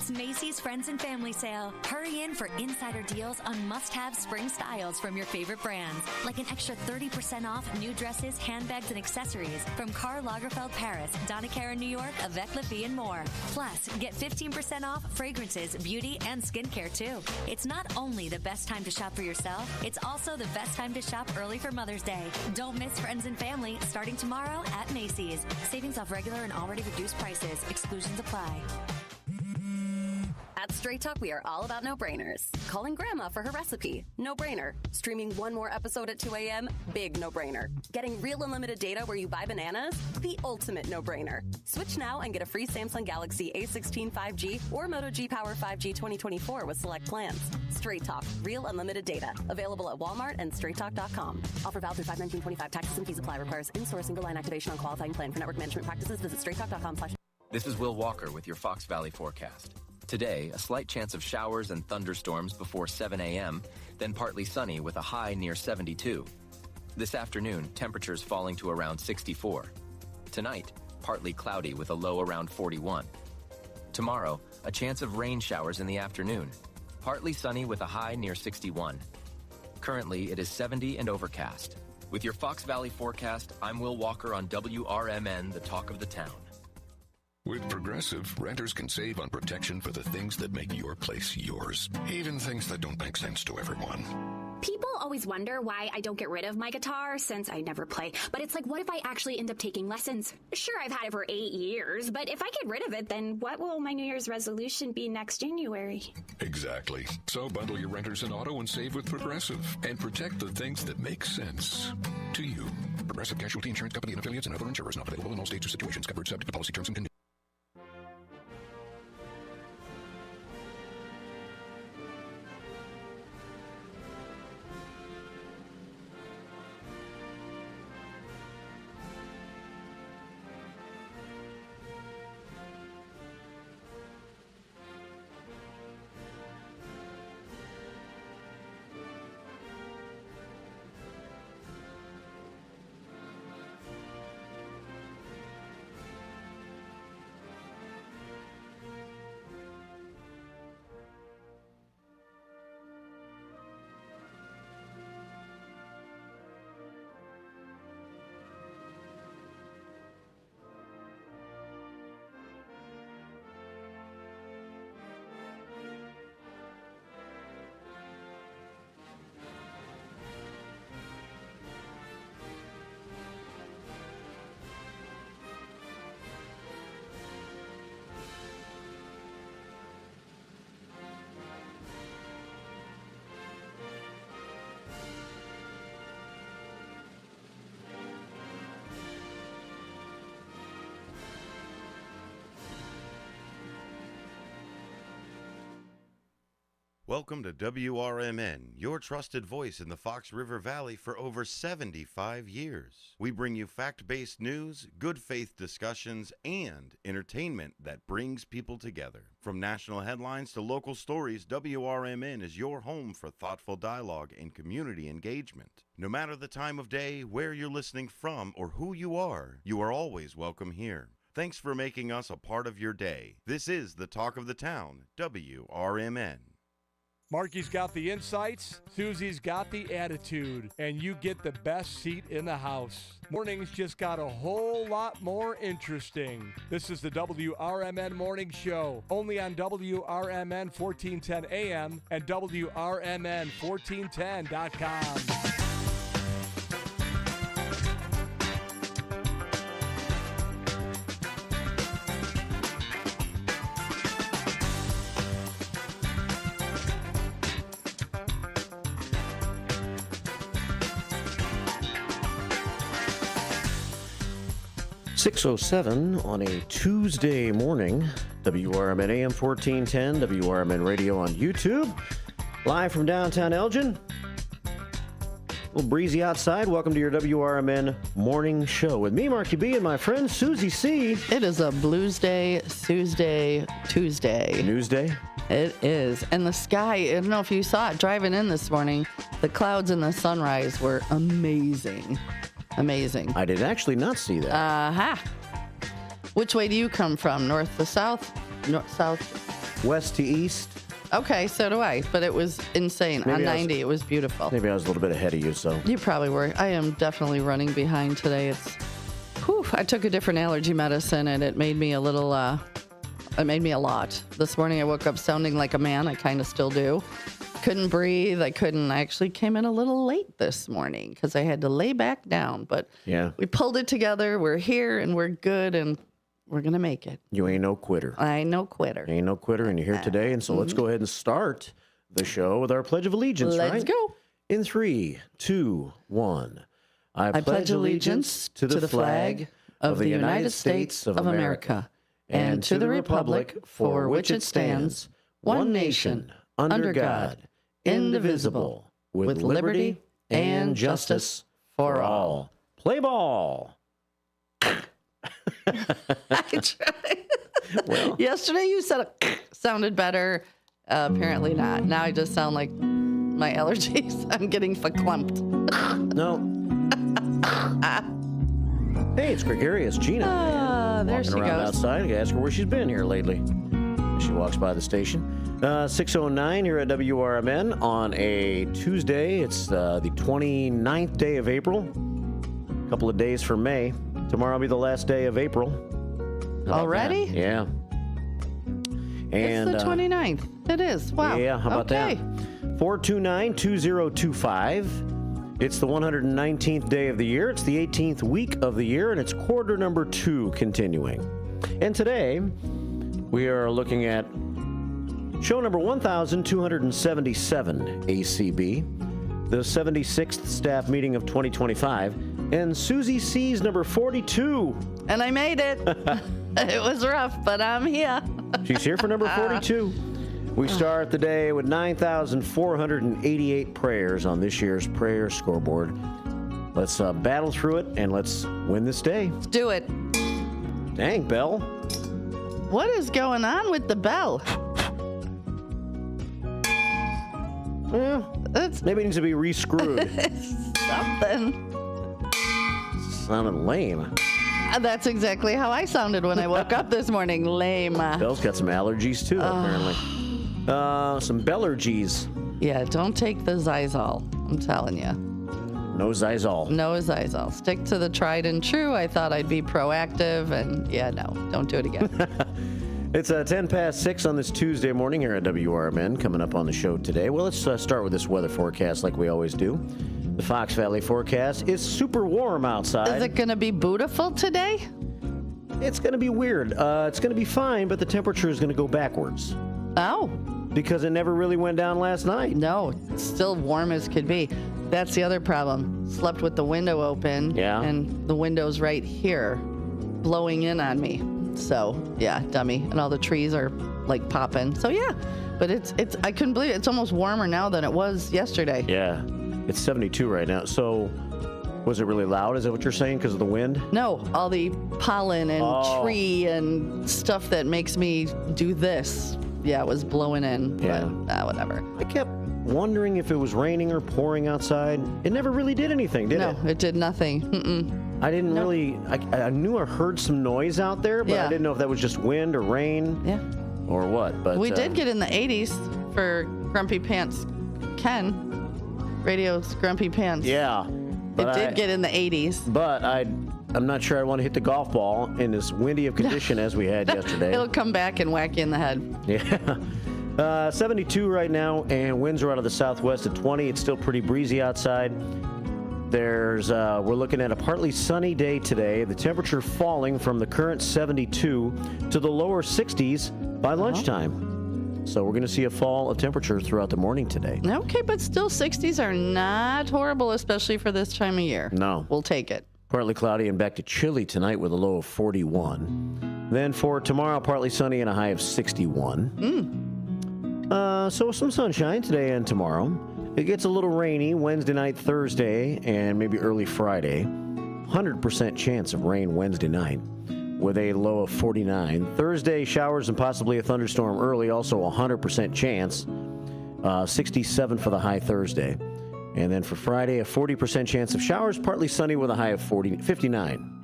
It's Macy's Friends and Family Sale. Hurry in for insider deals on must-have spring styles from your favorite brands, like an extra 30% off new dresses, handbags, and accessories from Karl Lagerfeld Paris, Donna Karan New York, Avec Lafie, and more. Plus, get 15% off fragrances, beauty, and skincare, too. It's not only the best time to shop for yourself, it's also the best time to shop early for Mother's Day. Don't miss Friends and Family starting tomorrow at Macy's. Savings off regular and already reduced prices. Exclusions apply. At Straight Talk, we are all about no-brainers. Calling Grandma for her recipe, no-brainer. Streaming one more episode at 2 a.m., big no-brainer. Getting real unlimited data where you buy bananas, the ultimate no-brainer. Switch now and get a free Samsung Galaxy A16 5G or Moto G Power 5G 2024 with select plans. Straight Talk, real unlimited data. Available at Walmart and straighttalk.com. Offer valid through 5/19/25. Taxes and fees apply. Requires in-store single line activation on qualifying plan. For network management practices, visit straighttalk.com/. This is Will Walker with your Fox Valley forecast. Today, a slight chance of showers and thunderstorms before 7 a.m., then partly sunny with a high near 72. This afternoon, temperatures falling to around 64. Tonight, partly cloudy with a low around 41. Tomorrow, a chance of rain showers in the afternoon, partly sunny with a high near 61. Currently, it is 70 and overcast. With your Fox Valley forecast, I'm Will Walker on WRMN, the talk of the town. With Progressive, renters can save on protection for the things that make your place yours, even things that don't make sense to everyone. People always wonder why I don't get rid of my guitar since I never play. But it's like, what if I actually end up taking lessons? Sure, I've had it for 8 years, but if I get rid of it, then what will my New Year's resolution be next January? Exactly. So bundle your renters in auto and save with Progressive and protect the things that make sense to you. Progressive Casualty Insurance Company and affiliates and other insurers not available in all states or situations. Covered subject to policy terms and conditions. Welcome to WRMN, your trusted voice in the Fox River Valley for over 75 years. We bring you fact-based news, good faith discussions, and entertainment that brings people together. From national headlines to local stories, WRMN is your home for thoughtful dialogue and community engagement. No matter the time of day, where you're listening from, or who you are always welcome here. Thanks for making us a part of your day. This is the Talk of the Town, WRMN. Marky's got the insights, Susie's got the attitude, and you get the best seat in the house. Mornings just got a whole lot more interesting. This is the WRMN Morning Show, only on WRMN 1410 AM and WRMN1410.com. 6:07 on a Tuesday morning. WRMN AM 1410, WRMN Radio on YouTube. Live from downtown Elgin. A little breezy outside. Welcome to your WRMN Morning Show with me, Marky B, and my friend Susie C. It is a Blues Day, Tuesday. News Day? It is. And the sky, I don't know if you saw it driving in this morning, the clouds and the sunrise were amazing. Amazing. I did actually not see that. Which way do you come from? North to south? South? west to east. Okay, so do I. But it was insane. Maybe On 90, it was beautiful. Maybe I was a little bit ahead of you, so. You probably were. I am definitely running behind today. I took a different allergy medicine, and it made me a lot. This morning I woke up sounding like a man. I kind of still do. Couldn't breathe. I actually came in a little late this morning because I had to lay back down. But yeah, we pulled it together. We're here, and we're good, and we're going to make it. You ain't no quitter. I ain't no quitter. You ain't no quitter, and you're here today. And so let's go ahead and start the show with our Pledge of Allegiance, right? Let's go. In 3, 2, 1. I pledge allegiance to the flag of the United States of America and to the republic for which it stands, one nation, under God, indivisible, with liberty and justice for all. Play ball. I tried. Well. Yesterday you said it sounded better. Apparently not. Now I just sound like my allergies. I'm getting verklempt. No. Hey, it's gregarious Gina. There she walking around goes. Outside. I ask her where she's been here lately. She walks by the station. 6:09 here at WRMN on a Tuesday. It's the 29th day of April. A couple of days for May. Tomorrow will be the last day of April. Already? Yeah. And it's the 29th. It is. Wow. Yeah, how about that? 429-2025. It's the 119th day of the year. It's the 18th week of the year, and it's quarter number 2 continuing. And today, we are looking at show number 1,277 ACB, the 76th staff meeting of 2025, and Susie C's number 42. And I made it. It was rough, but I'm here. She's here for number 42. We start the day with 9,488 prayers on this year's prayer scoreboard. Let's battle through it, and let's win this day. Let's do it. Dang, Bell. What is going on with the bell? Well, maybe it needs to be re-screwed. Something. Sounded lame. That's exactly how I sounded when I woke up this morning. Lame. Bell's got some allergies, too, apparently. Some Bellergies. Yeah, don't take the Zysol. I'm telling you. No Zysol. No Zysol. Stick to the tried and true. I thought I'd be proactive, and no, don't do it again. It's 10 past 6 on this Tuesday morning here at WRMN. Coming up on the show today. Well, let's start with this weather forecast like we always do. The Fox Valley forecast is super warm outside. Is it going to be beautiful today? It's going to be weird. It's going to be fine, but the temperature is going to go backwards. Oh. Because it never really went down last night. No, it's still warm as could be. That's the other problem. Slept with the window open. Yeah. And the window's right here, blowing in on me. So, yeah, dummy. And all the trees are like popping. So, yeah. But it's I couldn't believe it. It's almost warmer now than it was yesterday. Yeah. It's 72 right now. So, was it really loud? Is that what you're saying because of the wind? No, all the pollen and tree and stuff that makes me do this. Yeah, it was blowing in. Yeah. But, whatever. I kept wondering if it was raining or pouring outside. It never really did anything, did it? No, it did nothing. I didn't really... I knew I heard some noise out there, but I didn't know if that was just wind or rain or what. But we did get in the 80s for Grumpy Pants Ken. Radio's Grumpy Pants. Yeah. It did get in the 80s. But I'm not sure I want to hit the golf ball in as windy of condition as we had yesterday. It'll come back and whack you in the head. Yeah. 72 right now, and winds are out of the southwest at 20. It's still pretty breezy outside. We're looking at a partly sunny day today. The temperature falling from the current 72 to the lower 60s by lunchtime. So we're going to see a fall of temperature throughout the morning today. Okay, but still 60s are not horrible, especially for this time of year. No. We'll take it. Partly cloudy and back to chilly tonight with a low of 41. Then for tomorrow, partly sunny and a high of 61. So some sunshine today and tomorrow. It gets a little rainy Wednesday night, Thursday, and maybe early Friday. 100% chance of rain Wednesday night with a low of 49. Thursday, showers and possibly a thunderstorm early, also 100% chance. 67 for the high Thursday. And then for Friday, a 40% chance of showers, partly sunny with a high of 59.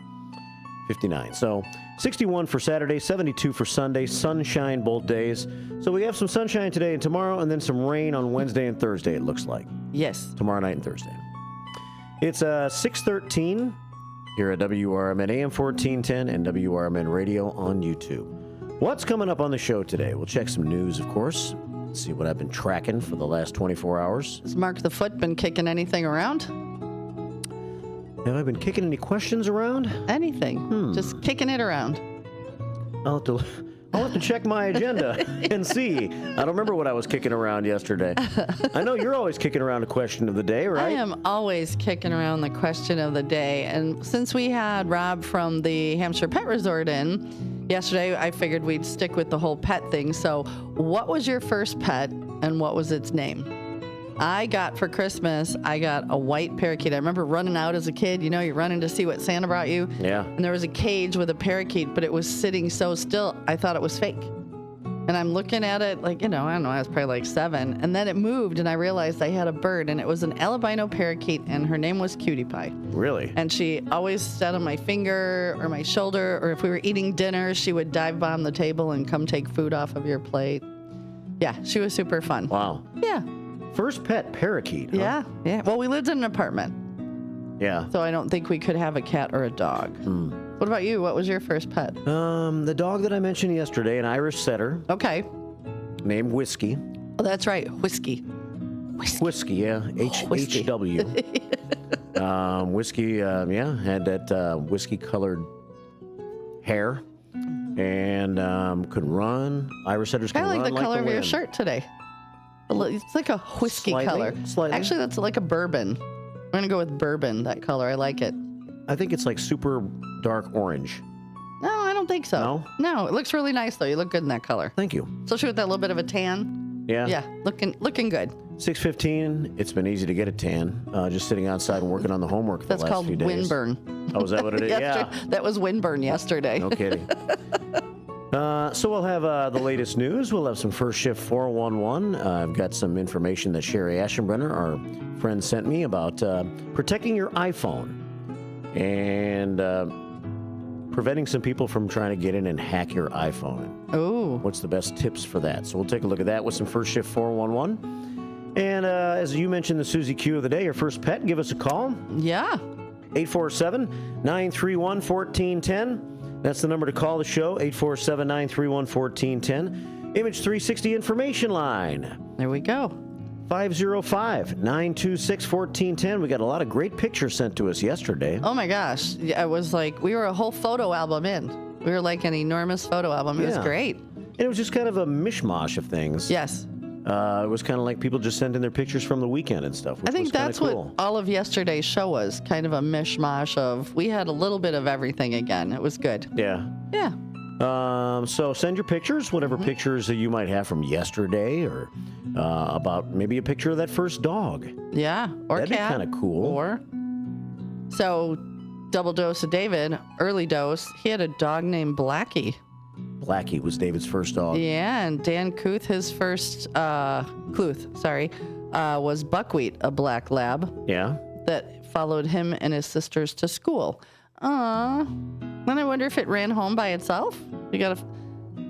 59. So 61 for Saturday, 72 for Sunday, sunshine both days. So we have some sunshine today and tomorrow, and then some rain on Wednesday and Thursday, it looks like. Yes. Tomorrow night and Thursday. It's 6:13 here at WRMN AM 1410 and WRMN Radio on YouTube. What's coming up on the show today? We'll check some news, of course. See what I've been tracking for the last 24 hours. Has Mark the Foot been kicking anything around? Have I been kicking any questions around? Anything. Just kicking it around. I'll have to check my agenda and see. I don't remember what I was kicking around yesterday. I know you're always kicking around a question of the day, right? I am always kicking around the question of the day. And since we had Rob from the Hampshire Pet Resort in yesterday, I figured we'd stick with the whole pet thing. So what was your first pet and what was its name? For Christmas, I got a white parakeet. I remember running out as a kid. You know, you're running to see what Santa brought you. Yeah. And there was a cage with a parakeet, but it was sitting so still, I thought it was fake. And I'm looking at it like, I don't know, I was probably like 7. And then it moved, and I realized I had a bird, and it was an albino parakeet, and her name was Cutie Pie. Really? And she always sat on my finger or my shoulder, or if we were eating dinner, she would dive bomb the table and come take food off of your plate. Yeah, she was super fun. Wow. Yeah. First pet, parakeet. Huh? Yeah. Well, we lived in an apartment. Yeah. So I don't think we could have a cat or a dog. What about you? What was your first pet? The dog that I mentioned yesterday, an Irish setter. Okay. Named Whiskey. Oh, that's right. Whiskey. Whiskey, yeah. Whiskey. HW. Whiskey, had that whiskey-colored hair and could run. Irish setters can Kind run of like the color of your wind. shirt today. It's like a whiskey color. Slightly. Actually, that's like a bourbon. I'm going to go with bourbon, that color. I like it. I think it's like super dark orange. No, I don't think so. No, it looks really nice, though. You look good in that color. Thank you. Especially with that little bit of a tan. Yeah. Yeah, looking good. 6:15. It's been easy to get a tan. Just sitting outside and working on the homework for That's the last few days. called windburn. Oh, is that what it is? Yeah. That was windburn yesterday. No kidding. So we'll have the latest news. We'll have some first shift 411. I've got some information that Sherry Aschenbrenner, our friend, sent me about protecting your iPhone and preventing some people from trying to get in and hack your iPhone. Oh. What's the best tips for that? So we'll take a look at that with some first shift 411. And as you mentioned, the Susie Q of the day, your first pet, give us a call. Yeah. 847-931-1410. That's the number to call the show, 847-931-1410. Image 360 information line. There we go. 505-926-1410. We got a lot of great pictures sent to us yesterday. Oh my gosh. Yeah, it was like we were a whole photo album in. We were like an enormous photo album. It was great. And it was just kind of a mishmash of things. Yes. It was kind of like people just sending their pictures from the weekend and stuff. I think that's cool. what all of yesterday's show was, kind of a mishmash of, we had a little bit of everything again. It was good. Yeah. Yeah. So send your pictures, whatever pictures that you might have from yesterday, or about maybe a picture of that first dog. Yeah. Or That'd cat. be kind of cool. Or, so, double dose of David, early dose, he had a dog named Blackie. Blackie was David's first dog. Yeah, and Dan Kluth, his first, was Buckwheat, a black lab. Yeah. That followed him and his sisters to school. Then I wonder if it ran home by itself. You gotta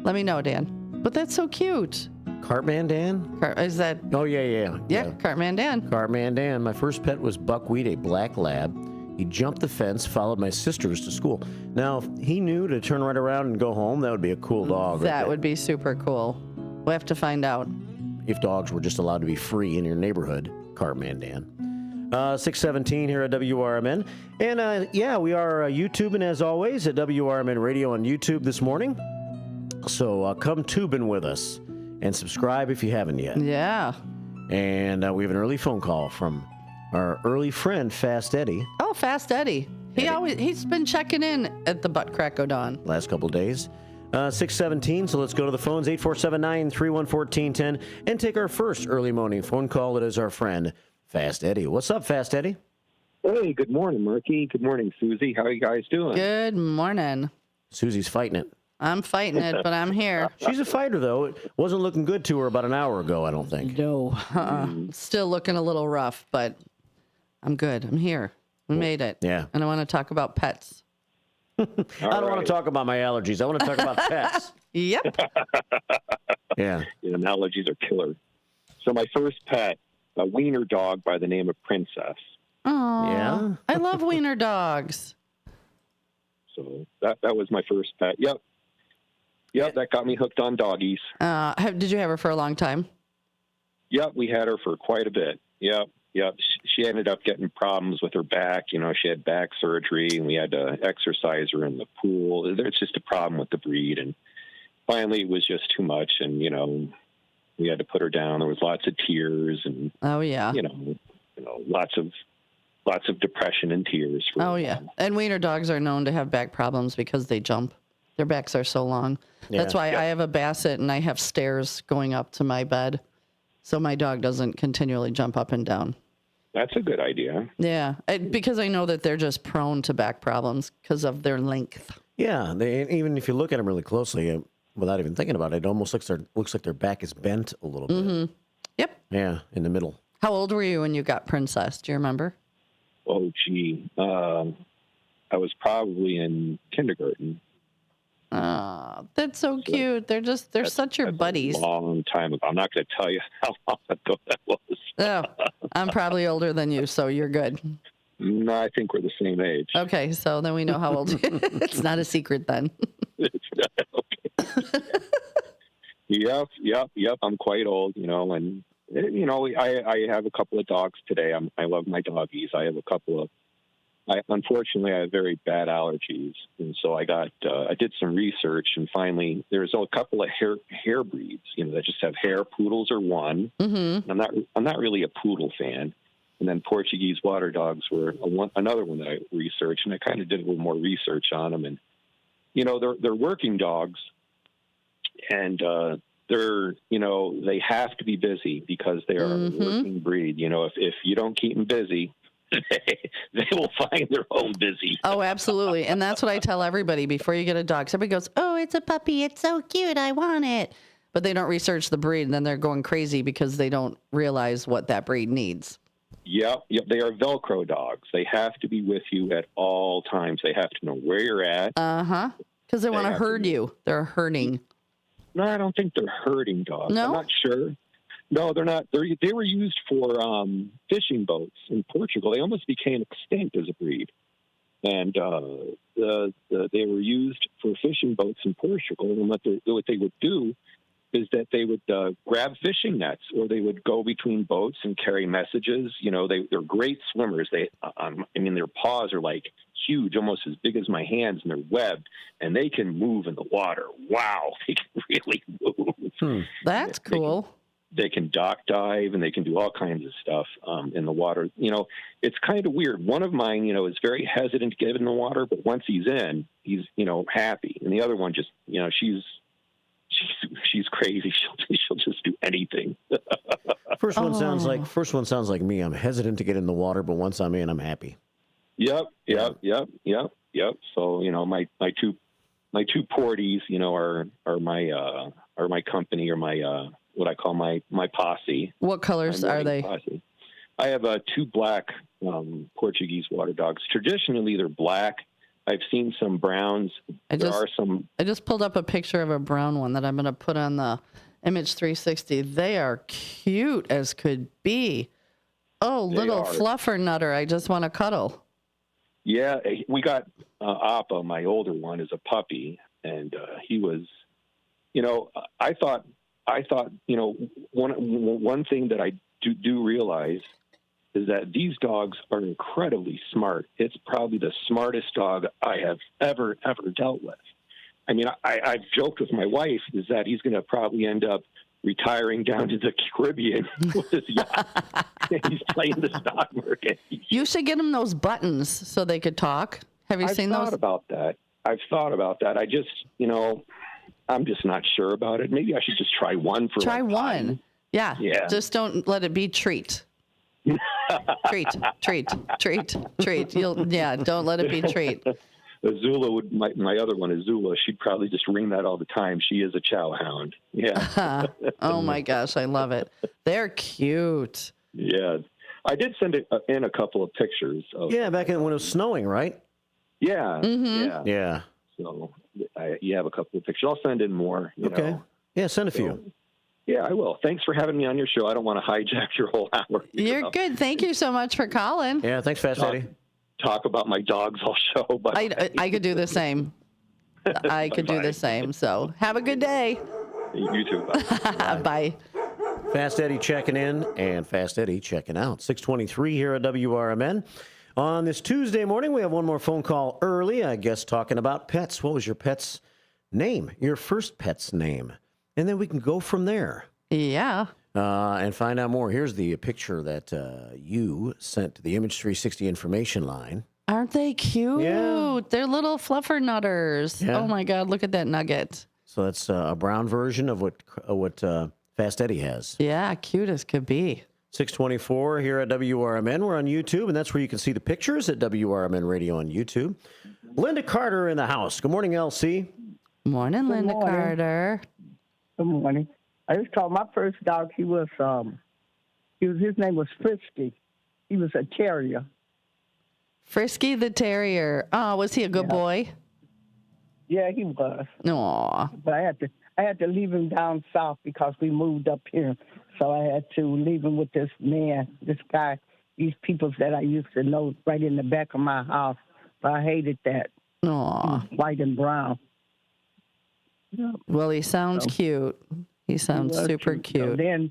let me know, Dan. But that's so cute. Cartman Dan? Is that? Oh, yeah. Yeah, Cartman Dan. Cartman Dan. My first pet was Buckwheat, a black lab. He jumped the fence, followed my sisters to school. Now, if he knew to turn right around and go home, that would be a cool dog. That would be super cool. We'll have to find out. If dogs were just allowed to be free in your neighborhood, Cartman Dan. 6:17 here at WRMN. And we are YouTubing as always at WRMN Radio on YouTube this morning. So come tubing with us and subscribe if you haven't yet. Yeah. And we have an early phone call from our early friend, Fast Eddie. Oh, Fast Eddie. He's been checking in at the Butt Crack O'Dawn. Last couple of days. 6:17, so let's go to the phones, 847-931-1410, and take our first early morning phone call. It is our friend, Fast Eddie. What's up, Fast Eddie? Hey, good morning, Marky. Good morning, Susie. How are you guys doing? Good morning. Susie's fighting it. I'm fighting it, but I'm here. She's a fighter, though. It wasn't looking good to her about an hour ago, I don't think. No. Still looking a little rough, but I'm good. I'm here. We made it. Yeah. And I want to talk about pets. I don't want to talk about my allergies. I want to talk about pets. Yep. Yeah. Allergies are killer. So my first pet, a wiener dog by the name of Princess. Oh, yeah. I love wiener dogs. So that was my first pet. Yep, that got me hooked on doggies. Did you have her for a long time? Yep, we had her for quite a bit. Yep. She ended up getting problems with her back. She had back surgery, and we had to exercise her in the pool. There's just a problem with the breed, and finally it was just too much, and, we had to put her down. There was lots of tears and, oh, yeah. Lots of depression and tears. Oh, yeah. And wiener dogs are known to have back problems because they jump. Their backs are so long. Yeah. That's why I have a basset and I have stairs going up to my bed so my dog doesn't continually jump up and down. That's a good idea. Yeah, because I know that they're just prone to back problems because of their length. Yeah, even if you look at them really closely, without even thinking about it, it almost looks like their back is bent a little bit. Mm-hmm. Yep. Yeah, in the middle. How old were you when you got Princess? Do you remember? Oh, gee. I was probably in kindergarten. That's so cute. They're such your buddies. A long time ago. I'm not going to tell you how long ago that was. Oh, I'm probably older than you, so you're good. No, I think we're the same age. Okay, so then we know how old. It's not a secret then. It's not, okay. Yep. I'm quite old, and I have a couple of dogs today. I love my doggies. I have a couple of. Unfortunately, I have very bad allergies, and so I did some research, and finally, there's a couple of hair breeds, that just have hair. Poodles are one. Mm-hmm. I'm not really a poodle fan, and then Portuguese water dogs were another one that I researched, and I kind of did a little more research on them, and they're working dogs, and they have to be busy because they are a working breed. If you don't keep them busy, they will find their own busy. Oh, absolutely. And that's what I tell everybody before you get a dog. Somebody goes, oh, it's a puppy. It's so cute. I want it. But they don't research the breed, and then they're going crazy because they don't realize what that breed needs. Yep. They are Velcro dogs. They have to be with you at all times. They have to know where you're at. Uh-huh. Because they want to herd you. They're herding. No, I don't think they're herding dogs. No? I'm not sure. No, they're not. They were used for fishing boats in Portugal. They almost became extinct as a breed. And they were used for fishing boats in Portugal. And what they would do is that they would grab fishing nets, or they would go between boats and carry messages. They're great swimmers. Their paws are like huge, almost as big as my hands, and they're webbed, and they can move in the water. Wow, they can really move. That's cool. They can dock dive, and they can do all kinds of stuff in the water. It's kind of weird. One of mine, is very hesitant to get in the water, but once he's in, he's, happy. And the other one just, she's crazy. She'll just do anything. First one sounds like me. I'm hesitant to get in the water, but once I'm in, I'm happy. Yep. So, my two porties, are my company, or my what I call my posse. What colors are they? Posse. I have two black Portuguese water dogs. Traditionally, they're black. I've seen some browns. I just pulled up a picture of a brown one that I'm going to put on the Image 360. They are cute as could be. Oh, little fluffer nutter. I just want to cuddle. Yeah, we got Appa, my older one, is a puppy, and he was, I thought, one thing that I do realize is that these dogs are incredibly smart. It's probably the smartest dog I have ever dealt with. I mean, I've joked with my wife is that he's going to probably end up retiring down to the Caribbean with his yacht. He's playing the stock market. You should get him those buttons so they could talk. Have you seen those? I've thought about that. I just, I'm just not sure about it. Maybe I should just try one for Try one. time. Yeah. Just don't let it be treat. treat. Don't let it be treat. Azula my other one, Azula, she'd probably just ring that all the time. She is a chow hound. Yeah. Oh my gosh, I love it. They're cute. Yeah. I did send in a couple of pictures. Back when it was snowing, right? Yeah. Mm-hmm. Yeah. So you have a couple of pictures. I'll send in more. You Okay. know. Yeah, send a few. So, yeah, I will. Thanks for having me on your show. I don't want to hijack your whole hour. You're good. Thank you so much for calling. Yeah, thanks, Fast Eddie. Talk about my dogs all show. But I could do the same. I could do the same. So have a good day. You too. Bye. Bye. Fast Eddie checking in and Fast Eddie checking out. 6:23 here at WRMN. On this Tuesday morning, we have one more phone call early, I guess, talking about pets. What was your pet's name? Your first pet's name? And then we can go from there. Yeah. And find out more. Here's the picture that you sent to the Image 360 information line. Aren't they cute? Yeah. They're little fluffer nutters. Yeah. Oh, my God. Look at that nugget. So that's a brown version of what Fast Eddie has. Yeah, cute as could be. 6:24 here at WRMN. We're on YouTube, and that's where you can see the pictures at WRMN Radio on YouTube. Linda Carter in the house. Good morning, LC. Morning, Linda morning. Carter. Good morning. I just called my first dog. His name was Frisky. He was a terrier. Frisky the terrier. Oh, was he a good boy? Yeah, he was. Aw. But I had to leave him down south because we moved up here. So I had to leave him with this man, this guy, these people that I used to know right in the back of my house. But I hated that. Aw. White and brown. Yeah. Well, he sounds cute. He sounds super cute. So then,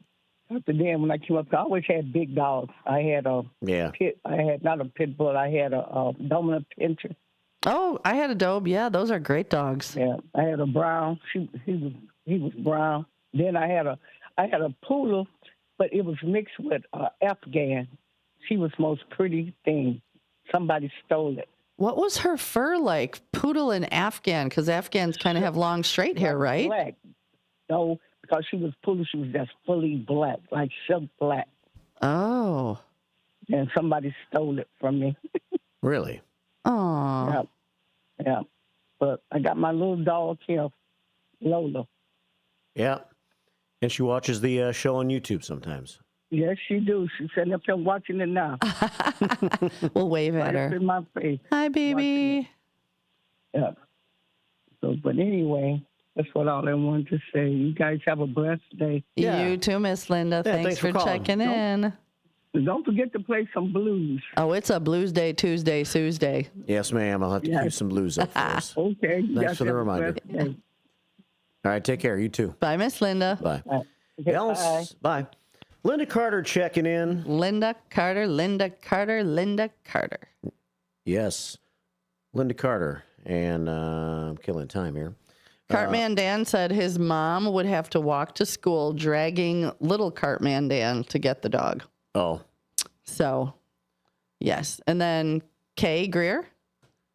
when I came up, I always had big dogs. I had a pit. I had not a pit bull. I had a dominant pincher. Oh, I had a Dobe. Yeah, those are great dogs. Yeah, I had a brown. He was brown. Then I had a poodle, but it was mixed with Afghan. She was the most pretty thing. Somebody stole it. What was her fur like? Poodle and Afghan, because Afghans kind of have long, straight hair, right? Black. No, because she was poodle, she was just fully black, like silk black. Oh. And somebody stole it from me. Really? Oh. Yeah. But I got my little dog here, Lola. Yeah. And she watches the show on YouTube sometimes. Yes, she do. She's sitting up here watching it now. We'll wave at right her. up in my face. Hi, baby. Yeah. So, but anyway, that's what all I wanted to say. You guys have a blessed day. You too, Miss Linda. Yeah, thanks for calling. checking in. Don't forget to play some blues. Oh, it's a Blues Day, Tuesday. Yes, ma'am. I'll have to cue some blues up for us. Okay. You Thanks guys for the have a reminder. blessed day. All right, take care. You too. Bye, Miss Linda. Bye. Okay, Else, bye. Linda Carter checking in. Linda Carter, Linda Carter, Linda Carter. Yes, Linda Carter. And I'm killing time here. Cartman Dan said his mom would have to walk to school dragging little Cartman Dan to get the dog. Oh. So, yes. And then Kay Greer.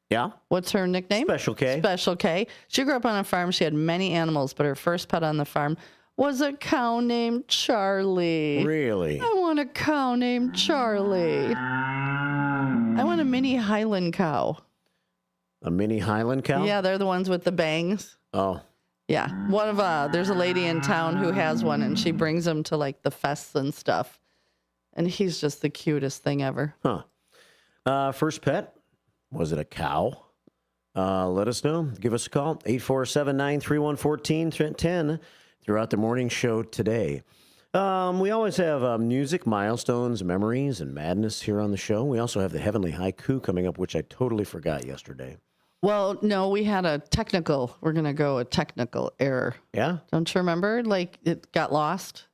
Yeah? What's her nickname? Special K. Special K. She grew up on a farm. She had many animals, but her first pet on the farm was a cow named Charlie. Really? I want a cow named Charlie. I want a mini Highland cow. A mini Highland cow? Yeah, they're the ones with the bangs. Oh. Yeah. One of there's a lady in town who has one, and she brings them to like the fests and stuff. And he's just the cutest thing ever. Huh. First pet? Was it a cow? Let us know. Give us a call. 847-931-1410 throughout the morning show today. We always have music, milestones, memories, and madness here on the show. We also have the Heavenly Haiku coming up, which I totally forgot yesterday. Well, no, we had a technical error. Yeah? Don't you remember? Like, it got lost.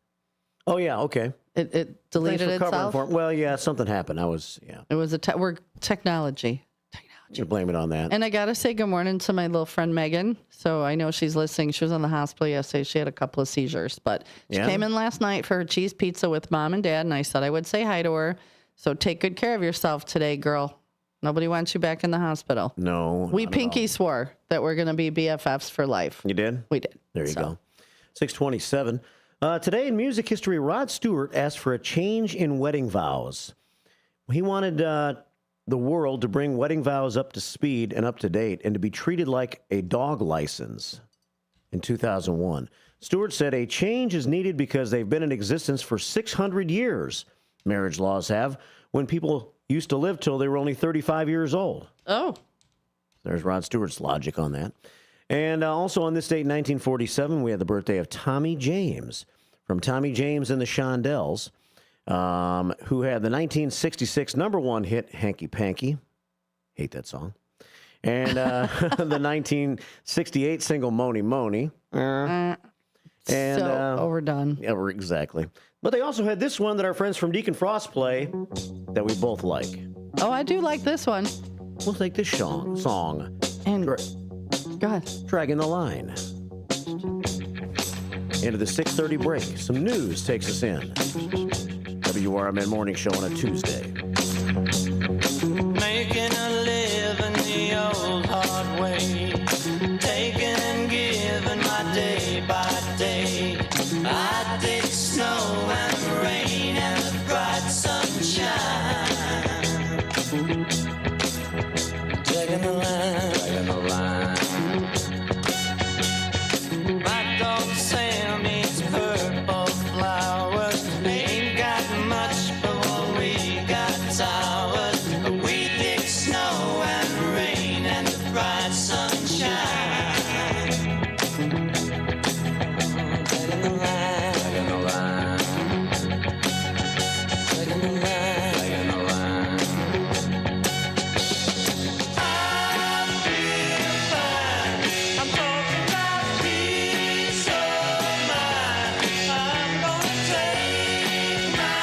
Oh, yeah, okay. It deleted Thanks for covering itself. for it. Well, yeah, something happened. It was we're technology. You blame it on that. And I got to say good morning to my little friend Megan. So I know she's listening. She was in the hospital yesterday. She had a couple of seizures, but she came in last night for her cheese pizza with Mom and Dad, and I said I would say hi to her. So take good care of yourself today, girl. Nobody wants you back in the hospital. No. We pinky swore that we're going to be BFFs for life. You did? We did. There you go. 627. Today in music history, Rod Stewart asked for a change in wedding vows. He wanted the world to bring wedding vows up to speed and up to date and to be treated like a dog license in 2001. Stewart said a change is needed because they've been in existence for 600 years. Marriage laws have, when people used to live till they were only 35 years old. Oh. There's Rod Stewart's logic on that. And also on this date, 1947, we had the birthday of Tommy James, from Tommy James and the Shondells, who had the 1966 number one hit, Hanky Panky. Hate that song. And the 1968 single, Mony Mony. And, so overdone. Yeah, exactly. But they also had this one that our friends from Deacon Frost play that we both like. Oh, I do like this one. We'll take this song. And go ahead. Dragging the Line. Into the 6:30 break. Some news takes us in. WRMN Morning Show on a Tuesday. Making a living the old hard way. Taking and giving my day by day. I take snow and rain and the bright sunshine. Dragging the line, dragging the line. My dog Sam eats purple flowers. Ain't got much, but what we got towers. We dig snow and rain and the bright sunshine. Dragging the line, dragging the line. Dragging the line, dragging the line. I'm feeling fine. I'm talking about peace of mind. I'm gonna take my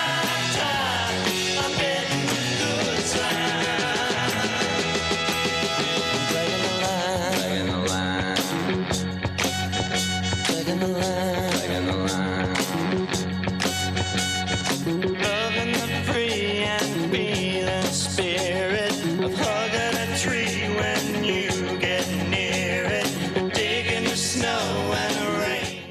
time. I'm getting the good time. Dragging the line, dragging the line. Dragging the line, dragging the line. Loving the free and feeling spirit of hugging a tree when you get near it, digging the snow and the rain.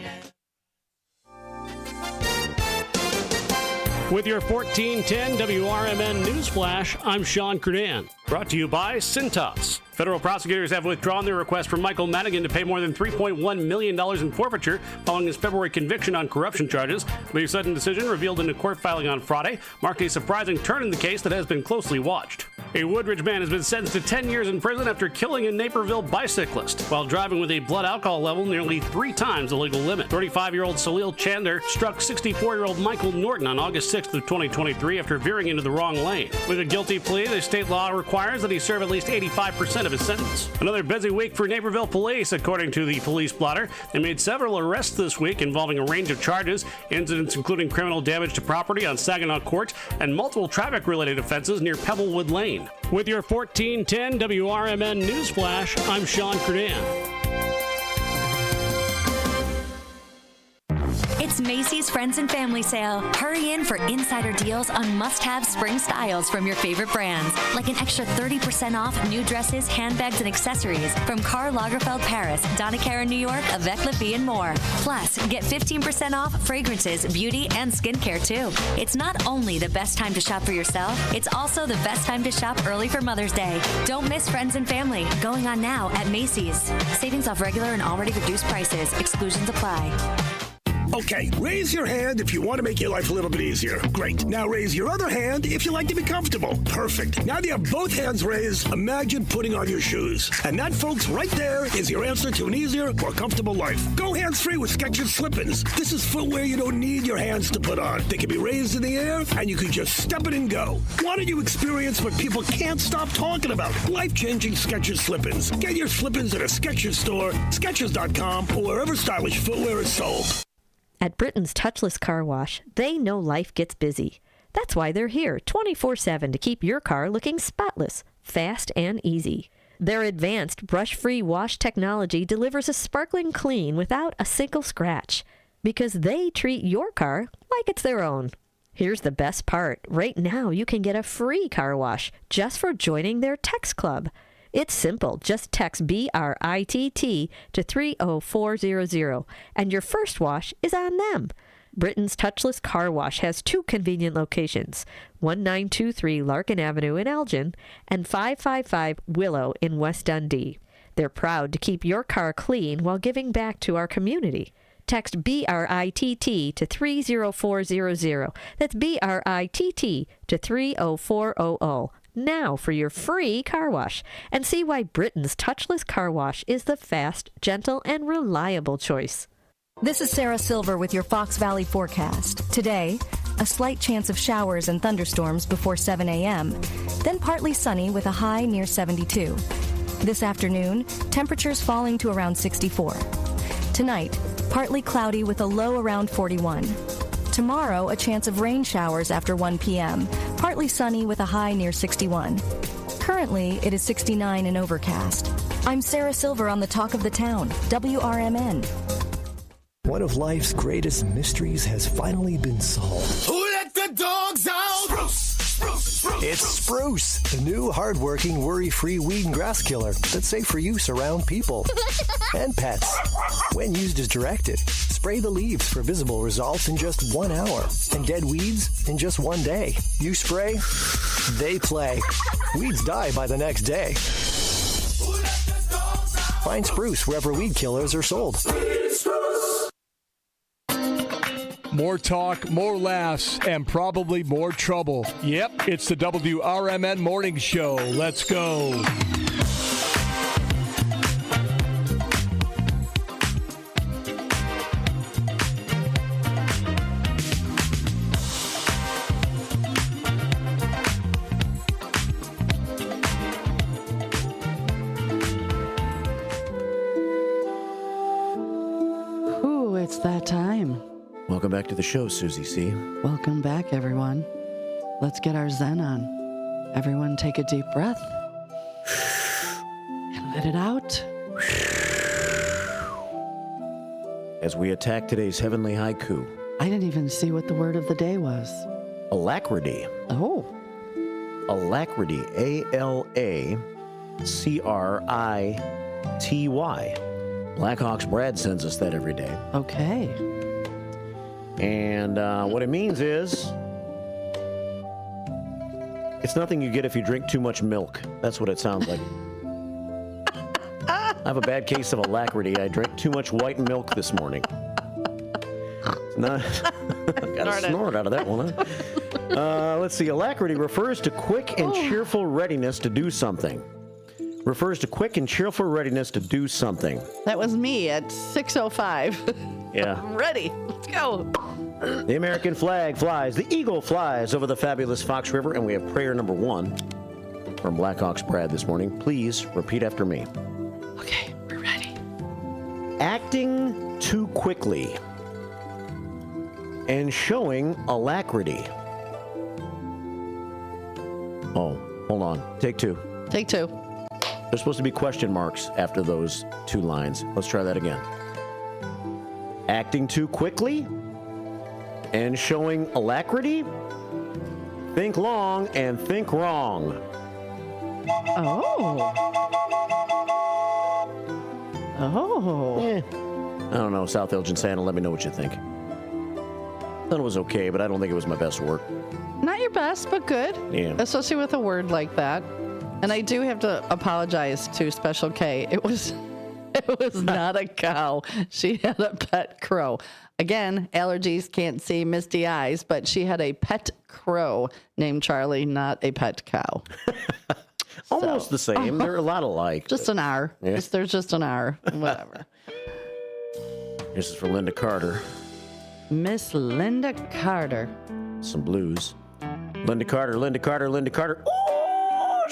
With your 1410 WRMN News Flash, I'm Sean Kernan. Brought to you by Cintas. Federal prosecutors have withdrawn their request for Michael Madigan to pay more than $3.1 million in forfeiture following his February conviction on corruption charges. The sudden decision, revealed in a court filing on Friday, marked a surprising turn in the case that has been closely watched. A Woodridge man has been sentenced to 10 years in prison after killing a Naperville bicyclist while driving with a blood alcohol level nearly 3 times the legal limit. 35-year-old Salil Chandler struck 64-year-old Michael Norton on August 6th of 2023 after veering into the wrong lane. With a guilty plea, the state law requires that he serve at least 85% of his sentence. Another busy week for Naperville police, according to the police blotter. They made several arrests this week involving a range of charges, incidents including criminal damage to property on Saginaw Court and multiple traffic-related offenses near Pebblewood Lane. With your 1410 WRMN News Flash, I'm Sean Kernan. It's Macy's Friends and Family Sale. Hurry in for insider deals on must-have spring styles from your favorite brands, like an extra 30% off new dresses, handbags, and accessories from Karl Lagerfeld Paris, Donna Karan New York, Avec La Vie, and more. Plus, get 15% off fragrances, beauty, and skincare, too. It's not only the best time to shop for yourself, it's also the best time to shop early for Mother's Day. Don't miss Friends and Family, going on now at Macy's. Savings off regular and already reduced prices. Exclusions apply. Okay, raise your hand if you want to make your life a little bit easier. Great. Now raise your other hand if you like to be comfortable. Perfect. Now that you have both hands raised, imagine putting on your shoes. And that, folks, right there is your answer to an easier, more comfortable life. Go hands-free with Skechers Slip-ins. This is footwear you don't need your hands to put on. They can be raised in the air, and you can just step it and go. Why don't you experience what people can't stop talking about? Life-changing Skechers Slip-ins. Get your Slip-ins at a Skechers store, Skechers.com, or wherever stylish footwear is sold. At Britain's Touchless Car Wash, they know life gets busy. That's why they're here 24/7 to keep your car looking spotless, fast, and easy. Their advanced brush-free wash technology delivers a sparkling clean without a single scratch, because they treat your car like it's their own. Here's the best part. Right now, you can get a free car wash just for joining their text club. It's simple. Just text BRITT to 30400, and your first wash is on them. Britain's Touchless Car Wash has 2 convenient locations, 1923 Larkin Avenue in Elgin and 555 Willow in West Dundee. They're proud to keep your car clean while giving back to our community. Text BRITT to 30400. That's BRITT to 30400. now for your free car wash and see why Britain's touchless car wash is the fast, gentle, and reliable choice. This is Sarah Silver with your Fox Valley forecast. Today, a slight chance of showers and thunderstorms before 7 a.m., then partly sunny with a high near 72. This afternoon, temperatures falling to around 64. Tonight, partly cloudy with a low around 41. Tomorrow, a chance of rain showers after 1 p.m., partly sunny with a high near 61. Currently, it is 69 and overcast. I'm Sarah Silver on the Talk of the Town, WRMN. One of life's greatest mysteries has finally been solved. Who let the dogs out? Spruce. It's Spruce, the new hard-working, worry-free weed and grass killer that's safe for use around people and pets. When used as directed, spray the leaves for visible results in just 1 hour and dead weeds in just 1 day. You spray, they play. Weeds die by the next day. Find Spruce wherever weed killers are sold. More talk, more laughs, and probably more trouble. Yep, it's the WRMN Morning Show. Let's go. Ooh, it's that time. Welcome back to the show, Susie C. Welcome back, everyone. Let's get our Zen on. Everyone take a deep breath. And let it out. As we attack today's heavenly haiku. I didn't even see what the word of the day was. Alacrity. Oh. Alacrity. A-L-A-C-R-I-T-Y. Blackhawks Brad sends us that every day. Okay. And what it means is, it's nothing you get if you drink too much milk. That's what it sounds like. I have a bad case of alacrity. I drank too much white milk this morning. Got a snort out of that one, huh? Let's see. Alacrity refers to quick and cheerful readiness to do something. Refers to quick and cheerful readiness to do something. That was me at 6:05. Yeah. I'm ready. Let's go. The American flag flies. The eagle flies over the fabulous Fox River. And we have prayer number 1 from Blackhawks Brad this morning. Please repeat after me. Okay, we're ready. Acting too quickly and showing alacrity. Oh, hold on. Take 2. Take 2. There's supposed to be question marks after those 2 lines. Let's try that again. Acting too quickly and showing alacrity. Think long and think wrong. Oh. I don't know, South Elgin Santa, let me know what you think. Thought it was okay, but I don't think it was my best work. Not your best, but good. Yeah. Especially with a word like that. And I do have to apologize to Special K. It was not a cow. She had a pet crow. Again, allergies, can't see, misty eyes, but she had a pet crow named Charlie, not a pet cow. Almost the same. They're a lot alike. Just an R. Yeah. There's just an R. Whatever. This is for Linda Carter. Miss Linda Carter. Some blues. Linda Carter, Linda Carter, Linda Carter. Oh,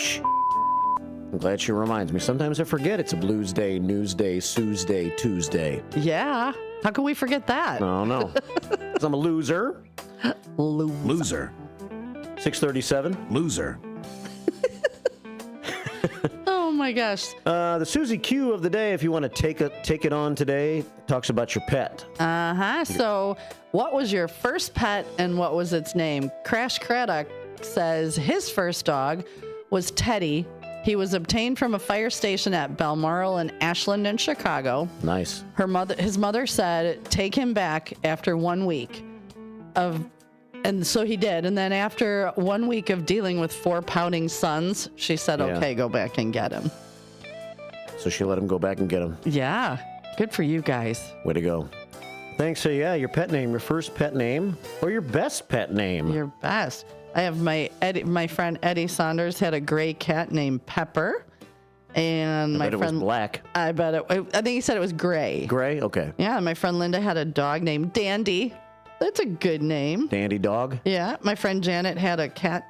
I'm glad she reminds me. Sometimes I forget it's a blues day, news day, Sue's day, Tuesday. Yeah. How can we forget that? No, no. 'Cause I'm a loser. Loser. 637. Loser. Oh my gosh. The Susie Q of the day, if you want to take it on today, talks about your pet. Uh-huh. So what was your first pet and what was its name? Crash Craddock says his first dog was Teddy. He was obtained from a fire station at Balmoral in Ashland in Chicago. Nice. His mother said, take him back after 1 week and so he did. And then after 1 week of dealing with 4 pouting sons, she said, okay, go back and get him. So she let him go back and get him. Yeah. Good for you guys. Way to go. Thanks. So yeah, your pet name, your first pet name, or your best pet name. Your best. I have my friend Eddie Saunders had a gray cat named Pepper. And my friend, it was black. I think he said it was gray. Gray? Okay. Yeah, my friend Linda had a dog named Dandy. That's a good name. Dandy dog? Yeah. My friend Janet had a cat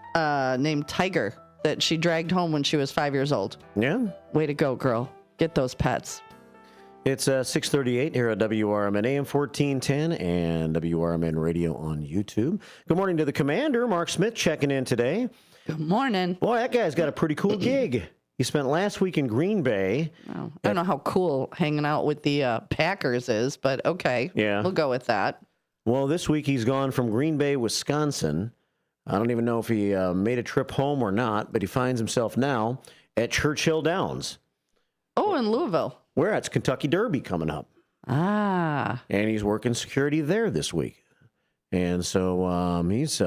named Tiger that she dragged home when she was 5 years old. Yeah. Way to go, girl. Get those pets. It's 6:38 here at WRMN AM 1410 and WRMN Radio on YouTube. Good morning to the commander, Mark Smith, checking in today. Good morning. Boy, that guy's got a pretty cool gig. He spent last week in Green Bay. Oh, I don't know how cool hanging out with the Packers is, but okay. Yeah. We'll go with that. Well, this week he's gone from Green Bay, Wisconsin. I don't even know if he made a trip home or not, but he finds himself now at Churchill Downs. Oh, in Louisville. Where it's Kentucky Derby coming up. Ah. And he's working security there this week. And so he's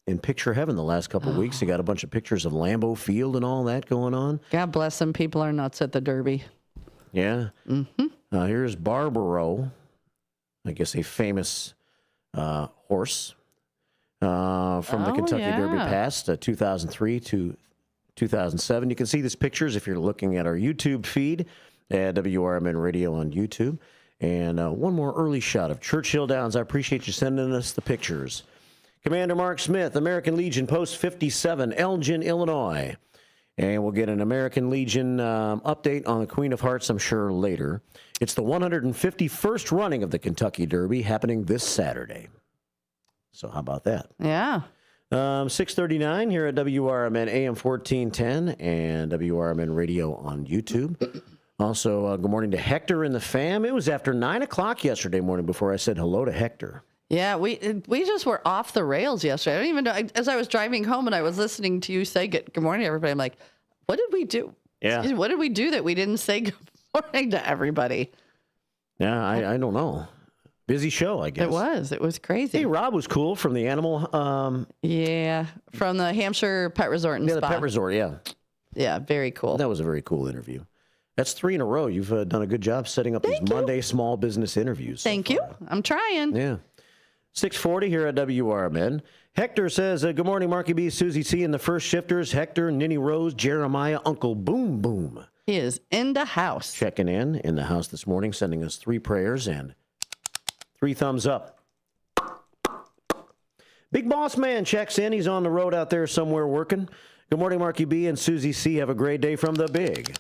in picture heaven the last couple of weeks. He got a bunch of pictures of Lambeau Field and all that going on. God bless them. People are nuts at the Derby. Yeah. Mm-hmm. Here's Barbaro, I guess a famous horse from the Kentucky Derby past 2003 to 2007. You can see these pictures if you're looking at our YouTube feed at WRMN Radio on YouTube. And one more early shot of Churchill Downs. I appreciate you sending us the pictures. Commander Mark Smith, American Legion, Post 57, Elgin, Illinois. And we'll get an American Legion update on the Queen of Hearts, I'm sure, later. It's the 151st running of the Kentucky Derby happening this Saturday. So how about that? Yeah. 6:39 here at WRMN AM 1410 and WRMN Radio on YouTube. Also, good morning to Hector and the fam. It was after 9 o'clock yesterday morning before I said hello to Hector. Yeah, we just were off the rails yesterday. I don't even know. As I was driving home and I was listening to you say good morning, everybody, I'm like, what did we do? Yeah. What did we do that we didn't say good morning to everybody? Yeah, I don't know. Busy show, I guess. It was crazy. Hey, Rob was cool from the animal. Yeah, from the Hampshire Pet Resort and Spa. The pet resort, yeah. Yeah, very cool. That was a very cool interview. That's 3 in a row. You've done a good job setting up these Monday small business interviews. Thank you. I'm trying. Yeah. 6:40 here at WRMN. Hector says, good morning, Marky B, Susie C, and the first shifters. Hector, Ninny Rose, Jeremiah, Uncle Boom Boom. He is in the house. Checking in the house this morning, sending us 3 prayers and 3 thumbs up. Big Boss Man checks in. He's on the road out there somewhere working. Good morning, Marky B and Susie C. Have a great day from the Big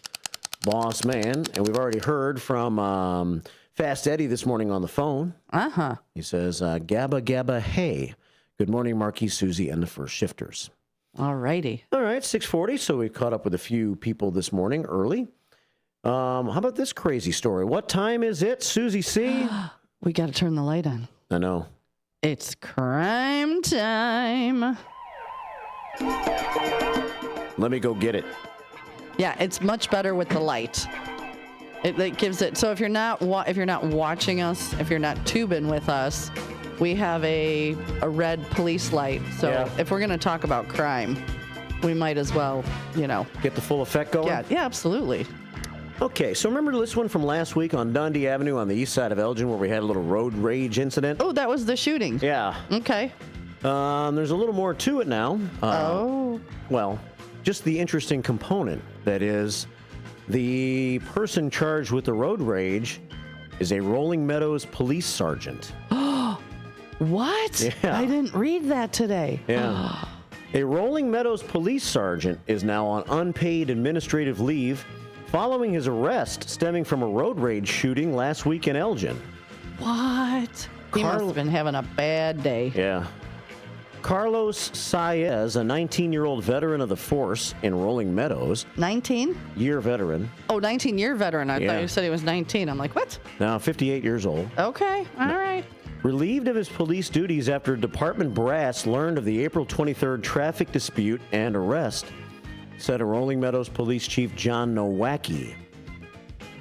Boss Man. And we've already heard from Fast Eddie this morning on the phone. Uh-huh. He says, Gabba, Gabba, hey. Good morning, Marky, Susie, and the first shifters. All righty. All right, 6:40. So we caught up with a few people this morning early. How about this crazy story? What time is it, Susie C? We got to turn the light on. I know. It's crime time. Let me go get it. Yeah, it's much better with the light. It gives it. So if you're not watching us, if you're not tubing with us, we have a red police light. So if we're going to talk about crime, we might as well, get the full effect going. Yeah, absolutely. Okay, so remember this one from last week on Dundee Avenue on the east side of Elgin where we had a little road rage incident? Oh, that was the shooting. Yeah. Okay. There's a little more to it now. Well, just the interesting component that is the person charged with the road rage is a Rolling Meadows police sergeant. What? Yeah. I didn't read that today. Yeah. A Rolling Meadows police sergeant is now on unpaid administrative leave following his arrest stemming from a road rage shooting last week in Elgin. What? He must have been having a bad day. Yeah. Carlos Saez, a 19-year-old veteran of the force in Rolling Meadows. 19-year veteran. Oh, 19-year veteran. I thought you said he was 19. I'm like, what? Now 58 years old. Okay. All right. Relieved of his police duties after department brass learned of the April 23rd traffic dispute and arrest, said a Rolling Meadows Police Chief John Nowacki.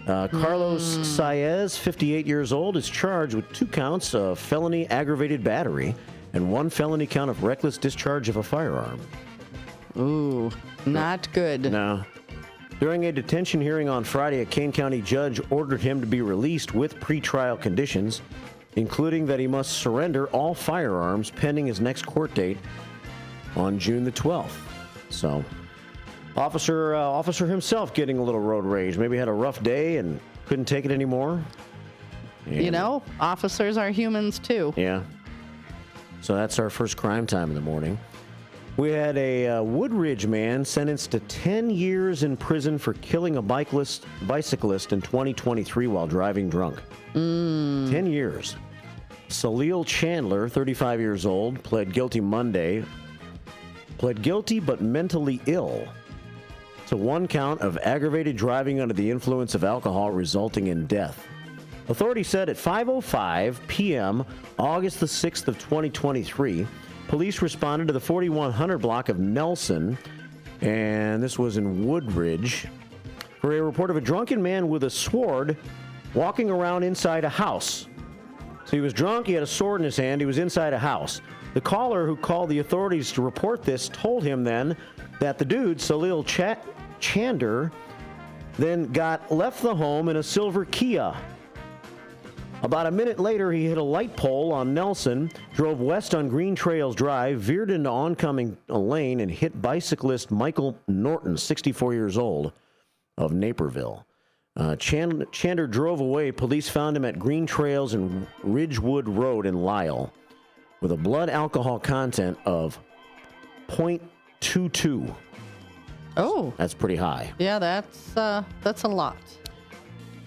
Carlos Saez, 58 years old, is charged with 2 counts of felony aggravated battery and 1 felony count of reckless discharge of a firearm. Ooh, not good. No. During a detention hearing on Friday, a Kane County judge ordered him to be released with pretrial conditions, including that he must surrender all firearms pending his next court date on June the 12th. So, officer himself getting a little road rage. Maybe had a rough day and couldn't take it anymore. And, officers are humans too. Yeah. So that's our first crime time in the morning. We had a Woodridge man sentenced to 10 years in prison for killing a bicyclist in 2023 while driving drunk. 10 years. Salil Chandler, 35 years old, pled guilty Monday. Pled guilty but mentally ill to one count of aggravated driving under the influence of alcohol resulting in death. Authorities said at 5:05 p.m., August the 6th of 2023, police responded to the 4100 block of Nelson, and this was in Woodridge, for a report of a drunken man with a sword walking around inside a house. So he was drunk, he had a sword in his hand, he was inside a house. The caller who called the authorities to report this told him then that the dude, Salil Chander, then left the home in a silver Kia. About a minute later, he hit a light pole on Nelson, drove west on Green Trails Drive, veered into oncoming lane, and hit bicyclist Michael Norton, 64 years old, of Naperville. Chander drove away. Police found him at Green Trails and Ridgewood Road in Lisle with a blood alcohol content of 0.22. Oh. That's pretty high. Yeah, that's a lot.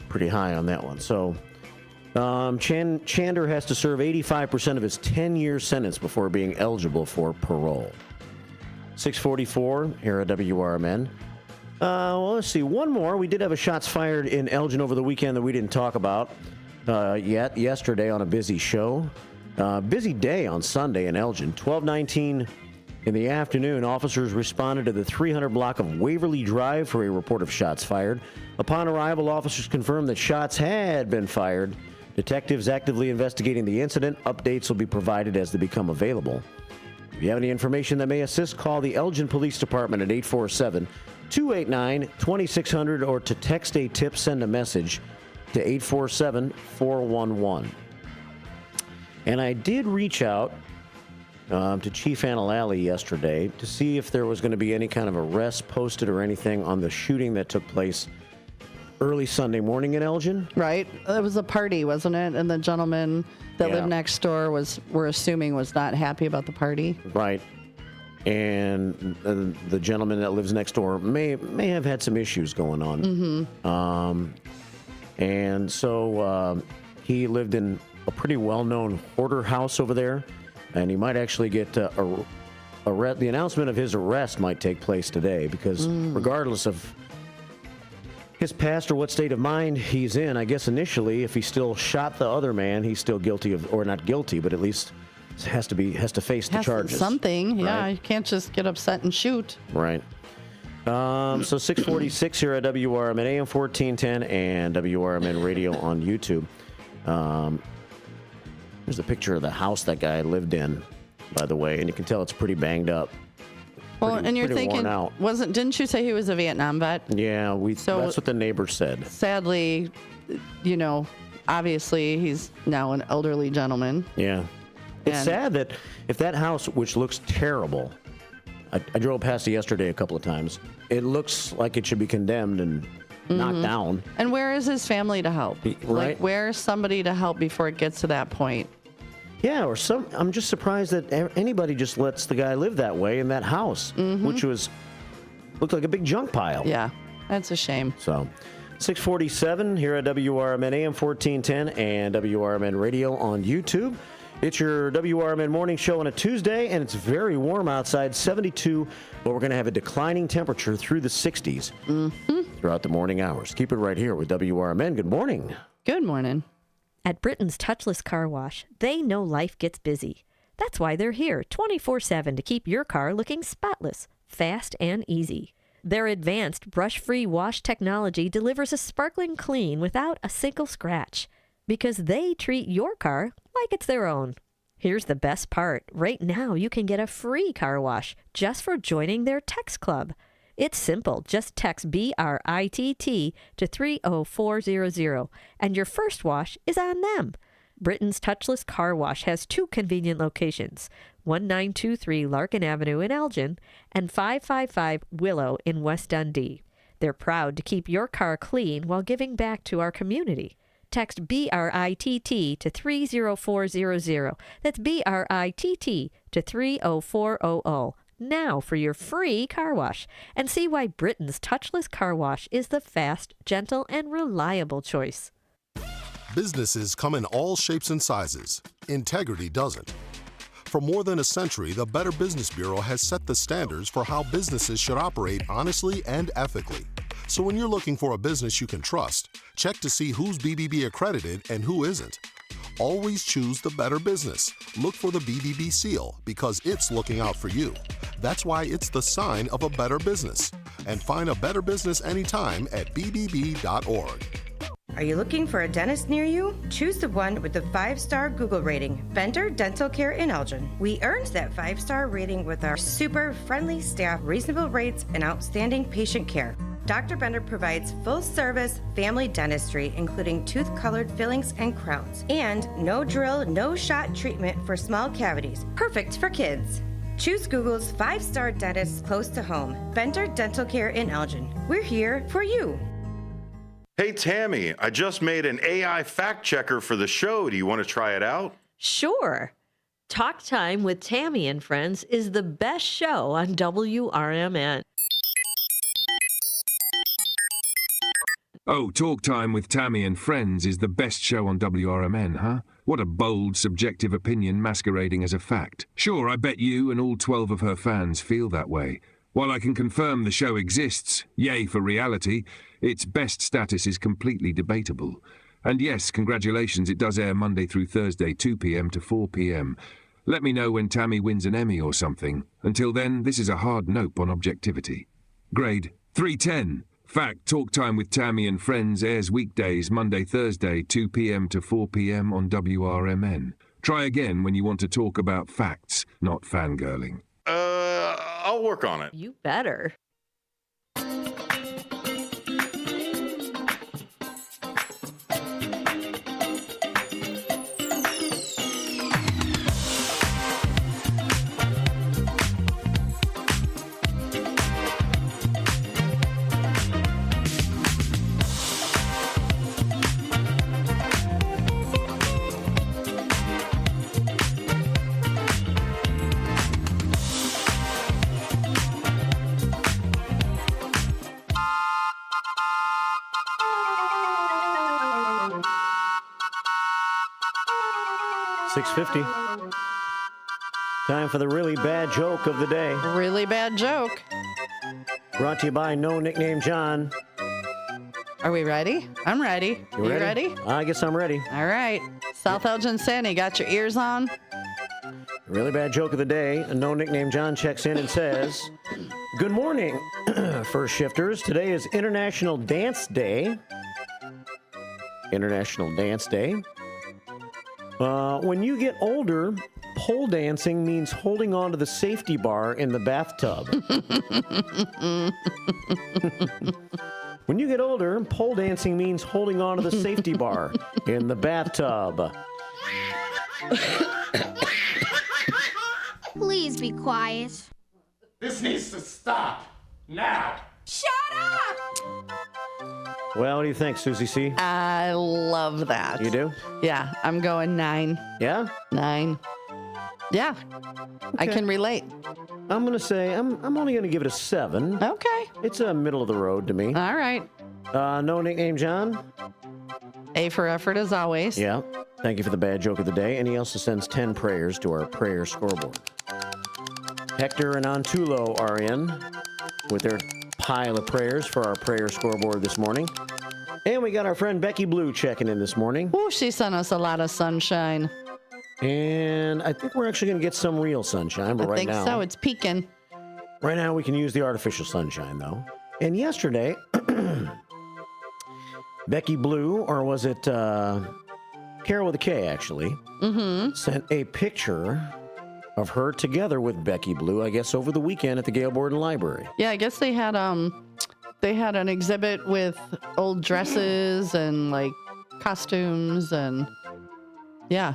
Pretty high on that one. So Chander has to serve 85% of his 10-year sentence before being eligible for parole. 6:44 here at WRMN. Well, let's see. One more. We did have a shots fired in Elgin over the weekend that we didn't talk about yet. Yesterday on a busy show. Busy day on Sunday in Elgin. 12:19 in the afternoon, officers responded to the 300 block of Waverly Drive for a report of shots fired. Upon arrival, officers confirmed that shots had been fired. Detectives actively investigating the incident. Updates will be provided as they become available. If you have any information that may assist, call the Elgin Police Department at 847-289-2600 or to text a tip, send a message to 847-411. And I did reach out to Chief Analali yesterday to see if there was going to be any kind of arrest posted or anything on the shooting that took place early Sunday morning in Elgin. Right. It was a party, wasn't it? And the gentleman that lived next door we're assuming was not happy about the party. Right. And the gentleman that lives next door may have had some issues going on. Mm-hmm. And so he lived in a pretty well-known hoarder house over there, and he might actually get the announcement of his arrest might take place today because regardless of his past or what state of mind he's in, I guess initially, if he still shot the other man, he's still guilty of, or not guilty, but at least has to face the charges. Something, yeah. Right? You can't just get upset and shoot. Right. So 646 here at WRMN AM 1410 and WRMN Radio on YouTube. There's a picture of the house that guy lived in, by the way, and you can tell it's pretty banged up. Well, and you're thinking, didn't you say he was a Vietnam vet? Yeah, that's what the neighbor said. Sadly, obviously he's now an elderly gentleman. Yeah. It's sad that if that house, which looks terrible, I drove past it yesterday a couple of times, it looks like it should be condemned and knocked down. And where is his family to help? Right. Like, where's somebody to help before it gets to that point? Yeah, I'm just surprised that anybody just lets the guy live that way in that house, which looked like a big junk pile. Yeah, that's a shame. So, 647 here at WRMN AM 1410 and WRMN Radio on YouTube. It's your WRMN morning show on a Tuesday, and it's very warm outside, 72, but we're going to have a declining temperature through the 60s throughout the morning hours. Keep it right here with WRMN. Good morning. Good morning. At Britain's Touchless Car Wash, they know life gets busy. That's why they're here 24/7 to keep your car looking spotless, fast, and easy. Their advanced brush-free wash technology delivers a sparkling clean without a single scratch because they treat your car like it's their own. Here's the best part. Right now, you can get a free car wash just for joining their text club. It's simple. Just text BRITT to 30400, and your first wash is on them. Britain's Touchless Car Wash has 2 convenient locations, 1923 Larkin Avenue in Elgin and 555 Willow in West Dundee. They're proud to keep your car clean while giving back to our community. Text BRITT to 30400. That's BRITT to 30400. Now for your free car wash, and see why Britain's Touchless Car Wash is the fast, gentle, and reliable choice. Businesses come in all shapes and sizes. Integrity doesn't. For more than a century, the Better Business Bureau has set the standards for how businesses should operate honestly and ethically. So when you're looking for a business you can trust, check to see who's BBB accredited and who isn't. Always choose the better business. Look for the BBB seal because it's looking out for you. That's why it's the sign of a better business. And find a better business anytime at bbb.org. Are you looking for a dentist near you? Choose the one with the 5-star Google rating, Banter Dental Care in Elgin. We earned that 5-star rating with our super friendly staff, reasonable rates, and outstanding patient care. Dr. Bender provides full-service family dentistry, including tooth-colored fillings and crowns, and no drill, no shot treatment for small cavities, perfect for kids. Choose Google's 5-star dentist close to home, Bender Dental Care in Elgin. We're here for you. Hey, Tammy, I just made an AI fact checker for the show. Do you want to try it out? Sure. Talk Time with Tammy and Friends is the best show on WRMN. Oh, Talk Time with Tammy and Friends is the best show on WRMN, huh? What a bold, subjective opinion masquerading as a fact. Sure, I bet you and all 12 of her fans feel that way. While I can confirm the show exists, yay for reality, its best status is completely debatable. And yes, congratulations, it does air Monday through Thursday, 2 p.m. to 4 p.m. Let me know when Tammy wins an Emmy or something. Until then, this is a hard nope on objectivity. Grade 310. Fact, Talk Time with Tammy and Friends airs weekdays, Monday, Thursday, 2 p.m. to 4 p.m. on WRMN. Try again when you want to talk about facts, not fangirling. I'll work on it. You better. $6.50. Time for the really bad joke of the day. Really bad joke. Brought to you by No Nickname John. Are we ready? I'm ready. You ready? I guess I'm ready. All right. South Elgin Sandy, got your ears on? Really bad joke of the day. No Nickname John checks in and says, "Good morning, first shifters. Today is International Dance Day. International Dance Day. When you get older, pole dancing means holding on to the safety bar in the bathtub." When you get older, pole dancing means holding on to the safety bar in the bathtub. Please be quiet. This needs to stop now. Shut up! Well, what do you think, Susie C? I love that. You do? Yeah, I'm going 9. Yeah? 9. Yeah, I can relate. I'm going to say, I'm only going to give it a 7. Okay. It's a middle of the road to me. All right. No Nickname John? A for effort as always. Yeah. Thank you for the bad joke of the day. And he also sends 10 prayers to our prayer scoreboard. Hector and Antulo are in with their pile of prayers for our prayer scoreboard this morning. And we got our friend Becky Blue checking in this morning. Oh, she sent us a lot of sunshine. And I think we're actually going to get some real sunshine, but right now... I think so. It's peaking. Right now we can use the artificial sunshine, though. And yesterday, Becky Blue, or was it Carol with a K, actually, sent a picture of her together with Becky Blue, I guess, over the weekend at the Gale Borden Library. Yeah, I guess they had an exhibit with old dresses and like costumes and Yeah.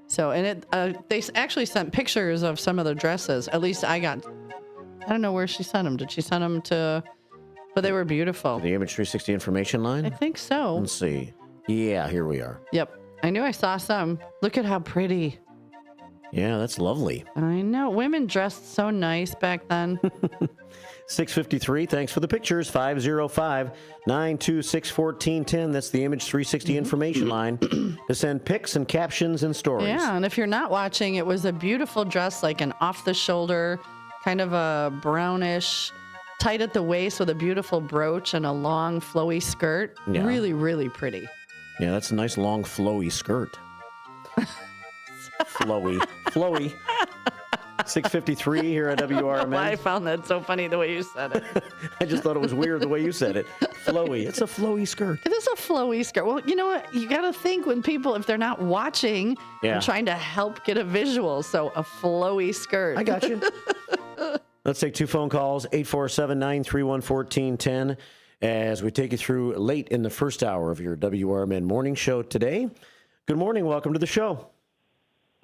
So, and they actually sent pictures of some of the dresses. At least I don't know where she sent them. Did she send them to, but they were beautiful. The Image 360 information line? I think so. Let's see. Yeah, here we are. Yep. I knew I saw some. Look at how pretty. Yeah, that's lovely. I know. Women dressed so nice back then. 653. Thanks for the pictures. 505-926-1410. That's the Image 360 information line to send pics and captions and stories. Yeah, and if you're not watching, it was a beautiful dress, like an off-the-shoulder, kind of a brownish, tight at the waist with a beautiful brooch and a long, flowy skirt. Yeah. Really, really pretty. Yeah, that's a nice, long, flowy skirt. Flowy. 653 here at WRMN. I found that so funny the way you said it. I just thought it was weird the way you said it. Flowy. It's a flowy skirt. It is a flowy skirt. Well, you know what? You got to think when people, if they're not watching, Yeah. I'm trying to help get a visual. So a flowy skirt. I got you. Let's take 2 phone calls, 847-931-1410, as we take you through late in the first hour of your WRMN morning show today. Good morning. Welcome to the show.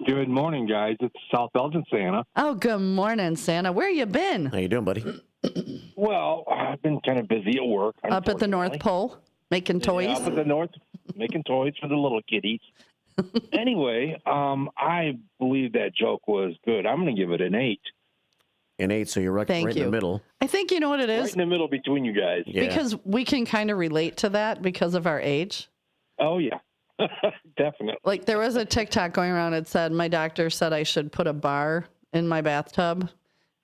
Good morning, guys. It's South Elgin, Santa. Oh, good morning, Santa. Where you been? How you doing, buddy? Well, I've been kind of busy at work. Up at the North Pole, making toys? Yeah, up at the North, making toys for the little kiddies. Anyway, I believe that joke was good. I'm going to give it an 8. An 8, so you're right in the middle. I think you know what it is? Right in the middle between you guys. Yeah. Because we can kind of relate to that because of our age. Oh, yeah. Definitely. Like there was a TikTok going around. It said, my doctor said I should put a bar in my bathtub.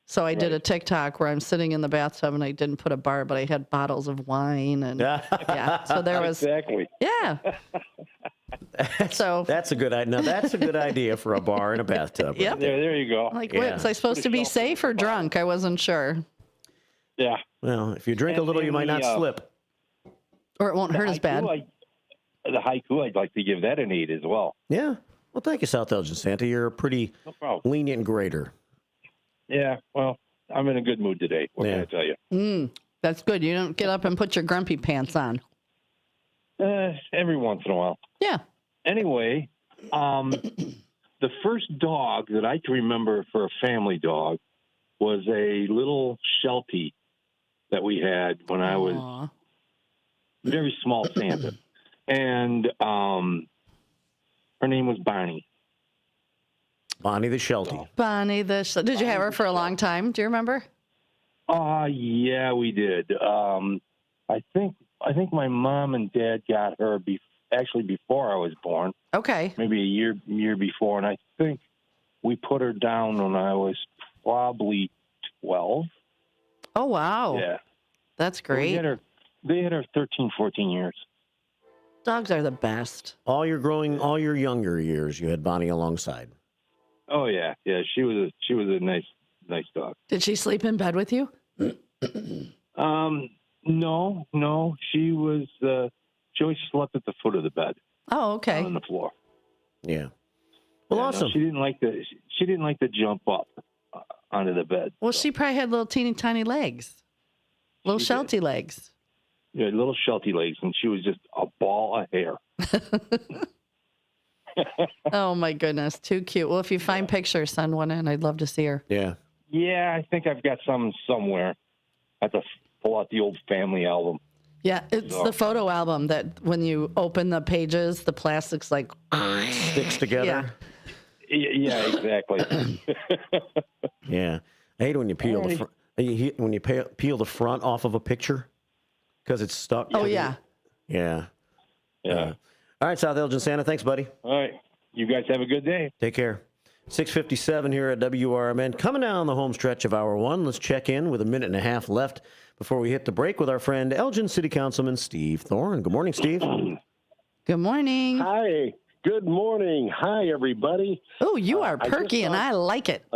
So I did a TikTok where I'm sitting in the bathtub and I didn't put a bar, but I had bottles of wine. And yeah, so there was. Exactly. Yeah. That's a good idea. Now, that's a good idea for a bar in a bathtub. Yep. There you go. Like, what, was I supposed to be safe or drunk? I wasn't sure. Yeah. Well, if you drink a little, you might not slip. Or it won't hurt as bad. The haiku, I'd like to give that an 8 as well. Yeah. Well, thank you, South Elgin Santa. You're a pretty lenient grader. Yeah. Well, I'm in a good mood today. What can I tell you? That's good. You don't get up and put your grumpy pants on. Every once in a while. Yeah. Anyway, the first dog that I can remember for a family dog was a little Sheltie that we had when I was very small Santa. And her name was Bonnie. Bonnie the Sheltie. Bonnie the Sheltie. Did you have her for a long time? Do you remember? Yeah, we did. I think my mom and dad got her actually before I was born. Okay. Maybe a year before, and I think we put her down when I was probably 12. Oh wow. Yeah. That's great. They had her 13, 14 years. Dogs are the best. All your younger years, you had Bonnie alongside. Oh yeah, yeah. She was a nice dog. Did she sleep in bed with you? No. She always slept at the foot of the bed. Oh, okay. On the floor. Yeah. Well, awesome. No, she didn't like to jump up onto the bed. Well, she probably had little teeny tiny legs, little Sheltie legs. Yeah, little Sheltie legs, and she was just a ball of hair. Oh my goodness, too cute. Well, if you find pictures, send one in. I'd love to see her. Yeah. Yeah, I think I've got some somewhere. I have to pull out the old family album. Yeah, it's the photo album that when you open the pages, the plastic's like sticks together. Yeah, exactly. Yeah, I hate when you peel peel the front off of a picture because it's stuck. Oh yeah. Yeah. All right, South Elgin Santa. Thanks, buddy. All right, you guys have a good day. Take care. 6:57 here at WRMN. Coming down the home stretch of hour one. Let's check in with a minute and a half left before we hit the break with our friend Elgin City Councilman Steve Thorne. Good morning, Steve. Good morning. Hi. Good morning. Hi, everybody. Oh, you are perky, and I like it.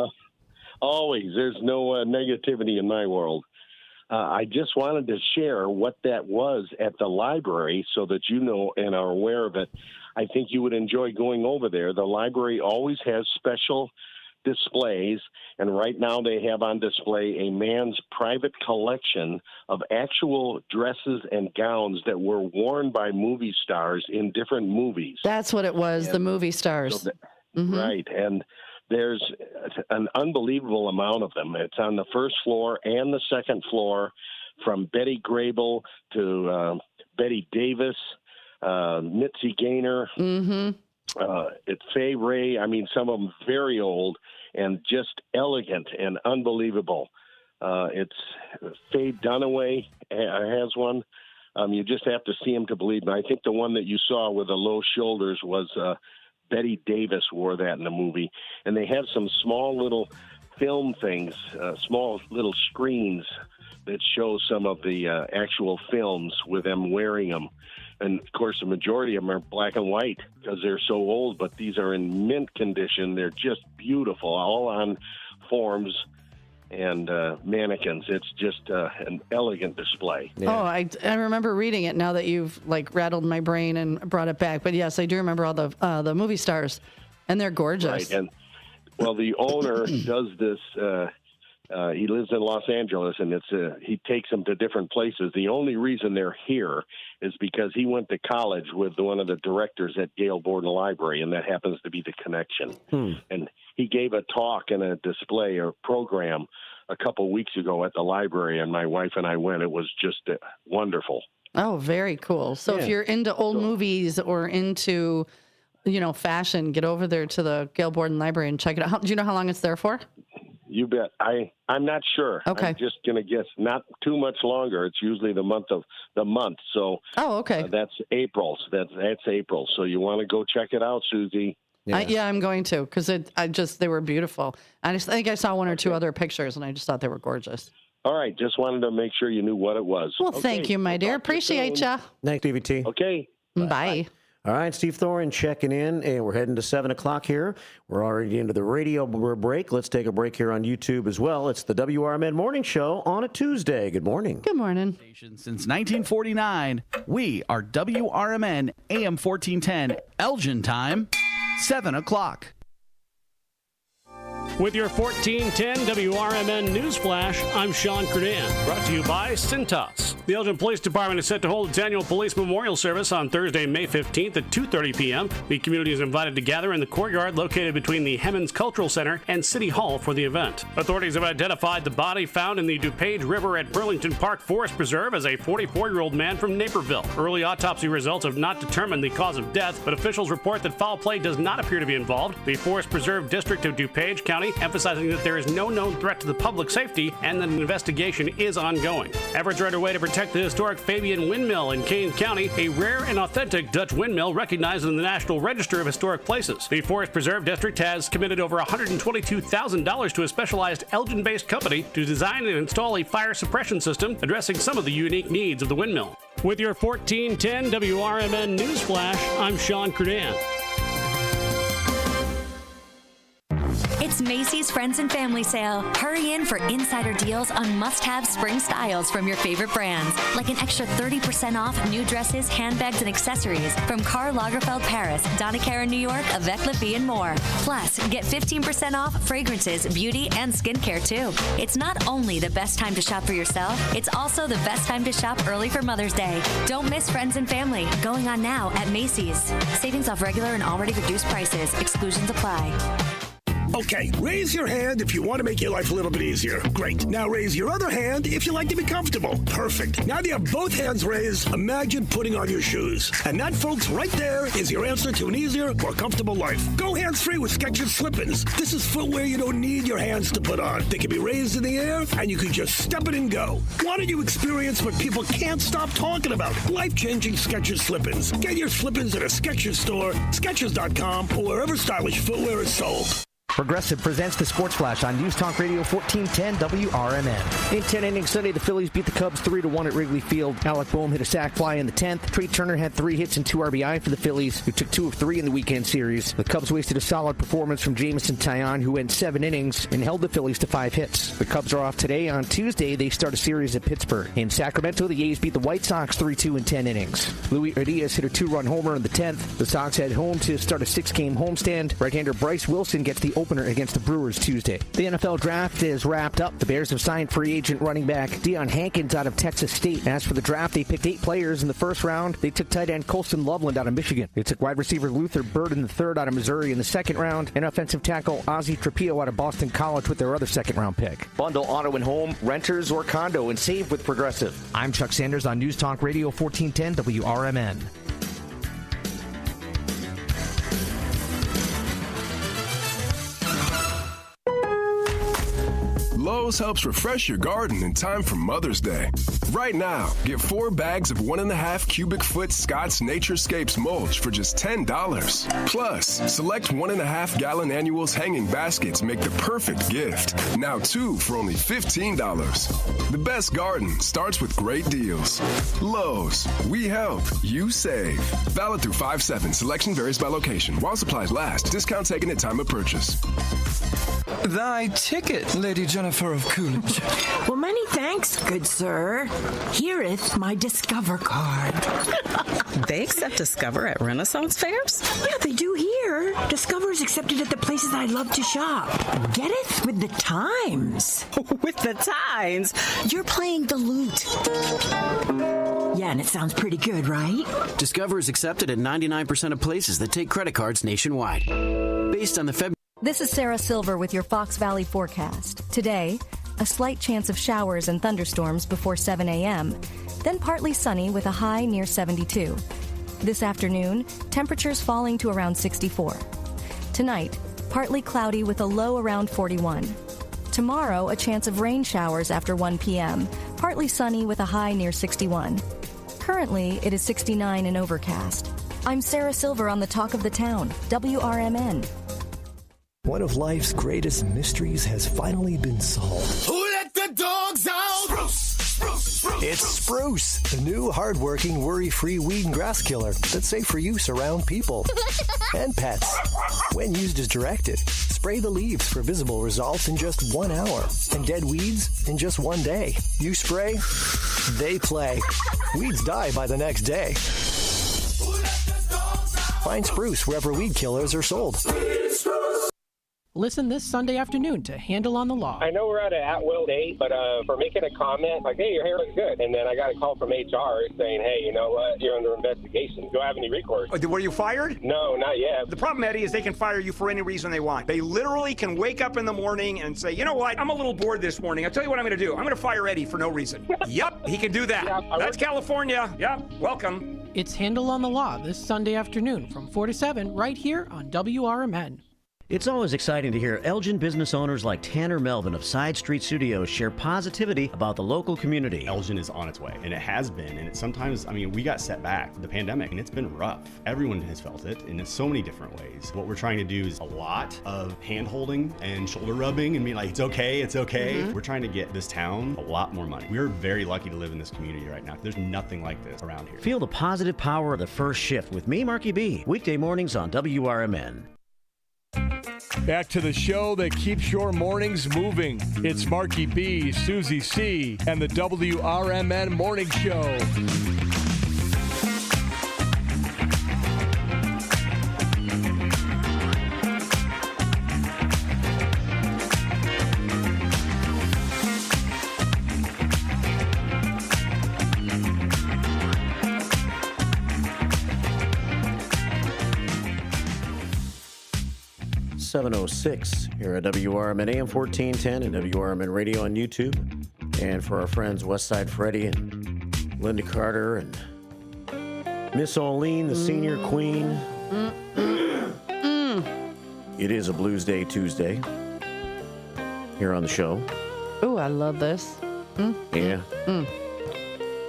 Always. There's no negativity in my world. I just wanted to share what that was at the library so that you know and are aware of it. I think you would enjoy going over there. The library always has special displays, and right now they have on display a man's private collection of actual dresses and gowns that were worn by movie stars in different movies. That's what it was, the movie stars. So Right, and there's an unbelievable amount of them. It's on the first floor and the second floor, from Betty Grable to Betty Davis, Mitzi Gaynor, it's Fay Ray. I mean, some of them very old and just elegant and unbelievable. It's Faye Dunaway has one. You just have to see him to believe him. I think the one that you saw with the low shoulders was Betty Davis wore that in the movie. And they have some small little film things, small little screens that show some of the actual films with them wearing them. And, of course, the majority of them are black and white because they're so old, but these are in mint condition. They're just beautiful, all on forms and mannequins. It's just an elegant display. Yeah. Oh, I remember reading it now that you've, rattled my brain and brought it back. But, yes, I do remember all the movie stars, and they're gorgeous. Right, and, well, the owner does this he lives in Los Angeles, and he takes them to different places. The only reason they're here is because he went to college with one of the directors at Gale Borden Library, and that happens to be the connection. And he gave a talk and a display or program a couple weeks ago at the library, and my wife and I went. It was just wonderful. Oh, very cool. So if you're into old movies or into, fashion, get over there to the Gale Borden Library and check it out. Do you know how long it's there for? You bet. I'm not sure. Okay. I'm just going to guess not too much longer. It's usually the month. So okay. That's April. That's April. So you want to go check it out, Susie? Yeah, I'm going to, because they were beautiful. I think I saw one or two other pictures, and I just thought they were gorgeous. All right. Just wanted to make sure you knew what it was. Well, thank you, my dear. Appreciate you. Thanks, DVT. Okay. Bye. All right, Steve Thorin checking in, and we're heading to 7 o'clock here. We're already into the radio break. Let's take a break here on YouTube as well. It's the WRMN Morning Show on a Tuesday. Good morning. Good morning. Since 1949, we are WRMN AM 1410, Elgin time, 7 o'clock. With your 1410 WRMN News Flash, I'm Sean Kernan. Brought to you by Cintas. The Elgin Police Department is set to hold its annual Police Memorial Service on Thursday, May 15th at 2:30 p.m. The community is invited to gather in the courtyard located between the Hemmons Cultural Center and City Hall for the event. Authorities have identified the body found in the DuPage River at Burlington Park Forest Preserve as a 44-year-old man from Naperville. Early autopsy results have not determined the cause of death, but officials report that foul play does not appear to be involved. The Forest Preserve District of DuPage County emphasizing that there is no known threat to the public safety and that an investigation is ongoing. Efforts are underway to protect the historic Fabian Windmill in Kane County, a rare and authentic Dutch windmill recognized in the National Register of Historic Places. The Forest Preserve District has committed over $122,000 to a specialized Elgin-based company to design and install a fire suppression system addressing some of the unique needs of the windmill. With your 1410 WRMN News Flash, I'm Sean Kernan. It's Macy's Friends and Family Sale. Hurry in for insider deals on must-have spring styles from your favorite brands, like an extra 30% off new dresses, handbags, and accessories from Karl Lagerfeld Paris, Donna Karan New York, Avec La Vie, and more. Plus, get 15% off fragrances, beauty, and skincare, too. It's not only the best time to shop for yourself, it's also the best time to shop early for Mother's Day. Don't miss Friends and Family, going on now at Macy's. Savings off regular and already reduced prices. Exclusions apply. Okay, raise your hand if you want to make your life a little bit easier. Great. Now raise your other hand if you like to be comfortable. Perfect. Now that you have both hands raised, imagine putting on your shoes. And that, folks, right there is your answer to an easier, more comfortable life. Go hands-free with Skechers Slip-ins. This is footwear you don't need your hands to put on. They can be raised in the air, and you can just step it and go. Why don't you experience what people can't stop talking about? Life-changing Skechers Slip-ins. Get your Slip-ins at a Skechers store, Skechers.com, or wherever stylish footwear is sold. Progressive presents the Sports Flash on News Talk Radio 1410 WRMN. In 10 innings Sunday, the Phillies beat the Cubs 3-1 at Wrigley Field. Alec Boehm hit a sac fly in the 10th. Trey Turner had 3 hits and 2 RBI for the Phillies, who took 2 of 3 in the weekend series. The Cubs wasted a solid performance from Jameson Taillon, who went 7 innings and held the Phillies to 5 hits. The Cubs are off today. On Tuesday, they start a series at Pittsburgh. In Sacramento, the A's beat the White Sox 3-2 in 10 innings. Luis Urias hit a 2-run homer in the 10th. The Sox head home to start a 6-game homestand. Right-hander Bryce Wilson gets the opening opener against the Brewers Tuesday. The NFL draft is wrapped up. The Bears have signed free agent running back Deion Hankins out of Texas State. As for the draft, they picked 8 players in the first round. They took tight end Colston Loveland out of Michigan. They took wide receiver Luther Bird in the third out of Missouri in the second round, and offensive tackle Ozzie Trapillo out of Boston College with their other second-round pick. Bundle auto and home, renters, or condo and save with Progressive. I'm Chuck Sanders on News Talk Radio 1410 WRMN. Lowe's helps refresh your garden in time for Mother's Day. Right now, get 4 bags of 1.5 cubic foot Scott's Naturescapes mulch for just $10. Plus, select 1.5 gallon annuals hanging baskets make the perfect gift. Now 2 for only $15. The best garden starts with great deals. Lowe's, we help, you save. Valid through 5/7. Selection varies by location. While supplies last, discount taken at time of purchase. Thy ticket, Lady Jennifer of Coolidge. Well, many thanks, good sir. Here'th my Discover card. They accept Discover at Renaissance fairs? Yeah, they do here. Discover is accepted at the places I love to shop. Getteth with the times. With the times? You're playing the lute. Yeah, and it sounds pretty good, right? Discover is accepted at 99% of places that take credit cards nationwide. Based on the February. This is Sarah Silver with your Fox Valley forecast. Today, a slight chance of showers and thunderstorms before 7 a.m., then partly sunny with a high near 72. This afternoon, temperatures falling to around 64. Tonight, partly cloudy with a low around 41. Tomorrow, a chance of rain showers after 1 p.m., partly sunny with a high near 61. Currently, it is 69 and overcast. I'm Sarah Silver on the Talk of the Town, WRMN. One of life's greatest mysteries has finally been solved. Who let the dogs out? Spruce. It's Spruce, the new hard-working, worry-free weed and grass killer that's safe for use around people and pets. When used as directed, spray the leaves for visible results in just 1 hour and dead weeds in just 1 day. You spray, they play. Weeds die by the next day. Find Spruce wherever weed killers are sold. Listen this Sunday afternoon to Handle on the Law. I know we're at an at-will date, but for making a comment, like, hey, your hair looks good. And then I got a call from HR saying, hey, you know what, you're under investigation. Do I have any recourse? Were you fired? No, not yet. The problem, Eddie, is they can fire you for any reason they want. They literally can wake up in the morning and say, you know what, I'm a little bored this morning. I'll tell you what I'm going to do. I'm going to fire Eddie for no reason. Yep, he can do that. Yeah, that's California. Yep, welcome. It's Handle on the Law this Sunday afternoon from 4 to 7 right here on WRMN. It's always exciting to hear Elgin business owners like Tanner Melvin of Side Street Studios share positivity about the local community. Elgin is on its way, and it has been, and it's sometimes, we got set back, the pandemic, and it's been rough. Everyone has felt it in so many different ways. What we're trying to do is a lot of hand-holding and shoulder rubbing and being like, it's okay. Mm-hmm. We're trying to get this town a lot more money. We're very lucky to live in this community right now. There's nothing like this around here. Feel the positive power of the first shift with me, Marky B, weekday mornings on WRMN. Back to the show that keeps your mornings moving. It's Marky B, Susie C, and the WRMN Morning Show. 7:06 here at WRMN AM 1410 and WRMN Radio on YouTube. And for our friends Westside Freddie and Linda Carter and Miss Oline, the senior queen. It is a Blues Day Tuesday here on the show. Ooh, I love this. Yeah.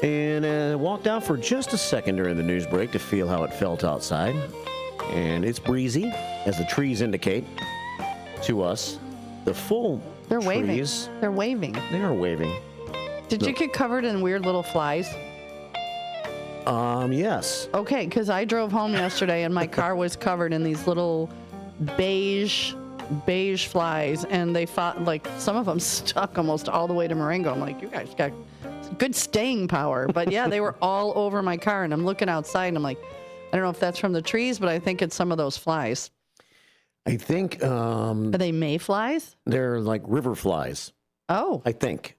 And walked out for just a second during the news break to feel how it felt outside. And it's breezy, as the trees indicate to us. The full They're trees. waving. They're waving. They are waving. Did you get covered in weird little flies? Yes. Okay, because I drove home yesterday and my car was covered in these little beige flies, and they fought, like, some of them stuck almost all the way to Marengo. I'm like, you guys got good staying power. But yeah, they were all over my car, and I'm looking outside and I'm like, I don't know if that's from the trees, but I think it's some of those flies. I think. Are they mayflies? They're like river flies. Oh. I think.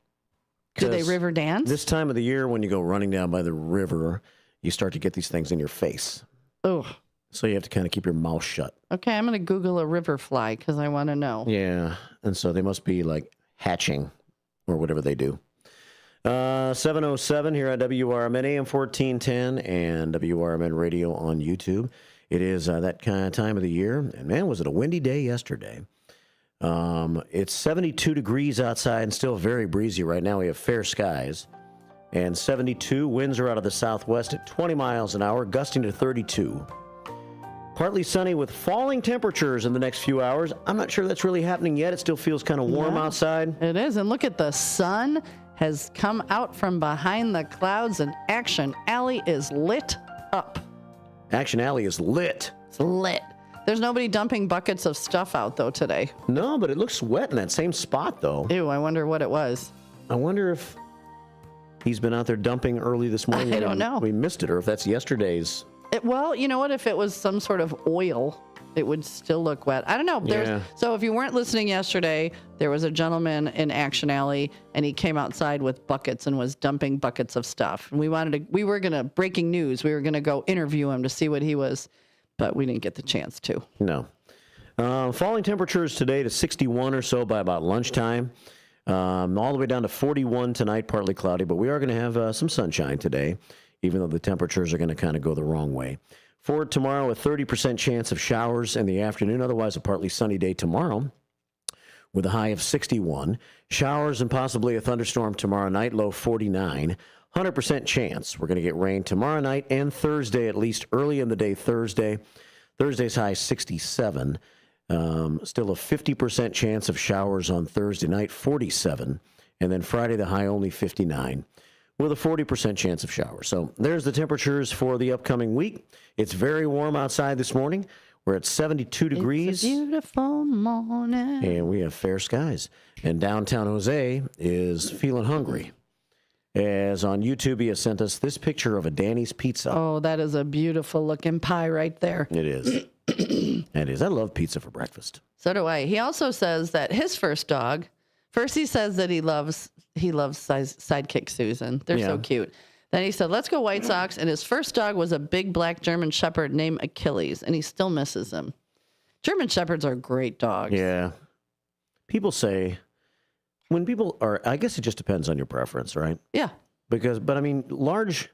Do they river dance? This time of the year, when you go running down by the river, you start to get these things in your face. Oh. So you have to kind of keep your mouth shut. Okay, I'm going to Google a river fly because I want to know. Yeah, and so they must be like hatching or whatever they do. 7:07 here at WRMN AM 1410 and WRMN Radio on YouTube. It is that kind of time of the year, and man, was it a windy day yesterday. It's 72 degrees outside and still very breezy right now. We have fair skies. And 72, winds are out of the southwest at 20 miles an hour, gusting to 32. Partly sunny with falling temperatures in the next few hours. I'm not sure that's really happening yet. It still feels kind of warm outside. It is. And look at the sun has come out from behind the clouds, and Action Alley is lit up. Action Alley is lit. It's lit. There's nobody dumping buckets of stuff out, though, today. No, but it looks wet in that same spot, though. Ew, I wonder what it was. I wonder if he's been out there dumping early this morning. I don't know. We missed it, or if that's yesterday's. Well, you know what? If it was some sort of oil, it would still look wet. I don't know. Yeah. So if you weren't listening yesterday, there was a gentleman in Action Alley, and he came outside with buckets and was dumping buckets of stuff. And we were going to, breaking news, we were going to go interview him to see what he was, but we didn't get the chance to. No. Falling temperatures today to 61 or so by about lunchtime. All the way down to 41 tonight, partly cloudy, but we are going to have some sunshine today, even though the temperatures are going to kind of go the wrong way. For tomorrow, a 30% chance of showers in the afternoon, otherwise a partly sunny day tomorrow with a high of 61. Showers and possibly a thunderstorm tomorrow night, low 49. 100% chance we're going to get rain tomorrow night and Thursday, at least early in the day Thursday. Thursday's high 67. Still a 50% chance of showers on Thursday night, 47. And then Friday, the high only 59. With a 40% chance of showers. So there's the temperatures for the upcoming week. It's very warm outside this morning. We're at 72 degrees. It's a beautiful morning. And we have fair skies. And downtown Jose is feeling hungry. As on YouTube, he has sent us this picture of a Danny's Pizza. Oh, that is a beautiful looking pie right there. It is. It is. I love pizza for breakfast. So do I. He also says that his first dog, first he says that he loves Sidekick Susan. They're so cute. Then he said, let's go White Sox. And his first dog was a big black German Shepherd named Achilles. And he still misses him. German Shepherds are great dogs. Yeah. People say, when people are, I guess it just depends on your preference, right? Yeah. But I mean, largely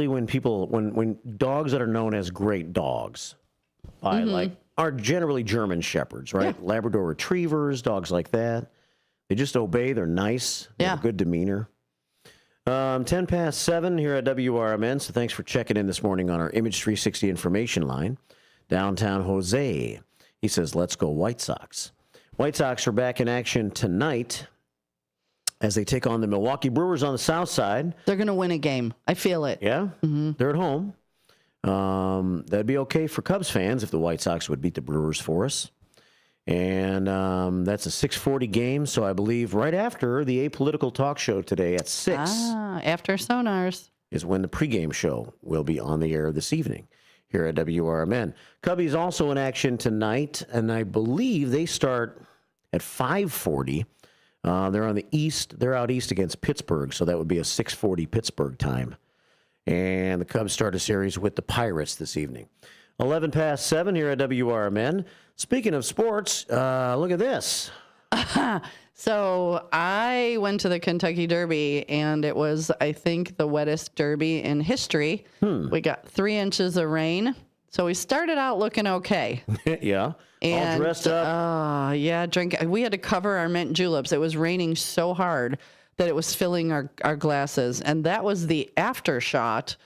when dogs that are known as great dogs by are generally German Shepherds, right? Yeah. Labrador Retrievers, dogs like that. They just obey. They're nice. They have good demeanor. 10 past 7 here at WRMN. So thanks for checking in this morning on our Image 360 information line. Downtown Jose. He says, let's go White Sox. White Sox are back in action tonight as they take on the Milwaukee Brewers on the south side. They're going to win a game. I feel it. Yeah? Mm-hmm. They're at home. That'd be okay for Cubs fans if the White Sox would beat the Brewers for us. And that's a 6:40 game, so I believe right after the Apolitical Talk Show today at 6. After Sonars. Is when the pregame show will be on the air this evening here at WRMN. Cubbies also in action tonight, and I believe they start at 5:40. They're on the east. They're out east against Pittsburgh, so that would be a 6:40 Pittsburgh time. And the Cubs start a series with the Pirates this evening. 11 past 7 here at WRMN. Speaking of sports, look at this. So I went to the Kentucky Derby, and it was, I think, the wettest Derby in history. We got 3 inches of rain. So we started out looking okay. Yeah. And, all dressed up. We had to cover our mint juleps. It was raining so hard that it was filling our glasses. And that was the after shot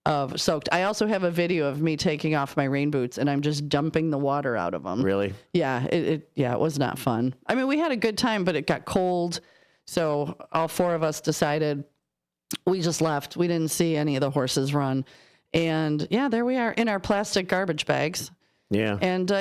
of soaked. I also have a video of me taking off my rain boots, and I'm just dumping the water out of them. Really? Yeah, it was not fun. I mean, we had a good time, but it got cold. So all 4 of us decided we just left. We didn't see any of the horses run. And yeah, there we are in our plastic garbage bags. Yeah. And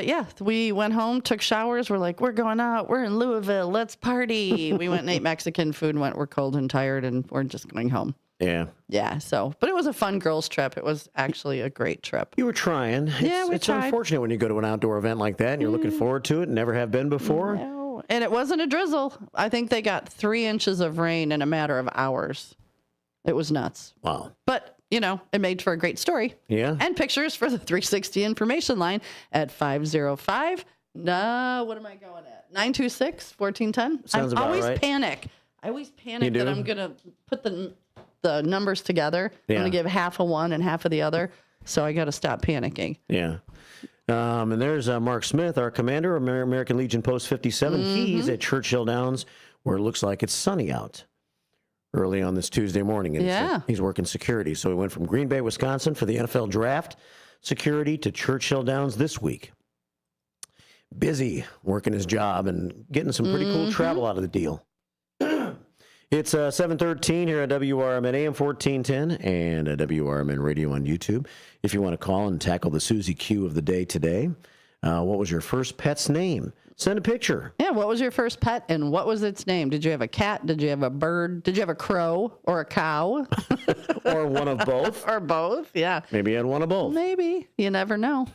we went home, took showers. We're like, we're going out. We're in Louisville. Let's party. We went and ate Mexican food and we're cold and tired, and we're just going home. Yeah. Yeah. So, but it was a fun girls' trip. It was actually a great trip. You were trying. It's tried. unfortunate when you go to an outdoor event like that and you're looking forward to it and never have been before. No. And it wasn't a drizzle. I think they got 3 inches of rain in a matter of hours. It was nuts. Wow. But, it made for a great story. Yeah. And pictures for the 360 information line at 505. No, what am I going at? 926-1410. Sounds about always right. panic. I always panic You do? that I'm going to put the numbers together. Yeah. I'm going to give half of one and half of the other. So I got to stop panicking. Yeah. And there's Mark Smith, our commander, American Legion Post 57. He's at Churchill Downs, where it looks like it's sunny out early on this Tuesday morning. And he's working security. So he went from Green Bay, Wisconsin for the NFL draft security to Churchill Downs this week. Busy working his job and getting some pretty cool travel out of the deal. It's 7:13 here at WRMN AM 1410 and at WRMN Radio on YouTube. If you want to call and tackle the Susie Q of the day today, what was your first pet's name? Send a picture. Yeah, what was your first pet and what was its name? Did you have a cat? Did you have a bird? Did you have a crow or a cow? Or one of both? Or both, yeah. Maybe you had one of both. Maybe. You never know.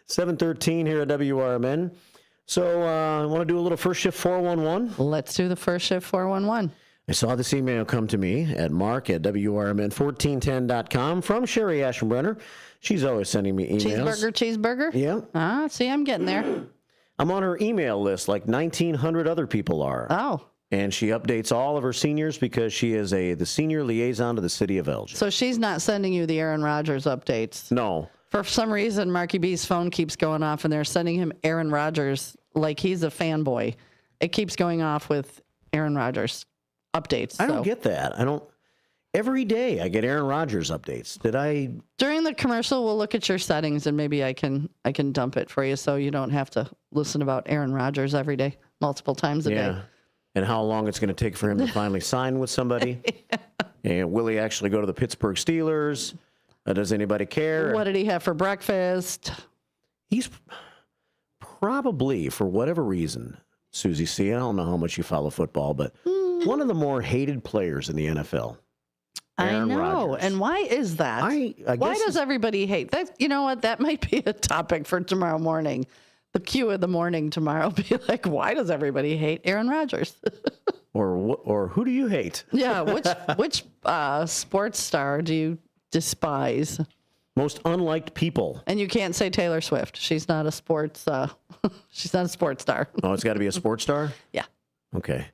7:13 here at WRMN. So I want to do a little first shift 411. Let's do the first shift 411. I saw this email come to me at mark@WRMN1410.com from Sherry Ashenbrenner. She's always sending me emails. Cheeseburger? Yeah. See, I'm getting there. I'm on her email list like 1,900 other people are. Oh. And she updates all of her seniors because she is the senior liaison to the city of Elgin. So she's not sending you the Aaron Rodgers updates? No. For some reason, Marky B's phone keeps going off, and they're sending him Aaron Rodgers like he's a fanboy. It keeps going off with Aaron Rodgers updates. I don't get that. Every day I get Aaron Rodgers updates. During the commercial, we'll look at your settings, and maybe I can dump it for you so you don't have to listen about Aaron Rodgers every day, multiple times a day. And how long it's going to take for him to finally sign with somebody. And will he actually go to the Pittsburgh Steelers? Does anybody care? What did he have for breakfast? He's probably, for whatever reason, Susie C., I don't know how much you follow football, but one of the more hated players in the NFL. Aaron I know. Rodgers. And why is that? I why guess does everybody hate that? You know what? That might be a topic for tomorrow morning. The Q of the morning tomorrow will be like, why does everybody hate Aaron Rodgers? or who do you hate? Yeah. Which sports star do you despise? Most unliked people. And you can't say Taylor Swift. She's not a sports. She's not a sports star. Oh, it's got to be a sports star? Yeah. Okay.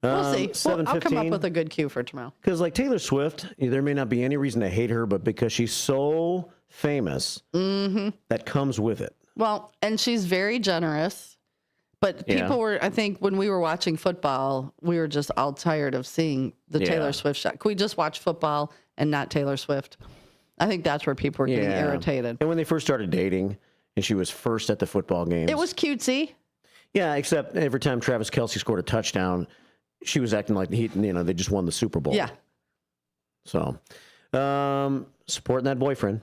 We'll see. I'll come up with a good cue for tomorrow. Because like Taylor Swift, there may not be any reason to hate her, but because she's so famous, that comes with it. Well, and she's very generous. But people were, I think, when we were watching football, we were just all tired of seeing the Taylor Swift shot. Can we just watch football and not Taylor Swift? I think that's where people were getting irritated. And when they first started dating, and she was first at the football games. It was cutesy. Yeah, except every time Travis Kelce scored a touchdown, she was acting like they just won the Super Bowl. Yeah. So, supporting that boyfriend.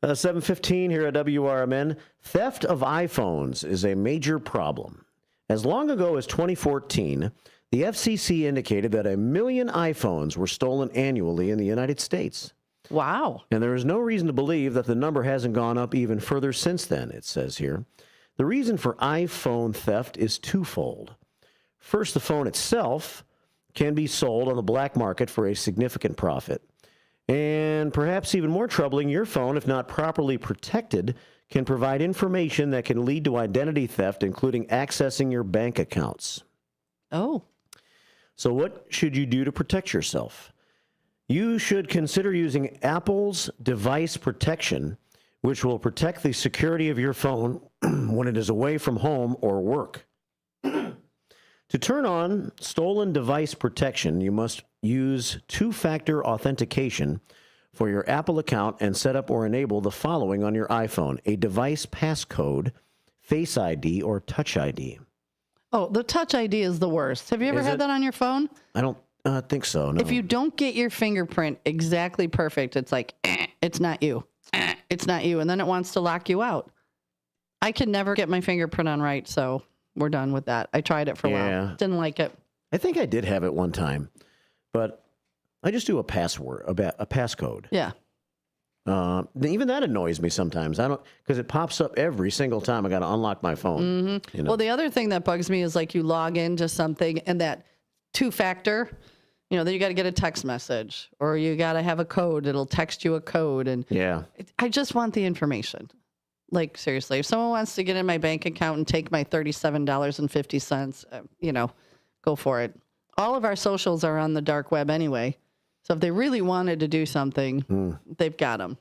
7:15 here at WRMN. Theft of iPhones is a major problem. As long ago as 2014, the FCC indicated that 1 million iPhones were stolen annually in the United States. Wow. And there is no reason to believe that the number hasn't gone up even further since then, it says here. The reason for iPhone theft is twofold. First, the phone itself can be sold on the black market for a significant profit. And perhaps even more troubling, your phone, if not properly protected, can provide information that can lead to identity theft, including accessing your bank accounts. Oh. So what should you do to protect yourself? You should consider using Apple's device protection, which will protect the security of your phone when it is away from home or work. To turn on stolen device protection, you must use two-factor authentication for your Apple account and set up or enable the following on your iPhone: a device passcode, Face ID, or Touch ID. Oh, the Touch ID is the worst. Have you ever had that on your phone? I don't think so, no. If you don't get your fingerprint exactly perfect, it's like, it's not you. It's not you. And then it wants to lock you out. I could never get my fingerprint on right, so we're done with that. I tried it for a while. Didn't like it. I think I did have it one time, but I just do a password, a passcode. Yeah. Even that annoys me sometimes. I don't, because it pops up every single time I got to unlock my phone. Mm-hmm. You know? Well, the other thing that bugs me is like you log into something and that two-factor, then you got to get a text message or you got to have a code. It'll text you a code. And yeah, I just want the information. Like, seriously, if someone wants to get in my bank account and take my $37.50, go for it. All of our socials are on the dark web anyway. So if they really wanted to do something, they've got them.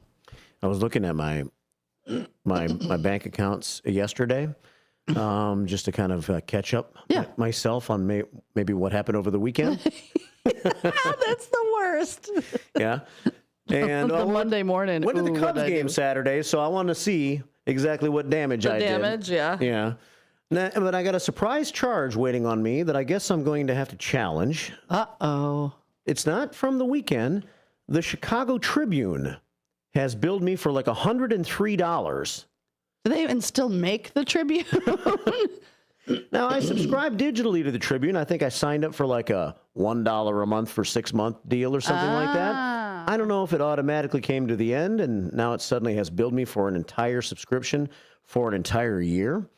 I was looking at my bank accounts yesterday, just to kind of catch up myself on maybe what happened over the weekend. That's the worst. Yeah. And Monday morning. Went to the Cubs game Saturday, so I wanted to see exactly what damage I did. Yeah. But I got a surprise charge waiting on me that I guess I'm going to have to challenge. Uh-oh. It's not from the weekend. The Chicago Tribune has billed me for like $103. Do they even still make the Tribune? Now, I subscribe digitally to the Tribune. I think I signed up for like a $1 a month for 6-month deal or something like that. I don't know if it automatically came to the end and now it suddenly has billed me for an entire subscription for an entire year.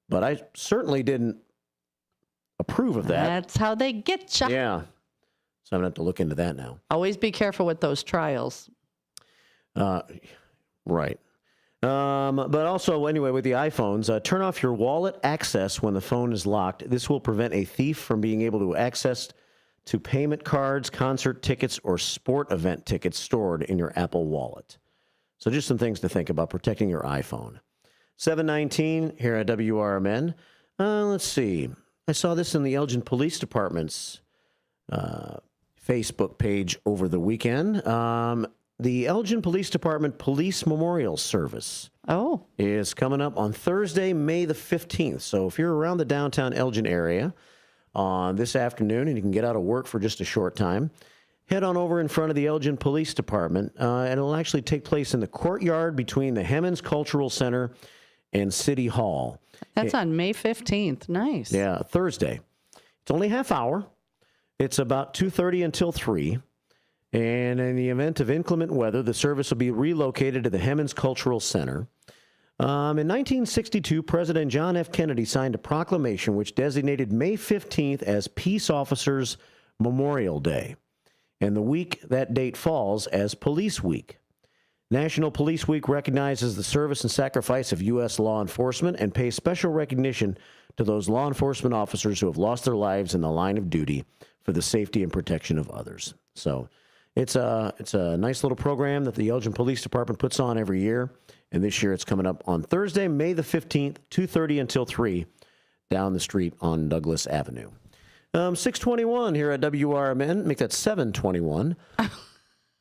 But I certainly didn't approve of that. That's how they get you. Yeah. So I'm going to have to look into that now. Always be careful with those trials. Right. But also, anyway, with the iPhones, turn off your wallet access when the phone is locked. This will prevent a thief from being able to access to payment cards, concert tickets, or sport event tickets stored in your Apple Wallet. So just some things to think about protecting your iPhone. 7:19 here at WRMN. Let's see. I saw this in the Elgin Police Department's Facebook page over the weekend. The Elgin Police Department Police Memorial Service is coming up on Thursday, May the 15th. So if you're around the downtown Elgin area on this afternoon and you can get out of work for just a short time, head on over in front of the Elgin Police Department. And it'll actually take place in the courtyard between the Hemmons Cultural Center and City Hall. That's on May 15th. Nice. Yeah, Thursday. It's only half hour. It's about 2:30 until 3. And in the event of inclement weather, the service will be relocated to the Hemmons Cultural Center. In 1962, President John F. Kennedy signed a proclamation which designated May 15th as Peace Officers Memorial Day. And the week that date falls as Police Week. National Police Week recognizes the service and sacrifice of U.S. law enforcement and pays special recognition to those law enforcement officers who have lost their lives in the line of duty for the safety and protection of others. So it's a nice little program that the Elgin Police Department puts on every year. And this year it's coming up on Thursday, May the 15th, 2:30 until 3, down the street on Douglas Avenue. 6:21 here at WRMN. Make that 7:21.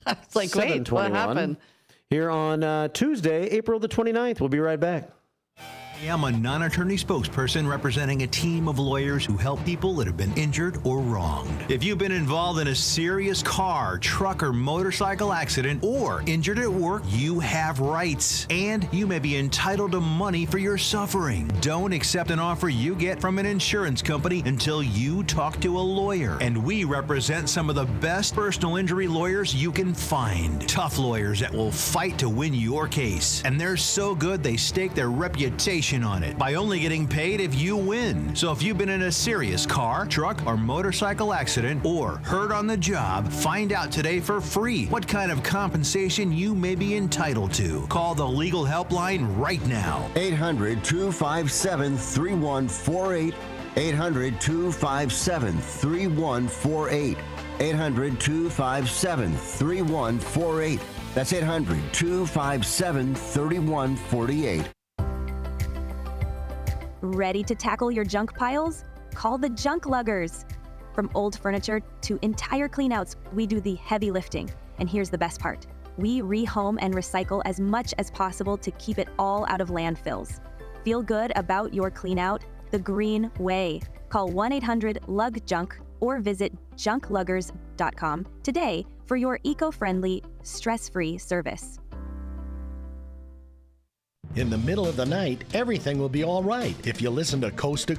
It's like, wait, what happened? Here on Tuesday, April the 29th. We'll be right back. I am a non-attorney spokesperson representing a team of lawyers who help people that have been injured or wronged. If you've been involved in a serious car, truck, or motorcycle accident or injured at work, you have rights, and you may be entitled to money for your suffering. Don't accept an offer you get from an insurance company until you talk to a lawyer. And we represent some of the best personal injury lawyers you can find. Tough lawyers that will fight to win your case. And they're so good they stake their reputation on it by only getting paid if you win. So if you've been in a serious car, truck, or motorcycle accident or hurt on the job, find out today for free what kind of compensation you may be entitled to. Call the legal helpline right now. 800-257-3148. 800-257-3148. 800-257-3148. That's 800-257-3148. Ready to tackle your junk piles? Call the Junk Luggers. From old furniture to entire cleanouts, we do the heavy lifting. And here's the best part. We rehome and recycle as much as possible to keep it all out of landfills. Feel good about your cleanout the green way. Call 1-800-LUG-JUNK or visit junkluggers.com today for your eco-friendly, stress-free service. In the middle of the night, everything will be all right if you listen to Coast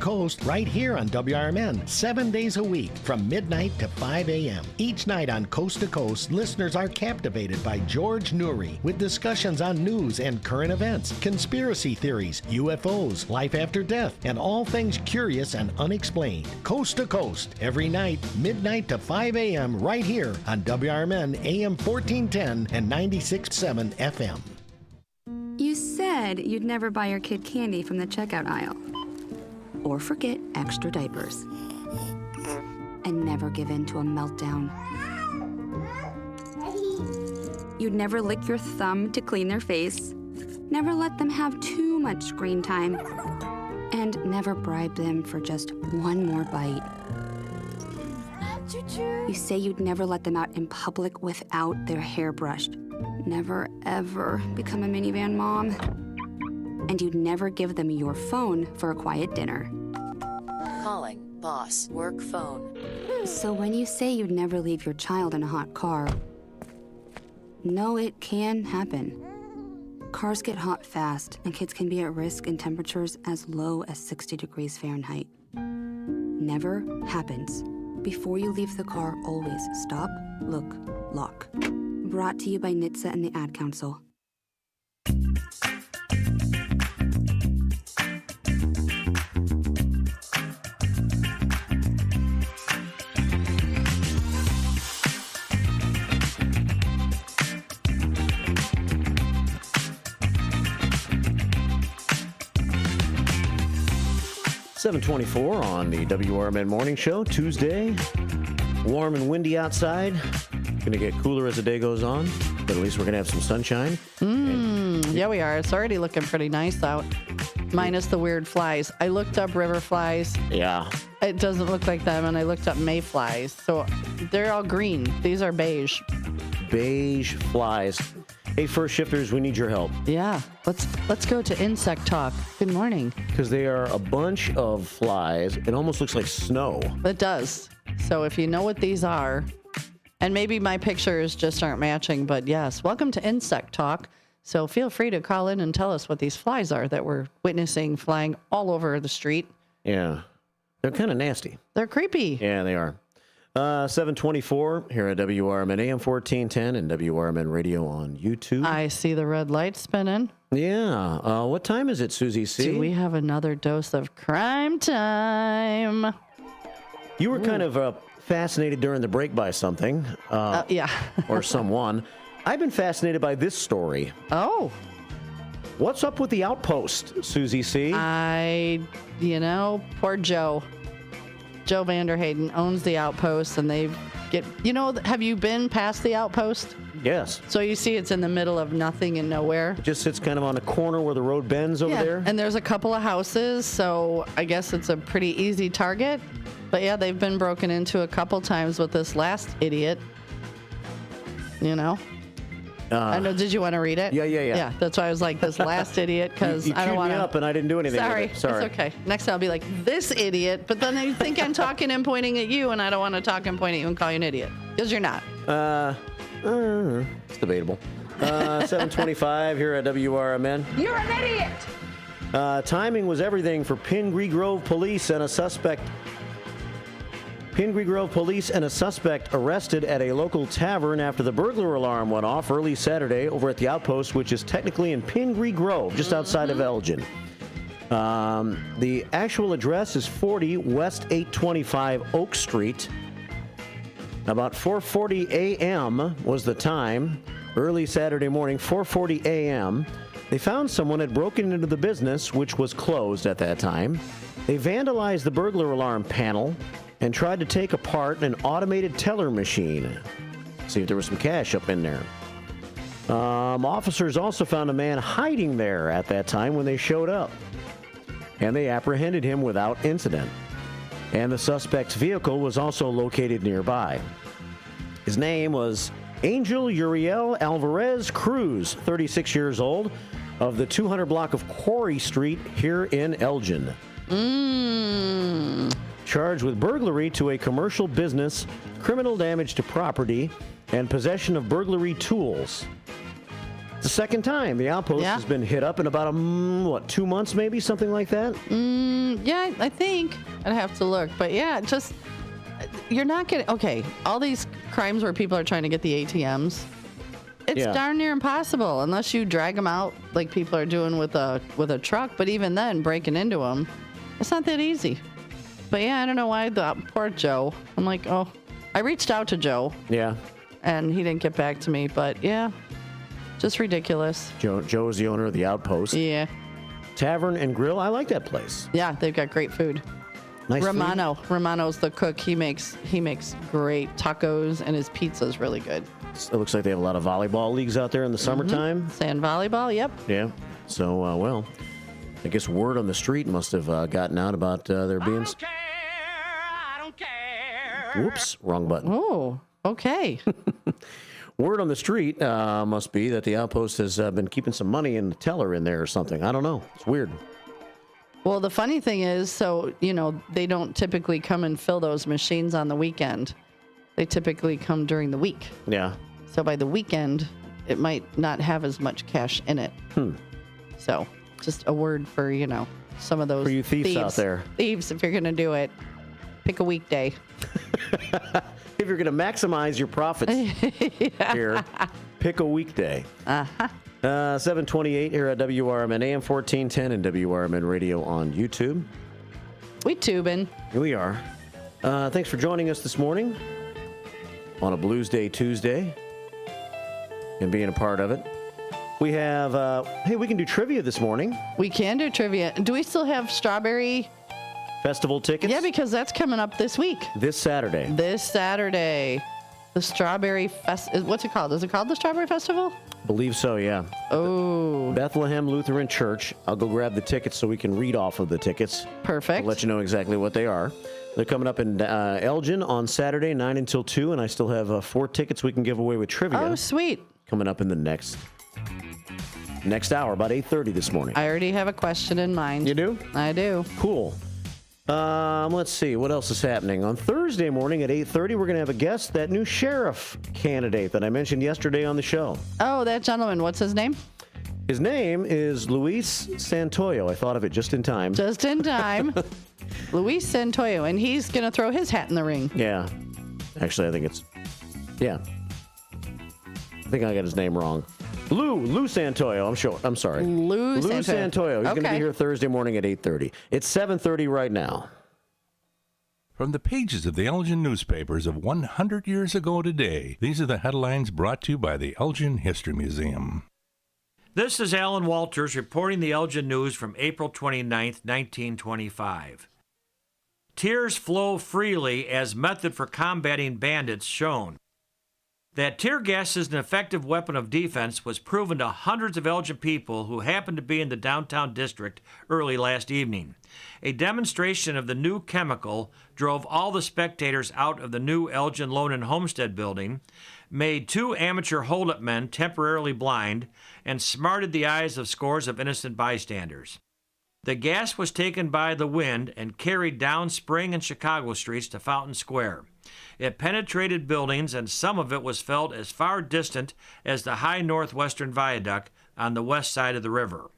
right here on WRMN, 7 days a week from midnight to 5 a.m. Each night on Coast to Coast, listeners are captivated by George Noory with discussions on news and current events, conspiracy theories, UFOs, life after death, and all things curious and unexplained. Coast to Coast, every night, midnight to 5 a.m. right here on WRMN AM 1410 and 96.7 FM. You said you'd never buy your kid candy from the checkout aisle. Or forget extra diapers. And never give in to a meltdown. You'd never lick your thumb to clean their face. Never let them have too much screen time. And never bribe them for just one more bite. You say you'd never let them out in public without their hair brushed. Never, ever become a minivan mom. And you'd never give them your phone for a quiet dinner. Calling boss work phone. So when you say you'd never leave your child in a hot car, no, it can happen. Cars get hot fast, and kids can be at risk in temperatures as low as 60 degrees Fahrenheit. Never happens. Before you leave the car, always stop, look, lock. Brought to you by NHTSA and the Ad Council. .724 on the WRMN Morning Show, Tuesday. Warm and windy outside. Going to get cooler as the day goes on, but at least we're going to have some sunshine. Yeah, we are. It's already looking pretty nice out, minus the weird flies. I looked up river flies. Yeah. It doesn't look like them, and I looked up mayflies. So they're all green. These are beige. Beige flies. Hey, first shifters, we need your help. Yeah. Let's go to insect talk. Good morning. Because they are a bunch of flies. It almost looks like snow. It does. So if you know what these are, and maybe my pictures just aren't matching, but yes, welcome to Insect Talk. So feel free to call in and tell us what these flies are that we're witnessing flying all over the street. Yeah. They're kind of nasty. They're creepy. Yeah, they are. 724 here at WRMN AM 1410 and WRMN Radio on YouTube. I see the red light spinning. Yeah. What time is it, Susie C? Do we have another dose of crime time? You were kind of fascinated during the break by something. Yeah. Or someone. I've been fascinated by this story. Oh. What's up with the Outpost, Susie C? Poor Joe. Joe Vanderhayden owns the Outpost, and they have you been past the Outpost? Yes. So you see it's in the middle of nothing and nowhere. It just sits kind of on a corner where the road bends over there. And there's a couple of houses, so I guess it's a pretty easy target. But yeah, they've been broken into a couple times with this last idiot. I know. Did you want to read it? Yeah. Yeah, that's why I was like, this last idiot, because I don't want to. You me up, and I didn't do anything. Sorry, with it. Sorry. It's okay. Next time I'll be like, this idiot, but then I think I'm talking and pointing at you, and I don't want to talk and point at you and call you an idiot, because you're not. It's debatable. 725 here at WRMN. You're an idiot! Timing was everything for Pingree Grove police and a suspect. Pingree Grove police and a suspect arrested at a local tavern after the burglar alarm went off early Saturday over at the Outpost, which is technically in Pingree Grove, just outside of Elgin. The actual address is 40 West 825 Oak Street. About 4:40 a.m. was the time, early Saturday morning, 4:40 a.m. They found someone had broken into the business, which was closed at that time. They vandalized the burglar alarm panel and tried to take apart an automated teller machine. See if there was some cash up in there. Officers also found a man hiding there at that time when they showed up, and they apprehended him without incident. And the suspect's vehicle was also located nearby. His name was Angel Uriel Alvarez Cruz, 36 years old, of the 200 block of Quarry Street here in Elgin. Charged with burglary to a commercial business, criminal damage to property, and possession of burglary tools. the second time the Outpost has been hit up in about 2 months, maybe something like that. Yeah, I think I'd have to look, but yeah, just you're not getting all these crimes where people are trying to get the ATMs. It's darn near impossible unless you drag them out like people are doing with a truck. But even then, breaking into them, it's not that easy. But yeah, I don't know why poor Joe. I'm like, I reached out to Joe. Yeah. And he didn't get back to me. But yeah, just ridiculous. Joe is the owner of the Outpost. Yeah. Tavern and Grill. I like that place. Yeah, they've got great food. Nice Romano's the cook. He makes great tacos, and his pizza's really good. It looks like they have a lot of volleyball leagues out there in the summertime. Sand volleyball, yep. Yeah. So, I guess word on the street must have gotten out about there being... I don't care. Whoops, wrong button. Oh, okay. Word on the street must be that the Outpost has been keeping some money in the teller in there or something. I don't know. It's weird. Well, the funny thing is, they don't typically come and fill those machines on the weekend. They typically come during the week. Yeah. So by the weekend, it might not have as much cash in it. So just a word for, some of those for you thieves out there. Thieves, if you're going to do it, pick a weekday. If you're going to maximize your profits here, pick a weekday. 728 here at WRMN AM 1410 and WRMN Radio on YouTube. We tubing. Here we are. Thanks for joining us this morning on a Blues Day Tuesday and being a part of it. We have, we can do trivia this morning. We can do trivia. Do we still have Strawberry Festival tickets? Yeah, because that's coming up this week. This Saturday. The Strawberry Fest. What's it called? Is it called the Strawberry Festival? Believe so, yeah. Oh. Bethlehem Lutheran Church. I'll go grab the tickets so we can read off of the tickets. Perfect. I'll let you know exactly what they are. They're coming up in Elgin on Saturday, 9 until 2, and I still have 4 tickets we can give away with trivia. Oh, sweet. Coming up in the next hour, about 8:30 this morning. I already have a question in mind. You do? I do. Cool. Let's see. What else is happening? On Thursday morning at 8:30, we're going to have a guest, that new sheriff candidate that I mentioned yesterday on the show. Oh, that gentleman. What's his name? His name is Luis Santoyo. I thought of it just in time. Just in time. Luis Santoyo, and he's going to throw his hat in the ring. Yeah. Actually, I think it's... Yeah. I think I got his name wrong. Lou Santoyo. I'm sorry. Lou Santoyo. He's going to be here Thursday morning at 8:30. It's 7:30 right now. From the pages of the Elgin newspapers of 100 years ago today, these are the headlines brought to you by the Elgin History Museum. This is Alan Walters reporting the Elgin News from April 29th, 1925. Tears flow freely as method for combating bandits shown. That tear gas is an effective weapon of defense was proven to hundreds of Elgin people who happened to be in the downtown district early last evening. A demonstration of the new chemical drove all the spectators out of the new Elgin Loan and Homestead building, made 2 amateur hold-up men temporarily blind, and smarted the eyes of scores of innocent bystanders. The gas was taken by the wind and carried down Spring and Chicago streets to Fountain Square. It penetrated buildings, and some of it was felt as far distant as the high northwestern viaduct on the west side of the river.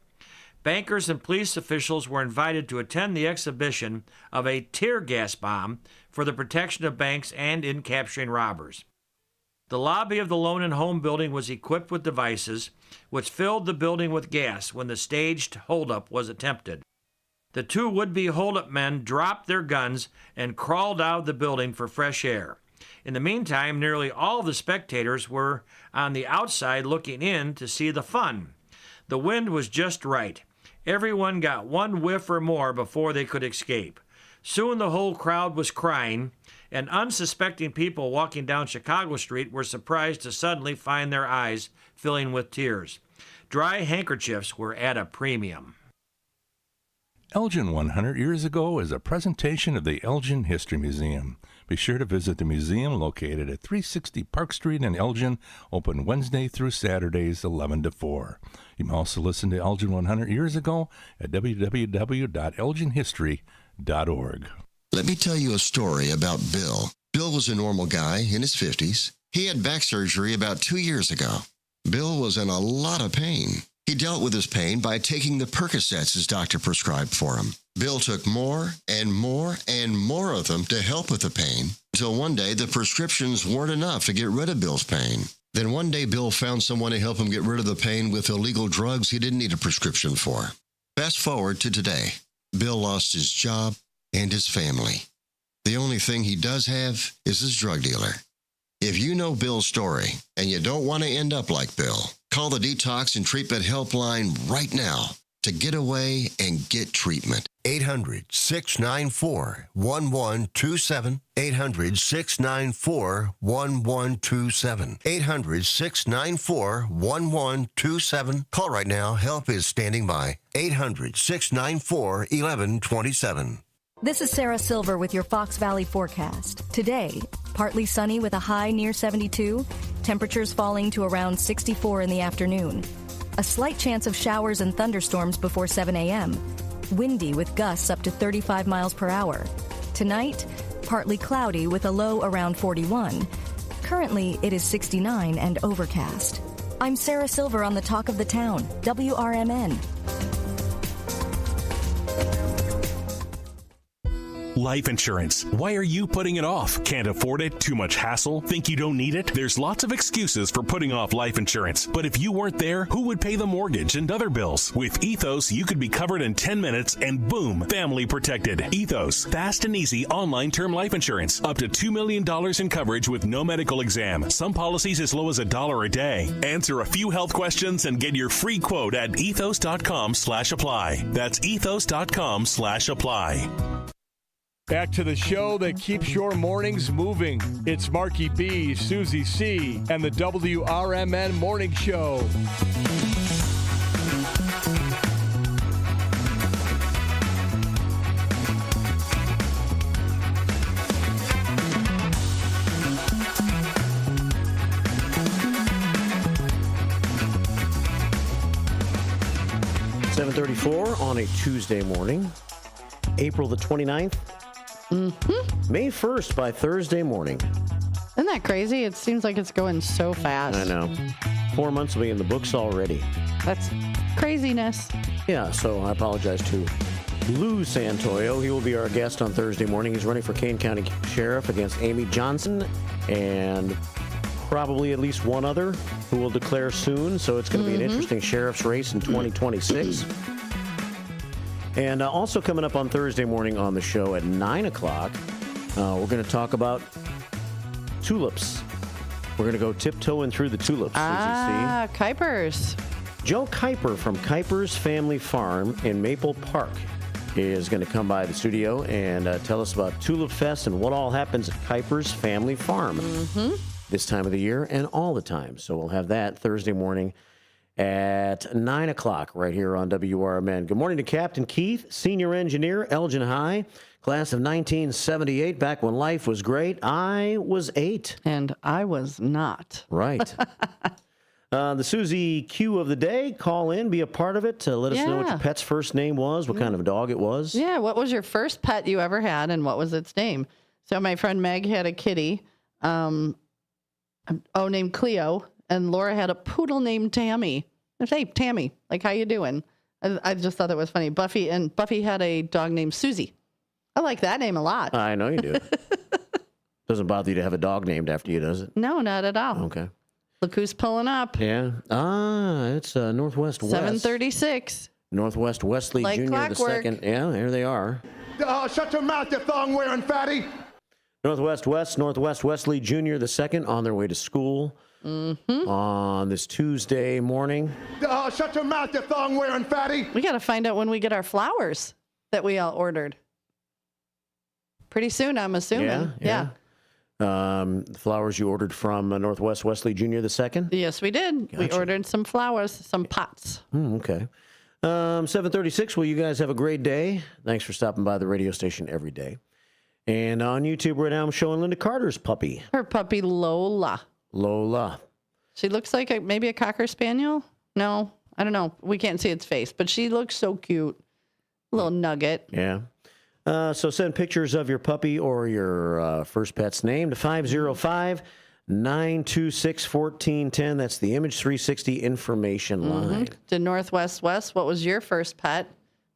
Bankers and police officials were invited to attend the exhibition of a tear gas bomb for the protection of banks and in capturing robbers. The lobby of the Loan and Home building was equipped with devices which filled the building with gas when the staged holdup was attempted. The 2 would-be hold-up men dropped their guns and crawled out of the building for fresh air. In the meantime, nearly all of the spectators were on the outside looking in to see the fun. The wind was just right. Everyone got 1 whiff or more before they could escape. Soon the whole crowd was crying, and unsuspecting people walking down Chicago Street were surprised to suddenly find their eyes filling with tears. Dry handkerchiefs were at a premium. Elgin 100 Years Ago is a presentation of the Elgin History Museum. Be sure to visit the museum located at 360 Park Street in Elgin, open Wednesday through Saturdays 11 to 4. You can also listen to Elgin 100 Years Ago at www.elginhistory.org. Let me tell you a story about Bill. Bill was a normal guy in his 50s. He had back surgery about 2 years ago. Bill was in a lot of pain. He dealt with his pain by taking the Percocets his doctor prescribed for him. Bill took more and more and more of them to help with the pain, until one day the prescriptions weren't enough to get rid of Bill's pain. Then one day Bill found someone to help him get rid of the pain with illegal drugs he didn't need a prescription for. Fast forward to today. Bill lost his job and his family. The only thing he does have is his drug dealer. If you know Bill's story and you don't want to end up like Bill, call the Detox and Treatment Helpline right now to get away and get treatment. 800-694-1127. 800-694-1127. 800-694-1127. Call right now. Help is standing by. 800-694-1127. This is Sarah Silver with your Fox Valley forecast. Today, partly sunny with a high near 72, temperatures falling to around 64 in the afternoon. A slight chance of showers and thunderstorms before 7 a.m. Windy with gusts up to 35 miles per hour. Tonight, partly cloudy with a low around 41. Currently, it is 69 and overcast. I'm Sarah Silver on the Talk of the Town, WRMN. Life insurance. Why are you putting it off? Can't afford it? Too much hassle? Think you don't need it? There's lots of excuses for putting off life insurance. But if you weren't there, who would pay the mortgage and other bills? With Ethos, you could be covered in 10 minutes and boom, family protected. Ethos, fast and easy online term life insurance. Up to $2 million in coverage with no medical exam. Some policies as low as $1 a day. Answer a few health questions and get your free quote at ethos.com/apply. That's ethos.com/apply. Back to the show that keeps your mornings moving. It's Marky B, Susie C, and the WRMN Morning Show. .34 on a Tuesday morning, April the 29th. May 1st by Thursday morning. Isn't that crazy? It seems like it's going so fast. I know. 4 months will be in the books already. That's craziness. Yeah, so I apologize to Lou Santoyo. He will be our guest on Thursday morning. He's running for Kane County Sheriff against Amy Johnson and probably at least one other who will declare soon. So it's going to be an interesting sheriff's race in 2026. And also coming up on Thursday morning on the show at 9 o'clock, we're going to talk about tulips. We're going to go tiptoeing through the tulips. Kuipers. Joe Kuiper from Kuiper's Family Farm in Maple Park is going to come by the studio and tell us about Tulip Fest and what all happens at Kuiper's Family Farm this time of the year and all the time. So we'll have that Thursday morning at 9 o'clock right here on WRMN. Good morning to Captain Keith, senior engineer, Elgin High, class of 1978, back when life was great. I was 8. And I was not. Right. The Susie Q of the day, call in, be a part of it, to let us know what your pet's first name was, what kind of dog it was. Yeah, what was your first pet you ever had, and what was its name? So my friend Meg had a kitty, named Cleo, and Laura had a poodle named Tammy. Hey, Tammy, like, how you doing? I just thought that was funny. Buffy had a dog named Susie. I like that name a lot. I know you do. Doesn't bother you to have a dog named after you, does it? No, not at all. Okay. Look who's pulling up. Yeah. It's Northwest West. 736. Northwest Wesley like Jr. clockwork. the 2nd. Yeah, there they are. Shut your mouth, you thong-wearing fatty. Northwest Wesley Jr. the 2nd on their way to school on this Tuesday morning. Shut your mouth, you thong-wearing fatty. We got to find out when we get our flowers that we all ordered. Pretty soon, I'm assuming. Yeah. The flowers you ordered from Northwest Wesley Jr. the 2nd? Yes, we did. Gotcha. We ordered some flowers, some pots. Okay. 736, well, you guys have a great day. Thanks for stopping by the radio station every day. And on YouTube right now, I'm showing Linda Carter's puppy. Her puppy, Lola. She looks like maybe a Cocker Spaniel? No, I don't know. We can't see its face, but she looks so cute. Little nugget. Yeah. So send pictures of your puppy or your first pet's name to 505-9 926-1410. That's the Image 360 information line. To Northwest West, what was your first pet?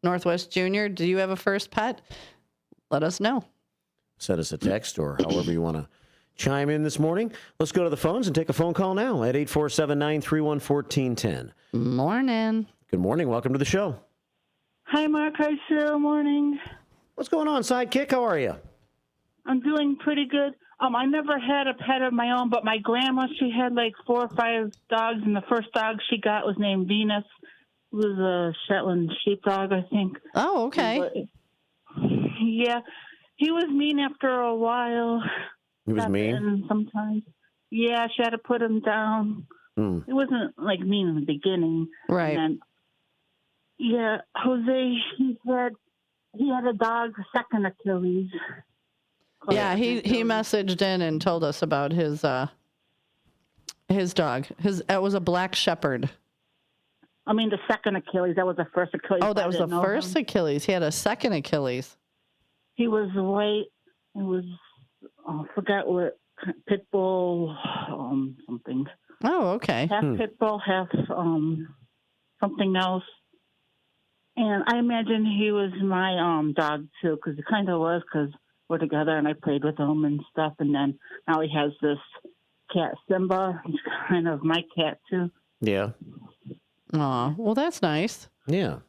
Northwest Junior, do you have a first pet? Let us know. Send us a text or however you want to chime in this morning. Let's go to the phones and take a phone call now at 847-931-1410. Morning. Good morning. Welcome to the show. Hi, Mark. Hi, Sarah. Morning. What's going on, Sidekick? How are you? I'm doing pretty good. I never had a pet of my own, but my grandma, she had like 4 or 5 dogs, and the first dog she got was named Venus. It was a Shetland sheepdog, I think. Oh, okay. Yeah. He was mean after a while. He was mean? And sometimes. Yeah, she had to put him down. It wasn't like mean in the beginning. Right. And yeah, Jose, he had a dog, second Achilles. Yeah, he messaged in and told us about his dog. It was a black shepherd. I mean, the second Achilles. That was the first Achilles. Oh, that was the first Achilles. He had a second Achilles. He was white. It was, I forgot what, pit bull, something. Oh, okay. Half pit bull, half something else. And I imagine he was my dog, too, because it kind of was, because we're together and I played with him and stuff. And then now he has this cat, Simba. He's kind of my cat, too. Yeah. Aw, well, that's nice. Yeah.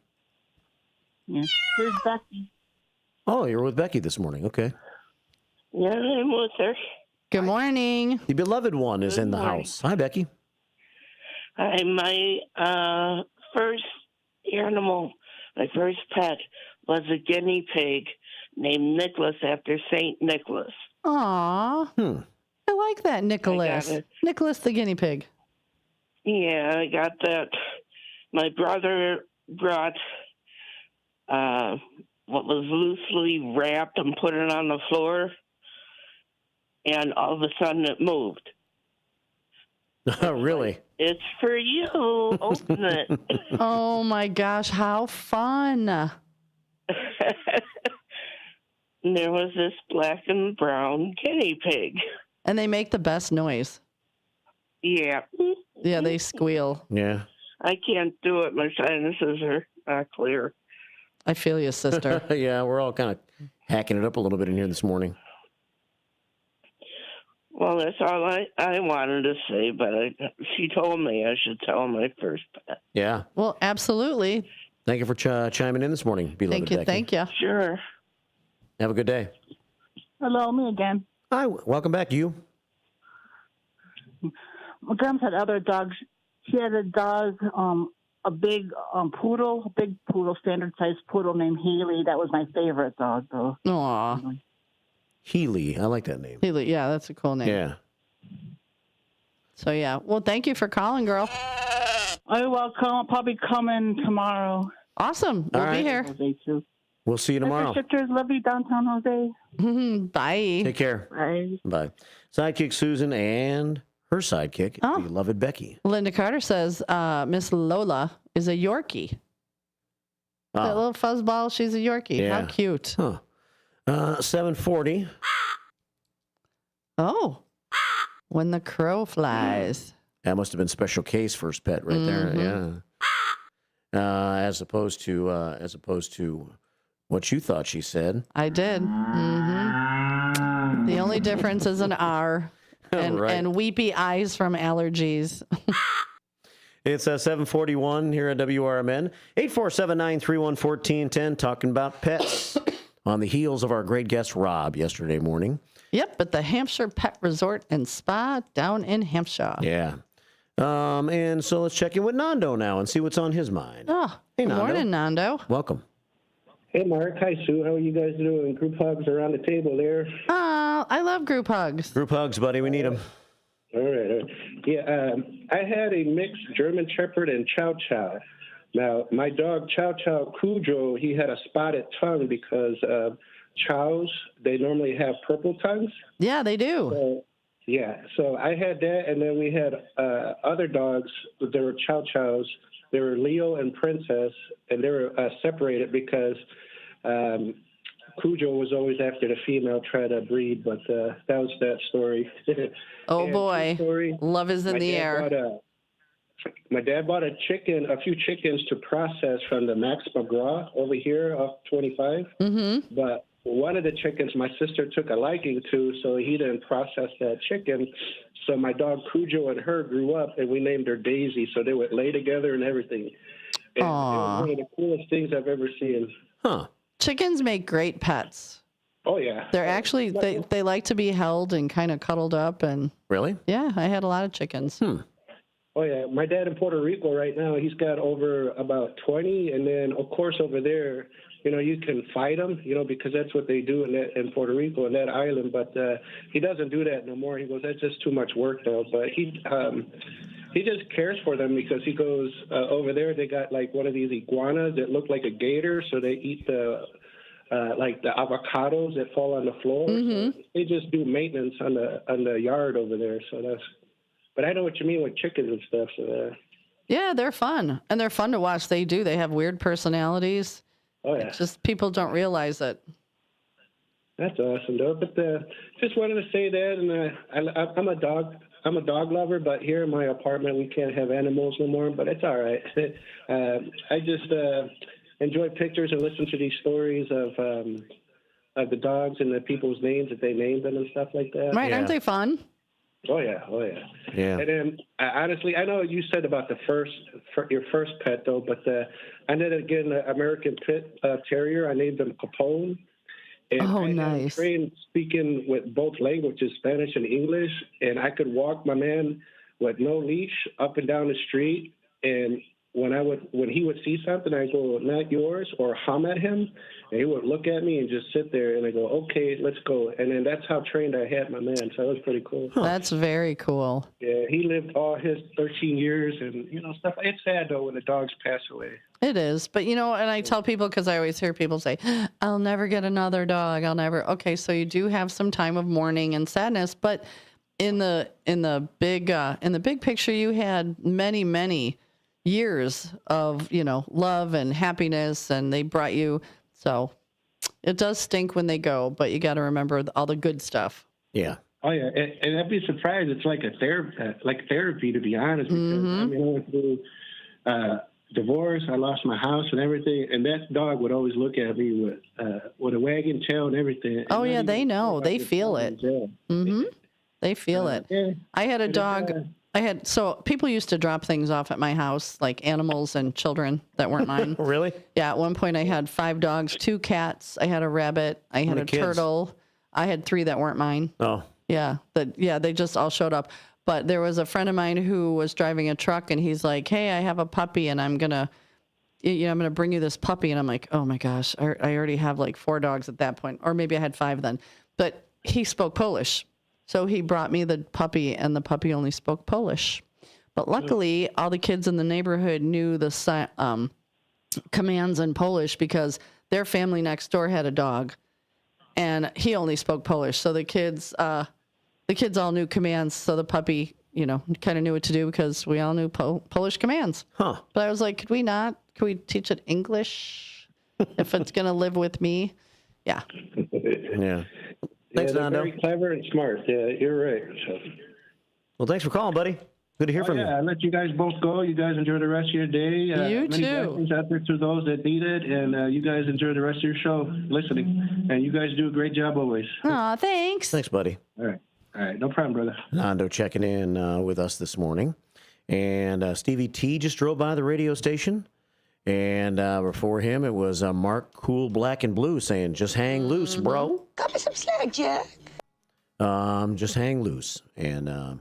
Yeah. Here's Becky. Oh, you're with Becky this morning. Okay. Yeah, I'm with her. Good morning. The beloved one is in the morning. house. Hi, Becky. Hi, my first animal, my first pet was a guinea pig named Nicholas after St. Nicholas. Aw. I like that, Nicholas. Nicholas the guinea pig. Yeah, I got that. My brother brought what was loosely wrapped and put it on the floor, and all of a sudden it moved. Oh, really? It's for you. Open it. Oh, my gosh. How fun. And there was this black and brown guinea pig. And they make the best noise. Yeah. Yeah, they squeal. Yeah. I can't do it. My sinuses are not clear. I feel you, sister. Yeah, we're all kind of hacking it up a little bit in here this morning. Well, that's all I wanted to say, but she told me I should tell my first pet. Yeah. Well, absolutely. Thank you for chiming in this morning, beloved Becky. Thank you. Sure. Have a good day. Hello, me again. Hi, welcome back. You? My grandma had other dogs. She had a dog, a big poodle, standard-sized poodle named Haley. That was my favorite dog, though. Aw. Healy. I like that name. Healy, yeah, that's a cool name. Yeah. So, yeah. Well, thank you for calling, girl. You're welcome. I'll probably come in tomorrow. Awesome. We'll be here. Jose, too. We'll see you tomorrow. Sisters, love you, downtown Jose. Bye. Take care. Bye. Bye. Sidekick Susan and her sidekick, beloved Becky. Linda Carter says Miss Lola is a Yorkie. That little fuzzball, she's a Yorkie. Yeah. How cute. Huh. 740. Oh. When the crow flies. That must have been special case first pet right there. Yeah. As opposed to what you thought she said. I did. The only difference is an R and weepy eyes from allergies. It's 7:41 here at WRMN. 847-931-1410, talking about pets on the heels of our great guest Rob yesterday morning. Yep, at the Hampshire Pet Resort and Spa down in Hampshire. Yeah. And so let's check in with Nando now and see what's on his mind. Oh, hey, good Nando. morning, Nando. Welcome. Hey, Mark. Hi, Sue. How are you guys doing? Group hugs around the table there. I love group hugs. Group hugs, buddy. We need them. All right. Yeah, I had a mixed German Shepherd and Chow Chow. Now, my dog Chow Chow Cujo, he had a spotted tongue because Chows, they normally have purple tongues. Yeah, they do. So I had that, and then we had other dogs. There were Chow Chows. They were Leo and Princess, and they were separated because Cujo was always after the female, try to breed, but that was that story. Oh, And boy. story, Love is in the air. My dad bought a few chickens to process from the Max McGraw over here off 25. Mm-hmm. But one of the chickens my sister took a liking to, so he didn't process that chicken. So my dog Cujo and her grew up, and we named her Daisy. So they would lay together and everything. And it was one of the coolest things I've ever seen. Huh. Chickens make great pets. Oh, yeah. They're actually, they like to be held and kind of cuddled up. And Really? Yeah, I had a lot of chickens. Oh, yeah. My dad in Puerto Rico right now, he's got over about 20. And then, of course, over there, you can fight them, because that's what they do in Puerto Rico, in that island. But he doesn't do that no more. He goes, that's just too much work now. But he just cares for them because he goes, over there, they got like one of these iguanas that look like a gator. So they eat the avocados that fall on the floor. Mm-hmm. So they just do maintenance on the yard over there. So but I know what you mean with chickens and stuff. So, yeah, they're fun. And they're fun to watch. They have weird personalities. Oh, yeah. It's just people don't realize it. That's awesome, though. But just wanted to say that, and I'm a dog lover, but here in my apartment we can't have animals no more. But it's all right. I just enjoy pictures and listen to these stories of the dogs and the people's names that they named them and stuff like that. Right? Yeah. Aren't they fun? Oh yeah. Yeah. And then honestly, I know you said about your first pet though, but I ended up getting an American Pit Terrier. I named him Capone. And I nice. trained speaking with both languages, Spanish and English, and I could walk my man with no leash up and down the street. And when he would see something, I go, not yours, or hum at him, and he would look at me and just sit there, and I go, okay, let's go. And then that's how trained I had my man, so that was pretty cool. That's very cool. Yeah, he lived all his 13 years, and stuff. It's sad though when the dogs pass away. It is, but and I tell people, because I always hear people say, "I'll never get another dog. I'll never." Okay, so you do have some time of mourning and sadness, but in the big picture, you had many years of love and happiness, and they brought you. So it does stink when they go, but you got to remember all the good stuff. Yeah. Oh yeah, and I'd be surprised. It's like therapy, to be honest. Because I went through divorce. I lost my house and everything, and that dog would always look at me with a wagging tail and everything. Oh yeah, they know. They feel it. Mm-hmm. They feel it. Yeah. I had a dog. So people used to drop things off at my house, like animals and children that weren't mine. Really? Yeah. At one point, I had 5 dogs, 2 cats. I had a rabbit. I had a turtle. I had 3 that weren't mine. Oh. Yeah. They just all showed up. But there was a friend of mine who was driving a truck, and he's like, "Hey, I have a puppy, and I'm gonna bring you this puppy." And I'm like, "Oh my gosh, I already have like 4 dogs at that point, or maybe I had 5 then." But he spoke Polish. So he brought me the puppy, and the puppy only spoke Polish. But luckily, all the kids in the neighborhood knew the commands in Polish because their family next door had a dog, and he only spoke Polish. So the kids all knew commands. So the puppy, kind of knew what to do because we all knew Polish commands. Huh. But I was like, could we teach it English if it's going to live with me? Yeah. Yeah. Thanks, they're Nando. very clever and smart. Yeah, you're right. So. Well, thanks for calling, buddy. Good to hear from you. Yeah, I'll let you guys both go. You guys enjoy the rest of your day. You many too. blessings out there to those that need it, and you guys enjoy the rest of your show listening. And you guys do a great job always. Aw, thanks. Thanks, buddy. All right. No problem, brother. Nando checking in with us this morning. And Stevie T just drove by the radio station. And before him, it was Mark Cool Black and Blue saying, "Just hang loose, bro." Cut me some slack, Jack. Just hang loose. And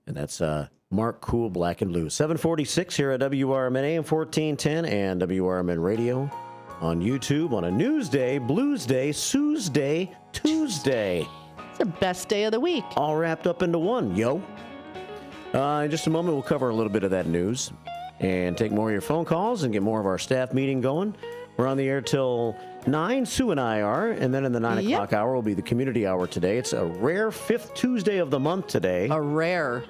that's Mark Cool Black and Blue. 746 here at WRMN AM 1410 and WRMN Radio on YouTube on a News Day, Blues Day, Sue's Day, Tuesday. It's the best day of the week. All wrapped up into one, yo. In just a moment, we'll cover a little bit of that news and take more of your phone calls and get more of our staff meeting going. We're on the air till 9, Sue and I are, and then in the 9 o'clock hour will be the community hour today. It's a rare 5th Tuesday of the month today. A rare.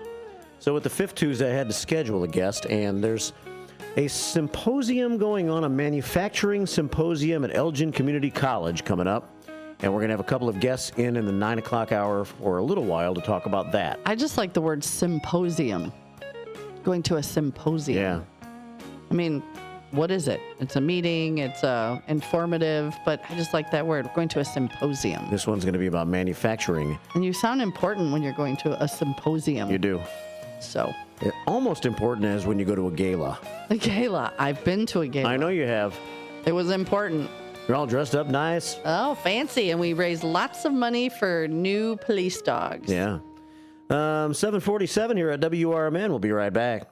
So with the 5th Tuesday, I had to schedule a guest, and there's a symposium going on, a manufacturing symposium at Elgin Community College coming up. And we're going to have a couple of guests in the 9 o'clock hour for a little while to talk about that. I just like the word symposium. Going to a symposium. Yeah. I mean, what is it? It's a meeting, it's informative, but I just like that word. We're going to a symposium. This one's going to be about manufacturing. And you sound important when you're going to a symposium. You do. So. Almost important as when you go to a gala. A gala. I've been to a gala. I know you have. It was important. You're all dressed up nice. Oh, fancy. And we raised lots of money for new police dogs. Yeah. 7:47 here at WRMN. We'll be right back.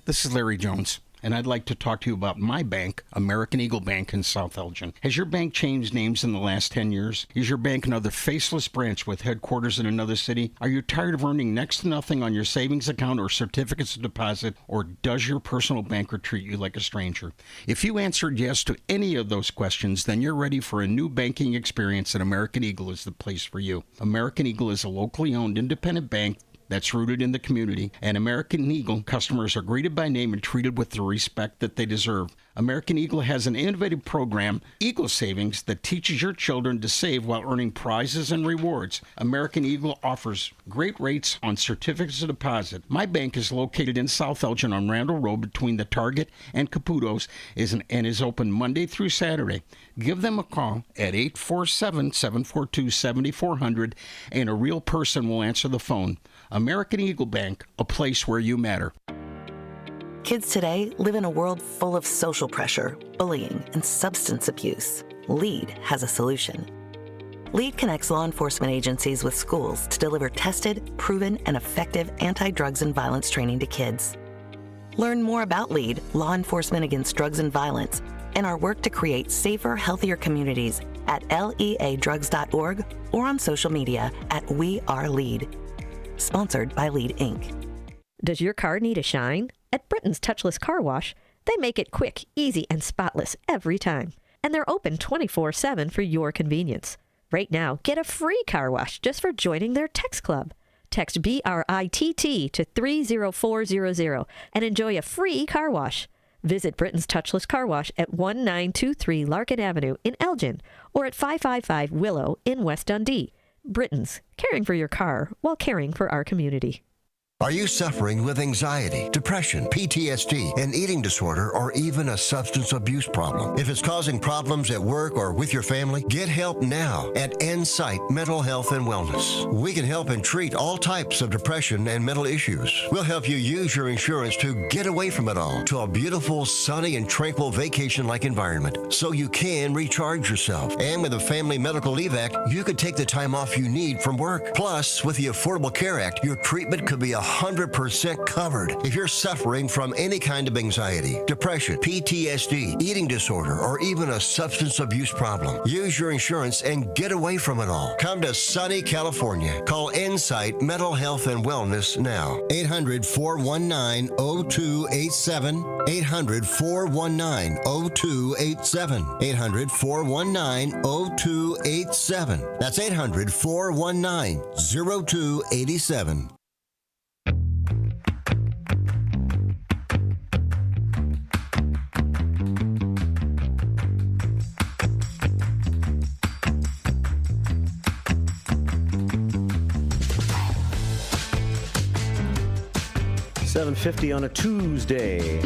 This is Larry Jones, and I'd like to talk to you about my bank, American Eagle Bank in South Elgin. Has your bank changed names in the last 10 years? Is your bank another faceless branch with headquarters in another city? Are you tired of earning next to nothing on your savings account or certificates of deposit, or does your personal banker treat you like a stranger? If you answered yes to any of those questions, then you're ready for a new banking experience, and American Eagle is the place for you. American Eagle is a locally owned independent bank that's rooted in the community, and American Eagle customers are greeted by name and treated with the respect that they deserve. American Eagle has an innovative program, Eagle Savings, that teaches your children to save while earning prizes and rewards. American Eagle offers great rates on certificates of deposit. My bank is located in South Elgin on Randall Road between the Target and Caputo's and is open Monday through Saturday. Give them a call at 847-742-7400 and a real person will answer the phone. American Eagle Bank, a place where you matter. Kids today live in a world full of social pressure, bullying, and substance abuse. LEAD has a solution. LEAD connects law enforcement agencies with schools to deliver tested, proven, and effective anti-drugs and violence training to kids. Learn more about LEAD, Law Enforcement Against Drugs and Violence, and our work to create safer, healthier communities at leadrugs.org or on social media at We Are LEAD. Sponsored by LEAD, Inc. Does your car need a shine? At Britain's Touchless Car Wash, they make it quick, easy, and spotless every time. And they're open 24/7 for your convenience. Right now, get a free car wash just for joining their text club. Text BRITT to 30400 and enjoy a free car wash. Visit Britain's Touchless Car Wash at 1923 Larkin Avenue in Elgin or at 555 Willow in West Dundee. Britain's, caring for your car while caring for our community. Are you suffering with anxiety, depression, PTSD, an eating disorder, or even a substance abuse problem? If it's causing problems at work or with your family, get help now at Insight Mental Health and Wellness. We can help and treat all types of depression and mental issues. We'll help you use your insurance to get away from it all to a beautiful, sunny, and tranquil vacation-like environment so you can recharge yourself. And with a Family Medical Leave Act, you could take the time off you need from work. Plus, with the Affordable Care Act, your treatment could be 100% covered. If you're suffering from any kind of anxiety, depression, PTSD, eating disorder, or even a substance abuse problem, use your insurance and get away from it all. Come to sunny California. Call Insight Mental Health and Wellness now. 800-419-0287. 800-419-0287. 800-419-0287. That's 800-419-0287. .50 on a Tuesday.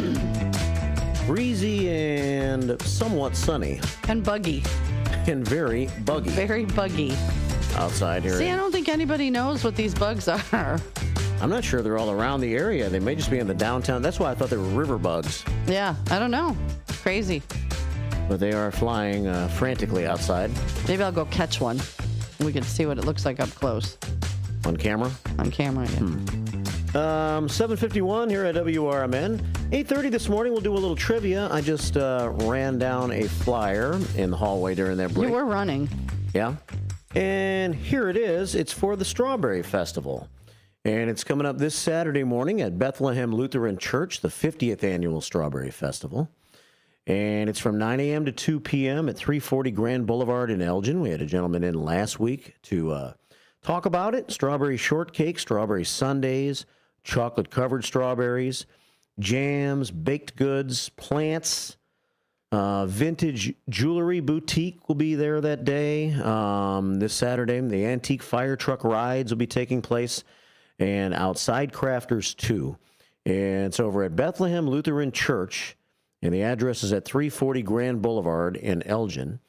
Breezy and somewhat sunny. And buggy. And very buggy. Very buggy. Outside here. See, I don't think anybody knows what these bugs are. I'm not sure they're all around the area. They may just be in the downtown. That's why I thought they were river bugs. Yeah, I don't know. Crazy. But they are flying frantically outside. Maybe I'll go catch one. We can see what it looks like up close. On camera? On camera, yeah. 7:51 here at WRMN. 8:30 this morning, we'll do a little trivia. I just ran down a flyer in the hallway during that break. You were running. Yeah. And here it is. It's for the Strawberry Festival. And it's coming up this Saturday morning at Bethlehem Lutheran Church, the 50th Annual Strawberry Festival. And it's from 9 a.m. to 2 p.m. at 340 Grand Boulevard in Elgin. We had a gentleman in last week to talk about it. Strawberry shortcake, strawberry sundaes, chocolate-covered strawberries. jams, baked goods, plants. Vintage jewelry boutique will be there that day. This Saturday, the antique fire truck rides will be taking place, and outside crafters too. And it's over at Bethlehem Lutheran Church, and the address is at 340 Grand Boulevard in Elgin.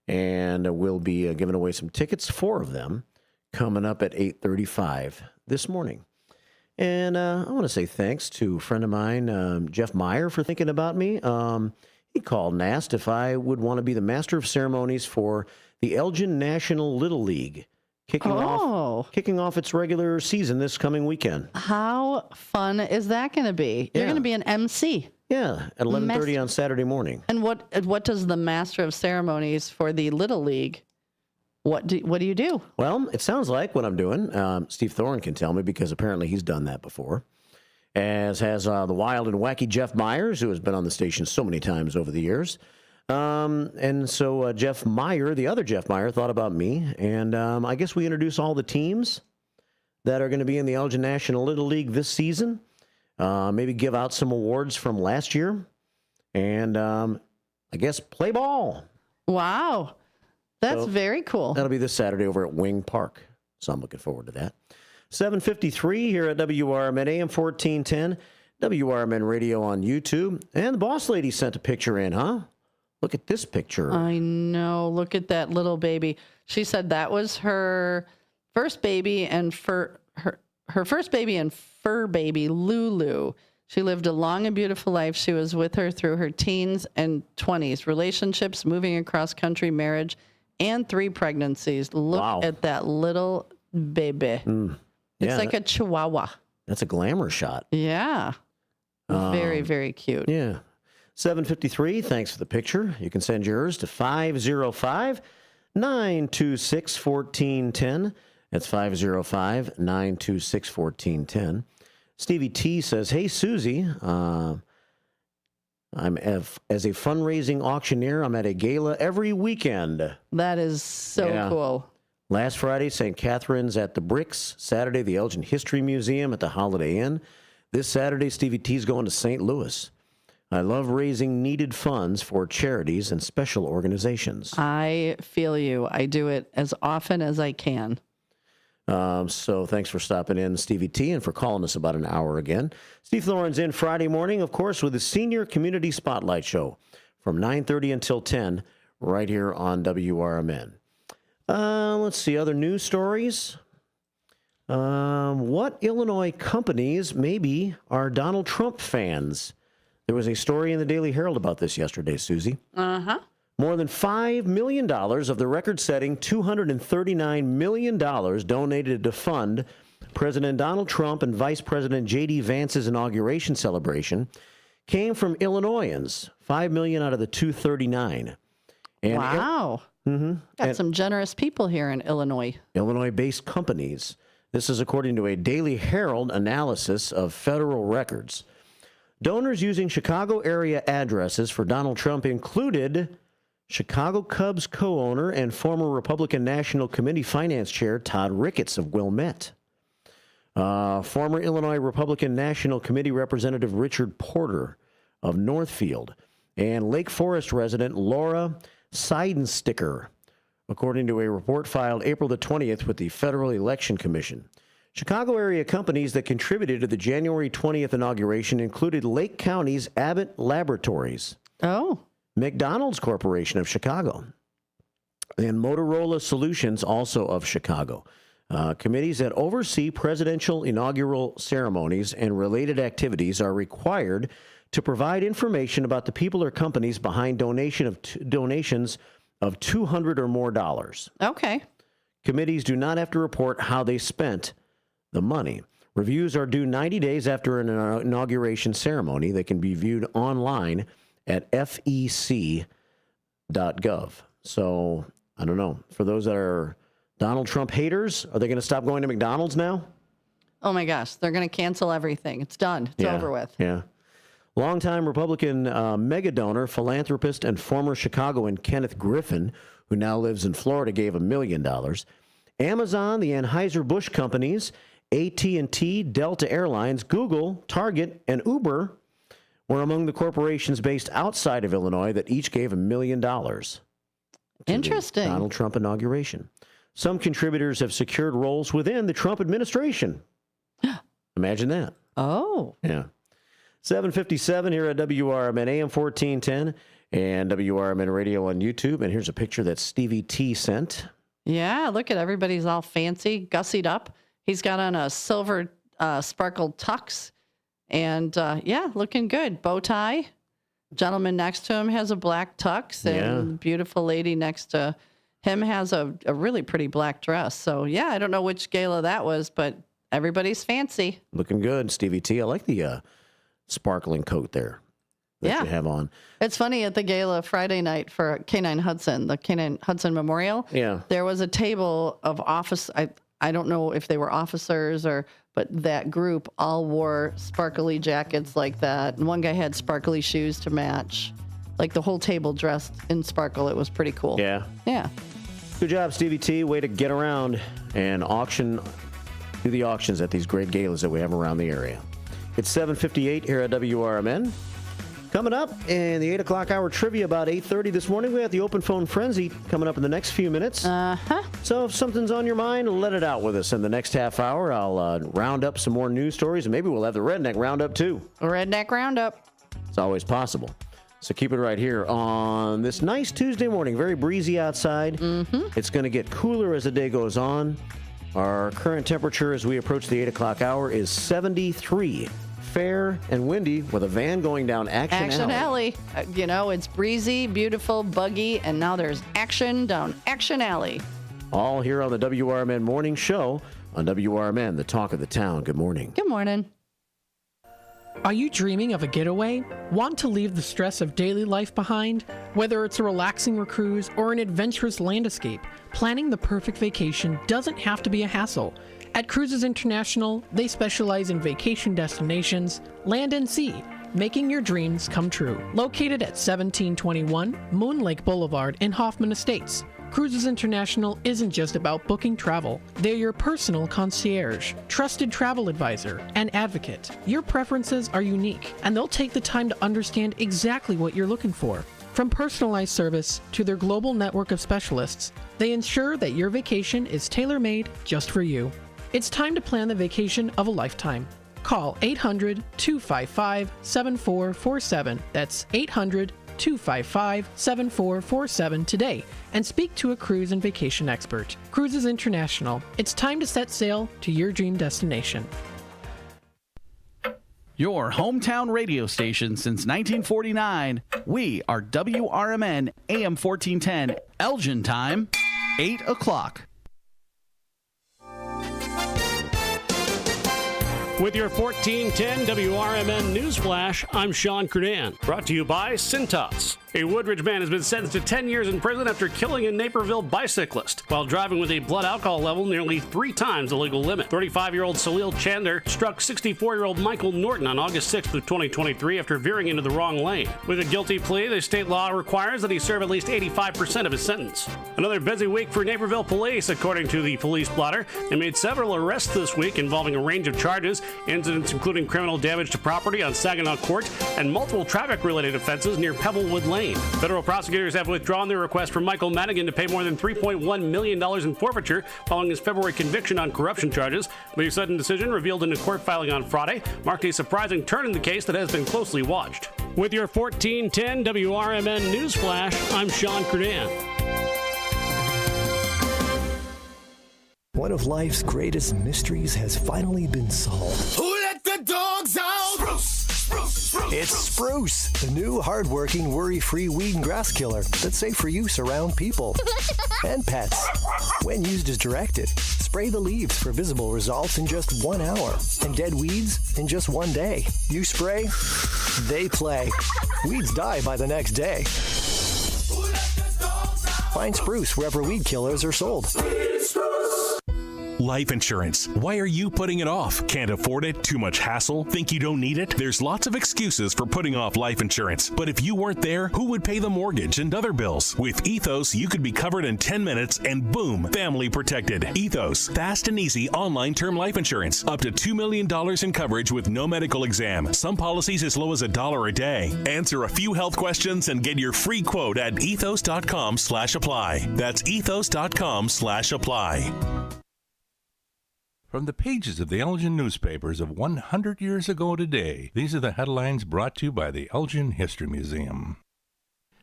And we'll be giving away some tickets, 4 of them, coming up at 8:35 this morning. And I want to say thanks to a friend of mine, Jeff Meyer, for thinking about me. He called and asked if I would want to be the master of ceremonies for the Elgin National Little League, kicking off its regular season this coming weekend. How fun is that going to be? You're going to be an MC. Yeah, at 11:30 on Saturday morning. And what does the master of ceremonies for the Little League? What do you do? Well, it sounds like what I'm doing. Steve Thorne can tell me because apparently he's done that before. As has the wild and wacky Jeff Myers, who has been on the station so many times over the years. And so Jeff Meyer, the other Jeff Meyer, thought about me. And I guess we introduce all the teams that are going to be in the Elgin National Little League this season. Maybe give out some awards from last year. And I guess play ball. Wow. That's very cool. That'll be this Saturday over at Wing Park. So I'm looking forward to that. 7:53 here at WRMN AM 1410, WRMN Radio on YouTube. And the boss lady sent a picture in, huh? Look at this picture. I know. Look at that little baby. She said that was her first baby and her first baby and fur baby, Lulu. She lived a long and beautiful life. She was with her through her teens and 20s, relationships, moving across country, marriage, and 3 pregnancies. Look at that little baby. It's like a chihuahua. That's a glamour shot. Yeah. Very, very cute. Yeah. 7:53, thanks for the picture. You can send yours to 505-926-1410. That's 505-926-1410. Stevie T says, hey, Susie, as a fundraising auctioneer, I'm at a gala every weekend. That is so cool. Last Friday, St. Catherine's at the Bricks. Saturday, the Elgin History Museum at the Holiday Inn. This Saturday, Stevie T's going to St. Louis. I love raising needed funds for charities and special organizations. I feel you. I do it as often as I can. So thanks for stopping in, Stevie T, and for calling us about an hour again. Steve Thorne's in Friday morning, of course, with the Senior Community Spotlight Show from 9:30 until 10 right here on WRMN. Let's see, other news stories. What Illinois companies maybe are Donald Trump fans? There was a story in the Daily Herald about this yesterday, Susie. Uh-huh. More than $5 million of the record-setting $239 million donated to fund President Donald Trump and Vice President J.D. Vance's inauguration celebration came from Illinoisans, $5 million out of the $239. And wow. Got some generous people here in Illinois. Illinois-based companies. This is according to a Daily Herald analysis of federal records. Donors using Chicago area addresses for Donald Trump included Chicago Cubs co-owner and former Republican National Committee Finance Chair Todd Ricketts of Wilmette, former Illinois Republican National Committee Representative Richard Porter of Northfield, and Lake Forest resident Laura Seidensticker, according to a report filed April the 20th with the Federal Election Commission. Chicago area companies that contributed to the January 20th inauguration included Lake County's Abbott Laboratories. Oh. McDonald's Corporation of Chicago, and Motorola Solutions, also of Chicago. Committees that oversee presidential inaugural ceremonies and related activities are required to provide information about the people or companies behind donations of $200 or more. Okay. Committees do not have to report how they spent the money. Reviews are due 90 days after an inauguration ceremony. They can be viewed online at fec.gov. So, I don't know. For those that are Donald Trump haters, are they going to stop going to McDonald's now? Oh, my gosh. They're going to cancel everything. It's done. It's over with. Yeah. Longtime Republican mega donor, philanthropist, and former Chicagoan Kenneth Griffin, who now lives in Florida, gave $1 million. Amazon, the Anheuser-Busch companies, AT&T, Delta Airlines, Google, Target, and Uber were among the corporations based outside of Illinois that each gave $1 million. Interesting. Donald Trump inauguration. Some contributors have secured roles within the Trump administration. Imagine that. Oh. Yeah. 7:57 here at WRMN AM 1410 and WRMN Radio on YouTube. And here's a picture that Stevie T sent. Yeah, look at everybody's all fancy, gussied up. He's got on a silver sparkled tux. And looking good. Bow tie. Gentleman next to him has a black tux, and beautiful lady next to him has a really pretty black dress. So, yeah, I don't know which gala that was, but everybody's fancy. Looking good, Stevie T. I like the sparkling coat there that you have on. It's funny, at the gala Friday night for K9 Hudson, the K9 Hudson Memorial, there was a table of office. I don't know if they were officers but that group all wore sparkly jackets like that. And one guy had sparkly shoes to match. Like the whole table dressed in sparkle. It was pretty cool. Yeah. Yeah. Good job, Stevie T. Way to get around and do the auctions at these great galas that we have around the area. It's 7:58 here at WRMN. Coming up in the 8 o'clock hour trivia about 8:30 this morning, we have the open phone frenzy coming up in the next few minutes. So if something's on your mind, let it out with us. In the next half hour, I'll round up some more news stories, and maybe we'll have the Redneck Roundup too. Redneck Roundup. It's always possible. So keep it right here on this nice Tuesday morning. Very breezy outside. Mm-hmm. It's going to get cooler as the day goes on. Our current temperature as we approach the 8 o'clock hour is 73. Fair and windy with a van going down Action Alley. It's breezy, beautiful, buggy, and now there's action down Action Alley. All here on the WRMN Morning Show on WRMN, the talk of the town. Good morning. Good morning. Are you dreaming of a getaway? Want to leave the stress of daily life behind? Whether it's a relaxing cruise or an adventurous land escape, planning the perfect vacation doesn't have to be a hassle. At Cruises International, they specialize in vacation destinations, land and sea, making your dreams come true. Located at 1721 Moon Lake Boulevard in Hoffman Estates, Cruises International isn't just about booking travel. They're your personal concierge, trusted travel advisor, and advocate. Your preferences are unique, and they'll take the time to understand exactly what you're looking for. From personalized service to their global network of specialists, they ensure that your vacation is tailor-made just for you. It's time to plan the vacation of a lifetime. Call 800-255-7447. That's 800-255-7447 today and speak to a cruise and vacation expert. Cruises International. It's time to set sail to your dream destination. Your hometown radio station since 1949. We are WRMN AM 1410. Elgin time, 8 o'clock. With your 1410 WRMN Newsflash, I'm Sean Kernan. Brought to you by Cintas. A Woodridge man has been sentenced to 10 years in prison after killing a Naperville bicyclist while driving with a blood alcohol level nearly 3 times the legal limit. 35-year-old Salil Chandler struck 64-year-old Michael Norton on August 6th of 2023 after veering into the wrong lane. With a guilty plea, the state law requires that he serve at least 85% of his sentence. Another busy week for Naperville police, according to the police blotter. They made several arrests this week involving a range of charges, incidents including criminal damage to property on Saginaw Court and multiple traffic-related offenses near Pebblewood Lane. Federal prosecutors have withdrawn their request from Michael Madigan to pay more than $3.1 million in forfeiture following his February conviction on corruption charges. The sudden decision, revealed in a court filing on Friday, marked a surprising turn in the case that has been closely watched. With your 1410 WRMN Newsflash, I'm Sean Kernan. One of life's greatest mysteries has finally been solved. Who let the dogs out? Spruce. It's Spruce, the new hard-working, worry-free weed and grass killer that's safe for use around people and pets. When used as directed, spray the leaves for visible results in just 1 hour and dead weeds in just 1 day. You spray, they play. Weeds die by the next day. Find Spruce wherever weed killers are sold. Life insurance. Why are you putting it off? Can't afford it? Too much hassle? Think you don't need it? There's lots of excuses for putting off life insurance. But if you weren't there, who would pay the mortgage and other bills? With Ethos, you could be covered in 10 minutes and boom, family protected. Ethos, fast and easy online term life insurance. Up to $2 million in coverage with no medical exam. Some policies as low as $1 a day. Answer a few health questions and get your free quote at ethos.com/apply. That's ethos.com/apply. From the pages of the Elgin newspapers of 100 years ago today, these are the headlines brought to you by the Elgin History Museum.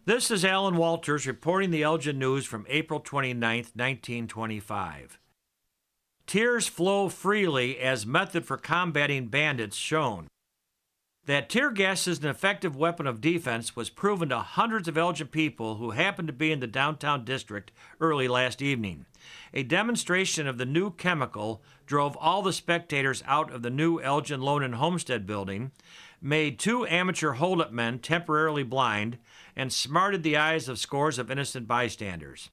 This is Alan Walters reporting the Elgin news from April 29th, 1925. Tears flow freely as method for combating bandits shown. That tear gas is an effective weapon of defense was proven to hundreds of Elgin people who happened to be in the downtown district early last evening. A demonstration of the new chemical drove all the spectators out of the new Elgin Loan and Homestead building, made 2 amateur hold-up men temporarily blind, and smarted the eyes of scores of innocent bystanders.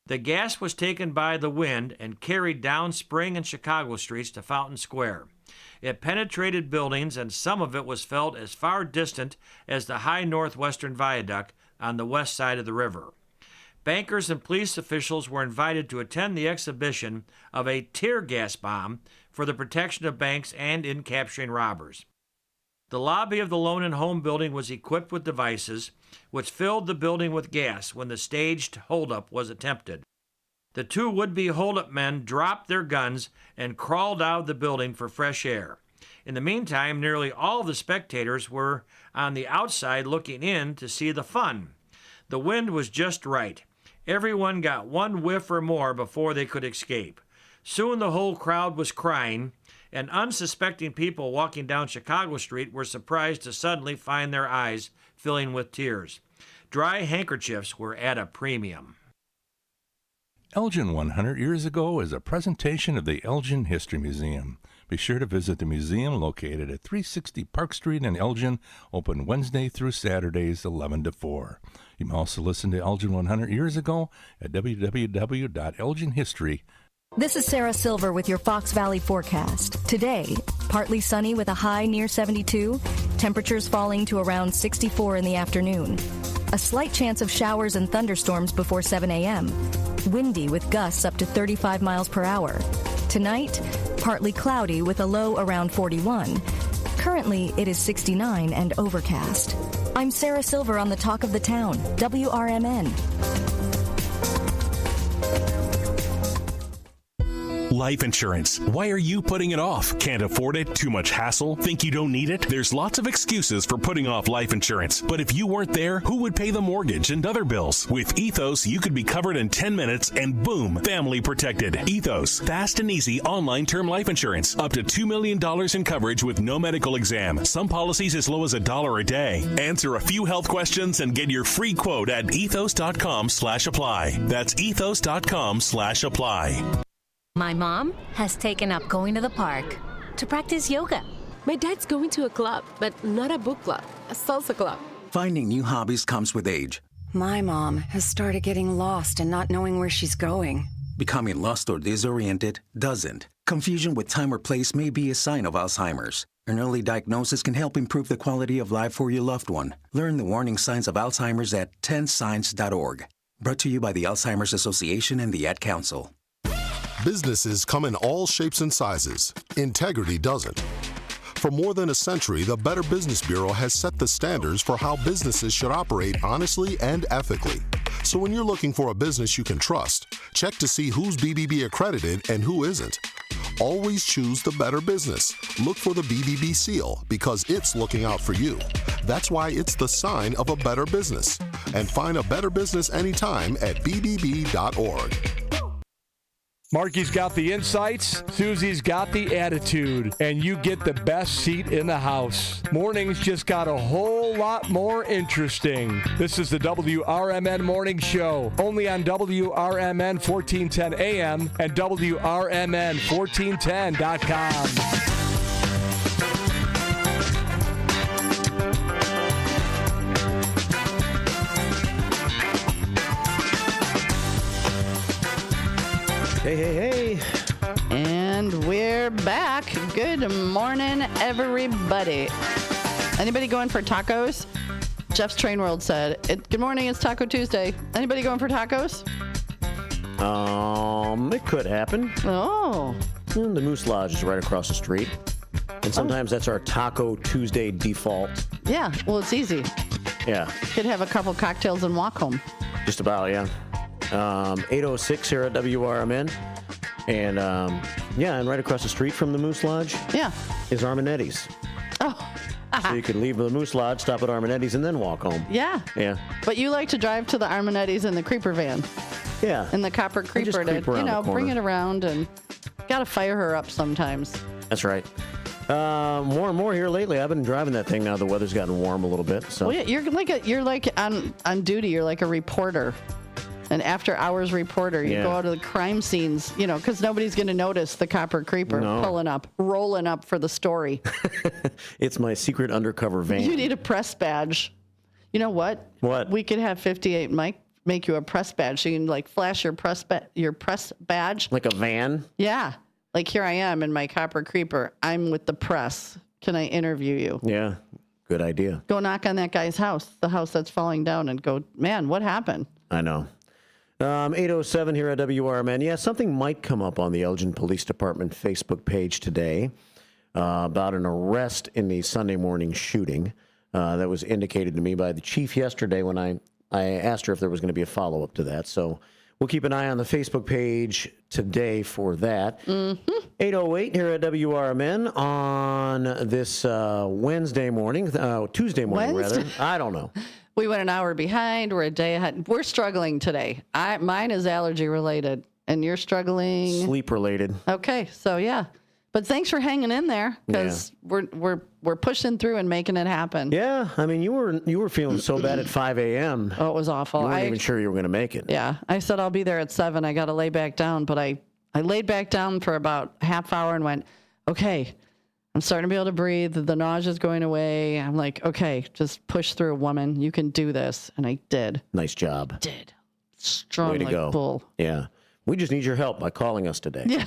The gas was taken by the wind and carried down Spring and Chicago streets to Fountain Square. It penetrated buildings, and some of it was felt as far distant as the high northwestern viaduct on the west side of the river. Bankers and police officials were invited to attend the exhibition of a tear gas bomb for the protection of banks and in capturing robbers. The lobby of the Loan and Home building was equipped with devices which filled the building with gas when the staged holdup was attempted. The 2 would-be holdup men dropped their guns and crawled out of the building for fresh air. In the meantime, nearly all of the spectators were on the outside looking in to see the fun. The wind was just right. Everyone got 1 whiff or more before they could escape. Soon the whole crowd was crying, and unsuspecting people walking down Chicago Street were surprised to suddenly find their eyes filling with tears. Dry handkerchiefs were at a premium. Elgin 100 years ago is a presentation of the Elgin History Museum. Be sure to visit the museum located at 360 Park Street in Elgin, open Wednesday through Saturdays 11 to 4. You can also listen to Elgin 100 years ago at www.elginhistory.com. This is Sarah Silver with your Fox Valley forecast. Today, partly sunny with a high near 72, temperatures falling to around 64 in the afternoon. A slight chance of showers and thunderstorms before 7 a.m. Windy with gusts up to 35 miles per hour. Tonight, partly cloudy with a low around 41. Currently, it is 69 and overcast. I'm Sarah Silver on the Talk of the Town, WRMN. Life insurance. Why are you putting it off? Can't afford it? Too much hassle? Think you don't need it? There's lots of excuses for putting off life insurance. But if you weren't there, who would pay the mortgage and other bills? With Ethos, you could be covered in 10 minutes and boom, family protected. Ethos, fast and easy online term life insurance. Up to $2 million in coverage with no medical exam. Some policies as low as $1 a day. Answer a few health questions and get your free quote at ethos.com/apply. That's ethos.com/apply. My mom has taken up going to the park to practice yoga. My dad's going to a club, but not a book club, a salsa club. Finding new hobbies comes with age. My mom has started getting lost and not knowing where she's going. Becoming lost or disoriented doesn't. Confusion with time or place may be a sign of Alzheimer's. An early diagnosis can help improve the quality of life for your loved one. Learn the warning signs of Alzheimer's at 10signs.org. Brought to you by the Alzheimer's Association and the Ad Council. Businesses come in all shapes and sizes. Integrity doesn't. For more than a century, the Better Business Bureau has set the standards for how businesses should operate honestly and ethically. So when you're looking for a business you can trust, check to see who's BBB accredited and who isn't. Always choose the Better Business. Look for the BBB seal because it's looking out for you. That's why it's the sign of a better business. And find a better business anytime at bbb.org. Marky's got the insights, Susie's got the attitude, and you get the best seat in the house. Mornings just got a whole lot more interesting. This is the WRMN Morning Show, only on WRMN 1410 AM and WRMN1410.com. Hey. back. Good morning, everybody. Anybody going for tacos? Jeff's Train World said, good morning, it's Taco Tuesday. Anybody going for tacos? It could happen. Oh. The Moose Lodge is right across the street. And sometimes that's our Taco Tuesday default. Yeah, well, it's easy. Yeah. Could have a couple cocktails and walk home. Just about, yeah. 806 here at WRMN. And, and right across the street from the Moose Lodge is Armanetti's. Oh. So you could leave the Moose Lodge, stop at Armanetti's, and then walk home. Yeah. Yeah. But you like to drive to the Armanetti's in the creeper van. Yeah. In the copper creeper to, bring it around and got to fire her up sometimes. That's right. More and more here lately. I've been driving that thing now. The weather's gotten warm a little bit. So well, yeah, you're like on duty. You're like a reporter, an after-hours reporter. You go out to the crime scenes, because nobody's going to notice the copper creeper rolling up for the story. It's my secret undercover van. You need a press badge. You know what? What? We could have 58 Mike make you a press badge. So you can flash your press badge. Like a van? Yeah. Like, here I am in my copper creeper. I'm with the press. Can I interview you? Yeah. Good idea. Go knock on that guy's house, the house that's falling down, and go, man, what happened? I know. 807 here at WRMN. Yeah, something might come up on the Elgin Police Department Facebook page today about an arrest in the Sunday morning shooting that was indicated to me by the chief yesterday when I asked her if there was going to be a follow-up to that. So we'll keep an eye on the Facebook page today for that. 808 here at WRMN on this Tuesday morning, rather. I don't know. We went an hour behind. We're a day ahead. We're struggling today. Mine is allergy related, and you're struggling sleep related. Okay, so yeah. But thanks for hanging in there, because we're pushing through and making it happen. Yeah, I mean, you were feeling so bad at 5 a.m. Oh, it was awful. You weren't even sure you were going to make it. Yeah, I said I'll be there at 7. I got to lay back down, but I laid back down for about half hour and went, okay, I'm starting to be able to breathe. The nausea's going away. I'm like, okay, just push through, woman. You can do this, and I did. Nice job. Did. Strong Way to like go. bull. Yeah, we just need your help by calling us today. Yeah.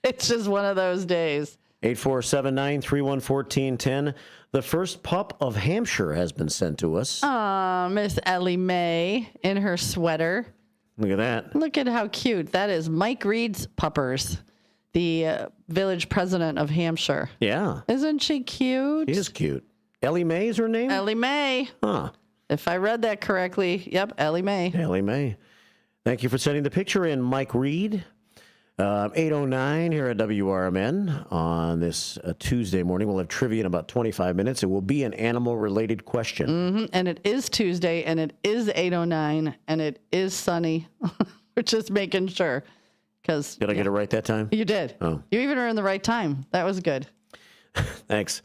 It's just one of those days. 847-931-1410. The first pup of Hampshire has been sent to us. Miss Ellie Mae in her sweater. Look at that. Look at how cute. That is Mike Reed's puppers, the village president of Hampshire. Yeah. Isn't she cute? She is cute. Ellie Mae is her name? Ellie Mae. Huh. If I read that correctly, yep, Ellie Mae. Ellie Mae. Thank you for sending the picture in, Mike Reed. 809 here at WRMN on this Tuesday morning. We'll have trivia in about 25 minutes. It will be an animal-related question. Mm-hmm. And it is Tuesday, and it is 8:09, and it is sunny. We're just making sure. Did I get it right that time? You did. Oh. You even were in the right time. That was good. Thanks.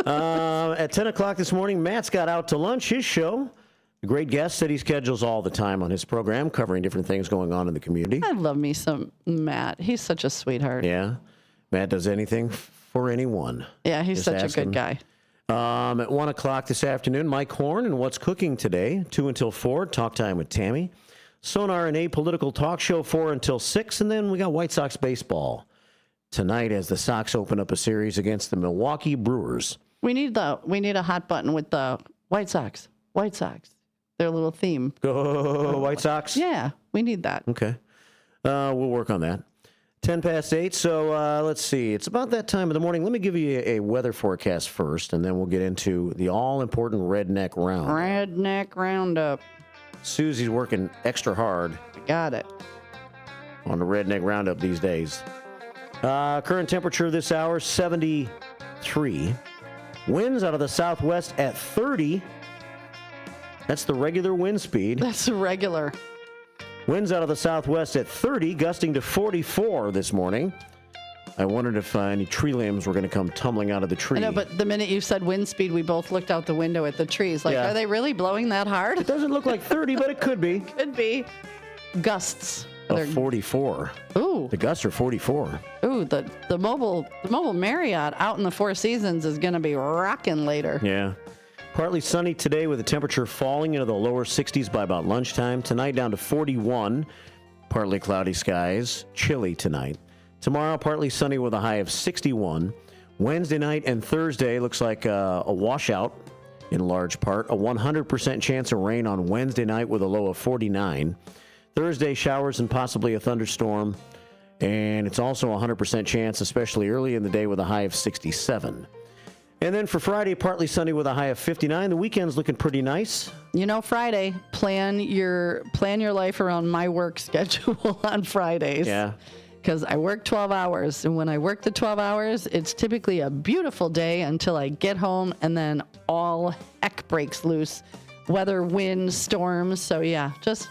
At 10 o'clock this morning, Matt's got out to lunch, his show. A great guest that he schedules all the time on his program, covering different things going on in the community. I love me some Matt. He's such a sweetheart. Yeah. Matt does anything for anyone. Yeah, he's such a good guy. At 1 o'clock this afternoon, Mike Horn and What's Cooking Today, 2 until 4, Talk Time with Tammy. Sonar and Apolitical Talk Show, 4 until 6, and then we got White Sox baseball tonight as the Sox open up a series against the Milwaukee Brewers. We need a hot button with the White Sox. White Sox. Their little theme. Go White Sox? Yeah, we need that. Okay. We'll work on that. 10 past 8, so let's see. It's about that time of the morning. Let me give you a weather forecast first, and then we'll get into the all-important Redneck Roundup. Redneck Roundup. Susie's working extra hard. Got it. On the Redneck Roundup these days. Current temperature this hour, 73. Winds out of the southwest at 30. That's the regular wind speed. That's the regular. Winds out of the southwest at 30, gusting to 44 this morning. I wondered if any tree limbs were going to come tumbling out of the tree. I know, but the minute you said wind speed, we both looked out the window at the trees. Like, Yeah. Are they really blowing that hard? It doesn't look like 30, but it could be. Could be. Gusts. Of 44. Ooh. The gusts are 44. Ooh, the mobile Marriott out in the Four Seasons is going to be rocking later. Yeah. Partly sunny today with the temperature falling into the lower 60s by about lunchtime. Tonight down to 41. Partly cloudy skies. Chilly tonight. Tomorrow, partly sunny with a high of 61. Wednesday night and Thursday looks like a washout in large part. A 100% chance of rain on Wednesday night with a low of 49. Thursday, showers and possibly a thunderstorm. And it's also a 100% chance, especially early in the day, with a high of 67. And then for Friday, partly sunny with a high of 59. The weekend's looking pretty nice. You know, Friday, plan your life around my work schedule on Fridays. Yeah. Because I work 12 hours, and when I work the 12 hours, it's typically a beautiful day until I get home, and then all heck breaks loose. Weather, wind, storms. So, yeah, just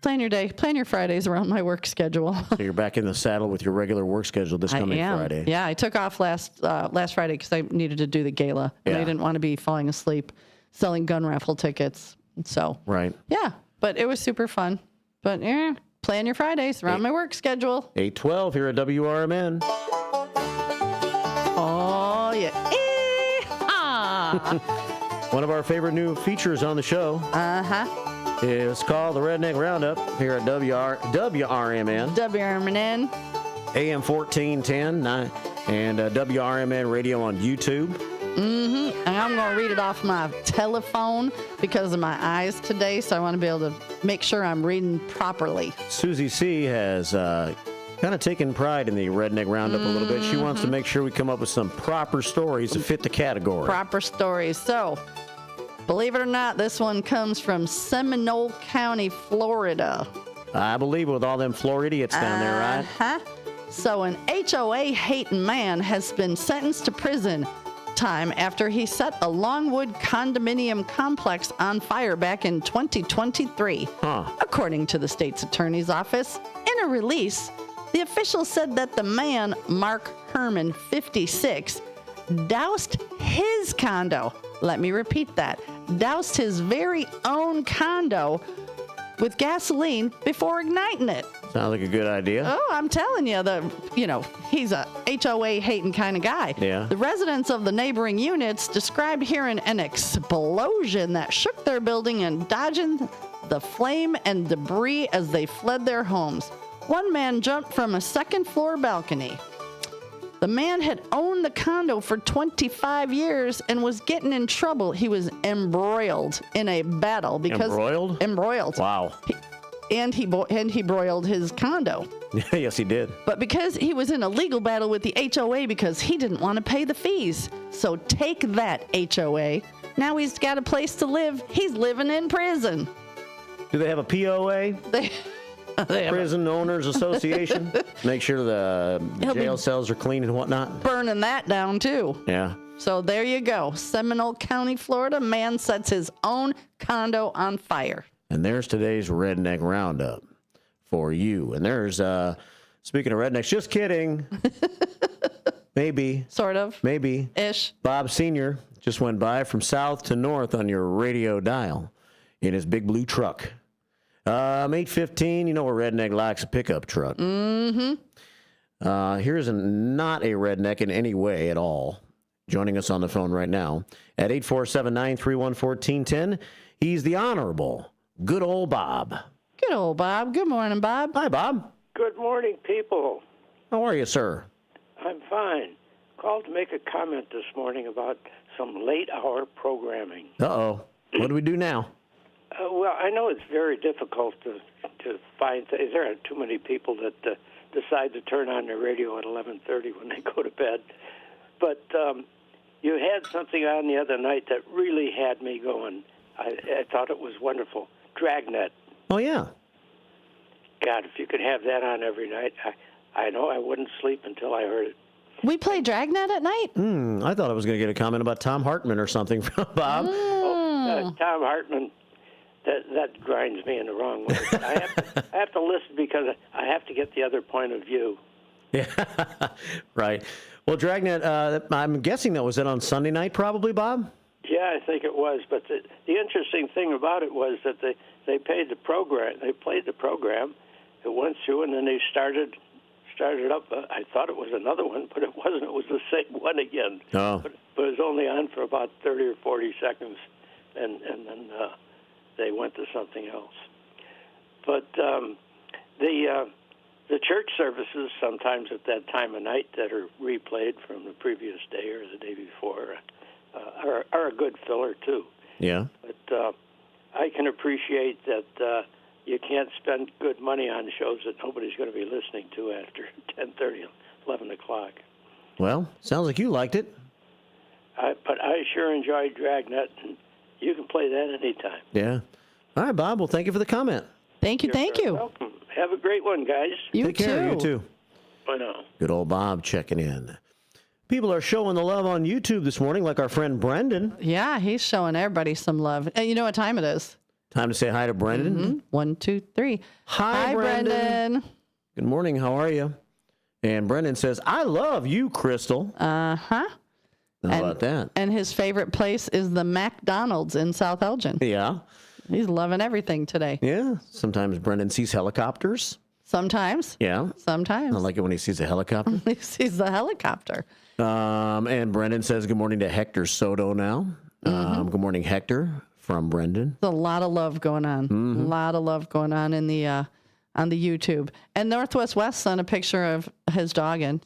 plan your day. Plan your Fridays around my work schedule. So you're back in the saddle with your regular work schedule this coming Friday. Yeah, I took off last Friday because I needed to do the gala, and I didn't want to be falling asleep selling gun raffle tickets. So, right. Yeah, but it was super fun. But, yeah. Plan your Fridays around my work schedule. 8:12 here at WRMN. Oh, yeah. One of our favorite new features on the show. Uh-huh. It's called the Redneck Roundup here at WRMN. WRMN. AM 1410 and WRMN Radio on YouTube. Mm-hmm. And I'm going to read it off my telephone because of my eyes today, so I want to be able to make sure I'm reading properly. Susie C. has kind of taken pride in the Redneck Roundup a little bit. She wants to make sure we come up with some proper stories to fit the category. Proper stories. So, believe it or not, this one comes from Seminole County, Florida. I believe with all them Floridians down there, right? Uh-huh. So, an HOA-hating man has been sentenced to prison time after he set a Longwood condominium complex on fire back in 2023. According to the state's attorney's office, in a release, the official said that the man, Mark Herman, 56, doused his condo. Let me repeat that. Doused his very own condo with gasoline before igniting it. Sounds like a good idea. Oh, I'm telling you, he's a HOA hating kind of guy. Yeah. The residents of the neighboring units described hearing an explosion that shook their building and dodging the flame and debris as they fled their homes. One man jumped from a second-floor balcony. The man had owned the condo for 25 years and was getting in trouble. He was embroiled in a battle because embroiled. Wow. He broiled his condo. Yes, he did. But because he was in a legal battle with the HOA because he didn't want to pay the fees. So take that, HOA. Now he's got a place to live. He's living in prison. Do they have a POA? They Prison Owners Association. Make sure the jail cells are clean and whatnot. Burning that down, too. Yeah. So there you go. Seminole County, Florida. Man sets his own condo on fire. And there's today's Redneck Roundup for you. And there's, speaking of rednecks, just kidding. Maybe. Sort of. Maybe. Ish. Bob Sr. just went by from south to north on your radio dial in his big blue truck. 8:15, you know a redneck likes a pickup truck. Mm-hmm. Here's not a redneck in any way at all. Joining us on the phone right now at 847-931-1410. He's the Honorable Good Old Bob. Good old Bob. Good morning, Bob. Hi, Bob. Good morning, people. How are you, sir? I'm fine. Called to make a comment this morning about some late-hour programming. Uh-oh. What do we do now? Well, I know it's very difficult to find things. There are too many people that decide to turn on their radio at 11:30 when they go to bed. But you had something on the other night that really had me going. I thought it was wonderful. Dragnet. Oh, yeah. God, if you could have that on every night, I know I wouldn't sleep until I heard it. We play Dragnet at night? I thought I was going to get a comment about Tom Hartman or something from Bob. Tom Hartman. That grinds me in the wrong way. I have to listen because I have to get the other point of view. Yeah, right. Well, Dragnet, I'm guessing that was it on Sunday night probably, Bob? Yeah, I think it was. But the interesting thing about it was that they played the program. It went through, and then they started up. I thought it was another one, but it wasn't. It was the same one again. Oh. But it was only on for about 30 or 40 seconds, and then they went to something else. But the the church services sometimes at that time of night that are replayed from the previous day or the day before are a good filler too. Yeah. But I can appreciate that you can't spend good money on shows that nobody's going to be listening to after 10:30, 11 o'clock. Well, sounds like you liked it. But I sure enjoyed Dragnet, and you can play that anytime. Yeah. All right, Bob. Well, thank you for the comment. Thank you. Thank you. Welcome. Have a great one, guys. Take care. You too. Bye now. Good old Bob checking in. People are showing the love on YouTube this morning, like our friend Brendan. Yeah, he's showing everybody some love. And you know what time it is? Time to say hi to Brendan. Mm-hmm. 1, 2, 3. Hi, Brendan. Good morning. How are you? And Brendan says, I love you, Crystal. Uh-huh. How about that? And his favorite place is the McDonald's in South Elgin. Yeah. He's loving everything today. Yeah. Sometimes Brendan sees helicopters. Sometimes. Yeah. Sometimes. I like it when he sees a helicopter. He sees the helicopter. And Brendan says, good morning to Hector Soto now. Good morning, Hector, from Brendan. There's a lot of love going on. A lot of love going on in the on the YouTube. And Northwest West sent a picture of his dog in.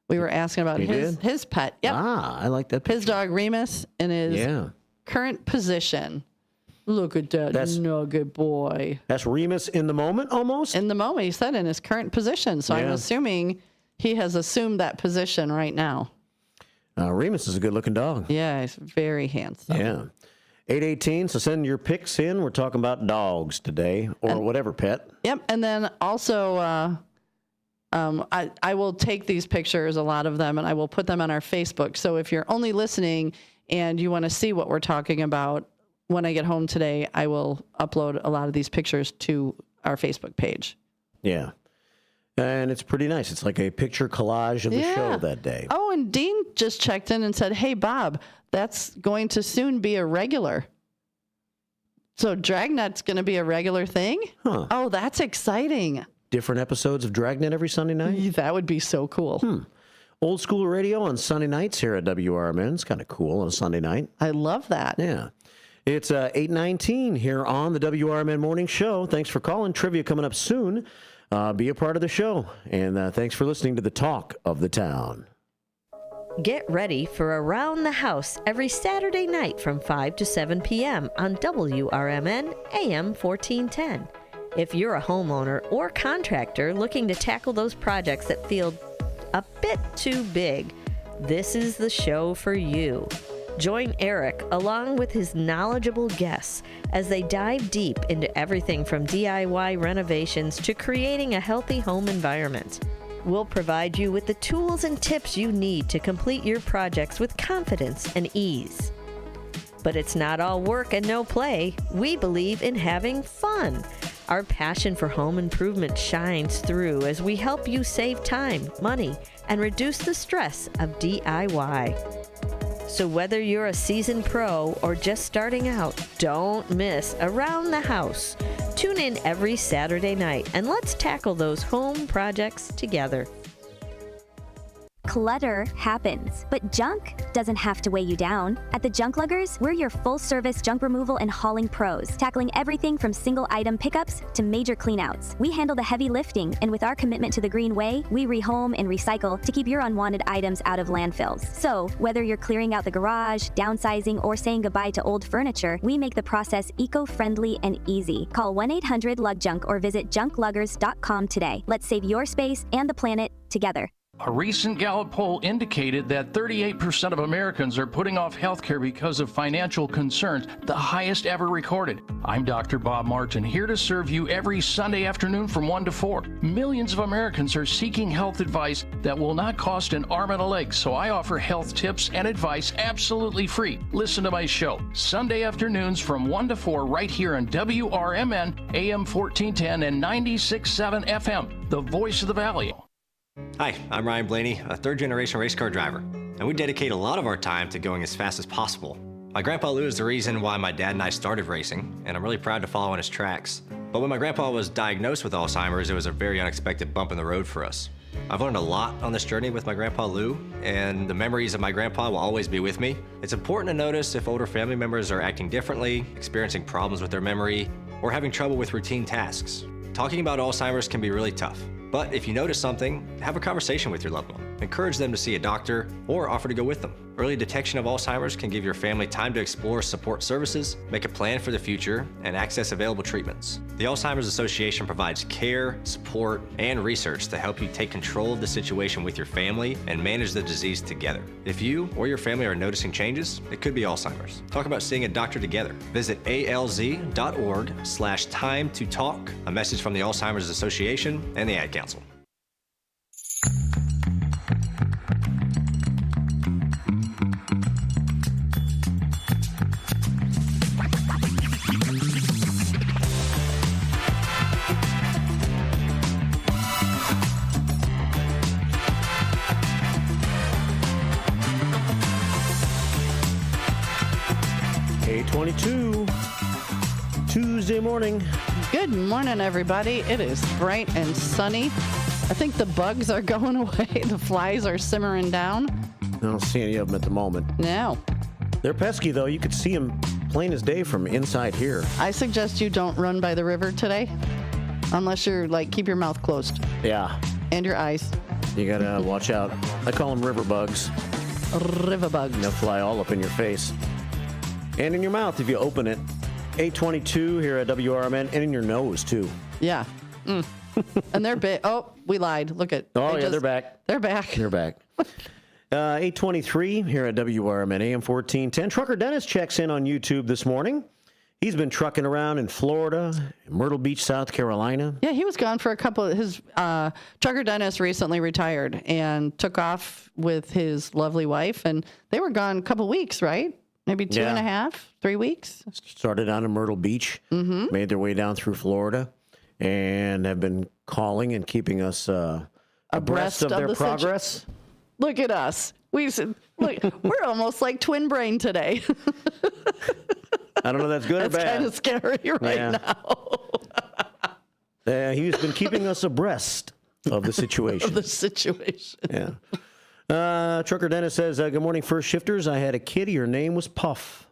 We were asking about his pet. Yep. Ah, I like that picture. His dog Remus in his current position. Look at that nugget boy. That's Remus in the moment, almost? In the moment, he said in his current position. So I'm assuming he has assumed that position right now. Remus is a good-looking dog. Yeah, he's very handsome. Yeah. 818, so send your pics in. We're talking about dogs today, or whatever pet. Yep, and then also I will take these pictures, a lot of them, and I will put them on our Facebook. So if you're only listening and you want to see what we're talking about, when I get home today, I will upload a lot of these pictures to our Facebook page. Yeah. And it's pretty nice. It's like a picture collage of the show that day. Oh, and Dean just checked in and said, hey, Bob, that's going to soon be a regular. So Dragnet's going to be a regular thing? Huh. Oh, that's exciting. Different episodes of Dragnet every Sunday night? That would be so cool. Old school radio on Sunday nights here at WRMN. It's kind of cool on a Sunday night. I love that. Yeah. It's 8:19 here on the WRMN Morning Show. Thanks for calling. Trivia coming up soon. Be a part of the show. And thanks for listening to the Talk of the Town. Get ready for Around the House every Saturday night from 5 to 7 p.m. on WRMN AM 1410. If you're a homeowner or contractor looking to tackle those projects that feel a bit too big, this is the show for you. Join Eric along with his knowledgeable guests as they dive deep into everything from DIY renovations to creating a healthy home environment. We'll provide you with the tools and tips you need to complete your projects with confidence and ease. But it's not all work and no play. We believe in having fun. Our passion for home improvement shines through as we help you save time, money, and reduce the stress of DIY. So whether you're a seasoned pro or just starting out, don't miss Around the House. Tune in every Saturday night and let's tackle those home projects together. Clutter happens, but junk doesn't have to weigh you down. At the Junk Luggers, we're your full-service junk removal and hauling pros, tackling everything from single-item pickups to major cleanouts. We handle the heavy lifting, and with our commitment to the green way, we rehome and recycle to keep your unwanted items out of landfills. So, whether you're clearing out the garage, downsizing, or saying goodbye to old furniture, we make the process eco-friendly and easy. Call 1-800-LUG-JUNK or visit junkluggers.com today. Let's save your space and the planet together. A recent Gallup poll indicated that 38% of Americans are putting off health care because of financial concerns, the highest ever recorded. I'm Dr. Bob Martin, here to serve you every Sunday afternoon from 1 to 4. Millions of Americans are seeking health advice that will not cost an arm and a leg, so I offer health tips and advice absolutely free. Listen to my show, Sunday afternoons from 1 to 4 right here on WRMN AM 1410 and 96.7 FM, the voice of the Valley. Hi, I'm Ryan Blaney, a third-generation race car driver, and we dedicate a lot of our time to going as fast as possible. My grandpa Lou is the reason why my dad and I started racing, and I'm really proud to follow in his tracks. But when my grandpa was diagnosed with Alzheimer's, it was a very unexpected bump in the road for us. I've learned a lot on this journey with my grandpa Lou, and the memories of my grandpa will always be with me. It's important to notice if older family members are acting differently, experiencing problems with their memory, or having trouble with routine tasks. Talking about Alzheimer's can be really tough. But if you notice something, have a conversation with your loved one. Encourage them to see a doctor or offer to go with them. Early detection of Alzheimer's can give your family time to explore support services, make a plan for the future, and access available treatments. The Alzheimer's Association provides care, support, and research to help you take control of the situation with your family and manage the disease together. If you or your family are noticing changes, it could be Alzheimer's. Talk about seeing a doctor together. Visit alz.org/time to talk. A message from the Alzheimer's Association and the Ad Council. Tuesday morning. Good morning, everybody. It is bright and sunny. I think the bugs are going away. The flies are simmering down. I don't see any of them at the moment. No. They're pesky, though. You could see them plain as day from inside here. I suggest you don't run by the river today, unless you're keep your mouth closed. Yeah. And your eyes. You gotta watch out. I call them river bugs. River bugs. And they'll fly all up in your face. And in your mouth if you open it. 8:22 here at WRMN, and in your nose, too. Yeah. And they're big. Oh, we lied. Look at. They're back. They're back. They're back. 8:23 here at WRMN, AM 1410. Trucker Dennis checks in on YouTube this morning. He's been trucking around in Florida, Myrtle Beach, South Carolina. Yeah, he was gone for a couple of his. Trucker Dennis recently retired and took off with his lovely wife, and they were gone a couple weeks, right? Maybe 2.5, 3 weeks. Started out in Myrtle Beach, made their way down through Florida, and have been calling and keeping us abreast of their progress. Look at us. We're almost like twin brain today. I don't know if that's good or bad. That's kind of scary now. He's been keeping us abreast of the situation. Yeah. Trucker Dennis says, good morning, first shifters. I had a kitty. Her name was Puff.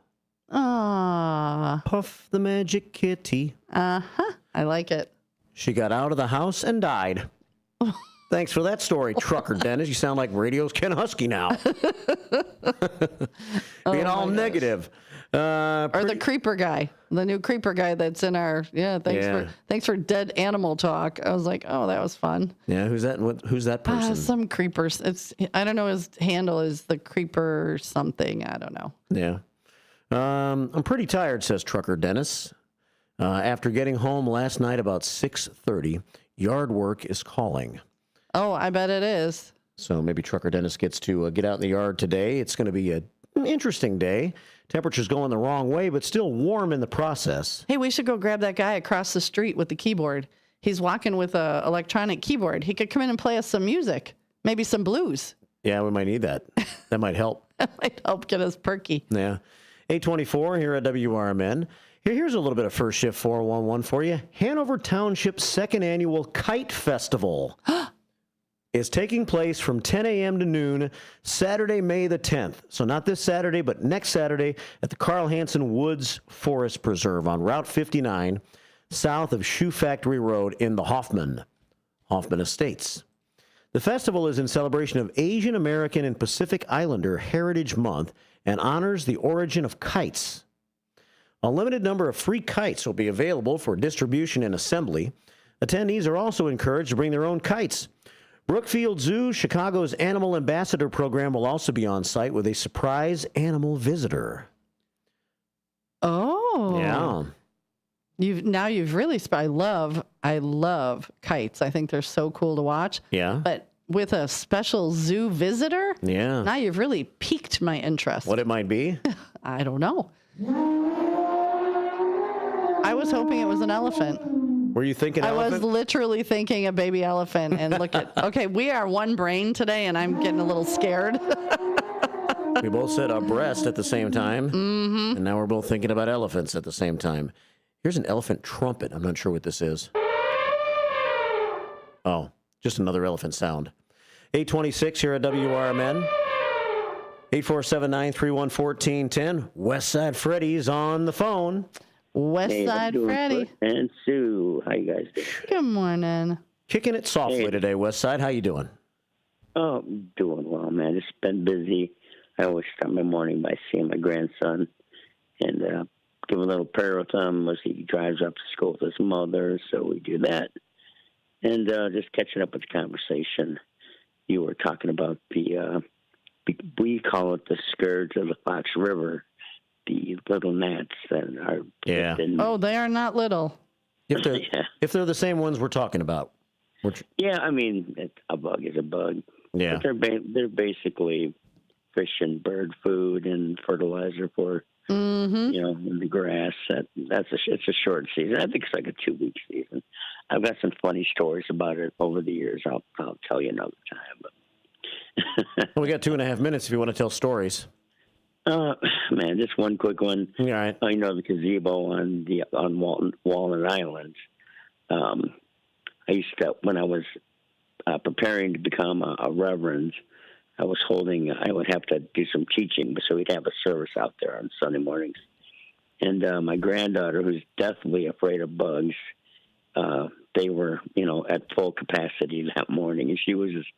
Aww. Puff the magic kitty. Uh-huh. I like it. She got out of the house and died. Thanks for that story, Trucker Dennis. You sound like radio's Ken Husky now. Being all negative. Or the creeper guy, the new creeper guy that's in our, thanks for dead animal talk. I was like, oh, that was fun. Yeah, who's that person? Some creepers. I don't know, his handle is the creeper something. I don't know. Yeah. I'm pretty tired, says Trucker Dennis. After getting home last night about 6:30, yard work is calling. Oh, I bet it is. So maybe Trucker Dennis gets to get out in the yard today. It's going to be an interesting day. Temperature's going the wrong way, but still warm in the process. Hey, we should go grab that guy across the street with the keyboard. He's walking with a electronic keyboard. He could come in and play us some music, maybe some blues. Yeah, we might need that. That might help. That might help get us perky. Yeah. 8:24 here at WRMN. Here's a little bit of First Shift 411 for you. Hanover Township's second annual Kite Festival is taking place from 10 a.m. to noon, Saturday, May the 10th. So not this Saturday, but next Saturday at the Carl Hansen Woods Forest Preserve on Route 59, south of Shoe Factory Road in the Hoffman Estates. The festival is in celebration of Asian American and Pacific Islander Heritage Month and honors the origin of kites. A limited number of free kites will be available for distribution and assembly. Attendees are also encouraged to bring their own kites. Brookfield Zoo, Chicago's Animal Ambassador program, will also be on site with a surprise animal visitor. Oh. Yeah. You've really I love kites. I think they're so cool to watch. Yeah. But with a special zoo visitor? Yeah. Now you've really piqued my interest. What it might be? I don't know. I was hoping it was an elephant. Were you thinking elephant? I was literally thinking a baby elephant. And look at, okay, we are one brain today, and I'm getting a little scared. We both said abreast at the same time. Mm-hmm. And now we're both thinking about elephants at the same time. Here's an elephant trumpet. I'm not sure what this is. Oh, just another elephant sound. 8:26 here at WRMN. 847-931-1410. Westside Freddy's on the phone. Westside Freddy. And Sue. How you guys doing? Good morning. Kicking it softly today, Westside. How you doing? Oh, doing well, man. It's been busy. I always start my morning by seeing my grandson and give a little prayer with him as he drives up to school with his mother. So we do that. And just catching up with the conversation. You were talking about we call it the scourge of the Fox River, the little gnats that are. Yeah. Oh, they are not little. If they're the same ones we're talking about. Yeah, I mean, a bug is a bug. Yeah. But they're basically fish and bird food and fertilizer for, in the grass. It's a short season. I think it's like a 2-week season. I've got some funny stories about it over the years. I'll tell you another time. But we got 2.5 minutes if you want to tell stories. Man, just one quick one. All right. I know the gazebo on Walnut Island. I used to, when I was preparing to become a reverend, I would have to do some teaching, so we'd have a service out there on Sunday mornings. And my granddaughter, who's deathly afraid of bugs, they were, at full capacity that morning, and she was just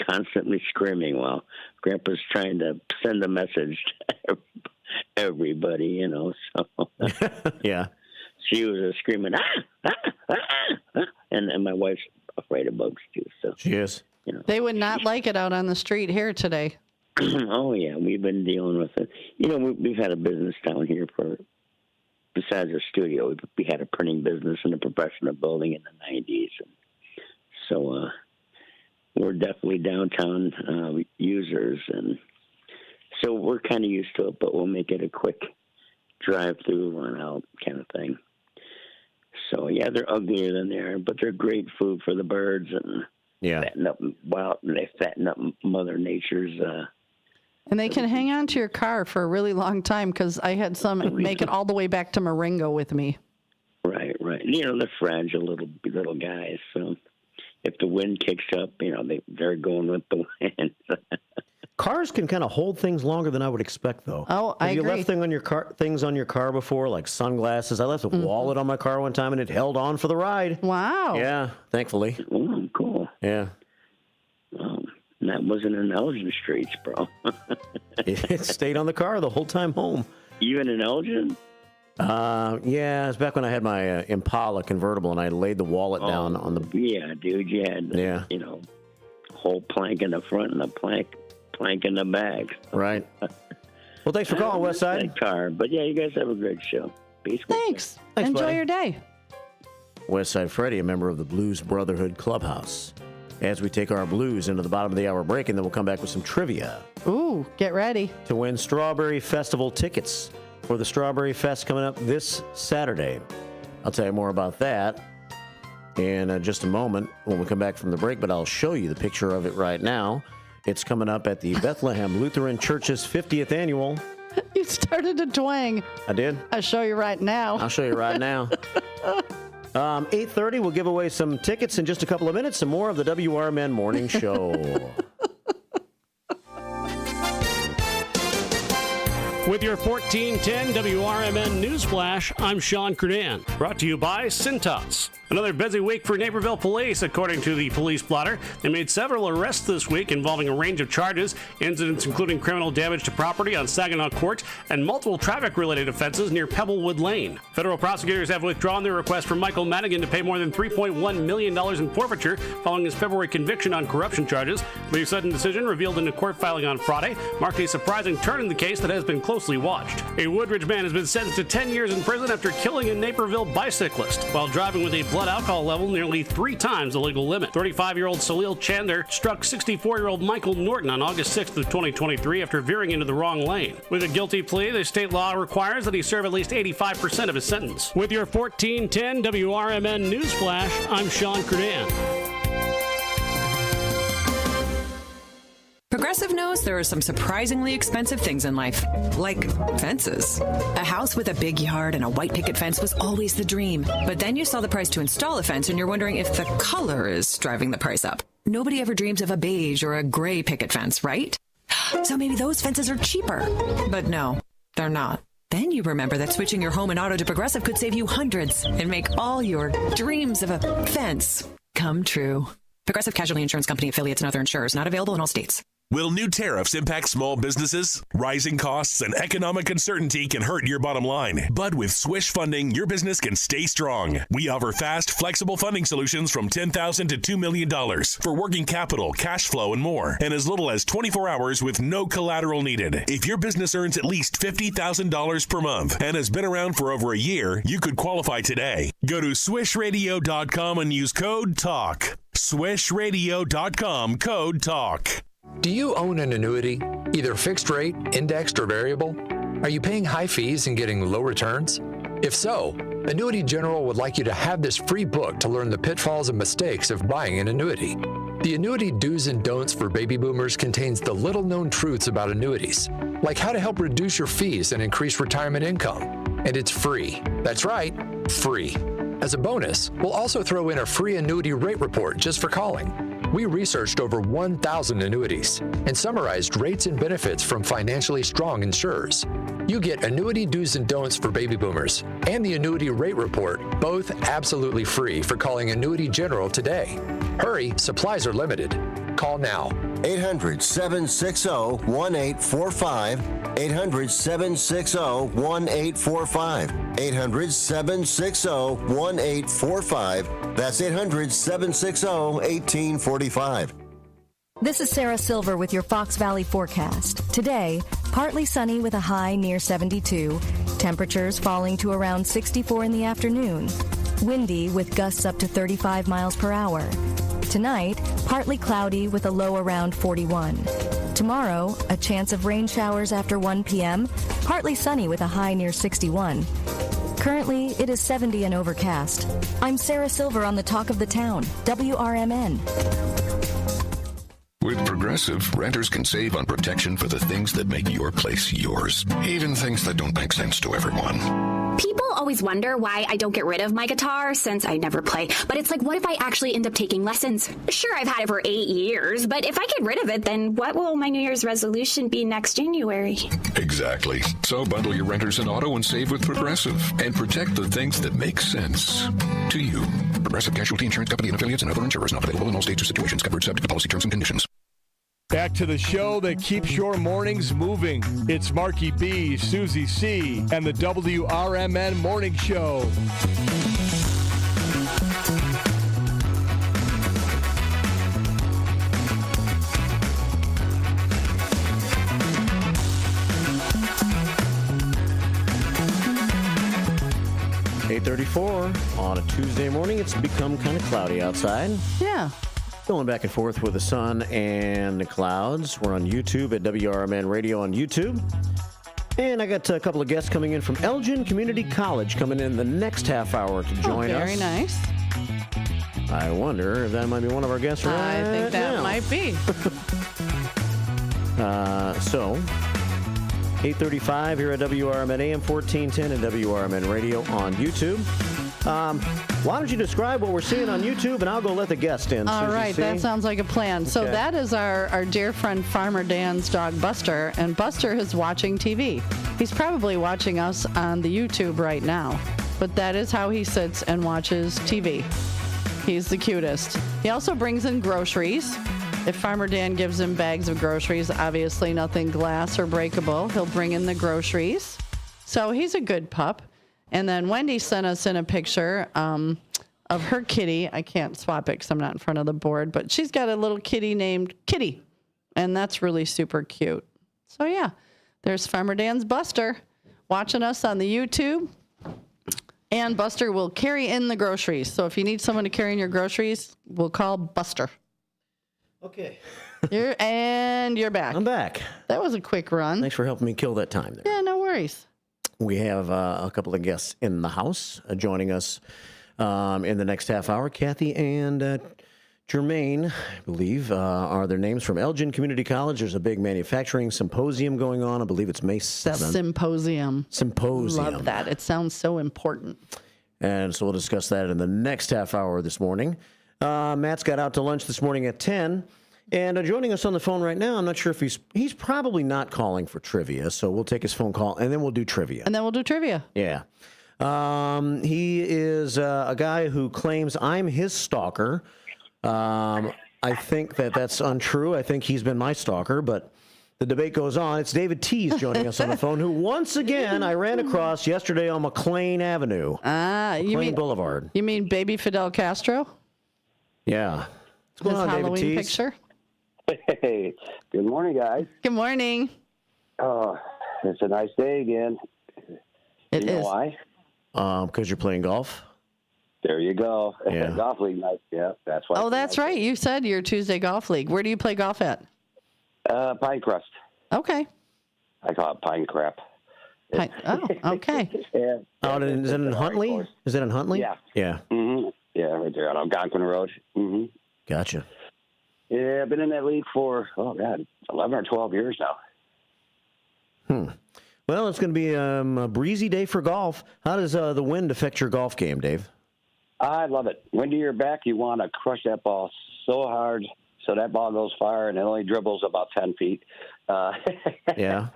constantly screaming while Grandpa's trying to send a message to everybody, so. Yeah. She was screaming, and my wife's afraid of bugs too. So she is. They would not like it out on the street here today. Oh yeah, we've been dealing with it. We've had a business down here besides our studio. We had a printing business and a professional building in the 90s, and so we're definitely downtown users, and so we're kind of used to it. But we'll make it a quick drive-through, run-out kind of thing. So, yeah, they're uglier than they are, but they're great food for the birds, and they fatten up Mother Nature's. And they can hang on to your car for a really long time, because I had some make it all the way back to Marengo with me. Right. They're fragile little guys, so if the wind kicks up, they're going with the wind. Cars can kind of hold things longer than I would expect, though. Oh, I agree. You left things on your car before, like sunglasses. I left a wallet on my car one time, and it held on for the ride. Wow. Yeah, thankfully. Oh, cool. Yeah. That wasn't in Elgin streets, bro. It stayed on the car the whole time home. Even in Elgin? Yeah, it was back when I had my Impala convertible, and I laid the wallet down on the... Yeah, dude, you had, whole plank in the front and a plank in the back. Right. Well, thanks for calling, Westside. Car, but yeah, you guys have a great show. Peace. Thanks. Enjoy buddy. your day. Westside Freddy, a member of the Blues Brotherhood Clubhouse. As we take our blues into the bottom of the hour break, and then we'll come back with some trivia. Ooh, get ready. To win Strawberry Festival tickets for the Strawberry Fest coming up this Saturday. I'll tell you more about that in just a moment when we come back from the break, but I'll show you the picture of it right now. It's coming up at the Bethlehem Lutheran Church's 50th annual. You started to twang. I did? I'll show you right now. I'll show you right now. 8:30, we'll give away some tickets in just a couple of minutes. Some more of the WRMN Morning Show. With your 1410 WRMN News Flash, I'm Sean Kernan. Brought to you by Cintas. Another busy week for Naperville police, according to the police blotter. They made several arrests this week involving a range of charges, incidents including criminal damage to property on Saginaw Court and multiple traffic-related offenses near Pebblewood Lane. Federal prosecutors have withdrawn their request from Michael Madigan to pay more than $3.1 million in forfeiture following his February conviction on corruption charges. The sudden decision, revealed in a court filing on Friday, marked a surprising turn in the case that has been closely watched. A Woodridge man has been sentenced to 10 years in prison after killing a Naperville bicyclist while driving with a blood alcohol level nearly 3 times the legal limit. 35-year-old Salil Chandler struck 64-year-old Michael Norton on August 6th of 2023 after veering into the wrong lane. With a guilty plea, the state law requires that he serve at least 85% of his sentence. With your 1410 WRMN News Flash, I'm Sean Kernan. Progressive knows there are some surprisingly expensive things in life, like fences. A house with a big yard and a white picket fence was always the dream. But then you saw the price to install a fence and you're wondering if the color is driving the price up. Nobody ever dreams of a beige or a gray picket fence, right? So maybe those fences are cheaper. But no, they're not. Then you remember that switching your home and auto to Progressive could save you hundreds and make all your dreams of a fence come true. Progressive Casualty Insurance Company affiliates and other insurers. Not available in all states. Will new tariffs impact small businesses? Rising costs and economic uncertainty can hurt your bottom line. But with Swish Funding, your business can stay strong. We offer fast, flexible funding solutions from $10,000 to $2 million for working capital, cash flow, and more. And as little as 24 hours with no collateral needed. If your business earns at least $50,000 per month and has been around for over a year, you could qualify today. Go to swishradio.com and use code TALK. Swishradio.com, code TALK. Do you own an annuity, either fixed rate, indexed, or variable? Are you paying high fees and getting low returns? If so, Annuity General would like you to have this free book to learn the pitfalls and mistakes of buying an annuity. The Annuity Do's and Don'ts for Baby Boomers contains the little-known truths about annuities, like how to help reduce your fees and increase retirement income. And it's free. That's right, free. As a bonus, we'll also throw in a free annuity rate report just for calling. We researched over 1,000 annuities and summarized rates and benefits from financially strong insurers. You get Annuity Do's and Don'ts for Baby Boomers and the Annuity Rate Report, both absolutely free for calling Annuity General today. Hurry, supplies are limited. Call now. 800-760-1845. 800-760-1845. 800-760-1845. That's 800-760-1845. This is Sarah Silver with your Fox Valley forecast. Today, partly sunny with a high near 72. Temperatures falling to around 64 in the afternoon. Windy with gusts up to 35 miles per hour. Tonight, partly cloudy with a low around 41. Tomorrow, a chance of rain showers after 1 p.m., partly sunny with a high near 61. Currently, it is 70 and overcast. I'm Sarah Silver on the Talk of the Town, WRMN. With Progressive, renters can save on protection for the things that make your place yours, even things that don't make sense to everyone. People always wonder why I don't get rid of my guitar since I never play. But it's like, what if I actually end up taking lessons? Sure, I've had it for 8 years, but if I get rid of it, then what will my New Year's resolution be next January? Exactly. So bundle your renters and auto and save with Progressive and protect the things that make sense to you. Progressive Casualty Insurance Company and affiliates and other insurers not available in all states or situations. Covered subject to policy terms and conditions. Back to the show that keeps your mornings moving. It's Marky B, Susie C, and the WRMN Morning Show. .34 on a Tuesday morning. It's become kind of cloudy outside. Yeah. Going back and forth with the sun and the clouds. We're on YouTube at WRMN Radio on YouTube. And I got a couple of guests coming in from Elgin Community College coming in the next half hour to join us. Very nice. I wonder if that might be one of our guests right now. I think that might be. So, 8:35 here at WRMN AM 1410 and WRMN Radio on YouTube. Why don't you describe what we're seeing on YouTube, and I'll go let the guest in. All Susie right, C. that sounds like a plan. So Okay. that is our dear friend Farmer Dan's dog Buster, and Buster is watching TV. He's probably watching us on the YouTube right now, but that is how he sits and watches TV. He's the cutest. He also brings in groceries. If Farmer Dan gives him bags of groceries, obviously nothing glass or breakable, he'll bring in the groceries. So he's a good pup. And then Wendy sent us in a picture of her kitty. I can't swap it because I'm not in front of the board, but she's got a little kitty named Kitty, and that's really super cute. So, yeah, there's Farmer Dan's Buster watching us on the YouTube, and Buster will carry in the groceries. So if you need someone to carry in your groceries, we'll call Buster. Okay. You're back. I'm back. That was a quick run. Thanks for helping me kill that time there. Yeah, no worries. We have a couple of guests in the house joining us in the next half hour. Kathy and Jermaine, I believe, are their names, from Elgin Community College. There's a big manufacturing symposium going on. I believe it's May 7th. Symposium. Symposium. Love that. It sounds so important. And so we'll discuss that in the next half hour this morning. Matt's got out to lunch this morning at 10. And joining us on the phone right now, I'm not sure if he's probably not calling for trivia, so we'll take his phone call, and then we'll do trivia. Yeah. He is a guy who claims I'm his stalker I think that's untrue. I think he's been my stalker, but the debate goes on. It's David Tees joining us on the phone, who once again I ran across yesterday on McLean Avenue. McLean Boulevard. You mean baby Fidel Castro? Yeah. What's going on, Halloween David Tees? picture? Hey, good morning, guys. Good morning. It's a nice day again. It you know is. why? Because you're playing golf? There you go. Yeah. Golf league night. Yeah, that's why. Oh, that's right. You said your Tuesday golf league. Where do you play golf at? Pine crust. Okay. I call it pine crap. Oh, okay. Yeah. Is it in Huntley? Is it in Huntley? Yeah. Yeah. Mm-hmm. Yeah, right there on Algonquin Road. Mm-hmm. Gotcha. Yeah, I've been in that league for, 11 or 12 years now. Well, it's going to be a breezy day for golf. How does the wind affect your golf game, Dave? I love it. Wind to your back, you want to crush that ball so hard so that ball goes far and it only dribbles about 10 feet. Yeah.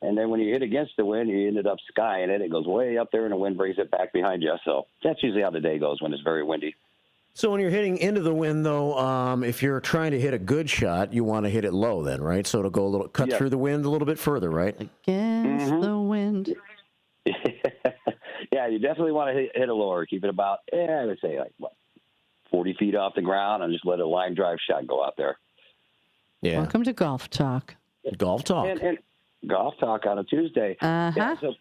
And then when you hit against the wind, you ended up skying it. It goes way up there and the wind brings it back behind you. So that's usually how the day goes when it's very windy. So when you're hitting into the wind, though, if you're trying to hit a good shot, you want to hit it low then, right? So it'll go cut through the wind a little bit further, right? Against the wind. Yeah, you definitely want to hit it lower. Keep it about, I would say 40 feet off the ground and just let a line drive shot go out there. Yeah. Welcome to Golf Talk. Golf Talk. And Golf Talk on a Tuesday. Uh-huh. Yeah, so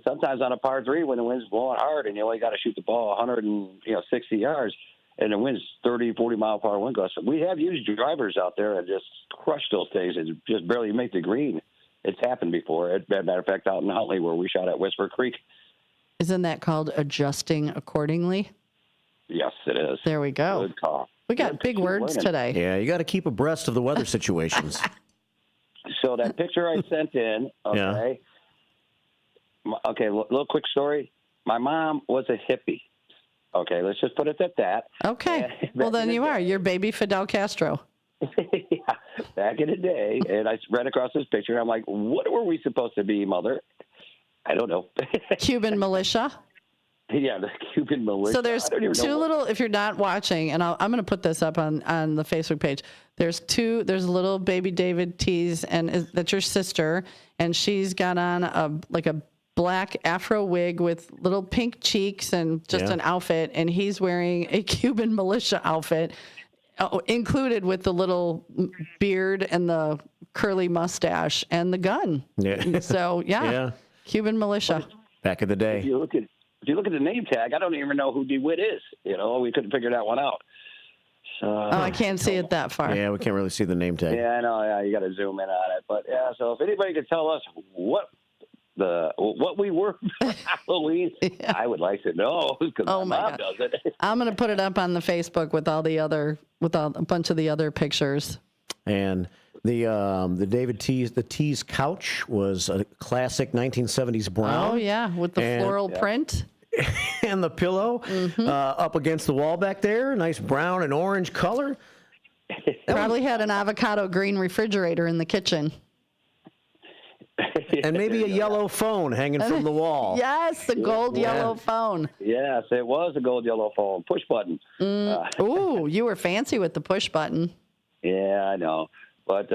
sometimes on a par 3 when the wind's blowing hard and you only got to shoot the ball 160 yards and the wind's 30, 40 mile per hour wind gusts. We have used drivers out there and just crushed those things and just barely make the green. It's happened before. As a matter of fact, out in Huntley where we shot at Whisper Creek. Isn't that called adjusting accordingly? Yes, it is. There we go. Good call. We got big words today. Yeah, you got to keep abreast of the weather situations. So that picture I sent in, okay. Yeah. Okay, little quick story. My mom was a hippie. Okay, let's just put it at that. Okay. Well, then you are. You're baby Fidel Castro. Yeah, back in the day. And I read across this picture, and I'm like, what were we supposed to be, Mother? I don't know. Cuban militia. Yeah, the Cuban militia. So there's two little, if you're not watching, and I'm going to put this up on the Facebook page. There's little baby David Tees, and that's your sister, and she's got on a black afro wig with little pink cheeks and just an outfit, and he's wearing a Cuban militia outfit, included with the little beard and the curly mustache and the gun. Yeah. So, yeah. Cuban militia. Back in the day. If you look at the name tag, I don't even know who DeWitt is. We couldn't figure that one out. So, I can't see it that far. Yeah, we can't really see the name tag. Yeah, I know. Yeah, you got to zoom in on it. But yeah, so if anybody could tell us what we were for Halloween, I would like to know because my mom does it. I'm going to put it up on the Facebook with a bunch of the other pictures. And the David Tees, the Tees couch was a classic 1970s brown. Oh yeah, with the floral print. And the pillow up against the wall back there, nice brown and orange color. Probably had an avocado green refrigerator in the kitchen. And maybe a yellow phone hanging from the wall. Yes, the gold yellow phone. Yes, it was a gold yellow phone, push button. Ooh, you were fancy with the push button. Yeah, I know. But,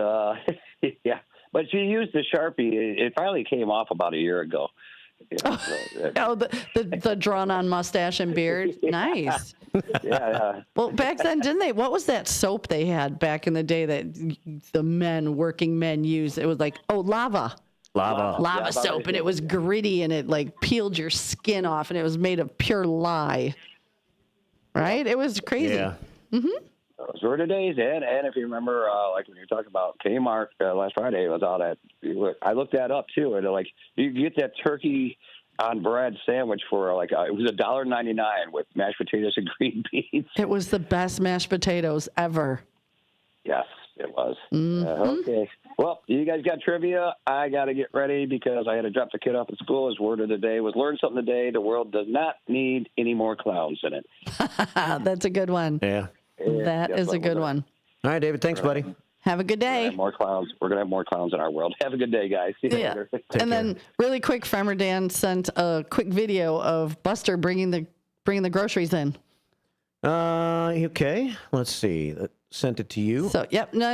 yeah. But she used the Sharpie. It finally came off about a year ago. The drawn-on mustache and beard. Nice. Yeah. Well, back then, didn't they? What was that soap they had back in the day that the working men used? It was like, lava soap, and it was gritty, and it like peeled your skin off, and it was made of pure lye. Right? It was crazy. Yeah. Mm-hmm. Those were the days, and if you remember, like when you were talking about Kmart last Friday, it was all that. I looked that up too, and like you get that turkey on bread sandwich for it was $1.99 with mashed potatoes and green beans. It was the best mashed potatoes ever. Yes, it was. Mm-hmm. Okay. Well, you guys got trivia. I got to get ready because I had to drop the kid off at school. His word of the day was learn something today. The world does not need any more clowns in it. That's a good one. Yeah. That is a good one. All right, David. Thanks, buddy. Have a good day. More clowns. We're going to have more clowns in our world. Have a good day, guys. See you later. And then really quick, Farmer Dan sent a quick video of Buster bringing the groceries in. Okay. Let's see. Sent it to you. So,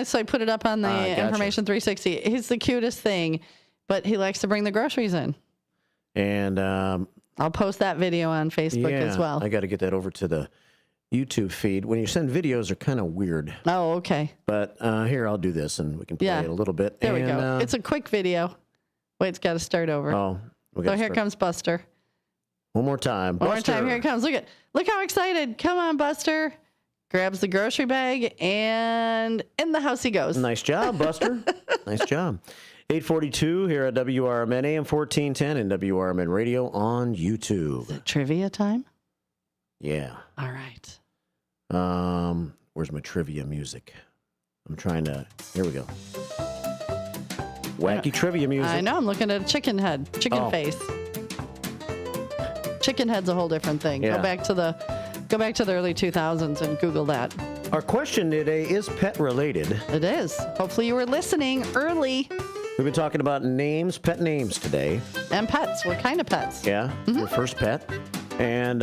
so I put it up on the Gotcha. Information 360. He's the cutest thing, but he likes to bring the groceries in. And I'll post that video on Facebook as well. I got to get that over to the YouTube feed. When you send videos, they're kind of weird. Oh, okay. But here, I'll do this, and we can play it a little bit. There we go. It's a quick video. Wait, it's got to start over. Oh, so here comes Buster. One more time. One more time. Here it comes. Look how excited. Come on, Buster. Grabs the grocery bag, and in the house he goes. Nice job, Buster. Nice job. 8:42 here at WRMN AM 1410 and WRMN Radio on YouTube. Is it trivia time? Yeah. All right. Where's my trivia music? I'm trying to. Here we go. Wacky trivia music. I know. I'm looking at a chicken head, face. Chicken head's a whole different thing. Yeah. Go back to the early 2000s and Google that. Our question today is pet related. It is. Hopefully you were listening early. We've been talking about names, pet names today. And pets. What kind of pets? Yeah, your first pet. And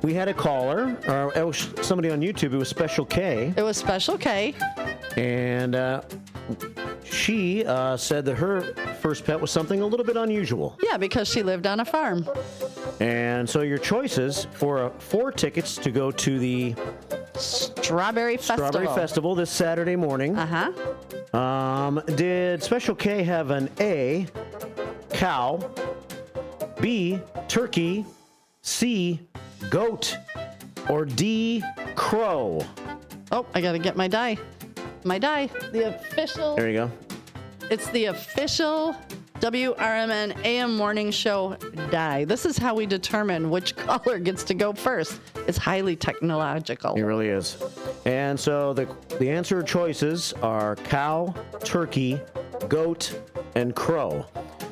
we had a caller, or it was somebody on YouTube. It was Special K. It was Special K. And she said that her first pet was something a little bit unusual. Yeah, because she lived on a farm. And so your choices for 4 tickets to go to the Strawberry Festival this Saturday morning. Did Special K have an A, cow, B, turkey, C, goat, or D, crow? Oh, I got to get my die. The official. There you go. It's the official WRMN AM morning show die. This is how we determine which caller gets to go first. It's highly technological. It really is. And so the answer choices are cow, turkey, goat, and crow.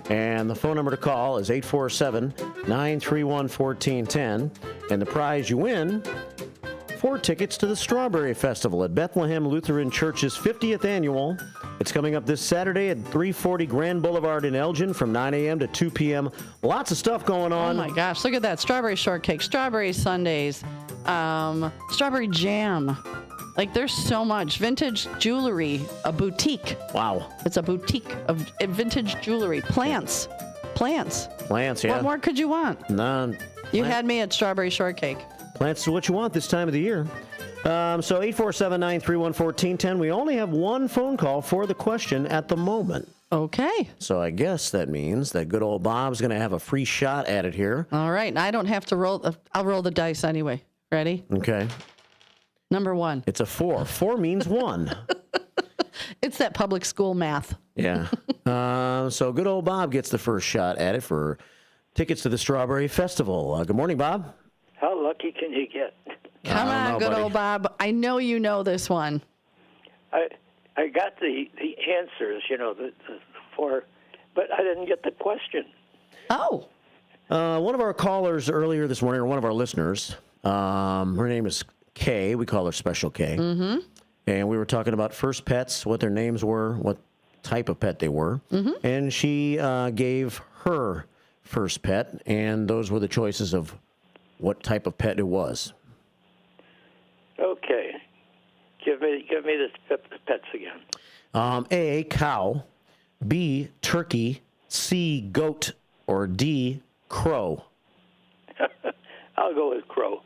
And the phone number to call is 847-931-1410. And the prize you win, 4 tickets to the Strawberry Festival at Bethlehem Lutheran Church's 50th annual. It's coming up this Saturday at 340 Grand Boulevard in Elgin from 9 a.m. to 2 p.m. Lots of stuff going on. Oh, my gosh. Look at that. Strawberry shortcake, strawberry sundaes, strawberry jam. Like, there's so much. Vintage jewelry, a boutique. Wow. It's a boutique of vintage jewelry. Plants, yeah. What more could you want? None. You had me at strawberry shortcake. Plants is what you want this time of the year. So 847-931-1410. We only have one phone call for the question at the moment. Okay. So I guess that means that good old Bob's going to have a free shot at it here. All right. And I don't have to roll. I'll roll the dice anyway. Ready? Okay. Number 1. It's a 4. 4 means 1. It's that public school math. Yeah. So good old Bob gets the first shot at it for tickets to the Strawberry Festival. Good morning, Bob. How lucky can you get? Come on, good old Bob. I know you know this one. I got the answers, the 4, but I didn't get the question. Oh. One of our callers earlier this morning, or one of our listeners, her name is Kay. We call her Special K. Mm-hmm. And we were talking about first pets, what their names were, what type of pet they were. Mm-hmm. And she gave her first pet, and those were the choices of what type of pet it was. Okay. Give me the pets again. A, cow, B, turkey, C, goat, or D, crow. I'll go with crow.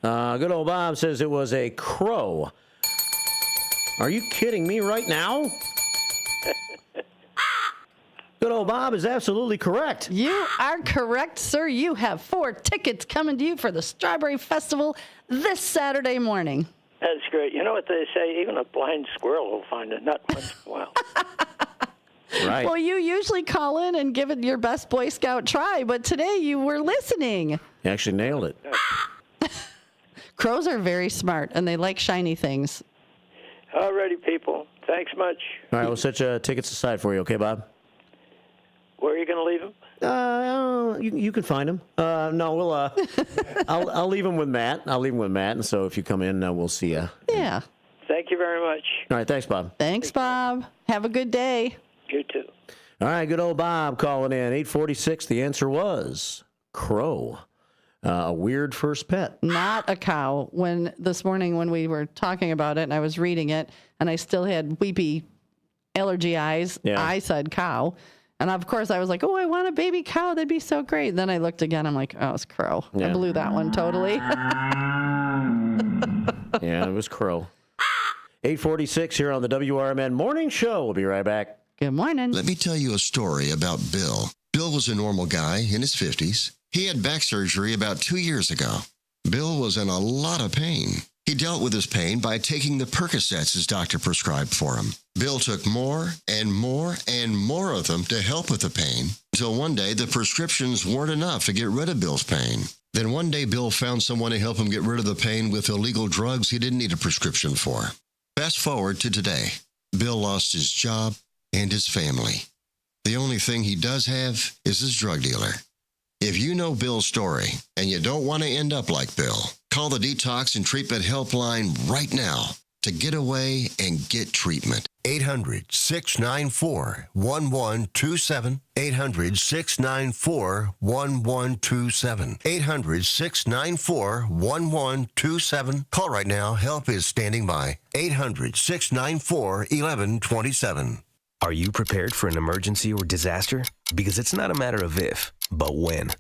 Good old Bob says it was a crow. Are you kidding me right now? Good old Bob is absolutely correct. You are correct, sir. You have 4 tickets coming to you for the Strawberry Festival this Saturday morning. That's great. You know what they say? Even a blind squirrel will find a nut once in a while. Right. Well, you usually call in and give it your best Boy Scout try, but today you were listening. You actually nailed it. Crows are very smart, and they like shiny things. All righty, people. Thanks much. All right, we'll set your tickets aside for you, okay, Bob? Where are you going to leave them? You can find them. No, we'll. I'll leave them with Matt. And so if you come in, we'll see you. Yeah. Thank you very much. All right, thanks, Bob. Thanks, Bob. Have a good day. You too. All right, good old Bob calling in. 846. The answer was crow. A weird first pet. Not a cow. This morning when we were talking about it and I was reading it and I still had weepy allergy eyes, I said cow. And of course I was like, oh, I want a baby cow. That'd be so great. Then I looked again. I'm like, oh, it's crow. Yeah. I blew that one totally. Yeah, it was crow. 8:46 here on the WRMN Morning Show. We'll be right back. Good morning. Let me tell you a story about Bill. Bill was a normal guy in his 50s. He had back surgery about 2 years ago. Bill was in a lot of pain. He dealt with his pain by taking the Percocets his doctor prescribed for him. Bill took more and more and more of them to help with the pain, until one day the prescriptions weren't enough to get rid of Bill's pain. Then one day Bill found someone to help him get rid of the pain with illegal drugs he didn't need a prescription for. Fast forward to today. Bill lost his job and his family. The only thing he does have is his drug dealer. If you know Bill's story and you don't want to end up like Bill, call the Detox and Treatment Helpline right now to get away and get treatment. 800-694-1127. 800-694-1127. 800-694-1127. Call right now. Help is standing by. 800-694-1127. Are you prepared for an emergency or disaster? Because it's not a matter of if, but when.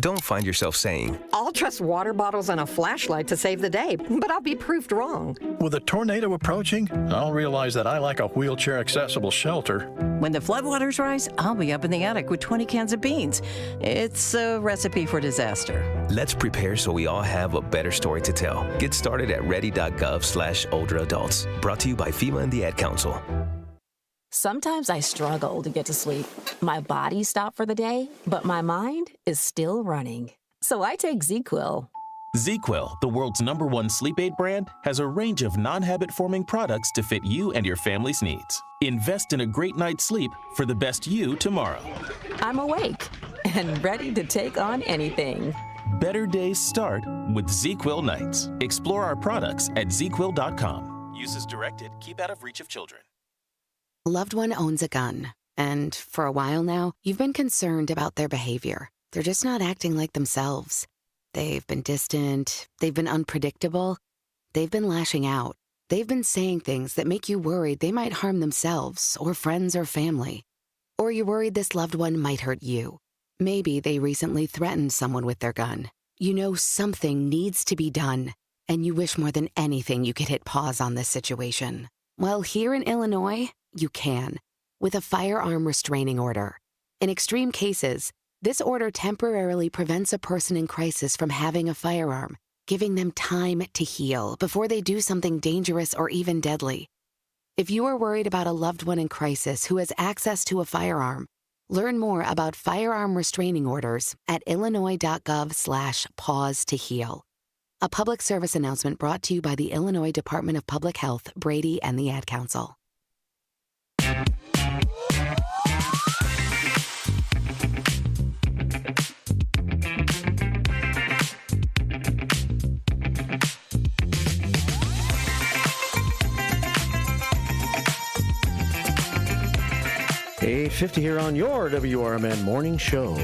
Don't find yourself saying, I'll trust water bottles and a flashlight to save the day, but I'll be proved wrong. With a tornado approaching, I'll realize that I like a wheelchair-accessible shelter. When the floodwaters rise, I'll be up in the attic with 20 cans of beans. It's a recipe for disaster. Let's prepare so we all have a better story to tell. Get started at ready.gov/older adults. Brought to you by FEMA and the Ad Council. Sometimes I struggle to get to sleep. My body stopped for the day, but my mind is still running. So I take ZzzQuil. ZzzQuil, the world's #1 sleep aid brand, has a range of non-habit-forming products to fit you and your family's needs. Invest in a great night's sleep for the best you tomorrow. I'm awake and ready to take on anything. Better days start with ZzzQuil nights. Explore our products at ZzzQuil.com. Use as directed. Keep out of reach of children. A loved one owns a gun, and for a while now, you've been concerned about their behavior. They're just not acting like themselves. They've been distant, they've been unpredictable, they've been lashing out. They've been saying things that make you worried they might harm themselves or friends or family. Or you're worried this loved one might hurt you. Maybe they recently threatened someone with their gun. You know something needs to be done, and you wish more than anything you could hit pause on this situation. Well, here in Illinois, you can, with a firearm restraining order. In extreme cases, this order temporarily prevents a person in crisis from having a firearm, giving them time to heal before they do something dangerous or even deadly. If you are worried about a loved one in crisis who has access to a firearm, learn more about firearm restraining orders at illinois.gov/pause to heal. A public service announcement brought to you by the Illinois Department of Public Health, Brady, and the Ad Council. 8:50 here on your WRMN Morning Show.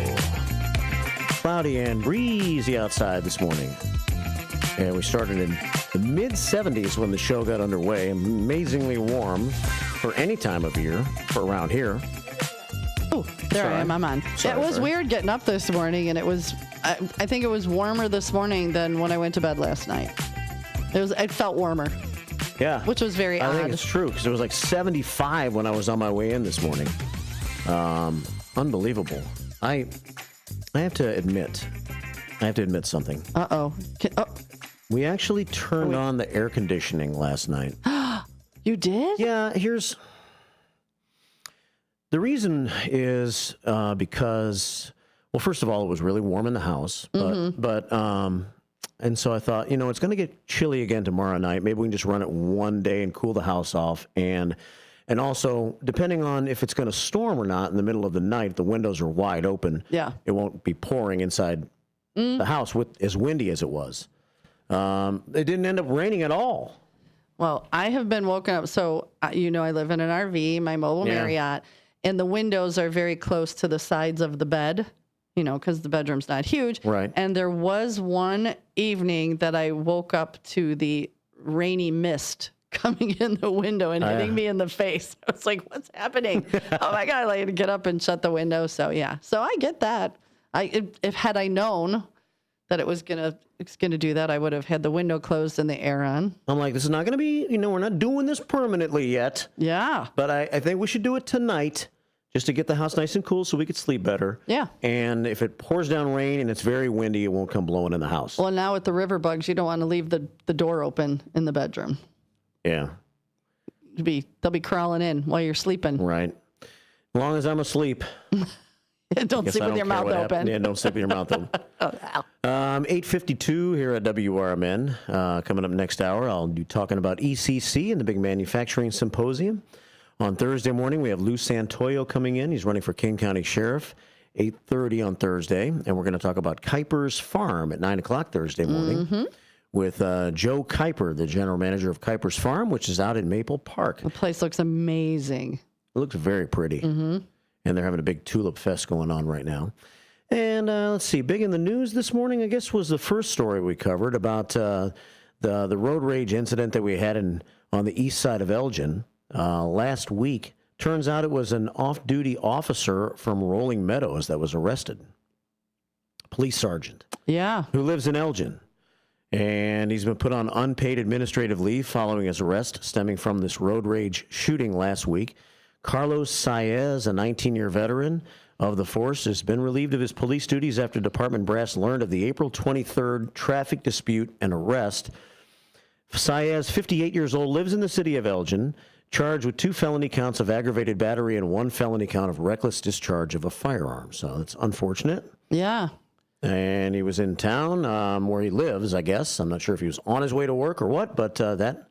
Cloudy and breezy outside this morning. And we started in the mid-70s when the show got underway. Amazingly warm for any time of year for around here. Oh, there I am. I'm on. It was weird getting up this morning, and it was, I think it was warmer this morning than when I went to bed last night. It felt warmer. Yeah. Which was very odd. I think it's true, because it was like 75 when I was on my way in this morning. Unbelievable. I have to admit something. Uh-oh. We actually turned on the air conditioning last night. You did? Yeah, the reason is because, well, first of all, it was really warm in the house, and so I thought, it's going to get chilly again tomorrow night. Maybe we can just run it one day and cool the house off. And also, depending on if it's going to storm or not in the middle of the night, the windows are wide open. Yeah. It won't be pouring inside the house as windy as it was. It didn't end up raining at all. Well, I have been woken up. So, I live in an RV, my mobile Marriott, and the windows are very close to the sides of the bed. because the bedroom's not huge. Right. And there was one evening that I woke up to the rainy mist coming in the window and hitting me in the face. I was like, what's happening? Oh my God, I had to get up and shut the window. So yeah, so I get that. If had I known that it's gonna do that, I would have had the window closed and the air on. I'm like, this is not gonna be, we're not doing this permanently yet. Yeah. But I think we should do it tonight just to get the house nice and cool so we could sleep better. Yeah. And if it pours down rain and it's very windy, it won't come blowing in the house. Well, now with the river bugs, you don't want to leave the door open in the bedroom. Yeah. They'll be crawling in while you're sleeping. Right. As long as I'm asleep. Don't sleep with your mouth open. Yeah, don't sleep with your mouth open. 8:52 here at WRMN. Coming up next hour, I'll be talking about ECC and the big manufacturing symposium. On Thursday morning, we have Lou Santoyo coming in. He's running for King County Sheriff, 8:30 on Thursday. And we're going to talk about Kuiper's Farm at 9 o'clock Thursday morning with Joe Kuiper, the general manager of Kuiper's Farm, which is out in Maple Park. The place looks amazing. It looks very pretty. And they're having a big tulip fest going on right now. And let's see, big in the news this morning, I guess, was the first story we covered about the road rage incident that we had on the east side of Elgin last week. Turns out it was an off-duty officer from Rolling Meadows that was arrested. Police sergeant. Yeah. Who lives in Elgin. And he's been put on unpaid administrative leave following his arrest stemming from this road rage shooting last week. Carlos Saez, a 19-year veteran of the force, has been relieved of his police duties after department brass learned of the April 23rd traffic dispute and arrest. Saez, 58 years old, lives in the city of Elgin, charged with 2 felony counts of aggravated battery and 1 felony count of reckless discharge of a firearm. So that's unfortunate. Yeah. And he was in town where he lives, I guess. I'm not sure if he was on his way to work or what, but that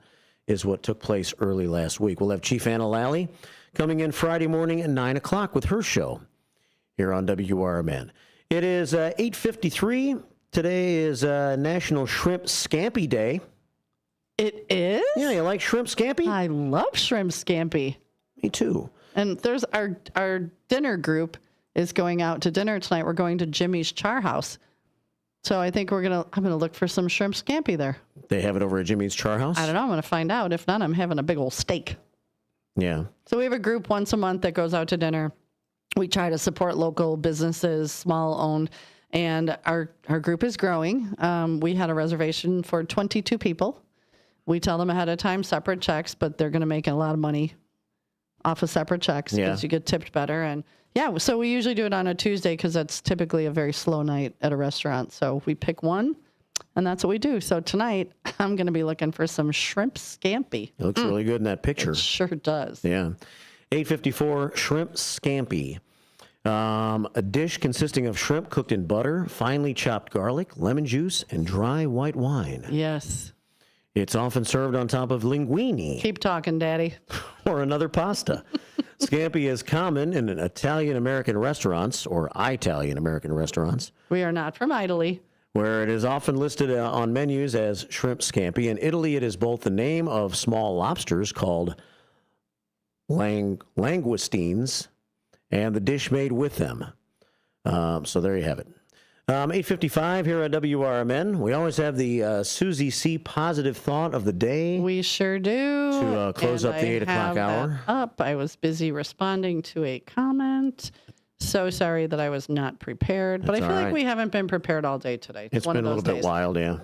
is what took place early last week. We'll have Chief Anna Lally coming in Friday morning at 9 o'clock with her show here on WRMN. It is 8:53. Today is National Shrimp Scampi Day. It is? Yeah, you like shrimp scampi? I love shrimp scampi. Me too. And there's our dinner group is going out to dinner tonight. We're going to Jimmy's Char House. So I think I'm gonna look for some shrimp scampi there. They have it over at Jimmy's Char House? I don't know. I'm gonna find out. If not, I'm having a big old steak. Yeah. So we have a group once a month that goes out to dinner. We try to support local businesses, small owned, and our group is growing. We had a reservation for 22 people. We tell them ahead of time, separate checks, but they're going to make a lot of money off of separate checks because you get tipped better. And yeah, so we usually do it on a Tuesday because that's typically a very slow night at a restaurant. So we pick one, and that's what we do. So tonight, I'm going to be looking for some shrimp scampi. It looks really good in that picture. It sure does. Yeah. 8:54, shrimp scampi. A dish consisting of shrimp cooked in butter, finely chopped garlic, lemon juice, and dry white wine. Yes. It's often served on top of linguine. Keep talking, Daddy. Or another pasta. Scampi is common in Italian-American restaurants, or Italian-American restaurants. We are not from Italy. Where it is often listed on menus as shrimp scampi. In Italy, it is both the name of small lobsters called langoustines and the dish made with them. So there you have it. 8:55 here at WRMN. We always have the Susie C. positive thought of the day. We sure do. To close up the 8 o'clock hour. I was busy responding to a comment. So sorry that I was not prepared, but I feel like we haven't been prepared all day today. It's been a little bit wild, yeah.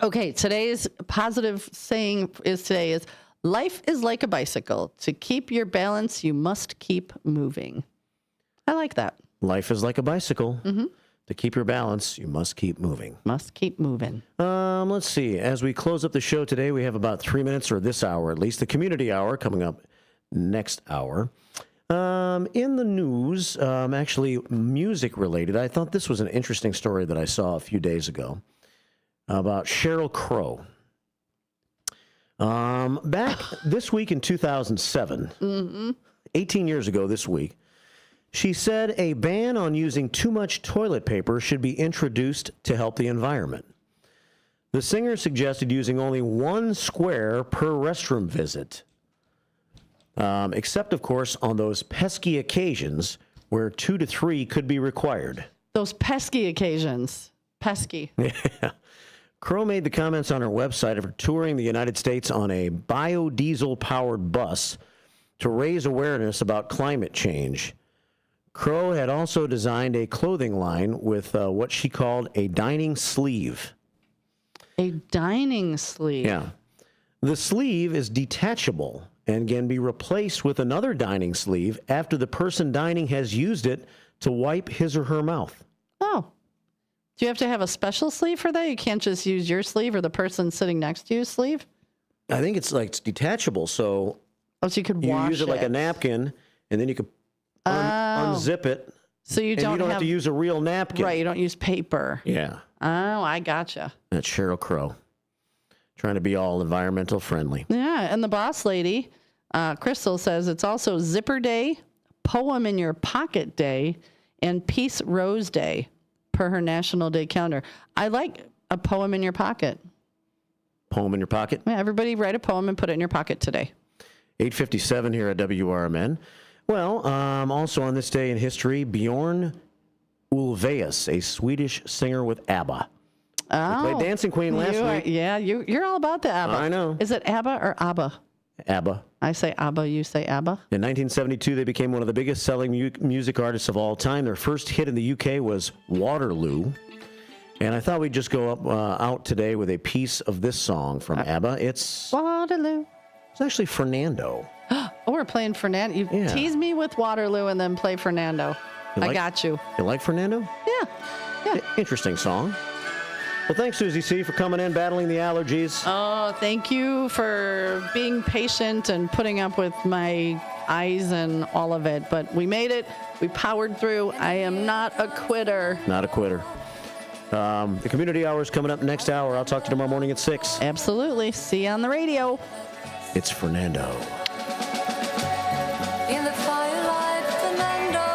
Okay, today's positive saying is life is like a bicycle. To keep your balance, you must keep moving. I like that. Life is like a bicycle. Mm-hmm. To keep your balance, you must keep moving. Must keep moving. Let's see. As we close up the show today, we have about 3 minutes, or this hour at least, the community hour coming up next hour. In the news, actually music related, I thought this was an interesting story that I saw a few days ago about Sheryl Crow. Back this week in 2007, 18 years ago this week, she said a ban on using too much toilet paper should be introduced to help the environment. The singer suggested using only 1 square per restroom visit, except, of course, on those pesky occasions where 2 to 3 could be required. Those pesky occasions. Pesky. Yeah. Crow made the comments on her website after touring the United States on a biodiesel-powered bus to raise awareness about climate change. Crow had also designed a clothing line with what she called a dining sleeve. A dining sleeve? Yeah. The sleeve is detachable and can be replaced with another dining sleeve after the person dining has used it to wipe his or her mouth. Oh. Do you have to have a special sleeve for that? You can't just use your sleeve or the person sitting next to you's sleeve? I think it's detachable, so you could wash use it like a napkin, and then you could unzip it. So you don't have to use a real napkin. Right, you don't use paper. Yeah. Oh, I gotcha. That's Sheryl Crow, trying to be all environmental friendly. Yeah, and the boss lady, Crystal, says it's also Zipper Day, Poem in Your Pocket Day, and Peace Rose Day per her National Day calendar. I like a poem in your pocket. Poem in your pocket? Yeah, everybody write a poem and put it in your pocket today. 8:57 here at WRMN. Well, also on this day in history, Bjorn Ulvaeus, a Swedish singer with ABBA. Oh, we played Dancing Queen last week. You're all about the ABBA. I know. Is it ABBA or ABBA? ABBA. I say ABBA, you say ABBA. In 1972, they became one of the biggest selling music artists of all time. Their first hit in the UK was Waterloo. And I thought we'd just go out today with a piece of this song from ABBA. It's Waterloo. It's actually Fernando. Oh, we're playing Fernando. You tease me with Waterloo and then play Fernando. I got you. You like Fernando? Yeah. Interesting song. Well, thanks, Susie C., for coming in, battling the allergies. Oh, thank you for being patient and putting up with my eyes and all of it. But we made it. We powered through. I am not a quitter. Not a quitter. The community hour is coming up next hour. I'll talk to you tomorrow morning at 6. Absolutely. See you on the radio. It's Fernando. In the firelight, Fernando,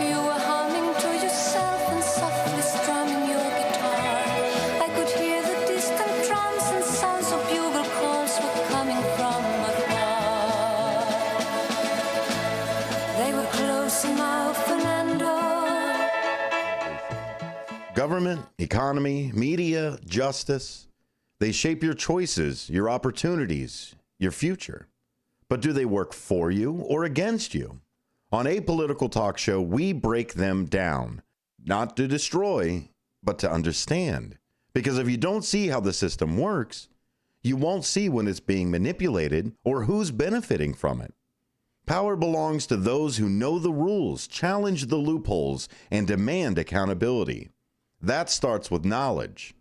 you were humming to yourself and softly strumming your guitar. I could hear the distant drums and sounds of bugle calls were coming from afar. They were close now, Fernando. Government, economy, media, justice, they shape your choices, your opportunities, your future. But do they work for you or against you? On Apolitical Talk Show, we break them down, not to destroy, but to understand. Because if you don't see how the system works, you won't see when it's being manipulated or who's benefiting from it. Power belongs to those who know the rules, challenge the loopholes, and demand accountability. That starts with knowledge.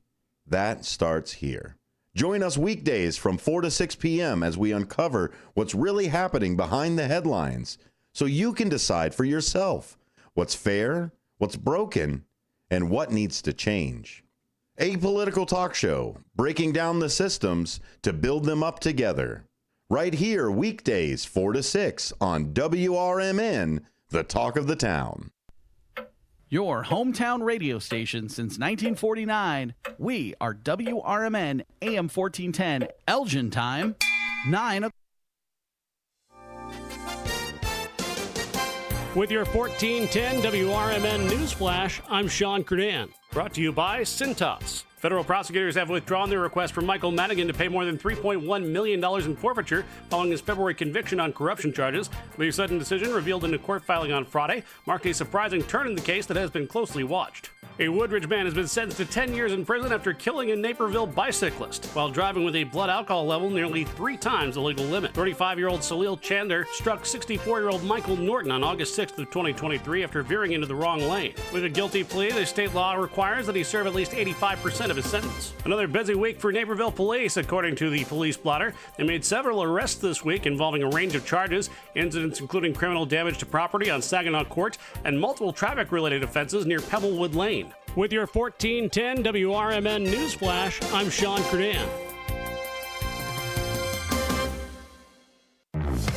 That starts here. Join us weekdays from 4 to 6 p.m. as we uncover what's really happening behind the headlines so you can decide for yourself what's fair, what's broken, and what needs to change. Apolitical Talk Show, breaking down the systems to build them up together. Right here, weekdays 4 to 6 on WRMN, the talk of the town. Your hometown radio station since 1949. We are WRMN AM 1410, Elgin time, 9 o'clock. With your 1410 WRMN News Flash, I'm Sean Curdan. Brought to you by Cintas. Federal prosecutors have withdrawn their request for Michael Madigan to pay more than $3.1 million in forfeiture following his February conviction on corruption charges. The sudden decision, revealed in a court filing on Friday, marked a surprising turn in the case that has been closely watched. A Woodridge man has been sentenced to 10 years in prison after killing a Naperville bicyclist while driving with a blood alcohol level nearly 3 times the legal limit. 35-year-old Salil Chandler struck 64-year-old Michael Norton on August 6th of 2023 after veering into the wrong lane. With a guilty plea, the state law requires that he serve at least 85% of his sentence. Another busy week for Naperville police, according to the police blotter. They made several arrests this week involving a range of charges, incidents including criminal damage to property on Saginaw Court and multiple traffic-related offenses near Pebblewood Lane. With your 1410 WRMN News Flash, I'm Sean Curdan.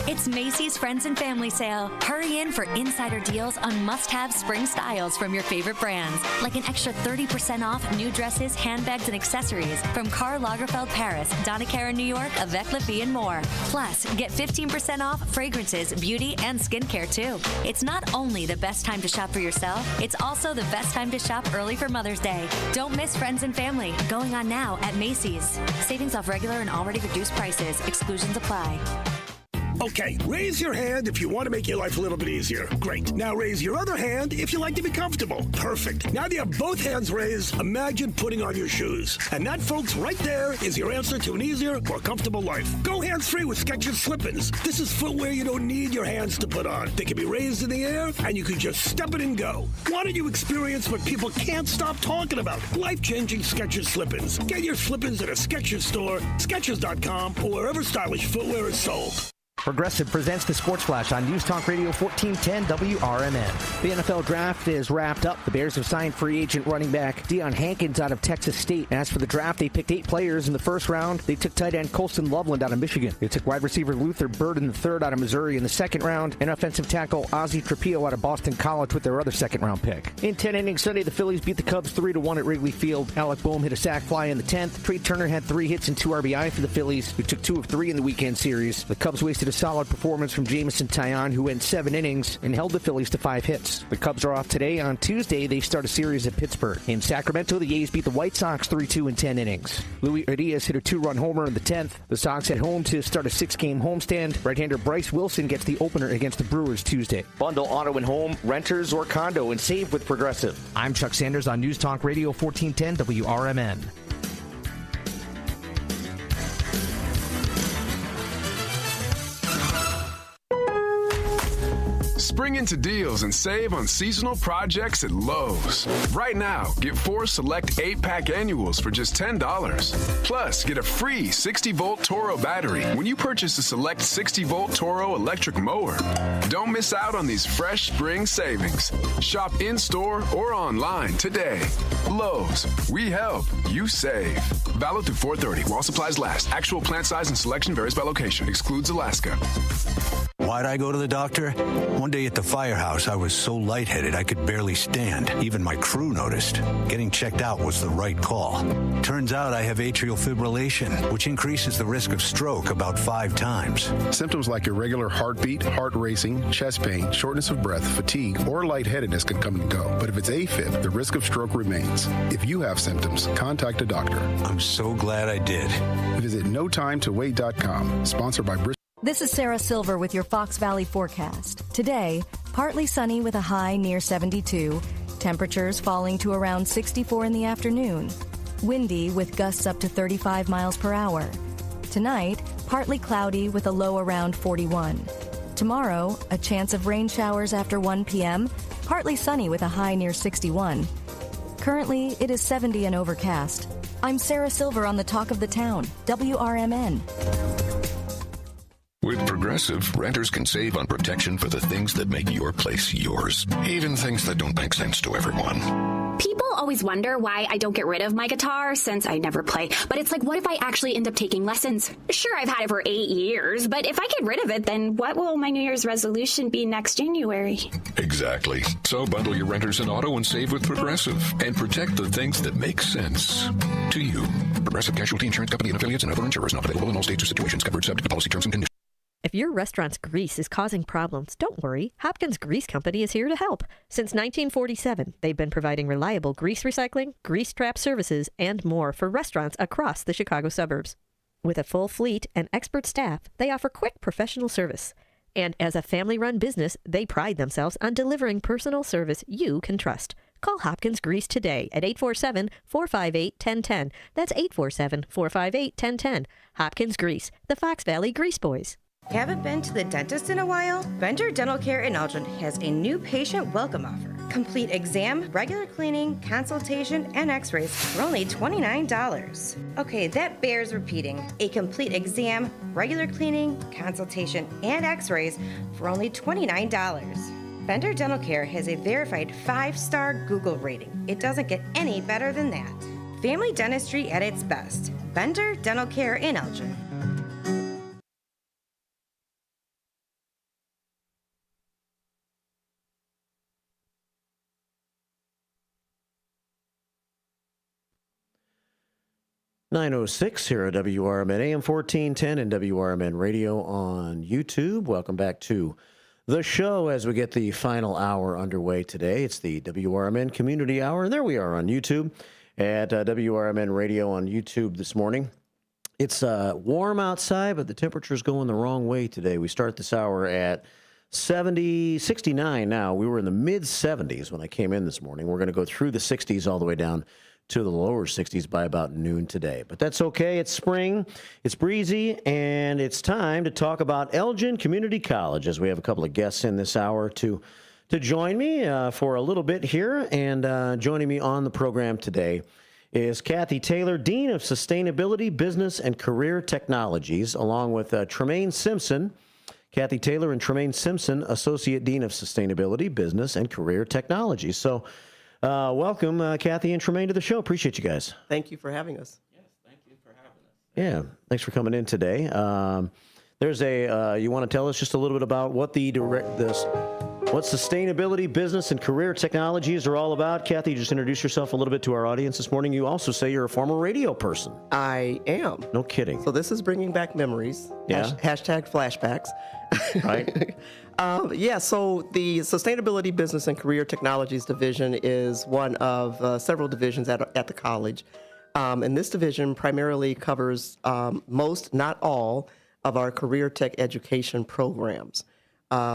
It's It's Macy's Friends and Family Sale. Hurry in for insider deals on must-have spring styles from your favorite brands, like an extra 30% off new dresses, handbags, and accessories from Karl Lagerfeld Paris, Donna Karan New York, Avec La Vie, and more. Plus, get 15% off fragrances, beauty, and skincare, too. It's not only the best time to shop for yourself, it's also the best time to shop early for Mother's Day. Don't miss Friends and Family, going on now at Macy's. Savings off regular and already reduced prices. Exclusions apply. Okay, raise your hand if you want to make your life a little bit easier. Great. Now raise your other hand if you like to be comfortable. Perfect. Now that you have both hands raised, imagine putting on your shoes. And that, folks, right there is your answer to an easier, more comfortable life. Go hands-free with Skechers Slip-ins. This is footwear you don't need your hands to put on. They can be raised in the air, and you can just step it and go. Why don't you experience what people can't stop talking about? Life-changing Skechers Slip-ins. Get your Slip-ins at a Skechers store, Skechers.com, or wherever stylish footwear is sold. Progressive presents the Sports Flash on News Talk Radio 1410 WRMN. The NFL draft is wrapped up. The Bears have signed free agent running back Deion Hankins out of Texas State. As for the draft, they picked 8 players in the first round. They took tight end Colston Loveland out of Michigan. They took wide receiver Luther Bird in the third out of Missouri in the second round, and offensive tackle Ozzie Trapillo out of Boston College with their other second-round pick. In 10 innings Sunday, the Phillies beat the Cubs 3-1 at Wrigley Field. Alec Boehm hit a sac fly in the 10th. Trey Turner had 3 hits and 2 RBI for the Phillies, who took 2 of 3 in the weekend series. The Cubs wasted a solid performance from Jamison Taillon, who went 7 innings and held the Phillies to 5 hits. The Cubs are off today. On Tuesday, they start a series at Pittsburgh. In Sacramento, the A's beat the White Sox 3-2 in 10 innings. Luis Urias hit a 2-run homer in the 10th. The Sox head home to start a 6-game homestand. Right-hander Bryce Wilson gets the opener against the Brewers Tuesday. Bundle auto and home, renters, or condo and save with Progressive. I'm Chuck Sanders on News Talk Radio 1410 WRMN. Spring into deals and save on seasonal projects at Lowe's. Right now, get 4 select 8-pack annuals for just $10. Plus, get a free 60-volt Toro battery when you purchase a select 60-volt Toro electric mower. Don't miss out on these fresh spring savings. Shop in-store or online today. Lowe's, we help, you save. Valid through 4/30 while supplies last. Actual plant size and selection varies by location. Excludes Alaska. Why'd I go to the doctor? One day at the firehouse, I was so lightheaded I could barely stand. Even my crew noticed. Getting checked out was the right call. Turns out I have atrial fibrillation, which increases the risk of stroke about 5 times. Symptoms like irregular heartbeat, heart racing, chest pain, shortness of breath, fatigue, or lightheadedness can come and go. But if it's AFib, the risk of stroke remains. If you have symptoms, contact a doctor. I'm so glad I did. Visit notimetowait.com. Sponsored by Bristol. This is Sarah Silver with your Fox Valley forecast. Today, partly sunny with a high near 72, temperatures falling to around 64 in the afternoon, windy with gusts up to 35 miles per hour. Tonight, partly cloudy with a low around 41. Tomorrow, a chance of rain showers after 1 p.m., partly sunny with a high near 61. Currently, it is 70 and overcast. I'm Sarah Silver on the Talk of the Town, WRMN. With Progressive, renters can save on protection for the things that make your place yours, even things that don't make sense to everyone. People always wonder why I don't get rid of my guitar since I never play. But it's like, what if I actually end up taking lessons? Sure, I've had it for 8 years, but if I get rid of it, then what will my New Year's resolution be next January? Exactly. So bundle your renters and auto and save with Progressive and protect the things that make sense to you. Progressive Casualty Insurance Company and affiliates and other insurers not available in all states or situations. Covered subject to policy terms and conditions. If your restaurant's grease is causing problems, don't worry. Hopkins Grease Company is here to help. Since 1947, they've been providing reliable grease recycling, grease trap services, and more for restaurants across the Chicago suburbs. With a full fleet and expert staff, they offer quick professional service. And as a family-run business, they pride themselves on delivering personal service you can trust. Call Hopkins Grease today at 847-458-1010. That's 847-458-1010. Hopkins Grease, the Fox Valley Grease Boys. Haven't been to the dentist in a while? Banter Dental Care in Elgin has a new patient welcome offer. Complete exam, regular cleaning, consultation, and x-rays for only $29. Okay, that bears repeating. A complete exam, regular cleaning, consultation, and x-rays for only $29. Bender Dental Care has a verified 5-star Google rating. It doesn't get any better than that. Family dentistry at its best. Bender Dental Care in Elgin. 9:06 here at WRMN AM 1410 and WRMN Radio on YouTube. Welcome back to the show as we get the final hour underway today. It's the WRMN Community Hour, and there we are on YouTube at WRMN Radio on YouTube this morning. It's warm outside, but the temperature's going the wrong way today. We start this hour at 69 now. We were in the mid-70s when I came in this morning. We're going to go through the 60s all the way down to the lower 60s by about noon today. But that's okay. It's spring, it's breezy, and it's time to talk about Elgin Community College as we have a couple of guests in this hour to join me for a little bit here. And joining me on the program today is Kathy Taylor, Dean of Sustainability, Business, and Career Technologies, along with Tremaine Simpson. Kathy Taylor and Tremaine Simpson, Associate Dean of Sustainability, Business, and Career Technologies. So welcome, Kathy and Tremaine, to the show. Appreciate you guys. Thank you for having us. Yes, thank you for having us. Yeah, thanks for coming in today. There's you want to tell us just a little bit about what what sustainability, business, and career technologies are all about? Kathy, just introduce yourself a little bit to our audience this morning. You also say you're a former radio person. I am. No kidding. So this is bringing back memories. Yeah. Hashtag flashbacks. Right. So the Sustainability, Business, and Career Technologies Division is one of several divisions at the college. And this division primarily covers most, not all, of our career tech education programs.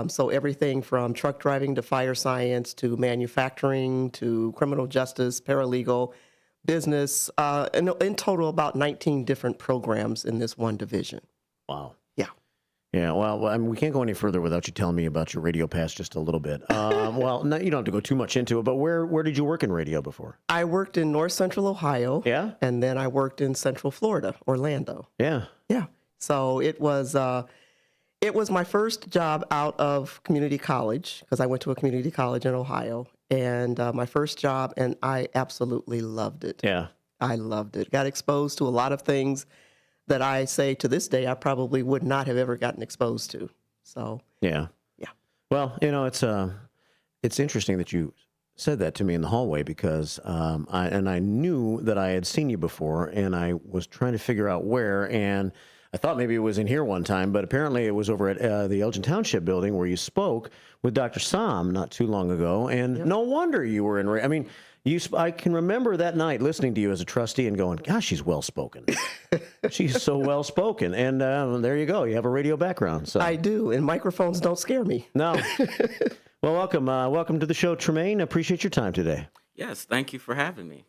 So everything from truck driving to fire science to manufacturing to criminal justice, paralegal, business, and in total about 19 different programs in this one division. Wow. Yeah. Yeah, well, I mean, we can't go any further without you telling me about your radio past just a little bit. Well, no, you don't have to go too much into it, but where did you work in radio before? I worked in North Central Ohio. Yeah? And then I worked in Central Florida, Orlando. Yeah. Yeah. So it was my first job out of community college, because I went to a community college in Ohio, and my first job, and I absolutely loved it. Yeah. I loved it. Got exposed to a lot of things that I say to this day I probably would not have ever gotten exposed to. So yeah. Well, it's interesting that you said that to me in the hallway, because I knew that I had seen you before, and I was trying to figure out where, and I thought maybe it was in here one time, but apparently it was over at the Elgin Township building where you spoke with Dr. Sam not too long ago, and no wonder you were in. I mean, I can remember that night listening to you as a trustee and going, "Gosh, she's well spoken. She's so well spoken." And there you go. You have a radio background. So I do, and microphones don't scare me. No. Well, welcome to the show, Tremaine. I appreciate your time today. Yes, thank you for having me.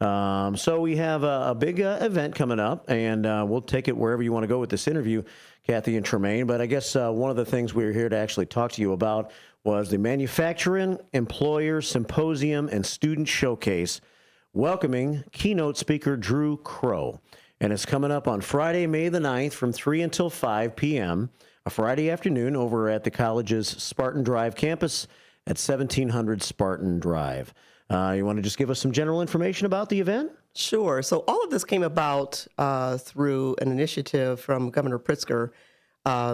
So we have a big event coming up, and we'll take it wherever you want to go with this interview, Kathy and Tremaine. But I guess one of the things we were here to actually talk to you about was the Manufacturing Employer Symposium and Student Showcase, welcoming keynote speaker Drew Crow. And it's coming up on Friday, May the 9th from 3 until 5 p.m., a Friday afternoon over at the college's Spartan Drive campus at 1700 Spartan Drive. You want to just give us some general information about the event? Sure. So all of this came about through an initiative from Governor Pritzker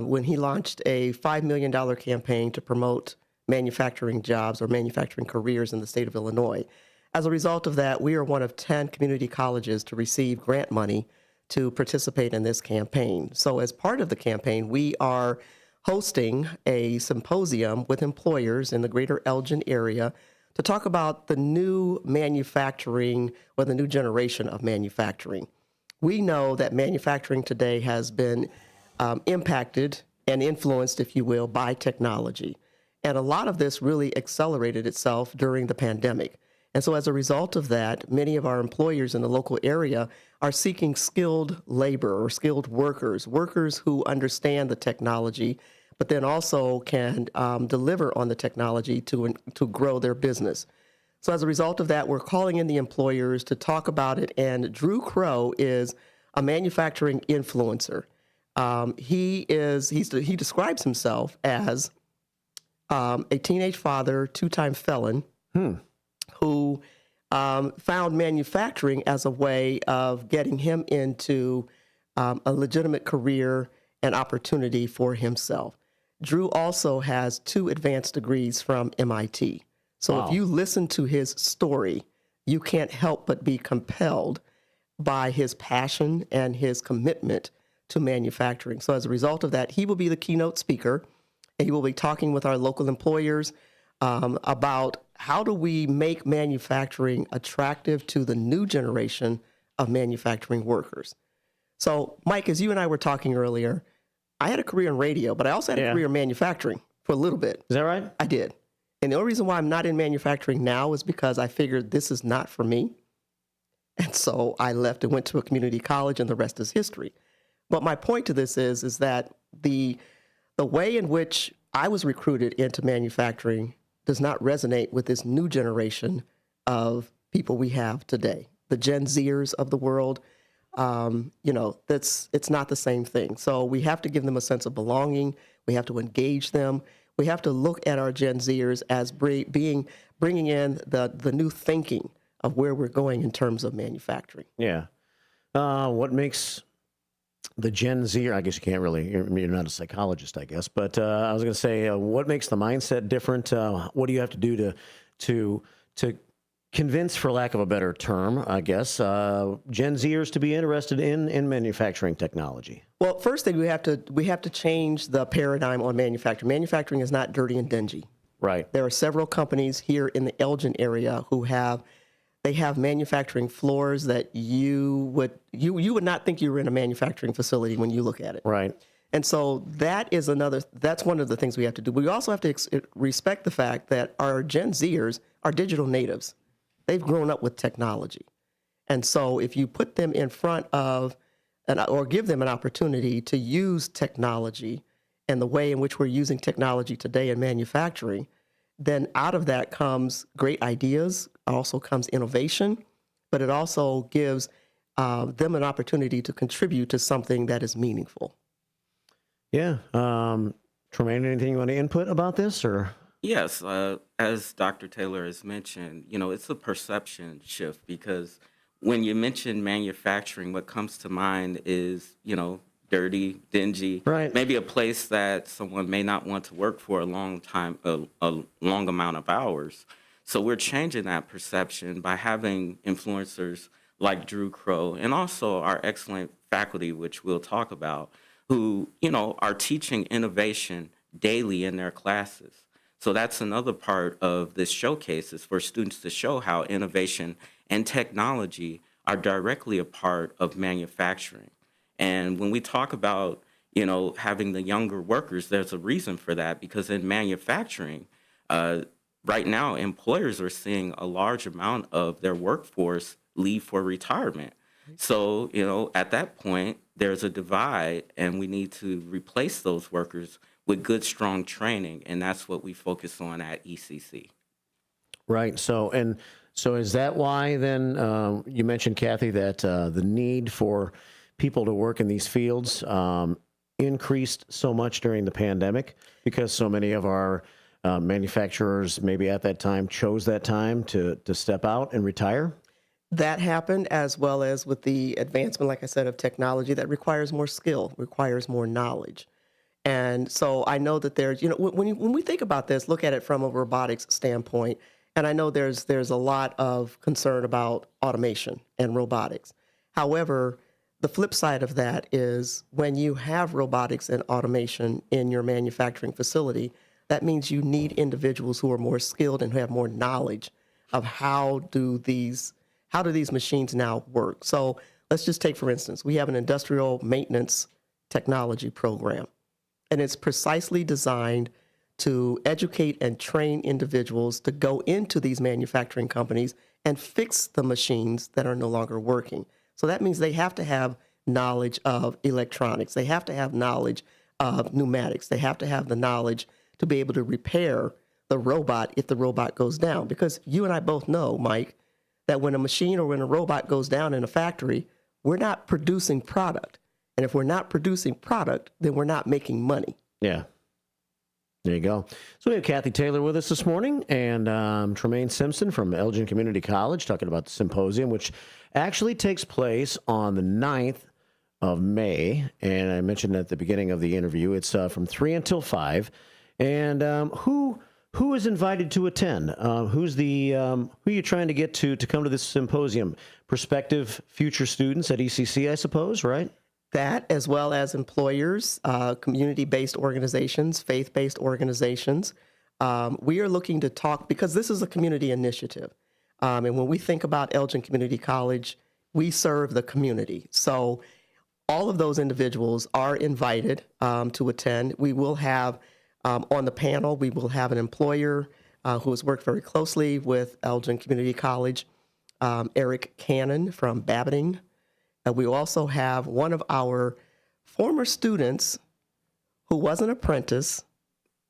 when he launched a $5 million campaign to promote manufacturing jobs or manufacturing careers in the state of Illinois. As a result of that, we are one of 10 community colleges to receive grant money to participate in this campaign. So as part of the campaign, we are hosting a symposium with employers in the greater Elgin area to talk about the new manufacturing or the new generation of manufacturing. We know that manufacturing today has been impacted and influenced, if you will, by technology. And a lot of this really accelerated itself during the pandemic. And so as a result of that, many of our employers in the local area are seeking skilled labor or skilled workers who understand the technology, but then also can deliver on the technology to grow their business. So as a result of that, we're calling in the employers to talk about it. And Drew Crow is a manufacturing influencer. He describes himself as a teenage father, two-time felon, who found manufacturing as a way of getting him into a legitimate career and opportunity for himself. Drew also has 2 advanced degrees from MIT. So If you listen to his story, you can't help but be compelled by his passion and his commitment to manufacturing. So as a result of that, he will be the keynote speaker, and he will be talking with our local employers about how do we make manufacturing attractive to the new generation of manufacturing workers. So, Mike, as you and I were talking earlier, I had a career in radio, but I also had a career in manufacturing for a little bit. Is that right? I did. And the only reason why I'm not in manufacturing now is because I figured this is not for me. And so I left and went to a community college, and the rest is history. But my point to this is that the way in which I was recruited into manufacturing does not resonate with this new generation of people we have today. The Gen Zers of the world, it's not the same thing. So we have to give them a sense of belonging. We have to engage them. We have to look at our Gen Zers as bringing in the new thinking of where we're going in terms of manufacturing. Yeah. What makes the Gen Z, I guess you can't really, you're not a psychologist, I guess, but I was going to say, what makes the mindset different? What do you have to do to convince, for lack of a better term, I guess, Gen Zers to be interested in manufacturing technology? Well, first thing we have to change the paradigm on manufacturing. Manufacturing is not dirty and dingy. Right. There are several companies here in the Elgin area who have manufacturing floors that you would not think you were in a manufacturing facility when you look at it. Right. And so that's one of the things we have to do. We also have to respect the fact that our Gen Zers are digital natives. They've grown up with technology. And so if you put them in front of or give them an opportunity to use technology and the way in which we're using technology today in manufacturing, then out of that comes great ideas, also comes innovation, but it also gives them an opportunity to contribute to something that is meaningful. Yeah. Tremaine, anything you want to input about this? Or? Yes. As Dr. Taylor has mentioned, it's a perception shift, because when you mention manufacturing, what comes to mind is, dirty, dingy, right. Maybe a place that someone may not want to work for a long time, a long amount of hours. So we're changing that perception by having influencers like Drew Crow, and also our excellent faculty, which we'll talk about, who, are teaching innovation daily in their classes. So that's another part of this showcase, is for students to show how innovation and technology are directly a part of manufacturing. And when we talk about, having the younger workers, there's a reason for that, because in manufacturing, right now, employers are seeing a large amount of their workforce leave for retirement. So, at that point, there's a divide, and we need to replace those workers with good, strong training. And that's what we focus on at ECC. Right. So is that why then you mentioned, Kathy, that the need for people to work in these fields increased so much during the pandemic, because so many of our manufacturers maybe at that time chose that time to step out and retire? That happened, as well as with the advancement, like I said, of technology that requires more skill, requires more knowledge. And so I know that there's, when we think about this, look at it from a robotics standpoint, and I know there's a lot of concern about automation and robotics. However, the flip side of that is when you have robotics and automation in your manufacturing facility, that means you need individuals who are more skilled and who have more knowledge of how do these machines now work. So let's just take, for instance, we have an industrial maintenance technology program, and it's precisely designed to educate and train individuals to go into these manufacturing companies and fix the machines that are no longer working. So that means they have to have knowledge of electronics. They have to have knowledge of pneumatics. They have to have the knowledge to be able to repair the robot if the robot goes down. Because you and I both know, Mike, that when a machine or when a robot goes down in a factory, we're not producing product. And if we're not producing product, then we're not making money. Yeah. There you go. So we have Kathy Taylor with us this morning, and Tremaine Simpson from Elgin Community College talking about the symposium, which actually takes place on the 9th of May. And I mentioned at the beginning of the interview, it's from 3 until 5. And who Who is invited to attend? Who are you trying to get to come to this symposium? Prospective future students at ECC, I suppose, right? That, as well as employers, community-based organizations, faith-based organizations. We are looking to talk, because this is a community initiative. And when we think about Elgin Community College, we serve the community. So all of those individuals are invited to attend. We will have, on the panel, we will have an employer who has worked very closely with Elgin Community College, Eric Cannon from Babbitt. We also have one of our former students who was an apprentice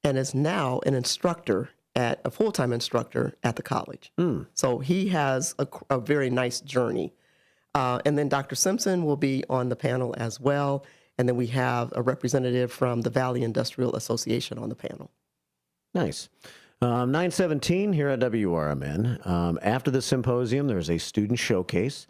and is now an instructor, a full-time instructor at the college. So he has a very nice journey. And then Dr. Simpson will be on the panel as well. And then we have a representative from the Valley Industrial Association on the panel. Nice. 9:17 here at WRMN. After the symposium, there's a student showcase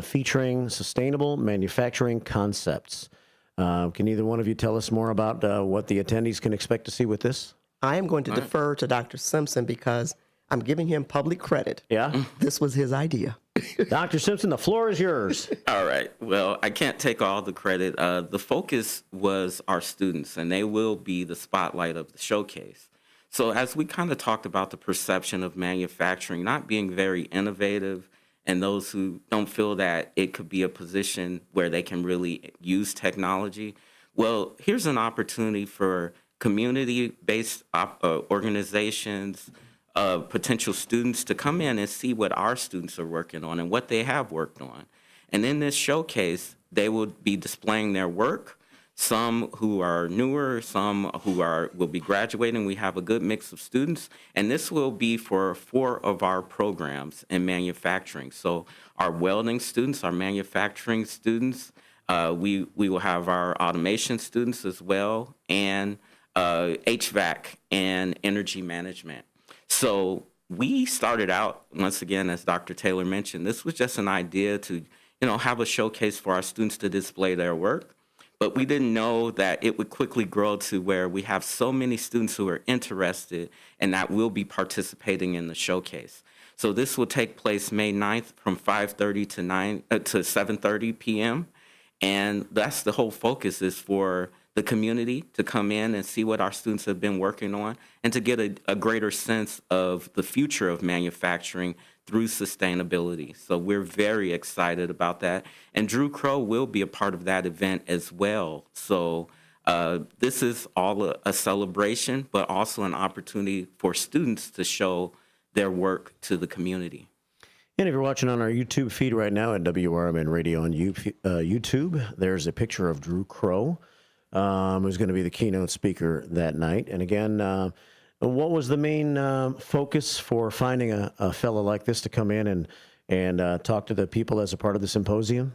featuring sustainable manufacturing concepts. Can either one of you tell us more about what the attendees can expect to see with this? I am going to defer to Dr. Simpson because I'm giving him public credit. Yeah? This was his idea. Dr. Simpson, the floor is yours. All right. Well, I can't take all the credit. The focus was our students, and they will be the spotlight of the showcase. So as we kind of talked about the perception of manufacturing not being very innovative, and those who don't feel that it could be a position where they can really use technology, well, here's an opportunity for community-based organizations, potential students to come in and see what our students are working on and what they have worked on. And in this showcase, they will be displaying their work, some who are newer, some who will be graduating. We have a good mix of students, and this will be for 4 of our programs in manufacturing. So our welding students, our manufacturing students, we will have our automation students as well, and HVAC and energy management. So we started out, once again, as Dr. Taylor mentioned, this was just an idea to, have a showcase for our students to display their work. But we didn't know that it would quickly grow to where we have so many students who are interested and that will be participating in the showcase. So this will take place May 9th from 5:30 to 7:30 p.m. And that's the whole focus, is for the community to come in and see what our students have been working on and to get a greater sense of the future of manufacturing through sustainability. So we're very excited about that. And Drew Crow will be a part of that event as well. So this is all a celebration, but also an opportunity for students to show their work to the community. And if you're watching on our YouTube feed right now at WRMN Radio on YouTube, there's a picture of Drew Crow, who's going to be the keynote speaker that night. And again, what was the main focus for finding a fellow like this to come in and talk to the people as a part of the symposium?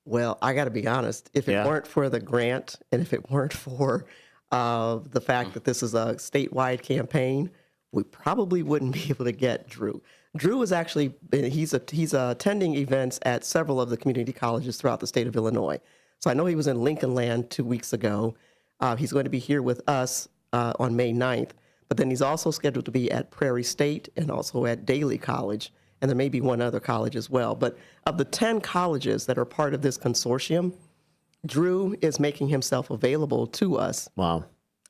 Well, I got to be honest. If it weren't for the grant, and if it weren't for the fact that this is a statewide campaign, we probably wouldn't be able to get Drew. Drew is actually, he's attending events at several of the community colleges throughout the state of Illinois. So I know he was in Lincoln Land 2 weeks ago. He's going to be here with us on May 9th. But then he's also scheduled to be at Prairie State and also at Daly College, and there may be one other college as well. But of the 10 colleges that are part of this consortium, Drew is making himself available to us. Wow.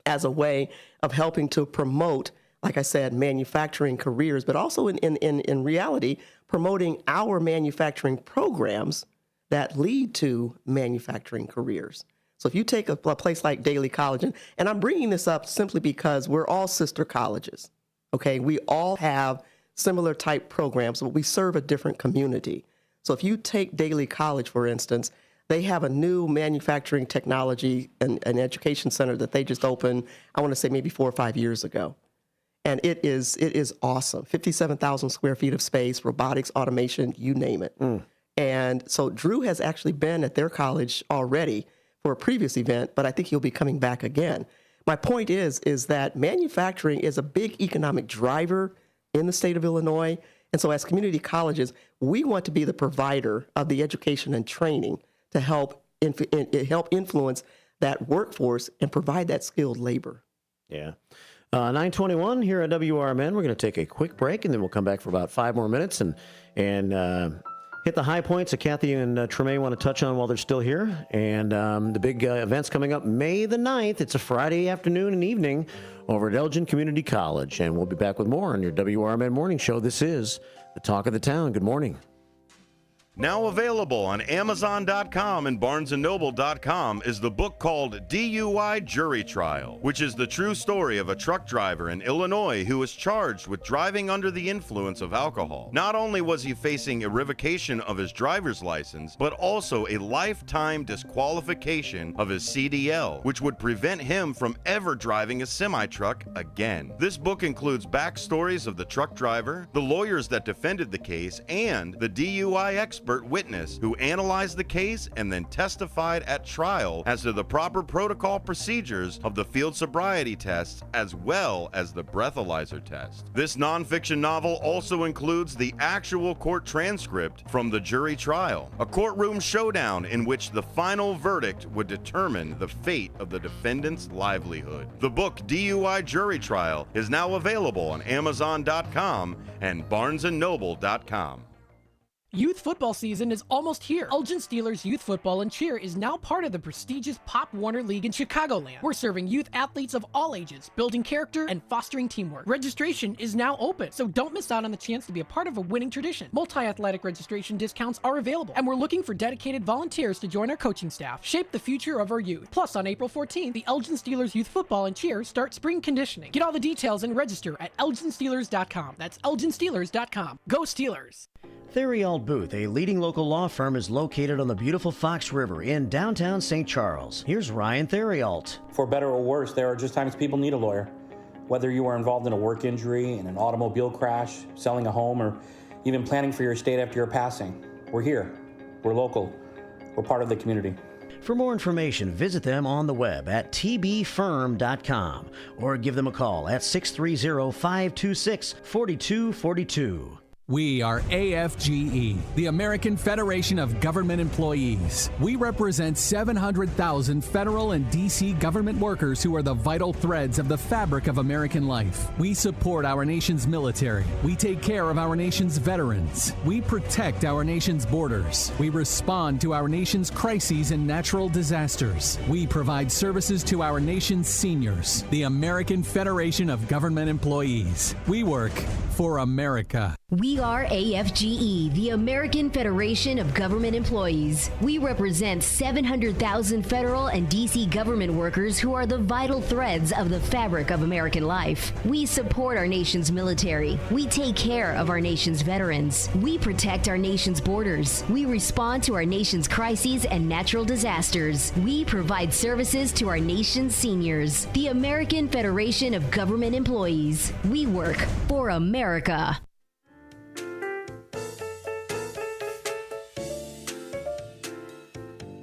As a way of helping to promote, like I said, manufacturing careers, but also in reality, promoting our manufacturing programs that lead to manufacturing careers. So if you take a place like Daly College, and I'm bringing this up simply because we're all sister colleges, okay? We all have similar type programs, but we serve a different community. So if you take Daly College, for instance, they have a new manufacturing technology and an education center that they just opened, I want to say maybe 4 or 5 years ago. And it is awesome. 57,000 square feet of space, robotics, automation, you name it. And so Drew has actually been at their college already for a previous event, but I think he'll be coming back again. My point is that manufacturing is a big economic driver in the state of Illinois. And so as community colleges, we want to be the provider of the education and training to help influence that workforce and provide that skilled labor. Yeah. 9:21 here at WRMN. We're going to take a quick break, and then we'll come back for about 5 more minutes and hit the high points that Kathy and Tremaine want to touch on while they're still here. And the big event's coming up May the 9th. It's a Friday afternoon and evening over at Elgin Community College. And we'll be back with more on your WRMN Morning Show. This is the Talk of the Town. Good morning. Now available on Amazon.com and BarnesandNoble.com is the book called DUI Jury Trial, which is the true story of a truck driver in Illinois who was charged with driving under the influence of alcohol. Not only was he facing a revocation of his driver's license, but also a lifetime disqualification of his CDL, which would prevent him from ever driving a semi-truck again. This book includes backstories of the truck driver, the lawyers that defended the case, and the DUI expert witness who analyzed the case and then testified at trial as to the proper protocol procedures of the field sobriety tests as well as the breathalyzer test. This nonfiction novel also includes the actual court transcript from the jury trial, a courtroom showdown in which the final verdict would determine the fate of the defendant's livelihood. The book DUI Jury Trial is now available on Amazon.com and BarnesandNoble.com. Youth football season is almost here. Elgin Steelers Youth Football and Cheer is now part of the prestigious Pop Warner League in Chicagoland. We're serving youth athletes of all ages, building character and fostering teamwork. Registration is now open, so don't miss out on the chance to be a part of a winning tradition. Multi-athletic registration discounts are available, and we're looking for dedicated volunteers to join our coaching staff. Shape the future of our youth. Plus, on April 14th, the Elgin Steelers Youth Football and Cheer start spring conditioning. Get all the details and register at elginsteelers.com. That's elginsteelers.com. Go Steelers! Theriault Booth, a leading local law firm, is located on the beautiful Fox River in downtown St. Charles. Here's Ryan Theriault. For better or worse, there are just times people need a lawyer. Whether you are involved in a work injury, in an automobile crash, selling a home, or even planning for your estate after your passing, we're here. We're local. We're part of the community. For more information, visit them on the web at tbfirm.com or give them a call at 630-526-4242. We are AFGE, the American Federation of Government Employees. We represent 700,000 federal and D.C. government workers who are the vital threads of the fabric of American life. We support our nation's military. We take care of our nation's veterans. We protect our nation's borders. We respond to our nation's crises and natural disasters. We provide services to our nation's seniors. The American Federation of Government Employees. We work for America. We are AFGE, the American Federation of Government Employees. We represent 700,000 federal and D.C. government workers who are the vital threads of the fabric of American life. We support our nation's military. We take care of our nation's veterans. We protect our nation's borders. We respond to our nation's crises and natural disasters. We provide services to our nation's seniors. The American Federation of Government Employees. We work for America.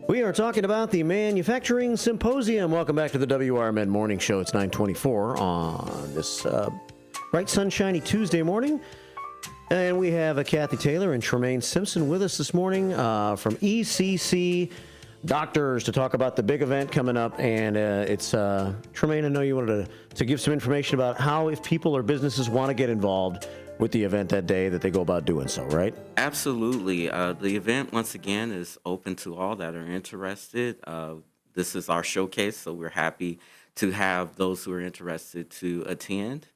We are talking about the Manufacturing Symposium. Welcome back to the WRMN Morning Show. It's 9:24 on this bright, sunshiny Tuesday morning. And we have Kathy Taylor and Tremaine Simpson with us this morning from ECC Doctors to talk about the big event coming up. And it's Tremaine, I know you wanted to give some information about how, if people or businesses want to get involved with the event that day, that they go about doing so, right? Absolutely. The event, once again, is open to all that are interested. This is our showcase, so we're happy to have those who are interested to attend.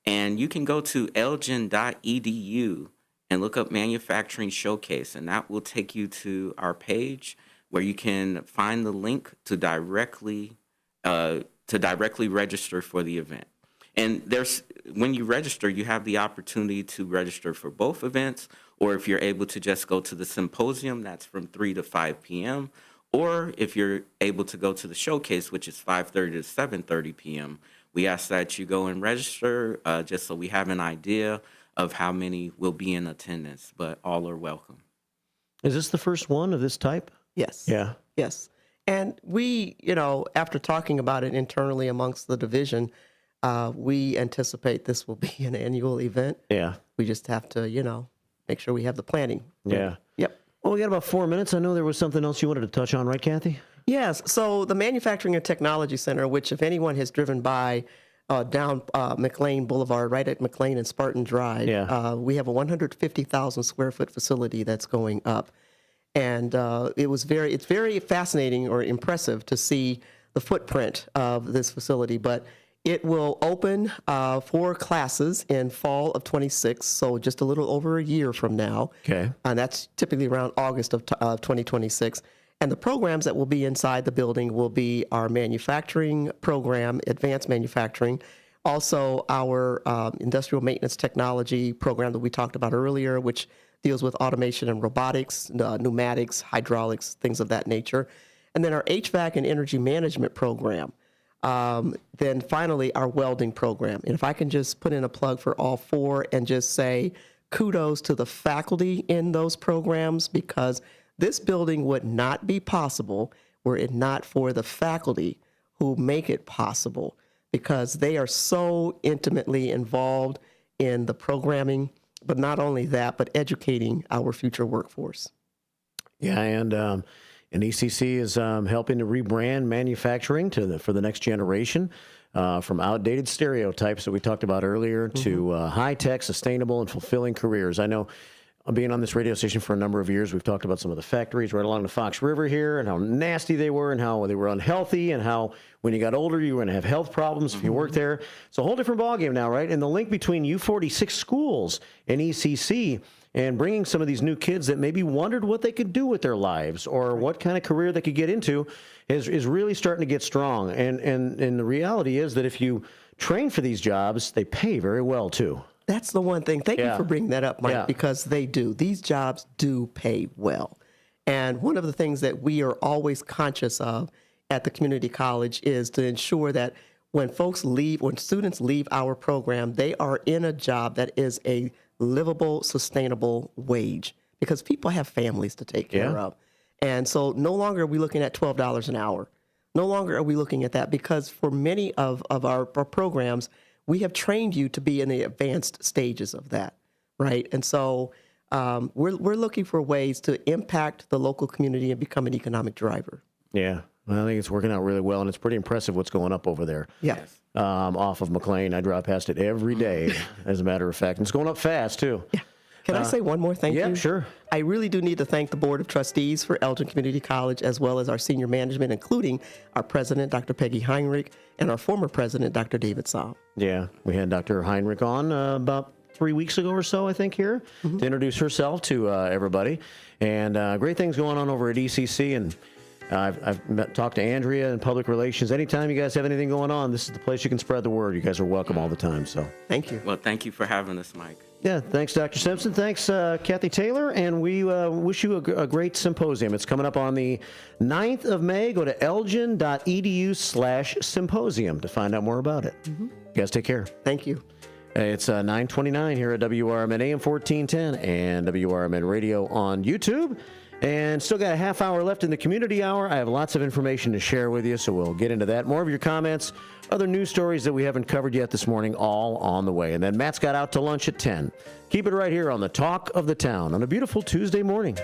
And you can go to elgin.edu and look up Manufacturing Showcase, and that will take you to our page where you can find the link to directly register for the event. And when you register, you have the opportunity to register for both events, or if you're able to just go to the symposium, that's from 3 to 5 p.m., or if you're able to go to the showcase, which is 5:30 to 7:30 p.m., we ask that you go and register just so we have an idea of how many will be in attendance, but all are welcome. Is this the first one of this type? Yes. Yeah. Yes. And we, after talking about it internally amongst the division, we anticipate this will be an annual event. Yeah. We just have to, make sure we have the planning. Yeah. Yep. Well, we got about 4 minutes. I know there was something else you wanted to touch on, right, Kathy? Yes. So the Manufacturing and Technology Center, which if anyone has driven by down McLean Boulevard, right at McLean and Spartan Drive. Yeah. We have a 150,000 square foot facility that's going up. And it's very fascinating or impressive to see the footprint of this facility. But it will open for classes in fall of 26, so just a little over a year from now. Okay. And that's typically around August of 2026. And the programs that will be inside the building will be our manufacturing program, advanced manufacturing, also our industrial maintenance technology program that we talked about earlier, which deals with automation and robotics, pneumatics, hydraulics, things of that nature. And then our HVAC and energy management program. Then finally, our welding program. And if I can just put in a plug for all four and just say kudos to the faculty in those programs, because this building would not be possible were it not for the faculty who make it possible, because they are so intimately involved in the programming, but not only that, but educating our future workforce. Yeah, and ECC is helping to rebrand manufacturing for the next generation, from outdated stereotypes that we talked about earlier to high-tech, sustainable, and fulfilling careers. I know, being on this radio station for a number of years, we've talked about some of the factories right along the Fox River here and how nasty they were and how they were unhealthy and how when you got older you were going to have health problems if you worked there. It's a whole different ballgame now, right? And the link between U46 schools and ECC and bringing some of these new kids that maybe wondered what they could do with their lives or what kind of career they could get into is really starting to get strong. And the reality is that if you train for these jobs, they pay very well too. That's the one thing. Thank you for bringing that up, Mike, because they do. These jobs do pay well. And one of the things that we are always conscious of at the community college is to ensure that when students leave our program, they are in a job that is a livable, sustainable wage, because people have families to take care of. And so no longer are we looking at $12 an hour. No longer are we looking at that, because for many of our programs, we have trained you to be in the advanced stages of that, right? And so we're looking for ways to impact the local community and become an economic driver. Yeah, well, I think it's working out really well, and it's pretty impressive what's going up over there. Yeah. Off of McLean. I drive past it every day, as a matter of fact. And it's going up fast, too. Yeah. Can I say one more thank you? Yeah, sure. I really do need to thank the Board of Trustees for Elgin Community College, as well as our senior management, including our president, Dr. Peggy Heinrich, and our former president, Dr. David Saab. Yeah, we had Dr. Heinrich on about 3 weeks ago or so, I think, here to introduce herself to everybody. And great things going on over at ECC. And I've talked to Andrea in public relations. Anytime you guys have anything going on, this is the place you can spread the word. You guys are welcome all the time. So thank you. Well, thank you for having us, Mike. Yeah, thanks, Dr. Simpson. Thanks, Kathy Taylor. And we wish you a great symposium. It's coming up on the 9th of May. Go to elgin.edu/symposium to find out more about it. You guys take care. Thank you. It's 9:29 here at WRMN AM 1410 and WRMN Radio on YouTube. And still got a half hour left in the community hour. I have lots of information to share with you, so we'll get into that. More of your comments, other news stories that we haven't covered yet this morning, all on the way. And then Matt's got out to lunch at 10. Keep it right here on the Talk of the Town on a beautiful Tuesday morning.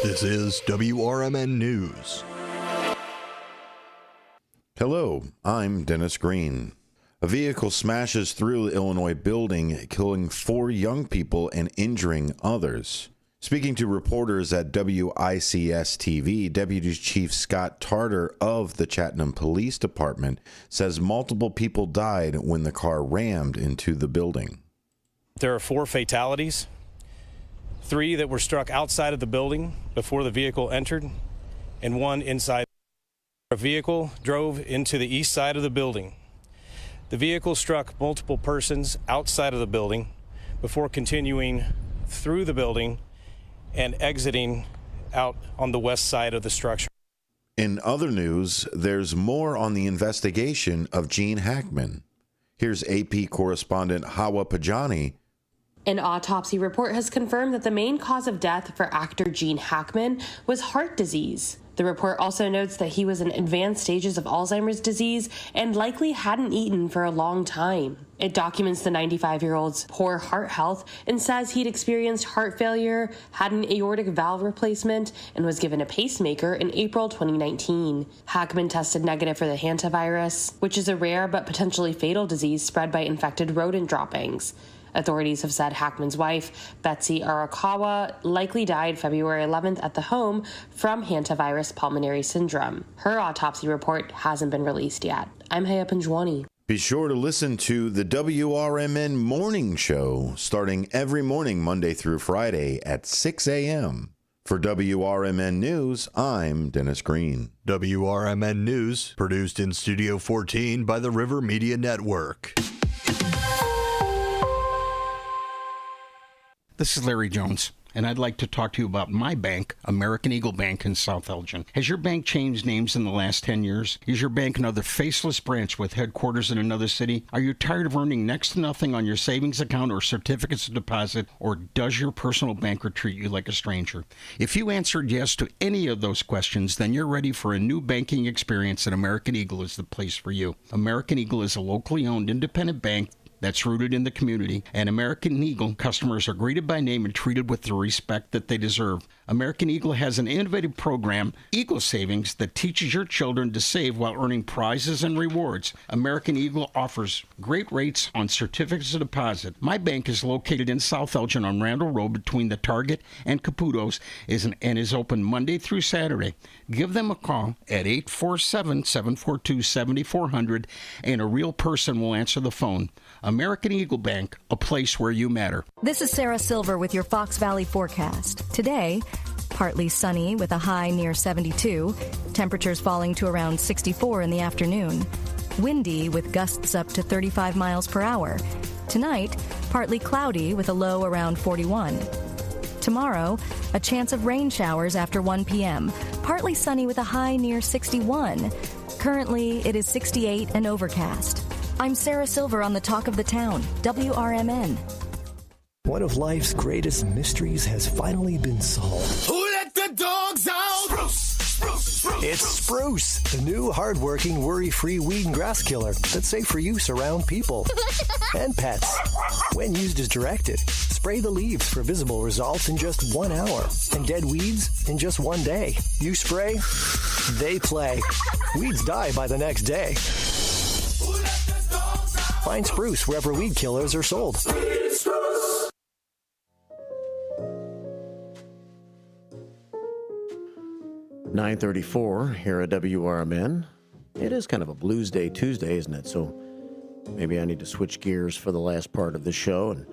This is WRMN News. Hello, I'm Dennis Green. A vehicle smashes through the Illinois building, killing 4 young people and injuring others. Speaking to reporters at WICS-TV, Deputy Chief Scott Tarter of the Chattanooga Police Department says multiple people died when the car rammed into the building. There are 4 fatalities. 3 that were struck outside of the building before the vehicle entered, and 1 inside. A vehicle drove into the east side of the building. The vehicle struck multiple persons outside of the building before continuing through the building and exiting out on the west side of the structure. In other news, there's more on the investigation of Gene Hackman. Here's AP correspondent Hawa Pajani An autopsy report has confirmed that the main cause of death for actor Gene Hackman was heart disease. The report also notes that he was in advanced stages of Alzheimer's disease and likely hadn't eaten for a long time. It documents the 95-year-old's poor heart health and says he'd experienced heart failure, had an aortic valve replacement, and was given a pacemaker in April 2019. Hackman tested negative for the hantavirus, which is a rare but potentially fatal disease spread by infected rodent droppings. Authorities have said Hackman's wife, Betsy Arakawa, likely died February 11th at the home from hantavirus pulmonary syndrome. Her autopsy report hasn't been released yet. I'm Haya Panjwani. Be sure to listen to the WRMN Morning Show starting every morning, Monday through Friday at 6 a.m. For WRMN News, I'm Dennis Green. WRMN News, produced in Studio 14 by the River Media Network. This is Larry Jones, and I'd like to talk to you about my bank, American Eagle Bank in South Elgin. Has your bank changed names in the last 10 years? Is your bank another faceless branch with headquarters in another city? Are you tired of earning next to nothing on your savings account or certificates of deposit, or does your personal banker treat you like a stranger? If you answered yes to any of those questions, then you're ready for a new banking experience, and American Eagle is the place for you. American Eagle is a locally owned independent bank that's rooted in the community, and American Eagle customers are greeted by name and treated with the respect that they deserve. American Eagle has an innovative program, Eagle Savings, that teaches your children to save while earning prizes and rewards. American Eagle offers great rates on certificates of deposit. My bank is located in South Elgin on Randall Road between the Target and Caputo's and is open Monday through Saturday. Give them a call at 847-742-7400 and a real person will answer the phone. American Eagle Bank, a place where you matter. This is Sarah Silver with your Fox Valley forecast. Today, partly sunny with a high near 72, temperatures falling to around 64 in the afternoon. Windy with gusts up to 35 miles per hour. Tonight, partly cloudy with a low around 41. Tomorrow, a chance of rain showers after 1 p.m. Partly sunny with a high near 61. Currently, it is 68 and overcast. I'm Sarah Silver on the Talk of the Town, WRMN. One of life's greatest mysteries has finally been solved. Who let the dogs out? Spruce, spruce, spruce. It's Spruce, the new hard-working, worry-free weed and grass killer that's safe for use around people and pets. When used as directed, spray the leaves for visible results in just 1 hour and dead weeds in just 1 day. You spray, they play. Weeds die by the next day. Find Spruce wherever weed killers are sold. 9:34 here at WRMN. It is kind of a blues day Tuesday, isn't it? So maybe I need to switch gears for the last part of the show. And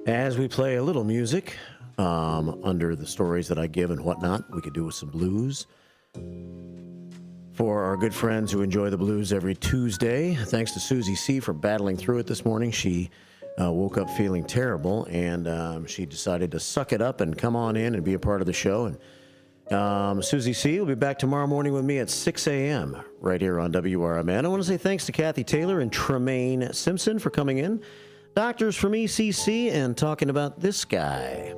as we play a little music under the stories that I give and whatnot, we could do with some blues. For our good friends who enjoy the blues every Tuesday, thanks to Susie C. for battling through it this morning. She woke up feeling terrible, and she decided to suck it up and come on in and be a part of the show. And Susie C. will be back tomorrow morning with me at 6 a.m. right here on WRMN. I want to say thanks to Kathy Taylor and Tremaine Simpson for coming in. Doctors from ECC and talking about this guy,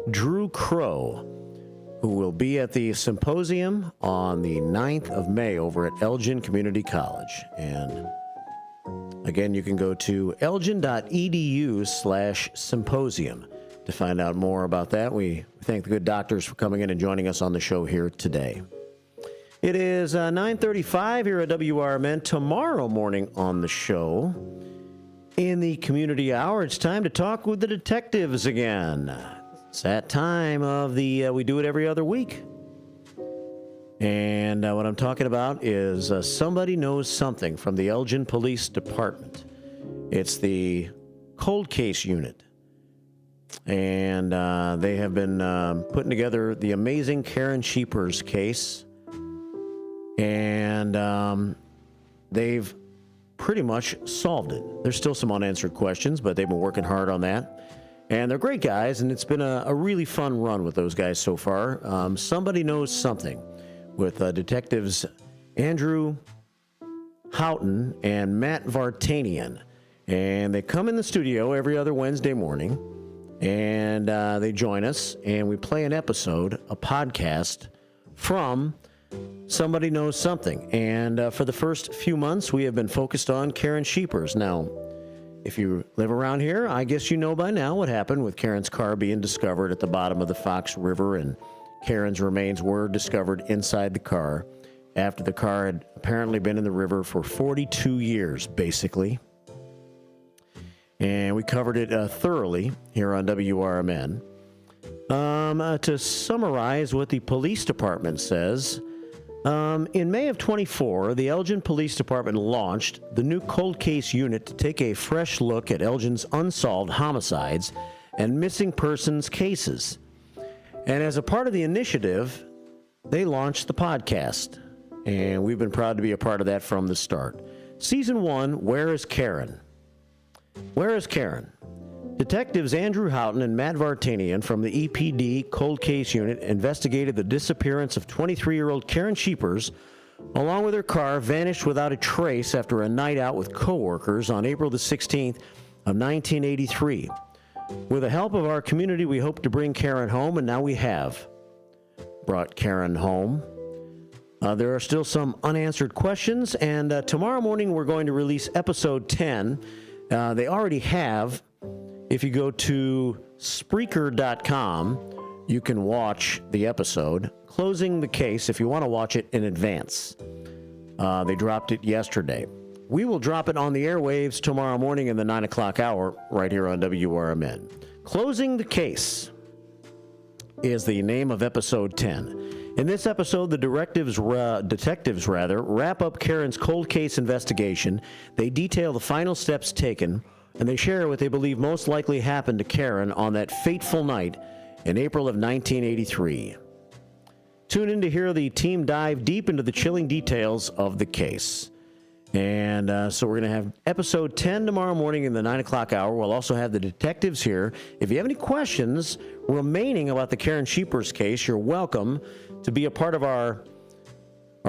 Drew Crow, who will be at the symposium on the 9th of May over at Elgin Community College. And again, you can go to elgin.edu/symposium to find out more about that. We thank the good doctors for coming in and joining us on the show here today. It is 9:35 here at WRMN. Tomorrow morning on the show, in the community hour, it's time to talk with the detectives again. It's that time of the, we do it every other week. And what I'm talking about is Somebody Knows Something from the Elgin Police Department. It's the cold case unit. And they have been putting together the amazing Karen Sheepers case. And they've pretty much solved it. There's still some unanswered questions, but they've been working hard on that. And they're great guys, and it's been a really fun run with those guys so far. Somebody Knows Something with detectives Andrew Houghton and Matt Vartanian. And they come in the studio every other Wednesday morning. And they join us, and we play an episode, a podcast from Somebody Knows Something. And for the first few months, we have been focused on Karen Sheepers. Now, if you live around here, I guess you know by now what happened with Karen's car being discovered at the bottom of the Fox River, and Karen's remains were discovered inside the car after the car had apparently been in the river for 42 years, basically. And we covered it thoroughly here on WRMN. To summarize what the police department says, in May of 24, the Elgin Police Department launched the new cold case unit to take a fresh look at Elgin's unsolved homicides and missing persons cases. And as a part of the initiative, they launched the podcast. And we've been proud to be a part of that from the start. Season 1, Where is Karen? Where is Karen? Detectives Andrew Houghton and Matt Vartanian from the EPD Cold Case Unit investigated the disappearance of 23-year-old Karen Sheepers, along with her car, vanished without a trace after a night out with coworkers on April the 16th of 1983. With the help of our community, we hope to bring Karen home, and now we have brought Karen home. There are still some unanswered questions, and tomorrow morning we're going to release episode 10. They already have. If you go to Spreaker.com, you can watch the episode, Closing the Case, if you want to watch it in advance. They dropped it yesterday. We will drop it on the airwaves tomorrow morning in the 9 o'clock hour right here on WRMN. Closing the Case is the name of episode 10. In this episode, the detectives wrap up Karen's cold case investigation. They detail the final steps taken, and they share what they believe most likely happened to Karen on that fateful night in April of 1983. Tune in to hear the team dive deep into the chilling details of the case. And so we're going to have episode 10 tomorrow morning in the 9 o'clock hour. We'll also have the detectives here. If you have any questions remaining about the Karen Sheepers case, you're welcome to be a part of our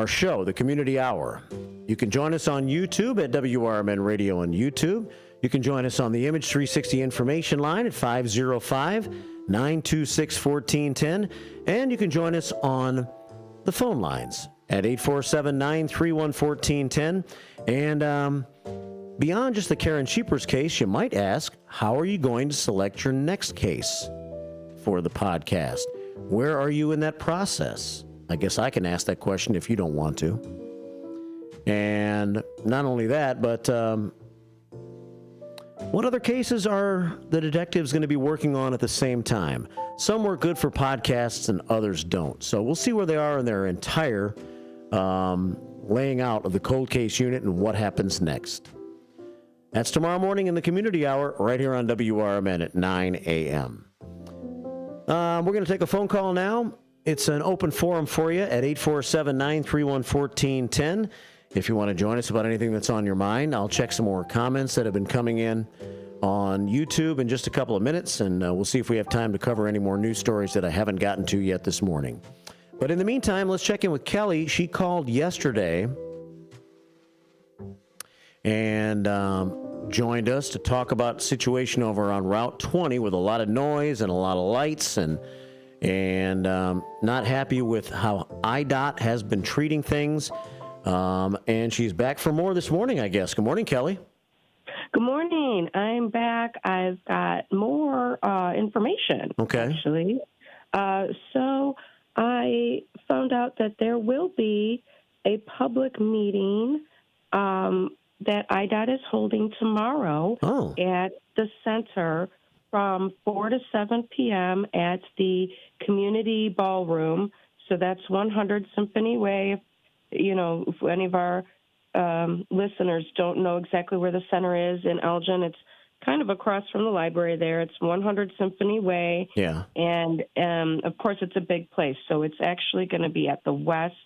show, the Community Hour. You can join us on YouTube at WRMN Radio on YouTube. You can join us on the Image 360 information line at 505-926-1410. And you can join us on the phone lines at 847-931-1410. And beyond just the Karen Sheepers case, you might ask, how are you going to select your next case for the podcast? Where are you in that process? I guess I can ask that question if you don't want to. And not only that, but what other cases are the detectives going to be working on at the same time? Some work good for podcasts and others don't. So we'll see where they are in their entire laying out of the cold case unit and what happens next. That's tomorrow morning in the Community Hour right here on WRMN at 9 a.m. We're going to take a phone call now. It's an open forum for you at 847-931-1410. If you want to join us about anything that's on your mind, I'll check some more comments that have been coming in on YouTube in just a couple of minutes, and we'll see if we have time to cover any more news stories that I haven't gotten to yet this morning. But in the meantime, let's check in with Kelly. She called yesterday and joined us to talk about the situation over on Route 20 with a lot of noise and a lot of lights and not happy with how IDOT has been treating things. And she's back for more this morning, I guess. Good morning, Kelly. Good morning. I'm back. I've got more information, actually. So I found out that there will be a public meeting that IDOT is holding tomorrow at the center from 4 to 7 p.m. at the Community Ballroom. So that's 100 Symphony Way. You know, if any of our listeners don't know exactly where the center is in Elgin, it's kind of across from the library there. It's 100 Symphony Way. Yeah. And, of course, it's a big place. So it's actually going to be at the West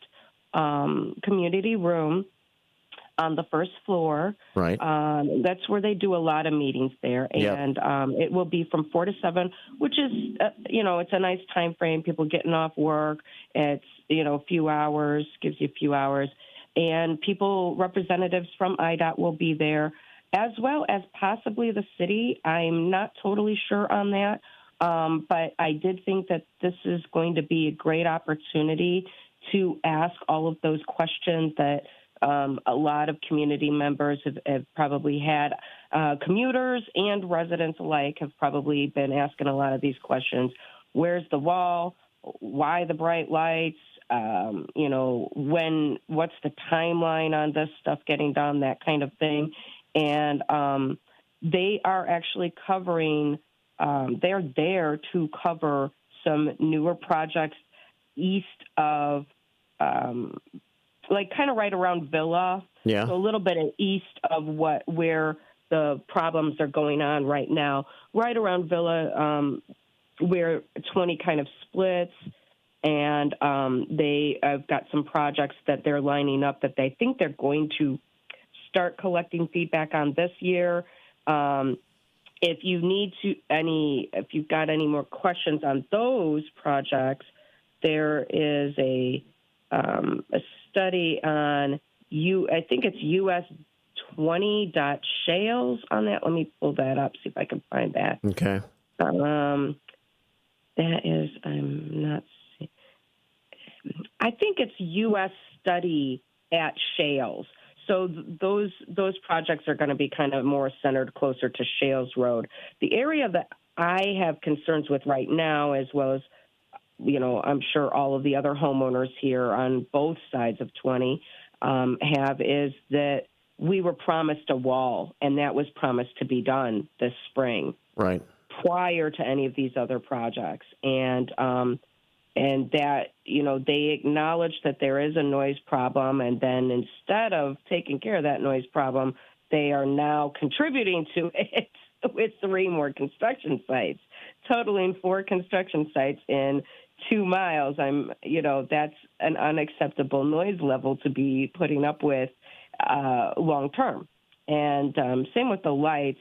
Community Room on the first floor. Right. That's where they do a lot of meetings there. And it will be from 4 to 7, which is, it's a nice time frame. People getting off work. It's, a few hours, gives you a few hours. And representatives from IDOT will be there, as well as possibly the city. I'm not totally sure on that. But I did think that this is going to be a great opportunity to ask all of those questions that a lot of community members have probably had. Commuters and residents alike have probably been asking a lot of these questions. Where's the wall? Why the bright lights? What's the timeline on this stuff getting done, that kind of thing. And they are actually covering, they're there to cover some newer projects east of, kind of right around Villa. Yeah. So a little bit east of where the problems are going on right now, right around Villa, where 20 kind of splits. And they have got some projects that they're lining up that they think they're going to start collecting feedback on this year. If you've got any more questions on those projects, there is a study on I think it's US 20.shales on that. Let me pull that up, see if I can find that. Okay. That is, I'm not. I think it's U.S. study at shales. So those projects are going to be kind of more centered closer to Shales Road. The area that I have concerns with right now, as well as, I'm sure all of the other homeowners here on both sides of 20 have, is that we were promised a wall, and that was promised to be done this spring. Right. Prior to any of these other projects. And that, they acknowledge that there is a noise problem, and then instead of taking care of that noise problem, they are now contributing to it with 3 more construction sites, totaling 4 construction sites in 2 miles. That's an unacceptable noise level to be putting up with long term. And same with the lights.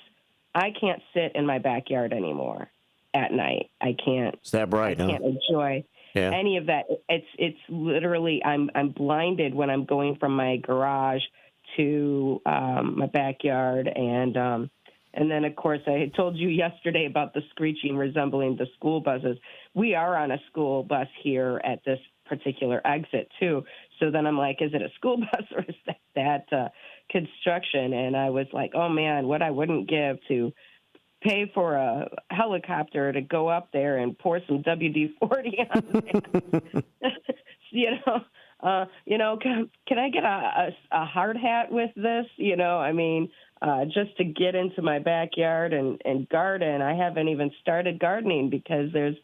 I can't sit in my backyard anymore at night. I can't. Is that bright? I can't enjoy any of that. It's literally I'm blinded when I'm going from my garage to my backyard, and then of course I had told you yesterday about the screeching resembling the school buses. We are on a school bus here at this particular exit too. So then I'm like, is it a school bus or is that construction? And I was like, oh man, what I wouldn't give to pay for a helicopter to go up there and pour some WD-40 on it. Can I get a hard hat with this? Just to get into my backyard and garden. I haven't even started gardening because there's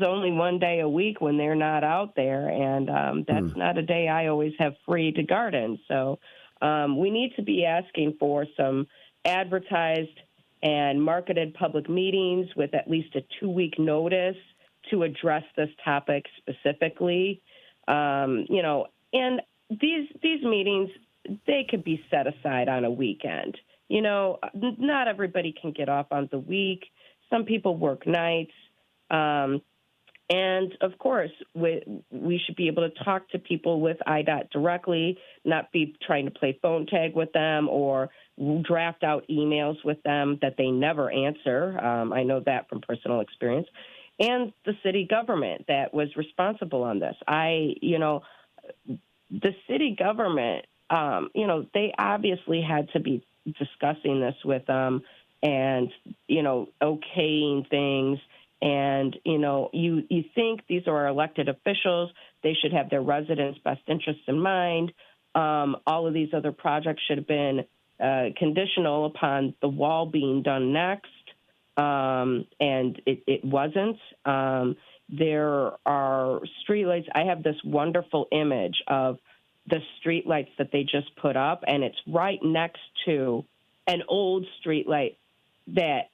only one day a week when they're not out there, and that's not a day I always have free to garden. So we need to be asking for some advertised and marketed public meetings with at least a 2-week notice to address this topic specifically. And these meetings, they could be set aside on a weekend. Not everybody can get off on the week. Some people work nights. And, of course, we should be able to talk to people with IDOT directly, not be trying to play phone tag with them or draft out emails with them that they never answer. I know that from personal experience. And the city government that was responsible on this. The city government, they obviously had to be discussing this with them and, okaying things. And, you think these are our elected officials. They should have their residents' best interests in mind. All of these other projects should have been conditional upon the wall being done next, and it wasn't. There are streetlights. I have this wonderful image of the streetlights that they just put up, and it's right next to an old streetlight that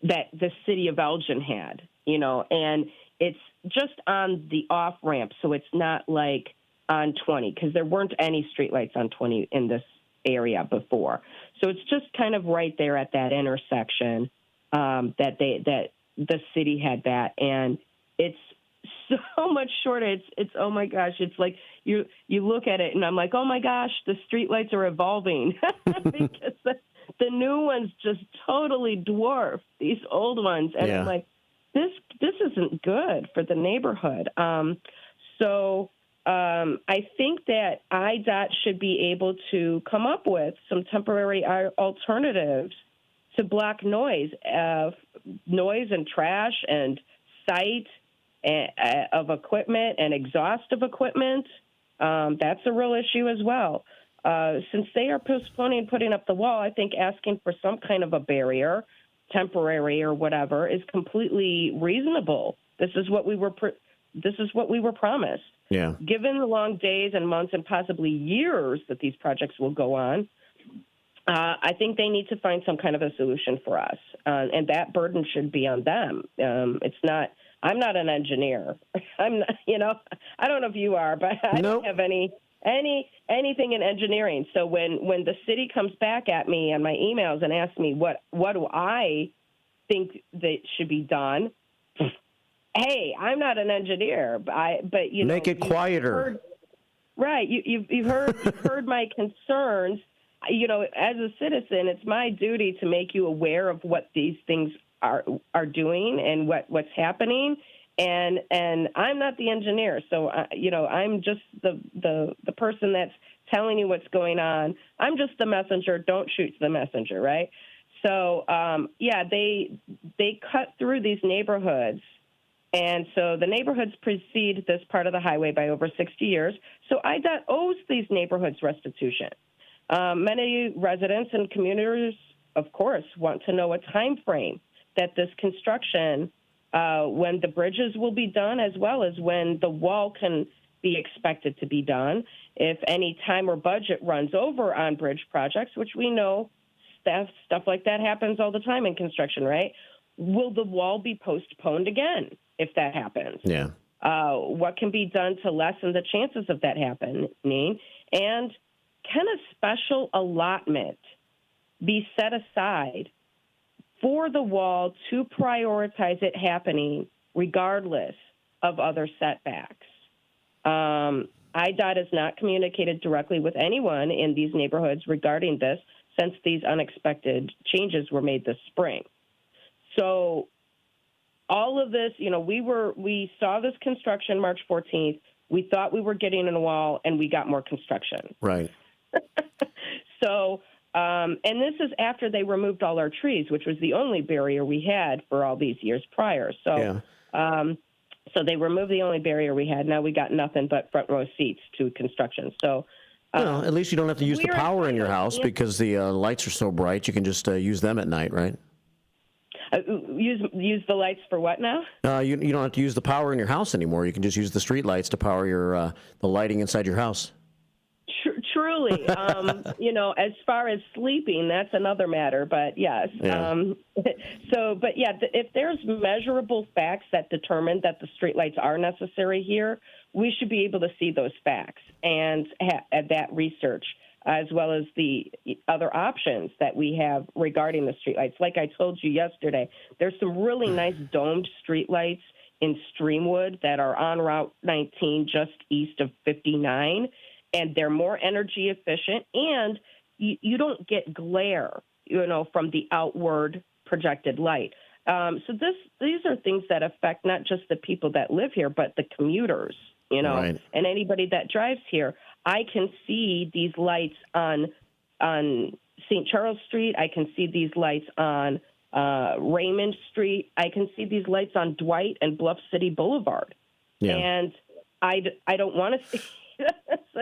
the city of Elgin had, and it's just on the off-ramp, so it's not like on 20, because there weren't any streetlights on 20 in this area before. So it's just kind of right there at that intersection that the city had that, and it's so much shorter. It's oh my gosh, it's like you look at it, and I'm like, oh my gosh, the streetlights are evolving because the the new ones just totally dwarf these old ones. And I'm like, this isn't good for the neighborhood. So I think that IDOT should be able to come up with some temporary alternatives to block noise and trash and sight of equipment and exhaust of equipment. That's a real issue as well. Since they are postponing putting up the wall, I think asking for some kind of a barrier, temporary or whatever, is completely reasonable. This is what we were promised. Yeah. Given the long days and months and possibly years that these projects will go on, I think they need to find some kind of a solution for us, and that burden should be on them. It's not. I'm not an engineer. I'm not, I don't know if you are, but I don't have anything in engineering. So when the city comes back at me on my emails and asks me what do I think that should be done, hey, I'm not an engineer, but make it quieter. You've heard my concerns. As a citizen, it's my duty to make you aware of what these things are doing and what's happening. And I'm not the engineer, so I'm just the person that's telling you what's going on. I'm just the messenger. Don't shoot the messenger, right? So they cut through these neighborhoods, and so the neighborhoods precede this part of the highway by over 60 years. So IDOT owes these neighborhoods restitution. Many residents and commuters, of course, want to know a time frame that this construction, when the bridges will be done, as well as when the wall can be expected to be done. If any time or budget runs over on bridge projects, which we know stuff like that happens all the time in construction, right? Will the wall be postponed again if that happens? Yeah. What can be done to lessen the chances of that happening? And can a special allotment be set aside for the wall to prioritize it happening regardless of other setbacks? IDOT has not communicated directly with anyone in these neighborhoods regarding this since these unexpected changes were made this spring. So all of this, we saw this construction March 14th. We thought we were getting a wall, and we got more construction. Right. So, and this is after they removed all our trees, which was the only barrier we had for all these years prior. So, so they removed the only barrier we had. Now we got nothing but front row seats to construction. So, well, at least you don't have to use the power in your house because the lights are so bright. You can just use them at night, right? Use the lights for what now? You don't have to use the power in your house anymore. You can just use the street lights to power your the lighting inside your house. Truly, as far as sleeping, that's another matter. But yes, if there's measurable facts that determine that the streetlights are necessary here, we should be able to see those facts and that research, as well as the other options that we have regarding the streetlights. Like I told you yesterday, there's some really nice domed streetlights in Streamwood that are on Route 19 just east of 59. And they're more energy efficient, and you don't get glare, from the outward projected light. So these are things that affect not just the people that live here, but the commuters, right. And anybody that drives here. I can see these lights on St. Charles Street. I can see these lights on Raymond Street. I can see these lights on Dwight and Bluff City Boulevard. Yeah. And I don't want to see.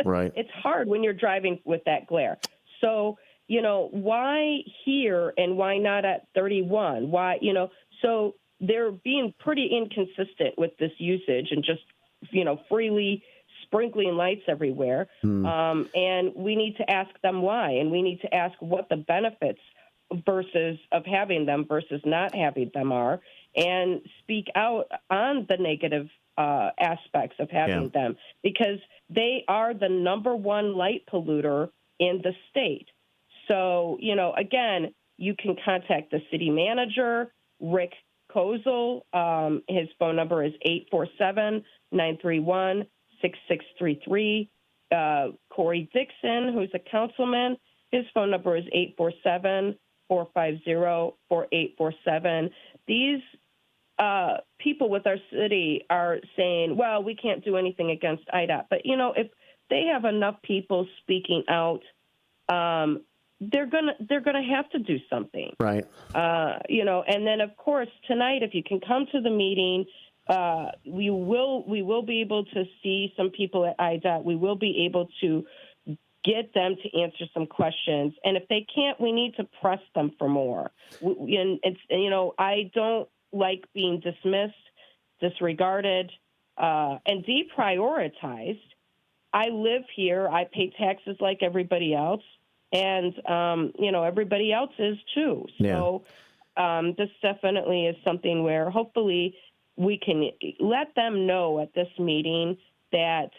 Right. It's hard when you're driving with that glare. So, why here and why not at 31? Why, so they're being pretty inconsistent with this usage and just, freely sprinkling lights everywhere. And we need to ask them why, and we need to ask what the benefits of having them versus not having them are, and speak out on the negative aspects of having them, because they are the number one light polluter in the state. So, again, you can contact the city manager, Rick Kozel. His phone number is 847-931-6633. Corey Dixon, who's a councilman, his phone number is 450-4847. These people with our city are saying, well, we can't do anything against IDOT. But, if they have enough people speaking out, they're gonna have to do something. Right. And then, of course, tonight, if you can come to the meeting, we will be able to see some people at IDOT. We will be able to get them to answer some questions. And if they can't, we need to press them for more. I don't like being dismissed, disregarded, and deprioritized. I live here. I pay taxes like everybody else. And, everybody else is too. So this definitely is something where hopefully we can let them know at this meeting that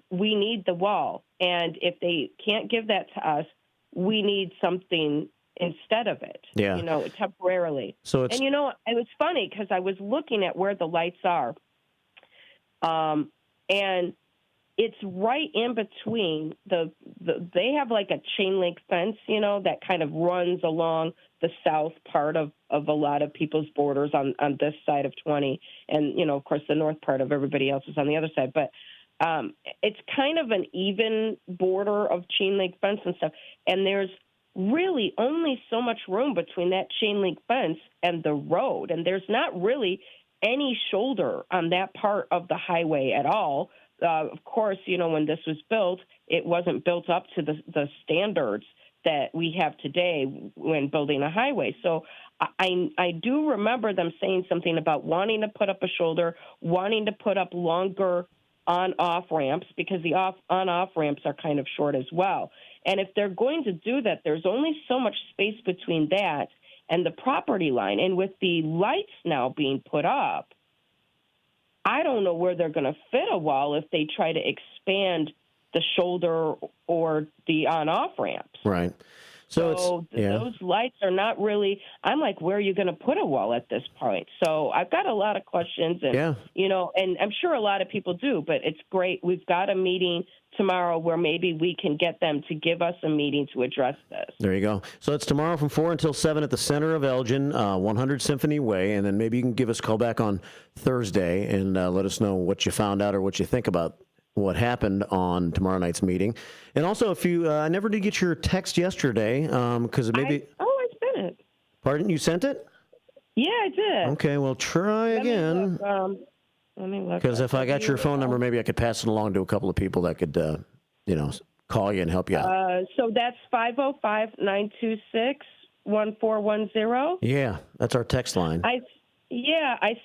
we need the wall. And if they can't give that to us, we need something instead of it, temporarily. So it's... And, it was funny because I was looking at where the lights are. And it's right in between they have like a chain link fence, that kind of runs along the south part of a lot of people's borders on this side of 20. And, of course, the north part of everybody else is on the other side. But it's kind of an even border of chain link fence and stuff. And there's really only so much room between that chain link fence and the road. And there's not really any shoulder on that part of the highway at all. Of course, when this was built, it wasn't built up to the standards that we have today when building a highway. So I do remember them saying something about wanting to put up a shoulder, wanting to put up longer on-off ramps because the on-off ramps are kind of short as well. And if they're going to do that, there's only so much space between that and the property line. And with the lights now being put up, I don't know where they're going to fit a wall if they try to expand the shoulder or the on-off ramps. Right. So those lights are not really, I'm like, where are you going to put a wall at this point? So I've got a lot of questions and, and I'm sure a lot of people do, but it's great. We've got a meeting tomorrow where maybe we can get them to give us a meeting to address this. There you go. So it's tomorrow from 4 until 7 at the center of Elgin, 100 Symphony Way, and then maybe you can give us a call back on Thursday and let us know what you found out or what you think about what happened on tomorrow night's meeting. And also, if you, I never did get your text yesterday, because maybe... I sent it. Pardon? You sent it? Yeah, I did. Okay, well, try again. Let me look. Because if I got your phone number, maybe I could pass it along to a couple of people that could, call you and help you out. So that's 505-926-1410? Yeah, that's our text line. I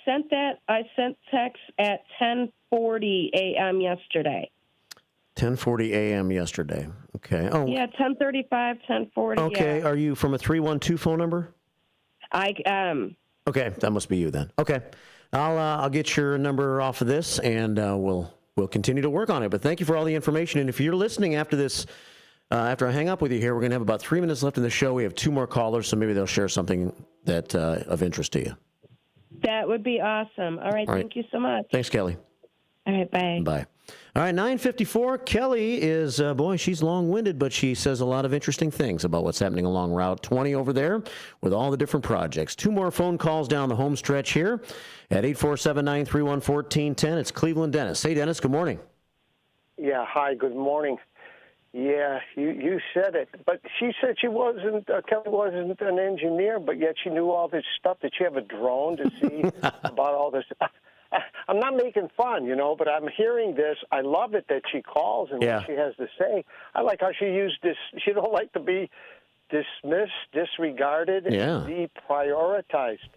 sent that. I sent text at 10:40 a.m. yesterday. 10:40 a.m. yesterday. Okay. Oh. Yeah, 10:35, 10:40. Okay. Yeah. Are you from a 312 phone number? I am. Okay, that must be you then. Okay. I'll get your number off of this, and we'll continue to work on it. But thank you for all the information. And if you're listening after this, after I hang up with you here, we're going to have about 3 minutes left in the show. We have 2 more callers, so maybe they'll share something that of interest to you. That would be awesome. All right. Thank you so much. Thanks, Kelly. All right. Bye. Bye. All right, 9:54. Kelly is, she's long-winded, but she says a lot of interesting things about what's happening along Route 20 over there with all the different projects. 2 more phone calls down the home stretch here at 847-931-1410. It's Cleveland Dennis. Hey, Dennis, good morning. Yeah, hi, good morning. Yeah, you said it. But she said she wasn't, Kelly wasn't an engineer, but yet she knew all this stuff. Did she have a drone to see about all this? I'm not making fun, but I'm hearing this. I love it that she calls and what she has to say. I like how she used this. She don't like to be dismissed, disregarded, and deprioritized.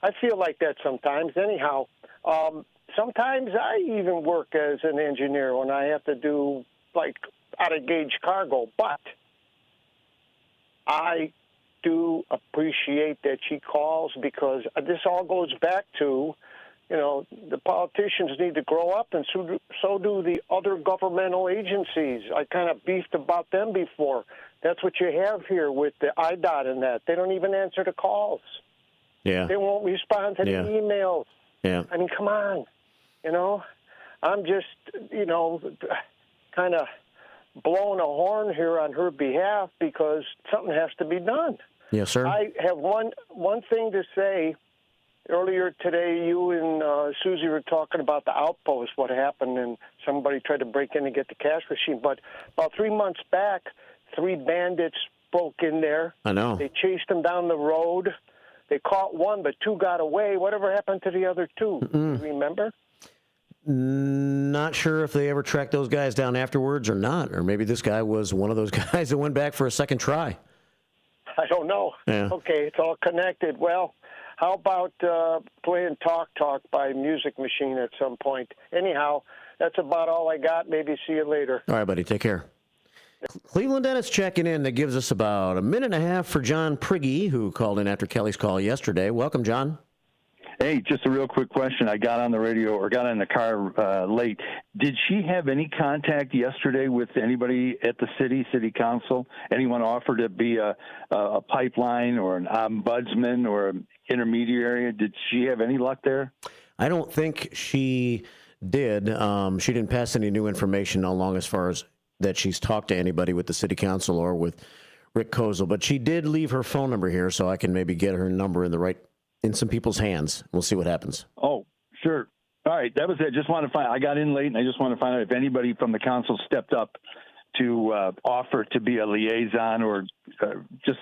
I feel like that sometimes. Anyhow, sometimes I even work as an engineer when I have to do, out-of-gauge cargo. But I do appreciate that she calls because this all goes back to, the politicians need to grow up, and so do the other governmental agencies. I kind of beefed about them before. That's what you have here with the IDOT and that. They don't even answer the calls. Yeah. They won't respond to the emails. Yeah. I mean, come on. I'm just, kind of blowing a horn here on her behalf because something has to be done. Yes, sir. I have one thing to say. Earlier today, you and Susie were talking about the Outpost, what happened, and somebody tried to break in and get the cash machine. But about 3 months back, 3 bandits broke in there. I know. They chased them down the road. They caught one, but 2 got away. Whatever happened to the other 2? Do you remember? Not sure if they ever tracked those guys down afterwards or not. Or maybe this guy was one of those guys that went back for a second try. I don't know. Yeah. Okay, it's all connected. Well, how about playing Talk Talk by Music Machine at some point? Anyhow, that's about all I got. Maybe see you later. All right, buddy. Take care. Cleveland Dennis checking in. That gives us about a minute and a half for John Prigge, who called in after Kelly's call yesterday. Welcome, John. Hey, just a real quick question. I got on the radio or got in the car late. Did she have any contact yesterday with anybody at the city council? Anyone offer to be a pipeline or an ombudsman or an intermediary? Did she have any luck there? I don't think she did. She didn't pass any new information along as far as that she's talked to anybody with the city council or with Rick Kozel. But she did leave her phone number here, so I can maybe get her number in some people's hands. We'll see what happens. Oh, sure. All right, that was it. Just want to I got in late, and I just want to find out if anybody from the council stepped up to offer to be a liaison or just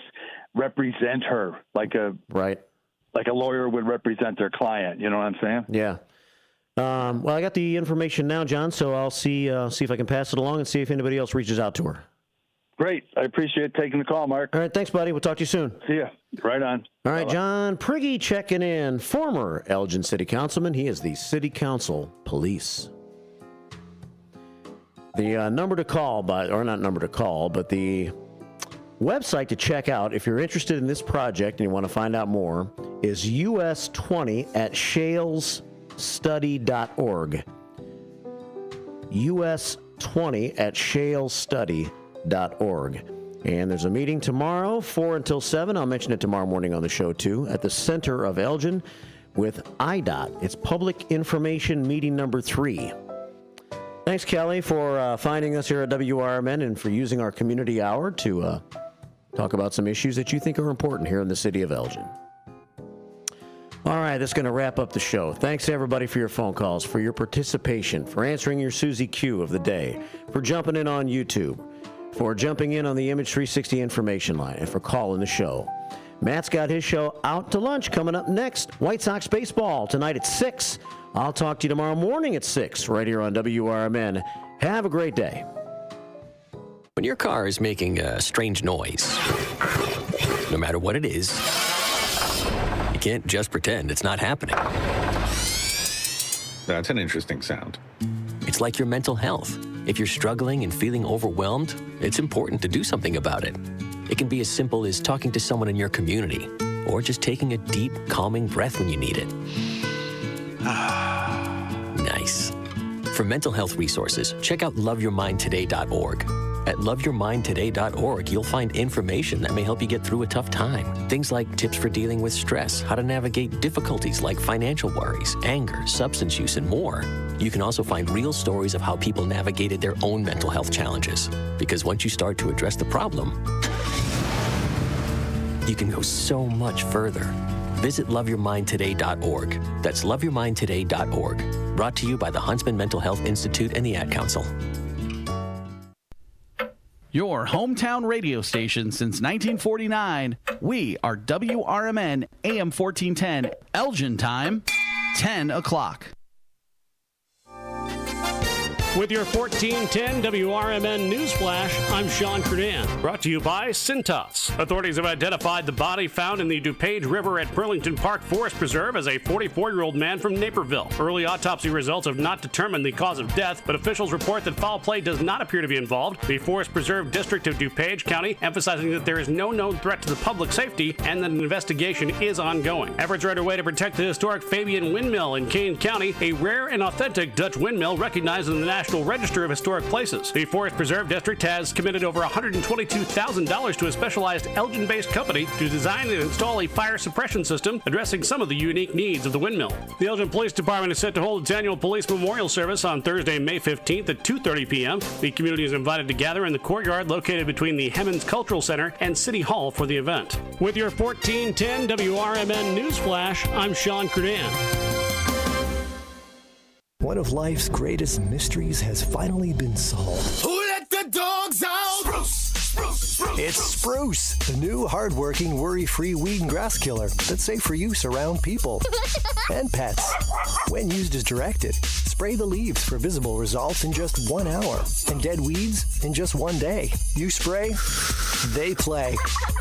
represent her like a lawyer would represent their client. You know what I'm saying? Yeah. Well, I got the information now, John, so I'll see if I can pass it along and see if anybody else reaches out to her. Great. I appreciate taking the call, Mark. All right. Thanks, buddy. We'll talk to you soon. See ya. Right on. All right. Bye-bye. John Prigge checking in. Former Elgin City Councilman. He is the City Council Police. The number to call, or not number to call, but the website to check out if you're interested in this project and you want to find out more is us20@shalesstudy.org. us20@shalesstudy.org. And there's a meeting tomorrow, 4 until 7. I'll mention it tomorrow morning on the show, too, at the center of Elgin with IDOT. It's Public Information Meeting number 3. Thanks, Kelly, for finding us here at WRMN and for using our community hour to talk about some issues that you think are important here in the city of Elgin. All right, that's going to wrap up the show. Thanks, everybody, for your phone calls, for your participation, for answering your Susie Q of the day, for jumping in on YouTube, for jumping in on the Image 360 information line, and for calling the show. Matt's got his show Out to Lunch coming up next. White Sox baseball tonight at 6. I'll talk to you tomorrow morning at 6 right here on WRMN. Have a great day. When your car is making a strange noise, no matter what it is, you can't just pretend it's not happening. That's an interesting sound. It's like your mental health. If you're struggling and feeling overwhelmed, it's important to do something about it. It can be as simple as talking to someone in your community, or just taking a deep, calming breath when you need it. Nice. For mental health resources, check out loveyourmindtoday.org. At loveyourmindtoday.org, you'll find information that may help you get through a tough time. Things like tips for dealing with stress, how to navigate difficulties like financial worries, anger, substance use, and more. You can also find real stories of how people navigated their own mental health challenges. Because once you start to address the problem, you can go so much further. Visit loveyourmindtoday.org. That's loveyourmindtoday.org. Brought to you by the Huntsman Mental Health Institute and the Ad Council. Your hometown radio station since 1949. We are WRMN AM 1410, Elgin time, 10 o'clock. With your 1410 WRMN Newsflash, I'm Sean Curdan. Brought to you by Cintas. Authorities have identified the body found in the DuPage River at Burlington Park Forest Preserve as a 44-year-old man from Naperville. Early autopsy results have not determined the cause of death, but officials report that foul play does not appear to be involved. The Forest Preserve District of DuPage County emphasizing that there is no known threat to the public safety and that an investigation is ongoing. Efforts are underway to protect the historic Fabian Windmill in Kane County, a rare and authentic Dutch windmill recognized in the National National Register of Historic Places. The Forest Preserve District has committed over $122,000 to a specialized Elgin-based company to design and install a fire suppression system addressing some of the unique needs of the windmill. The Elgin Police Department is set to hold its annual Police Memorial Service on Thursday, May 15th at 2:30 p.m. The community is invited to gather in the courtyard located between the Hemmons Cultural Center and City Hall for the event. With your 1410 WRMN News Flash, I'm Sean Credan. One of life's greatest mysteries has finally been solved. Who let the dogs out? Spruce. It's Spruce, the new hard-working, worry-free weed and grass killer that's safe for use around people and pets. When used as directed, spray the leaves for visible results in just 1 hour and dead weeds in just 1 day. You spray, they play.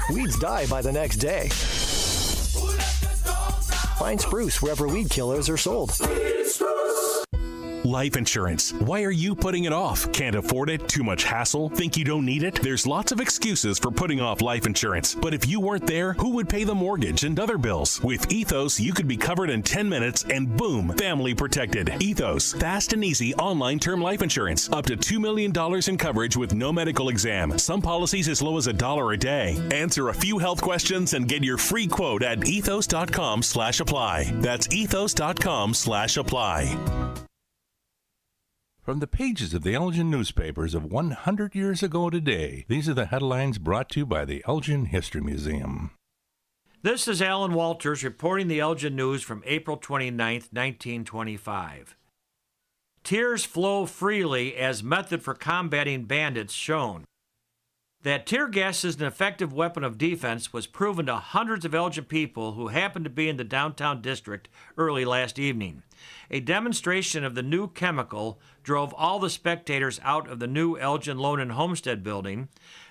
Weeds die by the next day. Find Spruce wherever weed killers are sold. Life insurance. Why are you putting it off? Can't afford it? Too much hassle? Think you don't need it? There's lots of excuses for putting off life insurance. But if you weren't there, who would pay the mortgage and other bills? With Ethos, you could be covered in 10 minutes and boom, family protected. Ethos, fast and easy online term life insurance. Up to $2 million in coverage with no medical exam. Some policies as low as $1 a day. Answer a few health questions and get your free quote at ethos.com/apply. That's ethos.com/apply. From the pages of the Elgin newspapers of 100 years ago today, these are the headlines brought to you by the Elgin History Museum. This is Alan Walters reporting the Elgin News from April 29th, 1925. Tears flow freely as method for combating bandits shown. That tear gas is an effective weapon of defense was proven to hundreds of Elgin people who happened to be in the downtown district early last evening. A demonstration of the new chemical drove all the spectators out of the new Elgin Loan and Homestead building,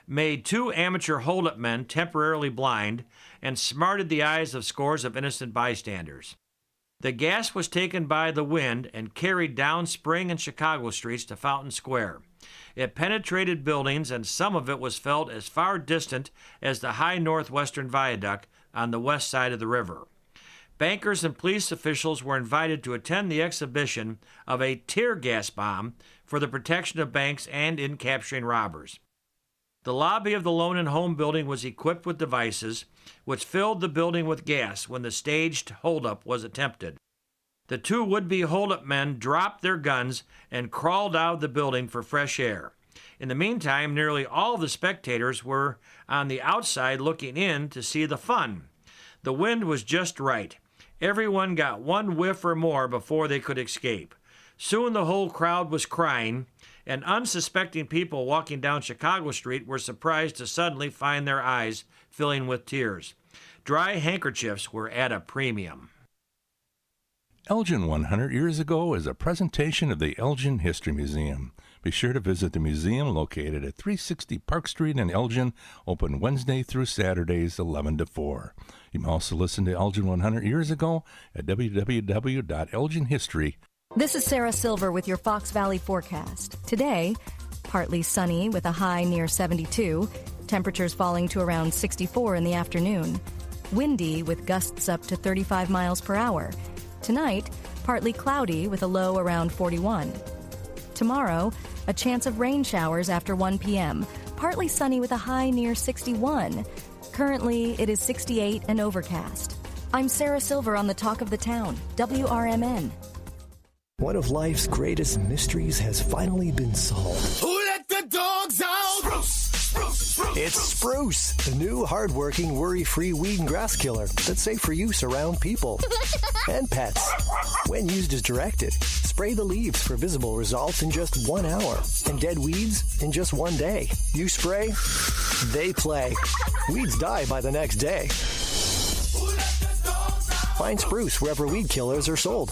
made 2 amateur hold-up men temporarily blind, and smarted the eyes of scores of innocent bystanders. The gas was taken by the wind and carried down Spring and Chicago streets to Fountain Square. It penetrated buildings, and some of it was felt as far distant as the high northwestern viaduct on the west side of the river. Bankers and police officials were invited to attend the exhibition of a tear gas bomb for the protection of banks and in capturing robbers. The lobby of the Loan and Home building was equipped with devices which filled the building with gas when the staged holdup was attempted. The 2 would-be holdup men dropped their guns and crawled out of the building for fresh air. In the meantime, nearly all of the spectators were on the outside looking in to see the fun. The wind was just right. Everyone got 1 whiff or more before they could escape. Soon the whole crowd was crying, and unsuspecting people walking down Chicago Street were surprised to suddenly find their eyes filling with tears. Dry handkerchiefs were at a premium. Elgin 100 Years Ago is a presentation of the Elgin History Museum. Be sure to visit the museum located at 360 Park Street in Elgin, open Wednesday through Saturdays 11 to 4. You can also listen to Elgin 100 Years Ago at www.elginhistory.com. This is Sarah Silver with your Fox Valley forecast. Today, partly sunny with a high near 72, temperatures falling to around 64 in the afternoon. Windy with gusts up to 35 miles per hour. Tonight, partly cloudy with a low around 41. Tomorrow, a chance of rain showers after 1 p.m., partly sunny with a high near 61. Currently, it is 68 and overcast. I'm Sarah Silver on the Talk of the Town, WRMN. One of life's greatest mysteries has finally been solved. Who let the dogs out? Spruce. It's Spruce, the new hard-working, worry-free weed and grass killer that's safe for use around people and pets. When used as directed, spray the leaves for visible results in just 1 hour and dead weeds in just 1 day. You spray, they play. Weeds die by the next day. Find Spruce wherever weed killers are sold.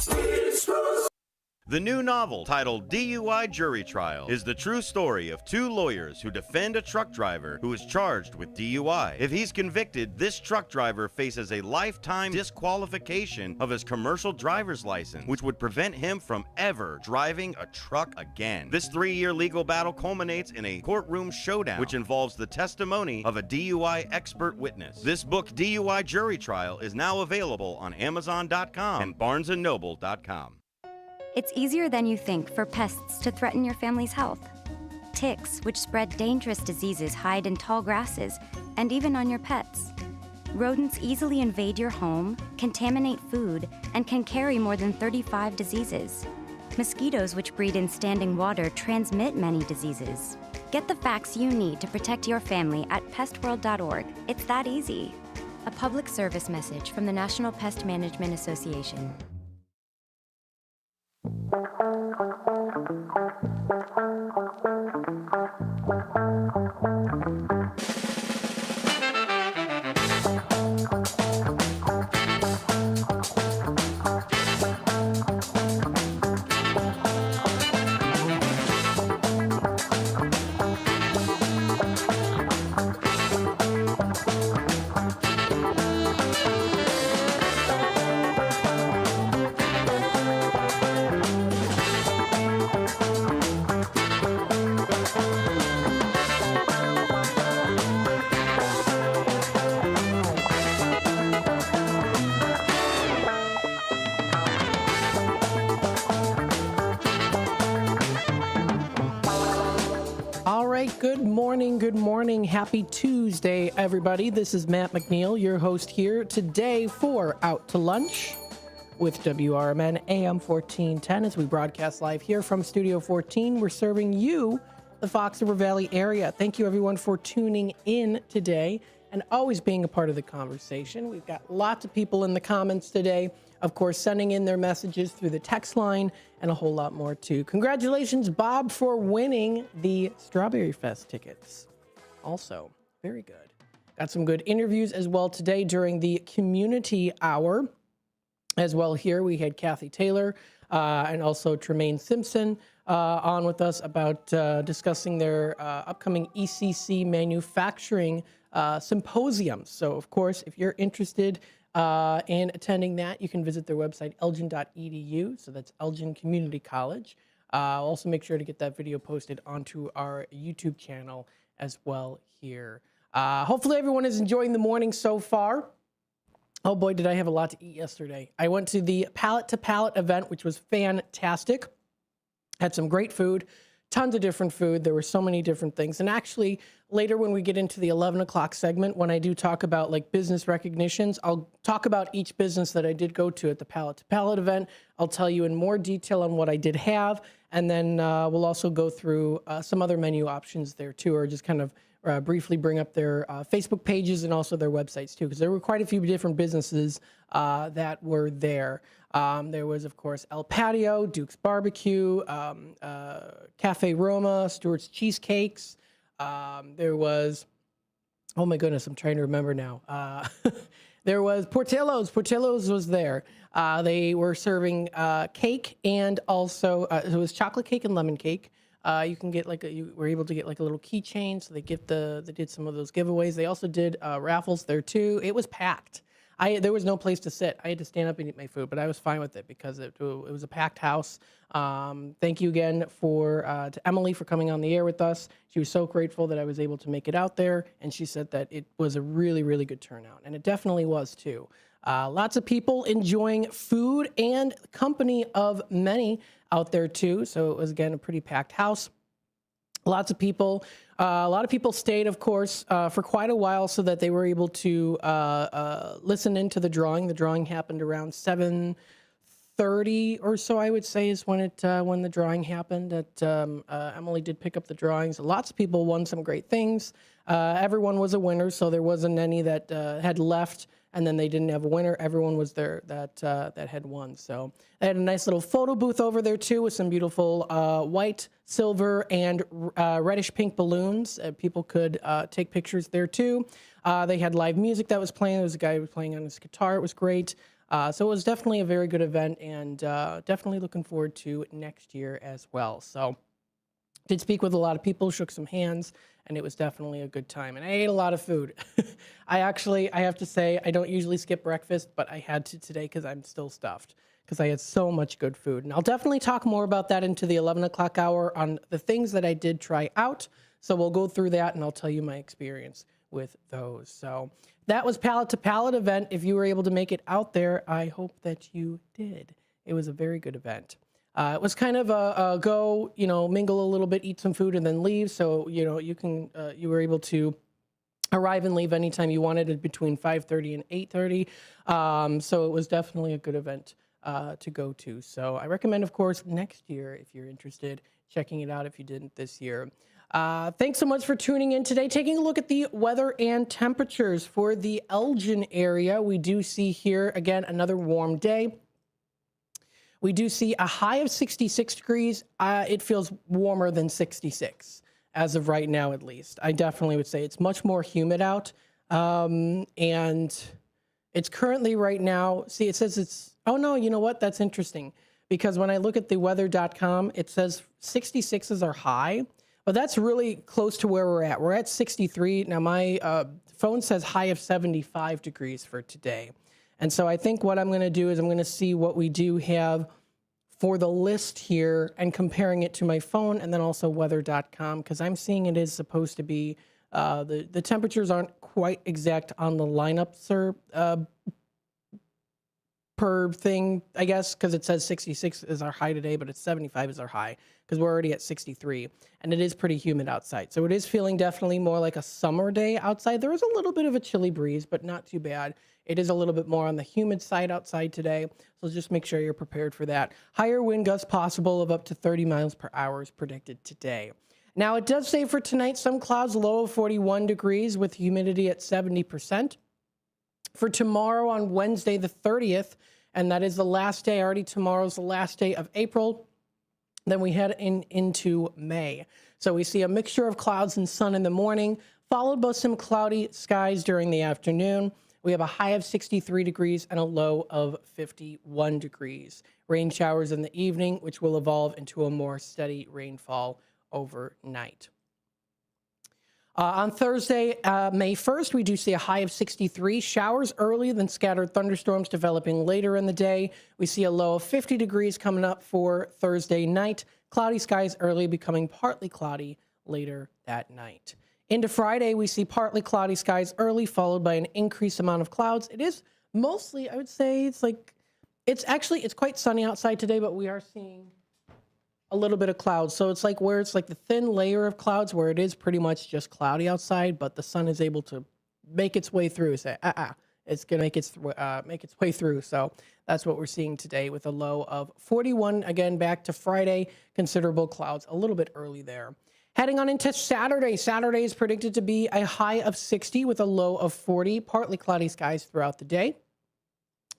The new novel, titled DUI Jury Trial, is the true story of 2 lawyers who defend a truck driver who is charged with DUI. If he's convicted, this truck driver faces a lifetime disqualification of his commercial driver's license, which would prevent him from ever driving a truck again. This 3-year legal battle culminates in a courtroom showdown, which involves the testimony of a DUI expert witness. This book, DUI Jury Trial, is now available on Amazon.com and BarnesandNoble.com. It's easier than you think for pests to threaten your family's health. Ticks, which spread dangerous diseases, hide in tall grasses and even on your pets. Rodents easily invade your home, contaminate food, and can carry more than 35 diseases. Mosquitoes, which breed in standing water, transmit many diseases. Get the facts you need to protect your family at pestworld.org. It's that easy. A public service message from the National Pest Management Association. Good morning. Happy Tuesday, everybody. This is Matt McNeil, your host here today for Out to Lunch with WRMN AM 1410 as we broadcast live here from Studio 14. We're serving you, the Fox River Valley area. Thank you, everyone, for tuning in today and always being a part of the conversation. We've got lots of people in the comments today, of course, sending in their messages through the text line and a whole lot more, too. Congratulations, Bob, for winning the Strawberry Fest tickets. Also, very good. Got some good interviews as well today during the community hour. As well here, we had Kathy Taylor and also Tremaine Simpson on with us about discussing their upcoming ECC manufacturing symposium. So, of course, if you're interested in attending that, you can visit their website, elgin.edu. So that's Elgin Community College. Also make sure to get that video posted onto our YouTube channel as well here. Hopefully everyone is enjoying the morning so far. Oh boy, did I have a lot to eat yesterday. I went to the Palate to Palate event, which was fantastic. Had some great food, tons of different food. There were so many different things. And actually, later when we get into the 11 o'clock segment, when I do talk about like business recognitions, I'll talk about each business that I did go to at the Palate to Palate event. I'll tell you in more detail on what I did have. And then we'll also go through some other menu options there too, or just kind of briefly bring up their Facebook pages and also their websites too, because there were quite a few different businesses that were there. There was, of course, El Patio, Duke's Barbecue, Cafe Roma, Stewart's Cheesecakes. There was, oh my goodness, I'm trying to remember now. There was Portillo's. Portillo's was there. They were serving cake and also it was chocolate cake and lemon cake. You can get you were able to get like a little keychain. So they did some of those giveaways. They also did raffles there too. It was packed. There was no place to sit. I had to stand up and eat my food, but I was fine with it because it was a packed house. Thank you again to Emily for coming on the air with us. She was so grateful that I was able to make it out there, and she said that it was a really, really good turnout, and it definitely was too. Lots of people enjoying food and company of many out there too. So it was again a pretty packed house. Lots of people. A lot of people stayed, of course, for quite a while so that they were able to listen into the drawing. The drawing happened around 7:30 or so, I would say, is when the drawing happened. Emily did pick up the drawings. Lots of people won some great things. Everyone was a winner, so there wasn't any that had left and then they didn't have a winner. Everyone was there that had won. So they had a nice little photo booth over there too with some beautiful white, silver, and reddish pink balloons. People could take pictures there too. They had live music that was playing. There was a guy who was playing on his guitar. It was great. So it was definitely a very good event, and definitely looking forward to next year as well. So did speak with a lot of people, shook some hands, and it was definitely a good time. And I ate a lot of food. I have to say, I don't usually skip breakfast, but I had to today because I'm still stuffed because I had so much good food. And I'll definitely talk more about that into the 11 o'clock hour on the things that I did try out. So we'll go through that, and I'll tell you my experience with those. So that was Palate to Palate event. If you were able to make it out there, I hope that you did. It was a very good event. It was kind of a go, mingle a little bit, eat some food, and then leave. So, you were able to arrive and leave anytime you wanted it between 5:30 and 8:30. So it was definitely a good event to go to. So I recommend, of course, next year, if you're interested, checking it out if you didn't this year. Thanks so much for tuning in today. Taking a look at the weather and temperatures for the Elgin area. We do see here, again, another warm day. We do see a high of 66 degrees. It feels warmer than 66 as of right now, at least. I definitely would say it's much more humid out. And it's currently right now, see, it says it's, oh no, you know what? That's interesting. Because when I look at the weather.com, it says 66 is our high. But that's really close to where we're at. We're at 63. Now, my phone says high of 75 degrees for today. And so I think what I'm going to do is I'm going to see what we do have for the list here and comparing it to my phone and then also weather.com, because I'm seeing it is supposed to be, the temperatures aren't quite exact on the lineup, per thing, I guess, because it says 66 is our high today, but it's 75 is our high because we're already at 63 and it is pretty humid outside. So it is feeling definitely more like a summer day outside. There is a little bit of a chilly breeze, but not too bad. It is a little bit more on the humid side outside today. So just make sure you're prepared for that. Higher wind gusts possible of up to 30 miles per hour is predicted today. Now it does say for tonight, some clouds, low of 41 degrees with humidity at 70%. For tomorrow on Wednesday, the 30th, and that is the last day, already tomorrow's the last day of April. Then we head into May. So we see a mixture of clouds and sun in the morning, followed by some cloudy skies during the afternoon. We have a high of 63 degrees and a low of 51 degrees. Rain showers in the evening, which will evolve into a more steady rainfall overnight. On Thursday, May 1st, we do see a high of 63. Showers early, then scattered thunderstorms developing later in the day. We see a low of 50 degrees coming up for Thursday night. Cloudy skies early, becoming partly cloudy later that night. Into Friday, we see partly cloudy skies early, followed by an increased amount of clouds. It is mostly, I would say, it's quite sunny outside today, but we are seeing a little bit of clouds. So it's like where it's like the thin layer of clouds where it is pretty much just cloudy outside, but the sun is able to make its way through. Say, it's going to make its way through. So that's what we're seeing today with a low of 41. Again, back to Friday, considerable clouds a little bit early there. Heading on into Saturday. Saturday is predicted to be a high of 60 with a low of 40, partly cloudy skies throughout the day,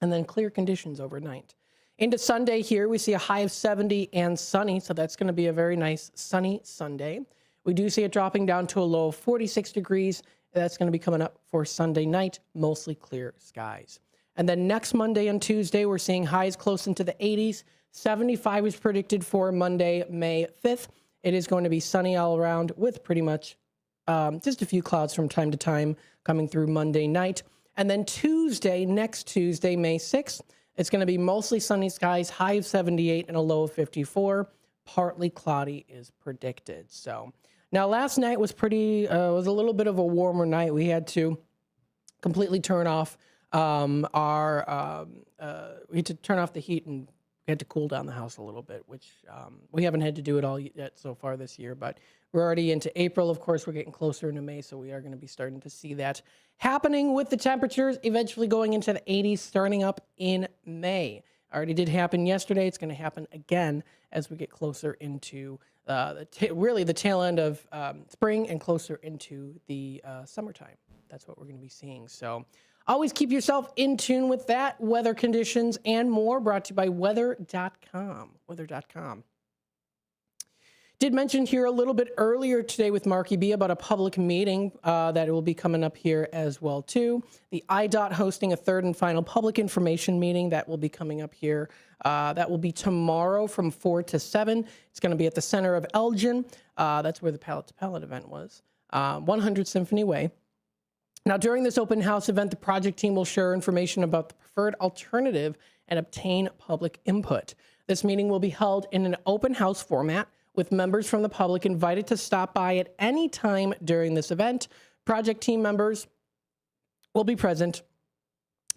and then clear conditions overnight. Into Sunday here, we see a high of 70 and sunny, so that's going to be a very nice sunny Sunday. We do see it dropping down to a low of 46 degrees. That's going to be coming up for Sunday night, mostly clear skies. And then next Monday and Tuesday, we're seeing highs close into the 80s. 75 is predicted for Monday, May 5th. It is going to be sunny all around with pretty much just a few clouds from time to time coming through Monday night. And then next Tuesday, May 6th, it's going to be mostly sunny skies, high of 78 and a low of 54. Partly cloudy is predicted. So now last night was was a little bit of a warmer night. We had to completely turn off we had to turn off the heat and we had to cool down the house a little bit, which we haven't had to do it all yet so far this year, but we're already into April. Of course, we're getting closer into May, so we are going to be starting to see that happening with the temperatures eventually going into the 80s, starting up in May. Already did happen yesterday. It's going to happen again as we get closer into really the tail end of spring and closer into the summertime. That's what we're going to be seeing. So always keep yourself in tune with that, weather conditions and more, brought to you by weather.com. Weather.com. Did mention here a little bit earlier today with Marky B about a public meeting that will be coming up here as well, too. The IDOT hosting a third and final public information meeting that will be coming up here. That will be tomorrow from 4 to 7. It's going to be at the center of Elgin. That's where the Pallet to Pallet event was. 100 Symphony Way. Now, during this open house event, the project team will share information about the preferred alternative and obtain public input. This meeting will be held in an open house format, with members from the public invited to stop by at any time during this event. Project team members will be present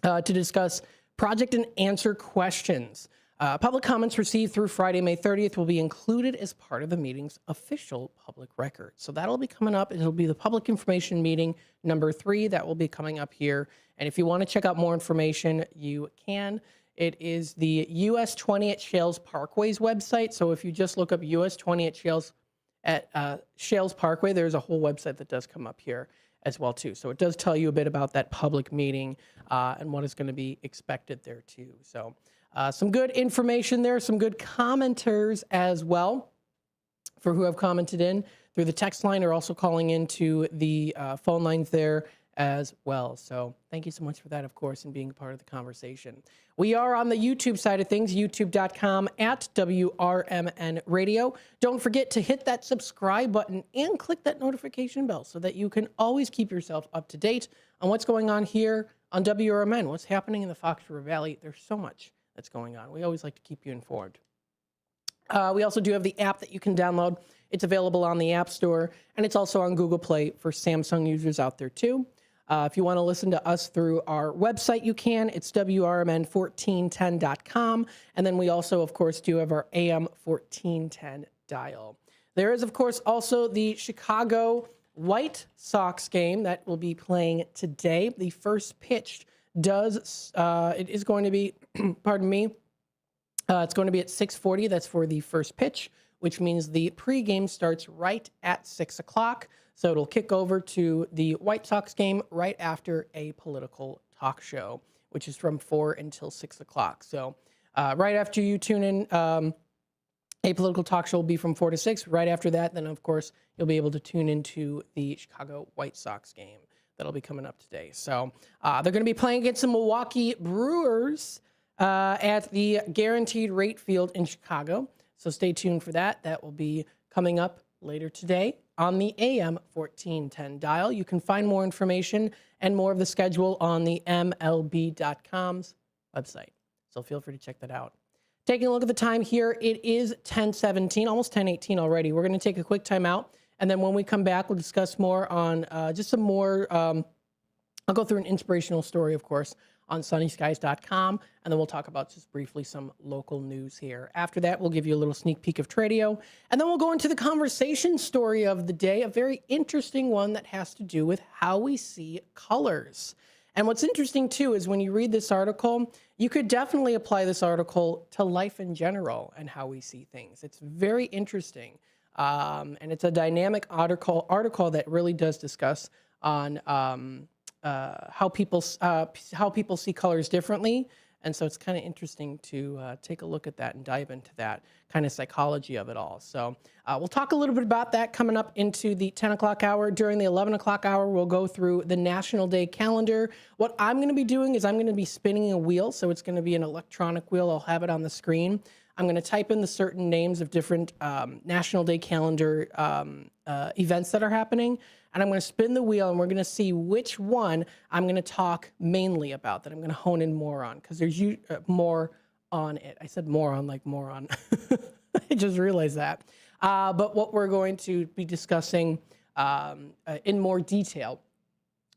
to discuss project and answer questions. Public comments received through Friday, May 30th will be included as part of the meeting's official public record. So that'll be coming up. It'll be the public information meeting number 3 that will be coming up here. And if you want to check out more information, you can. It is the US 20 at Shales Parkway's website. So if you just look up US 20 at Shales Parkway, there's a whole website that does come up here as well too. So it does tell you a bit about that public meeting and what is going to be expected there too. So some good information there, some good commenters as well for who have commented in through the text line or also calling into the phone lines there as well. So thank you so much for that, of course, and being a part of the conversation. We are on the YouTube side of things, youtube.com at WRMN Radio. Don't forget to hit that subscribe button and click that notification bell so that you can always keep yourself up to date on what's going on here on WRMN, what's happening in the Fox River Valley. There's so much that's going on. We always like to keep you informed. We also do have the app that you can download. It's available on the App Store, and it's also on Google Play for Samsung users out there too. If you want to listen to us through our website, you can. It's WRMN1410.com. And then we also, of course, do have our AM 1410 dial. There is, of course, also the Chicago White Sox game that will be playing today. The first pitch it is going to be, pardon me, it's going to be at 6:40. That's for the first pitch, which means the pregame starts right at 6 o'clock. So it'll kick over to the White Sox game right after a political talk show, which is from 4 until 6 o'clock. So right after you tune in, a political talk show will be from 4 to 6. Right after that, then, of course, you'll be able to tune into the Chicago White Sox game that'll be coming up today. So they're going to be playing against the Milwaukee Brewers at the Guaranteed Rate Field in Chicago. So stay tuned for that. That will be coming up later today on the AM 1410 dial. You can find more information and more of the schedule on the MLB.com's website. So feel free to check that out. Taking a look at the time here, it is 10:17, almost 10:18 already. We're going to take a quick time out. And then when we come back, we'll discuss more on just some more, I'll go through an inspirational story, of course, on sunnyskies.com, and then we'll talk about just briefly some local news here. After that, we'll give you a little sneak peek of Tradio, and then we'll go into the conversation story of the day, a very interesting one that has to do with how we see colors. And what's interesting, too, is when you read this article, you could definitely apply this article to life in general and how we see things. It's very interesting, and it's a dynamic article that really does discuss on how people see colors differently, and so it's kind of interesting to take a look at that and dive into that kind of psychology of it all. So we'll talk a little bit about that coming up into the 10 o'clock hour. During the 11 o'clock hour, we'll go through the National Day calendar. What I'm going to be doing is I'm going to be spinning a wheel, so it's going to be an electronic wheel. I'll have it on the screen. I'm going to type in the certain names of different National Day calendar events that are happening, and I'm going to spin the wheel, and we're going to see which one I'm going to talk mainly about, that I'm going to hone in more on, because there's more on it. I said moron like moron. I just realized that. But what we're going to be discussing in more detail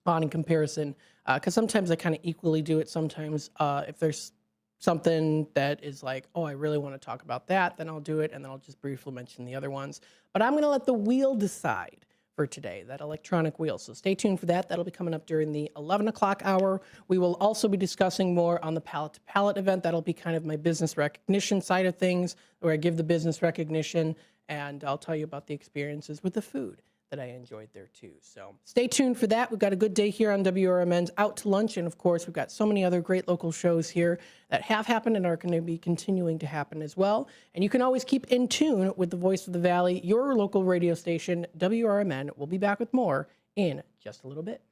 on in comparison, because sometimes I kind of equally do it. Sometimes if there's something that is like, oh, I really want to talk about that, then I'll do it, and then I'll just briefly mention the other ones. But I'm going to let the wheel decide for today, that electronic wheel. So stay tuned for that. That'll be coming up during the 11 o'clock hour. We will also be discussing more on the Palette to Palette event. That'll be kind of my business recognition side of things, where I give the business recognition, and I'll tell you about the experiences with the food that I enjoyed there too. So stay tuned for that. We've got a good day here on WRMN's Out to Lunch, and of course we've got so many other great local shows here that have happened and are going to be continuing to happen as well. And you can always keep in tune with the Voice of the Valley, your local radio station, WRMN. We'll be back with more in just a little bit.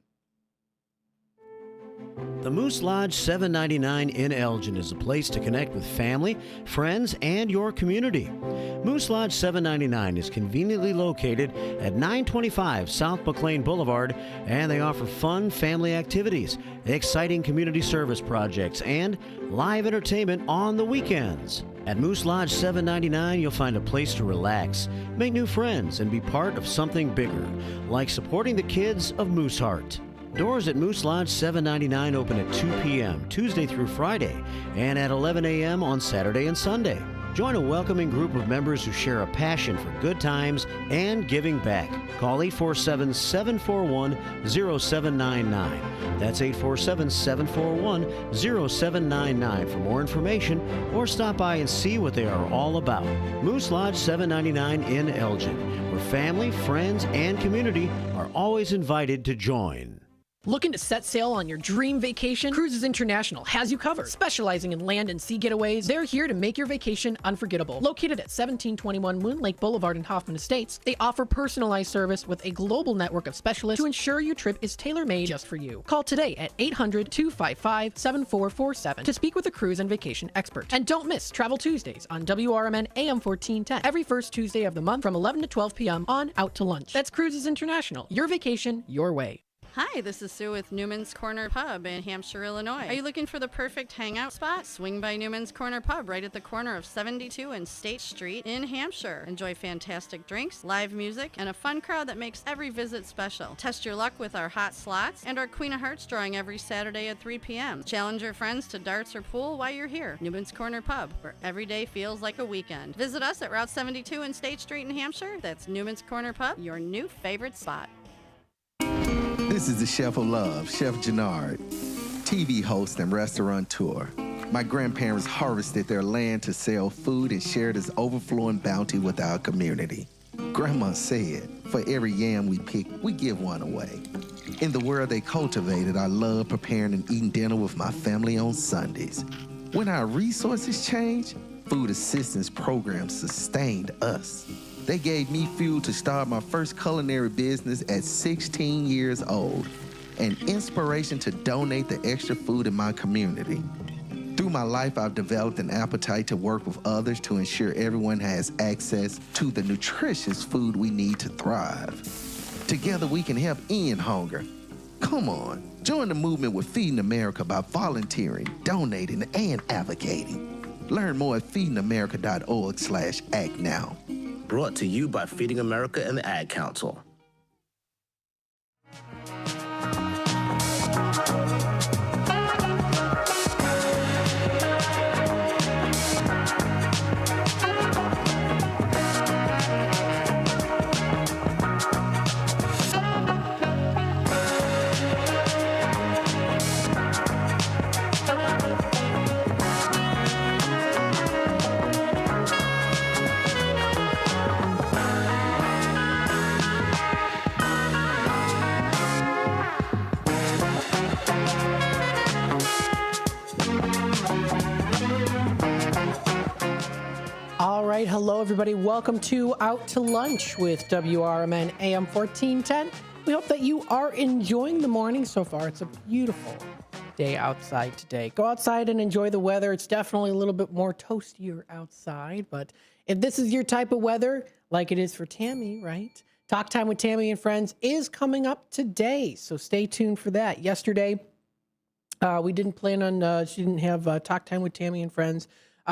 The Moose Lodge 799 in Elgin is a place to connect with family, friends, and your community. Moose Lodge 799 is conveniently located at 925 South McLean Boulevard, and they offer fun family activities, exciting community service projects, and live entertainment on the weekends. At Moose Lodge 799, you'll find a place to relax, make new friends, and be part of something bigger, like supporting the kids of Mooseheart. Doors at Moose Lodge 799 open at 2 p.m. Tuesday through Friday and at 11 a.m. on Saturday and Sunday. Join a welcoming group of members who share a passion for good times and giving back. Call 847-741-0799. That's 847-741-0799 for more information or stop by and see what they are all about. Moose Lodge 799 in Elgin, where family, friends, and community are always invited to join. Looking to set sail on your dream vacation? Cruises International has you covered. Specializing in land and sea getaways, they're here to make your vacation unforgettable. Located at 1721 Moon Lake Boulevard in Hoffman Estates, they offer personalized service with a global network of specialists to ensure your trip is tailor-made just for you. Call today at 800-255-7447 to speak with a cruise and vacation expert. And don't miss Travel Tuesdays on WRMN AM 1410 every first Tuesday of the month from 11 to 12 p.m. on Out to Lunch. That's Cruises International. Your vacation, your way. Hi, this is Sue with Newman's Corner Pub in Hampshire, Illinois. Are you looking for the perfect hangout spot? Swing by Newman's Corner Pub right at the corner of 72 and State Street in Hampshire. Enjoy fantastic drinks, live music, and a fun crowd that makes every visit special. Test your luck with our hot slots and our Queen of Hearts drawing every Saturday at 3 p.m. Challenge your friends to darts or pool while you're here. Newman's Corner Pub, where every day feels like a weekend. Visit us at Route 72 and State Street in Hampshire. That's Newman's Corner Pub, your new favorite spot. This is the Chef of Love, Chef Jannard, TV host and restaurateur. My grandparents harvested their land to sell food and share this overflowing bounty with our community. Grandma said, for every yam we pick, we give one away. In the world they cultivated, I love preparing and eating dinner with my family on Sundays. When our resources changed, food assistance programs sustained us. They gave me fuel to start my first culinary business at 16 years old, and inspiration to donate the extra food in my community. Through my life, I've developed an appetite to work with others to ensure everyone has access to the nutritious food we need to thrive. Together, we can help end hunger. Come on, join the movement with Feeding America by volunteering, donating, and advocating. Learn more at feedingamerica.org/act now. Brought to you by Feeding America and the Ad Council. Hello, everybody. Welcome to Out to Lunch with WRMN AM 1410. We hope that you are enjoying the morning so far. It's a beautiful day outside today. Go outside and enjoy the weather. It's definitely a little bit more toastier outside, but if this is your type of weather, like it is for Tammy, right? Talk Time with Tammy and Friends is coming up today, so stay tuned for that. Yesterday, we didn't plan on, she didn't have Talk Time with Tammy and Friends.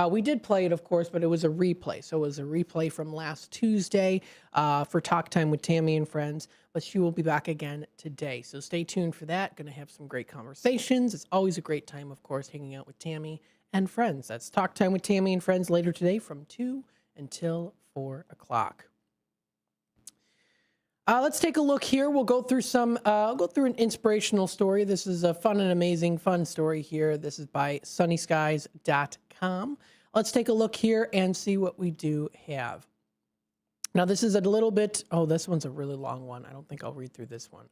We did play it, of course, but it was a replay. So it was a replay from last Tuesday for Talk Time with Tammy and Friends. But she will be back again today. So stay tuned for that. Going to have some great conversations. It's always a great time, of course, hanging out with Tammy and Friends. That's Talk Time with Tammy and Friends later today from 2 until 4 o'clock. Let's take a look here. We'll go through I'll go through an inspirational story. This is a fun and amazing fun story here. This is by sunnyskies.com. Let's take a look here and see what we do have. Now, this is a little bit, this one's a really long one. I don't think I'll read through this one.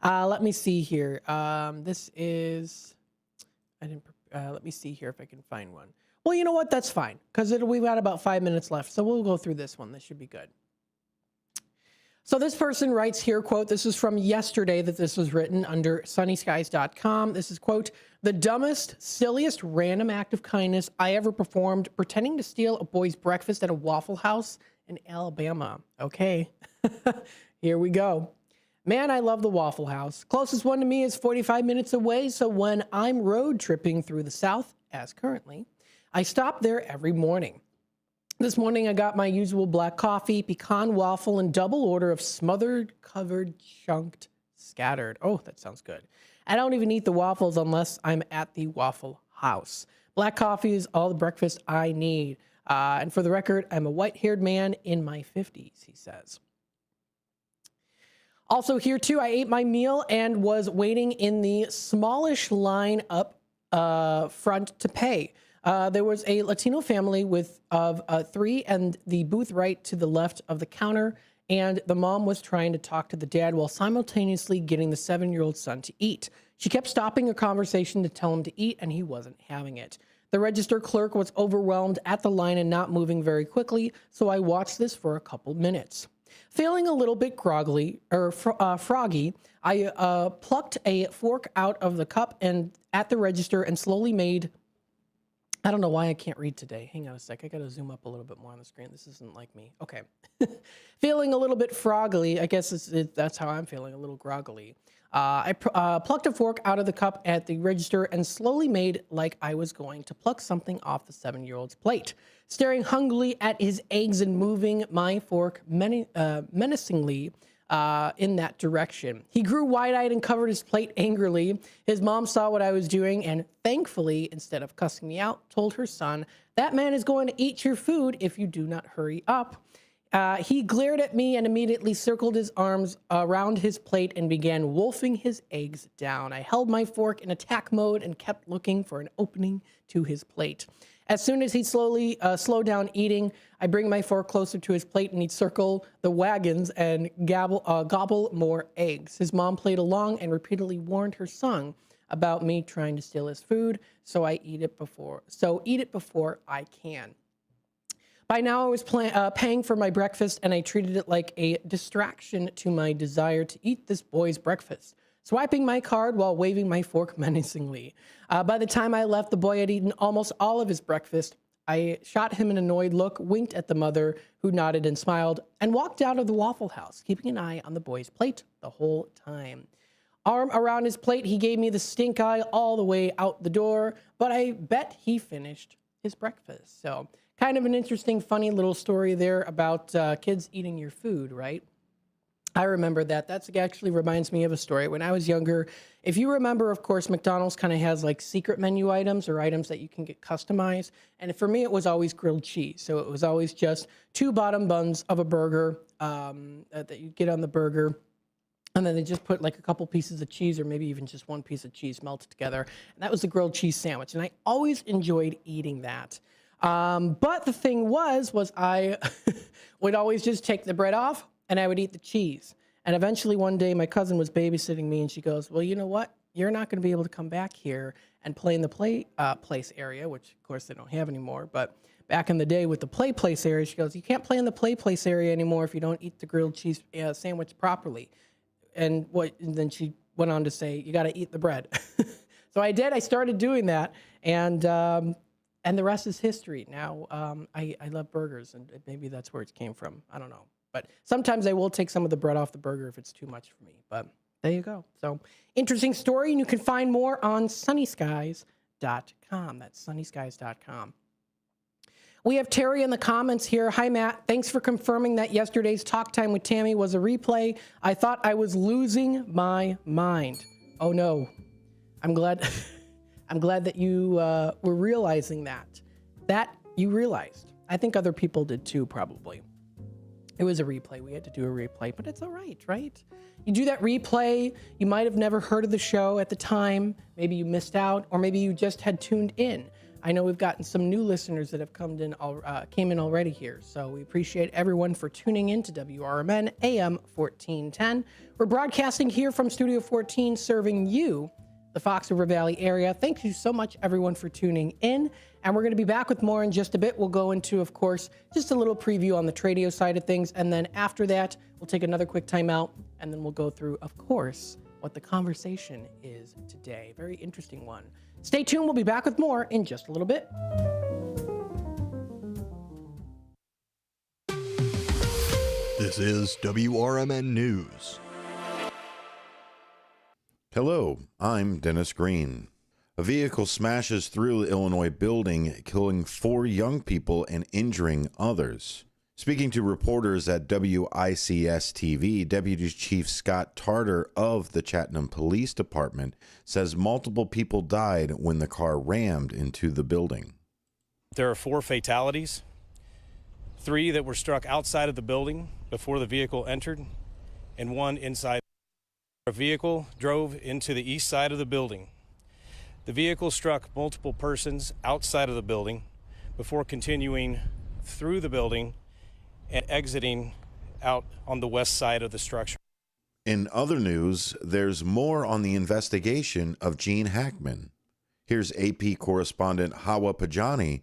Let me see here. This is, let me see here if I can find one. Well, you know what? That's fine, because we've got about 5 minutes left, so we'll go through this one. This should be good. So this person writes here, quote, this is from yesterday that this was written under sunnyskies.com. This is, quote, the dumbest, silliest, random act of kindness I ever performed, pretending to steal a boy's breakfast at a Waffle House in Alabama. Okay, here we go. Man, I love the Waffle House. Closest one to me is 45 minutes away, so when I'm road tripping through the South, as currently, I stop there every morning. This morning, I got my usual black coffee, pecan waffle, and double order of smothered, covered, chunked scattered. Oh, that sounds good. I don't even eat the waffles unless I'm at the Waffle House. Black coffee is all the breakfast I need. And for the record, I'm a white-haired man in my 50s, he says. Also here, too, I ate my meal and was waiting in the smallish line up front to pay. There was a Latino family of 3 and the booth right to the left of the counter, and the mom was trying to talk to the dad while simultaneously getting the 7-year-old son to eat. She kept stopping a conversation to tell him to eat, and he wasn't having it. The register clerk was overwhelmed at the line and not moving very quickly, so I watched this for a couple minutes. Feeling a little bit froggy, I plucked a fork out of the cup and at the register and slowly made... I don't know why I can't read today. Hang on a sec. I got to zoom up a little bit more on the screen. This isn't like me. Okay. Feeling a little bit froggy. I guess that's how I'm feeling, a little groggily. I plucked a fork out of the cup at the register and slowly made like I was going to pluck something off the 7-year-old's plate. Staring hungrily at his eggs and moving my fork menacingly in that direction. He grew wide-eyed and covered his plate angrily. His mom saw what I was doing and thankfully, instead of cussing me out, told her son, "That man is going to eat your food if you do not hurry up." He glared at me and immediately circled his arms around his plate and began wolfing his eggs down. I held my fork in attack mode and kept looking for an opening to his plate. As soon as he slowly slowed down eating, I bring my fork closer to his plate and he'd circle the wagons and gobble more eggs. His mom played along and repeatedly warned her son about me trying to steal his food, so eat it before I can. By now, I was paying for my breakfast, and I treated it like a distraction to my desire to eat this boy's breakfast, swiping my card while waving my fork menacingly. By the time I left, the boy had eaten almost all of his breakfast. I shot him an annoyed look, winked at the mother, who nodded and smiled, and walked out of the Waffle House, keeping an eye on the boy's plate the whole time. Arm around his plate, he gave me the stink eye all the way out the door, but I bet he finished his breakfast. So, kind of an interesting, funny little story there about kids eating your food, right? I remember that. That actually reminds me of a story. When I was younger, if you remember, of course, McDonald's kind of has like secret menu items or items that you can get customized. And for me, it was always grilled cheese. So it was always just 2 bottom buns of a burger that you get on the burger. And then they just put like a couple pieces of cheese or maybe even just 1 piece of cheese melted together. And that was the grilled cheese sandwich. And I always enjoyed eating that. But the thing was I would always just take the bread off and I would eat the cheese. And eventually one day my cousin was babysitting me and she goes, "Well, you know what? You're not going to be able to come back here and play in the place area," which of course they don't have anymore. But back in the day with the play place area, she goes, "You can't play in the play place area anymore if you don't eat the grilled cheese sandwich properly." And then she went on to say, "You got to eat the bread." So I did. I started doing that. And the rest is history. Now, I love burgers, and maybe that's where it came from. I don't know. But sometimes I will take some of the bread off the burger if it's too much for me. But there you go. So, interesting story, and you can find more on sunnyskies.com. That's sunnyskies.com. We have Terry in the comments here. "Hi, Matt. Thanks for confirming that yesterday's Talk Time with Tammy was a replay. I thought I was losing my mind." Oh, no. I'm glad... I'm glad that you were realizing that you realized. I think other people did too, probably. It was a replay. We had to do a replay, but it's all right, right? You do that replay. You might have never heard of the show at the time. Maybe you missed out, or maybe you just had tuned in. I know we've gotten some new listeners that have came in already here. So we appreciate everyone for tuning in to WRMN AM 1410. We're broadcasting here from Studio 14, serving you, the Fox River Valley area. Thank you so much, everyone, for tuning in. And we're going to be back with more in just a bit. We'll go into, of course, just a little preview on the Tradio side of things. And then after that, we'll take another quick time out. And then we'll go through, of course, what the conversation is today. Very interesting one. Stay tuned. We'll be back with more in just a little bit. This is WRMN News. Hello, I'm Dennis Green. A vehicle smashes through the Illinois building, killing 4 young people and injuring others. Speaking to reporters at WICS-TV, Deputy Chief Scott Tarter of the Chattanooga Police Department says multiple people died when the car rammed into the building. There are 4 fatalities, 3 that were struck outside of the building before the vehicle entered, and 1 inside. A vehicle drove into the east side of the building. The vehicle struck multiple persons outside of the building before continuing through the building and exiting out on the west side of the structure. In other news, there's more on the investigation of Gene Hackman. Here's AP correspondent Hawa Pajani.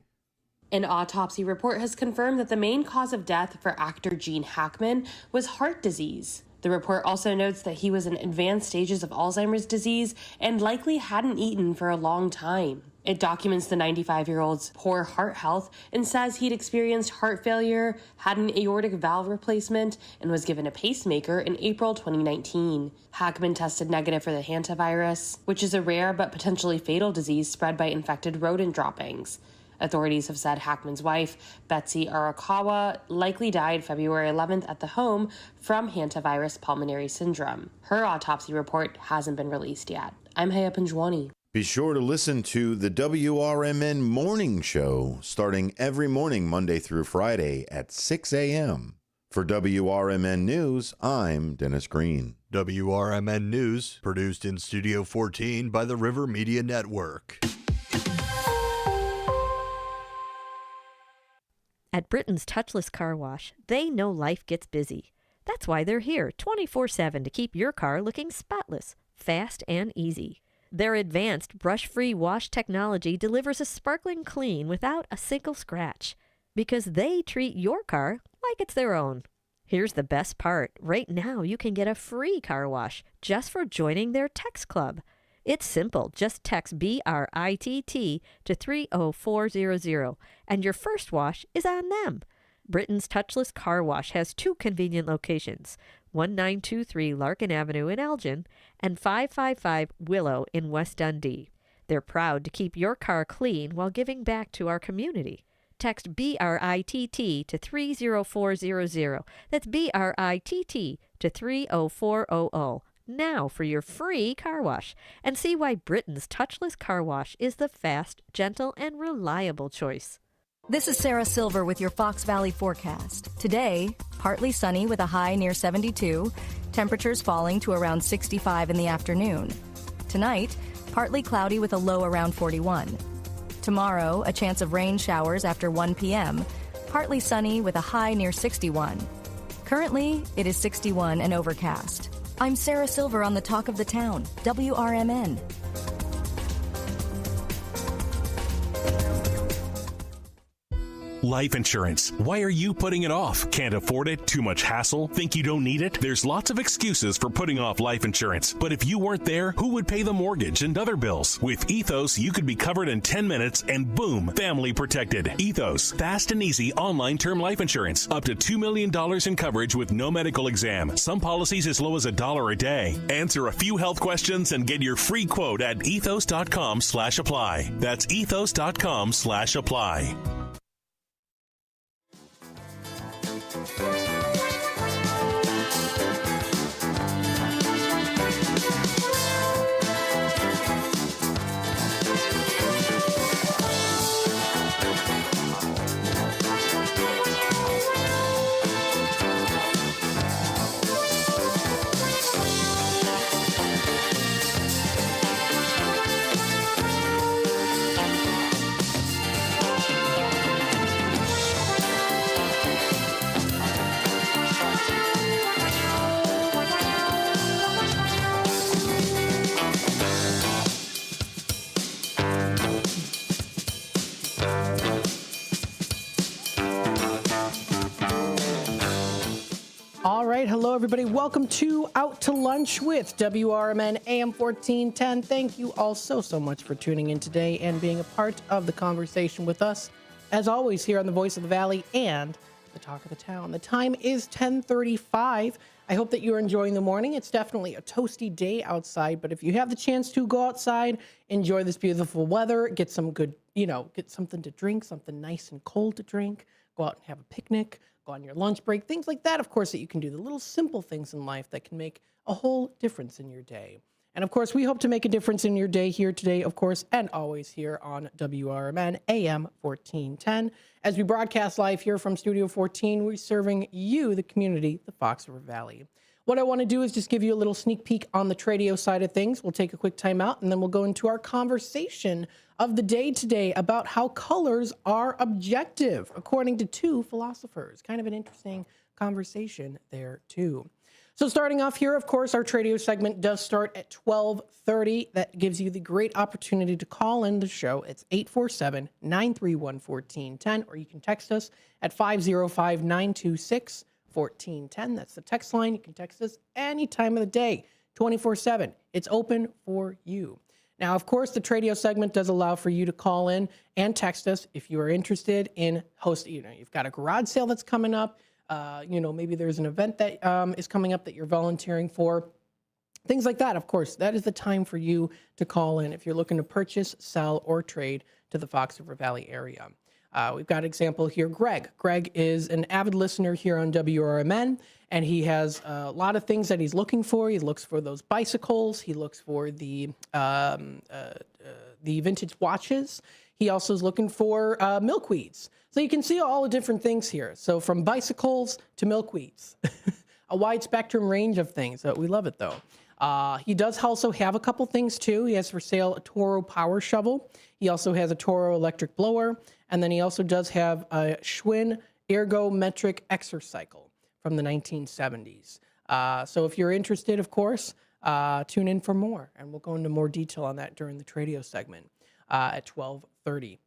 An autopsy report has confirmed that the main cause of death for actor Gene Hackman was heart disease. The report also notes that he was in advanced stages of Alzheimer's disease and likely hadn't eaten for a long time. It documents the 95-year-old's poor heart health and says he'd experienced heart failure, had an aortic valve replacement, and was given a pacemaker in April 2019. Hackman tested negative for the hantavirus, which is a rare but potentially fatal disease spread by infected rodent droppings. Authorities have said Hackman's wife, Betsy Arakawa, likely died February 11th at the home from hantavirus pulmonary syndrome. Her autopsy report hasn't been released yet. I'm Haya Panjwani. Be sure to listen to the WRMN Morning Show starting every morning, Monday through Friday at 6 a.m. For WRMN News, I'm Dennis Green. WRMN News, produced in Studio 14 by the River Media Network. At Britain's Touchless Car Wash, they know life gets busy. That's why they're here 24/7 to keep your car looking spotless, fast, and easy. Their advanced brush-free wash technology delivers a sparkling clean without a single scratch, because they treat your car like it's their own. Here's the best part. Right now, you can get a free car wash just for joining their text club. It's simple. Just text BRITT to 30400, and your first wash is on them. Britain's Touchless Car Wash has 2 convenient locations, 1923 Larkin Avenue in Elgin and 555 Willow in West Dundee. They're proud to keep your car clean while giving back to our community. Text BRITT to 30400. That's BRITT to 30400. Now for your free car wash, and see why Britain's Touchless Car Wash is the fast, gentle, and reliable choice. This is Sarah Silver with your Fox Valley forecast. Today, partly sunny with a high near 72, temperatures falling to around 65 in the afternoon. Tonight, partly cloudy with a low around 41. Tomorrow, a chance of rain showers after 1 p.m., partly sunny with a high near 61. Currently, it is 61 and overcast. I'm Sarah Silver on the Talk of the Town, WRMN. Life insurance. Why are you putting it off? Can't afford it? Too much hassle? Think you don't need it? There's lots of excuses for putting off life insurance. But if you weren't there, who would pay the mortgage and other bills? With Ethos, you could be covered in 10 minutes and boom, family protected. Ethos, fast and easy online term life insurance. Up to $2 million in coverage with no medical exam. Some policies as low as $1 a day. Answer a few health questions and get your free quote at ethos.com/apply. That's ethos.com/apply. All right, hello everybody. Welcome to Out to Lunch with WRMN AM 1410. Thank you all so much for tuning in today and being a part of the conversation with us. As always, here on the Voice of the Valley and the Talk of the Town. The time is 10:35. I hope that you're enjoying the morning. It's definitely a toasty day outside, but if you have the chance to go outside, enjoy this beautiful weather, get some good, get something to drink, something nice and cold to drink. go out and have a picnic, go on your lunch break, things like that, of course, that you can do, the little simple things in life that can make a whole difference in your day. And of course, we hope to make a difference in your day here today, of course, and always here on WRMN AM 1410. As we broadcast live here from Studio 14, we're serving you, the community, the Fox River Valley. What I want to do is just give you a little sneak peek on the Tradio side of things. We'll take a quick time out, and then we'll go into our conversation of the day today about how colors are objective, according to two philosophers. Kind of an interesting conversation there, too. So starting off here, of course, our Tradio segment does start at 12:30. That gives you the great opportunity to call in the show. It's 847-931-1410, or you can text us at 505-926-1410. That's the text line. You can text us any time of the day, 24/7. It's open for you. Now, of course, the Tradio segment does allow for you to call in and text us if you are interested in hosting. You've got a garage sale that's coming up. Maybe there's an event that is coming up that you're volunteering for. Things like that, of course. That is the time for you to call in if you're looking to purchase, sell, or trade to the Fox River Valley area. We've got an example here, Greg. Greg is an avid listener here on WRMN, and he has a lot of things that he's looking for. He looks for those bicycles. He looks for the vintage watches. He also is looking for milkweeds. So you can see all the different things here. So from bicycles to milkweeds, a wide spectrum range of things. We love it, though. He does also have a couple things, too. He has for sale a Toro power shovel. He also has a Toro electric blower. And then he also does have a Schwinn ergometric exercycle from the 1970s. So if you're interested, of course, tune in for more. And we'll go into more detail on that during the Tradio segment at 12:30.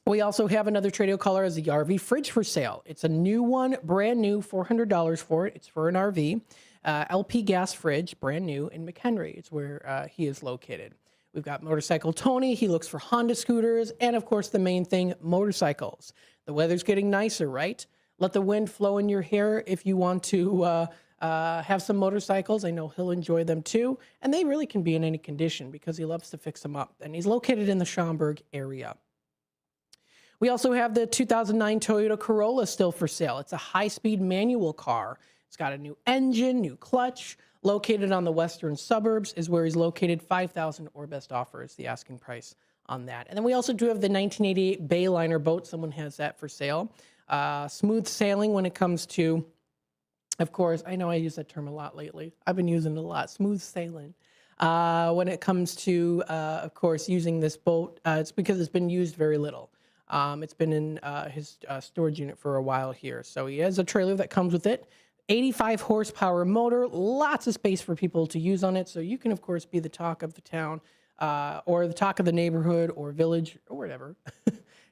We also have another Tradio color as the RV fridge for sale. It's a new one, brand new, $400 for it. It's for an RV. LP gas fridge, brand new in McHenry. It's where he is located. We've got Motorcycle Tony. He looks for Honda scooters. And, of course, the main thing, motorcycles. The weather's getting nicer, right? Let the wind flow in your hair if you want to have some motorcycles. I know he'll enjoy them, too. And they really can be in any condition because he loves to fix them up. And he's located in the Schaumburg area. We also have the 2009 Toyota Corolla still for sale. It's a high-speed manual car. It's got a new engine, new clutch. Located on the western suburbs is where he's located. $5,000 or best offer is the asking price on that. And then we also do have the 1988 Bayliner boat. Someone has that for sale. Smooth sailing when it comes to, of course, I know I use that term a lot lately. I've been using it a lot. Smooth sailing. When it comes to, of course, using this boat, it's because it's been used very little. It's been in his storage unit for a while here. So he has a trailer that comes with it. 85 horsepower motor, lots of space for people to use on it. So you can, of course, be the talk of the town or the talk of the neighborhood or village or whatever.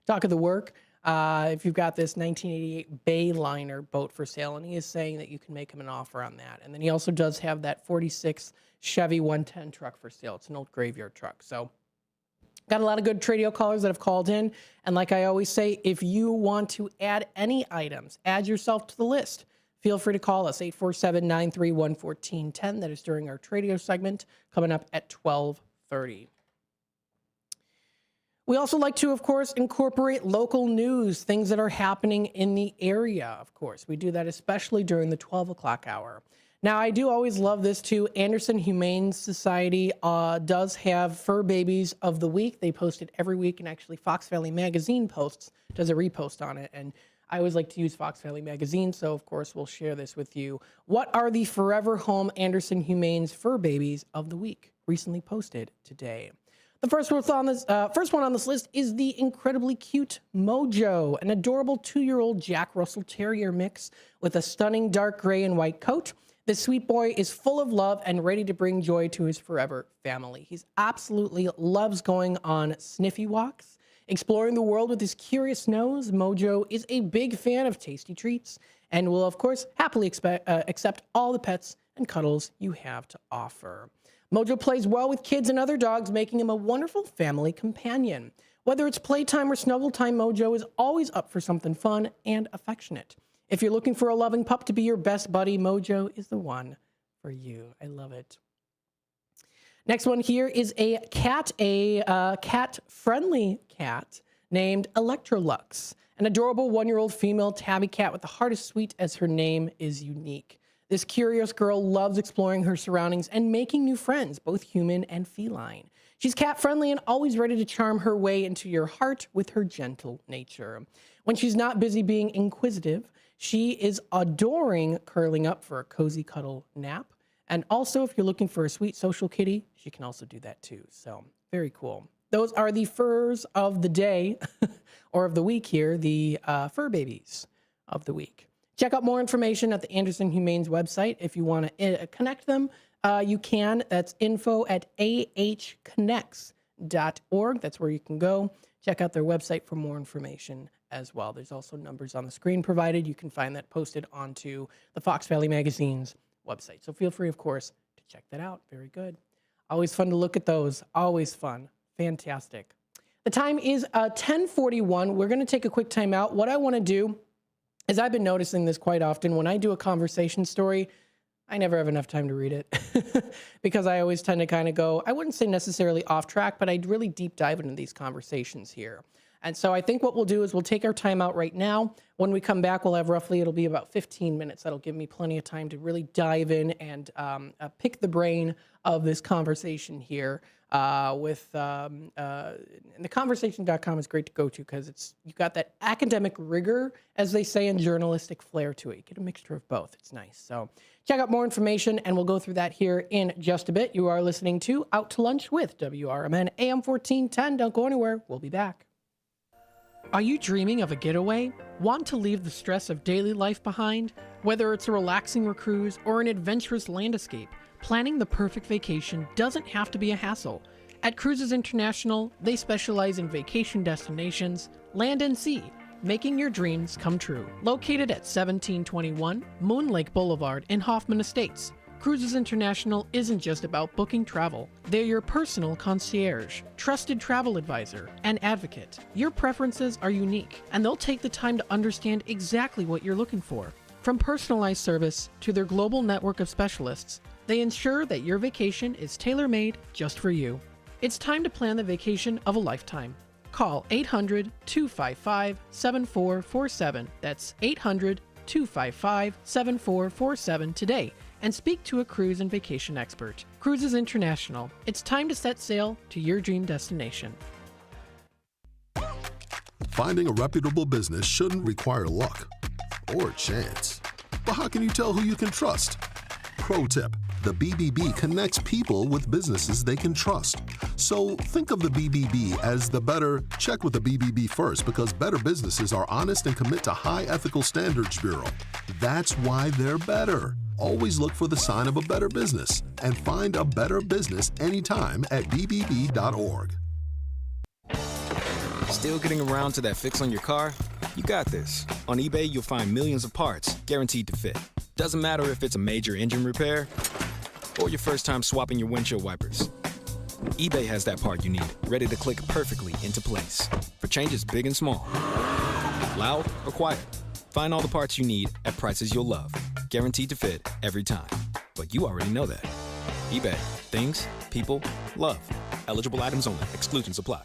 Talk of the work. If you've got this 1988 Bayliner boat for sale, and he is saying that you can make him an offer on that. And then he also does have that 46 Chevy 110 truck for sale. It's an old graveyard truck. So got a lot of good Tradio callers that have called in. And like I always say, if you want to add any items, add yourself to the list. Feel free to call us, 847-931-1410. That is during our Tradio segment coming up at 12:30. We also like to, of course, incorporate local news, things that are happening in the area, of course. We do that especially during the 12 o'clock hour. Now, I do always love this, too. Anderson Humane Society does have Fur Babies of the Week. They post it every week, and actually Fox Valley Magazine does a repost on it. And I always like to use Fox Valley Magazine, so of course we'll share this with you. What are the Forever Home Anderson Humane's Fur Babies of the Week? Recently posted today. The first one on this list is the incredibly cute Mojo, an adorable 2-year-old Jack Russell Terrier mix with a stunning dark gray and white coat. This sweet boy is full of love and ready to bring joy to his forever family. He absolutely loves going on sniffy walks. Exploring the world with his curious nose, Mojo is a big fan of tasty treats and will, of course, happily accept all the pets and cuddles you have to offer. Mojo plays well with kids and other dogs, making him a wonderful family companion. Whether it's playtime or snuggle time, Mojo is always up for something fun and affectionate. If you're looking for a loving pup to be your best buddy, Mojo is the one for you. I love it. Next one here is a cat-friendly cat named Electrolux. An adorable 1-year-old female tabby cat with the heart as sweet as her name is unique. This curious girl loves exploring her surroundings and making new friends, both human and feline. She's cat-friendly and always ready to charm her way into your heart with her gentle nature. When she's not busy being inquisitive, she is adoring curling up for a cozy cuddle nap. And also, if you're looking for a sweet social kitty, she can also do that too. So, very cool. Those are the furs of the day, or of the week here, the fur babies of the week. Check out more information at the Anderson Humane's website. If you want to connect them, you can. That's info@ahconnects.org. That's where you can go. Check out their website for more information as well. There's also numbers on the screen provided. You can find that posted onto the Fox Valley Magazine's website. So feel free, of course, to check that out. Very good. Always fun to look at those. Always fun. Fantastic. The time is 10:41. We're going to take a quick time out. What I want to do is, I've been noticing this quite often. When I do a conversation story, I never have enough time to read it because I always tend to kind of go, I wouldn't say necessarily off track, but I'd really deep dive into these conversations here. And so I think what we'll do is we'll take our time out right now. When we come back, we'll have it'll be about 15 minutes. That'll give me plenty of time to really dive in and pick the brain of this conversation here. And theconversation.com is great to go to because you've got that academic rigor, as they say, and journalistic flair to it. You get a mixture of both. It's nice. So check out more information, and we'll go through that here in just a bit. You are listening to Out to Lunch with WRMN AM 1410. Don't go anywhere. We'll be back. Are you dreaming of a getaway? Want to leave the stress of daily life behind? Whether it's a relaxing cruise or an adventurous land escape, planning the perfect vacation doesn't have to be a hassle. At Cruises International, they specialize in vacation destinations, land and sea, making your dreams come true. Located at 1721 Moon Lake Boulevard in Hoffman Estates, Cruises International isn't just about booking travel. They're your personal concierge, trusted travel advisor, and advocate. Your preferences are unique, and they'll take the time to understand exactly what you're looking for. From personalized service to their global network of specialists, they ensure that your vacation is tailor-made just for you. It's time to plan the vacation of a lifetime. Call 800-255-7447. That's 800-255-7447 today and speak to a cruise and vacation expert. Cruises International. It's time to set sail to your dream destination. Finding a reputable business shouldn't require luck or chance. But how can you tell who you can trust? Pro tip: the BBB connects people with businesses they can trust. So think of the BBB as the better. Check with the BBB first, because better businesses are honest and commit to high ethical standards bureau. That's why they're better. Always look for the sign of a better business and find a better business anytime at bbb.org. Still getting around to that fix on your car? You got this. On eBay, you'll find millions of parts guaranteed to fit. Doesn't matter if it's a major engine repair or your first time swapping your windshield wipers. eBay has that part you need, ready to click perfectly into place for changes big and small. Loud or quiet, find all the parts you need at prices you'll love. Guaranteed to fit every time. But you already know that. eBay. Things, people, love. Eligible items only. Exclusions apply.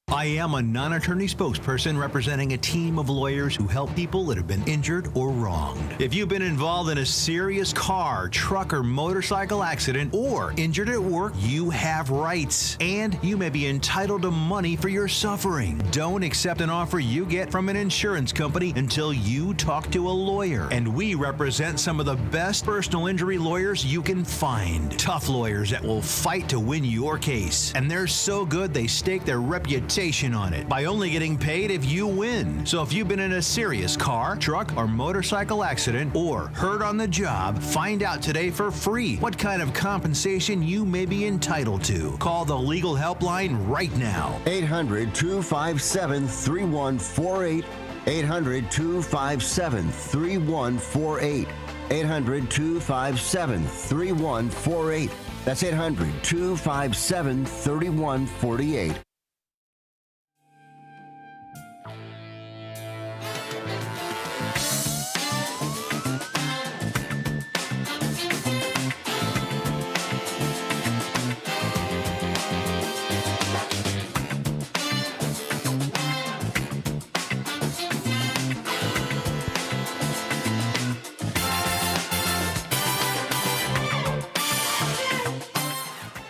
I am a non-attorney spokesperson representing a team of lawyers who help people that have been injured or wronged. If you've been involved in a serious car, truck, or motorcycle accident or injured at work, you have rights, and you may be entitled to money for your suffering. Don't accept an offer you get from an insurance company until you talk to a lawyer. And we represent some of the best personal injury lawyers you can find. Tough lawyers that will fight to win your case. And they're so good they stake their reputation on it by only getting paid if you win. So if you've been in a serious car, truck, or motorcycle accident or hurt on the job, find out today for free what kind of compensation you may be entitled to. Call the legal helpline right now. 800-257-3148. 800-257-3148. 800-257-3148. That's 800-257-3148.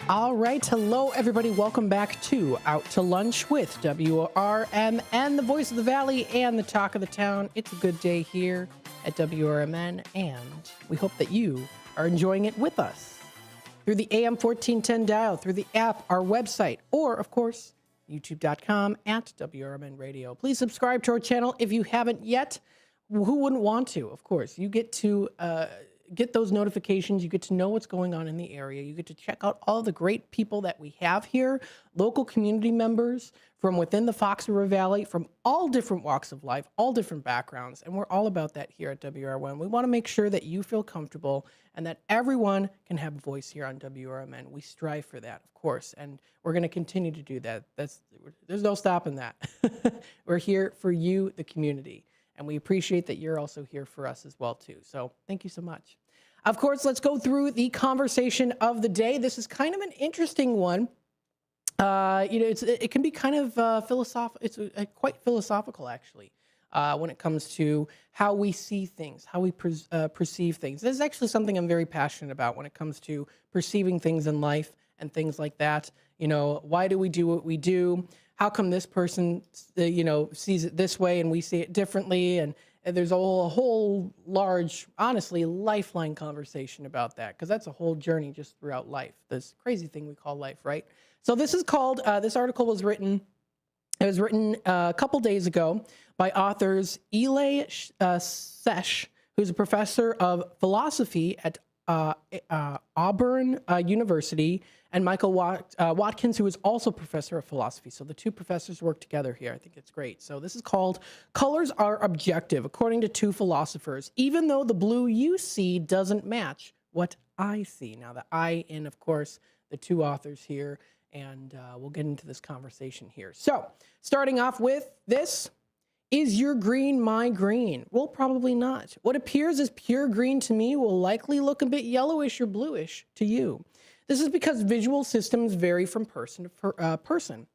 All right. Hello, everybody. Welcome back to Out to Lunch with WRMN, the voice of the valley and the talk of the town. It's a good day here at WRMN, and we hope that you are enjoying it with us through the AM 1410 dial, through the app, our website, or, of course, youtube.com at WRMN Radio. Please subscribe to our channel if you haven't yet. Who wouldn't want to? Of course, you get to get those notifications. You get to know what's going on in the area. You get to check out all the great people that we have here, local community members from within the Fox River Valley, from all different walks of life, all different backgrounds. And we're all about that here at WRMN. We want to make sure that you feel comfortable and that everyone can have a voice here on WRMN. We strive for that, of course, and we're going to continue to do that. There's no stopping that. We're here for you, the community. And we appreciate that you're also here for us as well, too. So thank you so much. Of course, let's go through the conversation of the day. This is kind of an interesting one. It can be kind of philosophical. It's quite philosophical, actually, when it comes to how we see things, how we perceive things. This is actually something I'm very passionate about when it comes to perceiving things in life and things like that. You know, why do we do what we do? How come this person, sees it this way and we see it differently? And there's a whole large, honestly, lifeline conversation about that, because that's a whole journey just throughout life, this crazy thing we call life, right? So this is called, this article was written, a couple days ago by authors Eli Sesh, who's a professor of philosophy at Auburn University, and Michael Watkins, who is also professor of philosophy. So the two professors work together here. I think it's great. So this is called Colors Are Objective, according to two philosophers, even though the blue you see doesn't match what I see. Now, the I in, of course, the two authors here, and we'll get into this conversation here. So starting off with this, is your green my green? Well, probably not. What appears as pure green to me will likely look a bit yellowish or bluish to you. This is because visual systems vary from person to person.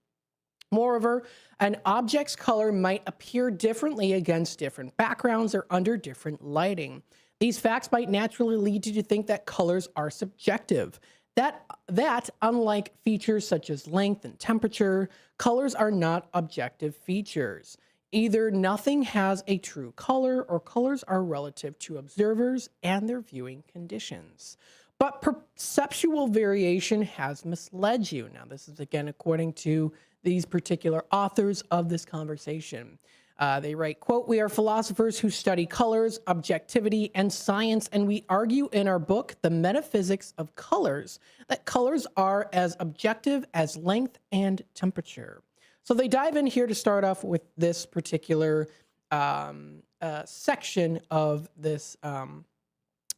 Moreover, an object's color might appear differently against different backgrounds or under different lighting. These facts might naturally lead you to think that colors are subjective. That, unlike features such as length and temperature, colors are not objective features. Either nothing has a true color, or colors are relative to observers and their viewing conditions. But perceptual variation has misled you. Now, this is again according to these particular authors of this conversation. They write, quote, "We are philosophers who study colors, objectivity, and science, and we argue in our book, The Metaphysics of Colors, that colors are as objective as length and temperature." So they dive in here to start off with this particular section of this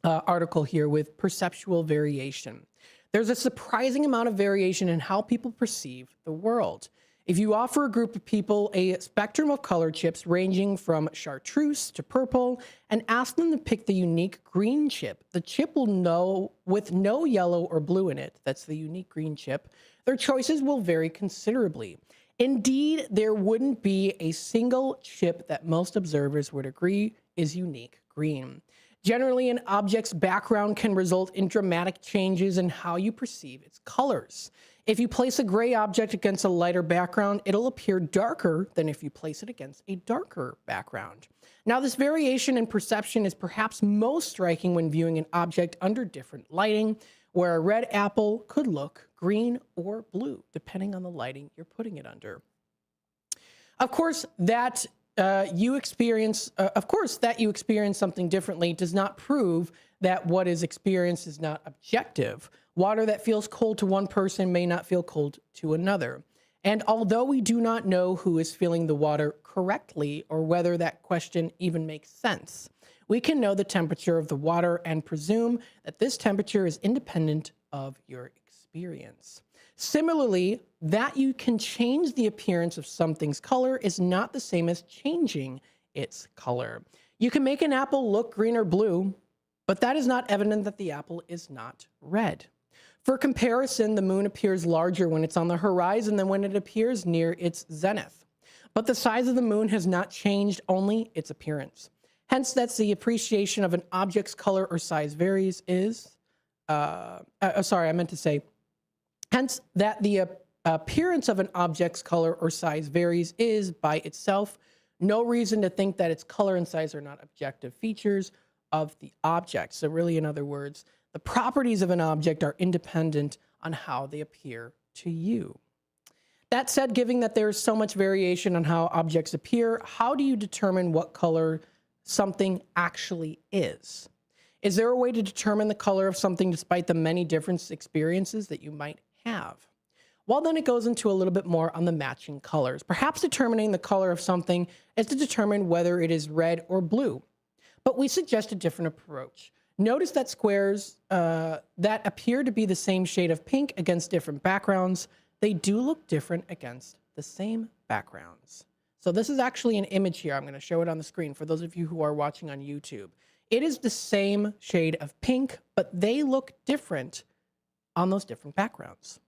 article here with perceptual variation. There's a surprising amount of variation in how people perceive the world. If you offer a group of people a spectrum of color chips ranging from chartreuse to purple and ask them to pick the unique green chip, the chip will know with no yellow or blue in it, that's the unique green chip, their choices will vary considerably. Indeed, there wouldn't be a single chip that most observers would agree is unique green. Generally, an object's background can result in dramatic changes in how you perceive its colors. If you place a gray object against a lighter background, it'll appear darker than if you place it against a darker background. Now, this variation in perception is perhaps most striking when viewing an object under different lighting, where a red apple could look green or blue, depending on the lighting you're putting it under. Of course, that you experience something differently does not prove that what is experienced is not objective. Water that feels cold to one person may not feel cold to another. And although we do not know who is feeling the water correctly or whether that question even makes sense, we can know the temperature of the water and presume that this temperature is independent of your experience. Similarly, that you can change the appearance of something's color is not the same as changing its color. You can make an apple look green or blue, but that is not evident that the apple is not red. For comparison, the moon appears larger when it's on the horizon than when it appears near its zenith. But the size of the moon has not changed, only its appearance. Hence, that's the appreciation of an object's color or size varies Hence, that the appearance of an object's color or size varies is, by itself, no reason to think that its color and size are not objective features of the object. So really, in other words, the properties of an object are independent on how they appear to you. That said, given that there is so much variation on how objects appear, how do you determine what color something actually is? Is there a way to determine the color of something despite the many different experiences that you might have? Well, then it goes into a little bit more on the matching colors. Perhaps determining the color of something is to determine whether it is red or blue. But we suggest a different approach. Notice that squares that appear to be the same shade of pink against different backgrounds, they do look different against the same backgrounds. So this is actually an image here. I'm going to show it on the screen for those of you who are watching on YouTube. It is the same shade of pink, but they look different on those different backgrounds.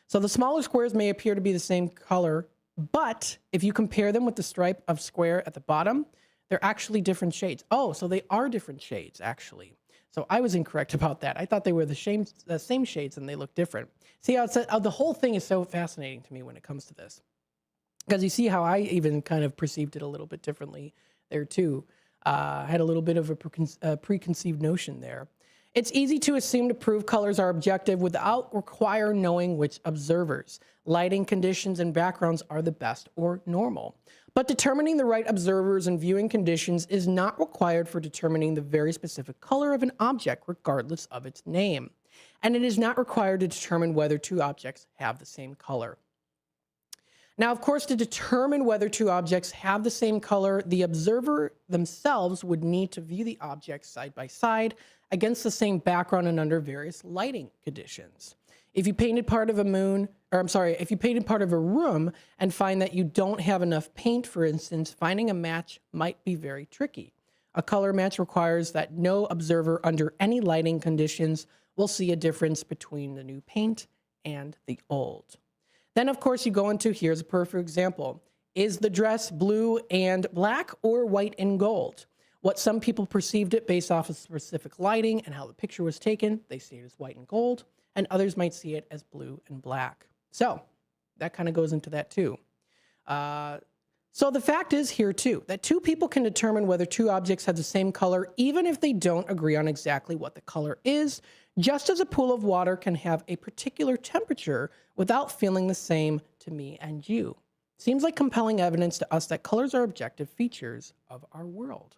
So the smaller squares may appear to be the same color, but if you compare them with the stripe of square at the bottom, they're actually different shades. Oh, so they are different shades, actually. So I was incorrect about that. I thought they were the same shades and they look different. See how the whole thing is so fascinating to me when it comes to this. Because you see how I even kind of perceived it a little bit differently there too. I had a little bit of a preconceived notion there. It's easy to assume to prove colors are objective without require knowing which observers. Lighting conditions and backgrounds are the best or normal. But determining the right observers and viewing conditions is not required for determining the very specific color of an object, regardless of its name. And it is not required to determine whether two objects have the same color. Now, of course, to determine whether two objects have the same color, the observer themselves would need to view the objects side by side against the same background and under various lighting conditions. If you painted part of a room and find that you don't have enough paint, for instance, finding a match might be very tricky. A color match requires that no observer under any lighting conditions will see a difference between the new paint and the old. Then, of course, you go into, here's a perfect example. Is the dress blue and black or white and gold? What some people perceived it based off of specific lighting and how the picture was taken, they see it as white and gold, and others might see it as blue and black. So that kind of goes into that too. So the fact is here too, that two people can determine whether two objects have the same color, even if they don't agree on exactly what the color is, just as a pool of water can have a particular temperature without feeling the same to me and you. Seems like compelling evidence to us that colors are objective features of our world.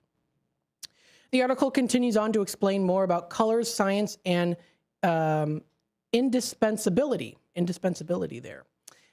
The article continues on to explain more about colors, science, and indispensability there.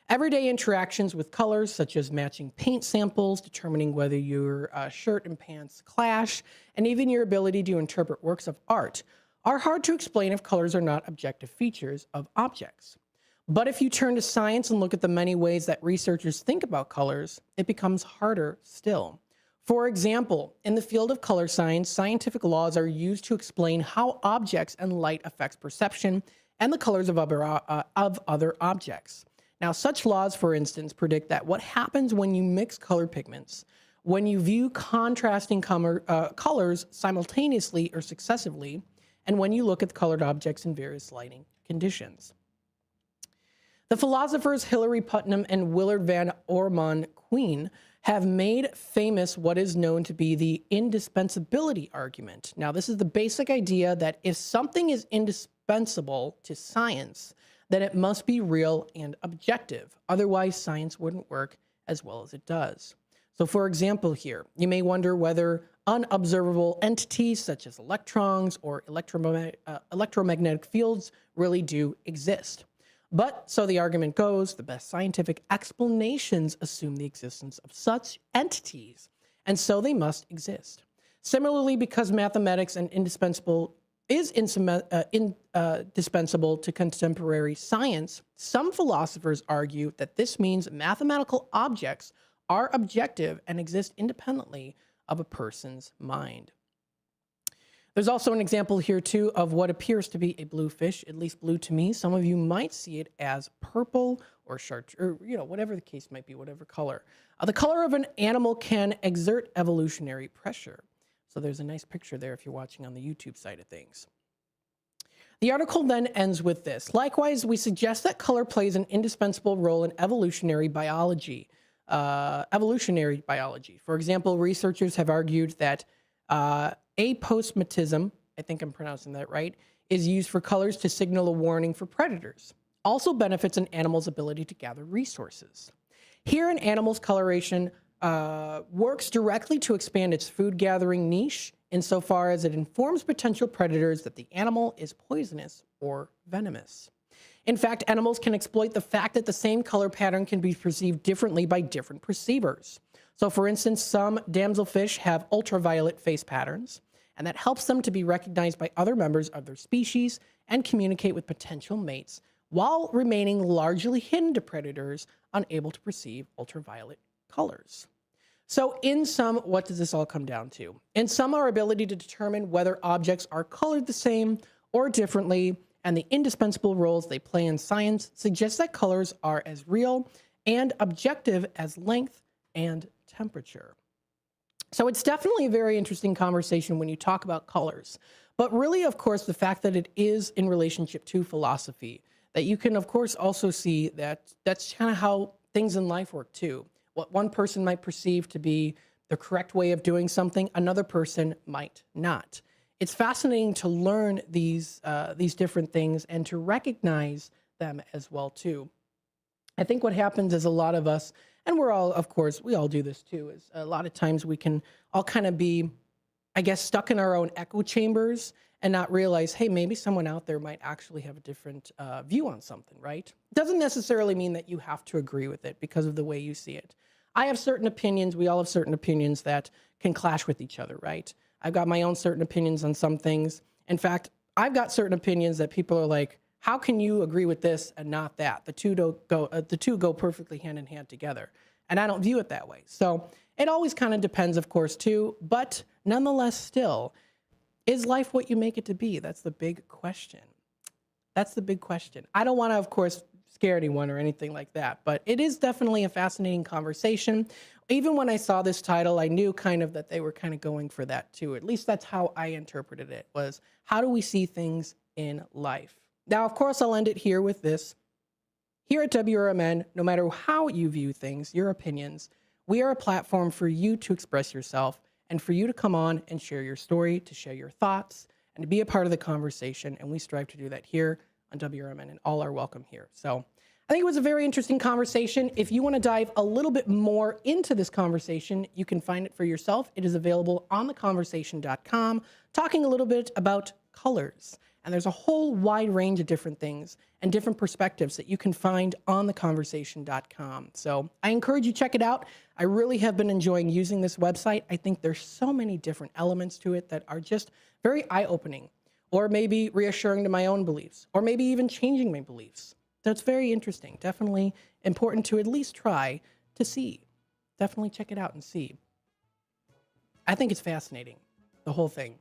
Everyday interactions with colors, such as matching paint samples, determining whether your shirt and pants clash, and even your ability to interpret works of art, are hard to explain if colors are not objective features of objects. But if you turn to science and look at the many ways that researchers think about colors, it becomes harder still. For example, in the field of color science, scientific laws are used to explain how objects and light affects perception and the colors of other objects. Now, such laws, for instance, predict that what happens when you mix color pigments, when you view contrasting colors simultaneously or successively, and when you look at colored objects in various lighting conditions. The philosophers Hilary Putnam and Willard Van Orman Quine have made famous what is known to be the indispensability argument. Now, this is the basic idea that if something is indispensable to science, then it must be real and objective. Otherwise, science wouldn't work as well as it does. So, for example here, you may wonder whether unobservable entities such as electrons or electromagnetic fields really do exist. But, so the argument goes, the best scientific explanations assume the existence of such entities, and so they must exist. Similarly, because mathematics is indispensable to contemporary science, some philosophers argue that this means mathematical objects are objective and exist independently of a person's mind. There's also an example here too of what appears to be a blue fish, at least blue to me. Some of you might see it as purple or chartreuse, or whatever the case might be, whatever color. The color of an animal can exert evolutionary pressure. So there's a nice picture there if you're watching on the YouTube side of things. The article then ends with this. Likewise, we suggest that color plays an indispensable role in evolutionary biology. For example, researchers have argued that aposematism, I think I'm pronouncing that right, is used for colors to signal a warning for predators. Also benefits an animal's ability to gather resources. Here, an animal's coloration works directly to expand its food gathering niche insofar as it informs potential predators that the animal is poisonous or venomous. In fact, animals can exploit the fact that the same color pattern can be perceived differently by different perceivers. So for instance, some damselfish have ultraviolet face patterns, and that helps them to be recognized by other members of their species and communicate with potential mates while remaining largely hidden to predators unable to perceive ultraviolet colors. So in sum, what does this all come down to? In sum, our ability to determine whether objects are colored the same or differently and the indispensable roles they play in science suggests that colors are as real and objective as length and temperature. So it's definitely a very interesting conversation when you talk about colors. But really, of course, the fact that it is in relationship to philosophy, that you can, of course, also see that that's kind of how things in life work too. What one person might perceive to be the correct way of doing something, another person might not. It's fascinating to learn these different things and to recognize them as well too. I think what happens is a lot of us, and we're all, of course, we all do this too, is a lot of times we can all kind of be, I guess, stuck in our own echo chambers and not realize, hey, maybe someone out there might actually have a different view on something, right? Doesn't necessarily mean that you have to agree with it because of the way you see it. I have certain opinions, we all have certain opinions that can clash with each other, right? I've got my own certain opinions on some things. In fact, I've got certain opinions that people are like, how can you agree with this and not that? The two go perfectly hand in hand together. And I don't view it that way. So it always kind of depends, of course, too. But nonetheless, still, is life what you make it to be? That's the big question. That's the big question. I don't want to, of course, scare anyone or anything like that, but it is definitely a fascinating conversation. Even when I saw this title, I knew kind of that they were kind of going for that too. At least that's how I interpreted it, was how do we see things in life? Now, of course, I'll end it here with this. Here at WRMN, no matter how you view things, your opinions, we are a platform for you to express yourself and for you to come on and share your story, to share your thoughts, and to be a part of the conversation. And we strive to do that here on WRMN, and all are welcome here. So I think it was a very interesting conversation. If you want to dive a little bit more into this conversation, you can find it for yourself. It is available on theconversation.com, talking a little bit about colors. And there's a whole wide range of different things and different perspectives that you can find on theconversation.com. So I encourage you to check it out. I really have been enjoying using this website. I think there's so many different elements to it that are just very eye-opening, or maybe reassuring to my own beliefs, or maybe even changing my beliefs. So it's very interesting. Definitely important to at least try to see. Definitely check it out and see. I think it's fascinating, the whole thing.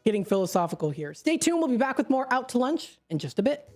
Getting philosophical here. Stay tuned. We'll be back with more Out to Lunch in just a bit.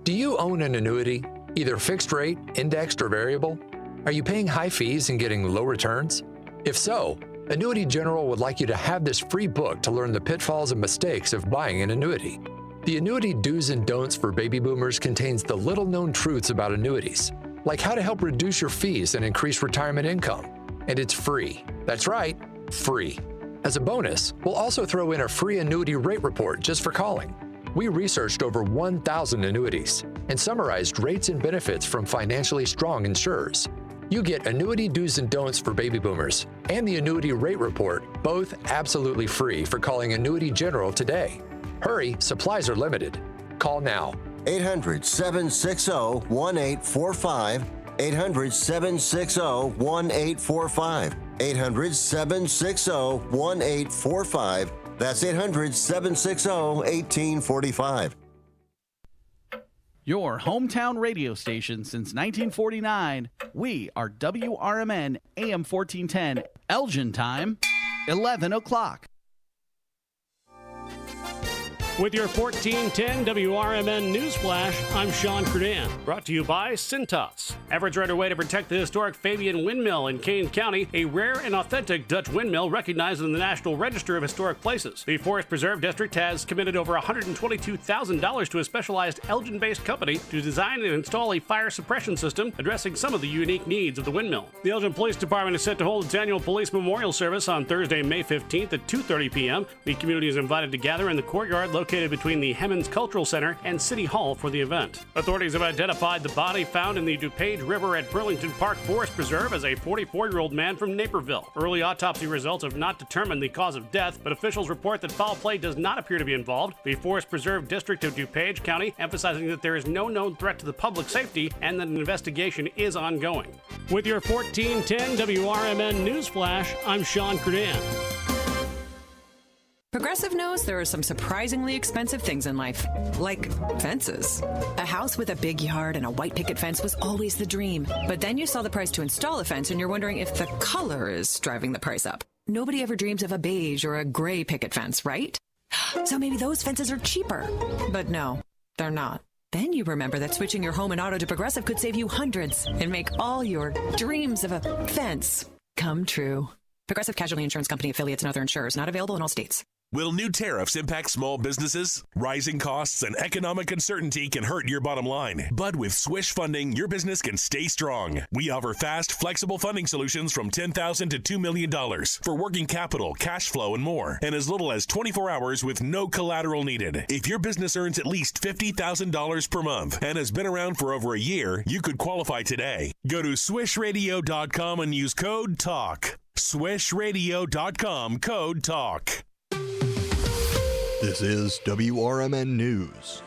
Do you own an annuity, either fixed rate, indexed, or variable? Are you paying high fees and getting low returns? If so, Annuity General would like you to have this free book to learn the pitfalls and mistakes of buying an annuity. The Annuity Do's and Don'ts for Baby Boomers contains the little-known truths about annuities, like how to help reduce your fees and increase retirement income. And it's free. That's right, free. As a bonus, we'll also throw in a free annuity rate report just for calling. We researched over 1,000 annuities and summarized rates and benefits from financially strong insurers. You get Annuity Do's and Don'ts for Baby Boomers and the Annuity Rate Report, both absolutely free, for calling Annuity General today. Hurry, supplies are limited. Call now. 800-760-1845. 800-760-1845. 800-760-1845. That's 800-760-1845. Your hometown radio station since 1949. We are WRMN AM 1410. Elgin time, 11 o'clock. With your 1410 WRMN News Flash, I'm Sean Credan. Brought to you by Cintas. Efforts are underway to protect the historic Fabian Windmill in Kane County, a rare and authentic Dutch windmill recognized in the National Register of Historic Places. The Forest Preserve District has committed over $122,000 to a specialized Elgin-based company to design and install a fire suppression system addressing some of the unique needs of the windmill. The Elgin Police Department is set to hold its annual police memorial service on Thursday, May 15th at 2:30 p.m. The community is invited to gather in the courtyard located between the Hemmons Cultural Center and City Hall for the event. Authorities have identified the body found in the DuPage River at Burlington Park Forest Preserve as a 44-year-old man from Naperville. Early autopsy results have not determined the cause of death, but officials report that foul play does not appear to be involved. The Forest Preserve District of DuPage County emphasizing that there is no known threat to the public safety and that an investigation is ongoing. With your 1410 WRMN News Flash, I'm Sean Credan. Progressive knows there are some surprisingly expensive things in life, like fences. A house with a big yard and a white picket fence was always the dream. But then you saw the price to install a fence and you're wondering if the color is driving the price up. Nobody ever dreams of a beige or a gray picket fence, right? So maybe those fences are cheaper. But no, they're not. Then you remember that switching your home and auto to Progressive could save you hundreds and make all your dreams of a fence come true. Progressive Casualty Insurance Company, affiliates, and other insurers. Not available in all states. Will new tariffs impact small businesses? Rising costs and economic uncertainty can hurt your bottom line. But with Swish Funding, your business can stay strong. We offer fast, flexible funding solutions from $10,000 to $2 million for working capital, cash flow, and more. And as little as 24 hours with no collateral needed. If your business earns at least $50,000 per month and has been around for over a year, you could qualify today. Go to swishradio.com and use code TALK. Swishradio.com, code TALK. This is WRMN News.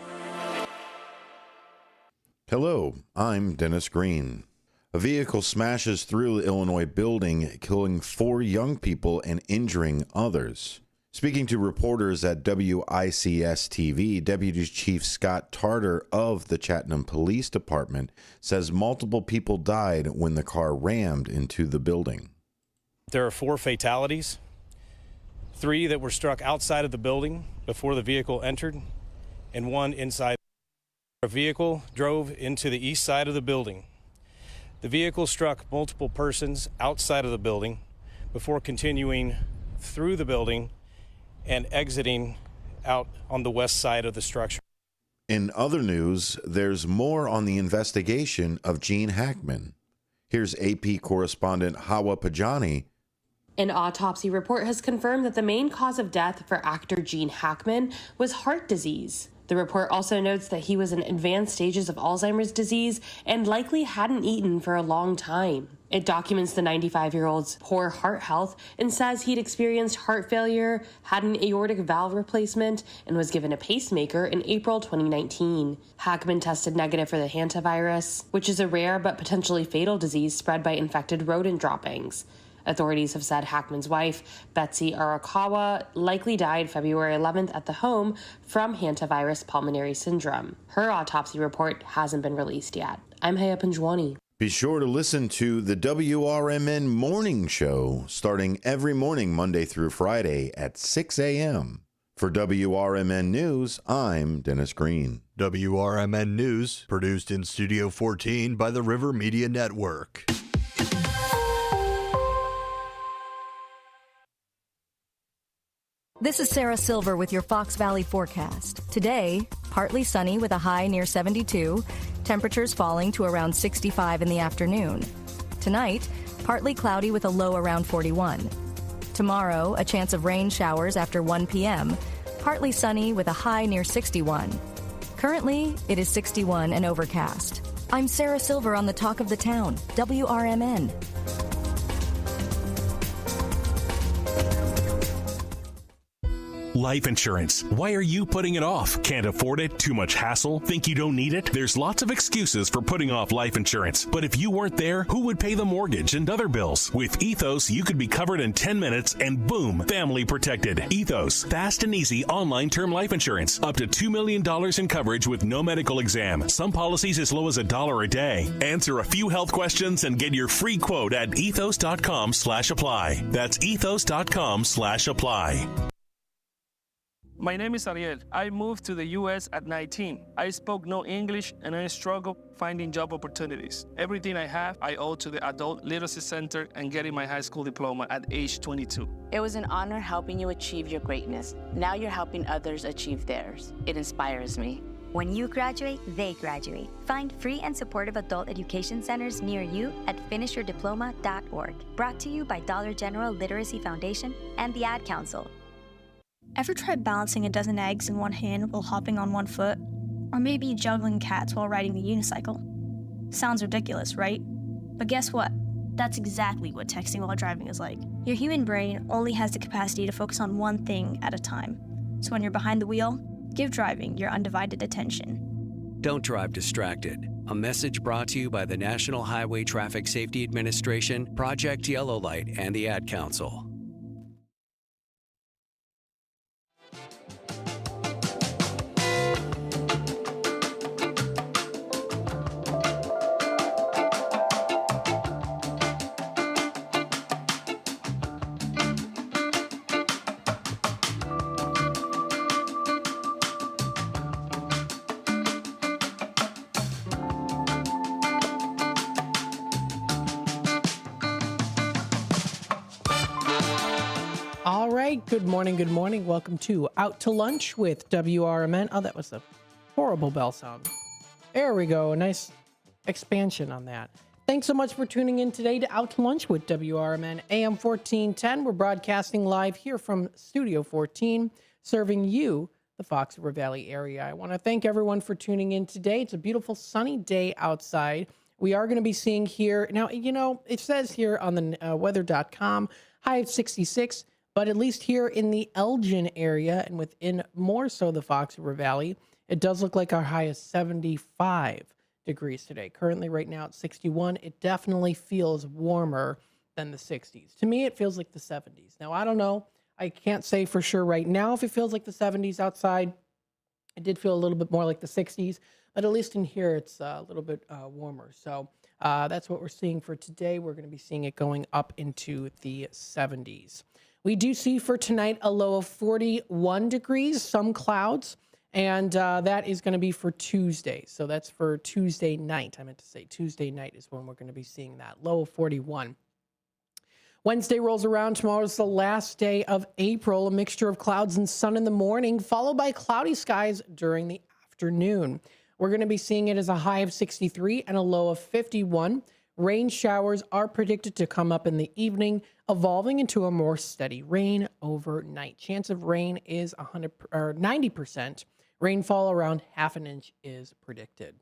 Hello, I'm Dennis Green. A vehicle smashes through the Illinois building, killing 4 young people and injuring others. Speaking to reporters at WICS-TV, Deputy Chief Scott Tarter of the Chattanooga Police Department says multiple people died when the car rammed into the building. There are 4 fatalities. 3 that were struck outside of the building before the vehicle entered, and 1 inside. A vehicle drove into the east side of the building. The vehicle struck multiple persons outside of the building before continuing through the building and exiting out on the west side of the structure. In other news, there's more on the investigation of Gene Hackman. Here's AP correspondent Hawa Pajani. An autopsy report has confirmed that the main cause of death for actor Gene Hackman was heart disease. The report also notes that he was in advanced stages of Alzheimer's disease and likely hadn't eaten for a long time. It documents the 95-year-old's poor heart health and says he'd experienced heart failure, had an aortic valve replacement, and was given a pacemaker in April 2019. Hackman tested negative for the hantavirus, which is a rare but potentially fatal disease spread by infected rodent droppings. Authorities have said Hackman's wife, Betsy Arakawa, likely died February 11th at the home from hantavirus pulmonary syndrome. Her autopsy report hasn't been released yet. I'm Haya Panjwani. Be sure to listen to the WRMN Morning Show starting every morning, Monday through Friday at 6 a.m. For WRMN News, I'm Dennis Green. WRMN News, produced in Studio 14 by the River Media Network. This is Sarah Silver with your Fox Valley forecast. Today, partly sunny with a high near 72, temperatures falling to around 65 in the afternoon. Tonight, partly cloudy with a low around 41. Tomorrow, a chance of rain showers after 1 p.m., partly sunny with a high near 61. Currently, it is 61 and overcast. I'm Sarah Silver on the Talk of the Town, WRMN. Life insurance. Why are you putting it off? Can't afford it? Too much hassle? Think you don't need it? There's lots of excuses for putting off life insurance. But if you weren't there, who would pay the mortgage and other bills? With Ethos, you could be covered in 10 minutes and boom, family protected. Ethos, fast and easy online term life insurance. Up to $2 million in coverage with no medical exam. Some policies as low as $1 a day. Answer a few health questions and get your free quote at ethos.com/apply. That's ethos.com/apply. My name is Ariel. I moved to the U.S. at 19. I spoke no English and I struggled finding job opportunities. Everything I have, I owe to the Adult Literacy Center and getting my high school diploma at age 22. It was an honor helping you achieve your greatness. Now you're helping others achieve theirs. It inspires me. When you graduate, they graduate. Find free and supportive adult education centers near you at finishyourdiploma.org. Brought to you by Dollar General Literacy Foundation and the Ad Council. Ever tried balancing a dozen eggs in one hand while hopping on one foot? Or maybe juggling cats while riding the unicycle? Sounds ridiculous, right? But guess what? That's exactly what texting while driving is like. Your human brain only has the capacity to focus on one thing at a time. So when you're behind the wheel, give driving your undivided attention. Don't drive distracted. A message brought to you by the National Highway Traffic Safety Administration, Project Yellow Light, and the Ad Council. All right, good morning, good morning. Welcome to Out to Lunch with WRMN. Oh, that was a horrible bell sound. There we go, a nice expansion on that. Thanks so much for tuning in today to Out to Lunch with WRMN AM 1410. We're broadcasting live here from Studio 14, serving you, the Fox River Valley area. I want to thank everyone for tuning in today. It's a beautiful sunny day outside. We are going to be seeing here, now, you know, it says here on the weather.com, high of 66, but at least here in the Elgin area and within more so the Fox River Valley, it does look like our high is 75 degrees today. Currently right now it's 61. It definitely feels warmer than the 60s. To me, it feels like the 70s. Now, I don't know. I can't say for sure right now if it feels like the 70s outside. It did feel a little bit more like the 60s, but at least in here it's a little bit warmer. So that's what we're seeing for today. We're going to be seeing it going up into the 70s. We do see for tonight a low of 41 degrees, some clouds, and that is going to be for Tuesday. So that's for Tuesday night. I meant to say Tuesday night is when we're going to be seeing that low of 41. Wednesday rolls around. Tomorrow is the last day of April, a mixture of clouds and sun in the morning, followed by cloudy skies during the afternoon. We're going to be seeing it as a high of 63 and a low of 51. Rain showers are predicted to come up in the evening, evolving into a more steady rain overnight. Chance of rain is 90%. Rainfall around half an inch is predicted.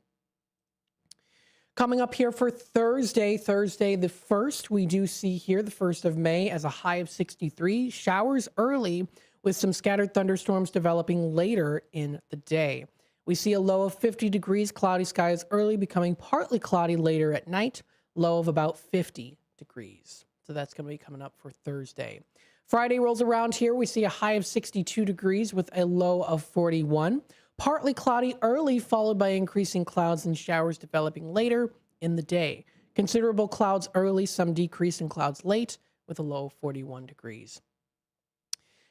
Coming up here for Thursday the 1st, we do see here the 1st of May as a high of 63. Showers early with some scattered thunderstorms developing later in the day. We see a low of 50 degrees, cloudy skies early, becoming partly cloudy later at night. Low of about 50 degrees. So that's going to be coming up for Thursday. Friday rolls around here. We see a high of 62 degrees with a low of 41. Partly cloudy early, followed by increasing clouds and showers developing later in the day. Considerable clouds early, some decrease in clouds late with a low of 41 degrees.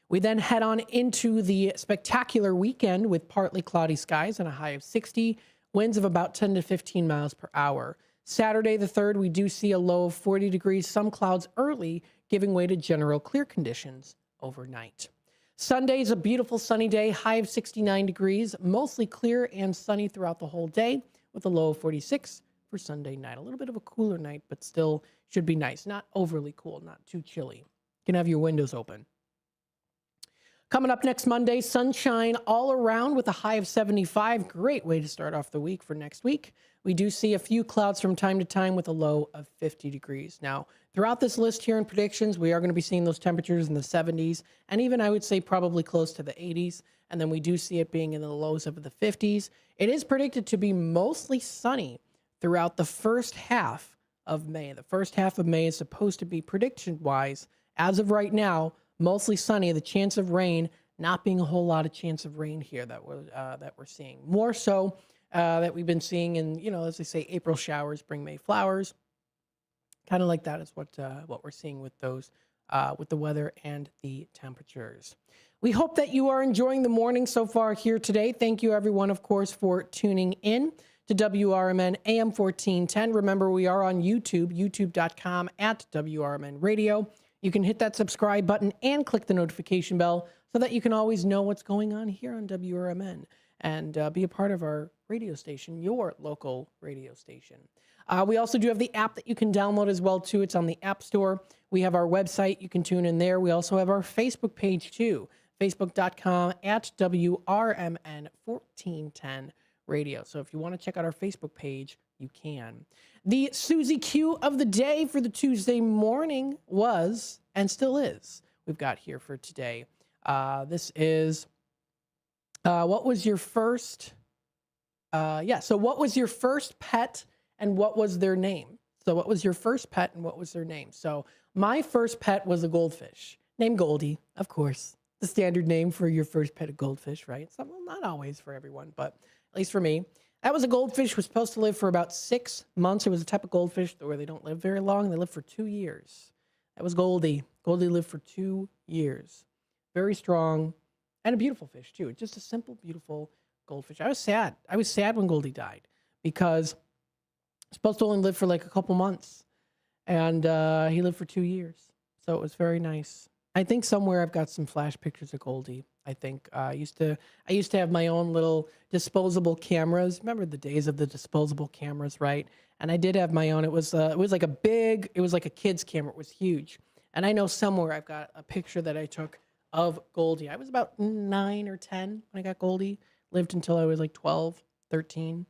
We then head on into the spectacular weekend with partly cloudy skies and a high of 60, winds of about 10 to 15 miles per hour. Saturday the 3rd, we do see a low of 40 degrees, some clouds early, giving way to general clear conditions overnight. Sunday is a beautiful sunny day, high of 69 degrees, mostly clear and sunny throughout the whole day, with a low of 46 for Sunday night. A little bit of a cooler night, but still should be nice. Not overly cool, not too chilly. You can have your windows open. Coming up next Monday, sunshine all around with a high of 75. Great way to start off the week for next week. We do see a few clouds from time to time with a low of 50 degrees. Now, throughout this list here in predictions, we are going to be seeing those temperatures in the 70s and even, I would say, probably close to the 80s. And then we do see it being in the lows of the 50s. It is predicted to be mostly sunny throughout the first half of May. The first half of May is supposed to be, prediction-wise, as of right now, mostly sunny. The chance of rain not being a whole lot of chance of rain here that we're seeing. More so that we've been seeing in, as they say, April showers bring May flowers. Kind of like that is what we're seeing with those, with the weather and the temperatures. We hope that you are enjoying the morning so far here today. Thank you, everyone, of course, for tuning in to WRMN AM 1410. Remember, we are on YouTube, youtube.com/WRMN Radio. You can hit that subscribe button and click the notification bell so that you can always know what's going on here on WRMN and be a part of our radio station, your local radio station. We also do have the app that you can download as well, too. It's on the App Store. We have our website. You can tune in there. We also have our Facebook page, too, facebook.com/WRMN 1410 Radio. So if you want to check out our Facebook page, you can. The Susie Q of the day for the Tuesday morning was, and still is, we've got here for today. This is, what was your first, so what was your first pet and what was their name? So what was your first pet and what was their name? So my first pet was a goldfish named Goldie, of course. The standard name for your first pet, a goldfish, right? So, well, not always for everyone, but at least for me. That was a goldfish, was supposed to live for about 6 months. It was a type of goldfish where they don't live very long. They live for 2 years. That was Goldie. Goldie lived for 2 years. Very strong and a beautiful fish, too. Just a simple, beautiful goldfish. I was sad. I was sad when Goldie died because he's supposed to only live for like a couple months. And he lived for 2 years. So it was very nice. I think somewhere I've got some flash pictures of Goldie. I think I used to have my own little disposable cameras. Remember the days of the disposable cameras, right? And I did have my own. It was like a kid's camera. It was huge. And I know somewhere I've got a picture that I took of Goldie. I was about 9 or 10 when I got Goldie. Lived until I was like 12, 13.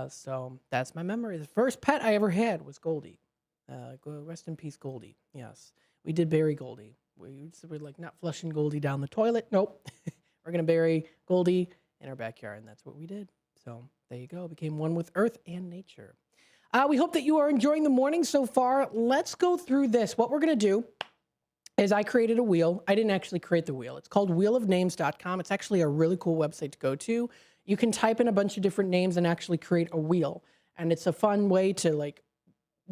So that's my memory. The first pet I ever had was Goldie. Rest in peace, Goldie. Yes, we did bury Goldie. We're like not flushing Goldie down the toilet. Nope. We're going to bury Goldie in our backyard, and that's what we did. So there you go. Became one with earth and nature. We hope that you are enjoying the morning so far. Let's go through this. What we're going to do is I created a wheel. I didn't actually create the wheel. It's called wheelofnames.com. It's actually a really cool website to go to. You can type in a bunch of different names and actually create a wheel. And it's a fun way to like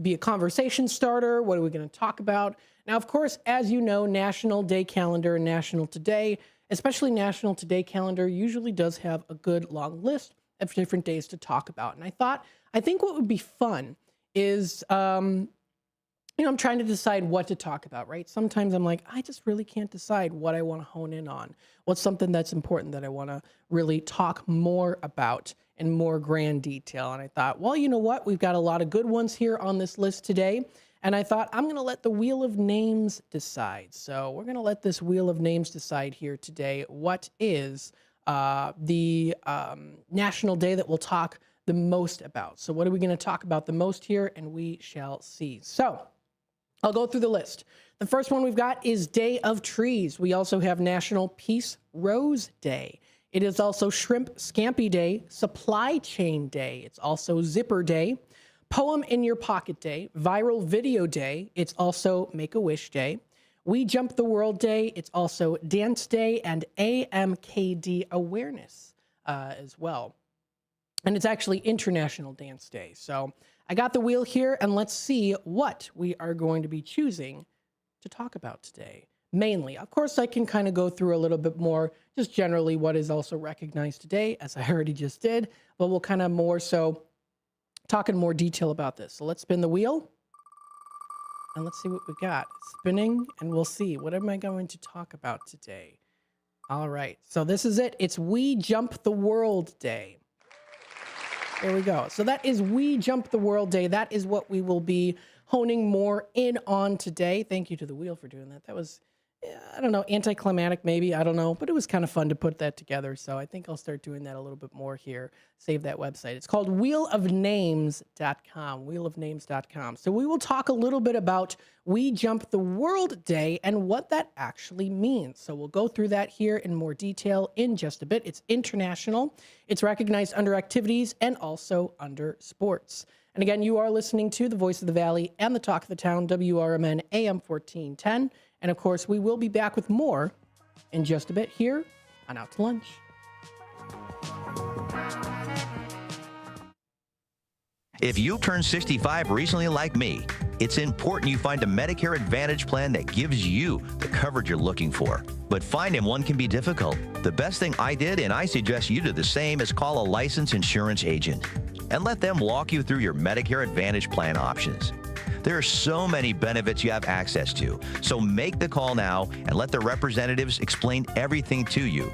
be a conversation starter. What are we going to talk about? Now, of course, as you know, National Day Calendar and National Today, especially National Today Calendar, usually does have a good long list of different days to talk about. And I think what would be fun is, I'm trying to decide what to talk about, right? Sometimes I'm like, I just really can't decide what I want to hone in on. What's something that's important that I want to really talk more about in more grand detail. And I thought, well, you know what? We've got a lot of good ones here on this list today. And I thought, I'm going to let the Wheel of Names decide. So we're going to let this Wheel of Names decide here today what is the national day that we'll talk the most about. So what are we going to talk about the most here? And we shall see. So I'll go through the list. The first one we've got is Day of Trees. We also have National Peace Rose Day. It is also Shrimp Scampi Day, Supply Chain Day. It's also Zipper Day, Poem in Your Pocket Day, Viral Video Day. It's also Make-A-Wish Day. We Jump the World Day. It's also Dance Day and AMKD Awareness as well. And it's actually International Dance Day. So I got the wheel here, and let's see what we are going to be choosing to talk about today. Mainly, of course, I can kind of go through a little bit more, just generally what is also recognized today, as I already just did, but we'll kind of more so talk in more detail about this. So let's spin the wheel, and let's see what we got. Spinning, and we'll see. What am I going to talk about today? All right, so this is it. It's We Jump the World Day. There we go. So that is We Jump the World Day. That is what we will be honing more in on today. Thank you to the wheel for doing that. That was, I don't know, anticlimactic maybe. I don't know. But it was kind of fun to put that together. So I think I'll start doing that a little bit more here. Save that website. It's called wheelofnames.com. Wheelofnames.com. So we will talk a little bit about We Jump the World Day and what that actually means. So we'll go through that here in more detail in just a bit. It's international. It's recognized under activities and also under sports. And again, you are listening to the Voice of the Valley and the Talk of the Town, WRMN AM 1410. And of course, we will be back with more in just a bit here on Out to Lunch. If you turned 65 recently like me, it's important you find a Medicare Advantage plan that gives you the coverage you're looking for. but finding one can be difficult. The best thing I did, and I suggest you do the same, is call a licensed insurance agent and let them walk you through your Medicare Advantage plan options. There are so many benefits you have access to, so make the call now and let the representatives explain everything to you.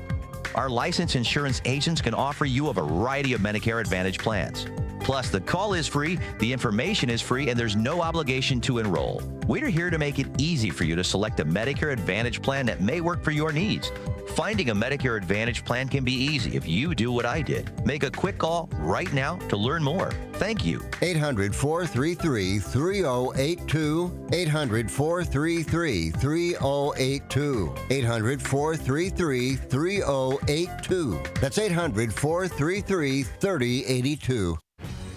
Our licensed insurance agents can offer you a variety of Medicare Advantage plans. Plus, the call is free, the information is free, and there's no obligation to enroll. We're here to make it easy for you to select a Medicare Advantage plan that may work for your needs. Finding a Medicare Advantage plan can be easy if you do what I did. Make a quick call right now to learn more. Thank you. 800-433-3082. 800-433-3082. 800-433-3082. That's 800-433-3082.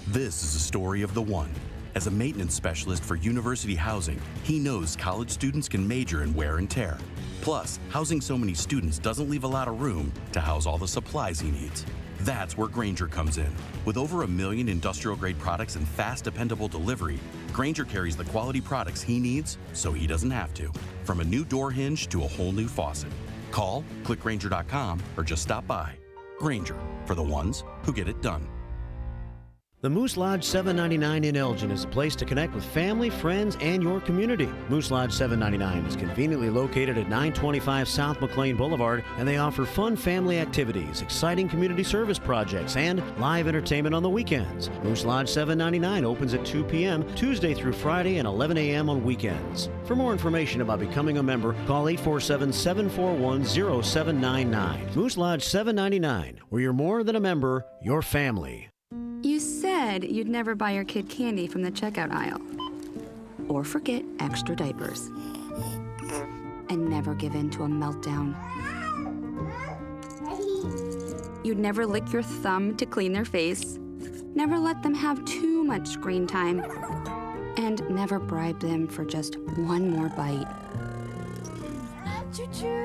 This is a story of the one. As a maintenance specialist for university housing, he knows college students can major in wear and tear. Plus, housing so many students doesn't leave a lot of room to house all the supplies he needs. That's where Grainger comes in. With over 1 million industrial-grade products and fast, dependable delivery, Grainger carries the quality products he needs so he doesn't have to. From a new door hinge to a whole new faucet. Call, click Grainger.com, or just stop by. Grainger, for the ones who get it done. The Moose Lodge 799 in Elgin is a place to connect with family, friends, and your community. Moose Lodge 799 is conveniently located at 925 South McLean Boulevard, and they offer fun family activities, exciting community service projects, and live entertainment on the weekends. Moose Lodge 799 opens at 2 p.m. Tuesday through Friday and 11 a.m. on weekends. For more information about becoming a member, call 847-741-0799. Moose Lodge 799, where you're more than a member, you're family. You said you'd never buy your kid candy from the checkout aisle. Or forget extra diapers. And never give in to a meltdown. You'd never lick your thumb to clean their face. Never let them have too much screen time. And never bribe them for just one more bite.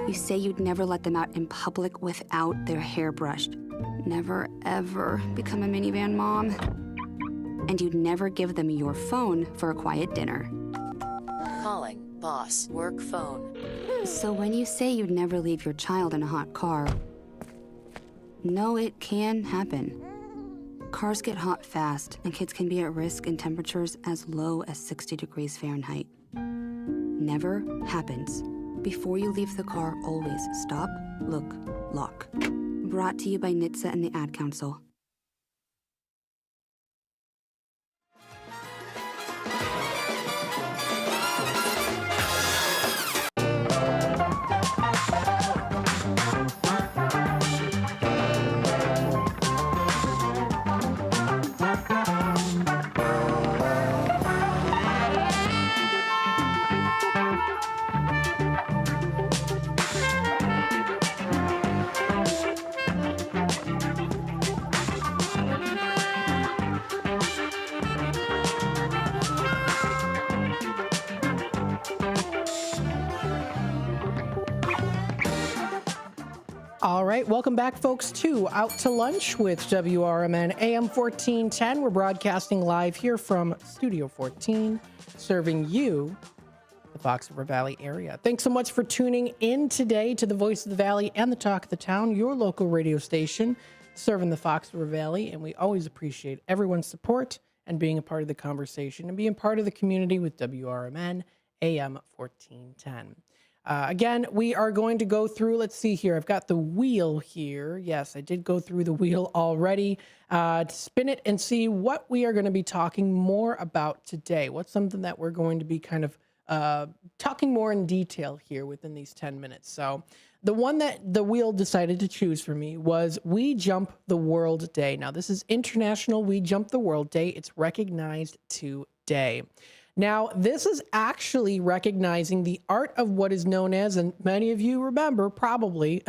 You say you'd never let them out in public without their hair brushed. Never, ever become a minivan mom. And you'd never give them your phone for a quiet dinner. Calling boss work phone. So when you say you'd never leave your child in a hot car, no, it can happen. Cars get hot fast, and kids can be at risk in temperatures as low as 60 degrees Fahrenheit. Never happens. Before you leave the car, always stop, look, lock. Brought to you by NHTSA and the Ad Council. All right, welcome back, folks, to Out to Lunch with WRMN AM 1410. We're broadcasting live here from Studio 14, serving you, the Fox River Valley area. Thanks so much for tuning in today to the Voice of the Valley and the Talk of the Town, your local radio station, serving the Fox River Valley. And we always appreciate everyone's support and being a part of the conversation and being part of the community with WRMN AM 1410. Again, we are going to go through, let's see here. I've got the wheel here. Yes, I did go through the wheel already to spin it and see what we are going to be talking more about today. What's something that we're going to be kind of talking more in detail here within these 10 minutes. So the one that the wheel decided to choose for me was We Jump the World Day. Now, this is International We Jump the World Day. It's recognized today. Now, this is actually recognizing the art of what is known as, and many of you remember probably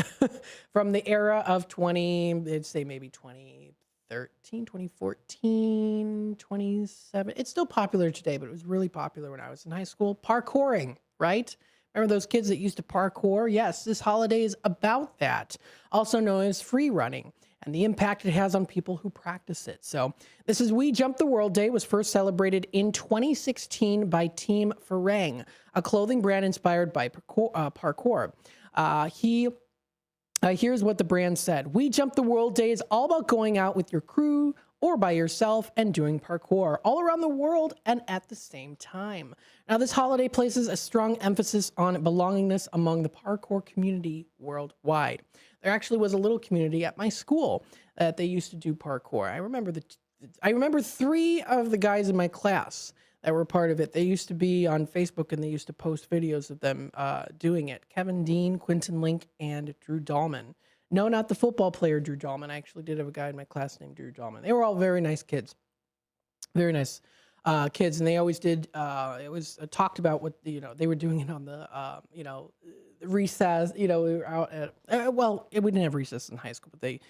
from the era of let's say maybe 2013, 2014, 27. It's still popular today, but it was really popular when I was in high school. Parkouring, right? Remember those kids that used to parkour? Yes, this holiday is about that. Also known as free running, and the impact it has on people who practice it. So this is We Jump the World Day, was first celebrated in 2016 by Team Farang, a clothing brand inspired by parkour. Here's what the brand said. We Jump the World Day is all about going out with your crew or by yourself and doing parkour all around the world and at the same time. Now, this holiday places a strong emphasis on belongingness among the parkour community worldwide. There actually was a little community at my school that they used to do parkour. I remember 3 of the guys in my class that were part of it. They used to be on Facebook and they used to post videos of them doing it. Kevin Dean, Quentin Link, and Drew Dahlman. No, not the football player Drew Dahlman. I actually did have a guy in my class named Drew Dahlman. They were all very nice kids. Very nice kids. And they always did, it was talked about what, they were doing it on the, recess, we were out at, we didn't have recess in high school, but they,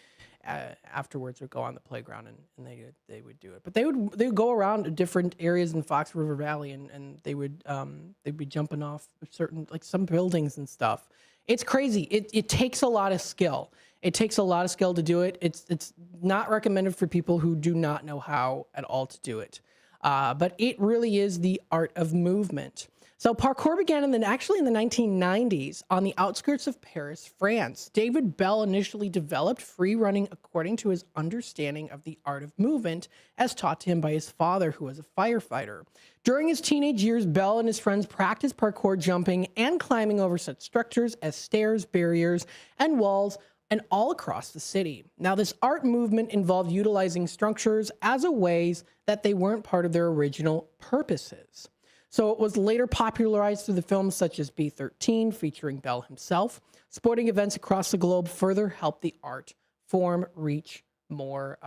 afterwards would go on the playground and they would do it. But they would go around different areas in Fox River Valley and they'd be jumping off certain, like some buildings and stuff. It's crazy. It takes a lot of skill. It takes a lot of skill to do it. It's not recommended for people who do not know how at all to do it. But it really is the art of movement. So parkour began actually in the 1990s on the outskirts of Paris, France. David Bell initially developed free running according to his understanding of the art of movement as taught to him by his father, who was a firefighter. During his teenage years, Bell and his friends practiced parkour jumping and climbing over such structures as stairs, barriers, and walls, and all across the city. Now, this art movement involved utilizing structures as a ways that they weren't part of their original purposes. So it was later popularized through the films such as B-13, featuring Bell himself. Sporting events across the globe further helped the art form reach more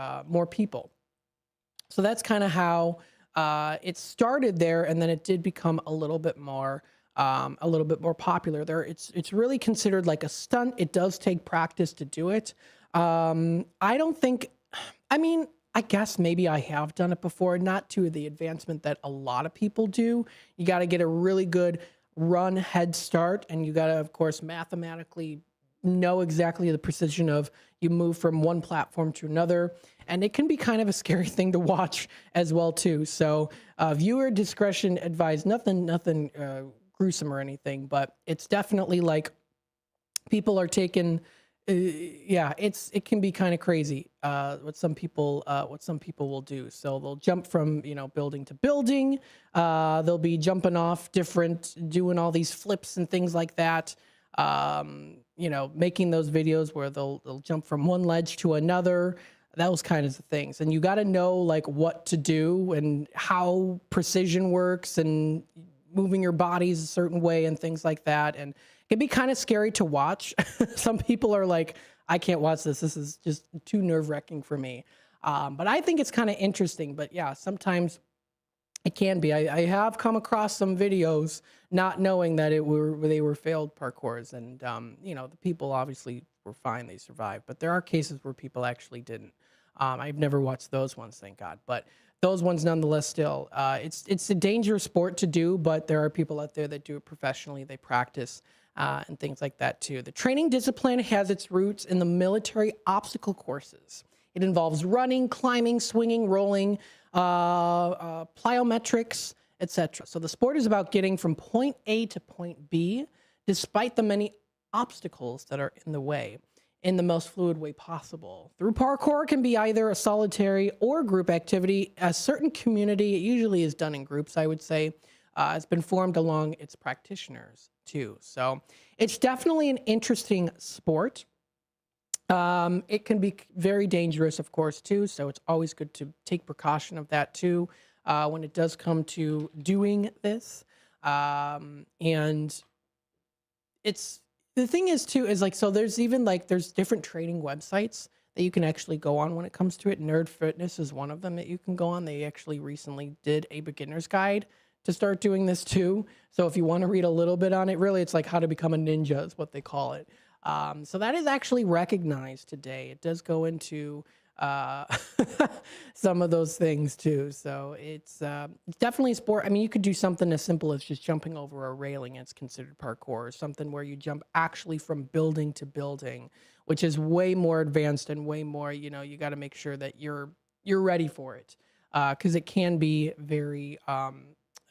people. So that's kind of how it started there, and then it did become a little bit more popular. There, it's really considered like a stunt. It does take practice to do it. I guess maybe I have done it before, not to the advancement that a lot of people do. You got to get a really good run head start, and you got to, of course, mathematically know exactly the precision of you move from one platform to another. And it can be kind of a scary thing to watch as well, too. So viewer discretion advised. Nothing gruesome or anything, but it's definitely like people are taking... it can be kind of crazy what some people will do. So they'll jump from building to building. They'll be jumping off doing all these flips and things like that. Making those videos where they'll jump from one ledge to another. Those kinds of things, and you got to know like what to do and how precision works and moving your bodies a certain way and things like that. And it can be kind of scary to watch. Some people are like, I can't watch this. This is just too nerve-wracking for me. But I think it's kind of interesting. But yeah, sometimes it can be. I have come across some videos not knowing that they were failed parkours. And, the people obviously were fine. They survived. But there are cases where people actually didn't. I've never watched those ones, thank God. But those ones nonetheless still. It's a dangerous sport to do, but there are people out there that do it professionally. They practice. And things like that too. The training discipline has its roots in the military obstacle courses. It involves running, climbing, swinging, rolling, plyometrics, etc. So the sport is about getting from point A to point B, despite the many obstacles that are in the way, in the most fluid way possible. Through parkour can be either a solitary or group activity. A certain community, it usually is done in groups, I would say, has been formed along its practitioners too. So it's definitely an interesting sport. It can be very dangerous, of course, too. So it's always good to take precaution of that too when it does come to doing this. And the thing is too, is like, so there's different training websites that you can actually go on when it comes to it. Nerd Fitness is one of them that you can go on. They actually recently did a beginner's guide to start doing this too. So if you want to read a little bit on it, really it's like how to become a ninja is what they call it. So that is actually recognized today. It does go into some of those things too. So it's definitely a sport. I mean, you could do something as simple as just jumping over a railing. It's considered parkour, or something where you jump actually from building to building, which is way more advanced and way more, you got to make sure that you're ready for it. Cause it can be very,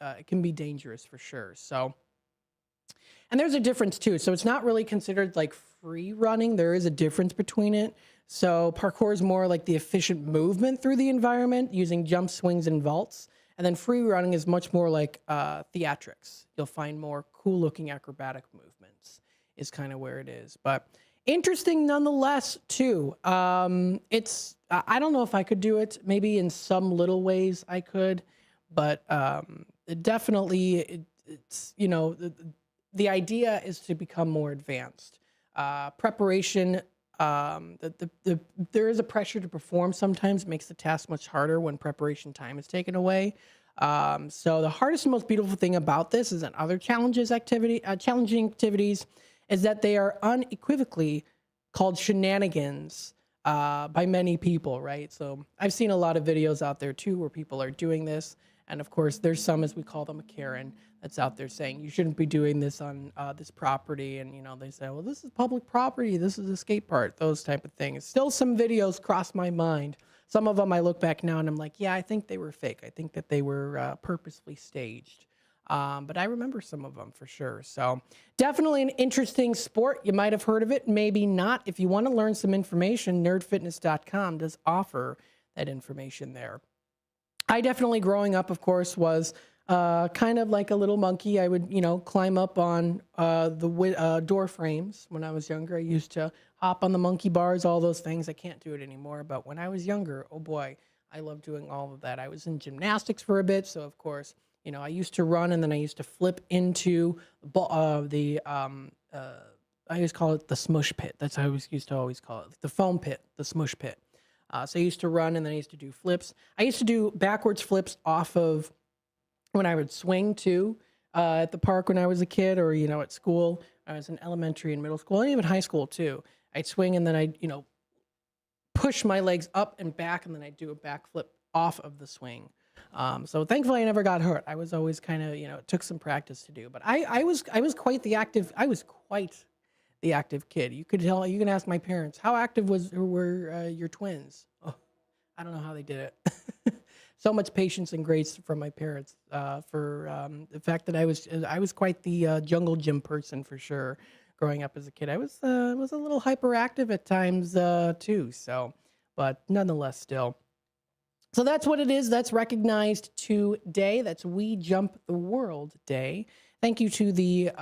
it can be dangerous for sure. So And there's a difference too. So it's not really considered like free running. There is a difference between it. So parkour is more like the efficient movement through the environment using jumps, swings, and vaults. And then free running is much more like theatrics. You'll find more cool looking acrobatic movements is kind of where it is. But interesting nonetheless too. It's, I don't know if I could do it. Maybe in some little ways I could, but it's, you know, the idea is to become more advanced. Preparation, there is a pressure to perform sometimes. It makes the task much harder when preparation time is taken away. So the hardest and most beautiful thing about this is that other challenging activities is that they are unequivocally called shenanigans by many people, right? So I've seen a lot of videos out there too where people are doing this. And of course, there's some, as we call them, a Karen that's out there saying, you shouldn't be doing this on this property. And, you know, they say, well, this is public property. This is a skate park, those type of things. Still some videos cross my mind. Some of them I look back now and I'm like, yeah, I think they were fake. I think that they were purposefully staged. But I remember some of them for sure. So definitely an interesting sport. You might have heard of it, maybe not. If you want to learn some information, nerdfitness.com does offer that information there. I definitely, growing up, of course, was kind of like a little monkey. I would, you know, climb up on the door frames when I was younger. I used to hop on the monkey bars, all those things. I can't do it anymore. But when I was younger, oh boy, I loved doing all of that. I was in gymnastics for a bit. So, of course, you know, I used to run and then I used to flip into I always call it the smush pit. That's how I used to always call it. The foam pit, the smush pit. So I used to run and then I used to do flips. I used to do backwards flips off of when I would swing too, at the park when I was a kid, or, you know, at school. I was in elementary and middle school and even high school too. I'd swing and then I'd, you know, push my legs up and back and then I'd do a back flip off of the swing. So thankfully I never got hurt. I was always kind of, you know, it took some practice to do, but I was quite the active kid. You could tell, you can ask my parents, how active were your twins? Oh, I don't know how they did it. So much patience and grace from my parents for the fact that I was quite the jungle gym person for sure. Growing up as a kid, I was a little hyperactive at times too. So, but nonetheless, still. So that's what it is. That's recognized today. That's We Jump the World Day. Thank you to the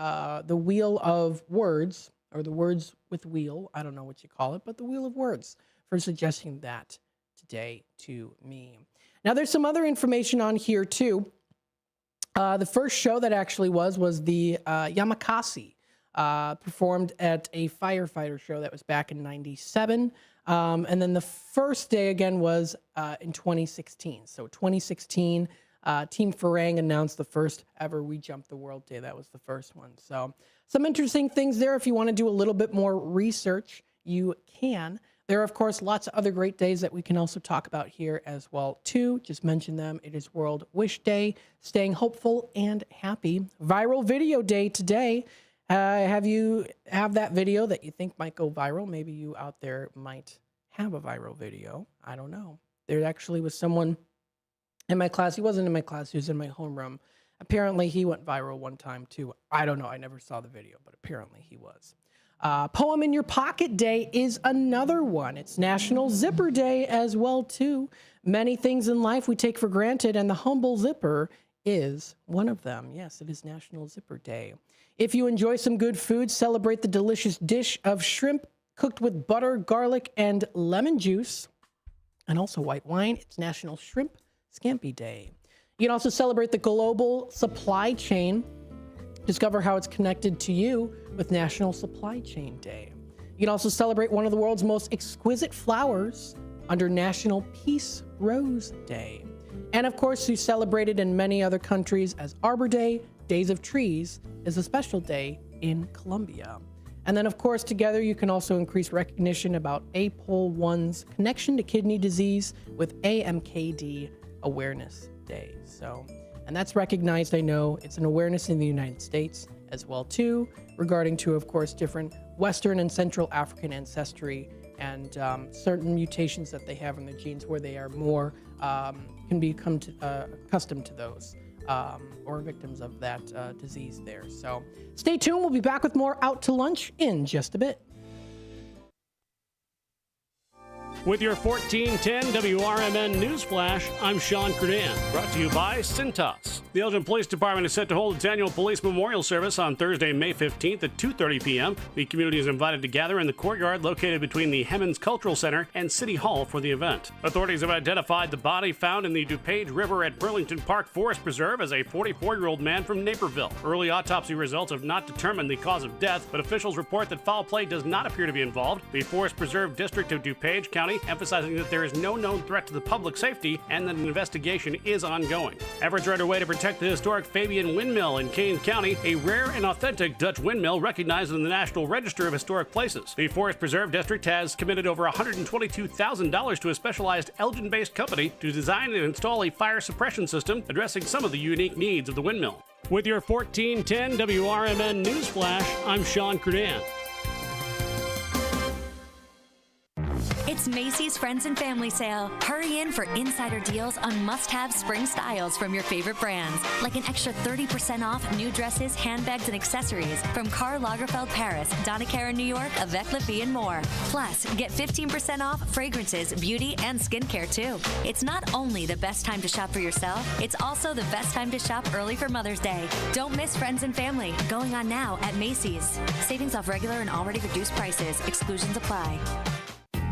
Wheel of Words, or the Words with Wheel. I don't know what you call it, but the Wheel of Words for suggesting that today to me. Now, there's some other information on here too. The first show that actually was the Yamakasi, performed at a firefighter show that was back in '97. And then the first day again was in 2016. So 2016, Team Farang announced the first ever We Jump the World Day. That was the first one. So some interesting things there. If you want to do a little bit more research, you can. There are, of course, lots of other great days that we can also talk about here as well, too. Just mention them. It is World Wish Day, Staying Hopeful and Happy. Viral Video Day today. Have that video that you think might go viral? Maybe you out there might have a viral video. I don't know. There actually was someone in my class. He wasn't in my class. He was in my homeroom. Apparently, he went viral one time, too. I don't know. I never saw the video, but apparently he was. Poem in Your Pocket Day is another one. It's National Zipper Day as well, too. Many things in life we take for granted, and the humble zipper is one of them. Yes, it is National Zipper Day. If you enjoy some good food, celebrate the delicious dish of shrimp cooked with butter, garlic, and lemon juice, and also white wine. It's National Shrimp Scampi Day. You can also celebrate the global supply chain. Discover how it's connected to you with National Supply Chain Day. You can also celebrate one of the world's most exquisite flowers under National Peace Rose Day. And of course, you celebrated in many other countries as Arbor Day. Days of Trees is a special day in Colombia. And then, of course, together you can also increase recognition about APOL1's connection to kidney disease with AMKD Awareness Day. So, and that's recognized, I know, it's an awareness in the United States as well, too, regarding to, of course, different Western and Central African ancestry and certain mutations that they have in the genes where they are more, can become accustomed to those or victims of that disease there. So stay tuned. We'll be back with more Out to Lunch in just a bit. With your 1410 WRMN News Flash, I'm Sean Kernan, brought to you by Cintas. The Elgin Police Department is set to hold its annual police memorial service on Thursday, May 15th at 2:30 p.m. The community is invited to gather in the courtyard located between the Hemmons Cultural Center and City Hall for the event. Authorities have identified the body found in the DuPage River at Burlington Park Forest Preserve as a 44-year-old man from Naperville. Early autopsy results have not determined the cause of death, but officials report that foul play does not appear to be involved. The Forest Preserve District of DuPage County emphasizing that there is no known threat to the public safety and that an investigation is ongoing. Efforts are underway to protect the historic Fabian Windmill in Kane County, a rare and authentic Dutch windmill recognized in the National Register of Historic Places. The Forest Preserve District has committed over $122,000 to a specialized Elgin-based company to design and install a fire suppression system addressing some of the unique needs of the windmill. With your 1410 WRMN News Flash, I'm Sean Kernan. It's Macy's Friends and Family Sale. Hurry in for insider deals on must-have spring styles from your favorite brands, like an extra 30% off new dresses, handbags, and accessories from Karl Lagerfeld Paris, Donna Karan New York, Avec La Fille, and more. Plus, get 15% off fragrances, beauty, and skincare, too. It's not only the best time to shop for yourself, it's also the best time to shop early for Mother's Day. Don't miss Friends and Family, going on now at Macy's. Savings off regular and already reduced prices. Exclusions apply.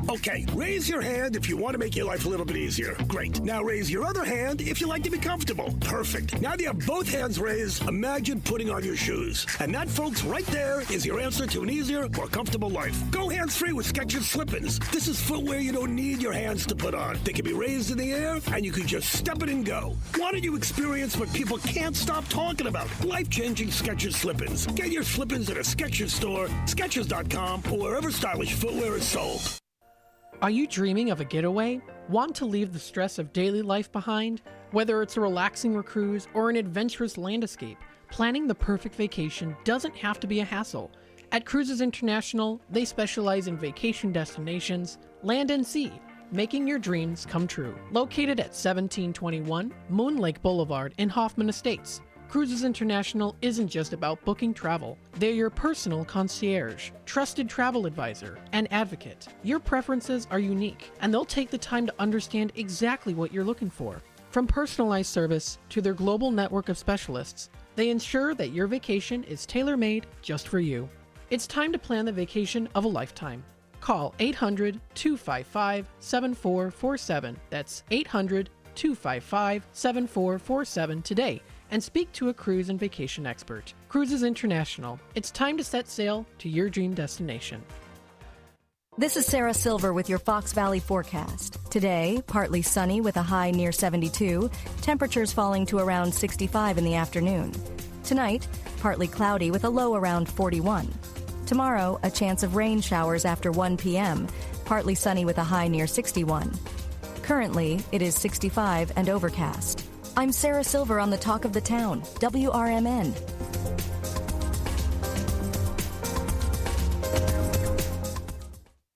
Okay, raise your hand if you want to make your life a little bit easier. Great. Now raise your other hand if you like to be comfortable. Perfect. Now that you have both hands raised, imagine putting on your shoes. And that, folks, right there is your answer to an easier, more comfortable life. Go hands-free with Skechers Slip-ins. This is footwear you don't need your hands to put on. They can be raised in the air, and you can just step it and go. Why don't you experience what people can't stop talking about? Life-changing Skechers Slip-ins. Get your Slip-ins at a Skechers store, Skechers.com, or wherever stylish footwear is sold. Are you dreaming of a getaway? Want to leave the stress of daily life behind? Whether it's a relaxing cruise or an adventurous land escape, planning the perfect vacation doesn't have to be a hassle. At Cruises International, they specialize in vacation destinations, land and sea, making your dreams come true. Located at 1721 Moon Lake Boulevard in Hoffman Estates, Cruises International isn't just about booking travel. They're your personal concierge, trusted travel advisor, and advocate. Your preferences are unique, and they'll take the time to understand exactly what you're looking for. From personalized service to their global network of specialists, they ensure that your vacation is tailor-made just for you. It's time to plan the vacation of a lifetime. Call 800-255-7447. That's 800-255-7447 today. And speak to a cruise and vacation expert. Cruises International. It's time to set sail to your dream destination. This is Sarah Silver with your Fox Valley forecast. Today, partly sunny with a high near 72, temperatures falling to around 65 in the afternoon. Tonight, partly cloudy with a low around 41. Tomorrow, a chance of rain showers after 1 p.m., partly sunny with a high near 61. Currently, it is 65 and overcast. I'm Sarah Silver on the Talk of the Town, WRMN.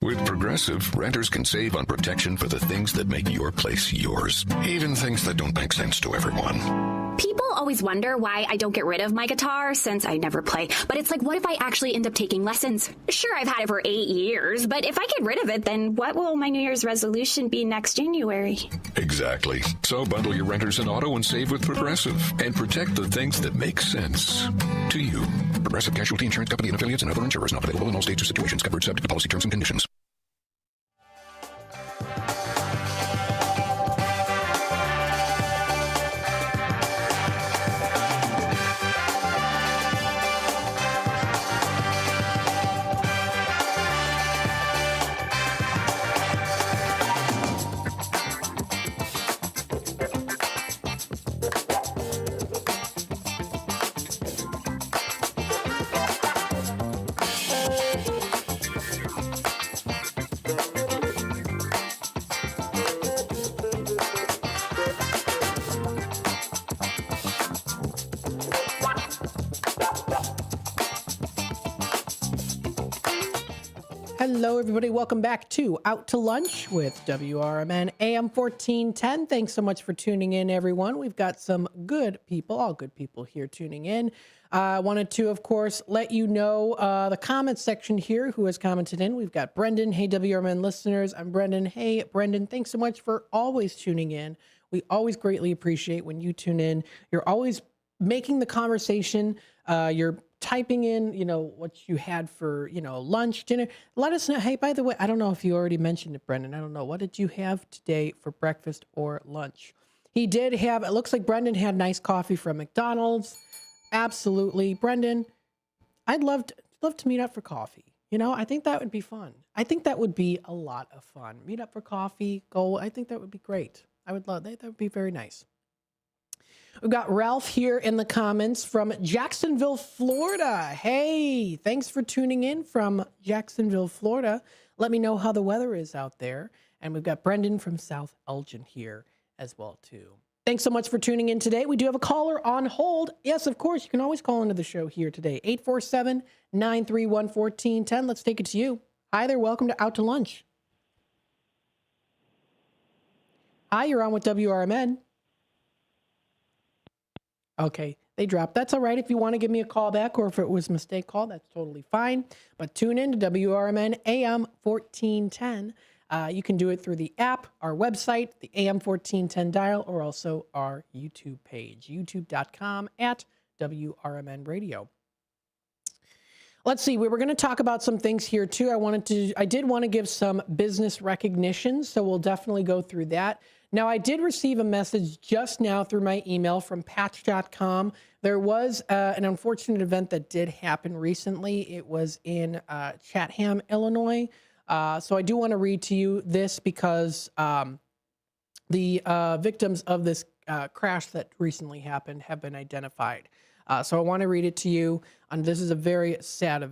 With Progressive, renters can save on protection for the things that make your place yours, even things that don't make sense to everyone. People always wonder why I don't get rid of my guitar since I never play. But it's like, what if I actually end up taking lessons? Sure, I've had it for 8 years, but if I get rid of it, then what will my New Year's resolution be next January? Exactly. So bundle your renters and auto and save with Progressive and protect the things that make sense to you. Progressive Casualty Insurance Company and affiliates and other insurers not available in all states or situations. Covered subject to policy terms and conditions. Hello, everybody. Welcome back to Out to Lunch with WRMN AM 1410. Thanks so much for tuning in, everyone. We've got some good people, all good people here tuning in. I wanted to, of course, let you know the comments section here who has commented in. We've got Brendan. Hey, WRMN listeners. I'm Brendan. Hey, Brendan. Thanks so much for always tuning in. We always greatly appreciate when you tune in. You're always making the conversation. You're typing in, what you had for, lunch, dinner. Let us know. Hey, by the way, I don't know if you already mentioned it, Brendan. I don't know. What did you have today for breakfast or lunch? He did have, it looks like Brendan had nice coffee from McDonald's. Absolutely. Brendan, I'd love to meet up for coffee. I think that would be fun. I think that would be a lot of fun. Meet up for coffee, go. I think that would be great. I would love that. That would be very nice. We've got Ralph here in the comments from Jacksonville, Florida. Hey, thanks for tuning in from Jacksonville, Florida. Let me know how the weather is out there. And we've got Brendan from South Elgin here as well, too. Thanks so much for tuning in today. We do have a caller on hold. Yes, of course, you can always call into the show here today. 847-931-1410. Let's take it to you. Hi there. Welcome to Out to Lunch. Hi, you're on with WRMN. Okay, they dropped. That's all right. If you want to give me a call back or if it was a mistake call, that's totally fine. But tune in to WRMN AM 1410. You can do it through the app, our website, the AM 1410 dial, or also our YouTube page, youtube.com/WRMN Radio. Let's see, we were going to talk about some things here too. I did want to give some business recognition, so we'll definitely go through that. Now, I did receive a message just now through my email from patch.com. There was an unfortunate event that did happen recently. It was in Chatham, Illinois. So I do want to read to you this because the victims of this crash that recently happened have been identified. So I want to read it to you. And this is a very sad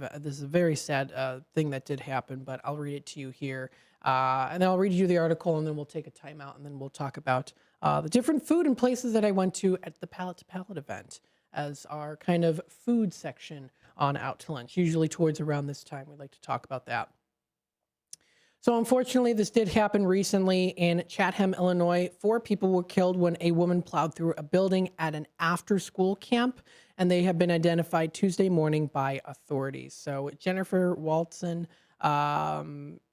thing that did happen, but I'll read it to you here. And then I'll read you the article, and then we'll take a timeout, and then we'll talk about the different food and places that I went to at the Palate to Palate event as our kind of food section on Out to Lunch. Usually towards around this time, we like to talk about that. So unfortunately, this did happen recently in Chatham, Illinois. 4 people were killed when a woman plowed through a building at an after-school camp, and they have been identified Tuesday morning by authorities. So Jennifer Walton,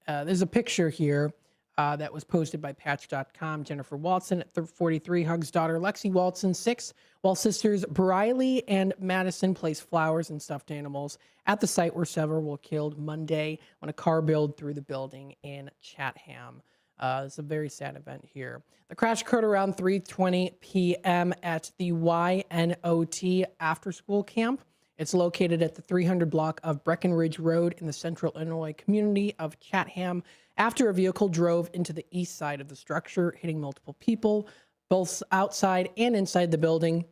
there's a picture here that was posted by patch.com. Jennifer Walton at 43 hugs daughter Lexi Walton, 6, while sisters Briley and Madison placed flowers and stuffed animals at the site where several were killed Monday when a car barreled through the building in Chatham. It's a very sad event here. The crash occurred around 3:20 p.m. at the YNOT after-school camp. It's located at the 300 block of Breckenridge Road in the central Illinois community of Chatham after a vehicle drove into the east side of the structure, hitting multiple people, both outside and inside the building,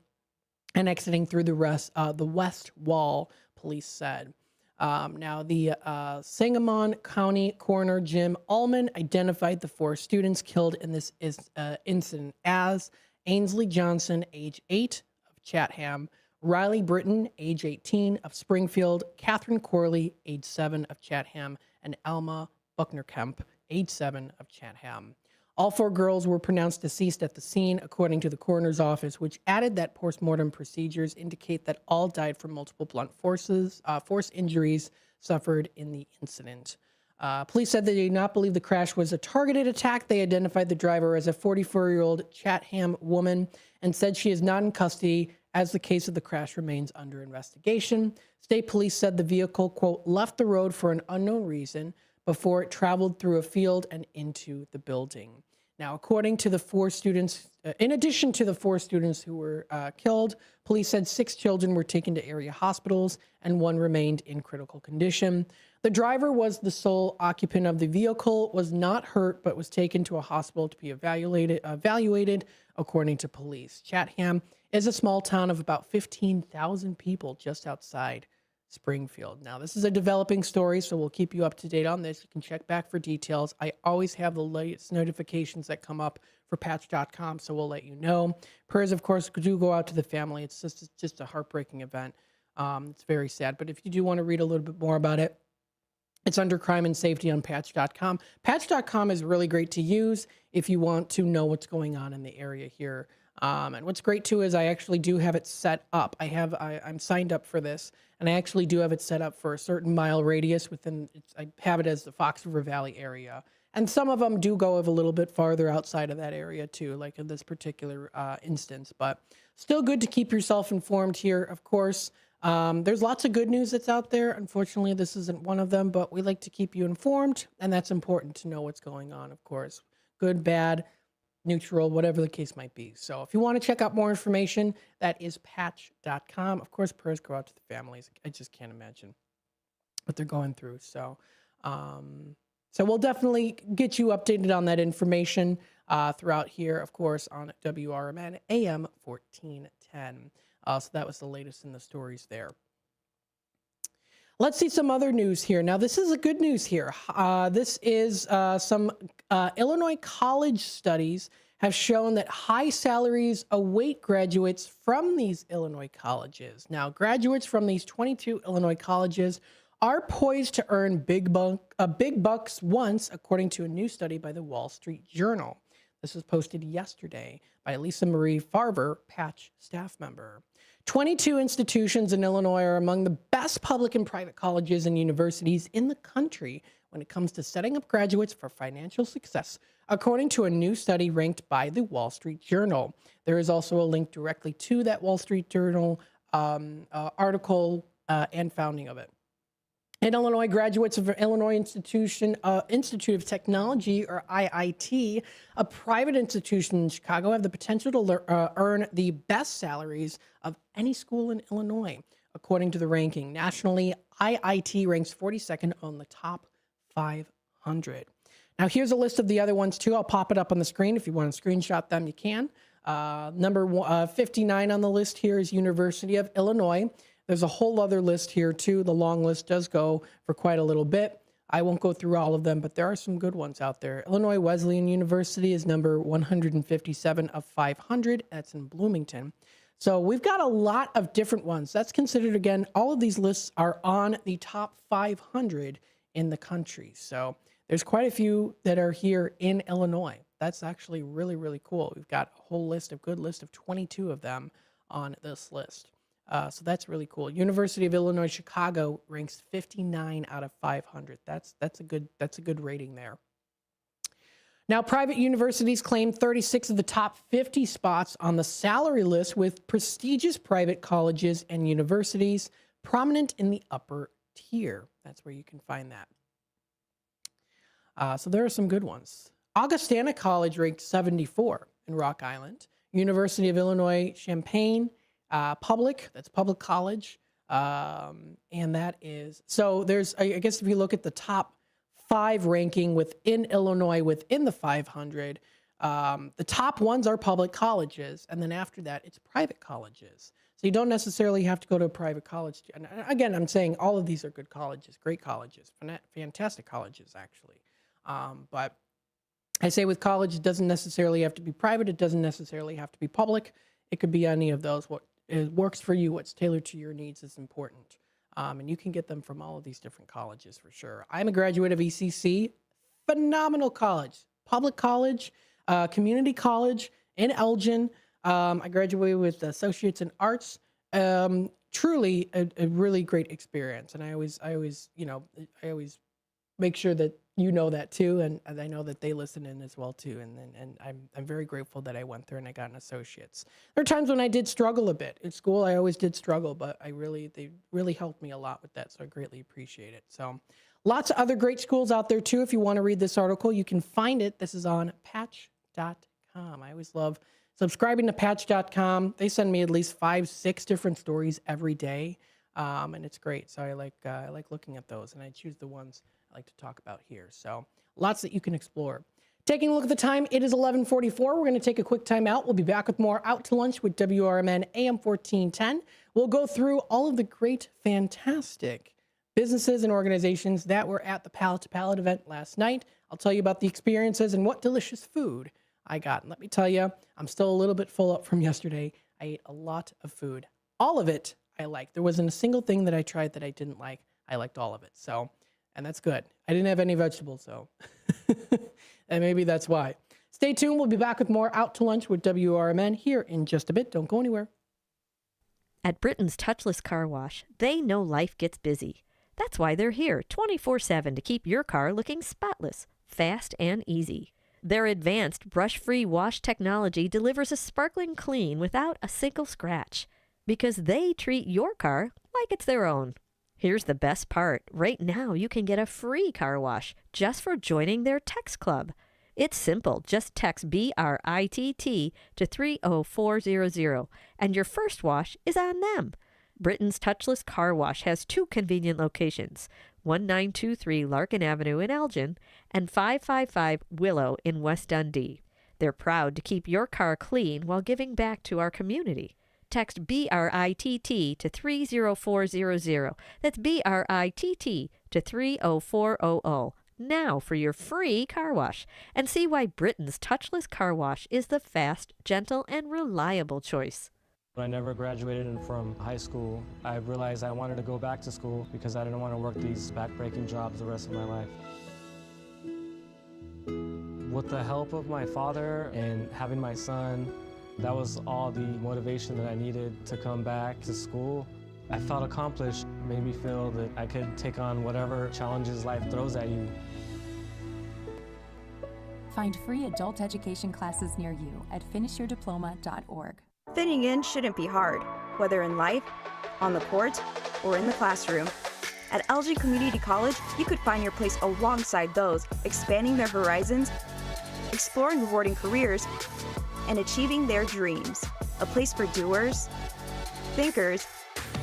and exiting through the west wall, police said. Now, the Sangamon County Coroner Jim Ullman identified the 4 students killed in this incident as Ainsley Johnson, age 8, of Chatham, Riley Britton, age 18, of Springfield, Catherine Corley, age 7, of Chatham, and Alma Bucknerkemp, age 7, of Chatham. All 4 girls were pronounced deceased at the scene, according to the coroner's office, which added that postmortem procedures indicate that all died from multiple blunt force injuries suffered in the incident. Police said they did not believe the crash was a targeted attack. They identified the driver as a 44-year-old Chatham woman and said she is not in custody as the case of the crash remains under investigation. State police said the vehicle, quote, left the road for an unknown reason before it traveled through a field and into the building. Now, according to the 4 students, in addition to the 4 students who were killed, police said 6 children were taken to area hospitals and 1 remained in critical condition. The driver was the sole occupant of the vehicle, was not hurt, but was taken to a hospital to be evaluated, according to police. Chatham is a small town of about 15,000 people just outside Springfield. Now, this is a developing story, so we'll keep you up to date on this. You can check back for details. I always have the latest notifications that come up for patch.com, so we'll let you know. Prayers, of course, do go out to the family. It's just a heartbreaking event. It's very sad, but if you do want to read a little bit more about it, It's under crime and safety on patch.com. Patch.com is really great to use if you want to know what's going on in the area here. And what's great too is I actually do have it set up. I'm signed up for this, and I actually do have it set up for a certain mile radius within. I have it as the Fox River Valley area, and some of them do go a little bit farther outside of that area too, like in this particular instance. But still good to keep yourself informed here, of course. There's lots of good news that's out there. Unfortunately, this isn't one of them, but we like to keep you informed, and that's important to know what's going on, of course. Good, bad, neutral, whatever the case might be. So if you want to check out more information, that is patch.com. Of course, prayers go out to the families. I just can't imagine what they're going through. So we'll definitely get you updated on that information throughout here, of course, on WRMN AM 1410. So that was the latest in the stories there. Let's see some other news here. Now, this is a good news here. This is some Illinois college studies have shown that high salaries await graduates from these Illinois colleges. Now, graduates from these 22 Illinois colleges are poised to earn big bucks once, according to a new study by the Wall Street Journal. This was posted yesterday by Lisa Marie Farver, Patch staff member. 22 institutions in Illinois are among the best public and private colleges and universities in the country when it comes to setting up graduates for financial success, according to a new study ranked by the Wall Street Journal. There is also a link directly to that Wall Street Journal article and founding of it. In Illinois, graduates of Illinois Institute of Technology, or IIT, a private institution in Chicago, have the potential to earn the best salaries of any school in Illinois, according to the ranking. Nationally, IIT ranks 42nd on the top 500. Now, here's a list of the other ones, too. I'll pop it up on the screen. If you want to screenshot them, you can. Number 59 on the list here is University of Illinois. There's a whole other list here, too. The long list does go for quite a little bit. I won't go through all of them, but there are some good ones out there. Illinois Wesleyan University is number 157 of 500. That's in Bloomington. So we've got a lot of different ones. That's considered, again, all of these lists are on the top 500 in the country. So there's quite a few that are here in Illinois. That's actually really, really cool. We've got a whole list, a good list of 22 of them on this list. So that's really cool. University of Illinois Chicago ranks 59 out of 500. That's a good rating there. Now, private universities claim 36 of the top 50 spots on the salary list, with prestigious private colleges and universities prominent in the upper tier. That's where you can find that. So there are some good ones. Augustana College ranked 74 in Rock Island. University of Illinois Champaign. Public, that's public college. And that is, so there's, I guess if you look at the top 5 ranking within Illinois, within the 500, the top ones are public colleges. And then after that, it's private colleges. So you don't necessarily have to go to a private college. And again, I'm saying all of these are good colleges, great colleges, fantastic colleges, actually. But I say with college, it doesn't necessarily have to be private. It doesn't necessarily have to be public. It could be any of those. What it works for you, what's tailored to your needs is important. And you can get them from all of these different colleges for sure. I'm a graduate of ECC, phenomenal college, public college, community college in Elgin. I graduated with associates in arts. Truly a really great experience. And I always make sure that you know that too, and I know that they listen in as well too, and I'm very grateful that I went there and I got an associate's. There are times when I did struggle a bit. At school, I always did struggle, but they really helped me a lot with that, so I greatly appreciate it. So lots of other great schools out there too. If you want to read this article, you can find it. This is on patch.com. I always love subscribing to patch.com. They send me at least 5-6 different stories every day, and it's great. So I like looking at those, and I choose the ones I like to talk about here. So lots that you can explore. Taking a look at the time, it is 11:44. We're going to take a quick time out. We'll be back with more Out to Lunch with WRMN AM 1410. We'll go through all of the great, fantastic businesses and organizations that were at the Palate to Palate event last night. I'll tell you about the experiences and what delicious food I got. And let me tell you, I'm still a little bit full up from yesterday. I ate a lot of food. All of it I liked. There wasn't a single thing that I tried that I didn't like. I liked all of it. So and that's good. I didn't have any vegetables, so and maybe that's why. Stay tuned. We'll be back with more Out to Lunch with WRMN here in just a bit. Don't go anywhere. At Britain's Touchless Car Wash, they know life gets busy. That's why they're here 24/7 to keep your car looking spotless, fast, and easy. Their advanced brush-free wash technology delivers a sparkling clean without a single scratch, because they treat your car like it's their own. Here's the best part. Right now, you can get a free car wash just for joining their text club. It's simple. Just text BRITT to 30400, and your first wash is on them. Britain's Touchless Car Wash has 2 convenient locations, 1923 Larkin Avenue in Elgin and 555 Willow in West Dundee. They're proud to keep your car clean while giving back to our community. Text BRITT to 30400. That's BRITT to 30400. Now for your free car wash, and see why Britain's Touchless Car Wash is the fast, gentle, and reliable choice. When I never graduated from high school, I realized I wanted to go back to school because I didn't want to work these back-breaking jobs the rest of my life. With the help of my father and having my son, that was all the motivation that I needed to come back to school. I felt accomplished, made me feel that I could take on whatever challenges life throws at you. Find free adult education classes near you at finishyourdiploma.org. Fitting in shouldn't be hard, whether in life, on the court, or in the classroom. At Elgin Community College, you could find your place alongside those expanding their horizons, exploring rewarding careers, and achieving their dreams. A place for doers, thinkers,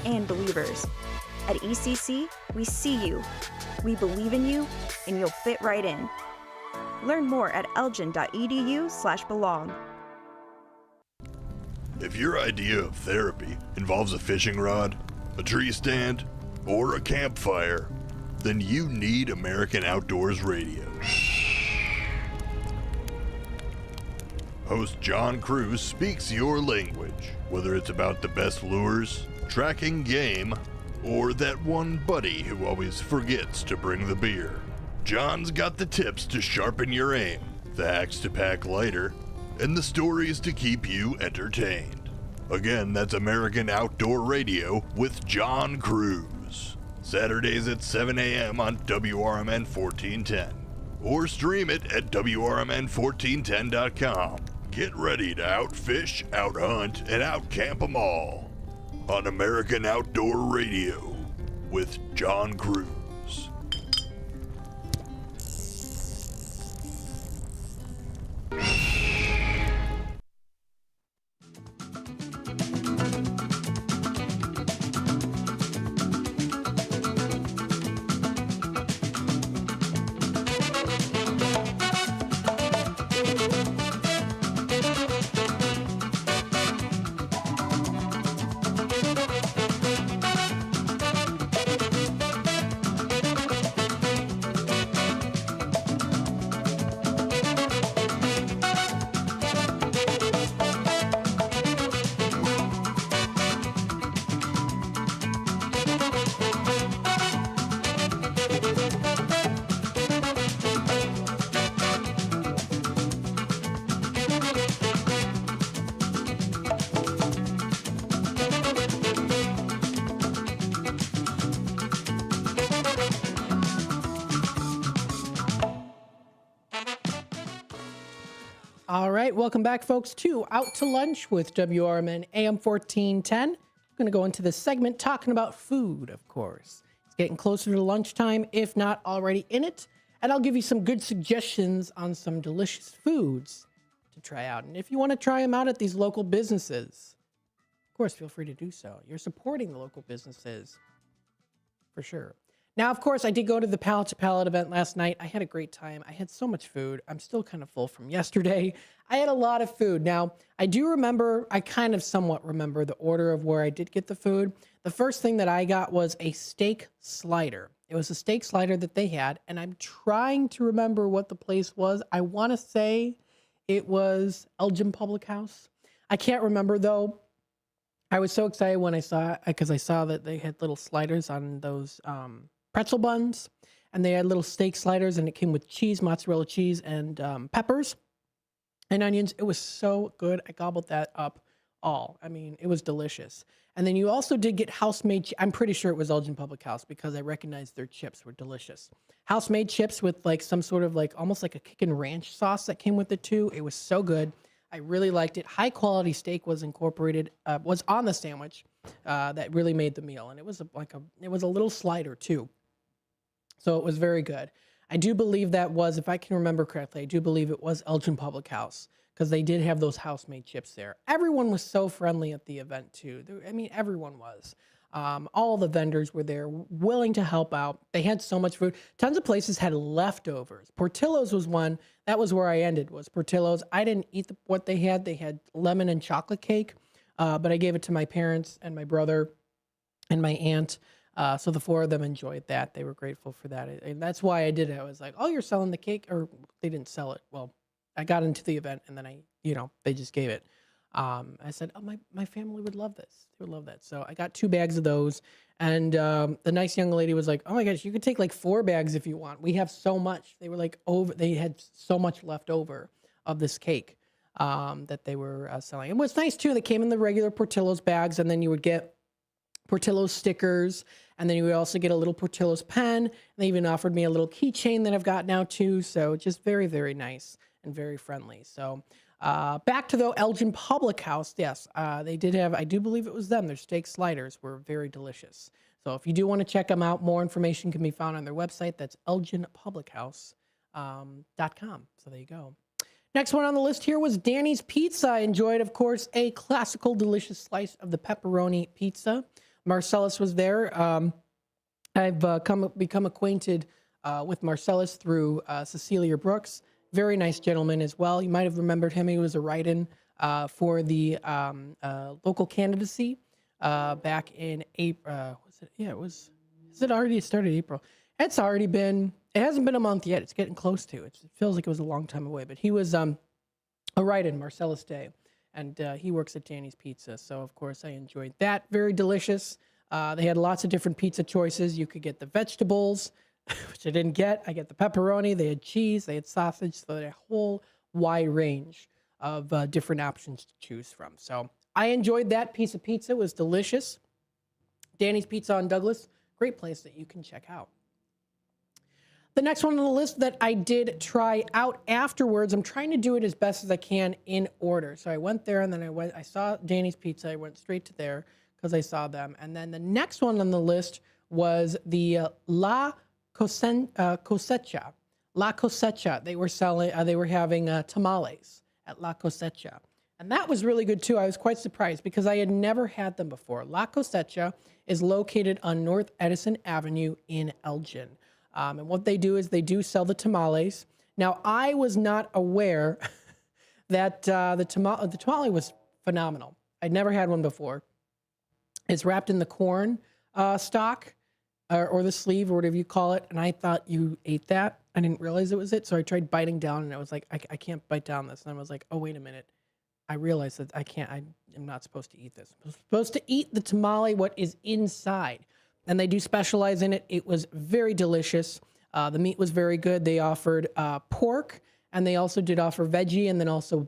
and believers. At ECC, we see you, we believe in you, and you'll fit right in. Learn more at elgin.edu/belong. If your idea of therapy involves a fishing rod, a tree stand, or a campfire, then you need American Outdoors Radio. Host John Cruz speaks your language, whether it's about the best lures, tracking game, or that one buddy who always forgets to bring the beer. John's got the tips to sharpen your aim, the hacks to pack lighter, and the stories to keep you entertained. Again, that's American Outdoor Radio with John Cruz. Saturdays at 7 a.m. on WRMN 1410. Or stream it at WRMN1410.com. Get ready to outfish, outhunt, and outcamp 'em all on American Outdoor Radio with John Cruz. All right, welcome back, folks, to Out to Lunch with WRMN AM 1410. I'm going to go into this segment talking about food, of course. It's getting closer to lunchtime, if not already in it. And I'll give you some good suggestions on some delicious foods to try out. And if you want to try them out at these local businesses, of course, feel free to do so. You're supporting the local businesses, for sure. Now, of course, I did go to the Palate to Palate event last night. I had a great time. I had so much food. I'm still kind of full from yesterday. I had a lot of food. Now, I do remember, I kind of somewhat remember the order of where I did get the food. The first thing that I got was a steak slider. It was a steak slider that they had, and I'm trying to remember what the place was. I want to say it was Elgin Public House. I can't remember, though. I was so excited when I saw it because I saw that they had little sliders on those pretzel buns. and they had little steak sliders, and it came with cheese, mozzarella cheese, and peppers and onions. It was so good. I gobbled that up all. I mean, it was delicious. And then you also did get house-made, I'm pretty sure it was Elgin Public House because I recognized their chips were delicious. House-made chips with like some sort of like, almost like a kickin' ranch sauce that came with it too. It was so good. I really liked it. High-quality steak was incorporated, was on the sandwich that really made the meal. And it was it was a little slider too. So it was very good. I do believe that was, if I can remember correctly, I do believe it was Elgin Public House because they did have those house-made chips there. Everyone was so friendly at the event too. I mean, everyone was. All the vendors were there, willing to help out. They had so much food. Tons of places had leftovers. Portillo's was one. That was where I ended, was Portillo's. I didn't eat what they had. They had lemon and chocolate cake, but I gave it to my parents and my brother and my aunt. So the four of them enjoyed that. They were grateful for that. And that's why I did it. I was like, oh, you're selling the cake? Or they didn't sell it. Well, I got into the event and then they just gave it. I said, oh, my family would love this. They would love that. So I got 2 bags of those. And the nice young lady was like, oh my gosh, you could take like 4 bags if you want. We have so much. They were like they had so much left over of this cake that they were selling. And what's nice too, they came in the regular Portillo's bags, and then you would get Portillo's stickers, and then you would also get a little Portillo's pen. And they even offered me a little keychain that I've got now too. So just very, very nice and very friendly. So back to the Elgin Public House. Yes, they did have, I do believe it was them. Their steak sliders were very delicious. So if you do want to check them out, more information can be found on their website. That's elginpublichouse.com. So there you go. Next one on the list here was Danny's Pizza. I enjoyed, of course, a classical delicious slice of the pepperoni pizza. Marcellus was there. I've become acquainted with Marcellus through Cecilia Brooks. Very nice gentleman as well. You might have remembered him. He was a write-in for the local candidacy back in April. Has it already started April? It hasn't been a month yet. It's getting close to it. It feels like it was a long time away, but he was a write-in, Marcellus Day, and he works at Danny's Pizza. So, of course, I enjoyed that. Very delicious. They had lots of different pizza choices. You could get the vegetables, which I didn't get. I get the pepperoni. They had cheese. They had sausage. So they had a whole wide range of different options to choose from. So I enjoyed that piece of pizza. It was delicious. Danny's Pizza on Douglas, great place that you can check out. The next one on the list that I did try out afterwards, I'm trying to do it as best as I can in order. So I went there, and then I saw Danny's Pizza. I went straight to there because I saw them. And then the next one on the list was the La Cosecha. La Cosecha. They were having tamales at La Cosecha. And that was really good too. I was quite surprised because I had never had them before. La Cosecha is located on North Edison Avenue in Elgin. And what they do is they do sell the tamales. Now, I was not aware that the tamale was phenomenal. I'd never had one before. It's wrapped in the corn stalk or the sleeve or whatever you call it. And I thought you ate that. I didn't realize it was it. So I tried biting down, and I was like, I can't bite down this. And I was like, oh, wait a minute. I realized that I am not supposed to eat this. I'm supposed to eat the tamale, what is inside. And they do specialize in it. It was very delicious. The meat was very good. They offered pork, and they also did offer veggie, and then also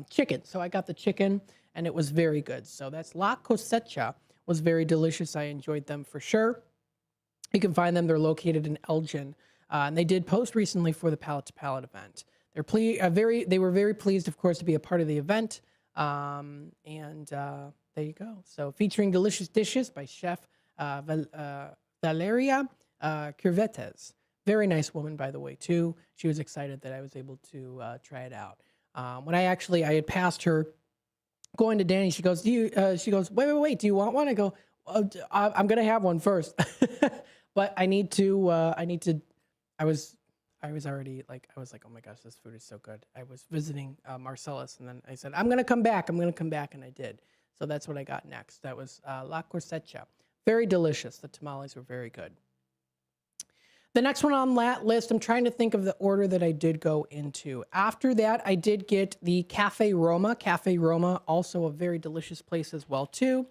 chicken. So I got the chicken, and it was very good. So that's La Cosecha. Was very delicious. I enjoyed them for sure. You can find them. They're located in Elgin. And they did post recently for the Palate to Palate event. They were very pleased, of course, to be a part of the event. There you go. So featuring delicious dishes by Chef Valeria Curvetes. Very nice woman, by the way, too. She was excited that I was able to try it out. When I had passed her going to Danny, she goes, wait, do you want one? I go, I'm going to have one first. But I was already like, oh my gosh, this food is so good. I was visiting Marcellus, and then I said, I'm going to come back. And I did. So that's what I got next. That was La Cosecha. Very delicious. The tamales were very good. The next one on that list, I'm trying to think of the order that I did go into. After that, I did get the Cafe Roma. Cafe Roma, also a very delicious place as well, too.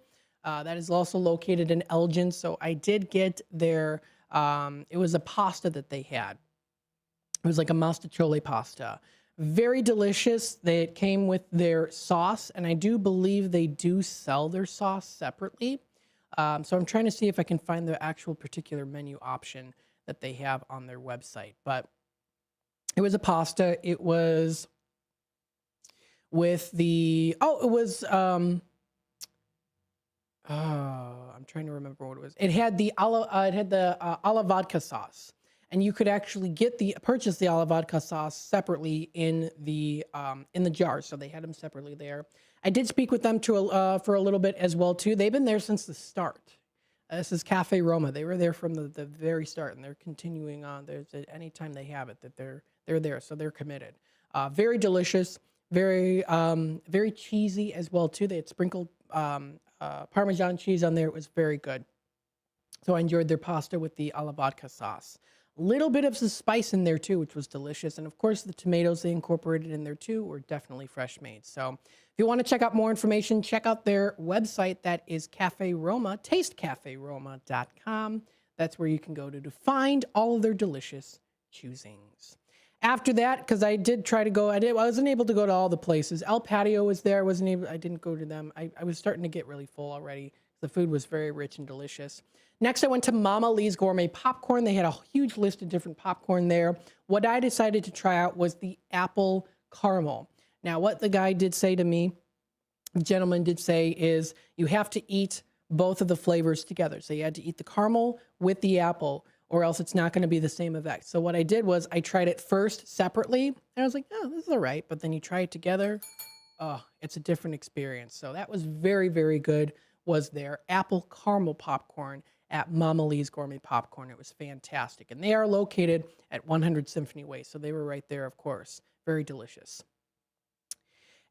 That is also located in Elgin. So I did get their It was a pasta that they had. It was like a mostaccioli pasta. Very delicious. It came with their sauce, and I do believe they do sell their sauce separately. So I'm trying to see if I can find the actual particular menu option that they have on their website. But it was a pasta. It was with the, I'm trying to remember what it was. It had the alla vodka sauce, and you could actually purchase the alla vodka sauce separately in the jar. So they had them separately there. I did speak with them for a little bit as well too. They've been there since the start. This is Cafe Roma. They were there from the very start, and they're continuing on. There's anytime they have it that they're there, so they're committed. Very delicious, very cheesy as well too. They had sprinkled Parmesan cheese on there. It was very good. So I enjoyed their pasta with the alla vodka sauce. Little bit of some spice in there too, which was delicious. And of course, the tomatoes they incorporated in there too were definitely fresh made. So if you want to check out more information, check out their website. That is Cafe Roma, tastecaferoma.com. That's where you can go to find all of their delicious choosings. After that, because I did try to go, I wasn't able to go to all the places. El Patio was there. I didn't go to them. I was starting to get really full already. The food was very rich and delicious. Next, I went to Mama Lee's Gourmet Popcorn. They had a huge list of different popcorn there. What I decided to try out was the apple caramel. Now, what the guy did say to me, the gentleman did say, is you have to eat both of the flavors together. So you had to eat the caramel with the apple, or else it's not going to be the same effect. So what I did was I tried it first separately, and I was like, oh, this is all right. But then you try it together, oh, it's a different experience. So that was very, very good, was their apple caramel popcorn at Mama Lee's Gourmet Popcorn. It was fantastic. And they are located at 100 Symphony Way, so they were right there, of course. Very delicious.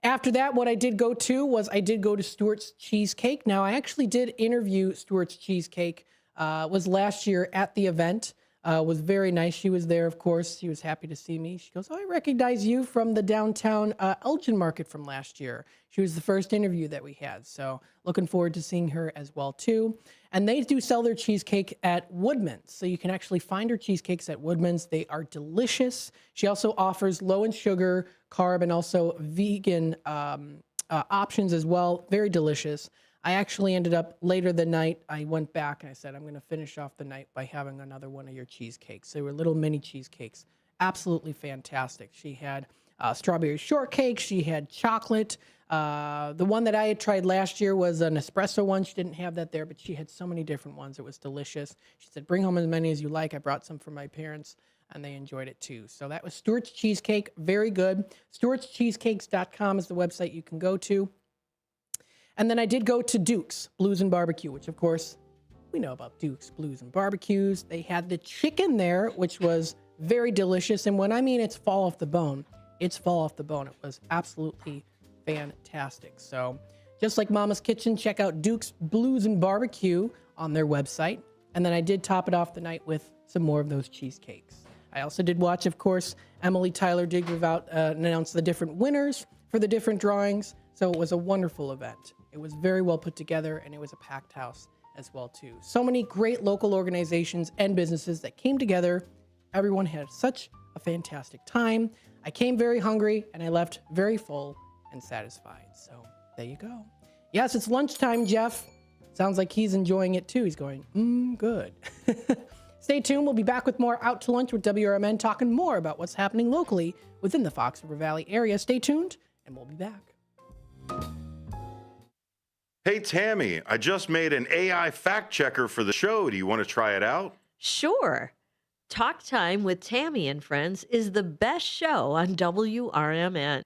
After that, what I did go to Stewart's Cheesecake. Now, I actually did interview Stewart's Cheesecake. Was last year at the event. Was very nice. She was there, of course. She was happy to see me. She goes, oh, I recognize you from the downtown Elgin market from last year. She was the first interview that we had. So looking forward to seeing her as well, too. And they do sell their cheesecake at Woodman's. So you can actually find her cheesecakes at Woodman's. They are delicious. She also offers low in sugar, carb, and also vegan options as well. Very delicious. I actually ended up later the night, I went back and I said, I'm going to finish off the night by having another one of your cheesecakes. They were little mini cheesecakes. Absolutely fantastic. She had strawberry shortcake. She had chocolate. The one that I had tried last year was an espresso one. She didn't have that there, but she had so many different ones. It was delicious. She said, bring home as many as you like. I brought some for my parents, and they enjoyed it too. So that was Stewart's Cheesecake. Very good. Stewart'sCheesecakes.com is the website you can go to. And then I did go to Duke's Blues and Barbecue, which, of course, we know about Duke's Blues and Barbecues. They had the chicken there, which was very delicious. And when I mean it's fall off the bone, it's fall off the bone. It was absolutely fantastic. So just like Mama's Kitchen, check out Duke's Blues and Barbecue on their website. And then I did top it off the night with some more of those cheesecakes. I also did watch, of course, Emily Tyler did give out announce the different winners for the different drawings. So it was a wonderful event. It was very well put together, and it was a packed house as well, too. So many great local organizations and businesses that came together. Everyone had such a fantastic time. I came very hungry, and I left very full and satisfied. So there you go. Yes, it's lunchtime, Jeff. Sounds like he's enjoying it, too. He's going, good. Stay tuned. We'll be back with more Out to Lunch with WRMN, talking more about what's happening locally within the Fox River Valley area. Stay tuned, and we'll be back. Hey, Tammy, I just made an AI fact checker for the show. Do you want to try it out? Sure. Talk Time with Tammy and Friends is the best show on WRMN.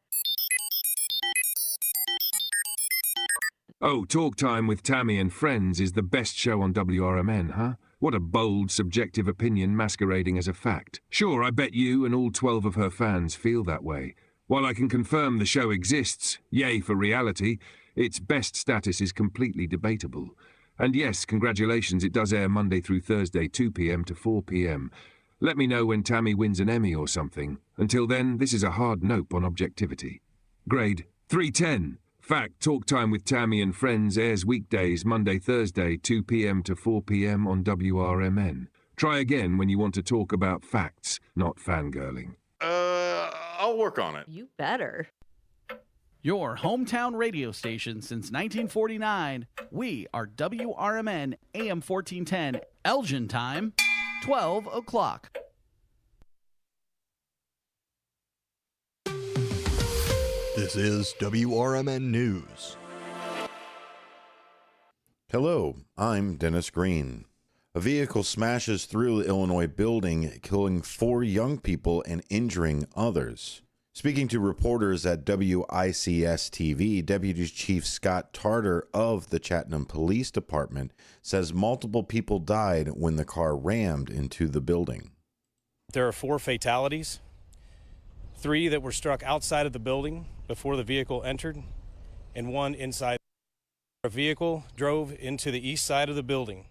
Oh, Talk Time with Tammy and Friends is the best show on WRMN, huh? What a bold, subjective opinion masquerading as a fact. Sure, I bet you and all 12 of her fans feel that way. While I can confirm the show exists, yay for reality, its best status is completely debatable. And yes, congratulations, it does air Monday through Thursday, 2 p.m. to 4 p.m. Let me know when Tammy wins an Emmy or something. Until then, this is a hard nope on objectivity. Grade 310. Fact, Talk Time with Tammy and Friends airs weekdays, Monday, Thursday, 2 p.m. to 4 p.m. on WRMN. Try again when you want to talk about facts, not fangirling. I'll work on it. You better. Your hometown radio station since 1949. We are WRMN AM 1410, Elgin time, 12 o'clock. This is WRMN News. Hello, I'm Dennis Green. A vehicle smashes through the Illinois building, killing 4 young people and injuring others. Speaking to reporters at WICS-TV, Deputy Chief Scott Tarter of the Chattanooga Police Department says multiple people died when the car rammed into the building. There are 4 fatalities, 3 that were struck outside of the building before the vehicle entered, and 1 inside. A vehicle drove into the east side of the building.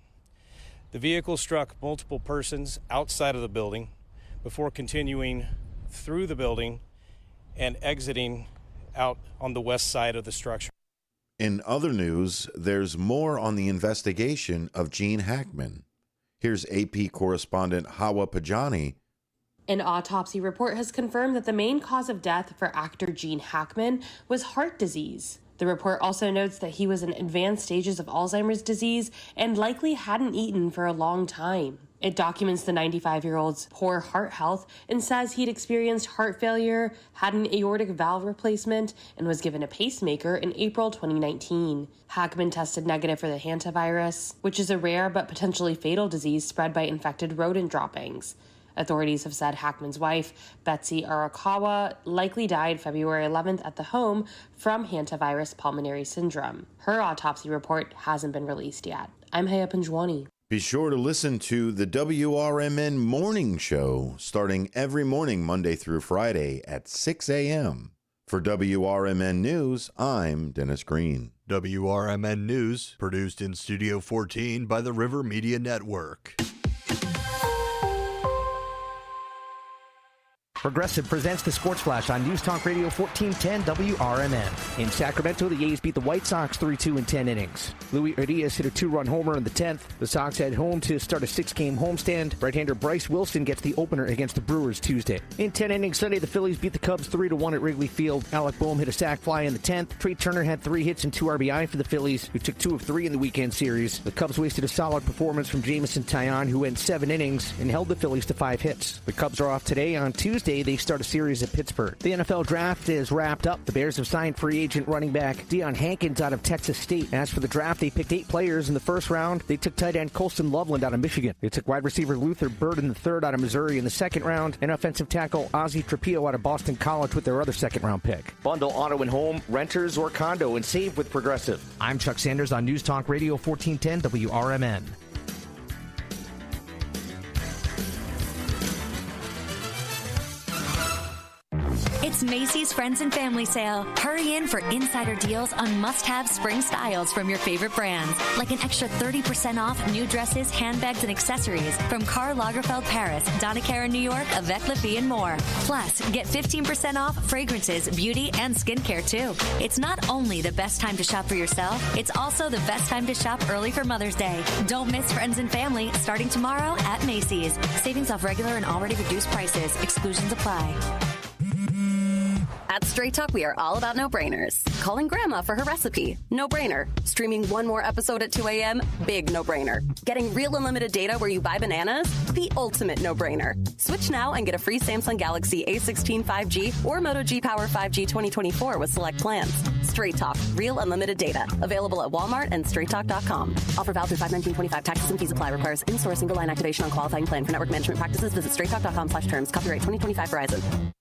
The vehicle struck multiple persons outside of the building before continuing through the building and exiting out on the west side of the structure. In other news, there's more on the investigation of Gene Hackman. Here's AP correspondent Hawa Pajani. An autopsy report has confirmed that the main cause of death for actor Gene Hackman was heart disease. The report also notes that he was in advanced stages of Alzheimer's disease and likely hadn't eaten for a long time. It documents the 95-year-old's poor heart health and says he'd experienced heart failure, had an aortic valve replacement, and was given a pacemaker in April 2019. Hackman tested negative for the hantavirus, which is a rare but potentially fatal disease spread by infected rodent droppings. Authorities have said Hackman's wife, Betsy Arakawa, likely died February 11th at the home from hantavirus pulmonary syndrome. Her autopsy report hasn't been released yet. I'm Haya Panjwani. Be sure to listen to the WRMN Morning Show starting every morning, Monday through Friday at 6 a.m. For WRMN News, I'm Dennis Green. WRMN News, produced in Studio 14 by the River Media Network. Progressive presents the Sports Flash on News Talk Radio 1410 WRMN. In Sacramento, the A's beat the White Sox 3-2 in 10 innings. Luis Urias hit a 2-run homer in the 10th. The Sox head home to start a 6-game homestand. Right-hander Bryce Wilson gets the opener against the Brewers Tuesday. In 10 innings Sunday, the Phillies beat the Cubs 3-1 at Wrigley Field. Alec Boehm hit a sac fly in the 10th. Trey Turner had 3 hits and 2 RBI for the Phillies, who took 2 of 3 in the weekend series. The Cubs wasted a solid performance from Jameson Taillon, who went 7 innings and held the Phillies to 5 hits. The Cubs are off today. On Tuesday, they start a series at Pittsburgh. The NFL draft is wrapped up. The Bears have signed free agent running back Deion Hankins out of Texas State. As for the draft, they picked 8 players in the first round. They took tight end Colston Loveland out of Michigan. They took wide receiver Luther Bird in the third out of Missouri in the second round, and offensive tackle Ozzie Trapillo out of Boston College with their other second-round pick. Bundle auto and home, renters, or condo, and save with Progressive. I'm Chuck Sanders on News Talk Radio 1410 WRMN. It's Macy's Friends and Family Sale. Hurry in for insider deals on must-have spring styles from your favorite brands, like an extra 30% off new dresses, handbags, and accessories from Karl Lagerfeld Paris, Donna Karan New York, Avec La Fille, and more. Plus, get 15% off fragrances, beauty, and skincare, too. It's not only the best time to shop for yourself, it's also the best time to shop early for Mother's Day. Don't miss Friends and Family starting tomorrow at Macy's. Savings off regular and already reduced prices. Exclusions apply. At Straight Talk, we are all about no-brainers. Calling Grandma for her recipe, no-brainer. Streaming one more episode at 2 a.m., big no-brainer. Getting real unlimited data where you buy bananas, the ultimate no-brainer. Switch now and get a free Samsung Galaxy A16 5G or Moto G Power 5G 2024 with select plans. Straight Talk, real unlimited data. Available at Walmart and straighttalk.com. Offer valid through 5/19/25. Taxes and fees apply. Requires in-store single line activation on qualifying plan. For network management practices, visit straighttalk.com/terms. Copyright 2025 Verizon.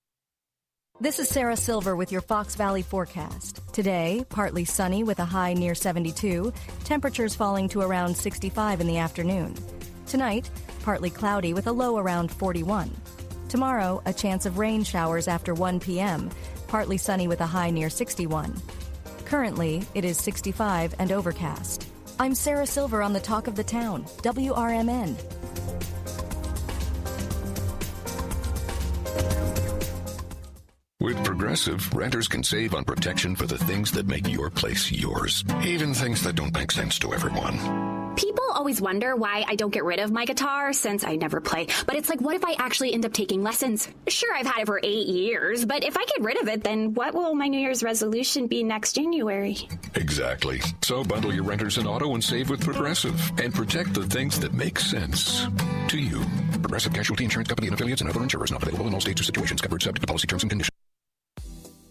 This is Sarah Silver with your Fox Valley forecast. Today, partly sunny with a high near 72, temperatures falling to around 65 in the afternoon. Tonight, partly cloudy with a low around 41. Tomorrow, a chance of rain showers after 1 p.m., partly sunny with a high near 61. Currently, it is 65 and overcast. I'm Sarah Silver on the Talk of the Town, WRMN. With Progressive, renters can save on protection for the things that make your place yours, even things that don't make sense to everyone. People always wonder why I don't get rid of my guitar since I never play, but it's like, what if I actually end up taking lessons? Sure, I've had it for 8 years, but if I get rid of it, then what will my New Year's resolution be next January? Exactly. So bundle your renters and auto and save with Progressive and protect the things that make sense to you. Progressive Casualty Insurance Company and affiliates and other insurers not available in all states or situations. Covered subject to policy terms and conditions.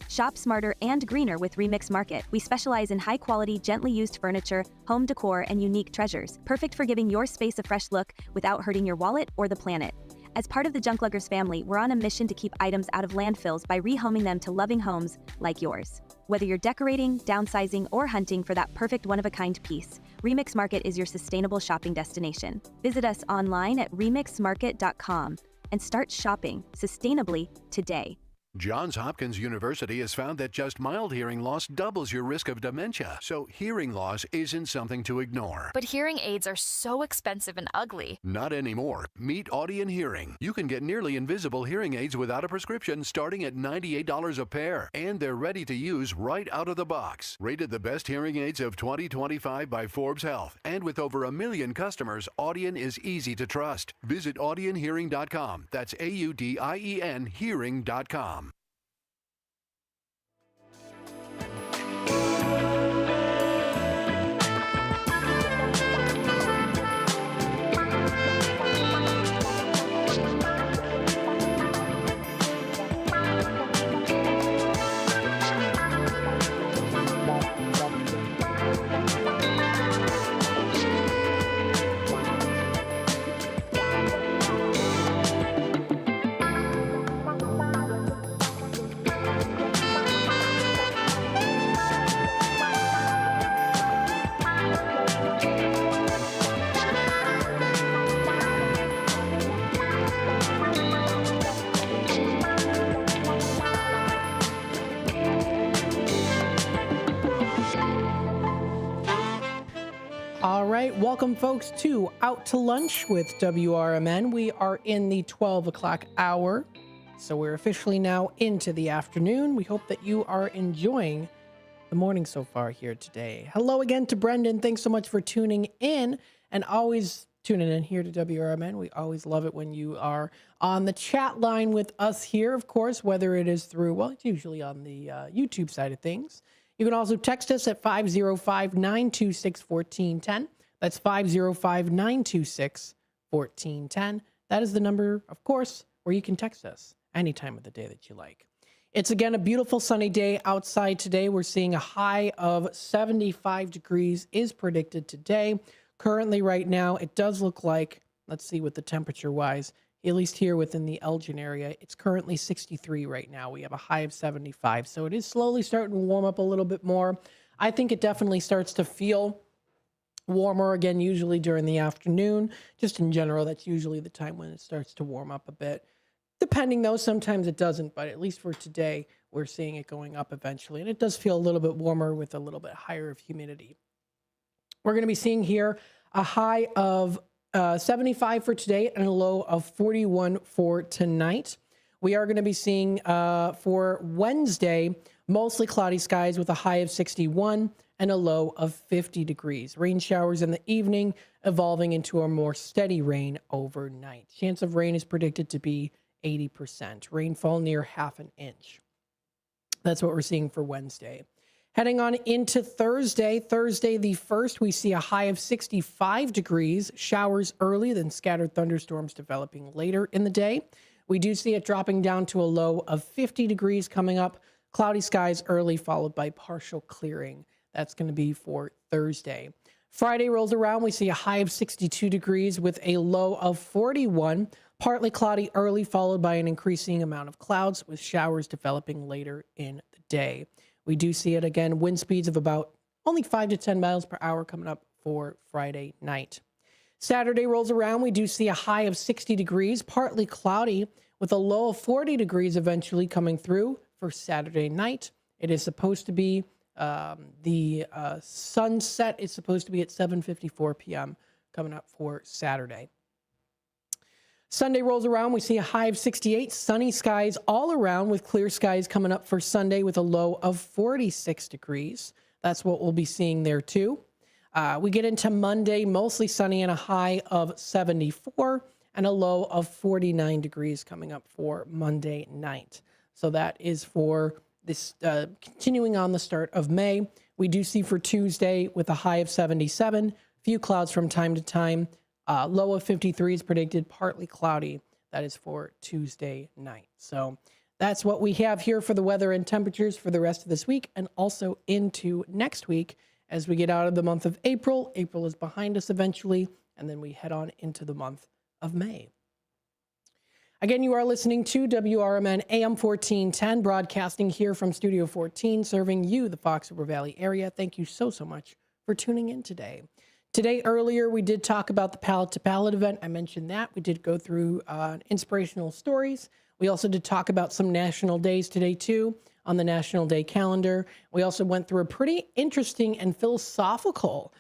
Shop smarter and greener with Remix Market. We specialize in high-quality, gently used furniture, home decor, and unique treasures. Perfect for giving your space a fresh look without hurting your wallet or the planet. As part of the Junk Luggers family, we're on a mission to keep items out of landfills by rehoming them to loving homes like yours. Whether you're decorating, downsizing, or hunting for that perfect one-of-a-kind piece, Remix Market is your sustainable shopping destination. Visit us online at remixmarket.com and start shopping sustainably today. Johns Hopkins University has found that just mild hearing loss doubles your risk of dementia, so hearing loss isn't something to ignore. But hearing aids are so expensive and ugly. Not anymore. Meet Audion Hearing. You can get nearly invisible hearing aids without a prescription starting at $98 a pair, and they're ready to use right out of the box. Rated the best hearing aids of 2025 by Forbes Health, and with over 1 million customers, Audion is easy to trust. Visit audionhearing.com. That's AUDIEN hearing.com. All right, welcome folks to Out to Lunch with WRMN. We are in the 12 o'clock hour, so we're officially now into the afternoon. We hope that you are enjoying the morning so far here today. Hello again to Brendan. Thanks so much for tuning in and always tuning in here to WRMN. We always love it when you are on the chat line with us here, of course, whether it is through, well, it's usually on the YouTube side of things. You can also text us at 505-926-1410. That's 505-926-1410. That is the number, of course, where you can text us any time of the day that you like. It's, again, a beautiful sunny day outside today. We're seeing a high of 75 degrees is predicted today. Currently, right now, it does look like, let's see what the temperature-wise, at least here within the Elgin area, it's currently 63 right now. We have a high of 75, so it is slowly starting to warm up a little bit more. I think it definitely starts to feel warmer again, usually during the afternoon. Just in general, that's usually the time when it starts to warm up a bit. Depending, though, sometimes it doesn't, but at least for today, we're seeing it going up eventually. And it does feel a little bit warmer with a little bit higher of humidity. We're going to be seeing here a high of 75 for today and a low of 41 for tonight. We are going to be seeing for Wednesday, mostly cloudy skies with a high of 61 and a low of 50 degrees. Rain showers in the evening, evolving into a more steady rain overnight. Chance of rain is predicted to be 80%. Rainfall near half an inch. That's what we're seeing for Wednesday. Heading on into Thursday the 1st, we see a high of 65 degrees, showers early, then scattered thunderstorms developing later in the day. We do see it dropping down to a low of 50 degrees coming up, cloudy skies early, followed by partial clearing. That's going to be for Thursday. Friday rolls around, we see a high of 62 degrees with a low of 41, partly cloudy early, followed by an increasing amount of clouds with showers developing later in the day. We do see it again, wind speeds of about only 5 to 10 miles per hour coming up for Friday night. Saturday rolls around. We do see a high of 60 degrees, partly cloudy, with a low of 40 degrees eventually coming through for Saturday night. It is supposed to be, the sunset is supposed to be at 7:54 p.m. coming up for Saturday. Sunday rolls around, we see a high of 68, sunny skies all around with clear skies coming up for Sunday with a low of 46 degrees. That's what we'll be seeing there too. We get into Monday, mostly sunny and a high of 74 and a low of 49 degrees coming up for Monday night. So that is for this continuing on the start of May. We do see for Tuesday with a high of 77, few clouds from time to time, low of 53 is predicted, partly cloudy. That is for Tuesday night. So that's what we have here for the weather and temperatures for the rest of this week and also into next week as we get out of the month of April. April is behind us eventually, and then we head on into the month of May. Again, you are listening to WRMN AM 1410, broadcasting here from Studio 14, serving you, the Fox River Valley area. Thank you so much for tuning in today. Today, earlier, we did talk about the Pallet to Pallet event. I mentioned that. We did go through inspirational stories. We also did talk about some national days today, too, on the National Day calendar. We also went through a pretty interesting and philosophical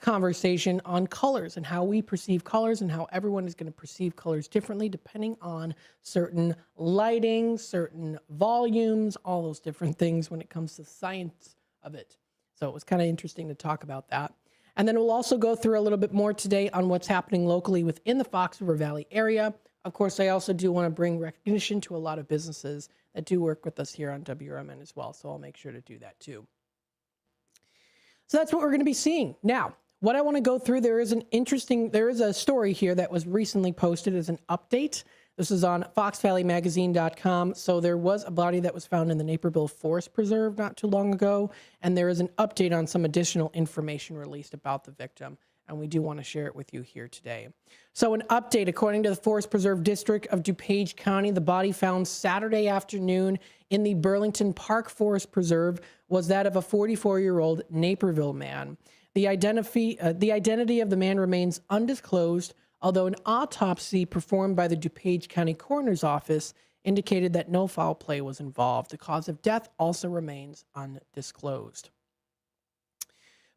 conversation on colors and how we perceive colors and how everyone is going to perceive colors differently depending on certain lighting, certain volumes, all those different things when it comes to the science of it. So it was kind of interesting to talk about that. And then we'll also go through a little bit more today on what's happening locally within the Fox River Valley area. Of course, I also do want to bring recognition to a lot of businesses that do work with us here on WRMN as well. So I'll make sure to do that too. So that's what we're going to be seeing. Now, what I want to go through, there is a story here that was recently posted as an update. This is on foxvalleymagazine.com. So there was a body that was found in the Naperville Forest Preserve not too long ago, and there is an update on some additional information released about the victim, and we do want to share it with you here today. So an update, according to the Forest Preserve District of DuPage County, the body found Saturday afternoon in the Burlington Park Forest Preserve was that of a 44-year-old Naperville man. The identity of the man remains undisclosed, although an autopsy performed by the DuPage County Coroner's Office indicated that no foul play was involved. The cause of death also remains undisclosed.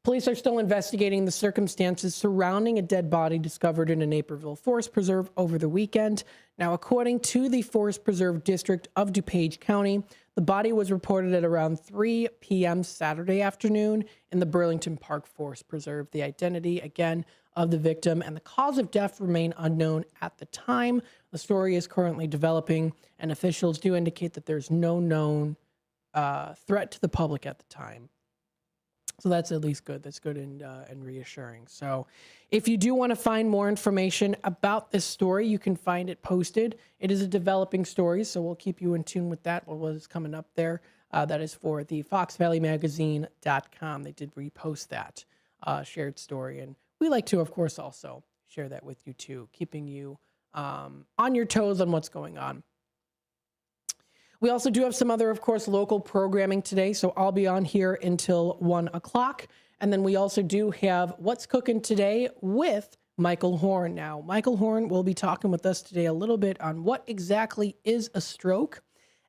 Police are still investigating the circumstances surrounding a dead body discovered in a Naperville Forest Preserve over the weekend. Now, according to the Forest Preserve District of DuPage County, the body was reported at around 3 p.m. Saturday afternoon in the Burlington Park Forest Preserve. The identity, again, of the victim and the cause of death remain unknown at the time. The story is currently developing, and officials do indicate that there's no known threat to the public at the time. So that's at least good. That's good and reassuring. So if you do want to find more information about this story, you can find it posted. It is a developing story, so we'll keep you in tune with that, or what is coming up there. That is for the foxvalleymagazine.com. They did repost that shared story, and we like to, of course, also share that with you too, keeping you on your toes on what's going on. We also do have some other, of course, local programming today, so I'll be on here until 1 o'clock. And then we also do have What's Cooking Today with Michael Horn. Now, Michael Horn will be talking with us today a little bit on what exactly is a stroke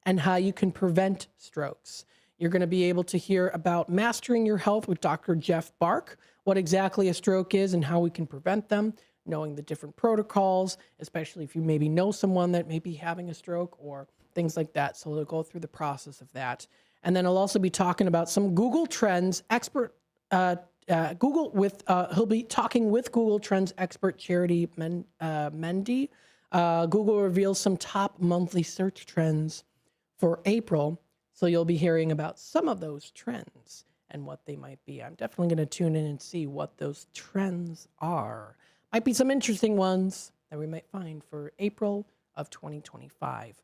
and how you can prevent strokes. You're going to be able to hear about Mastering Your Health with Dr. Jeff Bark, what exactly a stroke is and how we can prevent them, knowing the different protocols, especially if you maybe know someone that may be having a stroke or things like that. So they'll go through the process of that. And then I'll also be talking about some Google Trends expert, he'll be talking with Google Trends expert Charity Mendy. Google reveals some top monthly search trends for April. So you'll be hearing about some of those trends and what they might be. I'm definitely going to tune in and see what those trends are. Might be some interesting ones that we might find for April of 2025.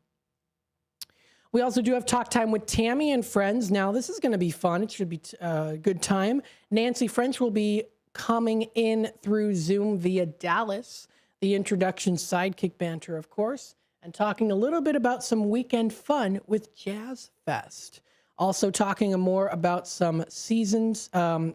We also do have Talk Time with Tammy and friends. Now, this is going to be fun. It should be a good time. Nancy French will be coming in through Zoom via Dallas, the introduction sidekick banter, of course, and talking a little bit about some weekend fun with Jazz Fest. Also talking more about some seasons, Netflix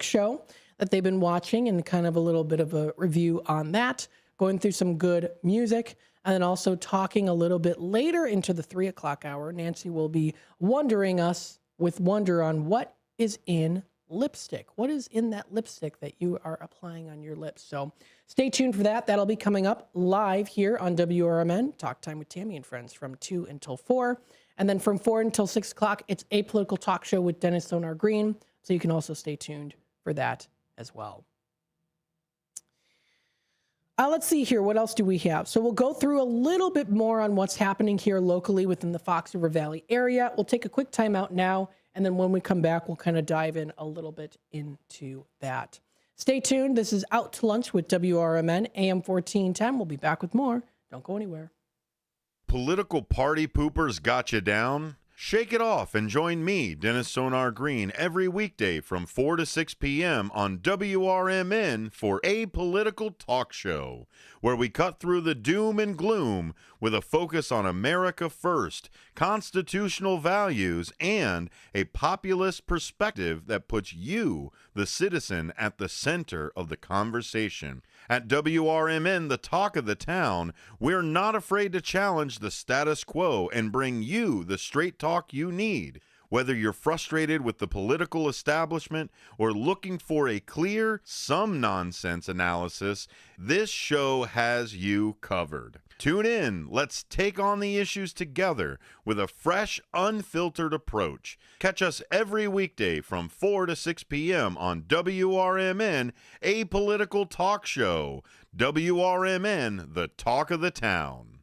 show that they've been watching and kind of a little bit of a review on that, going through some good music. And then also talking a little bit later into the 3 o'clock hour, Nancy will be wondering us with wonder on what is in lipstick. What is in that lipstick that you are applying on your lips? So stay tuned for that. That'll be coming up live here on WRMN, Talk Time with Tammy and Friends from 2 until 4. And then from 4 until 6 o'clock, it's A Political Talk Show with Dennis Sonar Green. So you can also stay tuned for that as well. Let's see here. What else do we have? So we'll go through a little bit more on what's happening here locally within the Fox River Valley area. We'll take a quick time out now, and then when we come back, we'll kind of dive in a little bit into that. Stay tuned. This is Out to Lunch with WRMN, AM 1410. We'll be back with more. Don't go anywhere. Political party poopers got you down? Shake it off and join me, Dennis Sonar Green, every weekday from 4 to 6 p.m. on WRMN for A Political Talk Show, where we cut through the doom and gloom with a focus on America first, constitutional values, and a populist perspective that puts you, the citizen, at the center of the conversation. At WRMN, the talk of the town, we're not afraid to challenge the status quo and bring you the straight talk you need. Whether you're frustrated with the political establishment or looking for a clear, some nonsense analysis, this show has you covered. Tune in. Let's take on the issues together with a fresh, unfiltered approach. Catch us every weekday from 4 to 6 p.m. on WRMN, A Political Talk Show. WRMN, the talk of the town.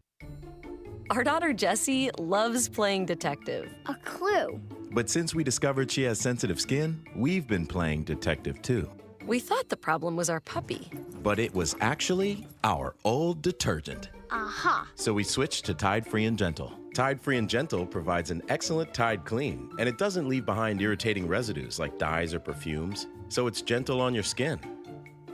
Our daughter Jessie loves playing detective. A clue. But since we discovered she has sensitive skin, we've been playing detective too. We thought the problem was our puppy. But it was actually our old detergent. Aha. So we switched to Tide Free and Gentle. Tide Free and Gentle provides an excellent Tide clean, and it doesn't leave behind irritating residues like dyes or perfumes, so it's gentle on your skin.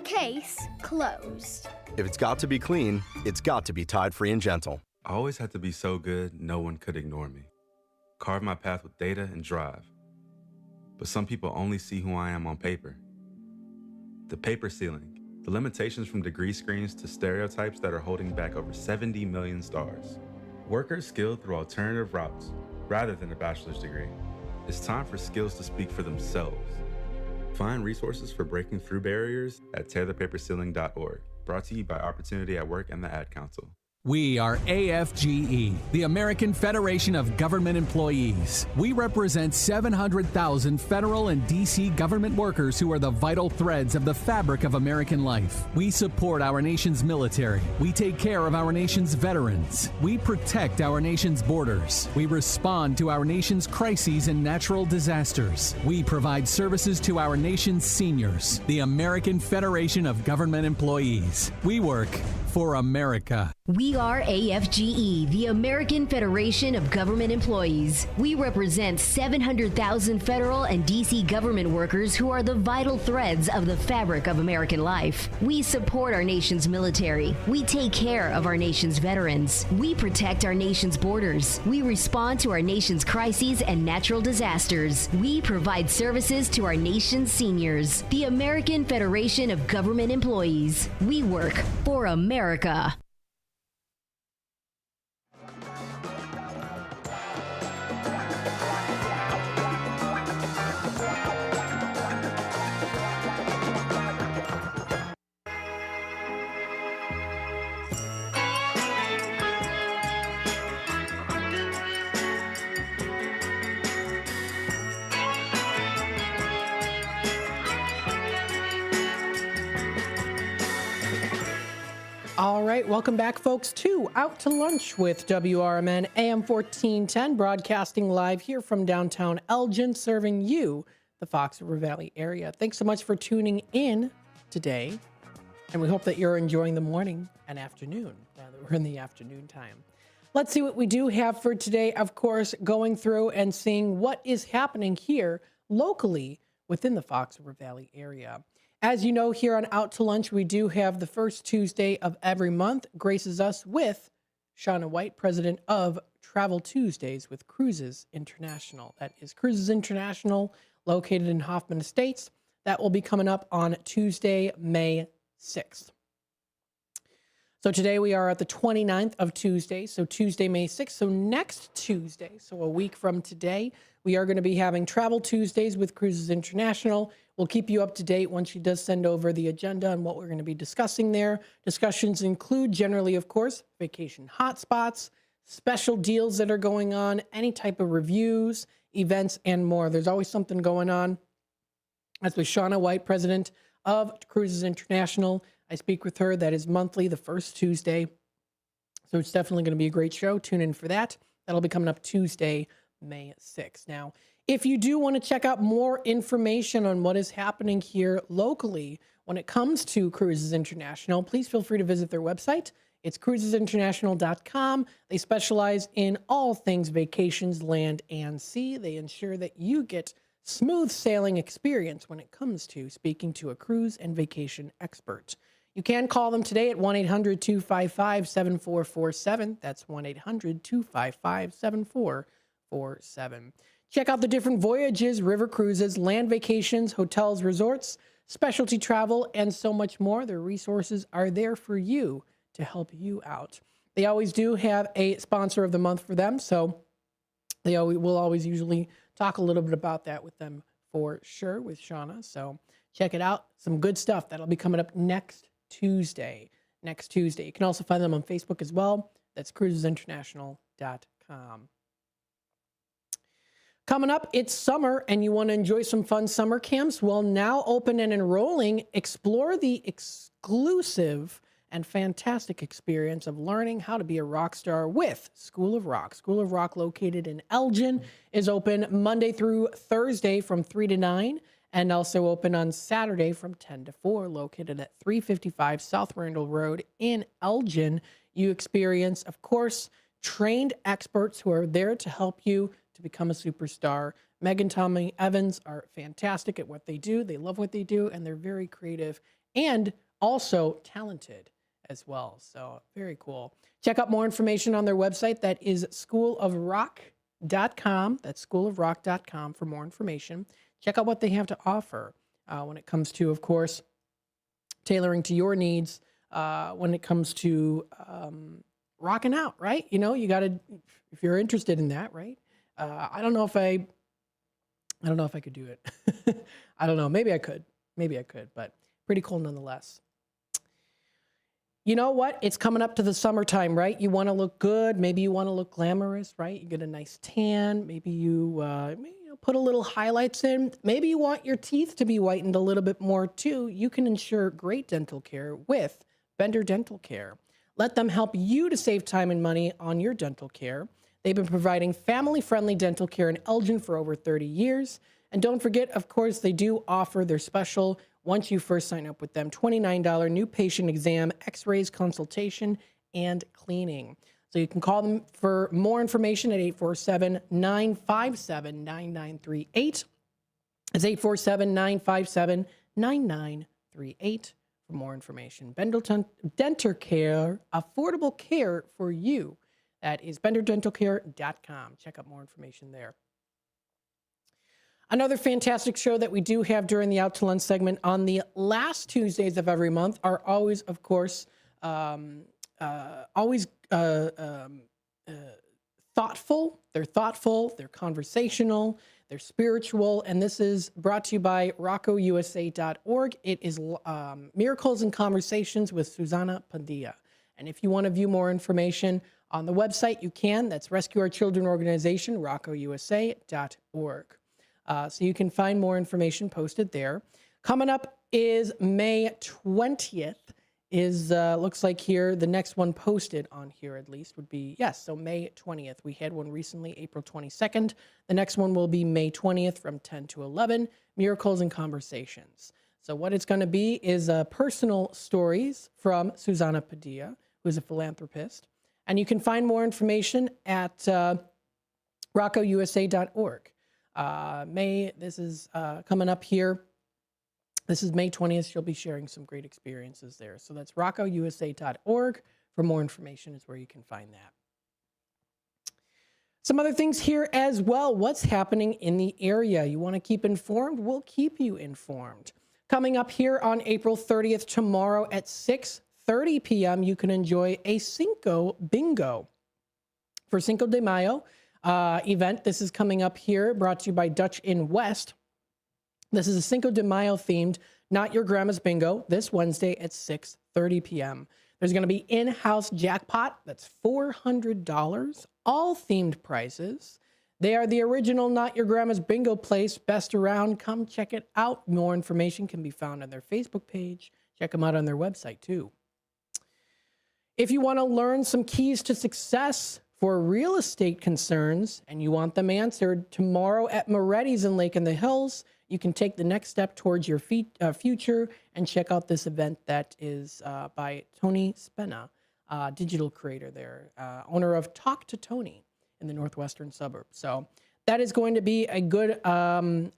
Case closed. If it's got to be clean, it's got to be Tide Free and Gentle. I always had to be so good, no one could ignore me. Carve my path with data and drive. But some people only see who I am on paper. The paper ceiling, the limitations from degree screens to stereotypes that are holding back over 70 million stars. Workers skilled through alternative routes, rather than a bachelor's degree. It's time for skills to speak for themselves. Find resources for breaking through barriers at tearthepaperceiling.org. Brought to you by Opportunity at Work and the Ad Council. We are AFGE, the American Federation of Government Employees. We represent 700,000 federal and D.C. government workers who are the vital threads of the fabric of American life. We support our nation's military. We take care of our nation's veterans. We protect our nation's borders. We respond to our nation's crises and natural disasters. We provide services to our nation's seniors. The American Federation of Government Employees. We work for America. We are AFGE, the American Federation of Government Employees. We represent 700,000 federal and D.C. government workers who are the vital threads of the fabric of American life. We support our nation's military. We take care of our nation's veterans. We protect our nation's borders. We respond to our nation's crises and natural disasters. We provide services to our nation's seniors. The American Federation of Government Employees. We work for America. All right, welcome back, folks, to Out to Lunch with WRMN AM 1410, broadcasting live here from downtown Elgin, serving you, the Fox River Valley area. Thanks so much for tuning in today, and we hope that you're enjoying the morning and afternoon, now that we're in the afternoon time. Let's see what we do have for today. Of course, going through and seeing what is happening here locally within the Fox River Valley area. As you know, here on Out to Lunch, we do have the first Tuesday of every month graces us with Shauna White, president of Travel Tuesdays with Cruises International. That is Cruises International, located in Hoffman Estates. That will be coming up on Tuesday, May 6th. So today we are at the 29th of Tuesday, so Tuesday, May 6th. So next Tuesday, so a week from today, we are going to be having Travel Tuesdays with Cruises International. We'll keep you up to date once she does send over the agenda and what we're going to be discussing there. Discussions include generally, of course, vacation hotspots, special deals that are going on, any type of reviews, events, and more. There's always something going on. That's with Shauna White, president of Cruises International. I speak with her. That is monthly, the first Tuesday. So it's definitely going to be a great show. Tune in for that. That'll be coming up Tuesday, May 6th. Now, if you do want to check out more information on what is happening here locally when it comes to Cruises International, please feel free to visit their website. It's cruisesinternational.com. They specialize in all things vacations, land, and sea. They ensure that you get smooth sailing experience when it comes to speaking to a cruise and vacation expert. You can call them today at 1-800-255-7447. That's 1-800-255-7447. Check out the different voyages, river cruises, land vacations, hotels, resorts, specialty travel, and so much more. Their resources are there for you to help you out. They always do have a sponsor of the month for them, so they will always usually talk a little bit about that with them for sure with Shauna. So check it out. Some good stuff. That'll be coming up next Tuesday. You can also find them on Facebook as well. That's cruisesinternational.com. Coming up, it's summer and you want to enjoy some fun summer camps? Well, now open and enrolling, explore the exclusive and fantastic experience of learning how to be a rock star with School of Rock. School of Rock, located in Elgin, is open Monday through Thursday from 3 to 9, and also open on Saturday from 10 to 4, located at 355 South Randall Road in Elgin. You experience, of course, trained experts who are there to help you to become a superstar. Meg and Tommy Evans are fantastic at what they do. They love what they do, and they're very creative and also talented as well. So very cool. Check out more information on their website. That is schoolofrock.com. That's schoolofrock.com for more information. Check out what they have to offer when it comes to, of course, tailoring to your needs when it comes to rocking out, right? You know, you got to, if you're interested in that, right? I don't know if I could do it. I don't know. Maybe I could, but pretty cool nonetheless. You know what? It's coming up to the summertime, right? You want to look good. Maybe you want to look glamorous, right? You get a nice tan. Maybe you put a little highlights in. Maybe you want your teeth to be whitened a little bit more too. You can ensure great dental care with Bender Dental Care. Let them help you to save time and money on your dental care. They've been providing family-friendly dental care in Elgin for over 30 years. And don't forget, of course, they do offer their special, once you first sign up with them, $29 new patient exam, x-rays, consultation, and cleaning. So you can call them for more information at 847-957-9938. It's 847-957-9938 for more information. Bender Dental Care, affordable care for you. That is benderdentalcare.com. Check out more information there. Another fantastic show that we do have during the Out to Lunch segment on the last Tuesdays of every month are always, of course, thoughtful. They're thoughtful, they're conversational, they're spiritual, and this is brought to you by rockousa.org. It is Miracles and Conversations with Susana Padilla. And if you want to view more information on the website, you can. That's Rescue Our Children organization, rockousa.org. So you can find more information posted there. Coming up is May 20th. Looks like here, the next one posted on here at least would be, yes, so May 20th. We had one recently, April 22nd. The next one will be May 20th from 10 to 11, Miracles and Conversations. So what it's going to be is personal stories from Susana Padilla, who is a philanthropist. And you can find more information at rockousa.org. This is coming up here. This is May 20th. She'll be sharing some great experiences there. So that's rockousa.org. For more information is where you can find that. Some other things here as well. What's happening in the area? You want to keep informed? We'll keep you informed. Coming up here on April 30th, tomorrow at 6:30 p.m., you can enjoy a Cinco Bingo. For Cinco de Mayo event, this is coming up here, brought to you by Dutch in West. This is a Cinco de Mayo themed Not Your Grandma's Bingo this Wednesday at 6:30 p.m. There's going to be in-house jackpot. That's $400, all themed prizes. They are the original Not Your Grandma's Bingo place, best around. Come check it out. More information can be found on their Facebook page. Check them out on their website, too. If you want to learn some keys to success for real estate concerns and you want them answered tomorrow at Moretti's in Lake in the Hills, you can take the next step towards your future and check out this event that is by Tony Spenna, digital creator there, owner of Talk to Tony in the northwestern suburbs. So that is going to be a good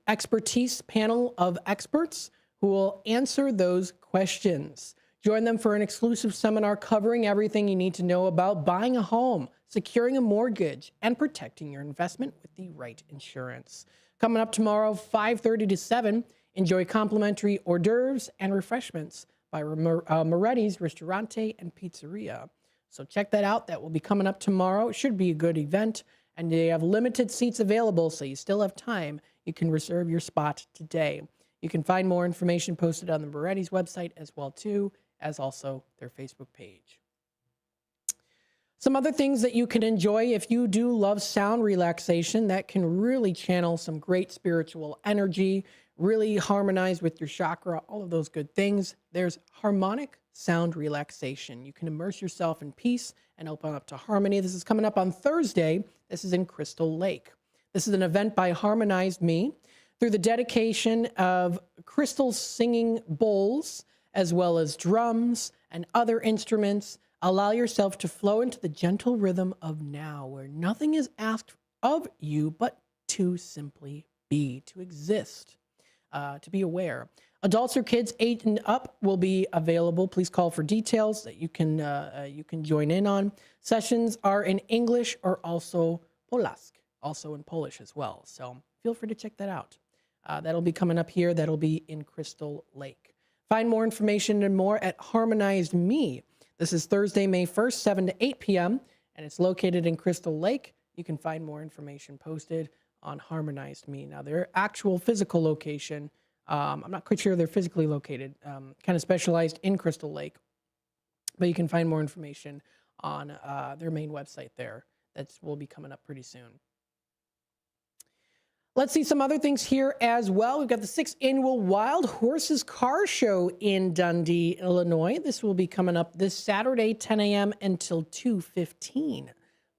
expertise panel of experts who will answer those questions. Join them for an exclusive seminar covering everything you need to know about buying a home, securing a mortgage, and protecting your investment with the right insurance. Coming up tomorrow, 5:30 to 7, enjoy complimentary hors d'oeuvres and refreshments by Moretti's Ristorante and Pizzeria. So check that out. That will be coming up tomorrow. It should be a good event, and they have limited seats available, so you still have time. You can reserve your spot today. You can find more information posted on the Moretti's website as well, too, as also their Facebook page. Some other things that you can enjoy if you do love sound relaxation that can really channel some great spiritual energy, really harmonize with your chakra, all of those good things. There's harmonic sound relaxation. You can immerse yourself in peace and open up to harmony. This is coming up on Thursday. This is in Crystal Lake. This is an event by Harmonized Me through the dedication of crystal singing bowls, as well as drums and other instruments. Allow yourself to flow into the gentle rhythm of now, where nothing is asked of you but to simply be, to exist, to be aware. Adults or kids 8 and up will be available. Please call for details that you can join in on. Sessions are in English or also Polack, also in Polish as well. So feel free to check that out. That'll be coming up here. That'll be in Crystal Lake. Find more information and more at Harmonized Me. This is Thursday, May 1st, 7 to 8 p.m., and it's located in Crystal Lake. You can find more information posted on Harmonized Me. Now, their actual physical location, I'm not quite sure they're physically located, kind of specialized in Crystal Lake, but you can find more information on their main website there. That will be coming up pretty soon. Let's see some other things here as well. We've got the 6th annual Wild Horses Car Show in Dundee, Illinois. This will be coming up this Saturday, 10 a.m. until 2:15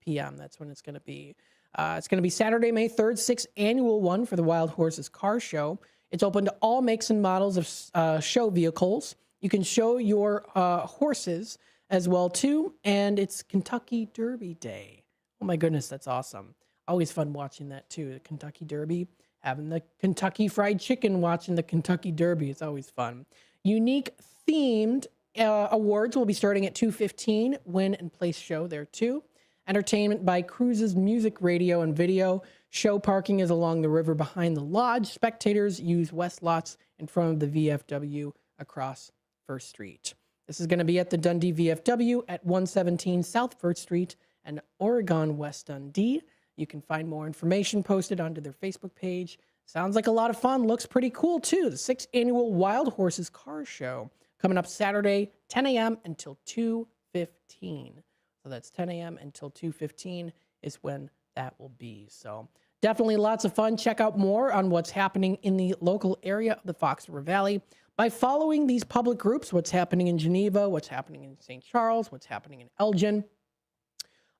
p.m. That's when it's going to be. It's going to be Saturday, May 3rd, 6th annual one for the Wild Horses Car Show. It's open to all makes and models of show vehicles. You can show your horses as well, too. And it's Kentucky Derby Day. Oh, my goodness, that's awesome. Always fun watching that, too. The Kentucky Derby, having the Kentucky Fried Chicken, watching the Kentucky Derby. It's always fun. Unique themed awards will be starting at 2:15. Win and place show there, too. Entertainment by Cruises Music, Radio, and Video. Show parking is along the river behind the lodge. Spectators use west lots in front of the VFW across First Street. This is going to be at the Dundee VFW at 117 South First Street and Oregon West Dundee. You can find more information posted onto their Facebook page. Sounds like a lot of fun. Looks pretty cool, too. The 6th annual Wild Horses Car Show coming up Saturday, 10 a.m. until 2:15. So that's 10 a.m. until 2:15 is when that will be. So definitely lots of fun. Check out more on what's happening in the local area of the Fox River Valley by following these public groups, what's happening in Geneva, what's happening in St. Charles, what's happening in Elgin.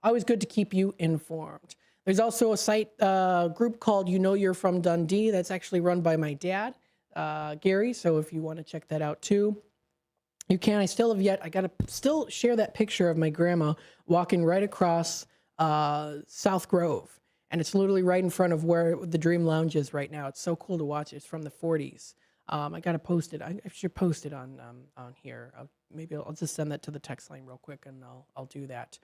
Always good to keep you informed. There's also a site group called You Know You're From Dundee. That's actually run by my dad, Gary. So if you want to check that out too, you can. I got to still share that picture of my grandma walking right across South Grove. And it's literally right in front of where the Dream Lounge is right now. It's so cool to watch. It's from the 40s. I got to post it. I should post it on here. Maybe I'll just send that to the text line real quick, and I'll do that.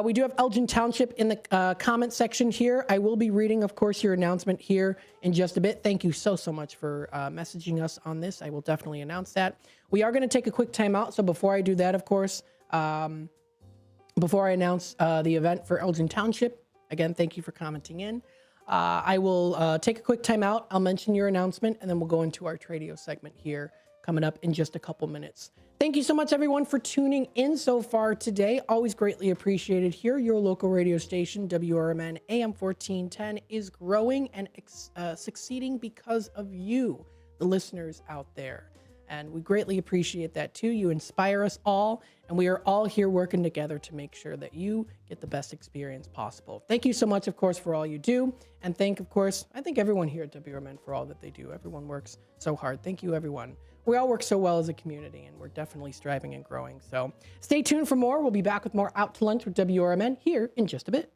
We do have Elgin Township in the comment section here. I will be reading, of course, your announcement here in just a bit. Thank you so much for messaging us on this. I will definitely announce that. We are going to take a quick time out. So before I do that, of course, before I announce the event for Elgin Township, again, thank you for commenting in. I will take a quick time out. I'll mention your announcement, and then we'll go into our Tradio segment here coming up in just a couple minutes. Thank you so much, everyone, for tuning in so far today. Always greatly appreciated here. Your local radio station, WRMN AM 1410, is growing and succeeding because of you, the listeners out there. And we greatly appreciate that, too. You inspire us all, and we are all here working together to make sure that you get the best experience possible. Thank you so much, of course, for all you do. And of course, I think everyone here at WRMN for all that they do. Everyone works so hard. Thank you, everyone. We all work so well as a community, and we're definitely striving and growing. So stay tuned for more. We'll be back with more Out to Lunch with WRMN here in just a bit.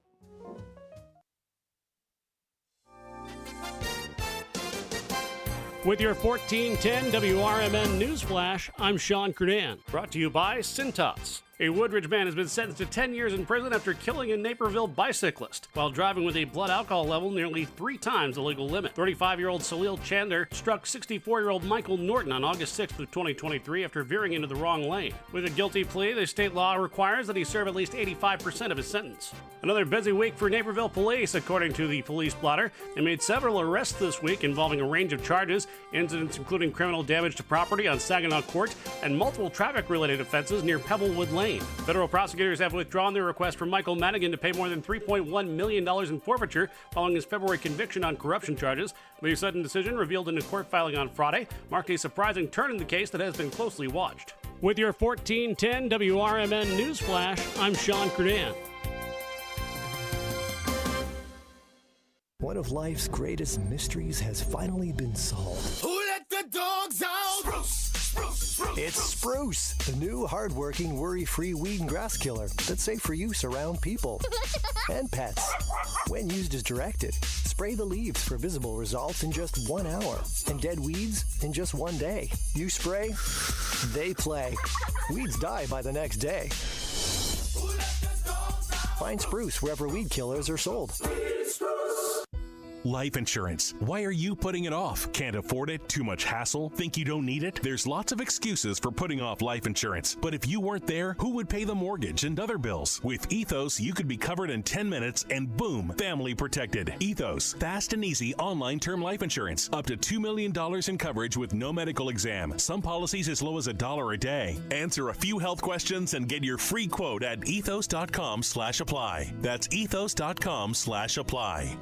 With your 1410 WRMN News Flash, I'm Sean Curdan. Brought to you by Cintas. A Woodridge man has been sentenced to 10 years in prison after killing a Naperville bicyclist while driving with a blood alcohol level nearly 3 times the legal limit. 35-year-old Salil Chandler struck 64-year-old Michael Norton on August 6th of 2023 after veering into the wrong lane. With a guilty plea, the state law requires that he serve at least 85% of his sentence. Another busy week for Naperville police, according to the police blotter. They made several arrests this week involving a range of charges, incidents including criminal damage to property on Saginaw Court and multiple traffic-related offenses near Pebblewood Lane. Federal prosecutors have withdrawn their request for Michael Madigan to pay more than $3.1 million in forfeiture following his February conviction on corruption charges. The sudden decision, revealed in a court filing on Friday, marked a surprising turn in the case that has been closely watched. With your 1410 WRMN News Flash, I'm Sean Curdan. One of life's greatest mysteries has finally been solved. Who let the dogs out? It's Spruce, the new hard-working, worry-free weed and grass killer that's safe for use around people and pets. When used as directed, spray the leaves for visible results in just 1 hour and dead weeds in just 1 day. You spray, they play. Weeds die by the next day. Find Spruce wherever weed killers are sold. Life insurance. Why are you putting it off? Can't afford it? Too much hassle? Think you don't need it? There's lots of excuses for putting off life insurance. But if you weren't there, who would pay the mortgage and other bills? With Ethos, you could be covered in 10 minutes and boom, family protected. Ethos, fast and easy online term life insurance. Up to $2 million in coverage with no medical exam. Some policies as low as $1 a day. Answer a few health questions and get your free quote at ethos.com/apply. That's ethos.com/apply.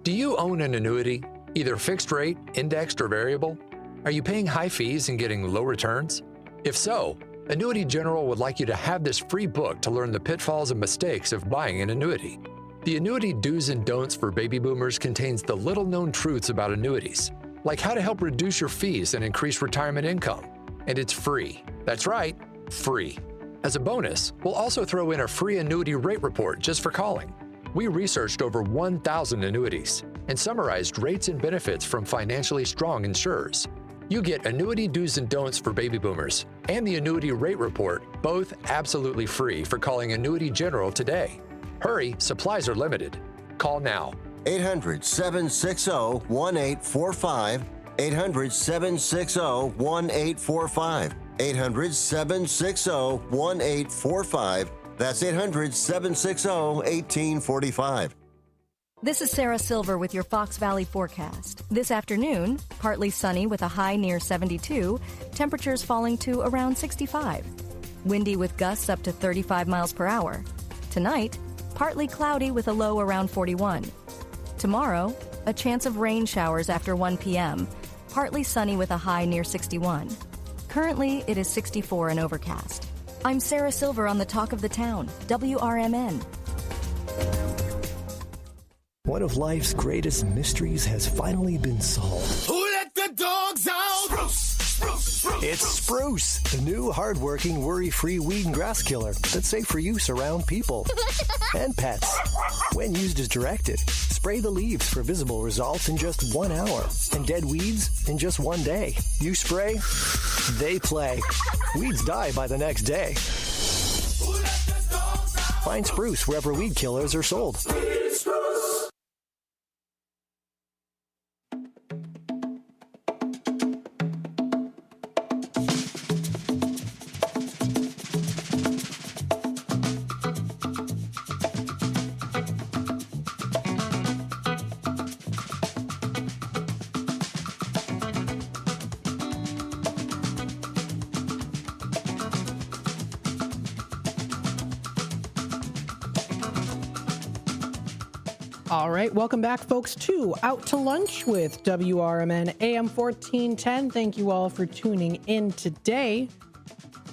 Do you own an annuity, either fixed rate, indexed, or variable? Are you paying high fees and getting low returns? If so, Annuity General would like you to have this free book to learn the pitfalls and mistakes of buying an annuity. The Annuity Do's and Don'ts for Baby Boomers contains the little-known truths about annuities, like how to help reduce your fees and increase retirement income. And it's free. That's right, free. As a bonus, we'll also throw in a free annuity rate report just for calling. We researched over 1,000 annuities and summarized rates and benefits from financially strong insurers. You get Annuity Do's and Don'ts for Baby Boomers and the Annuity Rate Report, both absolutely free for calling Annuity General today. Hurry, supplies are limited. Call now. 800-760-1845. 800-760-1845. 800-760-1845. That's 800-760-1845. This is Sarah Silver with your Fox Valley forecast. This afternoon, partly sunny with a high near 72, temperatures falling to around 65. Windy with gusts up to 35 miles per hour. Tonight, partly cloudy with a low around 41. Tomorrow, a chance of rain showers after 1 p.m., partly sunny with a high near 61. Currently, it is 64 and overcast. I'm Sarah Silver on the Talk of the Town, WRMN. One of life's greatest mysteries has finally been solved. Who let the dogs out? It's Spruce, the new hard-working, worry-free weed and grass killer that's safe for use around people and pets. When used as directed, spray the leaves for visible results in just 1 hour and dead weeds in just 1 day. You spray, they play. Weeds die by the next day. Find Spruce wherever weed killers are sold. All right, welcome back, folks, to Out to Lunch with WRMN AM 1410. Thank you all for tuning in today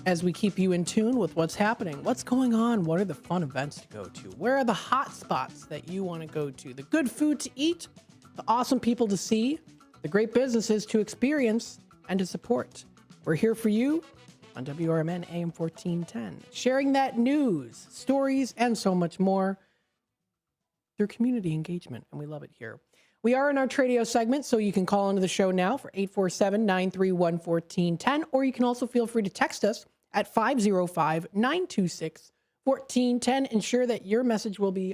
as we keep you in tune with what's happening, what's going on, what are the fun events to go to, where are the hot spots that you want to go to, the good food to eat, the awesome people to see, the great businesses to experience and to support. We're here for you on WRMN AM 1410, sharing that news, stories, and so much more through community engagement, and we love it here. We are in our Tradio segment, so you can call into the show now for 847-931-1410, or you can also feel free to text us at 505-926-1410. Ensure that your message will be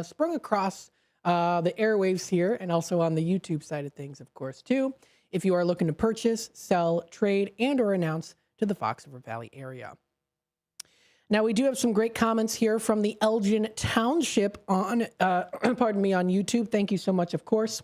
sprung across the airwaves here and also on the YouTube side of things, of course, too, if you are looking to purchase, sell, trade, and or announce to the Fox River Valley area. Now, we do have some great comments here from the Elgin Township on, pardon me, on YouTube. Thank you so much, of course,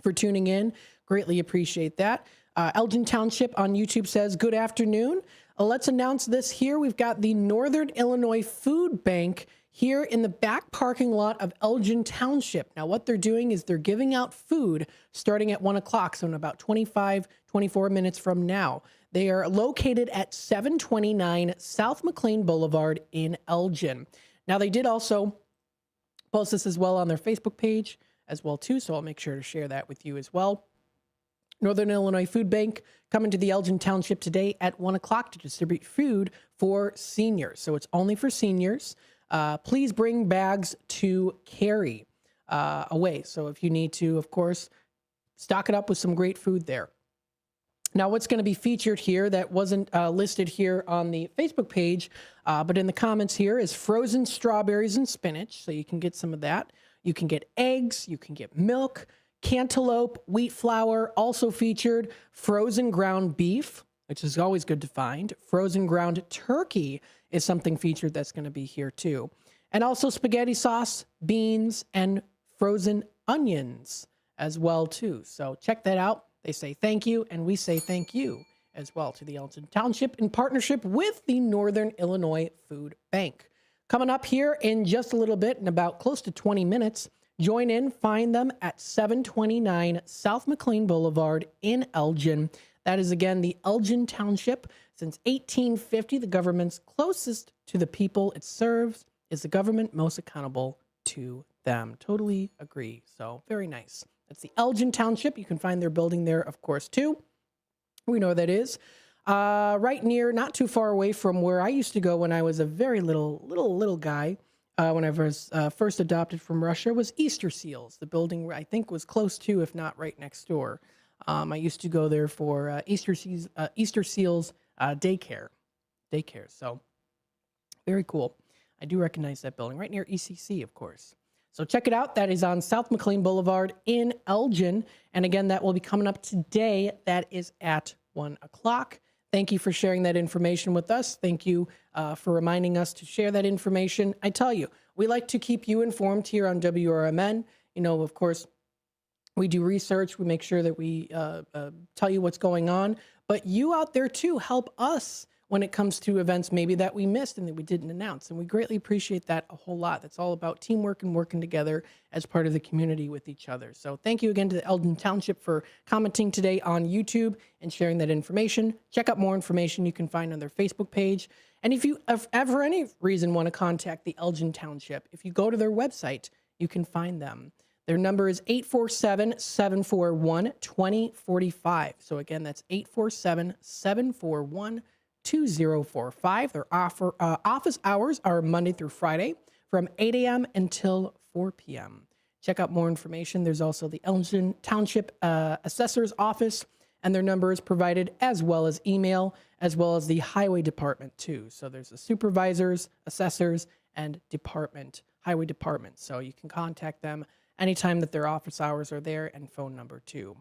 for tuning in. Greatly appreciate that. Elgin Township on YouTube says, good afternoon. Let's announce this here. We've got the Northern Illinois Food Bank here in the back parking lot of Elgin Township. Now, what they're doing is they're giving out food starting at 1 o'clock, so in about 24 minutes from now. They are located at 729 South McLean Boulevard in Elgin. Now, they did also post this as well on their Facebook page as well, too, so I'll make sure to share that with you as well. Northern Illinois Food Bank coming to the Elgin Township today at 1 o'clock to distribute food for seniors. So it's only for seniors. Please bring bags to carry away. So if you need to, of course, stock it up with some great food there. Now, what's going to be featured here that wasn't listed here on the Facebook page, but in the comments here is frozen strawberries and spinach. So you can get some of that. You can get eggs. You can get milk, cantaloupe, wheat flour. Also featured frozen ground beef, which is always good to find. Frozen ground turkey is something featured that's going to be here too. And also spaghetti sauce, beans, and frozen onions as well too. So check that out. They say thank you, and we say thank you as well to the Elgin Township in partnership with the Northern Illinois Food Bank. Coming up here in just a little bit, in about close to 20 minutes, join in, find them at 729 South McLean Boulevard in Elgin. That is, again, the Elgin Township. Since 1850, the government's closest to the people it serves is the government most accountable to them. Totally agree. So very nice. That's the Elgin Township. You can find their building there, of course, too. We know where that is. Right near, not too far away from where I used to go when I was a very little guy, when I was first adopted from Russia, was Easter Seals. The building, I think, was close to, if not right next door. I used to go there for Easter Seals daycare. So very cool. I do recognize that building right near ECC, of course. So check it out. That is on South McLean Boulevard in Elgin. And again, that will be coming up today. That is at 1 o'clock. Thank you for sharing that information with us. Thank you for reminding us to share that information. I tell you, we like to keep you informed here on WRMN. You know, of course, we do research. We make sure that we tell you what's going on. But you out there, too, help us when it comes to events maybe that we missed and that we didn't announce. And we greatly appreciate that a whole lot. That's all about teamwork and working together as part of the community with each other. So thank you again to the Elgin Township for commenting today on YouTube and sharing that information. Check out more information you can find on their Facebook page. And if you for any reason want to contact the Elgin Township, if you go to their website, you can find them. Their number is 847-741-2045. So again, that's 847-741-2045. Their office hours are Monday through Friday from 8 a.m. until 4 p.m. Check out more information. There's also the Elgin Township Assessor's Office, and their number is provided, as well as email, as well as the Highway Department, too. So there's the supervisors, assessors, and highway department. So you can contact them anytime that their office hours are there, and phone number, too.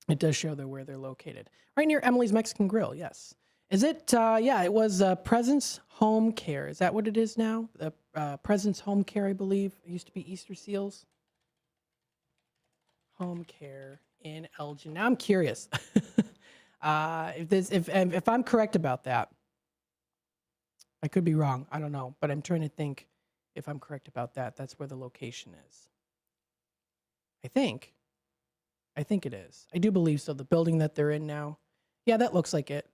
It does show where they're located. Right near Emily's Mexican Grill, yes. Is it? Yeah, it was Presence Home Care. Is that what it is now? The Presence Home Care, I believe. It used to be Easter Seals. Home Care in Elgin. Now I'm curious if I'm correct about that. I could be wrong. I don't know, but I'm trying to think if I'm correct about that. That's where the location is. I think it is. I do believe so. The building that they're in now. Yeah, that looks like it.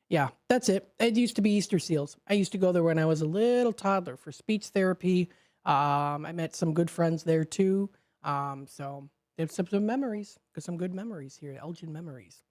Yeah, that's it. It used to be Easter Seals. I used to go there when I was a little toddler for speech therapy. I met some good friends there too. So there's some memories, some good memories here, Elgin memories.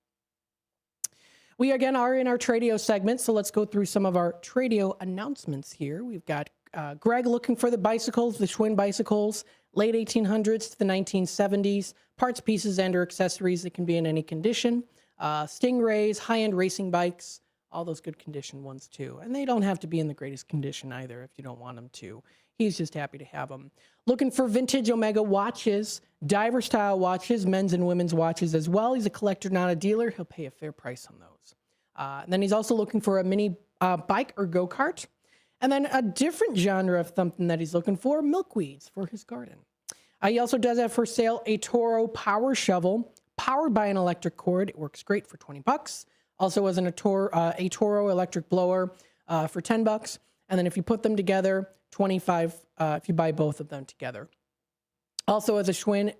We again are in our Tradio segment, so let's go through some of our Tradio announcements here. We've got Greg looking for the bicycles, the Schwinn bicycles, late 1800s to the 1970s, parts, pieces, and or accessories that can be in any condition. Stingrays, high-end racing bikes, all those good condition ones too. And they don't have to be in the greatest condition either if you don't want them to. He's just happy to have them. Looking for vintage Omega watches, diver-style watches, men's and women's watches as well. He's a collector, not a dealer. He'll pay a fair price on those. And then he's also looking for a mini bike or go-kart. And then a different genre of something that he's looking for, milkweeds for his garden. He also does have for sale a Toro power shovel, powered by an electric cord. It works great for $20. Also has a Toro electric blower for $10. And then if you put them together, $25 if you buy both of them together. Also has a Schwinn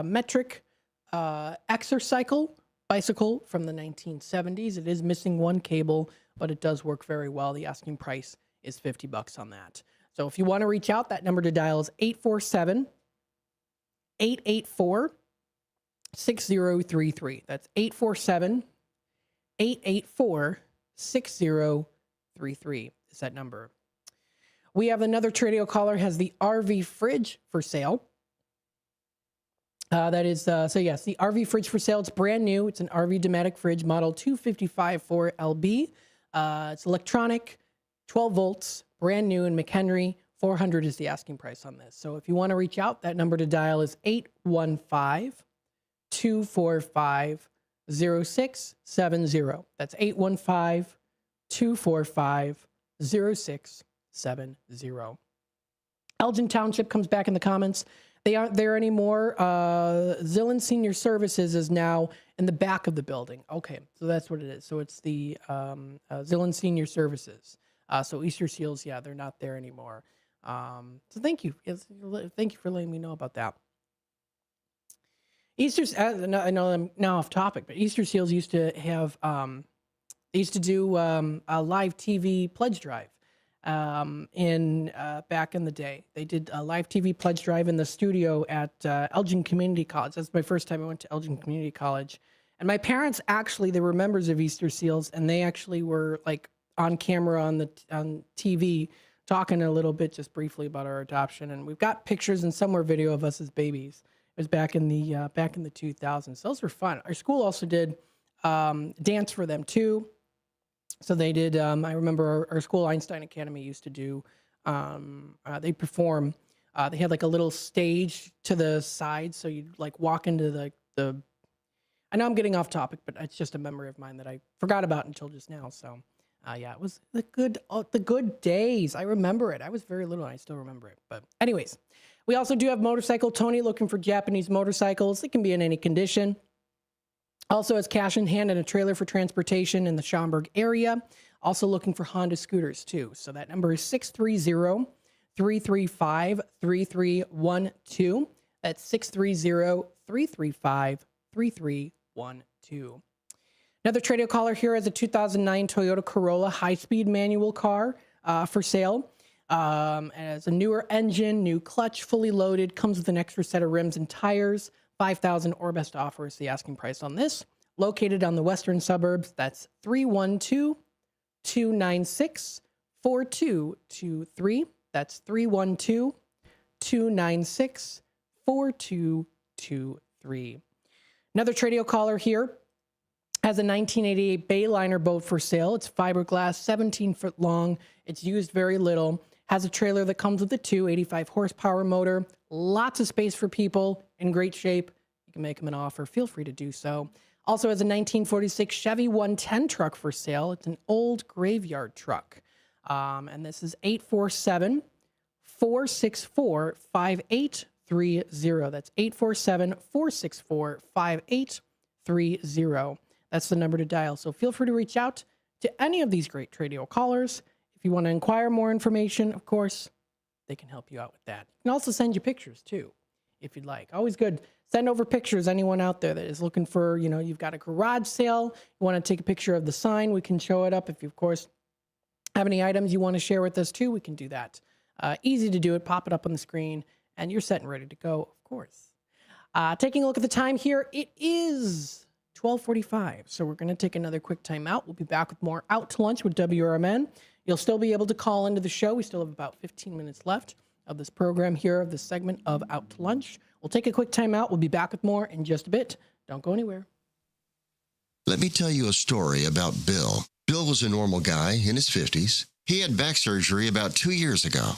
metric exercycle bicycle from the 1970s. It is missing one cable, but it does work very well. The asking price is $50 on that. So if you want to reach out, that number to dial is 847-884-6033. That's 847-884-6033 is that number. We have another Tradio caller has the RV fridge for sale. So yes, the RV fridge for sale. It's brand new. It's an RV Domatic fridge, model 255-4LB. It's electronic, 12 volts, brand new in McHenry. $400 is the asking price on this. So if you want to reach out, that number to dial is 815-245-0670. That's 815-245-0670. Elgin Township comes back in the comments. They aren't there anymore. Zillen Senior Services is now in the back of the building. Okay, so that's what it is. So it's the Zillen Senior Services. So Easter Seals, yeah, they're not there anymore. So thank you. Thank you for letting me know about that. I know I'm now off topic, but Easter Seals used to have, they used to do a live TV pledge drive. Back in the day, they did a live TV pledge drive in the studio at Elgin Community College. That's my first time I went to Elgin Community College, and my parents actually, they were members of Easter Seals, and they actually were like on camera on TV talking a little bit just briefly about our adoption. And we've got pictures and somewhere video of us as babies. It was back in the 2000s. So those were fun. Our school also did dance for them too. So they did, I remember our school, Einstein Academy, used to do, they perform, they had like a little stage to the side. So you'd like walk into the I know I'm getting off topic, but it's just a memory of mine that I forgot about until just now. So yeah, it was the good days. I remember it. I was very little and I still remember it. But anyways, we also do have Motorcycle Tony looking for Japanese motorcycles. They can be in any condition. Also has cash in hand and a trailer for transportation in the Schaumburg area. Also looking for Honda scooters too. So that number is 630-335-3312. That's 630-335-3312. Another Tradio caller here has a 2009 Toyota Corolla high-speed manual car for sale. As a newer engine, new clutch, fully loaded, comes with an extra set of rims and tires. $5,000 or best offer is the asking price on this. Located on the western suburbs, that's 312-296-4223. That's 312-296-4223. Another Tradio caller here has a 1988 Bayliner boat for sale. It's fiberglass, 17 foot long. It's used very little. Has a trailer that comes with a 285 horsepower motor. Lots of space for people, in great shape. You can make them an offer. Feel free to do so. Also has a 1946 Chevy 110 truck for sale. It's an old graveyard truck. And this is 847-464-5830. That's 847-464-5830. That's the number to dial. So feel free to reach out to any of these great Tradio callers If you want to inquire more information, of course, they can help you out with that. You can also send you pictures too, if you'd like. Always good. Send over pictures. Anyone out there that is looking for, you've got a garage sale, you want to take a picture of the sign, we can show it up. If you, of course, have any items you want to share with us too, we can do that. Easy to do it. Pop it up on the screen, and you're set and ready to go, of course. Taking a look at the time here, it is 12:45, so we're going to take another quick time out. We'll be back with more Out to Lunch with WRMN. You'll still be able to call into the show. We still have about 15 minutes left of this program here, of this segment of Out to Lunch. We'll take a quick time out. We'll be back with more in just a bit. Don't go anywhere. Let me tell you a story about Bill. Bill was a normal guy in his 50s. He had back surgery about 2 years ago.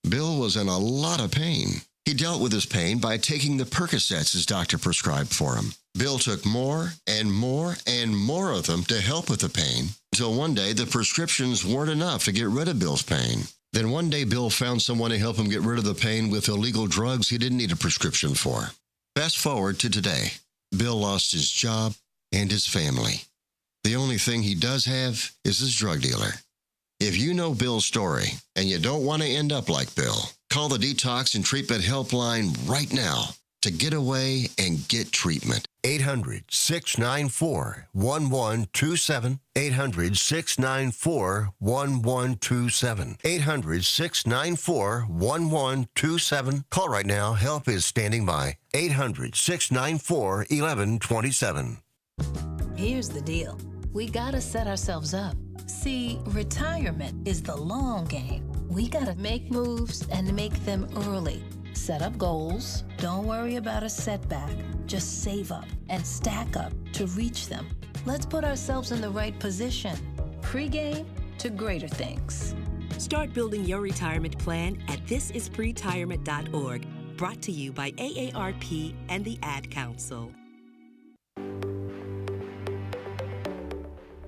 Bill was in a lot of pain. He dealt with his pain by taking the Percocets his doctor prescribed for him. Bill took more and more and more of them to help with the pain, until one day the prescriptions weren't enough to get rid of Bill's pain. Then one day Bill found someone to help him get rid of the pain with illegal drugs he didn't need a prescription for. Fast forward to today. Bill lost his job and his family. The only thing he does have is his drug dealer. If you know Bill's story and you don't want to end up like Bill, call the Detox and Treatment Helpline right now to get away and get treatment. 800-694-1127. 800-694-1127. 800-694-1127. Call right now. Help is standing by. 800-694-1127. Here's the deal. We gotta set ourselves up. See, retirement is the long game. We gotta make moves and make them early. Set up goals. Don't worry about a setback. Just save up and stack up to reach them. Let's put ourselves in the right position. Pre-game to greater things. Start building your retirement plan at thisispretirement.org. Brought to you by AARP and the Ad Council.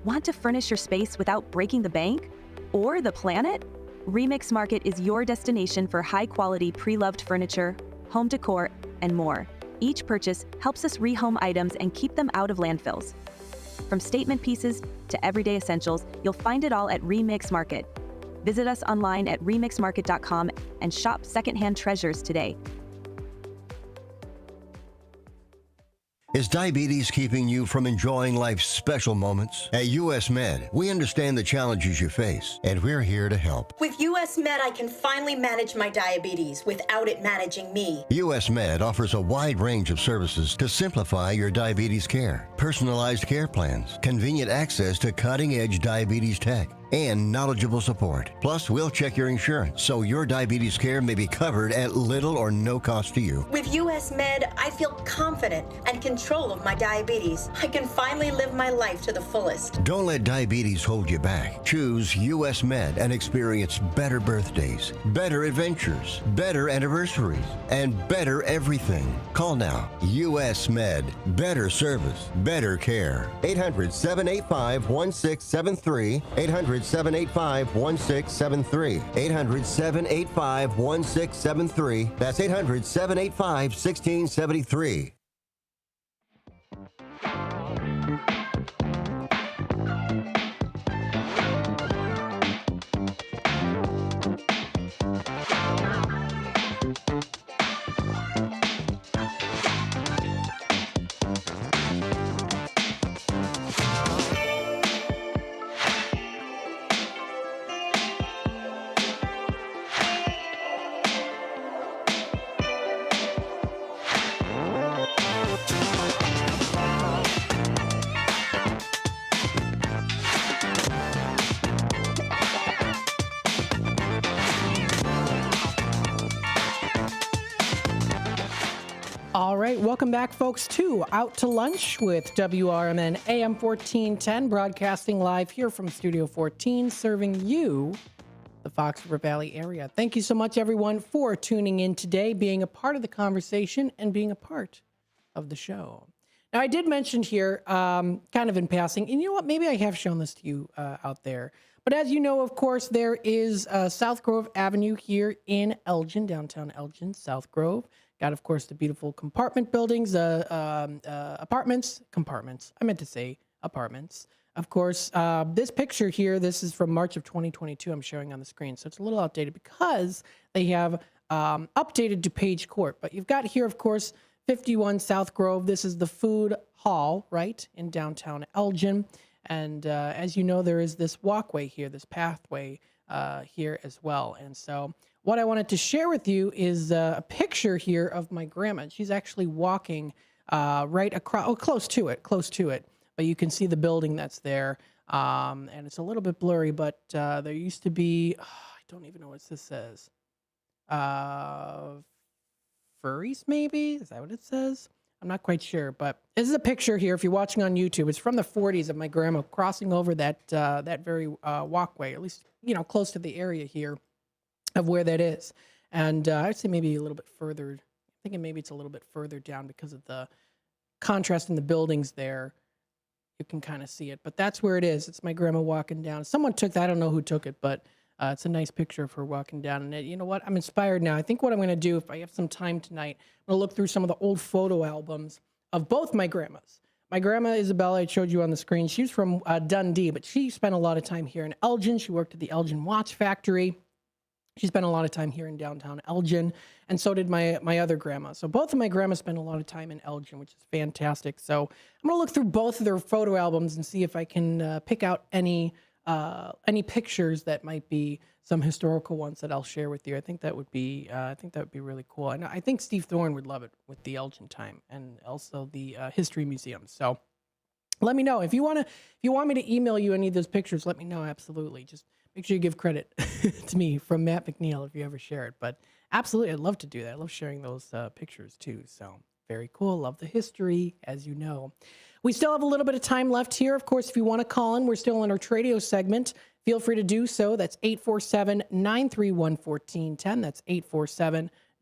Want to furnish your space without breaking the bank? Or the planet? Remix Market is your destination for high-quality pre-loved furniture, home decor, and more. Each purchase helps us rehome items and keep them out of landfills. From statement pieces to everyday essentials, you'll find it all at Remix Market. Visit us online at remixmarket.com and shop secondhand treasures today. Is diabetes keeping you from enjoying life's special moments? At US Med, we understand the challenges you face, and we're here to help. With US Med, I can finally manage my diabetes without it managing me. US Med offers a wide range of services to simplify your diabetes care. Personalized care plans, convenient access to cutting-edge diabetes tech, and knowledgeable support. Plus, we'll check your insurance so your diabetes care may be covered at little or no cost to you. With US Med, I feel confident and control of my diabetes. I can finally live my life to the fullest. Don't let diabetes hold you back. Choose US Med and experience better birthdays, better adventures, better anniversaries, and better everything. Call now. US Med. Better service, better care. 800-785-1673. 800-785-1673. 800-785-1673. That's 800-785-1673. All right, welcome back, folks, to Out to Lunch with WRMN AM 1410, broadcasting live here from Studio 14, serving you, the Fox River Valley area. Thank you so much, everyone, for tuning in today, being a part of the conversation, and being a part of the show. Now, I did mention here, kind of in passing, and you know what, maybe I have shown this to you out there, but as you know, of course, there is South Grove Avenue here in Elgin, downtown Elgin, South Grove. Got, of course, the beautiful compartment buildings, compartments. I meant to say apartments. Of course, this picture here, this is from March of 2022 I'm showing on the screen. So it's a little outdated because they have updated DuPage Court. But you've got here, of course, 51 South Grove. This is the food hall, right, in downtown Elgin. And as you know, there is this walkway here, this pathway here as well. And so what I wanted to share with you is a picture here of my grandma. She's actually walking right across, close to it. But you can see the building that's there. And it's a little bit blurry, but there used to be, I don't even know what this says. Furries, maybe? Is that what it says? I'm not quite sure, but this is a picture here. If you're watching on YouTube, it's from the 40s of my grandma crossing over that very walkway, at least, close to the area here of where that is. And I'd say maybe a little bit further. I'm thinking maybe it's a little bit further down because of the contrast in the buildings there. You can kind of see it, but that's where it is. It's my grandma walking down. Someone took that. I don't know who took it, but it's a nice picture of her walking down. And you know what? I'm inspired now. I think what I'm going to do, if I have some time tonight, I'm going to look through some of the old photo albums of both my grandmas. My grandma, Isabella, I showed you on the screen. She's from Dundee, but she spent a lot of time here in Elgin. She worked at the Elgin Watch Factory. She spent a lot of time here in downtown Elgin, and so did my other grandma. So both of my grandmas spent a lot of time in Elgin, which is fantastic. So I'm going to look through both of their photo albums and see if I can pick out any pictures that might be some historical ones that I'll share with you. I think that would be really cool. And I think Steve Thorne would love it with the Elgin time and also the History Museum. So let me know if you want me to email you any of those pictures. Let me know. Absolutely. Just make sure you give credit to me from Matt McNeil if you ever share it. But absolutely, I'd love to do that. I love sharing those pictures too. So very cool. Love the history, as you know. We still have a little bit of time left here. Of course, if you want to call in, we're still in our Tradio segment. Feel free to do so. That's 847-931-1410. That's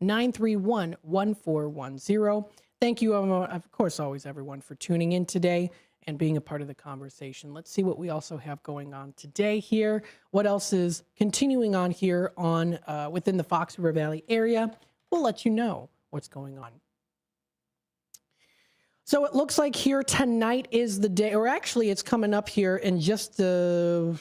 847-931-1410. Thank you, of course, always everyone for tuning in today and being a part of the conversation. Let's see what we also have going on today here. What else is continuing on here on within the Fox River Valley area? We'll let you know what's going on. So it looks like here tonight is the day, or actually it's coming up here in just less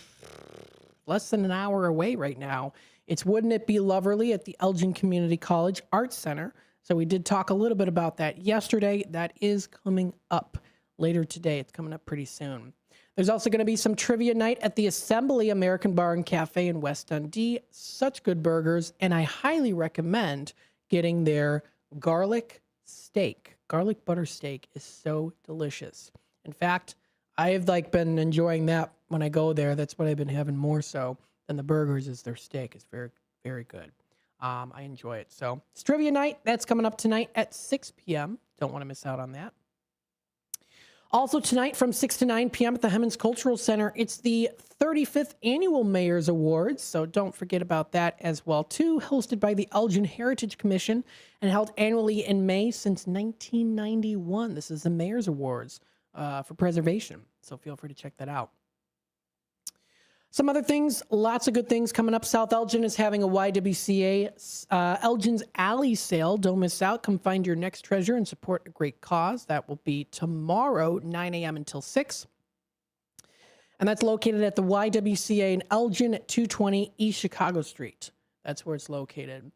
than an hour away right now. It's Wouldn't It Be Loverly at the Elgin Community College Arts Center. So we did talk a little bit about that yesterday. That is coming up later today. It's coming up pretty soon. There's also going to be some trivia night at the Assembly American Bar and Cafe in West Dundee. Such good burgers, and I highly recommend getting their garlic steak. Garlic butter steak is so delicious. In fact, I've been enjoying that when I go there. That's what I've been having more so than the burgers is their steak. It's very, very good. I enjoy it. So it's trivia night. That's coming up tonight at 6 p.m. Don't want to miss out on that. Also tonight from 6 to 9 p.m. at the Hemmons Cultural Center, it's the 35th Annual Mayor's Awards, so don't forget about that as well, too. Hosted by the Elgin Heritage Commission and held annually in May since 1991. This is the Mayor's Awards for preservation, so feel free to check that out. Some other things, lots of good things coming up. South Elgin is having a YWCA Elgin's Alley sale. Don't miss out. Come find your next treasure and support a great cause. That will be tomorrow, 9 a.m. until 6. And that's located at the YWCA in Elgin at 220 East Chicago Street. That's where it's located.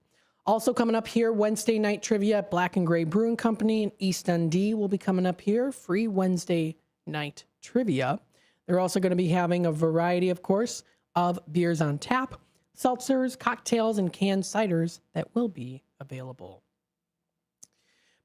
Also coming up here, Wednesday night trivia at Black and Gray Brewing Company in East Dundee will be coming up here. Free Wednesday night trivia. They're also going to be having a variety, of course, of beers on tap, seltzers, cocktails, and canned ciders that will be available.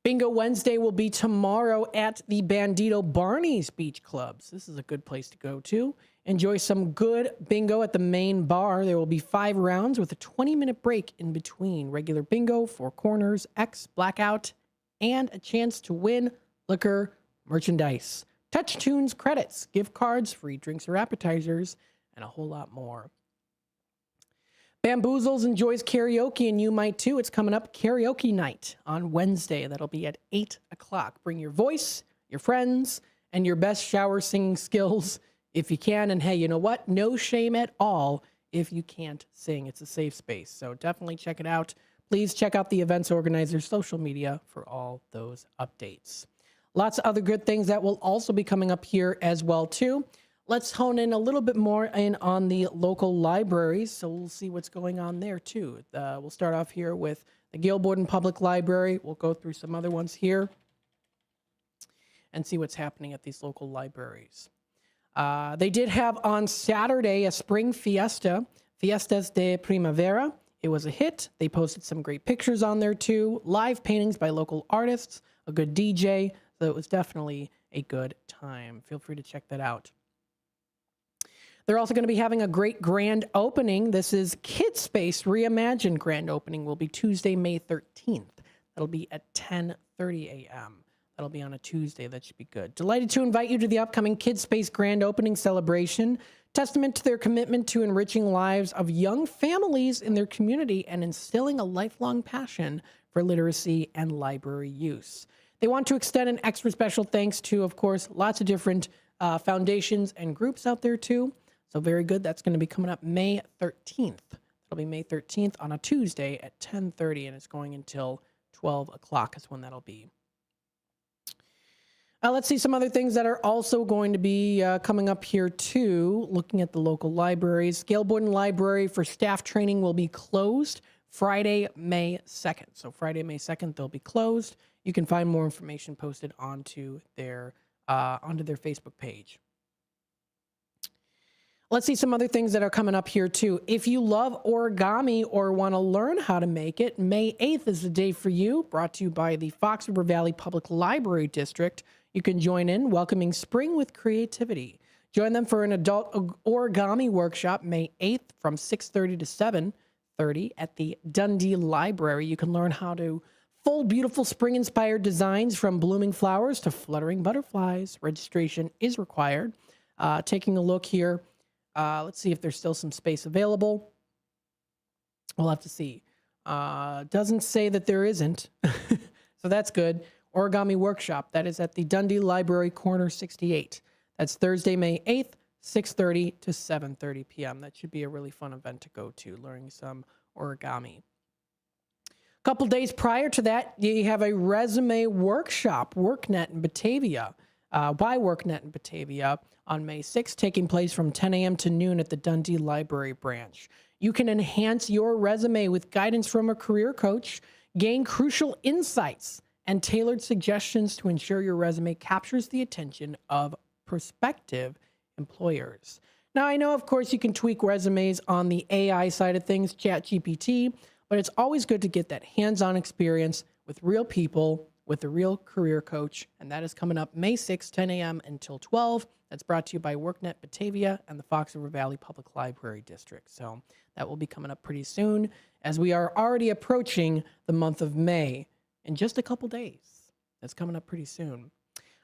Bingo Wednesday will be tomorrow at the Bandito Barney's Beach Clubs. This is a good place to go to. Enjoy some good bingo at the main bar. There will be 5 rounds with a 20-minute break in between. Regular bingo, 4 corners, X, blackout, and a chance to win liquor merchandise. Touch Tunes credits, gift cards, free drinks or appetizers, and a whole lot more. Bamboozles enjoys karaoke, and you might too. It's coming up karaoke night on Wednesday. That'll be at 8 o'clock. Bring your voice, your friends, and your best shower singing skills if you can. And hey, you know what? No shame at all if you can't sing. It's a safe space. So definitely check it out. Please check out the events organizer's social media for all those updates. Lots of other good things that will also be coming up here as well, too. Let's hone in a little bit more on the local libraries. So we'll see what's going on there too. We'll start off here with the Gail Borden Public Library. We'll go through some other ones here and see what's happening at these local libraries. They did have on Saturday a spring fiesta, Fiestas de Primavera. It was a hit. They posted some great pictures on there too. Live paintings by local artists, a good DJ. So it was definitely a good time. Feel free to check that out. They're also going to be having a great grand opening. This is Kids Space Reimagined grand opening will be Tuesday, May 13th. That'll be at 10:30 a.m. That'll be on a Tuesday. That should be good. Delighted to invite you to the upcoming Kids Space grand opening celebration. Testament to their commitment to enriching lives of young families in their community and instilling a lifelong passion for literacy and library use. They want to extend an extra special thanks to, of course, lots of different foundations and groups out there too. So very good. That's going to be coming up May 13th. It'll be May 13th on a Tuesday at 10:30, and it's going until 12 o'clock is when that'll be. Let's see some other things that are also going to be coming up here too. Looking at the local libraries. Gail Borden Library for staff training will be closed Friday, May 2nd. So Friday, May 2nd, they'll be closed. You can find more information posted onto their Facebook page. Let's see some other things that are coming up here too. If you love origami or want to learn how to make it, May 8th is the day for you. Brought to you by the Fox River Valley Public Library District. You can join in welcoming spring with creativity. Join them for an adult origami workshop May 8th from 6:30 to 7:30 at the Dundee Library. You can learn how to fold beautiful spring-inspired designs from blooming flowers to fluttering butterflies. Registration is required. Taking a look here. Let's see if there's still some space available. We'll have to see. Doesn't say that there isn't. So that's good. Origami Workshop. That is at the Dundee Library, Corner 68. That's Thursday, May 8th, 6:30 to 7:30 p.m. That should be a really fun event to go to, learning some origami. A couple days prior to that, you have a resume workshop, WorkNet in Batavia, by WorkNet in Batavia on May 6th, taking place from 10 a.m. to noon at the Dundee Library branch. You can enhance your resume with guidance from a career coach, gain crucial insights, and tailored suggestions to ensure your resume captures the attention of prospective employers. Now, I know, of course, you can tweak resumes on the AI side of things, ChatGPT, but it's always good to get that hands-on experience with real people, with a real career coach, and that is coming up May 6, 10 a.m. until 12. That's brought to you by WorkNet Batavia and the Fox River Valley Public Library District. So that will be coming up pretty soon, as we are already approaching the month of May in just a couple days. That's coming up pretty soon.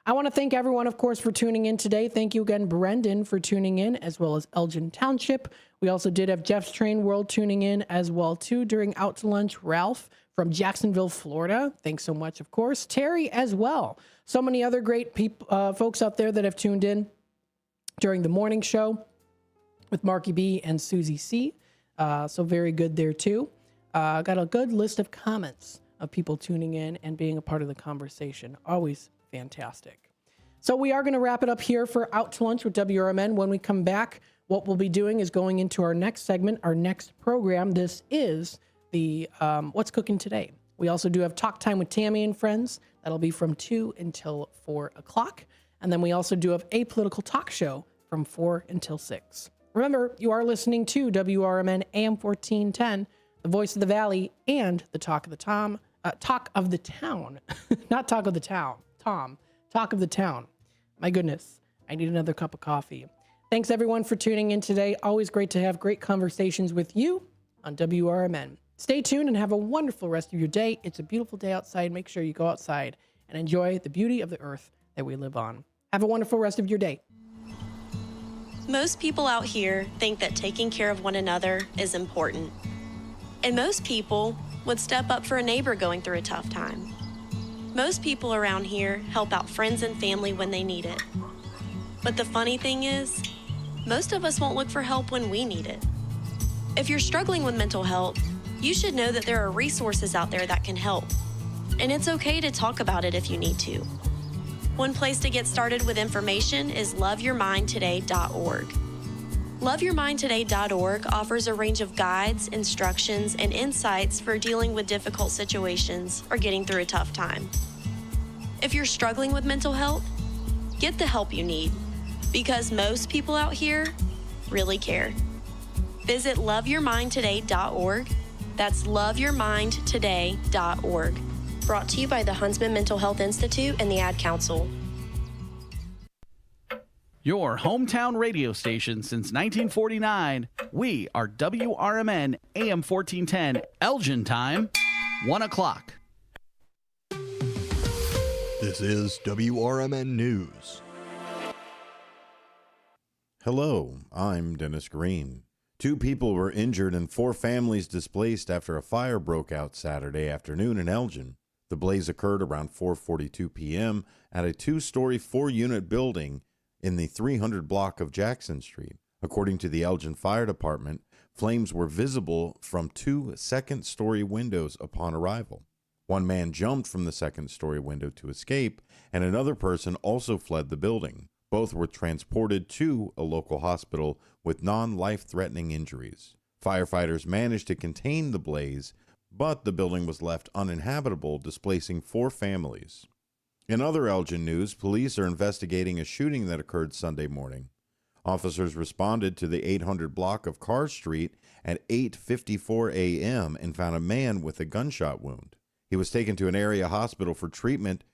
I want to thank everyone, of course, for tuning in today. Thank you again, Brendan, for tuning in, as well as Elgin Township. We also did have Jeff's Train World tuning in as well, too, during Out to Lunch. Ralph from Jacksonville, Florida. Thanks so much, of course. Terry as well. So many other great folks out there that have tuned in during the morning show with Marky B and Susie C. So very good there, too. Got a good list of comments of people tuning in and being a part of the conversation. Always fantastic. So we are going to wrap it up here for Out to Lunch with WRMN. When we come back, what we'll be doing is going into our next segment, our next program. This is the What's Cooking Today. We also do have Talk Time with Tammy and Friends. That'll be from 2 until 4 o'clock. And then we also do have a political talk show from 4 until 6. Remember, you are listening to WRMN AM 1410, the voice of the Valley, and the Talk of the Town. Talk of the Town. Not Talk of the Town. Talk of the Town. My goodness, I need another cup of coffee. Thanks, everyone, for tuning in today. Always great to have great conversations with you on WRMN. Stay tuned and have a wonderful rest of your day. It's a beautiful day outside. Make sure you go outside and enjoy the beauty of the earth that we live on. Have a wonderful rest of your day. Most people out here think that taking care of one another is important. And most people would step up for a neighbor going through a tough time. Most people around here help out friends and family when they need it. But the funny thing is, most of us won't look for help when we need it. If you're struggling with mental health, you should know that there are resources out there that can help. And it's okay to talk about it if you need to. One place to get started with information is loveyourmindtoday.org. Loveyourmindtoday.org offers a range of guides, instructions, and insights for dealing with difficult situations or getting through a tough time. If you're struggling with mental health, get the help you need, because most people out here really care. Visit loveyourmindtoday.org. That's loveyourmindtoday.org. Brought to you by the Huntsman Mental Health Institute and the Ad Council. Your hometown radio station since 1949. We are WRMN AM 1410, Elgin time, 1 o'clock. This is WRMN News. Hello, I'm Dennis Green. 2 people were injured and 4 families displaced after a fire broke out Saturday afternoon in Elgin. The blaze occurred around 4:42 p.m. at a 2-story, 4-unit building in the 300 block of Jackson Street. According to the Elgin Fire Department, flames were visible from 2 second-story windows upon arrival. One man jumped from the second-story window to escape, and another person also fled the building. Both were transported to a local hospital with non-life-threatening injuries. Firefighters managed to contain the blaze, but the building was left uninhabitable, displacing 4 families. In other Elgin news, police are investigating a shooting that occurred Sunday morning. Officers responded to the 800 block of Carr Street at 8:54 a.m. and found a man with a gunshot wound. He was taken to an area hospital for treatment.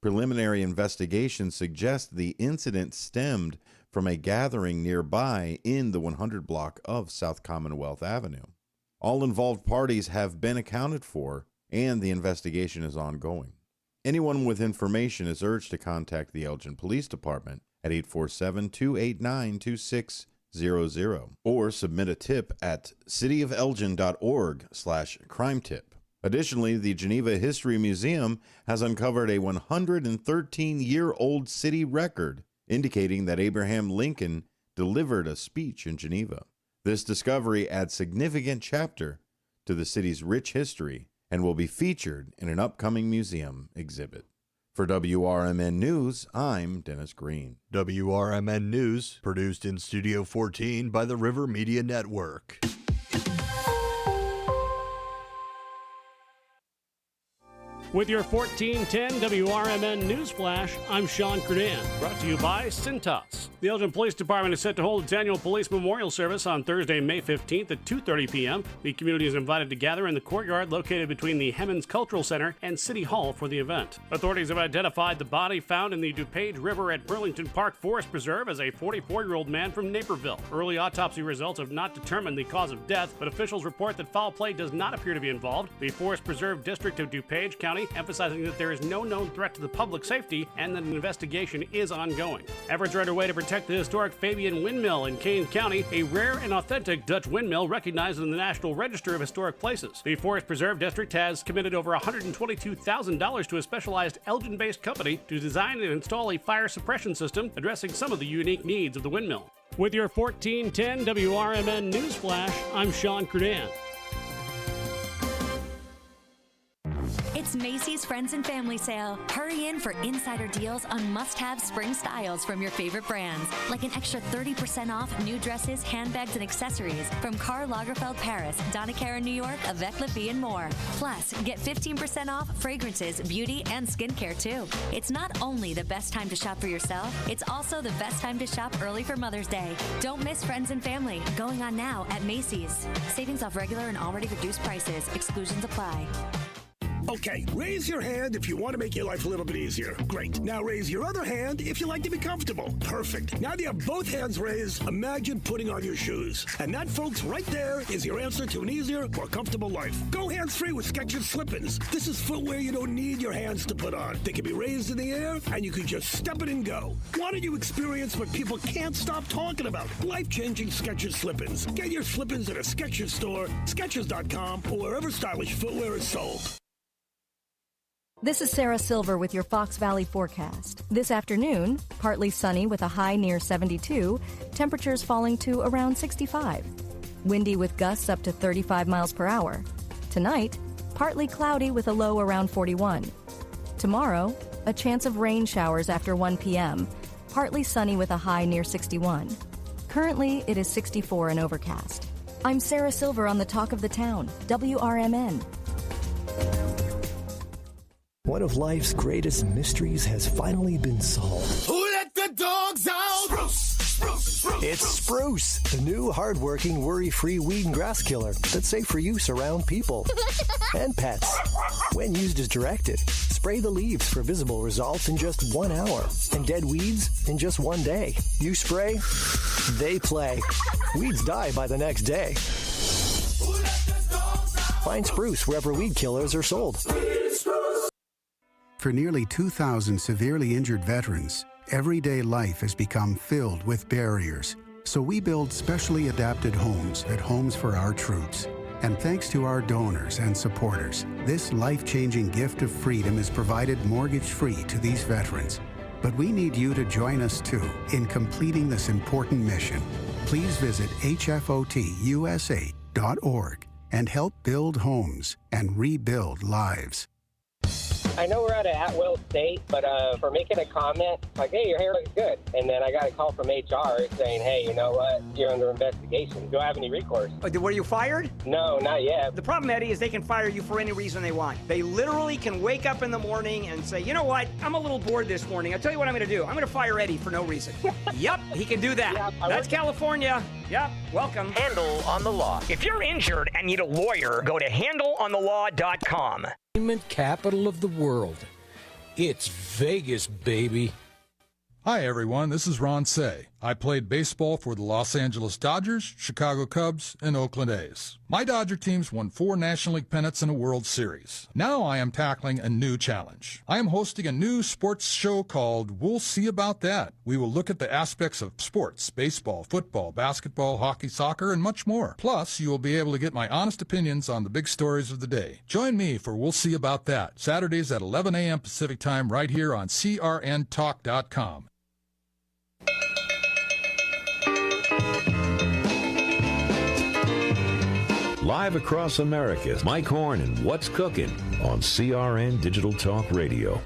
Preliminary investigations suggest the incident stemmed from a gathering nearby in the 100 block of South Commonwealth Avenue. All involved parties have been accounted for, and the investigation is ongoing. Anyone with information is urged to contact the Elgin Police Department at 847-289-2600 or submit a tip at cityofElgin.org/crime-tip. Additionally, the Geneva History Museum has uncovered a 113-year-old city record indicating that Abraham Lincoln delivered a speech in Geneva. This discovery adds significant chapter to the city's rich history and will be featured in an upcoming museum exhibit. For WRMN News, I'm Dennis Green. WRMN News, produced in Studio 14 by the River Media Network. With your 1410 WRMN News Flash, I'm Sean Curdan, brought to you by Cintas. The Elgin Police Department is set to hold its annual Police Memorial Service on Thursday, May 15th at 2:30 p.m. The community is invited to gather in the courtyard located between the Hemmons Cultural Center and City Hall for the event. Authorities have identified the body found in the DuPage River at Burlington Park Forest Preserve as a 44-year-old man from Naperville. Early autopsy results have not determined the cause of death, but officials report that foul play does not appear to be involved. The Forest Preserve District of DuPage County emphasizing that there is no known threat to the public safety and that an investigation is ongoing. Efforts are underway to protect the historic Fabian Windmill in Kane County, a rare and authentic Dutch windmill recognized in the National Register of Historic Places. The Forest Preserve District has committed over $122,000 to a specialized Elgin-based company to design and install a fire suppression system addressing some of the unique needs of the windmill. With your 1410 WRMN News Flash, I'm Sean Curdan. It's Macy's Friends and Family Sale. Hurry in for insider deals on must-have spring styles from your favorite brands, like an extra 30% off new dresses, handbags, and accessories from Karl Lagerfeld Paris, Donna Karan New York, Avec La Vie, and more. Plus, get 15% off fragrances, beauty, and skincare, too. It's not only the best time to shop for yourself, it's also the best time to shop early for Mother's Day. Don't miss Friends and Family, going on now at Macy's. Savings off regular and already reduced prices. Exclusions apply. Okay, raise your hand if you want to make your life a little bit easier. Great. Now raise your other hand if you like to be comfortable. Perfect. Now that you have both hands raised, imagine putting on your shoes. And that, folks, right there is your answer to an easier, more comfortable life. Go hands-free with Skechers Slip-ins. This is footwear you don't need your hands to put on. They can be raised in the air, and you can just step it and go. Why don't you experience what people can't stop talking about? Life-changing Skechers Slip-ins. Get your Slip-ins at a Skechers store, Skechers.com, or wherever stylish footwear is sold. This is Sarah Silver with your Fox Valley forecast. This afternoon, partly sunny with a high near 72, temperatures falling to around 65. Windy with gusts up to 35 miles per hour. Tonight, partly cloudy with a low around 41. Tomorrow, a chance of rain showers after 1 p.m., partly sunny with a high near 61. Currently, it is 64 and overcast. I'm Sarah Silver on the Talk of the Town, WRMN. One of life's greatest mysteries has finally been solved. Who let the dogs out? It's Spruce, the new hard-working, worry-free weed and grass killer that's safe for use around people and pets. When used as directed, spray the leaves for visible results in just 1 hour and dead weeds in just 1 day. You spray, they play. Weeds die by the next day. Find Spruce wherever weed killers are sold. For nearly 2,000 severely injured veterans, everyday life has become filled with barriers. So we build specially adapted homes at Homes for Our Troops. And thanks to our donors and supporters, this life-changing gift of freedom is provided mortgage-free to these veterans. But we need you to join us, too, in completing this important mission. Please visit hfotusa.org and help build homes and rebuild lives. I know we're at an at-will state, but for making a comment, like, hey, your hair looks good. And then I got a call from HR saying, hey, you know what? You're under investigation. Do I have any recourse? Were you fired? No, not yet. The problem, Eddie, is they can fire you for any reason they want. They literally can wake up in the morning and say, you know what? I'm a little bored this morning. I'll tell you what I'm going to do. I'm going to fire Eddie for no reason. Yep, he can do that. Yeah, that's California. Yep, welcome. Handle on the Law. If you're injured and need a lawyer, go to handleonthelaw.com. Capital of the world. It's Vegas, baby. Hi, everyone. This is Ron Say. I played baseball for the Los Angeles Dodgers, Chicago Cubs, and Oakland A's. My Dodger teams won 4 National League pennants and a World Series. Now I am tackling a new challenge. I am hosting a new sports show called We'll See About That. We will look at the aspects of sports, baseball, football, basketball, hockey, soccer, and much more. Plus, you will be able to get my honest opinions on the big stories of the day. Join me for We'll See About That, Saturdays at 11 a.m. Pacific Time right here on crntalk.com. Live across America, Mike Horn and What's Cooking on CRN Digital Talk Radio.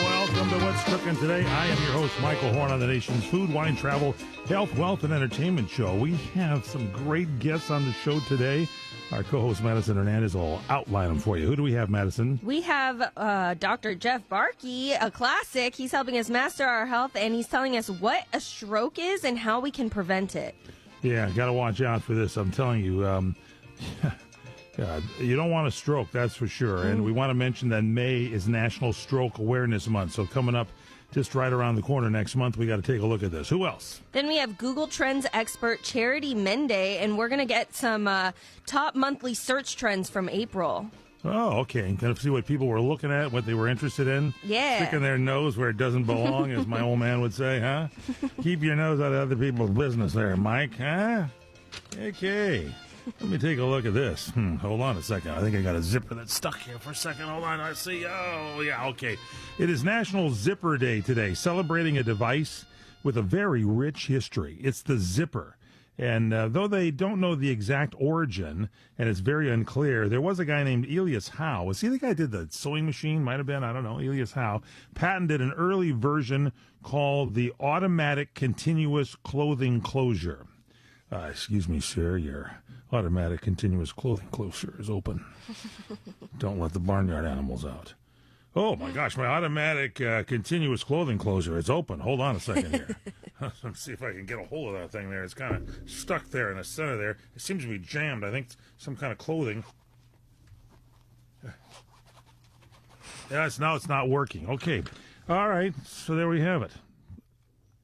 Welcome to What's Cooking today. I am your host, Michael Horn, on the nation's food, wine, travel, health, wealth, and entertainment show. We have some great guests on the show today. Our co-host, Madison Hernandez, will outline them for you. Who do we have, Madison? We have Dr. Jeff Barkey, a classic. He's helping us master our health, and he's telling us what a stroke is and how we can prevent it. Yeah, got to watch out for this. I'm telling you, you don't want a stroke, that's for sure. And we want to mention that May is National Stroke Awareness Month. So coming up just right around the corner next month, we got to take a look at this. Who else? Then we have Google Trends expert Charity Mende, and we're going to get some top monthly search trends from April. Oh, okay. Kind of see what people were looking at, what they were interested in. Yeah. Sticking their nose where it doesn't belong, as my old man would say, huh? Keep your nose out of other people's business there, Mike, huh? Okay. Let me take a look at this. Hold on a second. I think I got a zipper that's stuck here for a second. Hold on. I see. Oh, yeah, okay. It is National Zipper Day today, celebrating a device with a very rich history. It's the zipper. And though they don't know the exact origin, and it's very unclear, there was a guy named Elias Howe. Was he the guy who did the sewing machine? Might have been. I don't know. Elias Howe patented an early version called the automatic continuous clothing closure. Excuse me, sir. Your automatic continuous clothing closure is open. Don't let the barnyard animals out. Oh, my gosh, my automatic continuous clothing closure is open. Hold on a second here. Let's see if I can get a hold of that thing there. It's kind of stuck there in the center there. It seems to be jammed. I think it's some kind of clothing. Yeah, now it's not working. Okay. All right, so there we have it.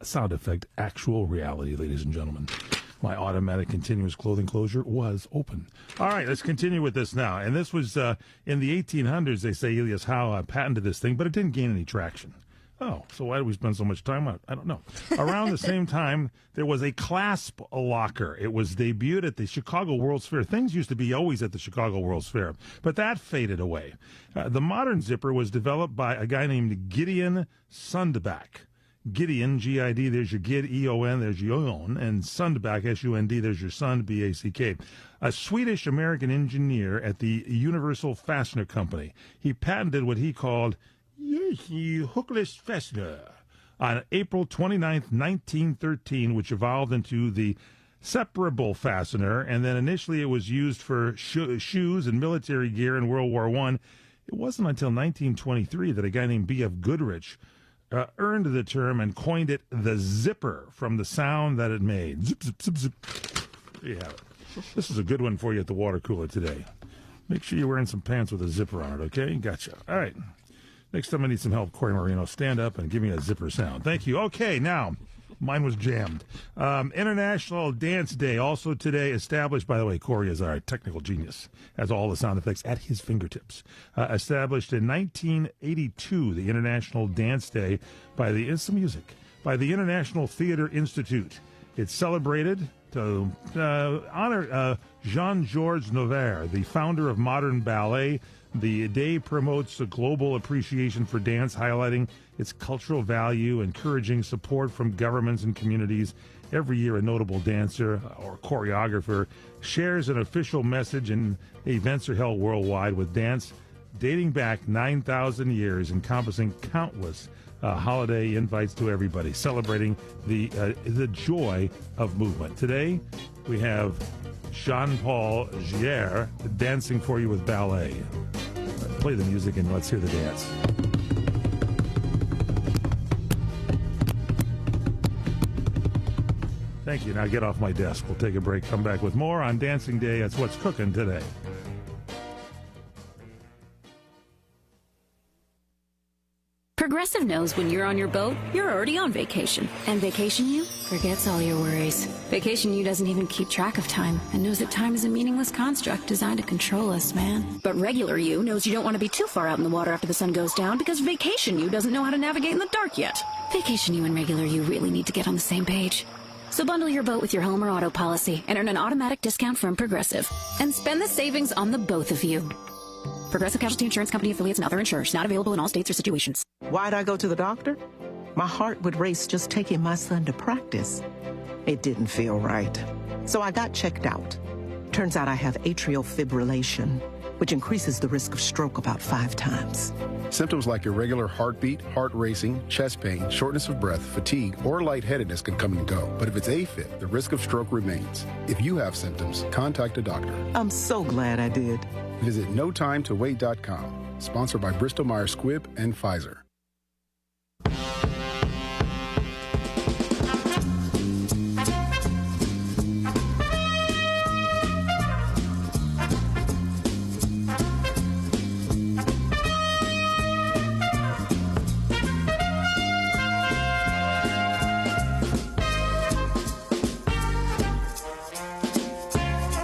Sound effect, actual reality, ladies and gentlemen. My automatic continuous clothing closure was open. All right, let's continue with this now. And this was in the 1800s, they say Elias Howe patented this thing, but it didn't gain any traction. Oh, so why did we spend so much time on it? I don't know. Around the same time, there was a clasp locker. It was debuted at the Chicago World's Fair. Things used to be always at the Chicago World's Fair, but that faded away. The modern zipper was developed by a guy named Gideon Sundback. Gideon, G-I-D, there's your Gid, E-O-N, there's your Yon, and Sundback, S-U-N-D, there's your Sund, B-A-C-K. A Swedish-American engineer at the Universal Fastener Company. He patented what he called hookless fastener on April 29th, 1913, which evolved into the separable fastener, and then initially it was used for shoes and military gear in World War I. It wasn't until 1923 that a guy named B.F. Goodrich earned the term and coined it the zipper from the sound that it made. Zip, zip, zip, zip. There you have it. This is a good one for you at the water cooler today. Make sure you're wearing some pants with a zipper on it, okay? Gotcha. All right. Next time I need some help, Corey Marino, stand up and give me a zipper sound. Thank you. Okay, now, mine was jammed. International Dance Day, also today established, by the way, Corey is our technical genius, has all the sound effects at his fingertips. Established in 1982, the International Dance Day by the International Theater Institute. It's celebrated to honor Jean-Georges Noverre, the founder of modern ballet. The day promotes a global appreciation for dance, highlighting its cultural value, encouraging support from governments and communities. Every year, a notable dancer or choreographer shares an official message, and events are held worldwide with dance dating back 9,000 years, encompassing countless holiday invites to everybody, celebrating the joy of movement. Today, we have Jean-Paul Gier dancing for you with ballet. Play the music and let's hear the dance. Thank you. Now get off my desk. We'll take a break, come back with more on Dancing Day. That's what's cooking today. Progressive knows when you're on your boat, you're already on vacation. And Vacation You forgets all your worries. Vacation You doesn't even keep track of time and knows that time is a meaningless construct designed to control us, man. But Regular You knows you don't want to be too far out in the water after the sun goes down because Vacation You doesn't know how to navigate in the dark yet. Vacation You and Regular You really need to get on the same page. So bundle your boat with your home or auto policy and earn an automatic discount from Progressive. And spend the savings on the both of you. Progressive Casualty Insurance Company affiliates and other insurers. Not available in all states or situations. Why'd I go to the doctor? My heart would race just taking my son to practice. It didn't feel right. So I got checked out. Turns out I have atrial fibrillation, which increases the risk of stroke about 5 times. Symptoms like irregular heartbeat, heart racing, chest pain, shortness of breath, fatigue, or lightheadedness can come and go. But if it's AFib, the risk of stroke remains. If you have symptoms, contact a doctor. I'm so glad I did. Visit notimetowait.com. Sponsored by Bristol-Myers Squibb and Pfizer.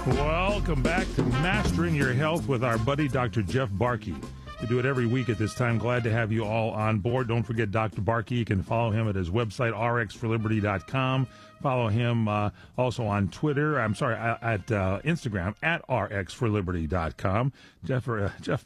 Welcome back to Mastering Your Health with our buddy, Dr. Jeff Barkey. We do it every week at this time. Glad to have you all on board. Don't forget Dr. Barkey. You can follow him at his website, rxforliberty.com. Follow him also on Twitter. At Instagram, at rxforliberty.com. Jeff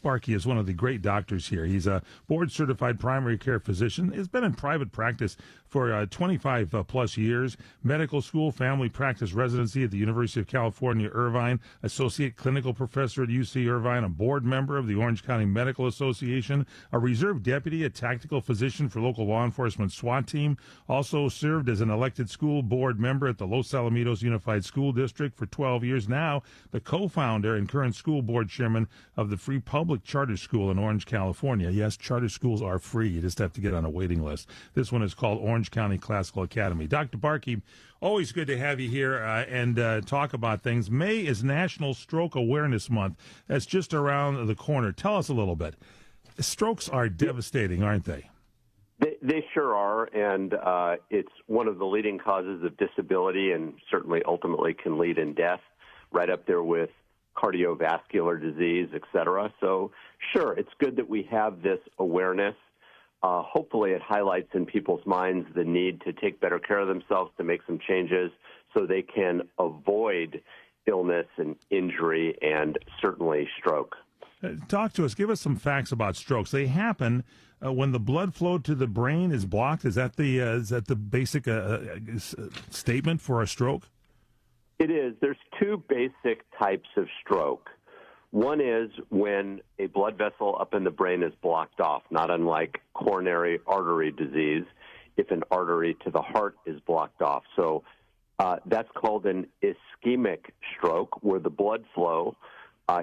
Barkey is one of the great doctors here. He's a board-certified primary care physician. He's been in private practice for 25-plus years. Medical school, family practice residency at the University of California, Irvine. Associate clinical professor at UC Irvine. A board member of the Orange County Medical Association. A reserve deputy, a tactical physician for local law enforcement SWAT team. Also served as an elected school board member at the Los Alamitos Unified School District for 12 years. Now, the co-founder and current school board chairman of the Free Public Charter School in Orange, California. Yes, charter schools are free. You just have to get on a waiting list. This one is called Orange County Classical Academy. Dr. Barkey, always good to have you here and talk about things. May is National Stroke Awareness Month. That's just around the corner. Tell us a little bit. Strokes are devastating, aren't they? They sure are, and it's one of the leading causes of disability and certainly ultimately can lead in death, right up there with cardiovascular disease, et cetera. So, sure, it's good that we have this awareness. Hopefully it highlights in people's minds the need to take better care of themselves, to make some changes so they can avoid illness and injury and certainly stroke. Talk to us. Give us some facts about strokes. They happen when the blood flow to the brain is blocked. Is that the basic statement for a stroke? It is. There's two basic types of stroke. One is when a blood vessel up in the brain is blocked off, not unlike coronary artery disease, if an artery to the heart is blocked off. So that's called an ischemic stroke, where the blood flow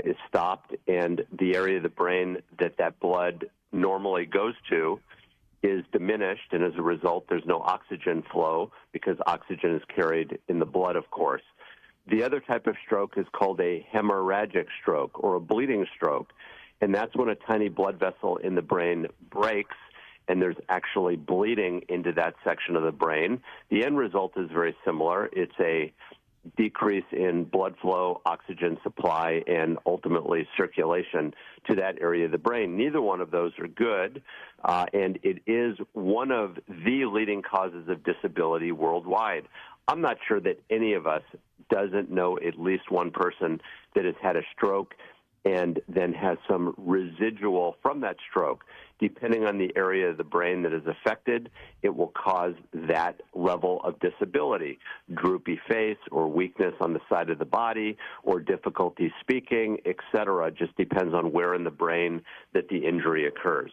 is stopped and the area of the brain that blood normally goes to is diminished, and as a result, there's no oxygen flow because oxygen is carried in the blood, of course. The other type of stroke is called a hemorrhagic stroke or a bleeding stroke, and that's when a tiny blood vessel in the brain breaks and there's actually bleeding into that section of the brain. The end result is very similar. It's a decrease in blood flow, oxygen supply, and ultimately circulation to that area of the brain. Neither one of those are good, and it is one of the leading causes of disability worldwide. I'm not sure that any of us doesn't know at least one person that has had a stroke and then has some residual from that stroke. Depending on the area of the brain that is affected, it will cause that level of disability, droopy face or weakness on the side of the body or difficulty speaking, etc. Just depends on where in the brain that the injury occurs.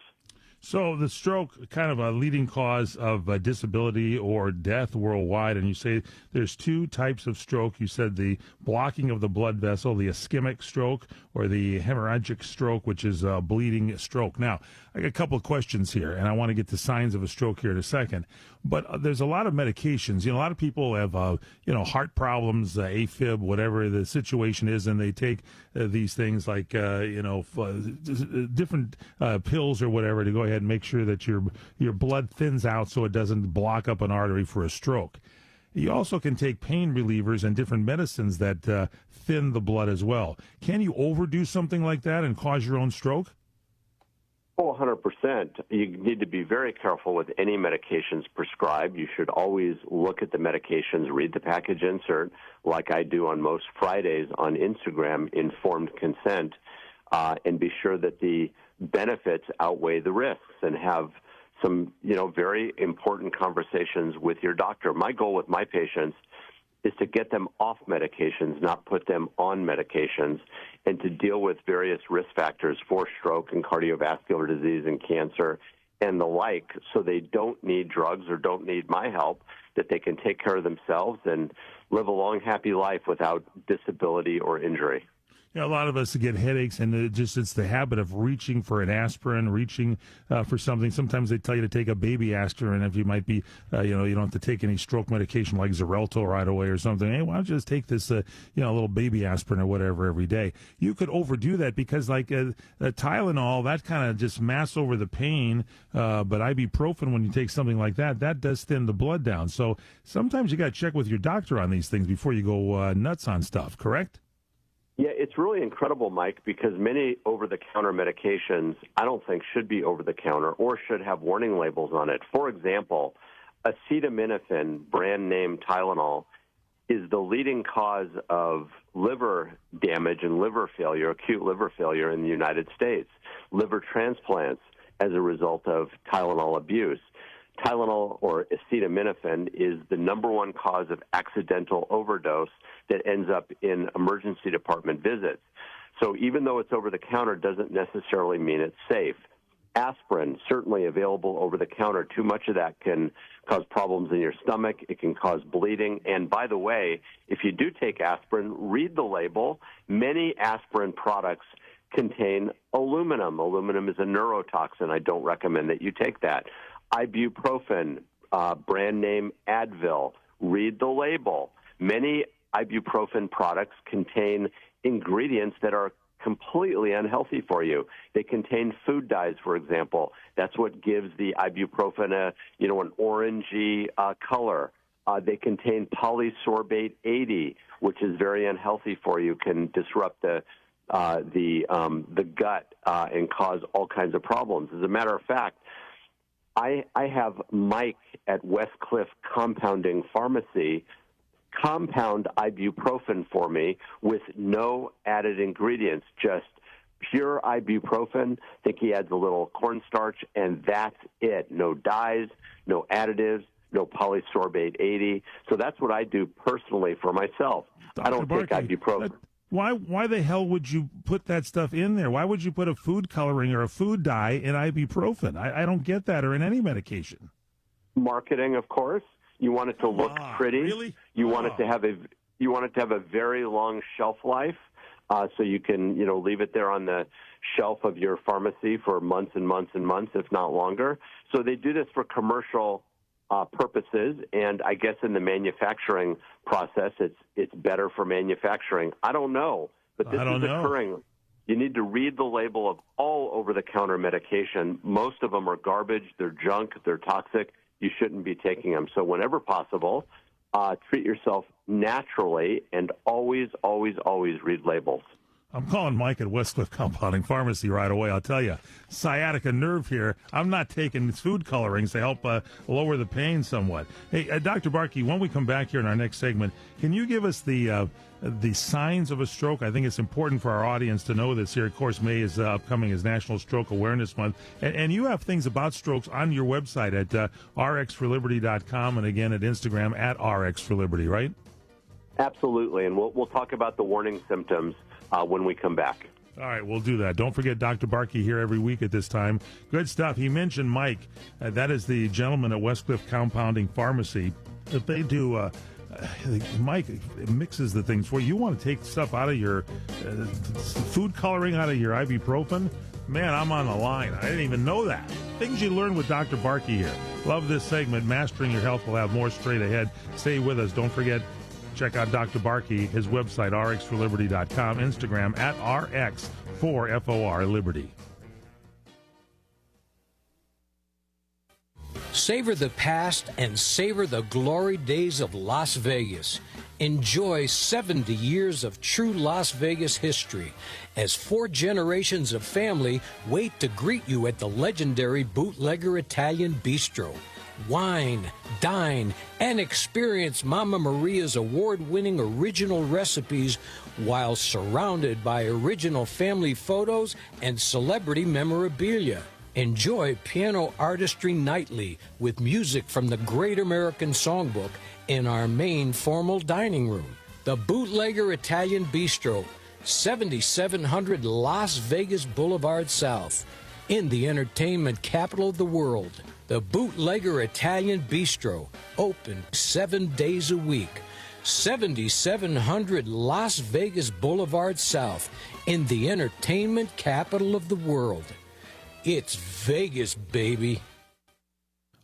So the stroke, kind of a leading cause of disability or death worldwide, and you say there's two types of stroke. You said the blocking of the blood vessel, the ischemic stroke, or the hemorrhagic stroke, which is a bleeding stroke. Now, I got a couple of questions here, and I want to get to signs of a stroke here in a second. But there's a lot of medications. A lot of people have, heart problems, AFib, whatever the situation is, and they take these things like, different pills or whatever to go ahead and make sure that your blood thins out so it doesn't block up an artery for a stroke. You also can take pain relievers and different medicines that thin the blood as well. Can you overdo something like that and cause your own stroke? Oh, 100%. You need to be very careful with any medications prescribed. You should always look at the medications, read the package insert, like I do on most Fridays on Instagram, Informed Consent, and be sure that the benefits outweigh the risks and have some, very important conversations with your doctor. My goal with my patients is to get them off medications, not put them on medications, and to deal with various risk factors for stroke and cardiovascular disease and cancer and the like, so they don't need drugs or don't need my help, that they can take care of themselves and live a long, happy life without disability or injury. A lot of us get headaches, and it's the habit of reaching for an aspirin, reaching for something. Sometimes they tell you to take a baby aspirin if you might be, you don't have to take any stroke medication like Xarelto right away or something. Hey, why don't you just take this, little baby aspirin or whatever every day? You could overdo that because like Tylenol, that kind of just masks over the pain, but ibuprofen, when you take something like that, that does thin the blood down. So sometimes you got to check with your doctor on these things before you go nuts on stuff, correct? Yeah, it's really incredible, Mike, because many over-the-counter medications I don't think should be over-the-counter or should have warning labels on it. For example, acetaminophen, brand name Tylenol, is the leading cause of liver damage and liver failure, acute liver failure in the United States, liver transplants as a result of Tylenol abuse. Tylenol, or acetaminophen, is the number one cause of accidental overdose that ends up in emergency department visits. So even though it's over-the-counter doesn't necessarily mean it's safe. Aspirin, certainly available over-the-counter. Too much of that can cause problems in your stomach. It can cause bleeding. And by the way, if you do take aspirin, read the label. Many aspirin products contain aluminum. Aluminum is a neurotoxin. I don't recommend that you take that. Ibuprofen, brand name Advil, read the label. Many ibuprofen products contain ingredients that are completely unhealthy for you. They contain food dyes, for example. That's what gives the ibuprofen an orangey color. They contain polysorbate 80, which is very unhealthy for you, can disrupt the gut and cause all kinds of problems. As a matter of fact, I have Mike at Westcliff Compounding Pharmacy compound ibuprofen for me with no added ingredients, just pure ibuprofen. I think he adds a little cornstarch, and that's it. No dyes, no additives, no polysorbate 80. So that's what I do personally for myself. I don't take ibuprofen. Why the hell would you put that stuff in there? Why would you put a food coloring or a food dye in ibuprofen? I don't get that, or in any medication. Marketing, of course. You want it to look pretty. Really? You want it to have a very long shelf life, so you can leave it there on the shelf of your pharmacy for months and months and months, if not longer. So they do this for commercial purposes, and I guess in the manufacturing process, it's better for manufacturing. I don't know, but this is occurring. You need to read the label of all over-the-counter medication. Most of them are garbage. They're junk. They're toxic. You shouldn't be taking them. So whenever possible, treat yourself naturally, and always, always, always read labels. I'm calling Mike at Westcliff Compounding Pharmacy right away. I'll tell you, sciatica nerve here. I'm not taking food colorings to help lower the pain somewhat. Hey, Dr. Barkey, when we come back here in our next segment, can you give us the signs of a stroke? I think it's important for our audience to know this here. Of course, May is upcoming as National Stroke Awareness Month. And you have things about strokes on your website at rxforliberty.com, and again at Instagram at rxforliberty, right? Absolutely. And we'll talk about the warning symptoms when we come back. All right, we'll do that. Don't forget Dr. Barkey here every week at this time. Good stuff. He mentioned Mike. That is the gentleman at Westcliff Compounding Pharmacy. If they do, Mike mixes the things for you. You want to take stuff out of your food coloring, out of your ibuprofen? Man, I'm on the line. I didn't even know that. Things you learn with Dr. Barkey here. Love this segment. Mastering Your Health. We'll have more straight ahead. Stay with us. Don't forget, check out Dr. Barkey, his website, rxforliberty.com, Instagram at rx4FORLiberty. Savor the past and savor the glory days of Las Vegas. Enjoy 70 years of true Las Vegas history as 4 generations of family wait to greet you at the legendary Bootlegger Italian Bistro. Wine, dine, and experience Mama Maria's award-winning original recipes while surrounded by original family photos and celebrity memorabilia. Enjoy piano artistry nightly with music from the Great American Songbook in our main formal dining room. The Bootlegger Italian Bistro, 7700 Las Vegas Boulevard South, in the entertainment capital of the world. The Bootlegger Italian Bistro, open 7 days a week. 7700 Las Vegas Boulevard South, in the entertainment capital of the world. It's Vegas, baby.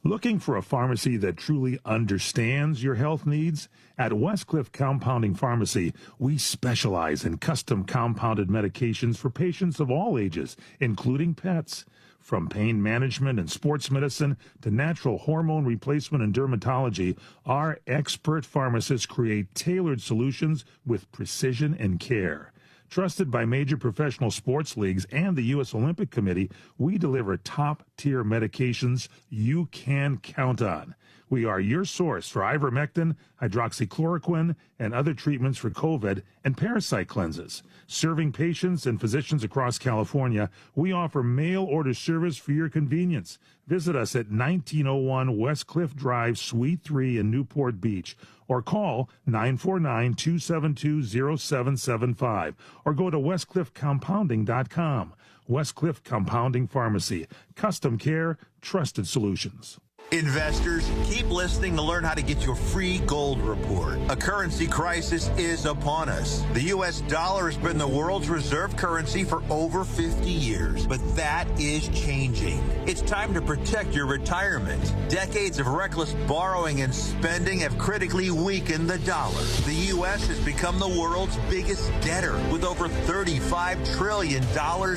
Looking for a pharmacy that truly understands your health needs? At Westcliff Compounding Pharmacy, we specialize in custom compounded medications for patients of all ages, including pets. From pain management and sports medicine to natural hormone replacement and dermatology, our expert pharmacists create tailored solutions with precision and care. Trusted by major professional sports leagues and the U.S. Olympic Committee, we deliver top-tier medications you can count on. We are your source for ivermectin, hydroxychloroquine, and other treatments for COVID and parasite cleanses. Serving patients and physicians across California, we offer mail order service for your convenience. Visit us at 1901 West Cliff Drive, Suite 3 in Newport Beach, or call 949-272-0775, or go to westcliffcompounding.com. Westcliff Compounding Pharmacy. Custom care, trusted solutions. Investors, keep listening to learn how to get your free gold report. A currency crisis is upon us. The U.S. dollar has been the world's reserve currency for over 50 years, but that is changing. It's time to protect your retirement. Decades of reckless borrowing and spending have critically weakened the dollar. The U.S. has become the world's biggest debtor with over $35 trillion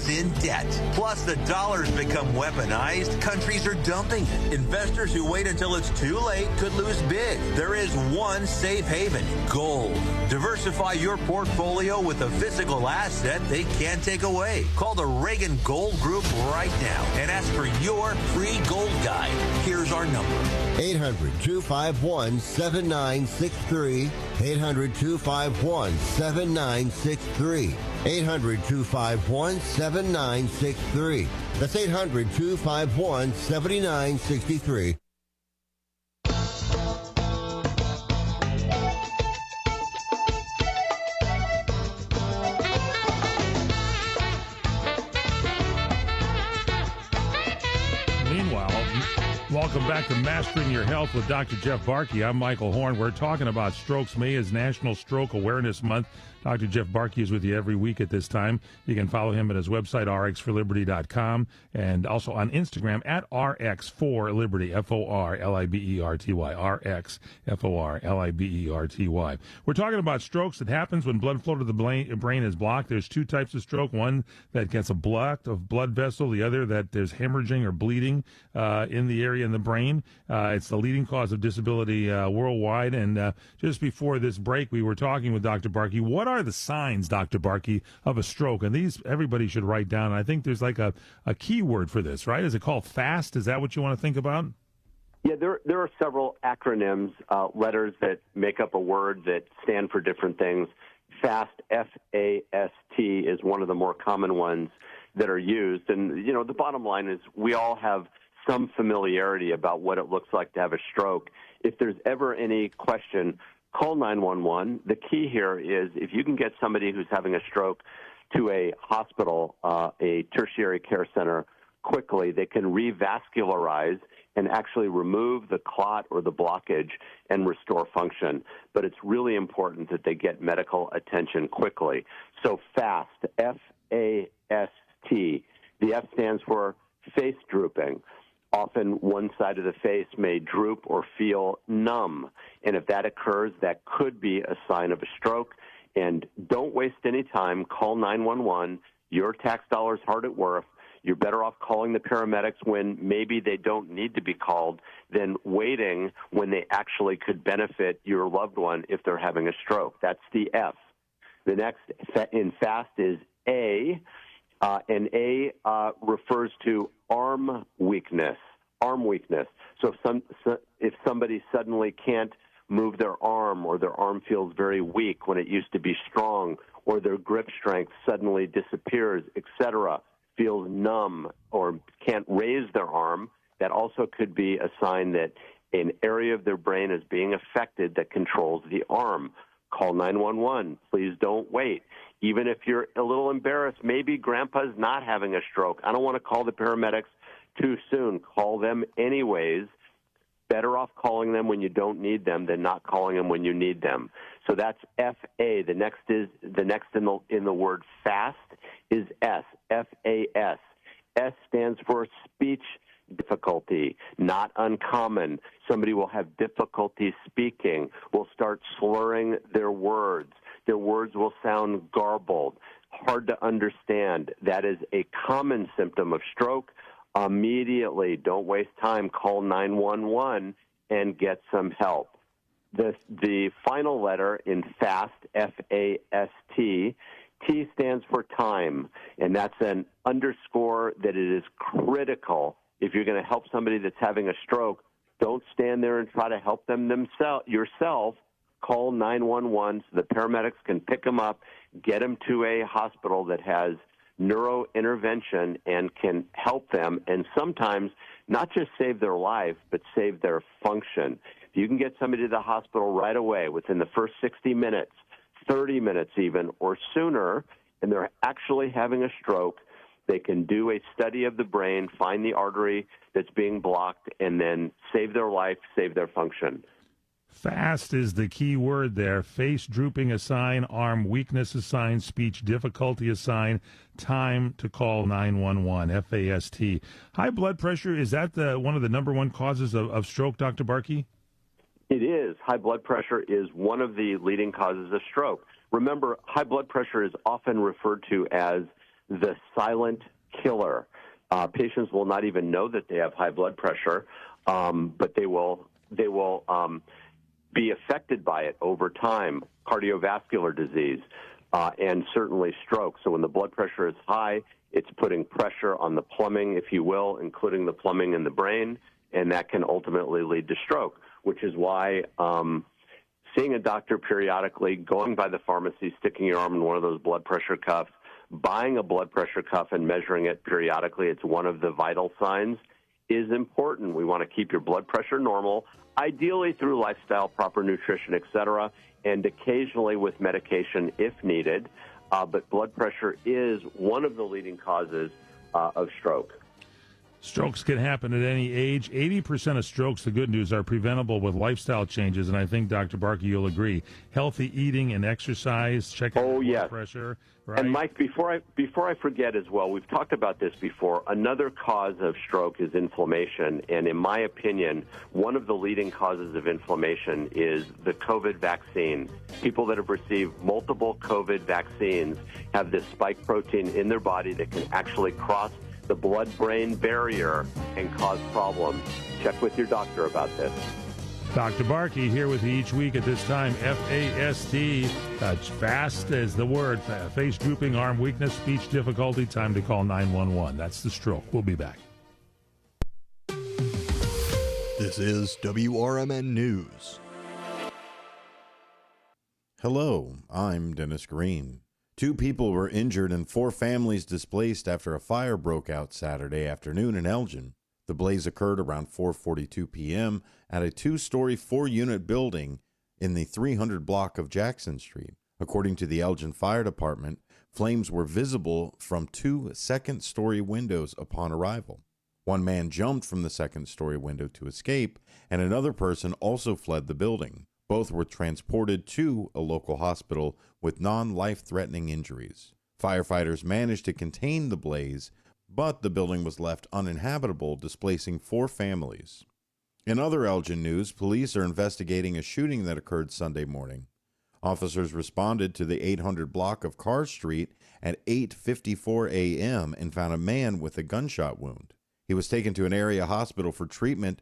in debt. Plus, the dollar's become weaponized. Countries are dumping it. Investors who wait until it's too late could lose big. There is one safe haven: gold. Diversify your portfolio with a physical asset they can't take away. Call the Reagan Gold Group right now and ask for your free gold guide. Here's our number: 800-251-7963. 800-251-7963. 800-251-7963. That's 800-251-7963. Meanwhile, welcome back to Mastering Your Health with Dr. Jeff Barkey. I'm Michael Horn. We're talking about strokes. May is National Stroke Awareness Month. Dr. Jeff Barkey is with you every week at this time. You can follow him at his website, rxforliberty.com, and also on Instagram at rx4liberty, F-O-R-L-I-B-E-R-T-Y, R-X-F-O-R-L-I-B-E-R-T-Y. We're talking about strokes that happens when blood flow to the brain is blocked. There's two types of stroke, one that gets a block of blood vessel, the other that there's hemorrhaging or bleeding in the area in the brain. It's the leading cause of disability worldwide. And just before this break, we were talking with Dr. Barkey. What are the signs, Dr. Barkey, of a stroke? And these everybody should write down. I think there's like a key word for this, right? Is it called FAST? Is that what you want to think about? Yeah, there are several acronyms, letters that make up a word that stand for different things. FAST, F-A-S-T, is one of the more common ones that are used. And, you know, the bottom line is we all have some familiarity about what it looks like to have a stroke. If there's ever any question, call 911. The key here is if you can get somebody who's having a stroke to a hospital, a tertiary care center, quickly, they can revascularize and actually remove the clot or the blockage and restore function. But it's really important that they get medical attention quickly. So FAST, F-A-S-T. The F stands for face drooping. Often one side of the face may droop or feel numb. And if that occurs, that could be a sign of a stroke. And don't waste any time. Call 911. Your tax dollars hard at work. You're better off calling the paramedics when maybe they don't need to be called than waiting when they actually could benefit your loved one if they're having a stroke. That's the F. The next in FAST is A. And A refers to arm weakness. Arm weakness. So if somebody suddenly can't move their arm, or their arm feels very weak when it used to be strong, or their grip strength suddenly disappears, etc., feels numb or can't raise their arm, that also could be a sign that an area of their brain is being affected that controls the arm. Call 911. Please don't wait. Even if you're a little embarrassed, maybe grandpa's not having a stroke. I don't want to call the paramedics too soon. Call them anyways. Better off calling them when you don't need them than not calling them when you need them. So that's F-A. The next in the word FAST is S, F-A-S. S stands for speech difficulty, not uncommon. Somebody will have difficulty speaking, will start slurring their words. Their words will sound garbled, hard to understand. That is a common symptom of stroke. Immediately, don't waste time, call 911 and get some help. The final letter in FAST, F-A-S-T, T stands for time, and that's an underscore that it is critical. If you're going to help somebody that's having a stroke, don't stand there and try to help them yourself. Call 911 so the paramedics can pick them up, get them to a hospital that has neurointervention and can help them, and sometimes not just save their life, but save their function. If you can get somebody to the hospital right away within the first 60 minutes, 30 minutes even, or sooner, and they're actually having a stroke, they can do a study of the brain, find the artery that's being blocked, and then save their life, save their function. FAST is the key word there. Face drooping a sign, arm weakness a sign, speech difficulty a sign, time to call 911, F-A-S-T. High blood pressure, is that one of the number one causes of stroke, Dr. Barkey? It is. High blood pressure is one of the leading causes of stroke. Remember, high blood pressure is often referred to as the silent killer. Patients will not even know that they have high blood pressure, but they will be affected by it over time, cardiovascular disease, and certainly stroke. So when the blood pressure is high, it's putting pressure on the plumbing, if you will, including the plumbing in the brain, and that can ultimately lead to stroke, which is why seeing a doctor periodically, going by the pharmacy, sticking your arm in one of those blood pressure cuffs, buying a blood pressure cuff and measuring it periodically, it's one of the vital signs, is important. We want to keep your blood pressure normal, ideally through lifestyle, proper nutrition, etc., and occasionally with medication if needed. But blood pressure is one of the leading causes of stroke. Strokes can happen at any age. 80% of strokes, the good news, are preventable with lifestyle changes, and I think, Dr. Barkey, you'll agree. Healthy eating and exercise, checking blood pressure. Right? And, Mike, before I forget as well, we've talked about this before. Another cause of stroke is inflammation, and in my opinion, one of the leading causes of inflammation is the COVID vaccine. People that have received multiple COVID vaccines have this spike protein in their body that can actually cross the blood-brain barrier and cause problems. Check with your doctor about this. Dr. Barkey here with you each week at this time. FAST, fast is the word. Face drooping, arm weakness, speech difficulty. Time to call 911. That's the stroke. We'll be back. This is WRMN News. Hello, I'm Dennis Green. 2 people were injured and 4 families displaced after a fire broke out Saturday afternoon in Elgin. The blaze occurred around 4:42 p.m. at a 2-story, 4-unit building in the 300 block of Jackson Street. According to the Elgin Fire Department, flames were visible from 2 second-story windows upon arrival. 1 man jumped from the second-story window to escape, and another person also fled the building. Both were transported to a local hospital with non-life-threatening injuries. Firefighters managed to contain the blaze, but the building was left uninhabitable, displacing 4 families. In other Elgin news, police are investigating a shooting that occurred Sunday morning. Officers responded to the 800 block of Carr Street at 8:54 a.m. and found a man with a gunshot wound. He was taken to an area hospital for treatment.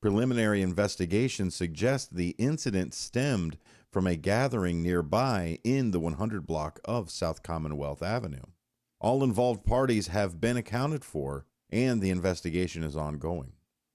Preliminary investigation suggests the incident stemmed from a gathering nearby in the 100 block of South Commonwealth Avenue. All involved parties have been accounted for, and the investigation is ongoing.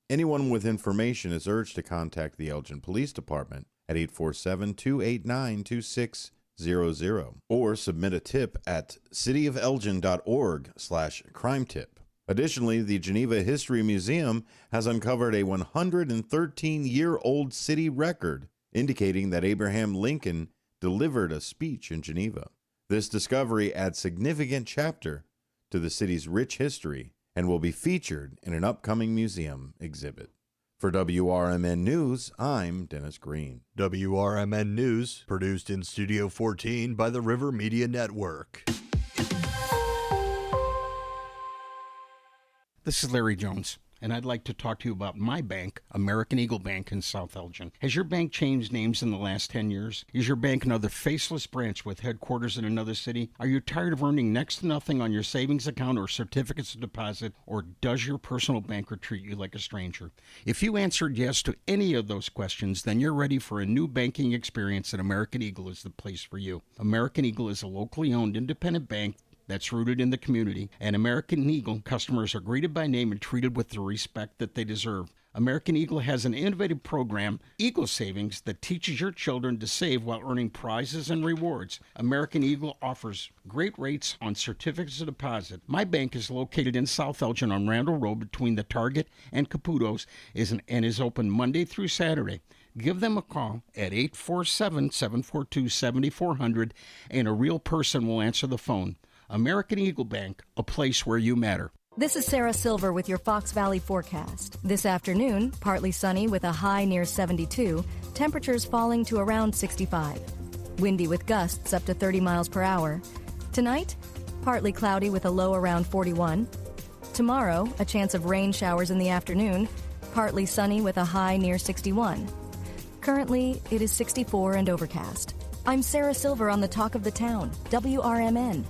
Anyone with information is urged to contact the Elgin Police Department at 847-289-2600 or submit a tip at cityofelgin.org/crime-tip. Additionally, the Geneva History Museum has uncovered a 113-year-old city record indicating that Abraham Lincoln delivered a speech in Geneva. This discovery adds significant chapter to the city's rich history and will be featured in an upcoming museum exhibit. For WRMN News, I'm Dennis Green. WRMN News, produced in Studio 14 by the River Media Network. This is Larry Jones, and I'd like to talk to you about my bank, American Eagle Bank in South Elgin. Has your bank changed names in the last 10 years? Is your bank another faceless branch with headquarters in another city? Are you tired of earning next to nothing on your savings account or certificates of deposit, or does your personal banker treat you like a stranger? If you answered yes to any of those questions, then you're ready for a new banking experience, and American Eagle is the place for you. American Eagle is a locally owned independent bank that's rooted in the community, and American Eagle customers are greeted by name and treated with the respect that they deserve. American Eagle has an innovative program, Eagle Savings, that teaches your children to save while earning prizes and rewards. American Eagle offers great rates on certificates of deposit. My bank is located in South Elgin on Randall Road between the Target and Caputo's and is open Monday through Saturday. Give them a call at 847-742-7400, and a real person will answer the phone. American Eagle Bank, a place where you matter. This is Sarah Silver with your Fox Valley forecast. This afternoon, partly sunny with a high near 72, temperatures falling to around 65. Windy with gusts up to 30 miles per hour. Tonight, partly cloudy with a low around 41. Tomorrow, a chance of rain showers in the afternoon, partly sunny with a high near 61. Currently, it is 64 and overcast. I'm Sarah Silver on the Talk of the Town, WRMN.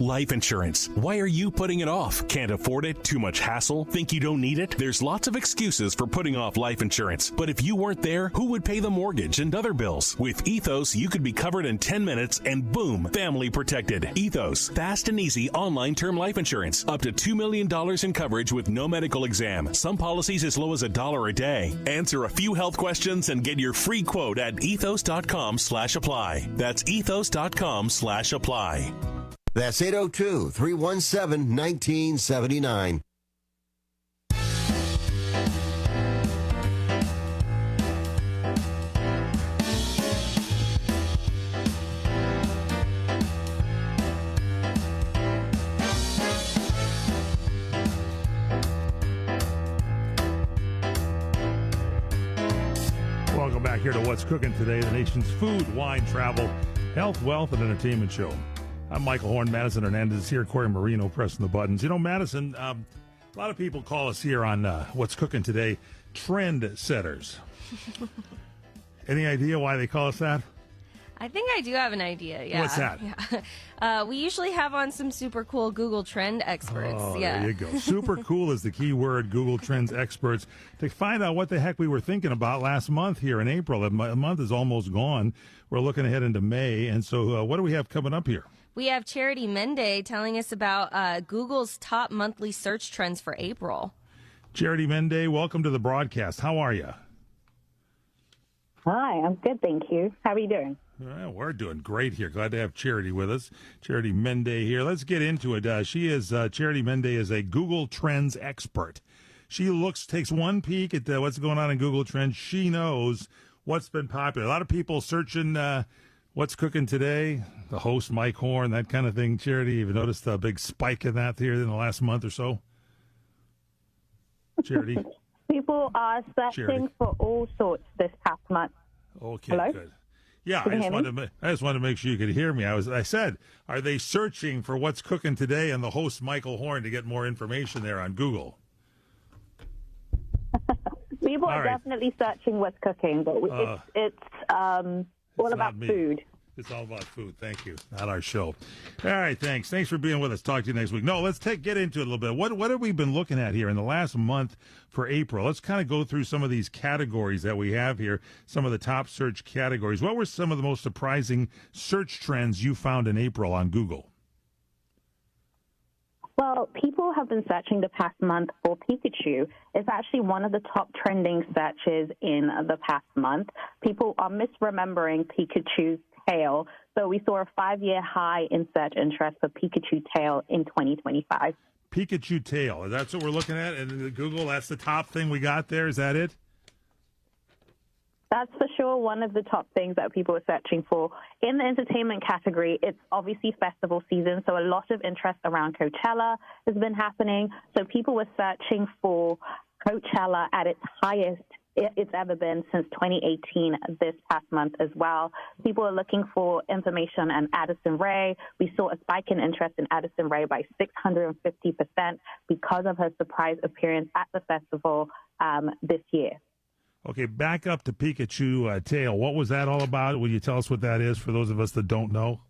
Life insurance. Why are you putting it off? Can't afford it? Too much hassle? Think you don't need it? There's lots of excuses for putting off life insurance. But if you weren't there, who would pay the mortgage and other bills? With Ethos, you could be covered in 10 minutes and boom, family protected. Ethos, fast and easy online term life insurance. Up to $2 million in coverage with no medical exam. Some policies as low as $1 a day. Answer a few health questions and get your free quote at ethos.com/apply. That's ethos.com/apply. That's 802-317-1979. Welcome back here to What's Cooking Today, the nation's food, wine, travel, health, wealth, and entertainment show. I'm Michael Horn. Madison Hernandez is here. Corey Marino pressing the buttons. You know, Madison, a lot of people call us here on What's Cooking Today trend setters. Any idea why they call us that? I think I do have an idea. Yeah. What's that? Yeah. We usually have on some super cool Google Trend experts. Oh, yeah. There you go. Super cool is the key word, Google Trends experts, to find out what the heck we were thinking about last month here in April. The month is almost gone. We're looking ahead into May. And so what do we have coming up here? We have Charity Mende telling us about Google's top monthly search trends for April. Charity Mende, welcome to the broadcast. How are you? Hi, I'm good, thank you. How are you doing? Well, we're doing great here. Glad to have Charity with us. Charity Mende here. Let's get into it. Charity Mende is a Google Trends expert. She takes one peek at what's going on in Google Trends. She knows what's been popular. A lot of people searching what's cooking today, the host Mike Horn, that kind of thing. Charity, you've noticed a big spike in that here in the last month or so? Charity? People are searching for all sorts this past month. Okay, Hello? good. Yeah, Can I you just wanted to make sure you could hear me. I said, are they searching for what's cooking today and the host Michael Horn to get more information there on Google? People are definitely searching what's cooking, but it's all about food. It's all about food. Thank you. Not our show. All right, thanks. Thanks for being with us. Talk to you next week. No, let's get into it a little bit. What have we been looking at here in the last month for April? Let's kind of go through some of these categories that we have here, some of the top search categories. What were some of the most surprising search trends you found in April on Google? Well, people have been searching the past month for Pikachu. It's actually one of the top trending searches in the past month. People are misremembering Pikachu's tail. So we saw a 5-year high in search interest for Pikachu tail in 2025. Pikachu tail. That's what we're looking at in Google. That's the top thing we got there. Is that it? That's for sure one of the top things that people are searching for. In the entertainment category, it's obviously festival season, so a lot of interest around Coachella has been happening. So people were searching for Coachella at its highest it's ever been since 2018 this past month as well. People are looking for information on Addison Rae. We saw a spike in interest in Addison Rae by 650% because of her surprise appearance at the festival this year. Okay, back up to Pikachu tail. What was that all about? Will you tell us what that is for those of us that don't know?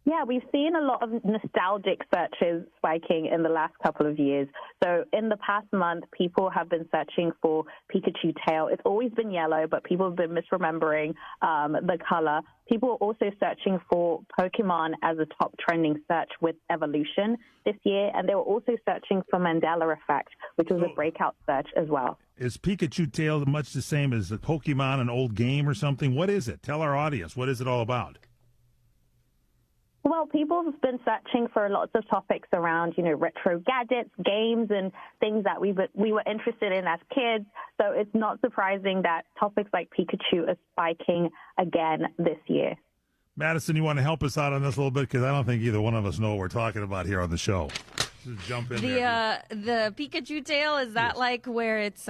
Yeah, we've seen a lot of nostalgic searches spiking in the last couple of years. So in the past month, people have been searching for Pikachu tail. It's always been yellow, but people have been misremembering the color. People are also searching for Pokemon as a top trending search with evolution this year. And they were also searching for Mandela Effect, which was a breakout search as well. Is Pikachu tail much the same as the Pokemon, an old game or something? What is it? Tell our audience. What is it all about? Well, people have been searching for lots of topics around, retro gadgets, games, and things that we were interested in as kids. So it's not surprising that topics like Pikachu are spiking again this year. Madison, you want to help us out on this a little bit? Because I don't think either one of us know what we're talking about here on the show. Just jump in there. The Pikachu tail, is that like where it's...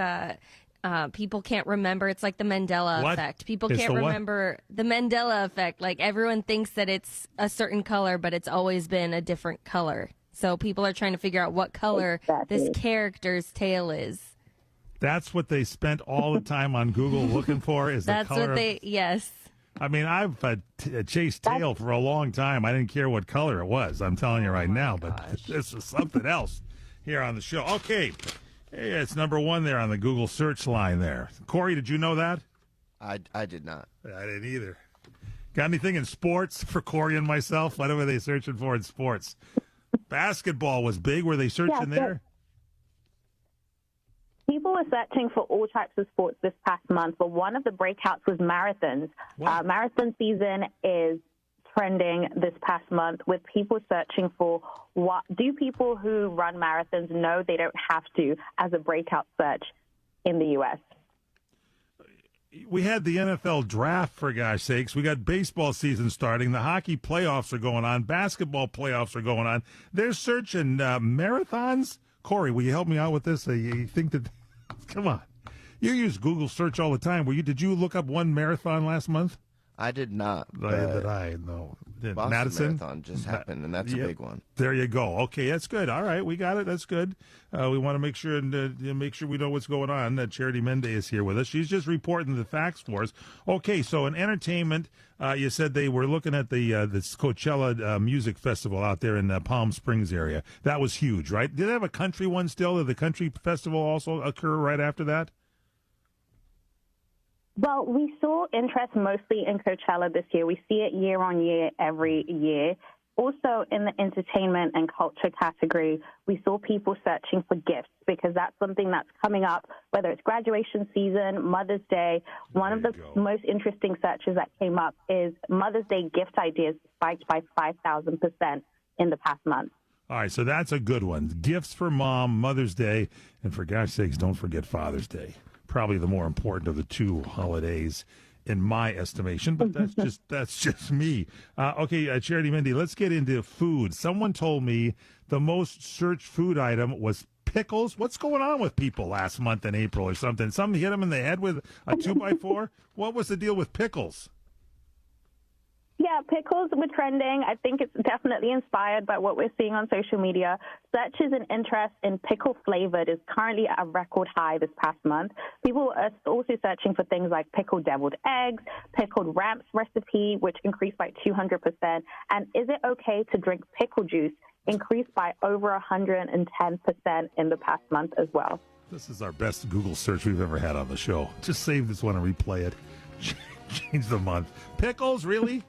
people can't remember. It's like the Mandela effect. People can't remember the Mandela effect. Like everyone thinks that it's a certain color, but it's always been a different color. So people are trying to figure out what color this character's tail is. That's what they spent all the time on Google looking for. Is that's the color? Yes. I mean, I've chased tail for a long time. I didn't care what color it was. I'm telling you right now, but this is something else here on the show. Okay. Hey, it's number one there on the Google search line there. Corey, did you know that? I did not. I didn't either. Got anything in sports for Corey and myself? What were they searching for in sports? Basketball was big. Were they searching there? People were searching for all types of sports this past month, but one of the breakouts was marathons. Marathon season is trending this past month with people searching for what do people who run marathons know they don't have to as a breakout search in the U.S. We had the NFL draft, for gosh sakes. We got baseball season starting. The hockey playoffs are going on. Basketball playoffs are going on. They're searching marathons. Corey, will you help me out with this? You think that? Come on, you use Google search all the time. Did you look up one marathon last month? I did not. No. Boston Madison Marathon just happened, and that's a big one. There you go. Okay, that's good. All right, we got it. That's good. We want to make sure we know what's going on. Charity Mende is here with us. She's just reporting the facts for us. Okay, so in entertainment, you said they were looking at this Coachella music festival out there in the Palm Springs area. That was huge, right? Did they have a country one still? Did the country festival also occur right after that? Well, we saw interest mostly in Coachella this year. We see it year on year, every year. Also, in the entertainment and culture category, we saw people searching for gifts because that's something that's coming up, whether it's graduation season, Mother's Day. One of the most interesting searches that came up is Mother's Day gift ideas spiked by 5,000% in the past month. All right, so that's a good one. Gifts for Mom, Mother's Day, and for gosh sakes, don't forget Father's Day. Probably the more important of the two holidays in my estimation, but that's just me. Okay, Charity Mindy, let's get into food. Someone told me the most searched food item was pickles. What's going on with people last month in April or something? Something hit them in the head with a 2x4? What was the deal with pickles? Yeah, pickles were trending. I think it's definitely inspired by what we're seeing on social media. Searches and interest in pickle flavored is currently at a record high this past month. People are also searching for things like pickled deviled eggs, pickled ramps recipe, which increased by 200%, and is it okay to drink pickle juice, increased by over 110% in the past month as well. This is our best Google search we've ever had on the show. Just save this one and replay it. Change the month. Pickles, really?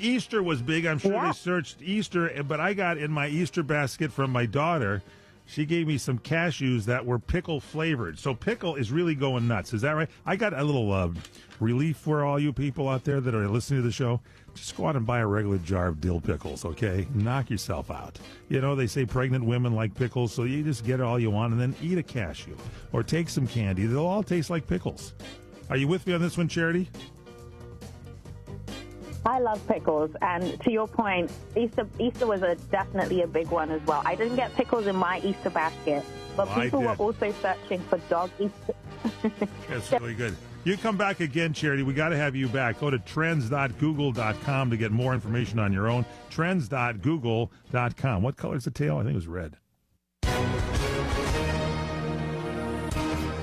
Easter was big. I'm sure they searched Easter, but I got in my Easter basket from my daughter. She gave me some cashews that were pickle flavored. So pickle is really going nuts. Is that right? I got a little relief for all you people out there that are listening to the show. Just go out and buy a regular jar of dill pickles, okay? Knock yourself out. You know, they say pregnant women like pickles, so you just get all you want and then eat a cashew. Or take some candy. They'll all taste like pickles. Are you with me on this one, Charity? I love pickles, and to your point, Easter was definitely a big one as well. I didn't get pickles in my Easter basket, but people were also searching for dog Easter. That's really good. You come back again, Charity. We got to have you back. Go to trends.google.com to get more information on your own. Trends.google.com. What color's the tail? I think it was red.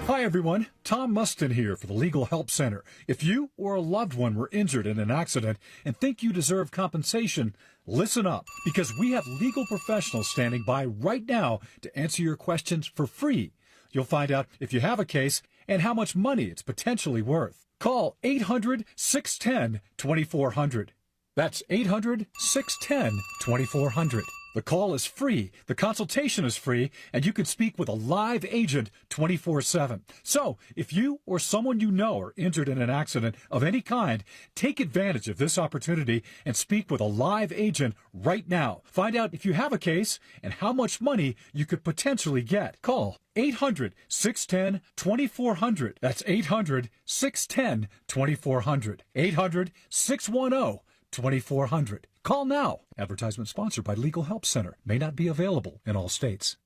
Hi, everyone. Tom Mustin here for the Legal Help Center. If you or a loved one were injured in an accident and think you deserve compensation, listen up, because we have legal professionals standing by right now to answer your questions for free. You'll find out if you have a case and how much money it's potentially worth. Call 800-610-2400. That's 800-610-2400. The call is free, the consultation is free, and you can speak with a live agent 24/7. So, if you or someone you know are injured in an accident of any kind, take advantage of this opportunity and speak with a live agent right now. Find out if you have a case and how much money you could potentially get. Call 800-610-2400. That's 800-610-2400. 800-610-2400. Call now. Advertisement sponsored by Legal Help Center. May not be available in all states.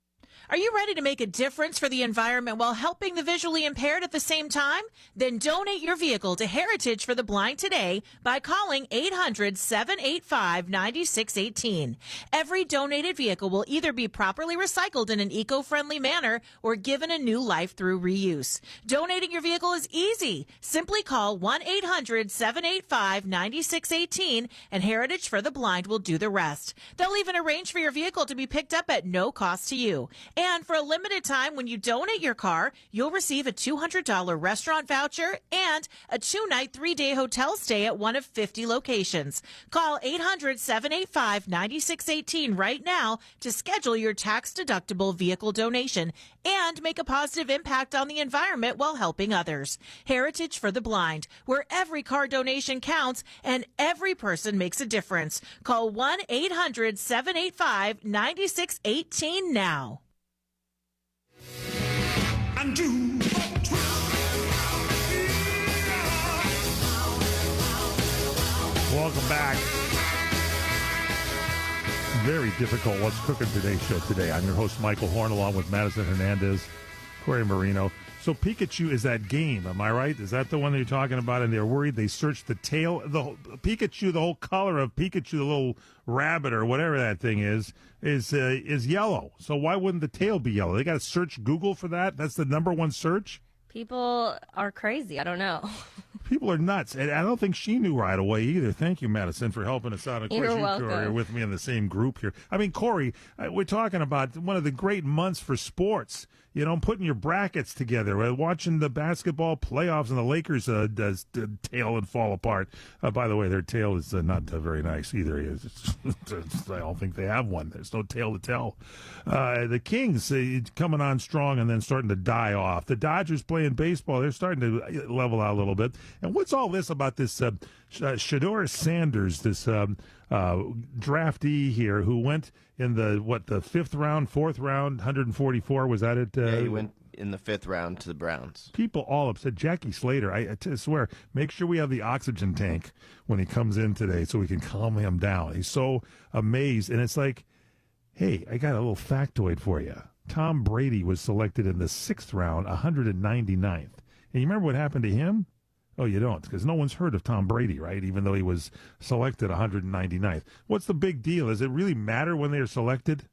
Are you ready to make a difference for the environment while helping the visually impaired at the same time? Then donate your vehicle to Heritage for the Blind today by calling 800-785-9618. Every donated vehicle will either be properly recycled in an eco-friendly manner or given a new life through reuse. Donating your vehicle is easy. Simply call 1-800-785-9618 and Heritage for the Blind will do the rest. They'll even arrange for your vehicle to be picked up at no cost to you. And for a limited time, when you donate your car, you'll receive a $200 restaurant voucher and a 2-night, 3-day hotel stay at one of 50 locations. Call 800-785-9618 right now to schedule your tax-deductible vehicle donation and make a positive impact on the environment while helping others. Heritage for the Blind, where every car donation counts and every person makes a difference. Call 1-800-785-9618 now. Welcome back. Very difficult What's Cooking Today's show today. I'm your host, Michael Horn, along with Madison Hernandez, Corey Marino. So Pikachu is that game, am I right? Is that the one that you're talking about? And they're worried they searched the tail, Pikachu, the whole color of Pikachu, the little rabbit or whatever that thing is yellow. So why wouldn't the tail be yellow? They got to search Google for that? That's the number one search? People are crazy. I don't know. People are nuts. And I don't think she knew right away either. Thank you, Madison, for helping us out. Of course, You're you welcome. two are with me in the same group here. I mean, Corey, we're talking about one of the great months for sports. You know, putting your brackets together, watching the basketball playoffs and the Lakers tail and fall apart. By the way, their tail is not very nice either. I don't think they have one. There's no tail to tell. The Kings coming on strong and then starting to die off. The Dodgers playing baseball, they're starting to level out a little bit. And what's all this about this Shedeur Sanders, this draftee here who went in the fifth round, fourth round, 144, was that it? Yeah, he went in the fifth round to the Browns. People all upset. Jackie Slater, I swear, make sure we have the oxygen tank when he comes in today so we can calm him down. He's so amazed. And it's like, hey, I got a little factoid for you. Tom Brady was selected in the sixth round, 199th. And you remember what happened to him? Oh, you don't, because no one's heard of Tom Brady, right? Even though he was selected 199th. What's the big deal? Does it really matter when they're selected?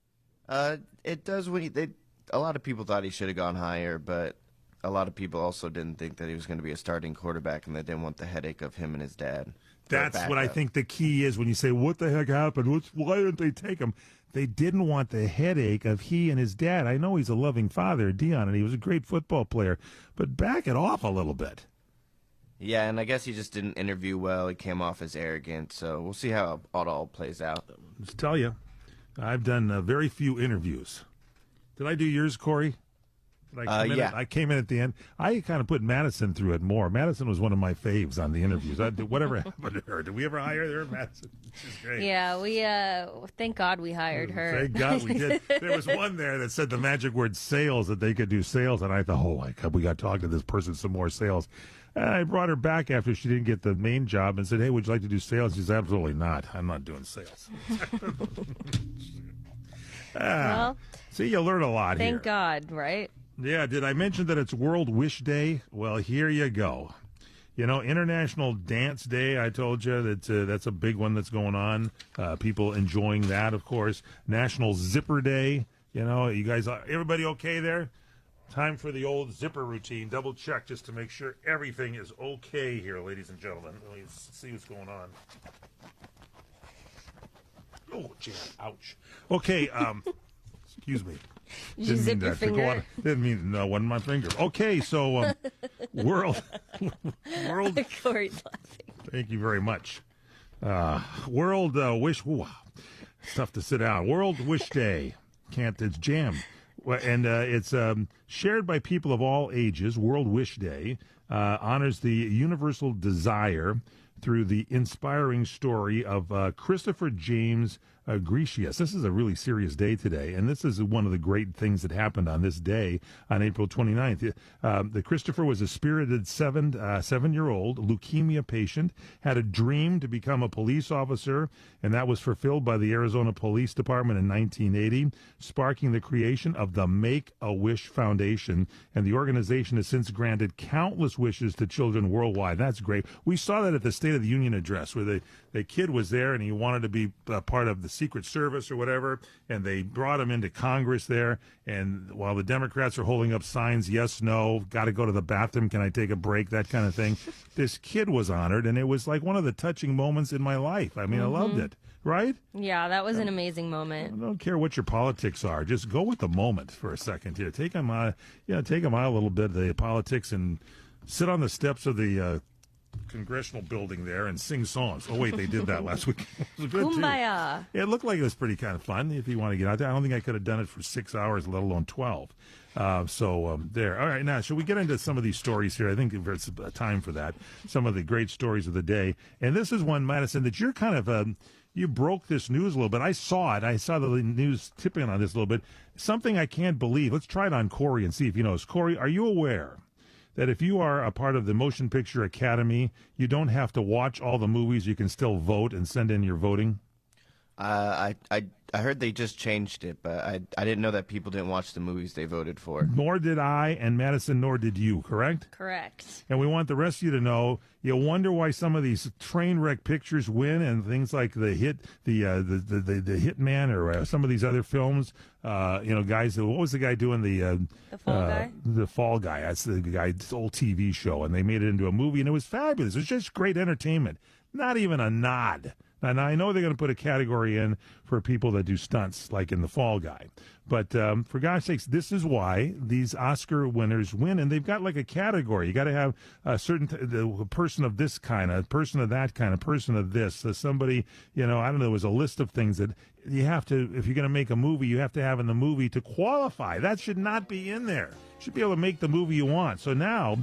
It does when a lot of people thought he should have gone higher, but a lot of people also didn't think that he was going to be a starting quarterback, and they didn't want the headache of him and his dad. That's what I think the key is when you say, what the heck happened? Why didn't they take him? They didn't want the headache of he and his dad. I know he's a loving father, Dion, and he was a great football player, but back it off a little bit. Yeah, and I guess he just didn't interview well. He came off as arrogant, so we'll see how it all plays out. Just tell you, I've done very few interviews. Did I do yours, Corey? Yeah. I came in at the end. I kind of put Madison through it more. Madison was one of my faves on the interviews. Whatever happened to her? Did we ever hire her, Madison? She's great. Yeah, we thank God we hired her. Thank God we did. There was one there that said the magic word sales, that they could do sales, and I thought, oh my God, we got to talk to this person some more sales. And I brought her back after she didn't get the main job and said, hey, would you like to do sales? She said, absolutely not. I'm not doing sales. Well, see, you learn a lot here. Thank God, right? Yeah, did I mention that it's World Wish Day? Well, here you go. You know, International Dance Day, I told you that's a big one that's going on. People enjoying that, of course. National Zipper Day. You know, you guys, everybody okay there? Time for the old zipper routine. Double check just to make sure everything is okay here, ladies and gentlemen. Let me see what's going on. Oh, gee, ouch. Okay, excuse me. Did you zip your finger? Didn't mean no, wasn't my finger. Okay, so world. Corey's laughing. Thank you very much. World Wish. Ooh, it's tough to sit down. World Wish Day. It's jammed. And it's shared by people of all ages. World Wish Day honors the universal desire through the inspiring story of Christopher James Grecius. This is a really serious day today, and this is one of the great things that happened on this day on April 29th. The Christopher was a spirited seven-year-old leukemia patient, had a dream to become a police officer, and that was fulfilled by the Arizona Police Department in 1980, sparking the creation of the Make-A-Wish Foundation, and the organization has since granted countless wishes to children worldwide. That's great. We saw that at the State of the Union address, where the kid was there and he wanted to be part of the Secret Service or whatever, and they brought him into Congress there, and while the Democrats are holding up signs, yes, no, got to go to the bathroom, can I take a break, that kind of thing, this kid was honored, and it was like one of the touching moments in my life. I mean, I loved it, right? Yeah, that was an amazing moment. I don't care what your politics are, just go with the moment for a second here. Take them out a little bit, the politics, and sit on the steps of the congressional building there and sing songs. Oh, wait, they did that last week. It was good, Kumbaya. Too. It looked like it was pretty kind of fun if you want to get out there. I don't think I could have done it for 6 hours, let alone 12. There. All right, now, should we get into some of these stories here? I think it's time for that. Some of the great stories of the day. And this is one, Madison, that you're kind of... you broke this news a little bit. I saw it. I saw the news tipping on this a little bit. Something I can't believe. Let's try it on Corey and see if he knows. Corey, are you aware that if you are a part of the Motion Picture Academy, you don't have to watch all the movies, you can still vote and send in your voting? I heard they just changed it, but I didn't know that people didn't watch the movies they voted for. Nor did I, and Madison, nor did you, correct? Correct. And we want the rest of you to know, you wonder why some of these train wreck pictures win, and things like the Hitman, or some of these other films. Guys, what was the guy doing the Fall Guy? The Fall Guy. That's the guy's old TV show, and they made it into a movie, and it was fabulous. It was just great entertainment. Not even a nod. Now, I know they're going to put a category in for people that do stunts, like in The Fall Guy. But for gosh sakes, this is why these Oscar winners win, and they've got like a category. You got to have a certain the person of this kind, a person of that kind, a person of this, somebody, I don't know, there was a list of things that you have to, if you're going to make a movie, you have to have in the movie to qualify. That should not be in there. You should be able to make the movie you want. So now,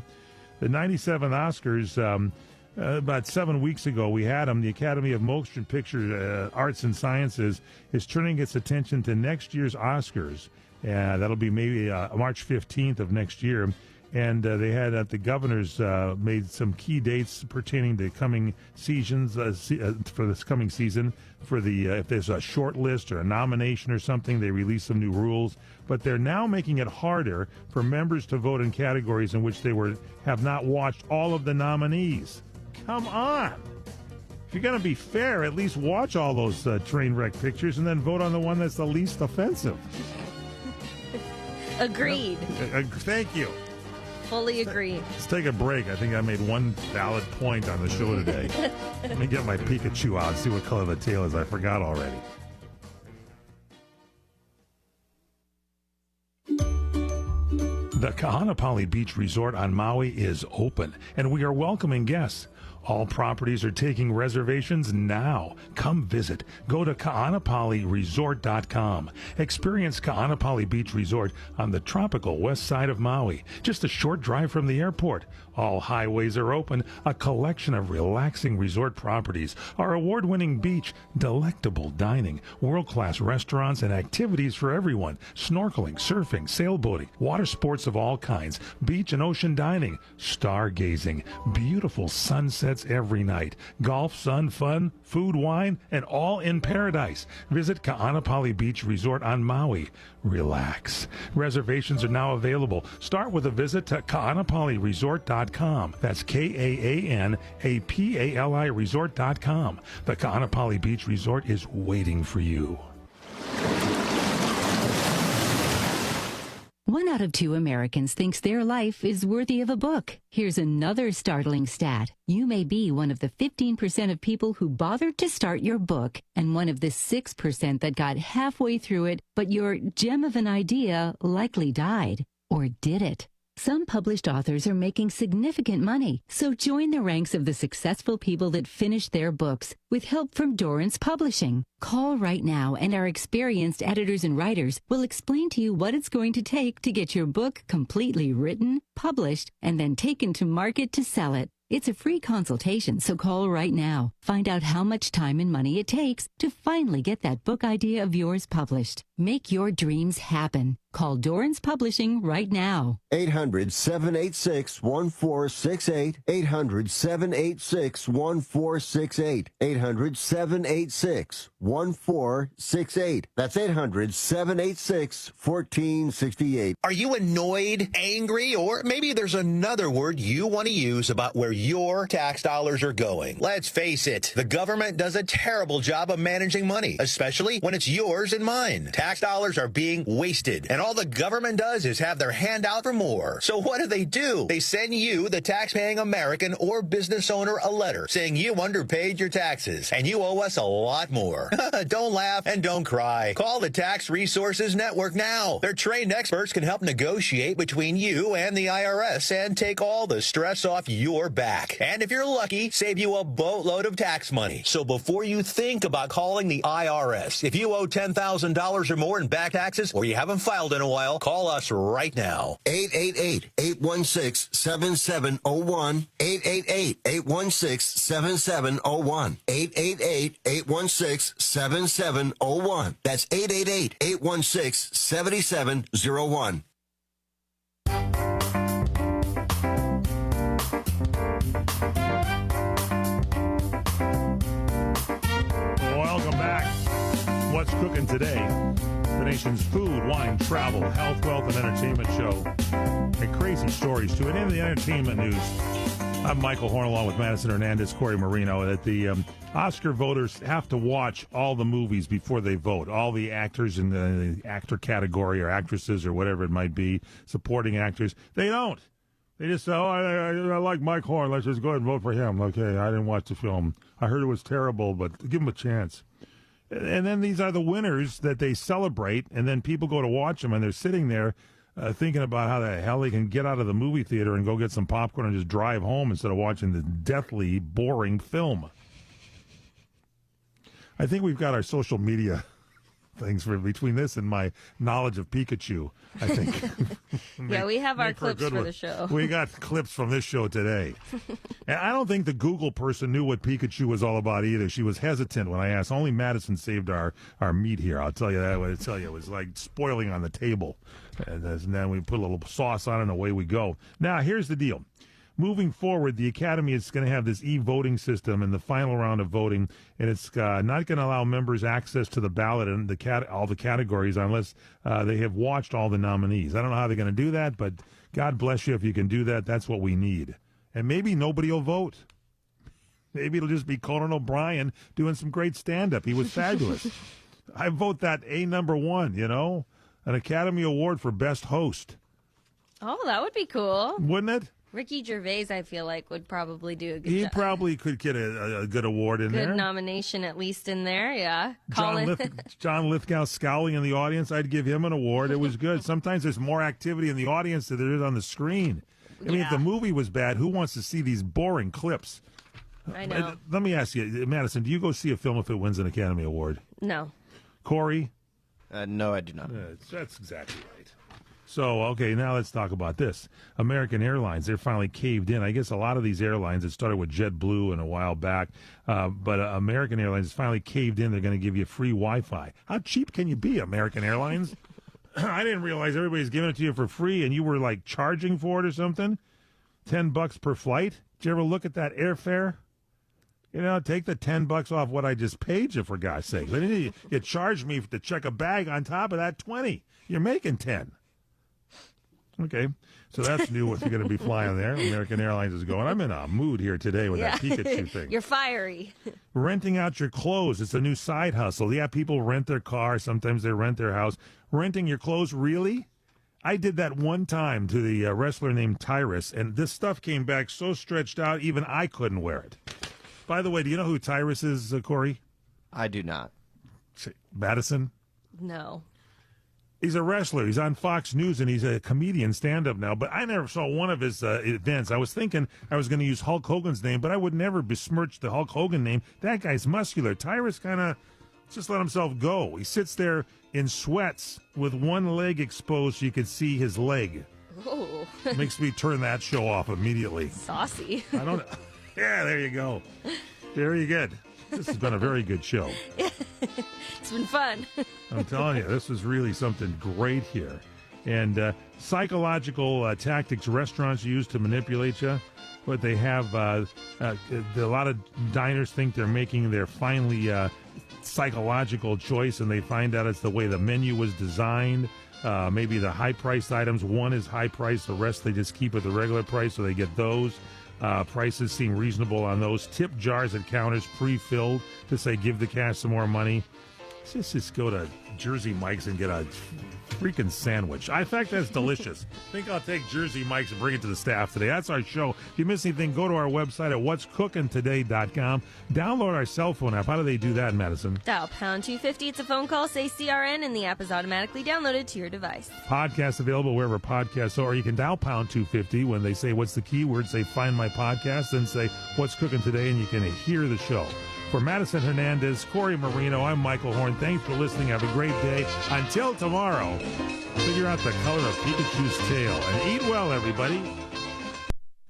the 97 Oscars... about 7 weeks ago, we had them. The Academy of Motion Picture Arts and Sciences is turning its attention to next year's Oscars. That'll be maybe March 15th of next year. And they had the governors made some key dates pertaining to coming seasons for this coming season. For the if there's a short list or a nomination or something, they release some new rules. But they're now making it harder for members to vote in categories in which they have not watched all of the nominees. Come on. If you're going to be fair, at least watch all those train wreck pictures and then vote on the one that's the least offensive. Agreed. Thank you. Fully agreed. Let's take a break. I think I made one valid point on the show today. Let me get my Pikachu out and see what color the tail is. I forgot already. The Kahanapali Beach Resort on Maui is open, and we are welcoming guests. All properties are taking reservations now. Come visit. Go to kaanapaliresort.com. Experience Kaanapali Beach Resort on the tropical west side of Maui, just a short drive from the airport. All highways are open, a collection of relaxing resort properties, our award-winning beach, delectable dining, world-class restaurants, and activities for everyone. Snorkeling, surfing, sailboating, water sports of all kinds, beach and ocean dining, stargazing, beautiful sunsets every night, golf, sun, fun, food, wine, and all in paradise. Visit Kaanapali Beach Resort on Maui. Relax. Reservations are now available. Start with a visit to kaanapaliresort.com. That's KAANAPALI resort.com. The Kaanapali Beach Resort is waiting for you. 1 out of 2 Americans thinks their life is worthy of a book. Here's another startling stat. You may be one of the 15% of people who bothered to start your book, and one of the 6% that got halfway through it, but your gem of an idea likely died. Or did it? Some published authors are making significant money, so join the ranks of the successful people that finished their books with help from Dorrance Publishing. Call right now, and our experienced editors and writers will explain to you what it's going to take to get your book completely written, published, and then taken to market to sell it. It's a free consultation, so call right now. Find out how much time and money it takes to finally get that book idea of yours published. Make your dreams happen. Call Dorrance Publishing right now. 800-786-1468. 800-786-1468. 800-786-1468. That's 800-786-1468. Are you annoyed, angry, or maybe there's another word you want to use about where your tax dollars are going? Let's face it, the government does a terrible job of managing money, especially when it's yours and mine. Tax dollars are being wasted, and all the government does is have their hand out for more. So what do? They send you, the tax-paying American or business owner, a letter saying you underpaid your taxes, and you owe us a lot more. Don't laugh and don't cry. Call the Tax Resources Network now. Their trained experts can help negotiate between you and the IRS and take all the stress off your back. And if you're lucky, save you a boatload of tax money. So before you think about calling the IRS, if you owe $10,000 or more in back taxes or you haven't filed in a while, call us right now. 888-816-7701. 888-816-7701. 888-816-7701. That's 888-816-7701. Welcome back. What's cooking today? The nation's food, wine, travel, health, wealth, and entertainment show. And crazy stories, too. And in the entertainment news, I'm Michael Horn along with Madison Hernandez, Corey Marino. That the Oscar voters have to watch all the movies before they vote. All the actors in the actor category or actresses or whatever it might be, supporting actors, they don't. They just say, oh, I like Mike Horn. Let's just go ahead and vote for him. Okay, I didn't watch the film. I heard it was terrible, but give him a chance. And then these are the winners that they celebrate, and then people go to watch them, and they're sitting there thinking about how the hell they can get out of the movie theater and go get some popcorn and just drive home instead of watching the deathly boring film. I think we've got our social media things for between this and my knowledge of Pikachu, I think. Yeah, we have our clips for the show. We got clips from this show today. And I don't think the Google person knew what Pikachu was all about either. She was hesitant when I asked. Only Madison saved our meat here. I'll tell you that. I tell you, it was like spoiling on the table. And then we put a little sauce on it and away we go. Now, here's the deal. Moving forward, the Academy is going to have this e-voting system in the final round of voting, and it's not going to allow members access to the ballot and all the categories unless they have watched all the nominees. I don't know how they're going to do that, but God bless you if you can do that. That's what we need. And maybe nobody will vote. Maybe it'll just be Conan O'Brien doing some great stand-up. He was fabulous. I vote that #1, an Academy Award for Best Host. Oh, that would be cool. Wouldn't it? Ricky Gervais, I feel like, would probably do a good job. He job. probably could get a good award in there. Good nomination, at least in there, yeah. John Lithgow scowling in the audience, I'd give him an award. It was good. Sometimes there's more activity in the audience than there is on the screen. I mean, if the movie was bad, who wants to see these boring clips? I know. Let me ask you, Madison, do you go see a film if it wins an Academy Award? No. Corey? No, I do not. That's exactly right. So, okay, now let's talk about this. American Airlines, they're finally caved in. I guess a lot of these airlines, it started with JetBlue and a while back, but American Airlines is finally caved in. They're going to give you free Wi-Fi. How cheap can you be, American Airlines? I didn't realize everybody's giving it to you for free, and you were, like, charging for it or something? $10 per flight? Did you ever look at that airfare? Take the $10 off what I just paid you, for God's sake. Then you charge me to check a bag on top of that $20. You're making $10. Okay, so that's new if you're going to be flying there. American Airlines is going. I'm in a mood here today with that Pikachu thing. You're fiery. Renting out your clothes. It's a new side hustle. Yeah, people rent their car. Sometimes they rent their house. Renting your clothes, really? I did that one time to the wrestler named Tyrus, and this stuff came back so stretched out, even I couldn't wear it. By the way, do you know who Tyrus is, Corey? I do not. Madison? No. He's a wrestler. He's on Fox News, and he's a comedian stand-up now. But I never saw one of his events. I was thinking I was going to use Hulk Hogan's name, but I would never besmirch the Hulk Hogan name. That guy's muscular. Tyrus kind of just let himself go. He sits there in sweats with one leg exposed so you could see his leg. Oh. Oh. Makes me turn that show off immediately. Saucy. I don't. Yeah, there you go. Very good. This has been a very good show. It's been fun. I'm telling you, this was really something great here. And psychological tactics restaurants use to manipulate you. But they have a lot of diners think they're making their finally psychological choice, and they find out it's the way the menu was designed. Maybe the high-priced items, one is high-priced, the rest they just keep at the regular price, so they get those. Prices seem reasonable on those. Tip jars at counters pre-filled to say give the cash some more money. Let's just go to Jersey Mike's and get a freaking sandwich. In fact, that's delicious. I think I'll take Jersey Mike's and bring it to the staff today. That's our show. If you miss anything, go to our website at what'scookingtoday.com. Download our cell phone app. How do they do that, Madison? Dial pound 250. It's a phone call. Say CRN, and the app is automatically downloaded to your device. Podcasts available wherever podcasts are. Or you can dial pound 250 when they say, what's the keyword? Say, find my podcast. Then say, what's cooking today? And you can hear the show. For Madison Hernandez, Corey Marino, I'm Michael Horn. Thanks for listening. Have a great day. Until tomorrow, figure out the color of Pikachu's tail. And eat well, everybody.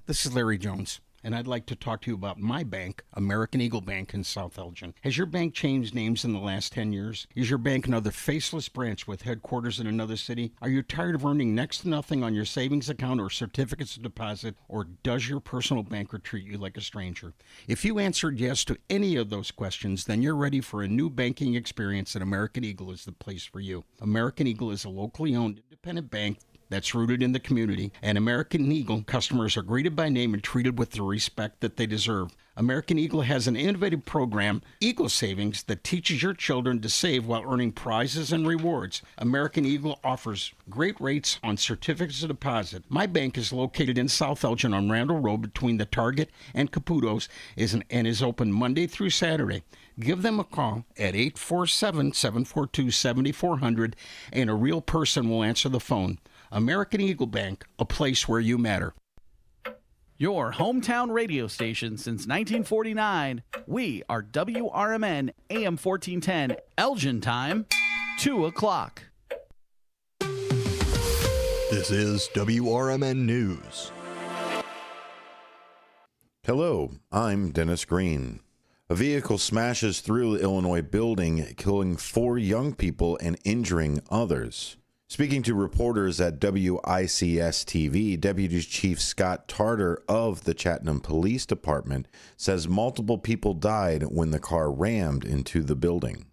This is Larry Jones, and I'd like to talk to you about my bank, American Eagle Bank in South Elgin. Has your bank changed names in the last 10 years? Is your bank another faceless branch with headquarters in another city? Are you tired of earning next to nothing on your savings account or certificates of deposit, or does your personal banker treat you like a stranger? If you answered yes to any of those questions, then you're ready for a new banking experience, and American Eagle is the place for you. American Eagle is a locally owned independent bank that's rooted in the community, and American Eagle customers are greeted by name and treated with the respect that they deserve. American Eagle has an innovative program, Eagle Savings, that teaches your children to save while earning prizes and rewards. American Eagle offers great rates on certificates of deposit. My bank is located in South Elgin on Randall Road between the Target and Caputo's and is open Monday through Saturday. Give them a call at 847-742-7400, and a real person will answer the phone. American Eagle Bank, a place where you matter. Your hometown radio station since 1949. We are WRMN AM 1410, Elgin time, 2 o'clock. This is WRMN News. Hello, I'm Dennis Green. A vehicle smashes through the Illinois building, killing 4 young people and injuring others. Speaking to reporters at WICS-TV, Deputy Chief Scott Tarter of the Chattanooga Police Department says multiple people died when the car rammed into the building.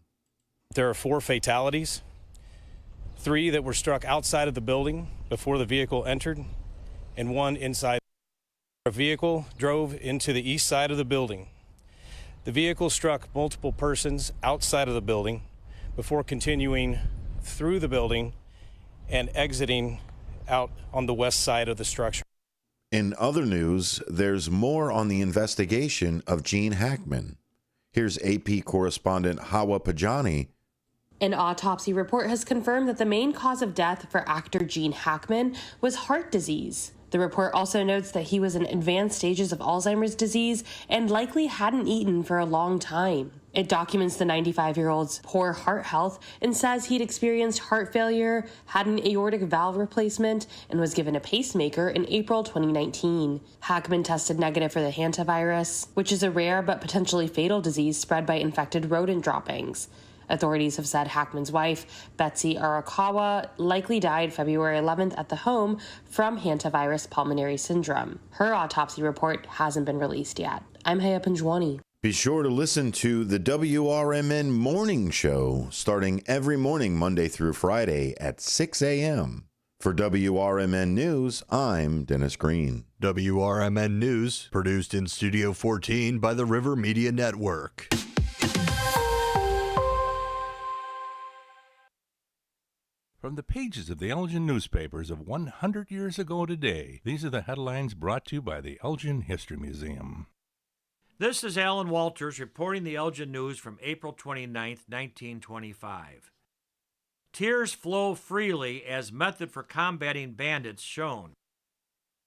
There are 4 fatalities, 3 that were struck outside of the building before the vehicle entered, and 1 inside. A vehicle drove into the east side of the building. The vehicle struck multiple persons outside of the building before continuing through the building and exiting out on the west side of the structure. In other news, there's more on the investigation of Gene Hackman. Here's AP correspondent Hawa Pajani. An autopsy report has confirmed that the main cause of death for actor Gene Hackman was heart disease. The report also notes that he was in advanced stages of Alzheimer's disease and likely hadn't eaten for a long time. It documents the 95-year-old's poor heart health and says he'd experienced heart failure, had an aortic valve replacement, and was given a pacemaker in April 2019. Hackman tested negative for the hantavirus, which is a rare but potentially fatal disease spread by infected rodent droppings. Authorities have said Hackman's wife, Betsy Arakawa, likely died February 11th at the home from hantavirus pulmonary syndrome. Her autopsy report hasn't been released yet. I'm Haya Panjwani. Be sure to listen to the WRMN Morning Show starting every morning, Monday through Friday at 6 a.m. For WRMN News, I'm Dennis Green. WRMN News, produced in Studio 14 by the River Media Network. From the pages of the Elgin newspapers of 100 years ago today, these are the headlines brought to you by the Elgin History Museum. This is Alan Walters reporting the Elgin News from April 29, 1925. Tears flow freely as method for combating bandits shown.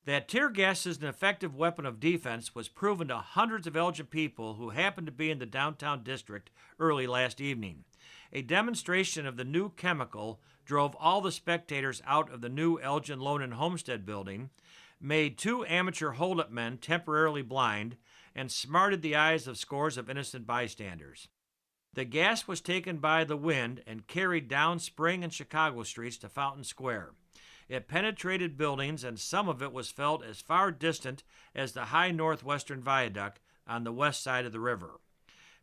That tear gas is an effective weapon of defense was proven to hundreds of Elgin people who happened to be in the downtown district early last evening. A demonstration of the new chemical drove all the spectators out of the new Elgin Loan and Homestead building, made 2 amateur hold-up men temporarily blind, and smarted the eyes of scores of innocent bystanders. The gas was taken by the wind and carried down Spring and Chicago streets to Fountain Square. It penetrated buildings, and some of it was felt as far distant as the high northwestern viaduct on the west side of the river.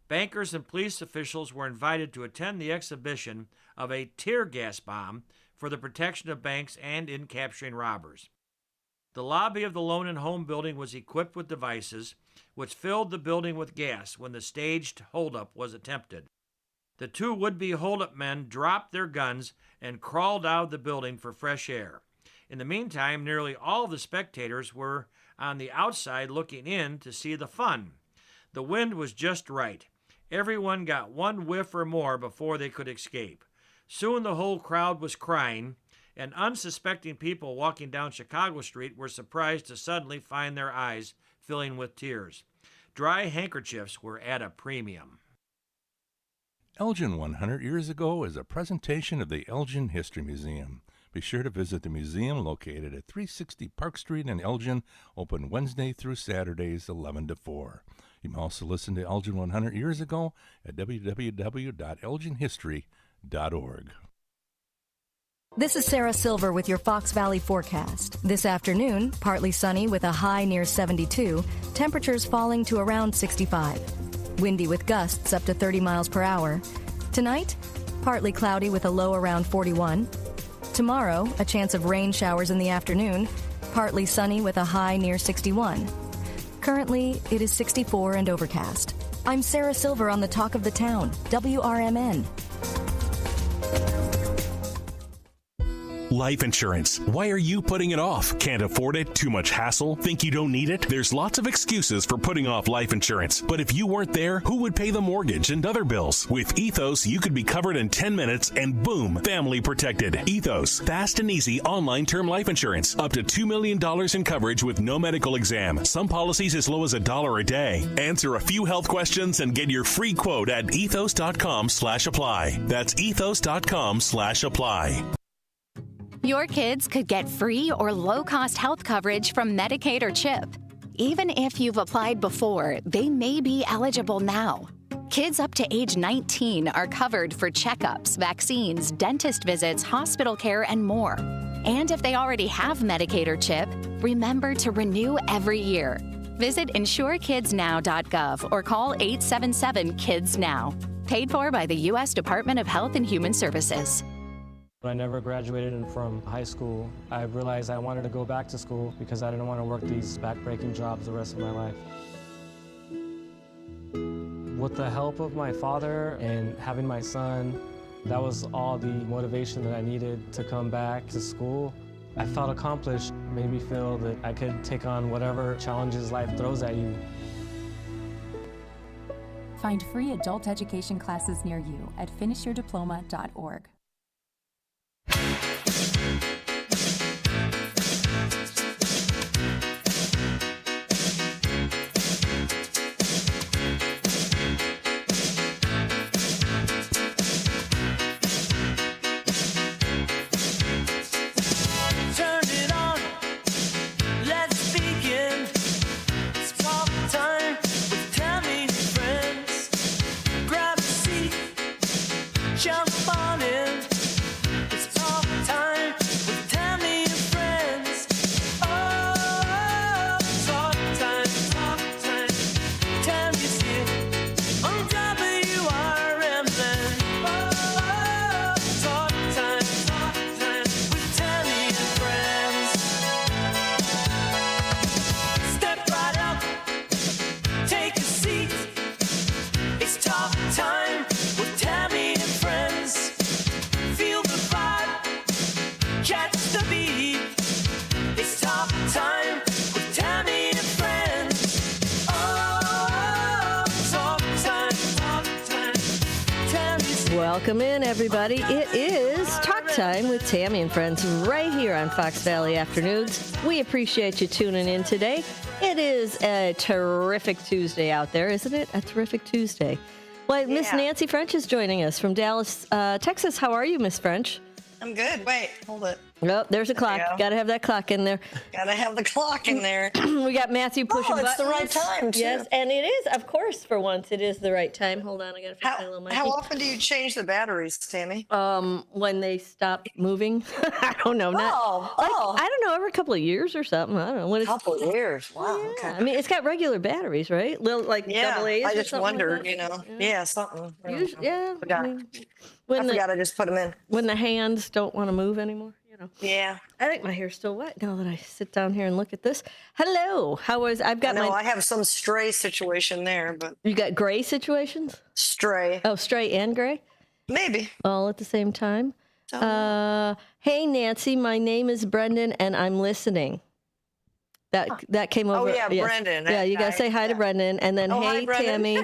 Bankers and police officials were invited to attend the exhibition of a tear gas bomb for the protection of banks and in capturing robbers. The lobby of the Loan and Home building was equipped with devices which filled the building with gas when the staged holdup was attempted. The 2 would-be holdup men dropped their guns and crawled out of the building for fresh air. In the meantime, nearly all of the spectators were on the outside looking in to see the fun. The wind was just right. Everyone got 1 whiff or more before they could escape. Soon the whole crowd was crying, and unsuspecting people walking down Chicago Street were surprised to suddenly find their eyes filling with tears. Dry handkerchiefs were at a premium. Elgin 100 Years Ago is a presentation of the Elgin History Museum. Be sure to visit the museum located at 360 Park Street in Elgin, open Wednesday through Saturdays 11 to 4. You can also listen to Elgin 100 Years Ago at www.elginhistory.org. This is Sarah Silver with your Fox Valley forecast. This afternoon, partly sunny with a high near 72, temperatures falling to around 65. Windy with gusts up to 30 miles per hour. Tonight, partly cloudy with a low around 41. Tomorrow, a chance of rain showers in the afternoon, partly sunny with a high near 61. Currently, it is 64 and overcast. I'm Sarah Silver on the Talk of the Town, WRMN. Life insurance. Why are you putting it off? Can't afford it? Too much hassle? Think you don't need it? There's lots of excuses for putting off life insurance. But if you weren't there, who would pay the mortgage and other bills? With Ethos, you could be covered in 10 minutes and boom, family protected. Ethos, fast and easy online term life insurance. Up to $2 million in coverage with no medical exam. Some policies as low as $1 a day. Answer a few health questions and get your free quote at ethos.com/apply. That's ethos.com/apply. Your kids could get free or low-cost health coverage from Medicaid or CHIP. Even if you've applied before, they may be eligible now. Kids up to age 19 are covered for checkups, vaccines, dentist visits, hospital care, and more. And if they already have Medicaid or CHIP, remember to renew every year. Visit insurekidsnow.gov or call 877-KIDS-NOW. Paid for by the U.S. Department of Health and Human Services. When I never graduated from high school, I realized I wanted to go back to school because I didn't want to work these back-breaking jobs the rest of my life. With the help of my father and having my son, that was all the motivation that I needed to come back to school. I felt accomplished, made me feel that I could take on whatever challenges life throws at you. Find free adult education classes near you at finishyourdiploma.org. Turn it on, let's begin. It's talk time with Tammy and friends. Grab a seat, jump on in. It's talk time with Tammy and friends. Oh, talk time, Tammy's here on WRMN. Oh, talk time with Tammy and friends. Step right up, take a seat. It's talk time with Tammy and friends. Feel the vibe, catch the beat. It's talk time with Tammy and friends. Oh, talk time, Tammy's here. Welcome in, everybody. It is Talk Time with Tammy and Friends right here on Fox Valley Afternoons. We appreciate you tuning in today. It is a terrific Tuesday out there, isn't it? A terrific Tuesday. Well, Miss Nancy French is joining us from Dallas, Texas. How are you, Miss French? I'm good. Wait, hold it. Oh, there's a clock. Got to have that clock in there. Gotta have the clock in there. We got Matthew pushing buttons. It's the right time, too. Yes, and it is, of course, for once, it is the right time. Hold on, I got to fix my little mic. How often do you change the batteries, Tammy? When they stop moving. I don't know. I don't know, every couple of years or something. I don't know. A couple of years. Wow. Yeah. Okay. I mean, it's got regular batteries, right? Like double A's. I or just something wondered, like that? Yeah, something. Yeah. I forgot I just put them in. When the hands don't want to move anymore. Yeah. I think my hair's still wet now that I sit down here and look at this. Hello. I have some stray situation there, but. You got gray situations? Stray. Oh, stray and gray? Maybe. All at the same time? Hey, Nancy, my name is Brendan and I'm listening. That came over. Oh, yeah, yes. Brendan. Yeah, you got to say hi to Brendan. And then, hey, hi, Tammy.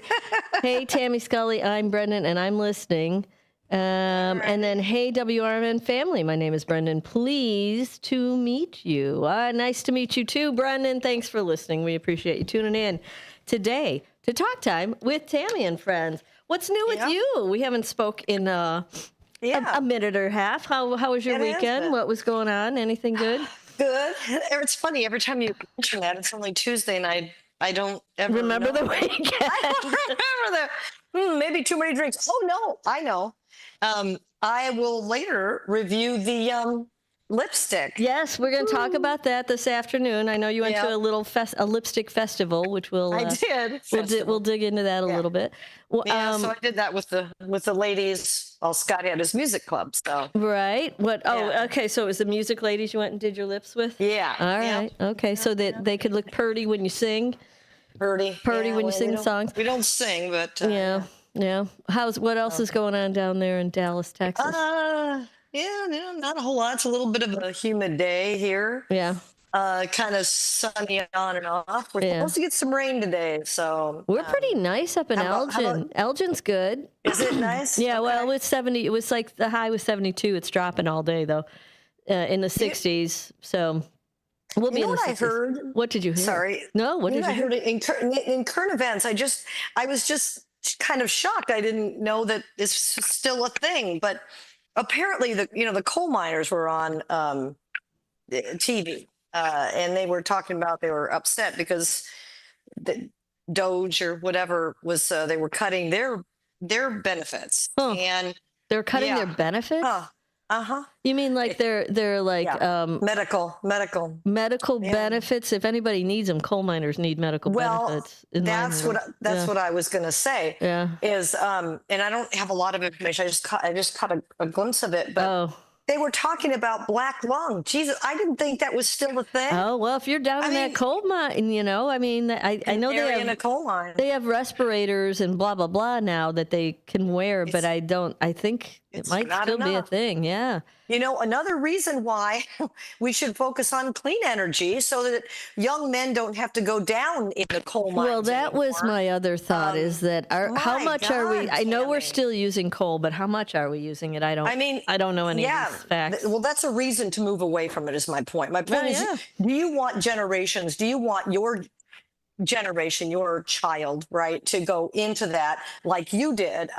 Hey, Tammy Scully, I'm Brendan and I'm listening. And then, hey, WRMN family, my name is Brendan. Pleased to meet you. Nice to meet you too, Brendan. Thanks for listening. We appreciate you tuning in today to Talk Time with Tammy and Friends. What's new with you? We haven't spoke in a minute or a half. How was your weekend? What was going on? Anything good? Good. It's funny. Every time you mention that, it's only Tuesday, and I don't ever remember the weekend. I don't remember maybe too many drinks. Oh, no. I know. I will later review the lipstick. Yes, we're going to talk about that this afternoon. I know you went to a lipstick festival, which I did. We'll dig into that a little bit. Well, so I did that with the ladies. Well, Scott had his music club, so right. What? Oh, okay. So it was the music ladies you went and did your lips with? Yeah. All right. Okay. So that they could look purty when you sing. Purty when you sing songs. We don't sing, but yeah. What else is going on down there in Dallas, Texas? Not a whole lot. It's a little bit of a humid day here. Yeah. Kind of sunny on and off. We're supposed to get some rain today, so we're pretty nice up in Elgin. Elgin's good. Is it nice? Yeah. Okay. Well, it's 70. It was like the high was 72. It's dropping all day though, in the 60s. So. We'll be in the 60s. I heard? What did you hear? Sorry. No, what did you hear? I heard in current events. I was just kind of shocked. I didn't know that this was still a thing, but apparently the coal miners were on TV and they were talking about they were upset because the Doge or whatever was they were cutting their benefits and they're cutting their benefits. You mean like they're like medical benefits? If anybody needs them, coal miners need medical benefits. That's what I was going to say. Yeah. Is and I don't have a lot of information. I just caught a glimpse of it, but they were talking about black lung. Jesus, I didn't think that was still a thing. Oh well, if you're down in that coal mine, I mean, I know they have in a coal mine. They have respirators and blah blah blah now that they can wear, but I think it might still be a thing. Yeah. Another reason why we should focus on clean energy so that young men don't have to go down in the coal mines. Well, that was my other thought is that how much are we? I know we're still using coal, but how much are we using it? I don't know any of these facts. Well, that's a reason to move away from it is my point. My point is, do you want generations? Do you want your generation, your child, right, to go into that like you did?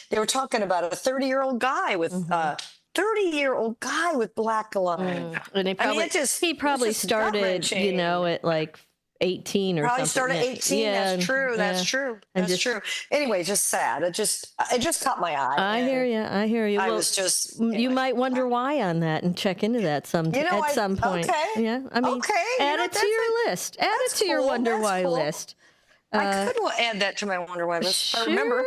They were talking about a 30-year-old guy with 30-year-old guy with black lung. And he probably started, at like 18 or probably something. Probably started 18. Yeah, that's true. That's true. Anyway, just sad. It just caught my eye. I hear you. I well, was just. You might wonder why on that and check into that at some point. Okay. Yeah. I mean, add it to your list. Add it to your wonder why list. I could add that to my wonder why list. Sure. I remember.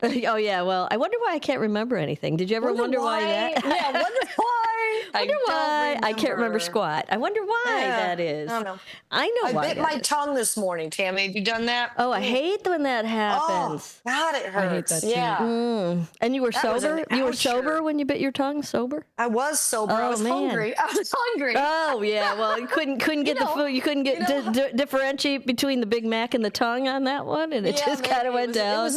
Oh yeah. Well, I wonder why I can't remember anything. Did you ever wonder why that? Yeah. Wonder why. I can't remember squat. I wonder why that is. I don't know. I know why. I bit my tongue this morning, Tammy. Have you done that? Oh, I hate when that happens. Oh, God, it hurts. I hate that too. And you were sober? You were sober when you bit your tongue? Sober? I was sober. I was hungry. I was hungry. Oh yeah. Well, you couldn't get the food. You couldn't get differentiate between the Big Mac and the tongue on that one, and it just kind of went down.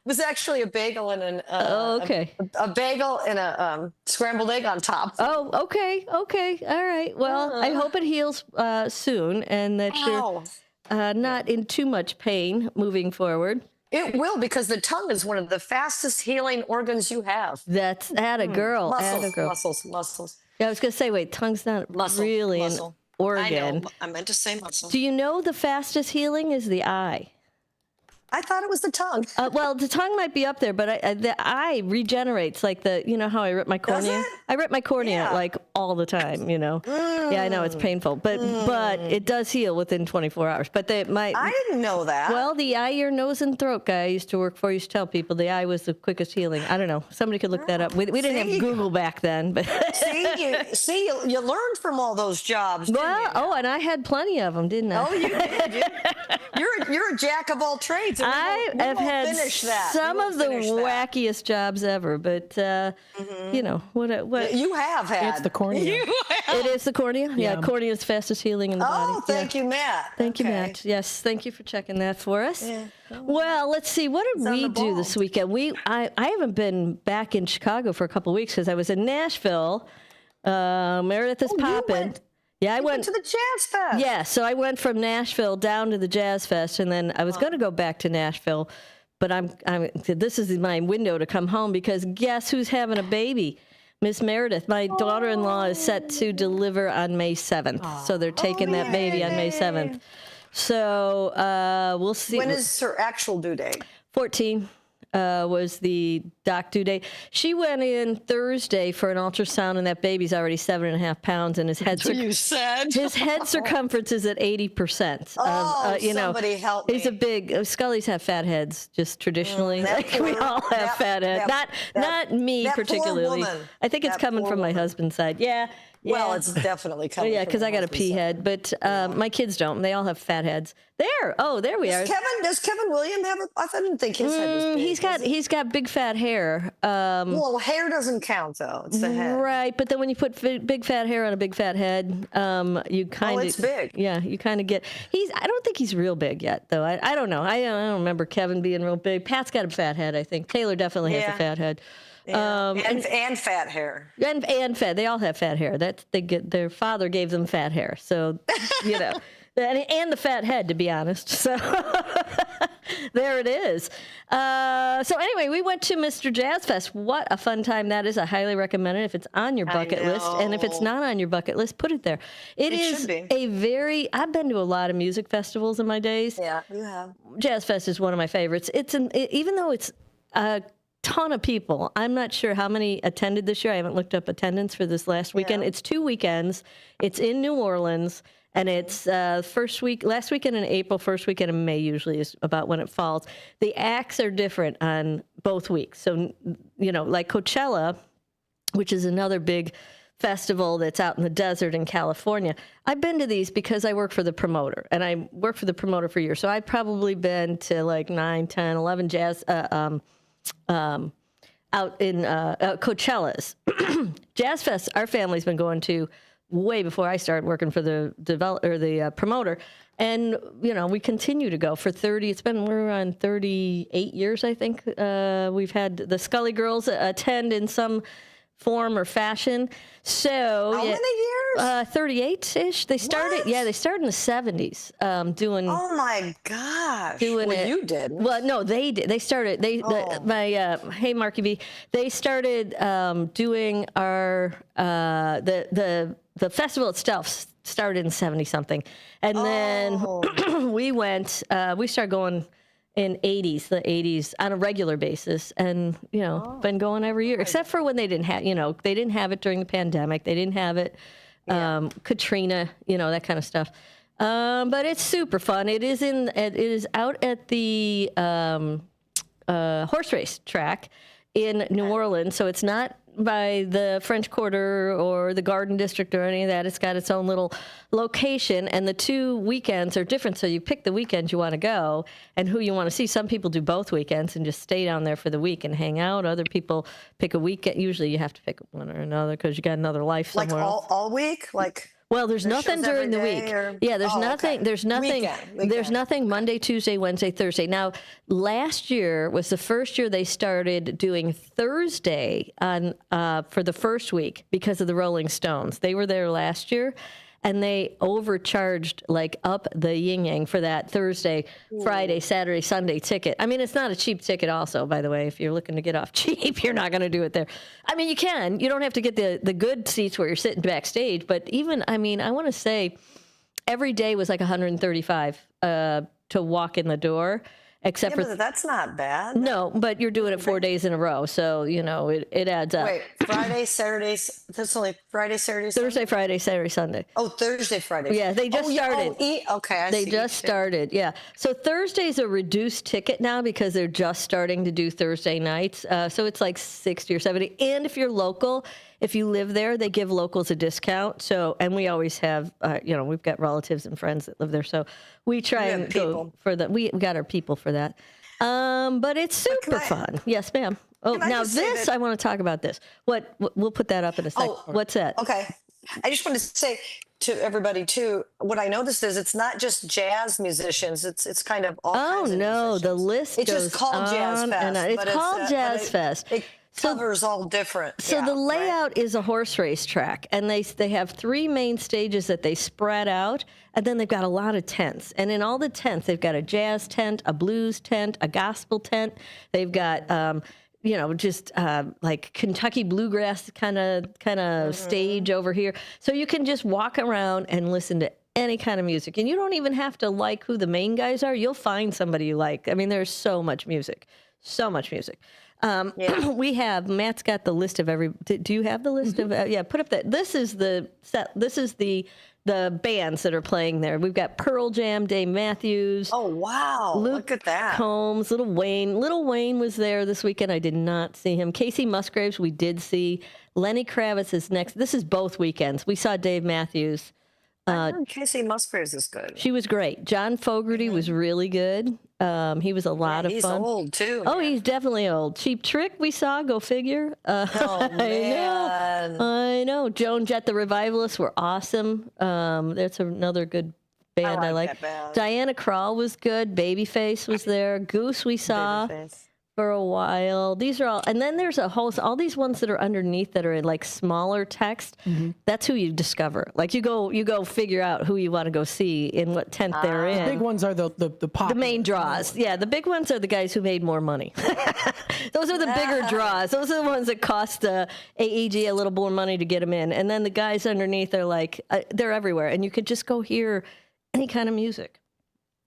It was actually a bagel and a bagel and a scrambled egg on top. Oh, okay. All right. Well, I hope it heals soon and that you're not in too much pain moving forward. It will, because the tongue is one of the fastest healing organs you have. That's a girl. Muscles. Yeah, I was going to say, wait, tongue's not really an organ. I know. I meant to say muscle. Do you know the fastest healing is the eye? I thought it was the tongue. Well, the tongue might be up there, but the eye regenerates. Like you know how I rip my cornea? Does it? I rip my cornea like all the time, you know. Yeah, I know it's painful, but it does heal within 24 hours. But I didn't know that. Well, the eye, ear, nose, and throat guy I used to work for used to tell people the eye was the quickest healing. I don't know. Somebody could look that up. We didn't have Google back then, but you learned from all those jobs. Well, and I had plenty of them, didn't I? Oh, you did. You're a jack of all trades. I have had some of the wackiest jobs ever, but you know what you have had. It's the cornea. It is the cornea. Yeah, cornea is the fastest healing in the body. Oh, thank you, Matt. Thank you, Matt. Yes, thank you for checking that for us. Yeah. Well, let's see. What did we do this weekend? I haven't been back in Chicago for a couple of weeks because I was in Nashville. Meredith is popping. Yeah, I went to the Jazz Fest. Yeah, so I went from Nashville down to the Jazz Fest, and then I was going to go back to Nashville, but this is my window to come home because guess who's having a baby? Miss Meredith. My daughter-in-law is set to deliver on May 7th, so they're taking that baby on May 7th. So we'll see. When is her actual due date? 14. Was the doc due date. She went in Thursday for an ultrasound, and that baby's already 7.5 pounds, and his head his head circumference is at 80%. Oh, you know, somebody help me. He's a big. Scullies have fat heads, just traditionally. We all have fat heads. Not me particularly. I think it's coming from my husband's side. Yeah. Well, it's definitely coming. Yeah, because I got a pea head, but my kids don't. They all have fat heads. There we are. Does Kevin William have I didn't think his head was big. He's got big fat hair. Well, hair doesn't count though. It's the head. Right, but then when you put big fat hair on a big fat head, you kind of it's big. Yeah, you kind of get. I don't think he's real big yet though. I don't know. I don't remember Kevin being real big. Pat's got a fat head, I think. Taylor definitely has a fat head. Yeah. And fat hair. And fat. They all have fat hair. Their father gave them fat hair. So, you know, and the fat head, to be honest. So there it is. So anyway, we went to Mr. Jazz Fest. What a fun time that is. I highly recommend it if it's on your bucket list. And if it's not on your bucket list, put it there. It is I've been to a lot of music festivals in my days. Yeah, you have. Jazz Fest is one of my favorites. Even though it's ton of people. I'm not sure how many attended this year. I haven't looked up attendance for this last weekend. It's 2 weekends. It's in New Orleans, and it's last weekend in April, first weekend in May usually is about when it falls. The acts are different on both weeks. So, you know, like Coachella, which is another big festival that's out in the desert in California. I've been to these because I work for the promoter, and I work for the promoter for years. So I've probably been to like 9, 10, 11 jazz out in Coachella's. Jazz Fest, our family's been going to way before I started working for the promoter. And, you know, we continue to go for 30. We're on 38 years, I think. We've had the Scully girls attend in some form or fashion. So how many years? 38-ish. They started. Yeah, they started in the 70s. Doing. Oh my gosh! Doing it. You did. Well, no, they did. They started. Hey Marky B. They started doing our the festival itself started in 70 something, and then we went. We started going in the 80s on a regular basis, and you know, been going every year, except for when they didn't have it during the pandemic. They didn't have it, Katrina, you know, that kind of stuff. But it's super fun. It is out at the horse race track in New Orleans, so it's not by the French Quarter or the Garden District or any of that. It's got its own little location, and the 2 weekends are different, so you pick the weekend you want to go and who you want to see. Some people do both weekends and just stay down there for the week and hang out. Other people pick a weekend. Usually you have to pick one or another because you got another life somewhere. Like all week? Well, there's nothing during the week. Yeah, there's nothing. Okay. There's nothing. Weekend. There's nothing Monday, Tuesday, Wednesday, Thursday. Now, last year was the first year they started doing Thursday on for the first week because of the Rolling Stones. They were there last year, and they overcharged like up the yin yang for that Thursday, Friday, Saturday, Sunday ticket. I mean, it's not a cheap ticket also, by the way. If you're looking to get off cheap, you're not going to do it there. I mean, you can. You don't have to get the good seats where you're sitting backstage, but even, I mean, I want to say every day was like $135 to walk in the door. Except for that's not bad. No, but you're doing it 4 days in a row, so you know it adds up. Wait, Friday, Saturdays. That's only Friday, Saturday, Sunday? Thursday, Friday, Saturday, Sunday. Oh, Thursday, Friday. Yeah, they just started. Okay, they just started. Yeah, so Thursday's a reduced ticket now because they're just starting to do Thursday nights. So it's like 60 or 70. And if you're local, if you live there, they give locals a discount. So, and we always have, we've got relatives and friends that live there, so we try and go for the. We got our people for that. But it's super fun. Yes, ma'am. Oh, now this, I want to talk about this. What we'll put that up in a sec. What's that? Okay. I just wanted to say to everybody too, what I noticed is it's not just jazz musicians. It's kind of all kinds of musicians. The list it's goes just called Jazz Fest. It's called Jazz Fest. It covers all different. So the layout is a horse race track, and they have 3 main stages that they spread out, and then they've got a lot of tents. And in all the tents, they've got a jazz tent, a blues tent, a gospel tent. They've got like Kentucky bluegrass kind of stage over here. So you can just walk around and listen to any kind of music. And you don't even have to like who the main guys are. You'll find somebody you like. I mean, there's so much music. So much music. We have, Matt's got the list of do you have the list of, put up that. This is the set. This is the bands that are playing there. We've got Pearl Jam, Dave Matthews. Oh, wow. Look at that. Combs, Little Wayne. Little Wayne was there this weekend. I did not see him. Casey Musgraves, we did see. Lenny Kravitz is next. This is both weekends. We saw Dave Matthews. I heard Casey Musgraves is good. She was great. John Fogerty was really good. He was a lot of fun. He's old, too. Oh, he's definitely old. Cheap Trick we saw, go figure. Oh, man. I know. Joan Jett, the Revivalists were awesome. That's another good band I like. That band. Diana Krall was good. Babyface was there. Goose we saw. For a while. These are all, and then there's a whole, all these ones that are underneath that are in like smaller text. That's who you discover. Like you go figure out who you want to go see in what tent they're in. The big ones are the main draws. Yeah, the big ones are the guys who made more money. Those are the bigger draws. Those are the ones that cost AEG a little more money to get them in. And then the guys underneath are like, they're everywhere. And you could just go hear any kind of music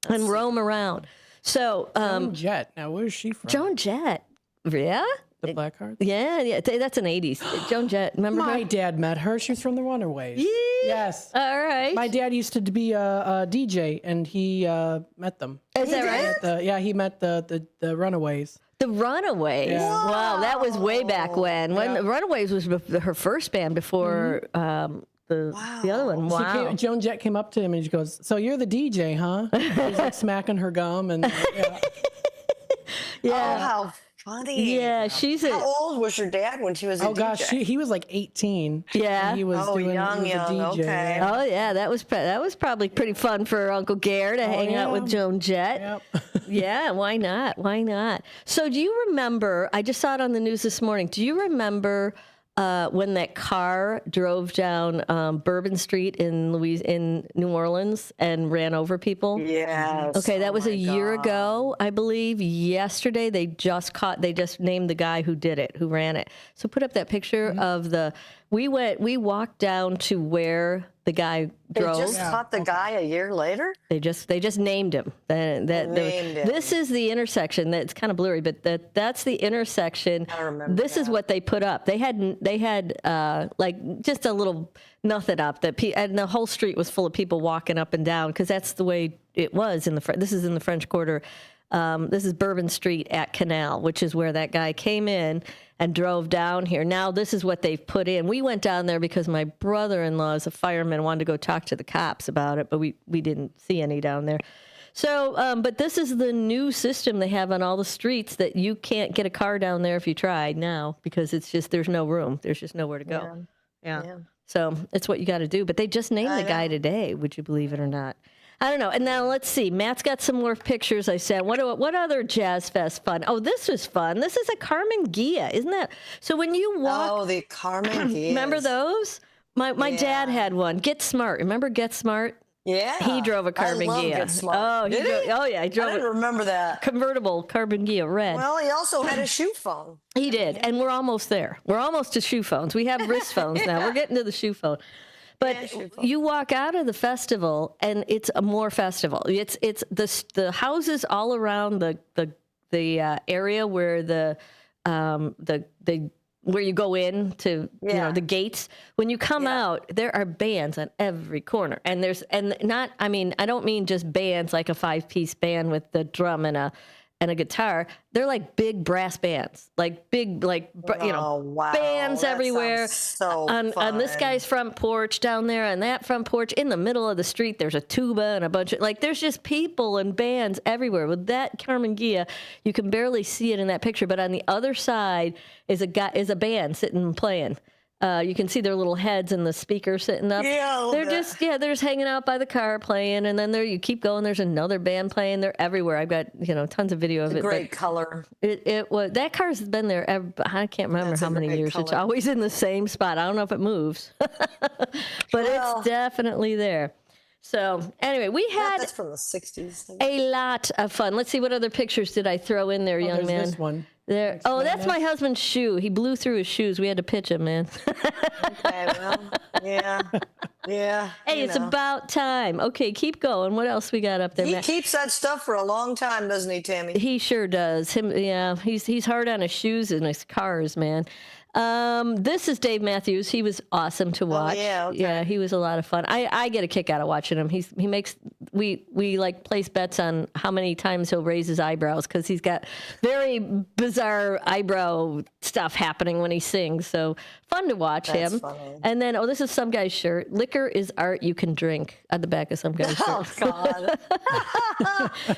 and roam around. So, Joan Jett. Now, where's she from? Joan Jett. Yeah? The Blackhearts? Yeah. That's an 80s. Joan Jett. Remember her? My dad met her. She was from the Runaways. Yeah. Yes. All right. My dad used to be a DJ, and he met them. Is that right? He met the Runaways. The Runaways? Yeah. Wow, that was way back when. When the Runaways was her first band before... The other one. Wow. Joan Jett came up to him and she goes, "So you're the DJ, huh?" She's like smacking her gum and Oh, how funny. Yeah, How old was your dad when she was a DJ? Oh gosh, he was like 18. Yeah. He was doing young, he was a DJ. okay. Yeah. Oh yeah, that was probably pretty fun for Uncle Gare to hang out with Joan Jett. Yep. Yeah, why not? Why not? So do you remember, I just saw it on the news this morning, do you remember when that car drove down Bourbon Street in New Orleans and ran over people? Yes. Okay, that was a year ago, I believe. Yesterday, they just named the guy who did it, who ran it. So put up that picture of we walked down to where the guy drove. They just caught the guy a year later? They just named him. This is the intersection. That's kind of blurry, but that's the intersection. I remember This is what they put up. They had like just a little nothing up and the whole street was full of people walking up and down because that's the way it was this is in the French Quarter. This is Bourbon Street at Canal, which is where that guy came in and drove down here. Now, this is what they've put in. We went down there because my brother-in-law is a fireman, wanted to go talk to the cops about it, but we didn't see any down there. So, but this is the new system they have on all the streets that you can't get a car down there if you tried now because it's just, there's no room. There's just nowhere to go. Yeah. So it's what you got to do. But they just named the guy today, would you believe it or not? I don't know. And now let's see. Matt's got some more pictures I sent. What other Jazz Fest fun? Oh, this was fun. This is a Carmen Gia, isn't that? So when you walk... Oh, the Carmen Gia. Remember those? My dad had one. Get Smart. Remember Get Smart? Yeah. He drove a Carbon I love Ghia. Get Smart. Oh, Did he? Oh, yeah. He drove I didn't remember that. Convertible Carbon Ghia red. Well, he also had a shoe phone. He did. And we're almost there. We're almost to shoe phones. We have wrist phones now. We're getting to the shoe phone. But you walk out of the festival, and it's a more festival. It's the houses all around the area where the where you go in to the gates. When you come out, there are bands on every corner, and I don't mean just bands like a 5-piece band with the drum and a guitar. They're like big brass bands, like big bands everywhere. So on this guy's front porch, down there on that front porch, in the middle of the street, there's a tuba and a bunch of there's just people and bands everywhere. With that Carbon Ghia, you can barely see it in that picture, but on the other side is a band sitting and playing. You can see their little heads in the speaker sitting up. Yeah, they're just hanging out by the car playing, and then you keep going. There's another band playing. They're everywhere. I've got tons of video of it. Great color. It was that car's been there. I can't remember how many years. Color. It's always in the same spot. I don't know if it moves, but it's definitely there. So anyway, we had that's from the 60s. A lot of fun. Let's see, what other pictures did I throw in there, young man? This one. There. Oh, that's my husband's shoe. He blew through his shoes. We had to pitch him, man. Okay, well, yeah. Hey, it's about time. Okay, keep going. What else we got up there, He Matt? keeps that stuff for a long time, doesn't he, Tammy? He sure does. He's hard on his shoes and his cars, man. This is Dave Matthews. He was awesome to watch. Oh, yeah, okay. Yeah, he was a lot of fun. I get a kick out of watching him. We place bets on how many times he'll raise his eyebrows, because he's got very bizarre eyebrow stuff happening when he sings. So fun to watch him. Funny. And then, this is some guy's shirt. Liquor is art you can drink, on the back of some guy's shirt. Oh, God.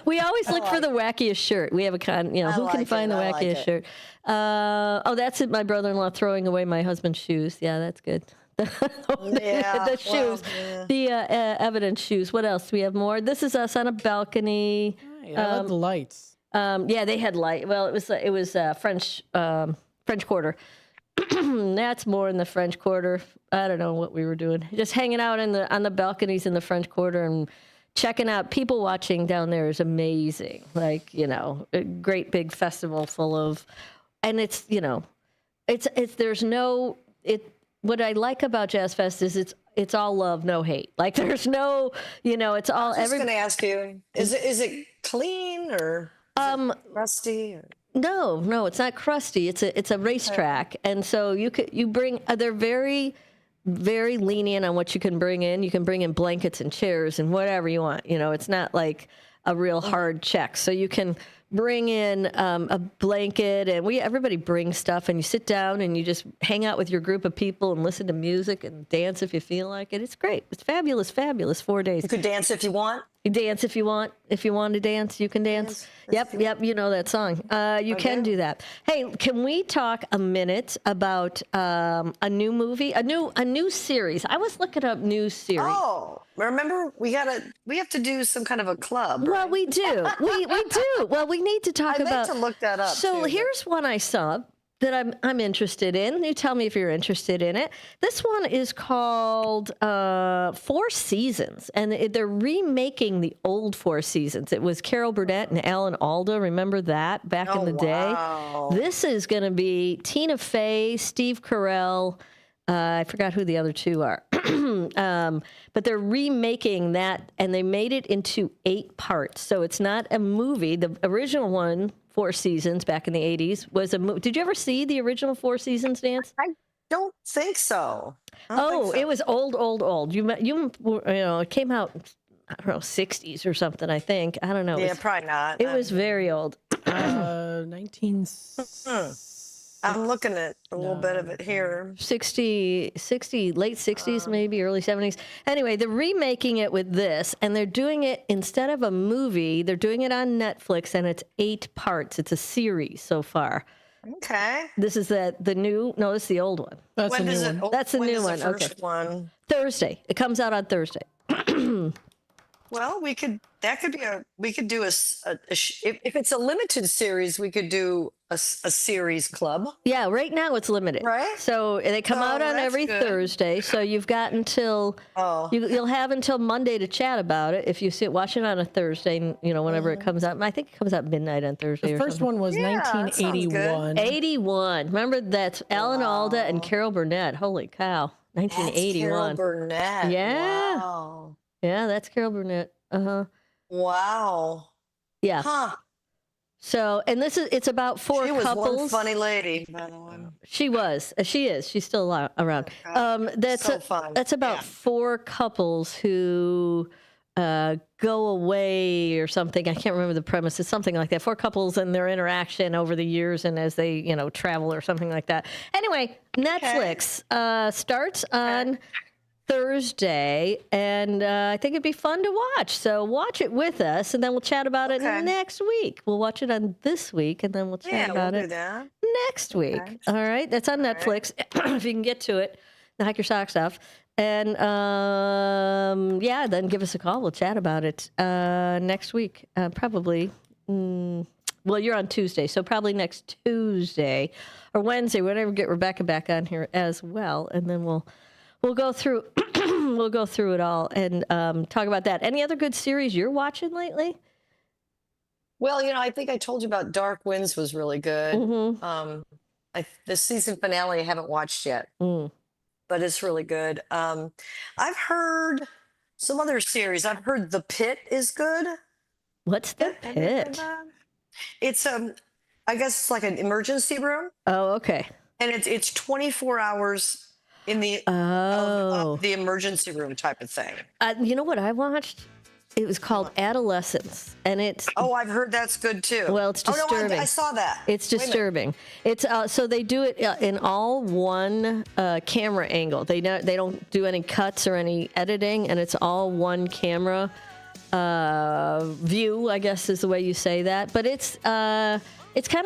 We always look for the wackiest shirt. We have who can find the wackiest shirt. That's it. My brother-in-law throwing away my husband's shoes. Yeah, that's good. The shoes, the evidence shoes. What else? Do we have more? This is us on a balcony. I love the lights. They had light. Well, it was French Quarter. That's more in the French Quarter. I don't know what we were doing. Just hanging out on the balconies in the French Quarter and checking out. People watching down there is amazing. A great big festival full of, and what I like about Jazz Fest is it's all love, no hate. There's no, it's all. I was just going to ask you, is it clean or rusty? Or? No, it's not crusty. It's a racetrack, and so you bring. They're very, very lenient on what you can bring in. You can bring in blankets and chairs and whatever you want. It's not like a real hard check. So you can bring in a blanket, and everybody brings stuff, and you sit down and you just hang out with your group of people and listen to music and dance if you feel like it. It's great. It's fabulous 4 days. You could dance if you want. You dance if you want. If you want to dance, you can dance. Yep. You know that song. You can do that. Hey, can we talk a minute about a new movie, a new series? I was looking up new series. Oh, remember we have to do some kind of a club. Well, right? we do. We do. Well, we need to talk I'd about. like to look that up. So too, here's one I saw that I'm interested in. You tell me if you're interested in it. This one is called Four Seasons, and they're remaking the old Four Seasons. It was Carol Burnett and Alan Alda. Remember that back in the day? This is going to be Tina Fey, Steve Carell. I forgot who the other two are. But they're remaking that, and they made it into 8 parts. So it's not a movie. The original one, Four Seasons, back in the 80s, was a movie. Did you ever see the original Four Seasons, Dance? I don't think so. It was old. It came out, I don't know, 60s or something, I think. I don't know. Yeah, probably not. It was very old. 19... I'm looking at a little bit of it here. 60, late 60s, maybe early 70s. Anyway, they're remaking it with this, and they're doing it instead of a movie. They're doing it on Netflix, and it's 8 parts. It's a series so far. Okay. This is the new. No, this is the old one. That's the new one. That's the when new is one. The first one? Thursday. It comes out on Thursday. Well, we could do if it's a limited series, we could do a series club. Yeah, right now it's limited. Right. So they come out on that's every good. Thursday. So you've got until you'll have until Monday to chat about it. If you watch it on a Thursday, whenever it comes out. I think it comes out midnight on Thursday. The first one was 1981. 81. Remember that's Alan Alda and Carol Burnett. Holy cow. 1981. Carol Burnett. Yeah. Wow. Yeah, that's Carol Burnett. Uh-huh. Wow. Yeah. Huh. So, and it's about four She was couples. one funny lady, by the way. She was. She is. She's still around. So fun. That's about four couples who go away or something. I can't remember the premise. It's something like that. Four couples and their interaction over the years and as they, travel or something like that. Anyway, Netflix starts on Thursday, and I think it'd be fun to watch. So watch it with us, and then we'll chat about it next week. We'll watch it on this week, and then we'll chat about we'll it do that. next week. All right, that's on Netflix. If you can get to it, knock your socks off. And then give us a call. We'll chat about it next week. Probably. Well, you're on Tuesday, so probably next Tuesday or Wednesday, whenever we get Rebecca back on here as well, and then we'll go through it all and talk about that. Any other good series you're watching lately? Well, I think I told you about Dark Winds was really good. Mm-hmm. The season finale I haven't watched yet, but it's really good. I've heard some other series. I've heard The Pit is good. What's The Pit? It's I guess it's like an emergency room. Oh, okay. And it's 24 hours in the of the emergency room type of thing. You know what I watched? It was called Adolescence, and it's I've heard that's good too. Well, it's disturbing. Oh, no, I saw that. It's disturbing. It's so they do it in all one camera angle. They don't do any cuts or any editing, and it's all one camera view, I guess is the way you say that. But it's kind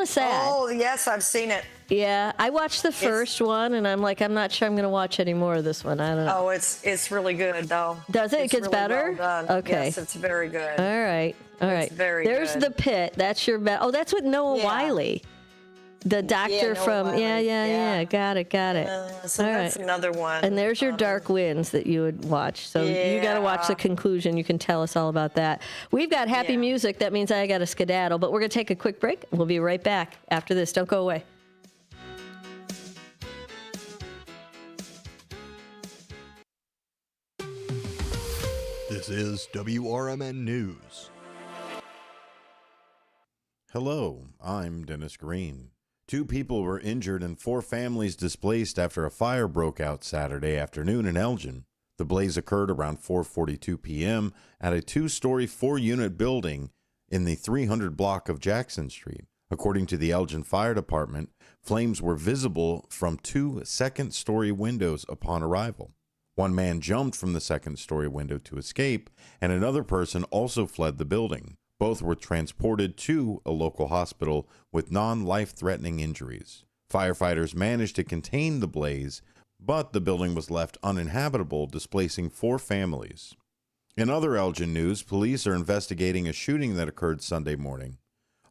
of sad. Oh yes, I've seen it. Yeah, I watched the first one, and I'm like, I'm not sure I'm going to watch any more of this one. I don't know. Oh, it's really good though. Does it? It gets really better? Well done. Okay. Yes, it's very good. All right. It's very There's good. The Pit. That's your bet. Oh, that's with Noah Wiley, the doctor Noah from. Wiley. Yeah. Got it. So All that's right. another one. And there's your Dark Winds that you would watch. So you got to watch the conclusion. You can tell us all about that. We've got happy music. That means I got to skedaddle. But we're going to take a quick break. We'll be right back after this. Don't go away. This is WRMN News. Hello, I'm Dennis Green. 2 people were injured and 4 families displaced after a fire broke out Saturday afternoon in Elgin. The blaze occurred around 4:42 p.m. at a 2-story, 4-unit building in the 300 block of Jackson Street. According to the Elgin Fire Department, flames were visible from 2 second-story windows upon arrival. 1 man jumped from the 2nd-story window to escape, and another person also fled the building. Both were transported to a local hospital with non-life-threatening injuries. Firefighters managed to contain the blaze, but the building was left uninhabitable, displacing 4 families. In other Elgin news, police are investigating a shooting that occurred Sunday morning.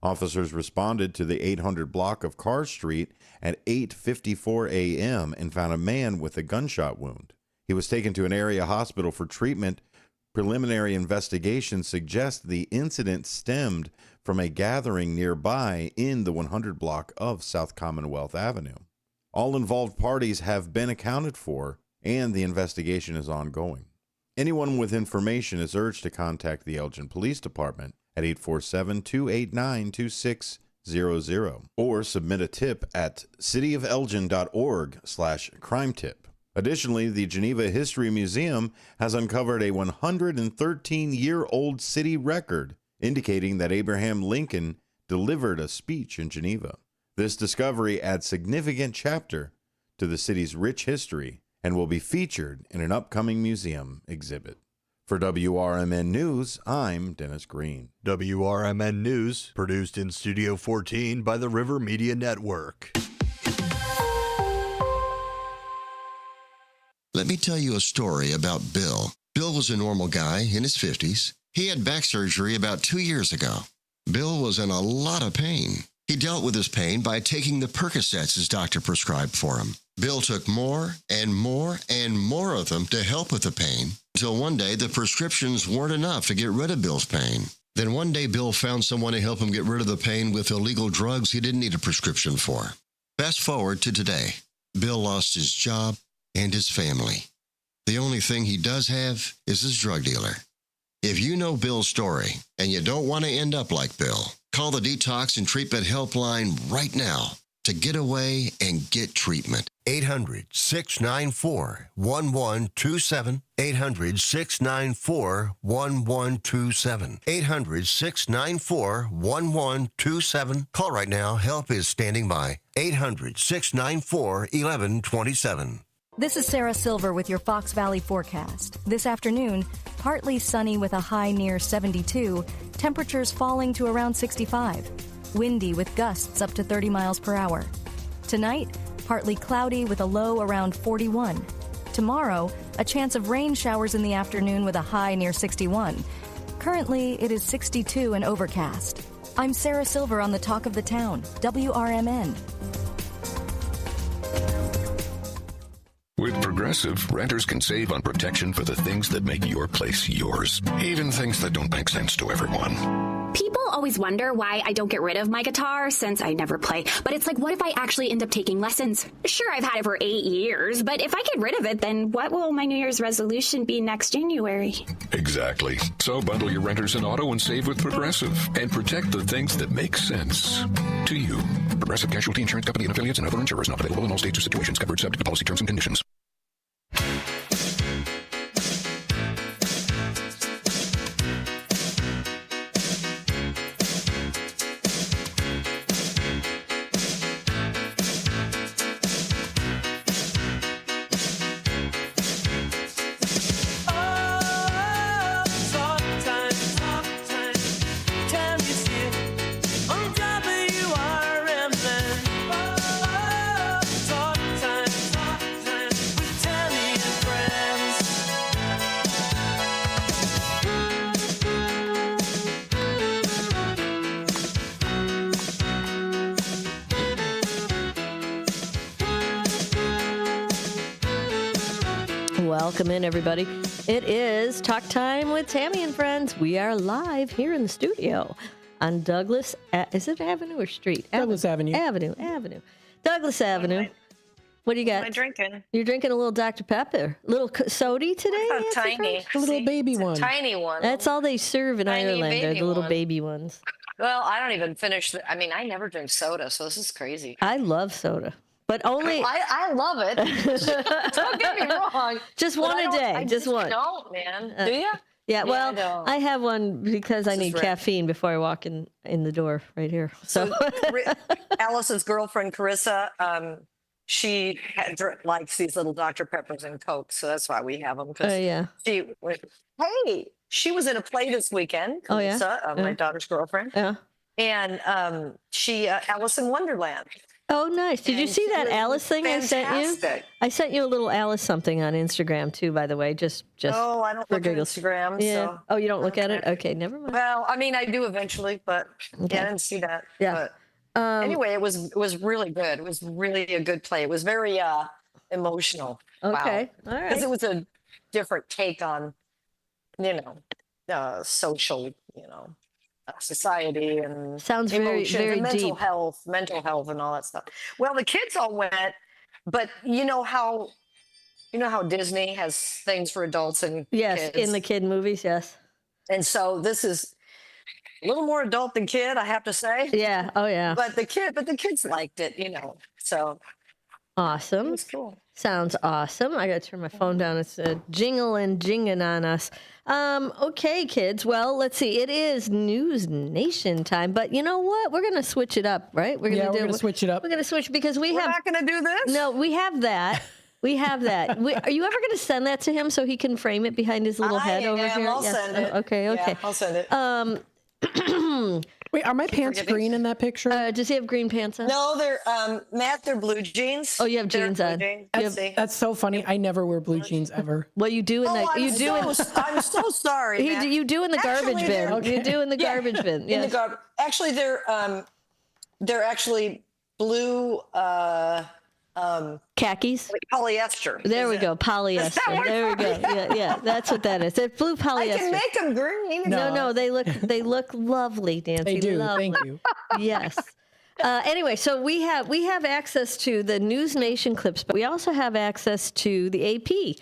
Officers responded to the 800 block of Carr Street at 8:54 a.m. and found a man with a gunshot wound. He was taken to an area hospital for treatment. Preliminary investigation suggests the incident stemmed from a gathering nearby in the 100 block of South Commonwealth Avenue. All involved parties have been accounted for, and the investigation is ongoing. Anyone with information is urged to contact the Elgin Police Department at 847-289-2600 or submit a tip at cityofelgin.org/crime-tip. Additionally, the Geneva History Museum has uncovered a 113-year-old city record indicating that Abraham Lincoln delivered a speech in Geneva. This discovery adds significant chapter to the city's rich history and will be featured in an upcoming museum exhibit. For WRMN News, I'm Dennis Green. WRMN News, produced in Studio 14 by the River Media Network. Let me tell you a story about Bill. Bill was a normal guy in his 50s. He had back surgery about 2 years ago. Bill was in a lot of pain. He dealt with his pain by taking the Percocets his doctor prescribed for him. Bill took more and more and more of them to help with the pain, until one day the prescriptions weren't enough to get rid of Bill's pain. Then one day Bill found someone to help him get rid of the pain with illegal drugs he didn't need a prescription for. Fast forward to today. Bill lost his job and his family. The only thing he does have is his drug dealer. If you know Bill's story and you don't want to end up like Bill, call the Detox and Treatment Helpline right now to get away and get treatment. 800-694-1127. 800-694-1127. 800-694-1127. Call right now. Help is standing by. 800-694-1127. This is Sarah Silver with your Fox Valley forecast. This afternoon, partly sunny with a high near 72, temperatures falling to around 65. Windy with gusts up to 30 miles per hour. Tonight, partly cloudy with a low around 41. Tomorrow, a chance of rain showers in the afternoon with a high near 61. Currently, it is 62 and overcast. I'm Sarah Silver on the Talk of the Town, WRMN. With Progressive, renters can save on protection for the things that make your place yours, even things that don't make sense to everyone. People always wonder why I don't get rid of my guitar since I never play. But it's like, what if I actually end up taking lessons? Sure, I've had it for 8 years, but if I get rid of it, then what will my New Year's resolution be next January? Exactly. So bundle your renters and auto and save with Progressive and protect the things that make sense to you. Progressive Casualty Insurance Company and affiliates and other insurers not available in all states or situations. Covered subject to policy terms and conditions. Welcome in, everybody. It is Talk Time with Tammy and Friends. We are live here in the studio on Douglas. Is it Avenue or Street? Douglas Avenue. Avenue. Douglas Avenue. What do you got? What am I drinking? You're sody a little Dr. Pepper. Little sody today? That's a tiny. A little baby It's one. A tiny one. That's all they serve in Tiny Ireland. They're baby the little one. baby ones. Well, I don't even finish. I mean, I never drink soda, so this is crazy. I love soda, but only I love it. Don't get me wrong. just But one I a don't- day. I just one. Don't, man. Do you? Yeah, well, I don't. I have one because I This is need rare. caffeine before I walk in the door right here. So, Alice's girlfriend Carissa, she likes these little Dr. Peppers and Cokes, so that's why we have them. Oh, yeah. She was in a play this weekend. Oh, yeah? Carissa, my Yeah. daughter's girlfriend. Yeah. And she Alice in Wonderland. Oh, nice. Did you And see she that was Alice thing I sent you? fantastic. I sent you a little Alice something on Instagram, too, by the way, just Oh, I don't for look at giggles. Instagram. Yeah. So. Oh, you don't look at it? Okay, never mind. Well, I mean, I do eventually, but Okay. yeah, I didn't see that. Yeah. But anyway, it was really good. It was really a good play. It was very emotional. Okay. All right. Because it was a different take on, social, society and Sounds very, emotions very and mental deep. mental health, and all that stuff. Well, the kids all went, but you know how Disney has things for adults and Yes, kids. in the kid movies, yes. And so this is a little more adult than kid, I have to say. Yeah. Oh, yeah. But the kids liked it, So Awesome. it was cool. Sounds awesome. I got to turn my phone down. It's jingle and jinging on us. Okay, kids. Well, let's see. It is News Nation time, but you know what? We're going to switch it up, right? We're going to switch it up. We're going to switch because we're not going to do this? No, we have that. We have that. Are you ever going to send that to him so he can frame it behind his little head over here? I'll send it. Okay. Yeah, I'll send it. Wait, are my pants green in that picture? Does he have green pants on? No, they're Matt. They're blue jeans. Oh, you have jeans on. That's so funny. I never wear blue jeans ever. Well, you do in the I'm so sorry. Matt. You do in the Actually, garbage bin. they're- You do in the garbage bin. In Yes. the garbage. Actually, they're they're actually blue khakis. Polyester. There we go. Polyester. There we go. Yeah. That's what that is. It's blue polyester. I can make them green. No. They look lovely, Nancy. They do. Lovely. Thank you. Yes. Anyway, so we have access to the News Nation clips, but we also have access to the AP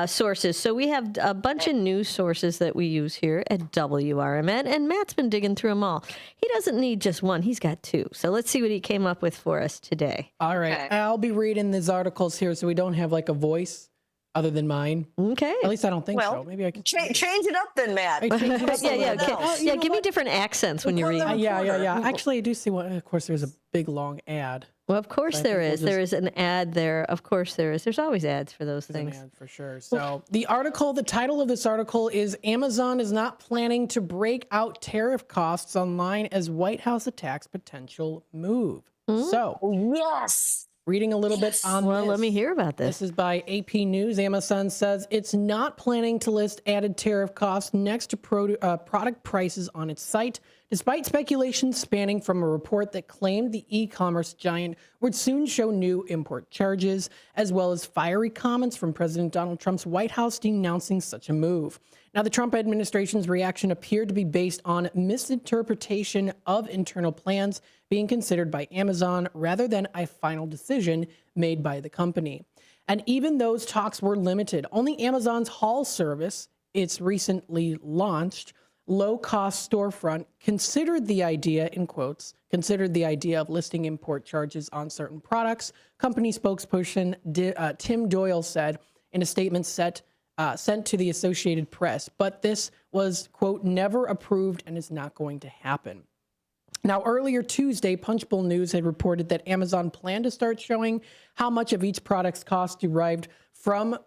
sources. So we have a bunch of news sources that we use here at WRMN, and Matt's been digging through them all. He doesn't need just one; he's got two. So let's see what he came up with for us today. All right, okay. I'll be reading these articles here, so we don't have like a voice other than mine. Okay. At least I don't think so. Maybe I can change it up then, Matt. Give me different accents when you read. Yeah. Actually, I do see one. Of course, there's a big long ad. Well, of course there is. There is an ad there. Of course there is. There's always ads for those things. An ad for sure. So the title of this article is Amazon is not planning to break out tariff costs online as White House attacks potential move. So yes. Reading a little bit on Well, this. let me hear about this. This is by AP News. Amazon says it's not planning to list added tariff costs next to product prices on its site, despite speculation spanning from a report that claimed the e-commerce giant would soon show new import charges, as well as fiery comments from President Donald Trump's White House denouncing such a move. Now, the Trump administration's reaction appeared to be based on misinterpretation of internal plans being considered by Amazon rather than a final decision made by the company. And even those talks were limited. Only Amazon's Haul service, its recently launched low-cost storefront, considered the idea, in quotes, of listing import charges on certain products. Company spokesperson Tim Doyle said in a statement sent to the Associated Press, but this was, quote, never approved and is not going to happen. Now, earlier Tuesday, Punchbowl News had reported that Amazon planned to start showing how much of each product's cost derived from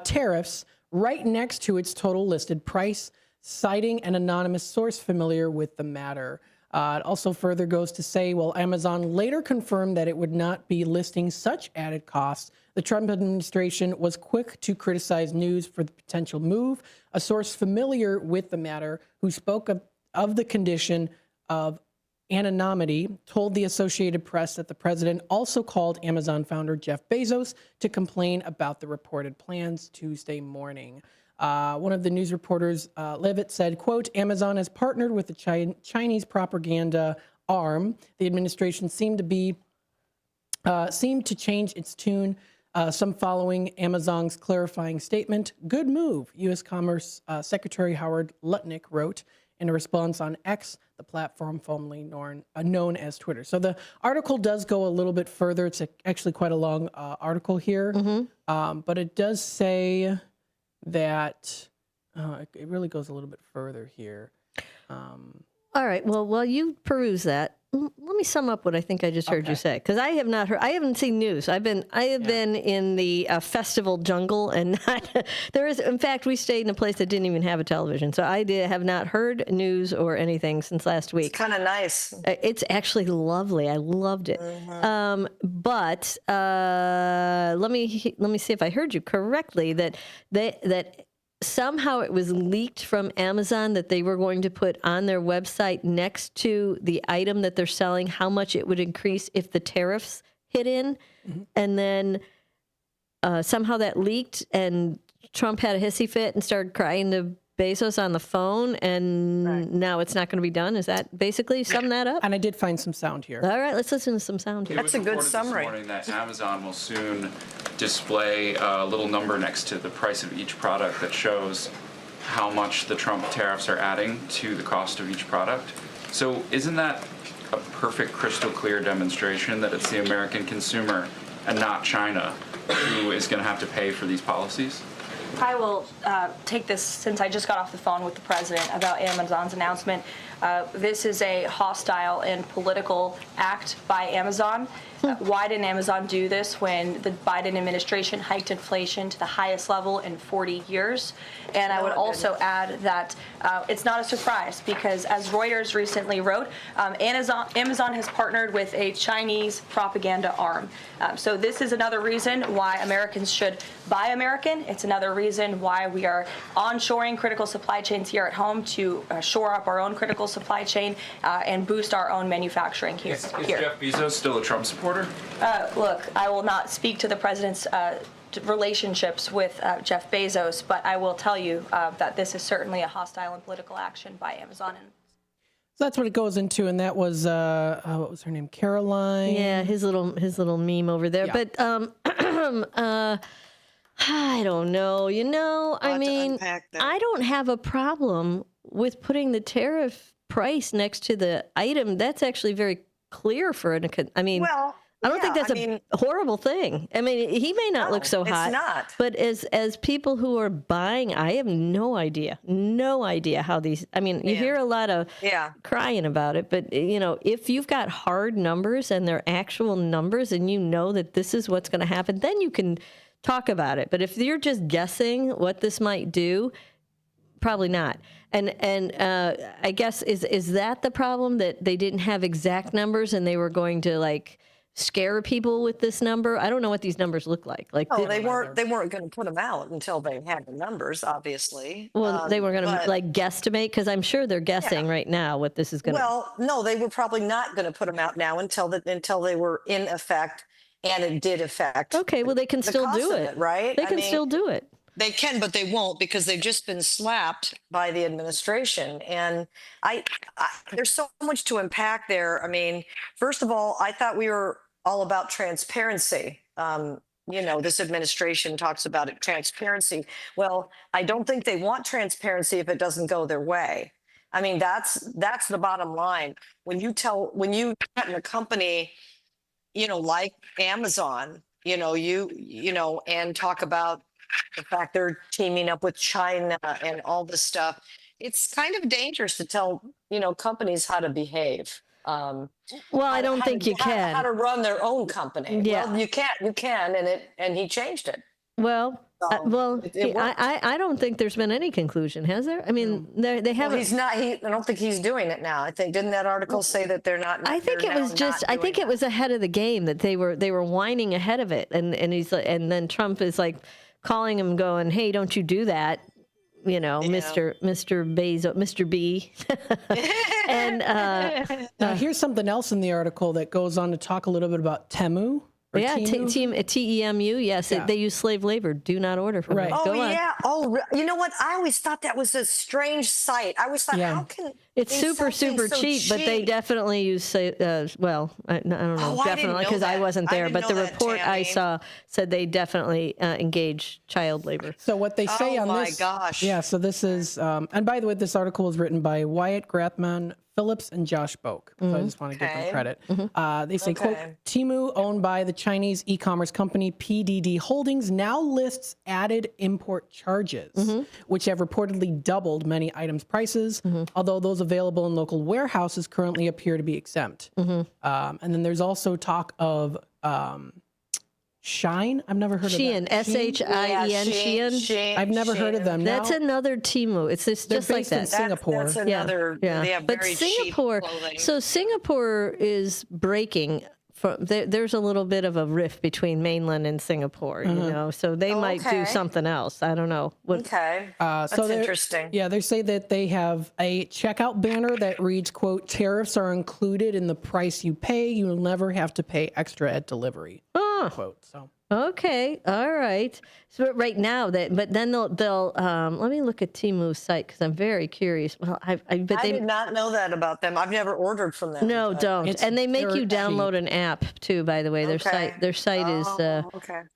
tariffs right next to its total listed price, citing an anonymous source familiar with the matter. It also further goes to say, while Amazon later confirmed that it would not be listing such added costs, the Trump administration was quick to criticize news for the potential move. A source familiar with the matter who spoke of the condition of anonymity told the Associated Press that the president also called Amazon founder Jeff Bezos to complain about the reported plans Tuesday morning. One of the news reporters, Levitt, said, quote, Amazon has partnered with the Chinese propaganda arm. The administration seemed to change its tune, some following Amazon's clarifying statement. Good move, U.S. Commerce Secretary Howard Lutnick wrote in a response on X, the platform formerly known as Twitter. So the article does go a little bit further. It's actually quite a long article here, but it does say that it really goes a little bit further here. All right. Well, while you peruse that, let me sum up what I think I just heard you say, because I have not heard. I haven't seen news. I have been in the festival jungle, and there is. In fact, we stayed in a place that didn't even have a television, so I have not heard news or anything since last week. It's kind of nice. It's actually lovely. I loved it. But let me see if I heard you correctly. That somehow it was leaked from Amazon that they were going to put on their website next to the item that they're selling how much it would increase if the tariffs hit in. And then somehow that leaked and Trump had a hissy fit and started crying to Bezos on the phone, and now it's not going to be done. Is that basically sum that up? And I did find some sound here. All right, let's listen to some sound here. That's a good summary. This morning that Amazon will soon display a little number next to the price of each product that shows how much the Trump tariffs are adding to the cost of each product. So isn't that a perfect, crystal clear demonstration that it's the American consumer and not China who is going to have to pay for these policies? I will take this since I just got off the phone with the president about Amazon's announcement. This is a hostile and political act by Amazon. Why didn't Amazon do this when the Biden administration hiked inflation to the highest level in 40 years? And I would also add that it's not a surprise because, as Reuters recently wrote, Amazon has partnered with a Chinese propaganda arm. So this is another reason why Americans should buy American. It's another reason reason why we are onshoring critical supply chains here at home to shore up our own critical supply chain and boost our own manufacturing here. Is Jeff Bezos still a Trump supporter? Look, I will not speak to the president's relationships with Jeff Bezos, but I will tell you that this is certainly a hostile and political action by Amazon. So that's what it goes into, and that was what was her name, Caroline? Yeah, his little meme over there. Yeah. But I don't know. I mean, I don't have a problem with putting the tariff price next to the item. That's actually very clear for an. I mean, well, I don't think that's a horrible thing. I mean, he may not look so hot. It's not. But as people who are buying, I have no idea how these. I mean, you hear a lot of crying about it, but if you've got hard numbers and they're actual numbers, and you know that this is what's going to happen, then you can talk about it. But if you're just guessing what this might do, probably not. And I guess is that the problem, that they didn't have exact numbers and they were going to scare people with this number? I don't know what these numbers look like. They weren't going to put them out until they had the numbers, obviously. Well, they were going to guesstimate, because I'm sure they're guessing right now what this is going to. Well, no, they were probably not going to put them out now until they were in effect, and it did affect. Okay, well, they can still do it, right? They can still do it. They can, but they won't, because they've just been slapped by the administration. And there's so much to unpack there. I mean, first of all, I thought we were all about transparency. This administration talks about it, transparency. Well, I don't think they want transparency if it doesn't go their way. I mean, that's the bottom line. When you threaten a company, like Amazon, and talk about the fact they're teaming up with China and all this stuff, it's kind of dangerous to tell, companies how to behave. Well, I don't think you can. How to run their own company. Yeah. Well, you can, and he changed it. Well, I don't think there's been any conclusion, has there? I mean, they haven't. Well, he's not. I don't think he's doing it now. I think, didn't that article say that they're not? I think it was just. I think it was ahead of the game, that they were whining ahead of it, and then Trump is calling him, going, "Hey, don't you do that." Mr. Bezos, Mr. B. And now here's something else in the article that goes on to talk a little bit about Temu. Yeah, Temu? TEMU. Yes, Yeah. they use slave labor. Do not order from them. Oh, Go on. yeah. Oh, you know what? I always thought that was a strange site. I always thought, how can it's super so cheap, but they definitely use. I don't know, definitely, because I wasn't there. But the report I saw said they definitely engage child labor. So what they say on this? Oh my gosh! Yeah. So this is, and by the way, this article was written by Wyatt Grathman Phillips and Josh Boak. So I just want to give them credit. They say, quote, Temu, owned by the Chinese e-commerce company PDD Holdings, now lists added import charges, which have reportedly doubled many items' prices, although those available in local warehouses currently appear to be exempt. And then there's also talk of Shine. I've never heard Shein, of that. Shein, Shein. I've never heard of them. That's another Temu. It's just like that. In Singapore. That's another. Yeah. They have But very Singapore, cheap clothing. so Singapore is breaking. There's a little bit of a rift between mainland and Singapore, so they might do something else. I don't know. That's interesting. Yeah, they say that they have a checkout banner that reads, quote, tariffs are included in the price you pay. You'll never have to pay extra at delivery. Quote. So. Okay, all right. So right now, but then they'll let me look at Temu's site, because I'm very curious. Well, I did not know that about them. I've never ordered from them. No, don't. And they make you download an app too. By the way, their site is.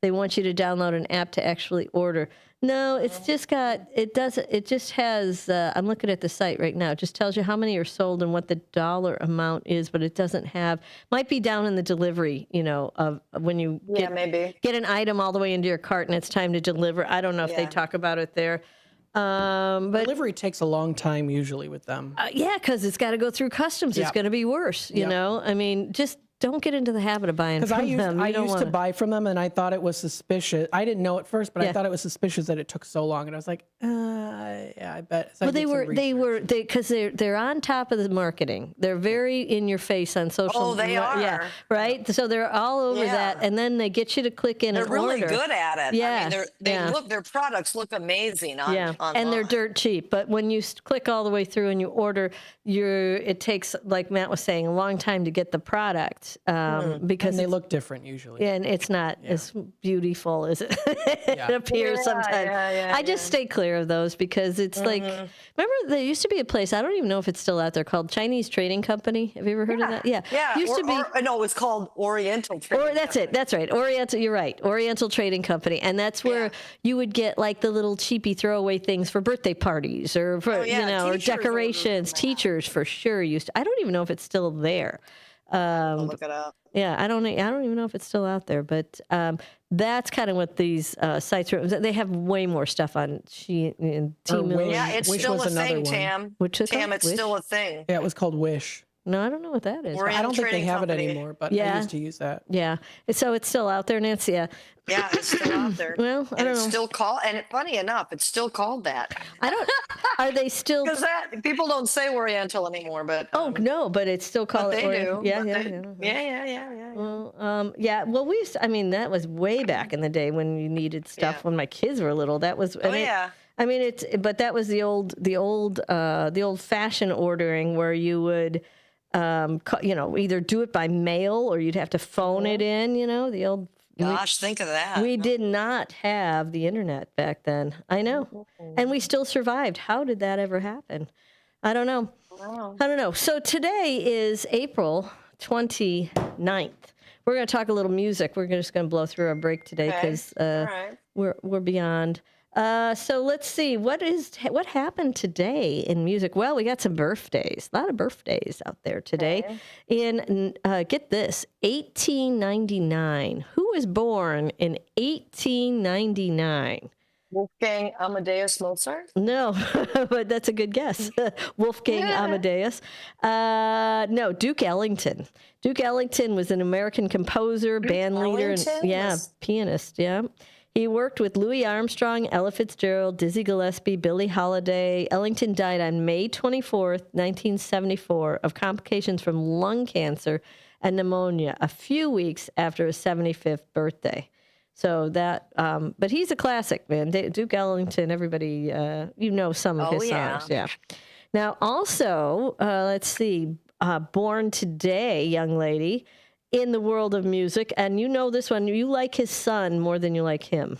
They want you to download an app to actually order. No, it's just got. It just has. I'm looking at the site right now. It just tells you how many are sold and what the dollar amount is, but it doesn't have. Might be down in the delivery. Of when you get an item all the way into your cart and it's time to deliver. I don't know if they talk about it there. But delivery takes a long time usually with them. Yeah, because it's got to go through customs. It's going to be worse. You know, I mean, just don't get into the habit of buying from them. I used to buy from them, and I thought it was suspicious. I didn't know at first, but I thought it was suspicious that it took so long. And I was like, yeah, I bet. So well, because they're on top of the marketing. They're very in your face on social. Oh, they are. Yeah, right. So they're all over that, and then they get you to click in. They're and really order. good at it. Yeah, I mean, their products look amazing. Online. And they're dirt cheap. But when you click all the way through and you order, it takes, like Matt was saying, a long time to get the product. Because they look different usually. And it's not as beautiful as it appears sometimes. I just stay clear of those because it's like, remember there used to be a place, I don't even know if it's still out there, called Chinese Trading Company. Have you ever heard of that? Yeah. Used to be. No, it's called Oriental Trading That's Company. it. That's right. Oriental, you're right. Oriental Trading Company. And that's where you would get like the little cheapy throwaway things for birthday parties or for, or decorations. Teachers for sure used to. I don't even know if it's still there. Look it up. Yeah, I don't even know if it's still out there, but that's kind of what these sites are. They have way more stuff on Temu. Yeah, it's Wish still was a another thing, one. Tam. Which is Tam, it's Wish? still a thing. Yeah, it was called Wish. No, I don't know what that is. I don't think they have it anymore, but I used to use that. Yeah, so it's still out there, Nancy. Yeah, it's still out there. Well, I don't know. Still called, and funny enough, it's still called that. I don't. Are they still? Because people don't say Oriental anymore, but no, but it's still called. But they do. Yeah. Yeah. Well, we used to, that was way back in the day when you needed stuff when my kids were little. That was. I mean, but that was the old fashioned ordering where you would. Either do it by mail or you'd have to phone it in, the old. Gosh, think of that. We did not have the internet back then. I know. And we still survived. How did that ever happen? I don't know. I don't know. So today is April 29th. We're going to talk a little music. We're just going to blow through our break today because we're beyond. So let's see what happened today in music. Well, we got some birthdays, a lot of birthdays out there today. In get this, 1899. Who was born in 1899? Wolfgang Amadeus Mozart? No, but that's a good guess. Wolfgang Amadeus. No, Duke Ellington. Duke Ellington was an American composer, band leader, and pianist. Yeah. He worked with Louis Armstrong, Ella Fitzgerald, Dizzy Gillespie, Billie Holiday. Ellington died on May 24th, 1974, of complications from lung cancer and pneumonia a few weeks after his 75th birthday. So that, but he's a classic, man. Duke Ellington, everybody, some of his songs. Yeah. Now, also, let's see, born today, young lady, in the world of music, and you know this one, you like his son more than you like him.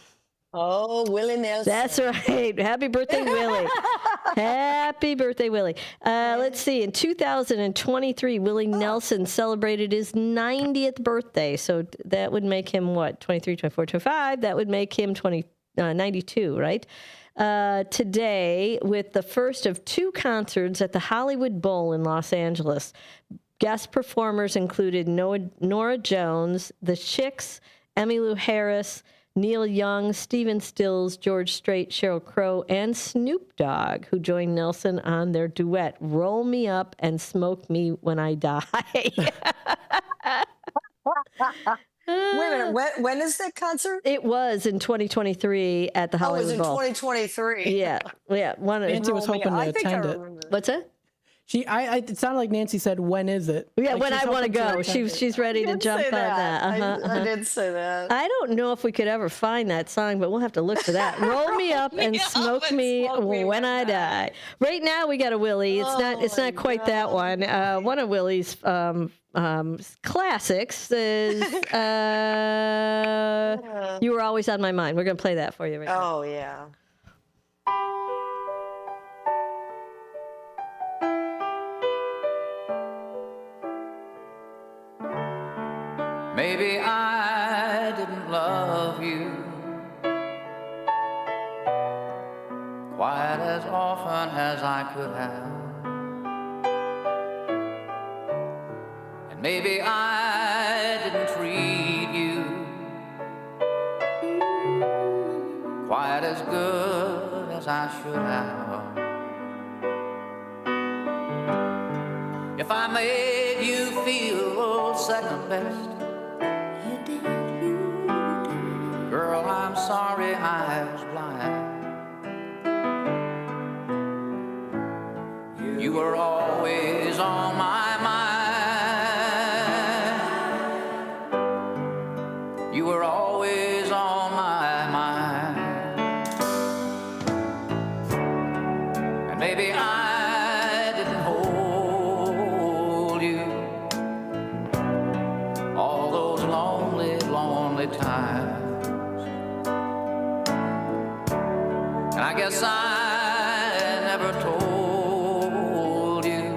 Oh, Willie Nelson. That's right. Happy birthday, Willie. Happy birthday, Willie. Let's see. In 2023, Willie Nelson celebrated his 90th birthday. So that would make him what? 23, 24, 25. That would make him 92, right? Today, with the first of two concerts at the Hollywood Bowl in Los Angeles. Guest performers included Nora Jones, The Chicks, Emmylou Harris, Neil Young, Stephen Stills, George Strait, Sheryl Crow, and Snoop Dogg, who joined Nelson on their duet, Roll Me Up and Smoke Me When I Die. Wait a minute, when is that concert? It was in 2023 at the Hollywood Bowl. Oh, it was in 2023. Yeah. Nancy was hoping to attend it. What's that? It sounded like Nancy said, "When is it?" Yeah, like when I want to go. She's ready to jump on that. I did say that. I don't know if we could ever find that song, but we'll have to look for that. Roll me up and smoke me when I die. Right now we got a Willie. It's not quite that one. One of Willie's classics is "You Were Always on My Mind." We're gonna play that for you right now. Oh yeah. Maybe I didn't love you quite as often as I could have. And maybe I didn't treat you quite as good as I should have. If I made you feel second best. Girl, I'm sorry I was blind. You were always on my mind. You were always on my mind. And maybe I didn't hold you all those lonely, lonely times. And I guess I never told you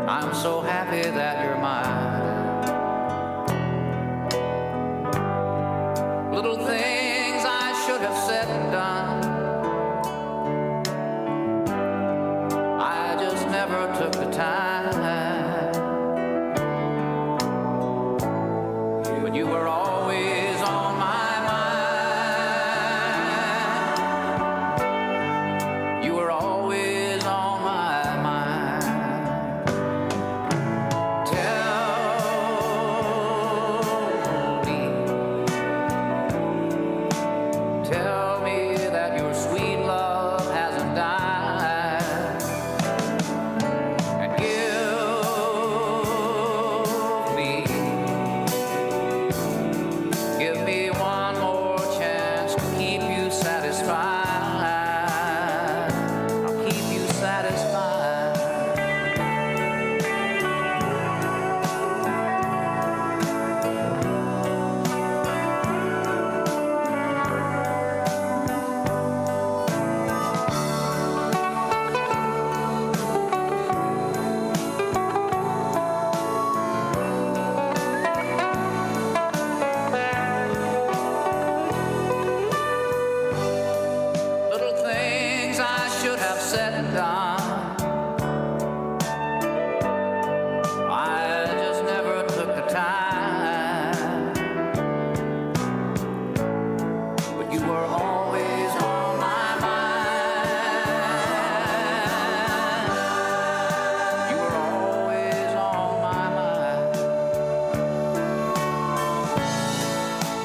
I'm so happy that you're mine. Little things I should have said and done, I just never took the time. But you were always on my mind. You were always on my mind. Tell me that your sweet love hasn't died. And give me one more chance to keep you satisfied. I'll keep you satisfied. Little things I should have said and done, I just never took the time. But you were always on my mind. You were always on my mind.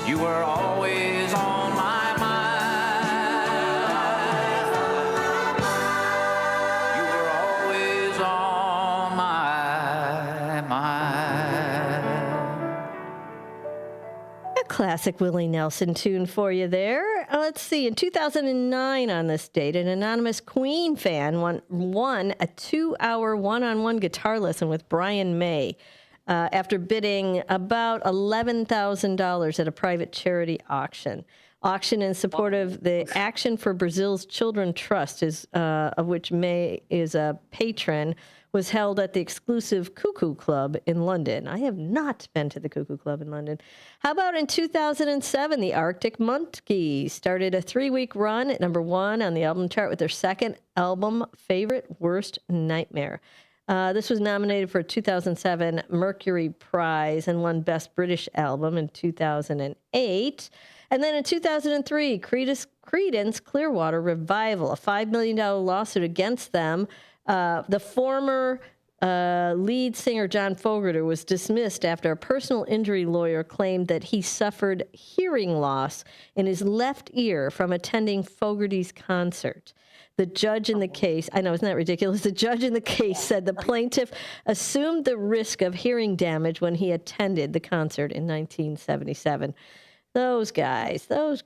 You were always on my mind. You were always on my mind. A classic Willie Nelson tune for you there. Let's see. In 2009, on this date, an anonymous Queen fan won a 2-hour one-on-one guitar lesson with Brian May after bidding about $11,000 at a private charity auction. Auction in support of the Action for Brazil's Children Trust, of which May is a patron, was held at the exclusive Cuckoo Club in London. I have not been to the Cuckoo Club in London. How about in 2007, the Arctic Monkeys started a 3-week run at #1 on the album chart with their second album, Favorite Worst Nightmare. This was nominated for a 2007 Mercury Prize and won Best British Album in 2008. And then in 2003, Creedence Clearwater Revival, a $5 million lawsuit against them. The former lead singer John Fogerty was dismissed after a personal injury lawyer claimed that he suffered hearing loss in his left ear from attending Fogerty's concert. The judge in the case, I know, isn't that ridiculous? The judge in the case said the plaintiff assumed the risk of hearing damage when he attended the concert in 1977. Those guys. Let's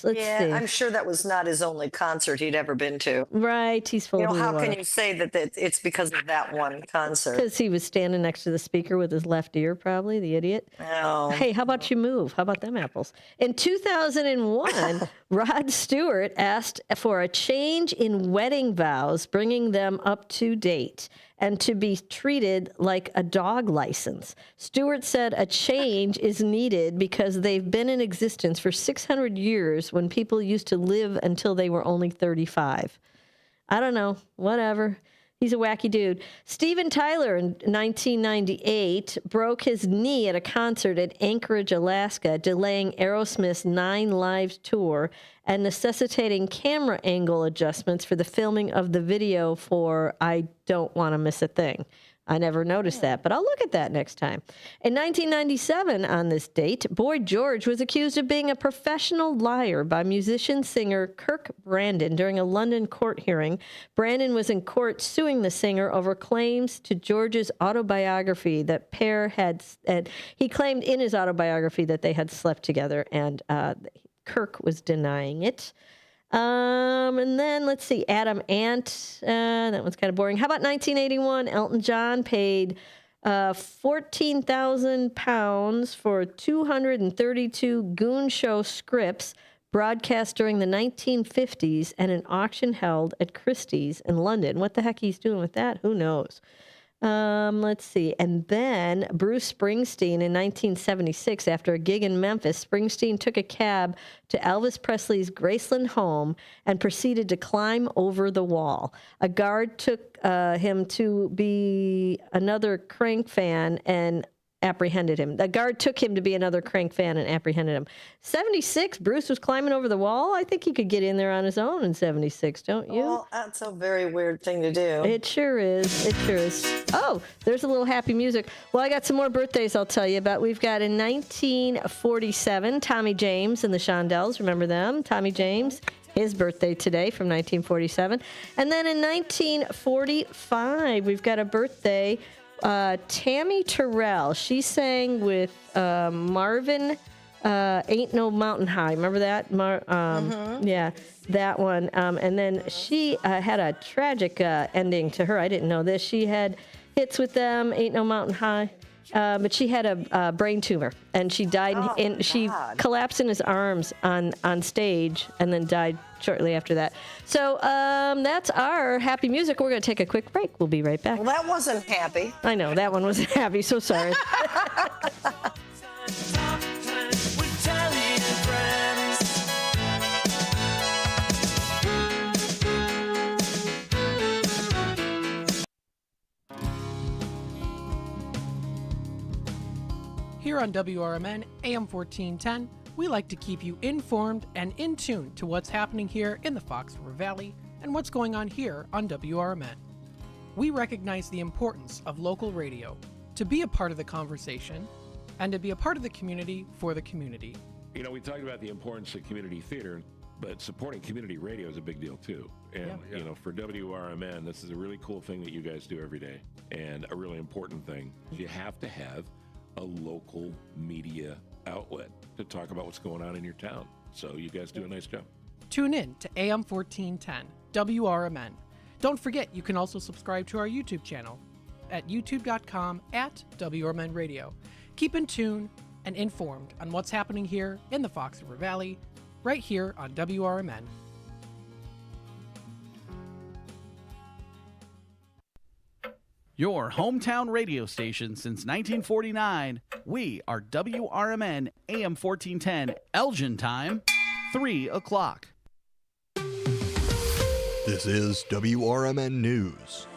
see. I'm sure that was not his only concert he'd ever been to. Right, he's full of how can you say that it's because of that one concert? Because he was standing next to the speaker with his left ear, probably, the idiot. Oh. Hey, how about you move? How about them apples? In 2001, Rod Stewart asked for a change in wedding vows, bringing them up to date, and to be treated like a dog license. Stewart said a change is needed because they've been in existence for 600 years when people used to live until they were only 35. I don't know, whatever. He's a wacky dude. Steven Tyler in 1998 broke his knee at a concert at Anchorage, Alaska, delaying Aerosmith's 9 Lives tour and necessitating camera angle adjustments for the filming of the video for I Don't Want to Miss a Thing. I never noticed that, but I'll look at that next time. In 1997, on this date, Boy George was accused of being a professional liar by musician-singer Kirk Brandon during a London court hearing. Brandon was in court suing the singer over claims to George's autobiography that pair had, and he claimed in his autobiography that they had slept together, and Kirk was denying it. And then let's see, Adam Ant. That one's kind of boring. How about 1981? Elton John paid £14,000 for 232 Goon Show scripts broadcast during the 1950s at an auction held at Christie's in London. What the heck he's doing with that? Who knows? Let's see. And then Bruce Springsteen in 1976, after a gig in Memphis, Springsteen took a cab to Elvis Presley's Graceland home and proceeded to climb over the wall. A guard took him to be another Crank fan and apprehended him. The guard took him to be another Crank fan and apprehended him. 76, Bruce was climbing over the wall. I think he could get in there on his own in 76, don't you? Well, that's a very weird thing to do. It sure is. It sure is. Oh, there's a little happy music. Well, I got some more birthdays I'll tell you about. We've got in 1947, Tommy James and the Shondells. Remember them? Tommy James. His birthday today from 1947. And then in 1945, we've got a birthday. Tammy Terrell, she sang with Marvin, Ain't No Mountain High. Remember that? Yeah, that one. And then she had a tragic ending to her. I didn't know this. She had hits with them, Ain't No Mountain High. But she had a brain tumor, and she died. She collapsed in his arms on stage, and then died shortly after that. So that's our happy music. We're going to take a quick break. We'll be right back. Well, that wasn't happy. I know that one wasn't happy. So sorry. Here on WRMN AM 1410, we like to keep you informed and in tune to what's happening here in the Fox River Valley and what's going on here on WRMN. We recognize the importance of local radio to be a part of the conversation and to be a part of the community for the community. You know, we talked about the importance of community theater, but supporting community radio is a big deal too. And, you know, for WRMN, this is a really cool thing that you guys do every day, and a really important thing. You have to have a local media outlet to talk about what's going on in your town. So you guys do a nice job. Tune in to AM 1410, WRMN. Don't forget, you can also subscribe to our YouTube channel at youtube.com/WRMN Radio. Keep in tune and informed on what's happening here in the Fox River Valley, right here on WRMN. Your hometown radio station since 1949. We are WRMN AM 1410, Elgin time, 3 o'clock. This is WRMN News.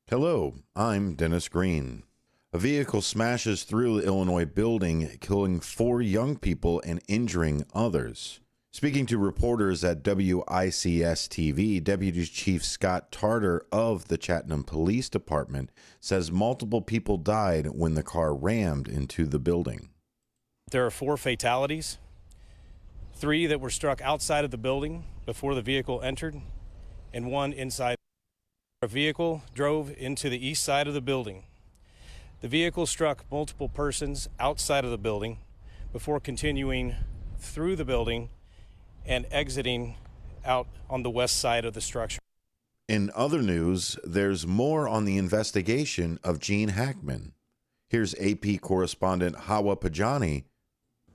Hello, I'm Dennis Green. A vehicle smashes through the Illinois building, killing 4 young people and injuring others. Speaking to reporters at WICS-TV, Deputy Chief Scott Tarter of the Chattanooga Police Department says multiple people died when the car rammed into the building. There are 4 fatalities, 3 that were struck outside of the building before the vehicle entered, and 1 inside. A vehicle drove into the east side of the building. The vehicle struck multiple persons outside of the building before continuing through the building and exiting out on the west side of the structure. In other news, there's more on the investigation of Gene Hackman. Here's AP correspondent Hawa Pajani.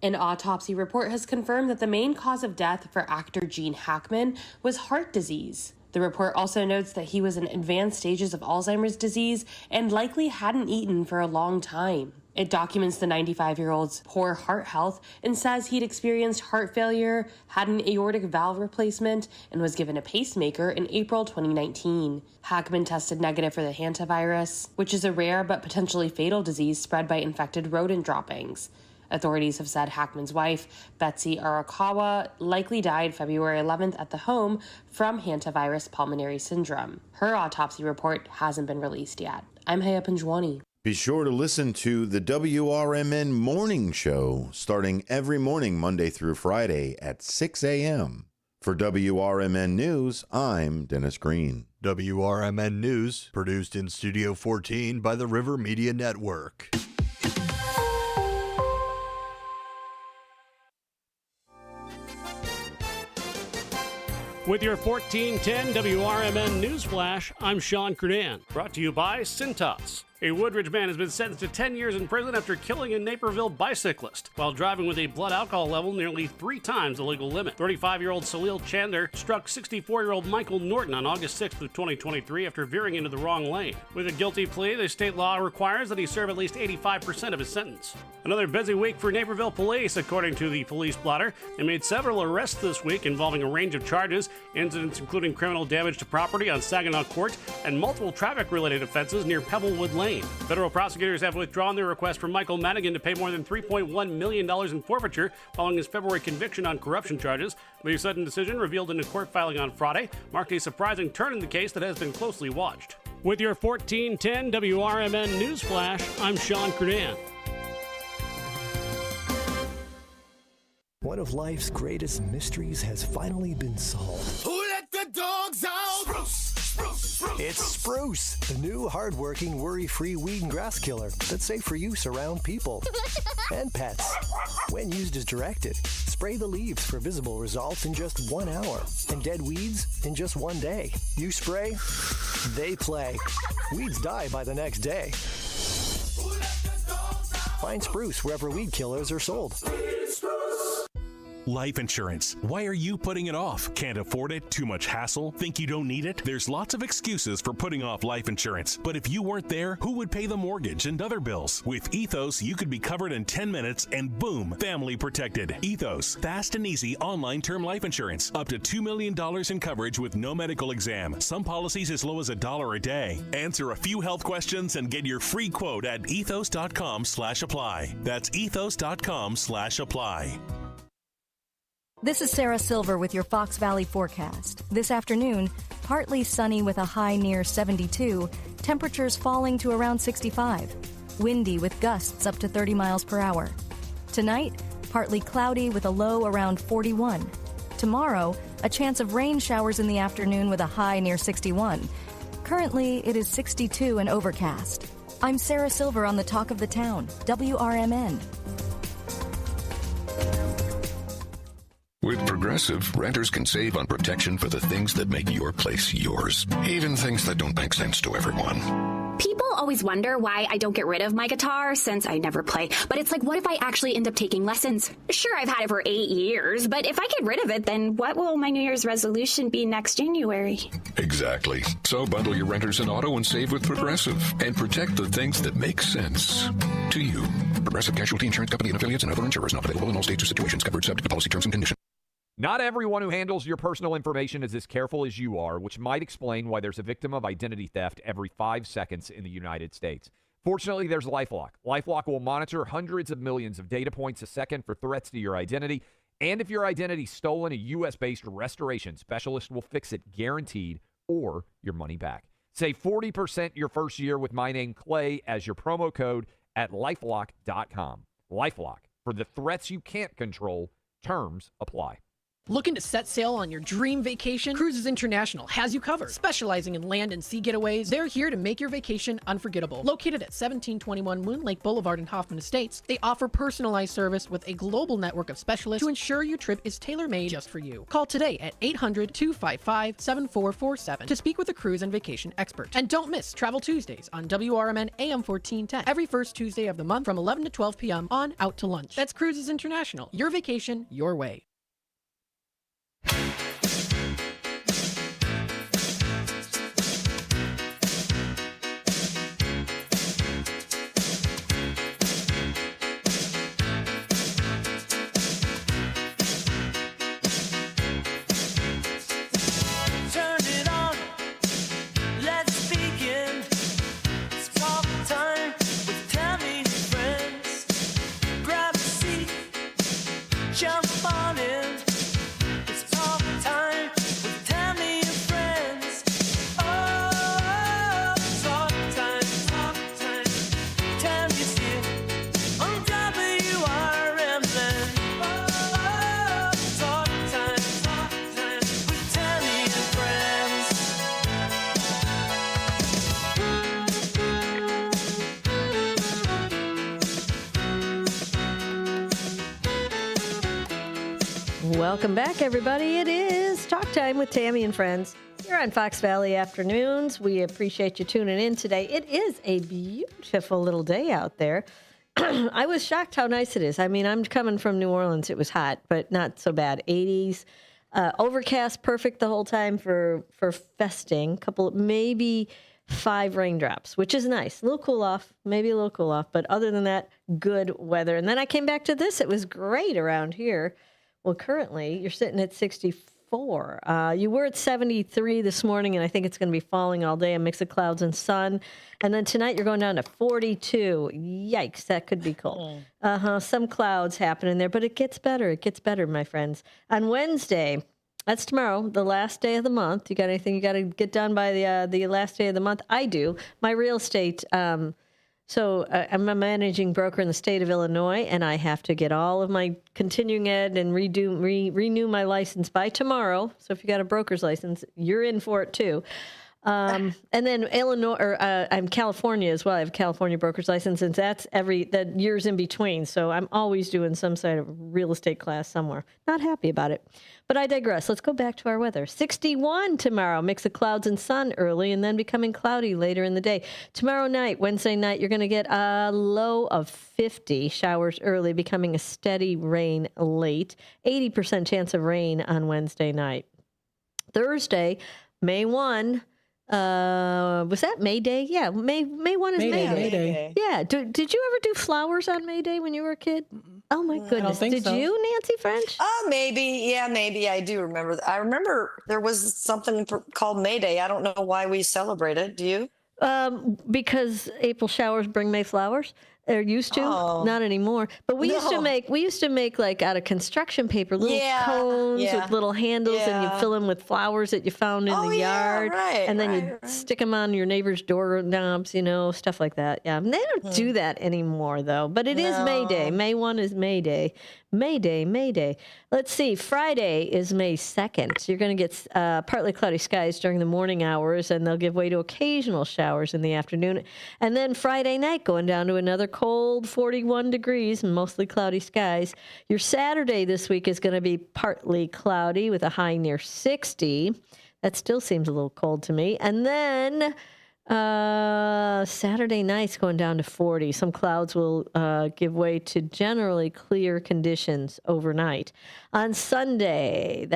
An autopsy report has confirmed that the main cause of death for actor Gene Hackman was heart disease. The report also notes that he was in advanced stages of Alzheimer's disease and likely hadn't eaten for a long time. It documents the 95-year-old's poor heart health and says he'd experienced heart failure, had an aortic valve replacement, and was given a pacemaker in April 2019. Hackman tested negative for the hantavirus, which is a rare but potentially fatal disease spread by infected rodent droppings. Authorities have said Hackman's wife, Betsy Arakawa, likely died February 11th at the home from hantavirus pulmonary syndrome. Her autopsy report hasn't been released yet. I'm Haya Panjwani. Be sure to listen to the WRMN Morning Show starting every morning, Monday through Friday at 6 a.m. For WRMN News, I'm Dennis Green. WRMN News, produced in Studio 14 by the River Media Network. With your 1410 WRMN Newsflash, I'm Sean Kernan. Brought to you by Cintas. A Woodridge man has been sentenced to 10 years in prison after killing a Naperville bicyclist while driving with a blood alcohol level nearly 3 times the legal limit. 35-year-old Salil Chandler struck 64-year-old Michael Norton on August 6th of 2023 after veering into the wrong lane. With a guilty plea, the state law requires that he serve at least 85% of his sentence. Another busy week for Naperville police, according to the police blotter. They made several arrests this week involving a range of charges, incidents including criminal damage to property on Saginaw Court and multiple traffic-related offenses near Pebblewood Lane. Federal prosecutors have withdrawn their request from Michael Madigan to pay more than $3.1 million in forfeiture following his February conviction on corruption charges. The sudden decision, revealed in a court filing on Friday, marked a surprising turn in the case that has been closely watched. With your 1410 WRMN Newsflash, I'm Sean Kernan. One of life's greatest mysteries has finally been solved. Who let the dogs out? It's Spruce, the new hard-working, worry-free weed and grass killer that's safe for use around people and pets. When used as directed, spray the leaves for visible results in just 1 hour and dead weeds in just 1 day. You spray, they play. Weeds die by the next day. Find Spruce wherever weed killers are sold. Life insurance. Why are you putting it off? Can't afford it? Too much hassle? Think you don't need it? There's lots of excuses for putting off life insurance. But if you weren't there, who would pay the mortgage and other bills? With Ethos, you could be covered in 10 minutes and boom, family protected. Ethos, fast and easy online term life insurance. Up to $2 million in coverage with no medical exam. Some policies as low as $1 a day. Answer a few health questions and get your free quote at ethos.com/apply. That's ethos.com/apply. This is Sarah Silver with your Fox Valley forecast. This afternoon, partly sunny with a high near 72, temperatures falling to around 65. Windy with gusts up to 30 miles per hour. Tonight, partly cloudy with a low around 41. Tomorrow, a chance of rain showers in the afternoon with a high near 61. Currently, it is 62 and overcast. I'm Sarah Silver on the Talk of the Town, WRMN. With Progressive, renters can save on protection for the things that make your place yours, even things that don't make sense to everyone. People always wonder why I don't get rid of my guitar since I never play. But it's like, what if I actually end up taking lessons? Sure, I've had it for 8 years, but if I get rid of it, then what will my New Year's resolution be next January? Exactly. So bundle your renters in auto and save with Progressive and protect the things that make sense to you. Progressive Casualty Insurance Company and affiliates and other insurers not available in all states or situations, covered subject to policy terms and conditions. Not everyone who handles your personal information is as careful as you are, which might explain why there's a victim of identity theft every 5 seconds in the United States. Fortunately, there's LifeLock. LifeLock will monitor hundreds of millions of data points a second for threats to your identity. And if your identity's stolen, a U.S.-based restoration specialist will fix it guaranteed or your money back. Save 40% your first year with my name, Clay, as your promo code at LifeLock.com. LifeLock. For the threats you can't control, terms apply. Looking to set sail on your dream vacation? Cruises International has you covered. Specializing in land and sea getaways, they're here to make your vacation unforgettable. Located at 1721 Moon Lake Boulevard in Hoffman Estates, they offer personalized service with a global network of specialists to ensure your trip is tailor-made just for you. Call today at 800-255-7447 to speak with a cruise and vacation expert. And don't miss Travel Tuesdays on WRMN AM 1410 every first Tuesday of the month from 11 to 12 p.m. on Out to Lunch. That's Cruises International. Your vacation, your way. Turn it on, let's begin. It's walk time with Tammy and friends. Grab a seat. Welcome back, everybody. It is Talk Time with Tammy and Friends here on Fox Valley Afternoons. We appreciate you tuning in today. It is a beautiful little day out there. I was shocked how nice it is. I mean, I'm coming from New Orleans. It was hot, but not so bad. 80s, overcast, perfect the whole time for festing. Maybe 5 raindrops, which is nice. A little cool off, maybe a little cool off, but other than that, good weather. And then I came back to this. It was great around here. Well, currently, you're sitting at 64. You were at 73 this morning, and I think it's going to be falling all day, a mix of clouds and sun. And then tonight, you're going down to 42. Yikes, that could be cold. Some clouds happening there, but it gets better. It gets better, my friends. On Wednesday, that's tomorrow, the last day of the month. You got anything you got to get done by the last day of the month? I do. My real estate... So I'm a managing broker in the state of Illinois, and I have to get all of my continuing ed and renew my license by tomorrow. So if you got a broker's license, you're in for it too. And then I'm California as well. I have a California broker's license, and that years in between. So I'm always doing some sort of real estate class somewhere. Not happy about it. But I digress. Let's go back to our weather. 61 tomorrow, mix of clouds and sun early, and then becoming cloudy later in the day. Tomorrow night, Wednesday night, you're going to get a low of 50, showers early, becoming a steady rain late. 80% chance of rain on Wednesday night. Thursday, May 1. Was that May Day? Yeah, May 1 is May Day. Yeah. Did you ever do flowers on May Day when you were a kid? Oh my goodness! Did you, Nancy French? Maybe. Yeah, maybe. I do remember. I remember there was something called May Day. I don't know why we celebrate it. Do you? Because April showers bring May flowers. They're used to, not anymore. But we used to make like out of construction paper little cones with little handles, and you fill them with flowers that you found in the yard, and then you stick them on your neighbor's doorknobs, stuff like that. Yeah, and they don't do that anymore though. But it is May Day. May 1 is May Day. May Day. Let's see. Friday is May 2nd. So you're going to get partly cloudy skies during the morning hours, and they'll give way to occasional showers in the afternoon. And then Friday night, going down to another cold 41 degrees and mostly cloudy skies. Your Saturday this week is going to be partly cloudy with a high near 60. That still seems a little cold to me. And then Saturday night's going down to 40. Some clouds will give way to generally clear conditions overnight. On Sunday,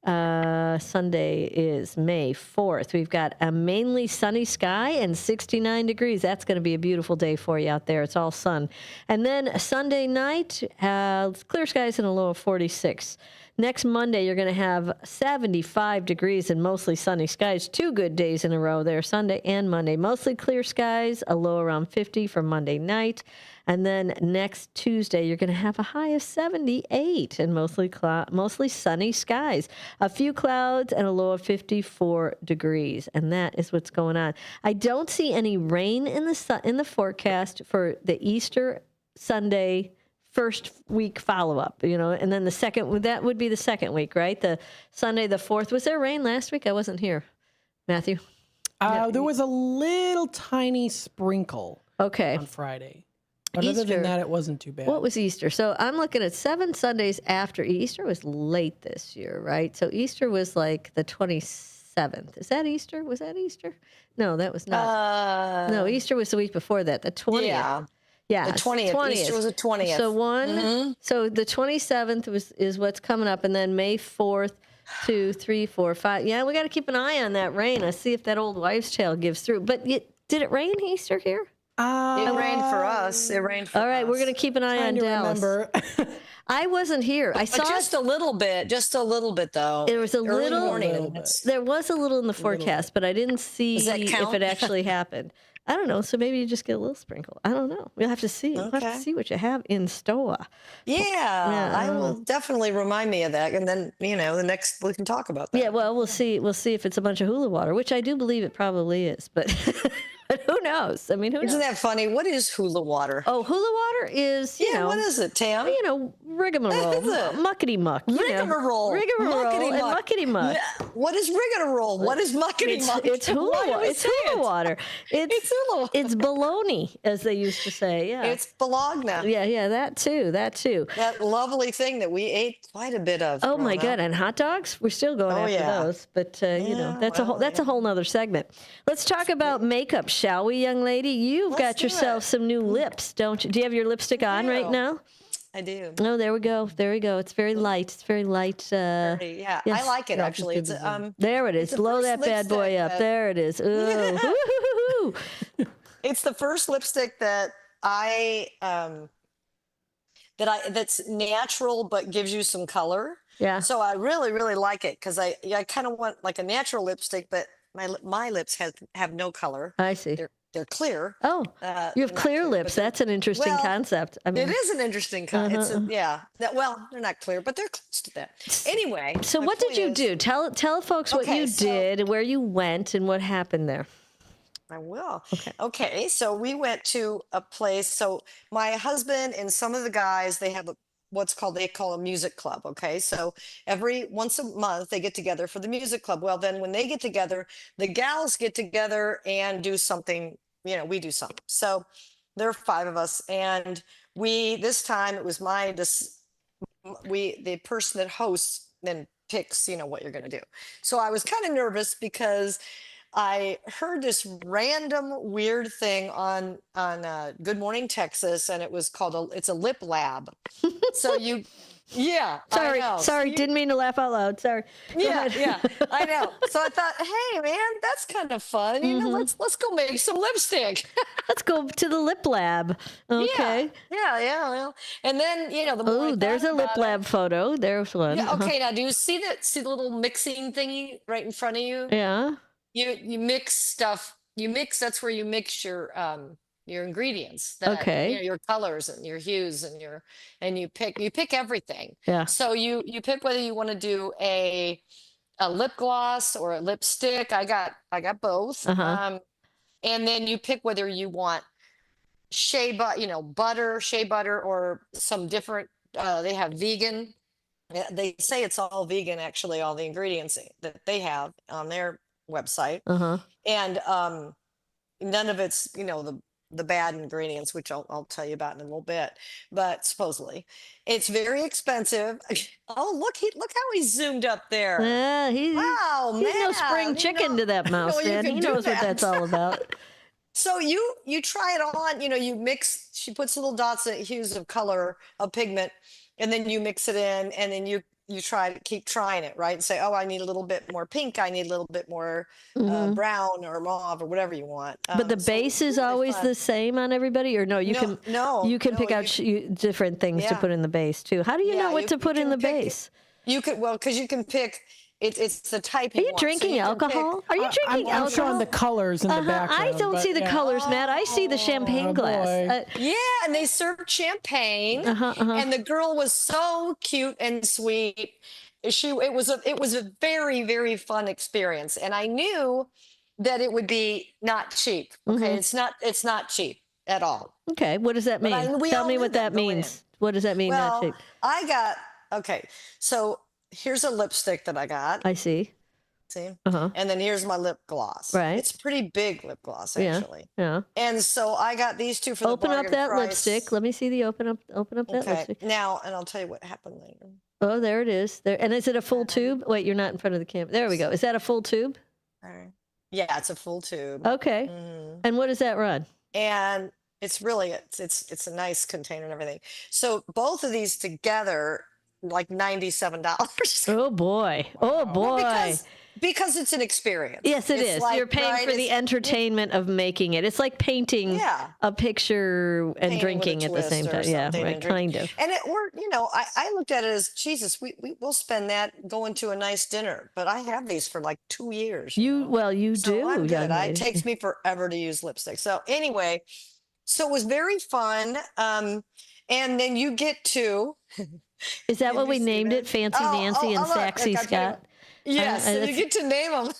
Sunday is May 4th. We've got a mainly sunny sky and 69 degrees. That's going to be a beautiful day for you out there. It's all sun. And then Sunday night, clear skies and a low of 46. Next Monday, you're going to have 75 degrees and mostly sunny skies. 2 good days in a row there, Sunday and Monday. Mostly clear skies, a low around 50 for Monday night. And then next Tuesday, you're going to have a high of 78 and mostly sunny skies. A few clouds and a low of 54 degrees. And that is what's going on. I don't see any rain in the forecast for the Easter Sunday first week follow-up, and then that would be the second week, right? The Sunday, the 4th. Was there rain last week? I wasn't here. Matthew? There was a little tiny sprinkle on Friday. But other than that, it wasn't too bad. What was Easter? So I'm looking at 7 Sundays after Easter. Was late this year, right? So Easter was like the 27th. Is that Easter? Was that Easter? No, that was not. No, Easter was the week before that, the 20th. Yeah, the 20th. Easter was the 20th. So so the 27th is what's coming up, and then May 4th, 2, 3, 4, 5. Yeah, we got to keep an eye on that rain. Let's see if that old wives' tale gives through. But did it rain Easter here? It rained for us. All right, we're going to keep an eye on Dallas. I wasn't here. I saw just a little bit, though. There was a little morning. There was a little in the forecast, but I didn't see if it actually happened. I don't know. So maybe you just get a little sprinkle. I don't know. We'll have to see. We'll have to see what you have in store. Yeah, I will definitely remind me of that, and then the next we can talk about that. Yeah, well, we'll see. We'll see if it's a bunch of hula water, which I do believe it probably is. But But who knows? I mean, who knows? Isn't that funny? What is hula water? Oh, hula water is, you know. What is it, Tam? You know, rigmarole, muckety muck. Rigmarole. Rigmarole and muckety muck. What is rigmarole? What is muckety muck? It's hula water. It's hula water. It's hula water. It's baloney, as they used to say. Yeah. It's bologna. Yeah, that too. That lovely thing that we ate quite a bit of. Oh my God! And hot dogs? We're still going after those, but you know, that's a whole nother segment. Let's talk about makeup, shall we, young lady? You've got yourself some new lips, don't you? Do you have your lipstick on right now? I do. Oh, there we go. It's very light. It's very light. Yeah, yes. I like it actually. It's there it is. Blow that bad boy up. There it is. Ooh. It's the first lipstick that that's natural but gives you some color. Yeah. So I really, really like it because I kind of want like a natural lipstick, but my lips have no color. I see. They're clear. Oh, you have clear lips. That's an interesting concept. I mean, it is an interesting concept. Well, they're not clear, but they're close to that. Anyway. So what did you do? Tell folks what you did, where you went, and what happened there. I will. Okay. So we went to a place. So my husband and some of the guys, they have they call a music club. Okay. So once a month they get together for the music club. Well, then when they get together, the gals get together and do something, we do something. So there are 5 of us. And this time it was the person that hosts then picks, what you're going to do. So I was kind of nervous because I heard this random weird thing on Good Morning Texas, and it was called it's a lip lab. So Sorry, didn't mean to laugh out loud. Sorry. Yeah, I know. So I thought, hey man, that's kind of fun. Let's go make some lipstick. Let's go to the lip lab. Okay. Yeah. Well, and then the more there's a lip lab photo. There's one. Yeah. Okay. Now, do you see the little mixing thingy right in front of you? Yeah. You mix stuff. That's where you mix your ingredients. Your colors and your hues and you pick everything. Yeah. So you pick whether you want to do a lip gloss or a lipstick. I got both. And then you pick whether you want shea butter, or some different. They have vegan. They say it's all vegan. Actually, all the ingredients that they have on their website, and none of it's the bad ingredients, which I'll tell you about in a little bit. But supposedly it's very expensive. Oh, look how he zoomed up there. Yeah, he's no spring chicken to that mouse, man. He knows what that's all about. So you try it on, you mix. She puts little dots and hues of color of pigment, and then you mix it in, and then you keep trying it, right? And say, oh, I need a little bit more pink. I need a little bit more brown or mauve or whatever you want. But the base is always the same on everybody, or you can pick out different things to put in the base too. How do you know what to put in the base? You could, because you can pick. It's the type. Are you drinking alcohol? Are you drinking alcohol? I'm showing the colors in the background. I don't see the colors, Matt. I see the champagne glass. And they served champagne, and the girl was so cute and sweet. It was a very, very fun experience, and I knew that it would be not cheap. Okay, it's not cheap at all. Okay, what does that mean? Tell me what that means. What does that mean? Well, not cheap? So here's a lipstick that I got. I see. And then here's my lip gloss. Right. It's a pretty big lip gloss, actually. Yeah. And so I got these 2 for the open up that price. lipstick. Let me see the open up that lipstick. Now, and I'll tell you what happened later. Oh, there it is. There. And is it a full tube? Wait, you're not in front of the camera. There we go. Is that a full tube? Yeah, it's a full tube. Okay. And what does that run? And it's really it's a nice container and everything. So both of these together, like $97. Oh boy. Well, because it's an experience. Yes, it is. You're paying for the entertainment of making it. It's like painting a picture and drinking at the same time. Yeah, right, kind of. And I looked at it as, Jesus, we'll spend that going to a nice dinner. But I have these for like 2 years. You do. I'm good. It takes me forever to use lipstick. So anyway, so it was very fun. And then you get to... Is that what we named it? Fancy Nancy and Sexy Scott? Yes, you get to name them.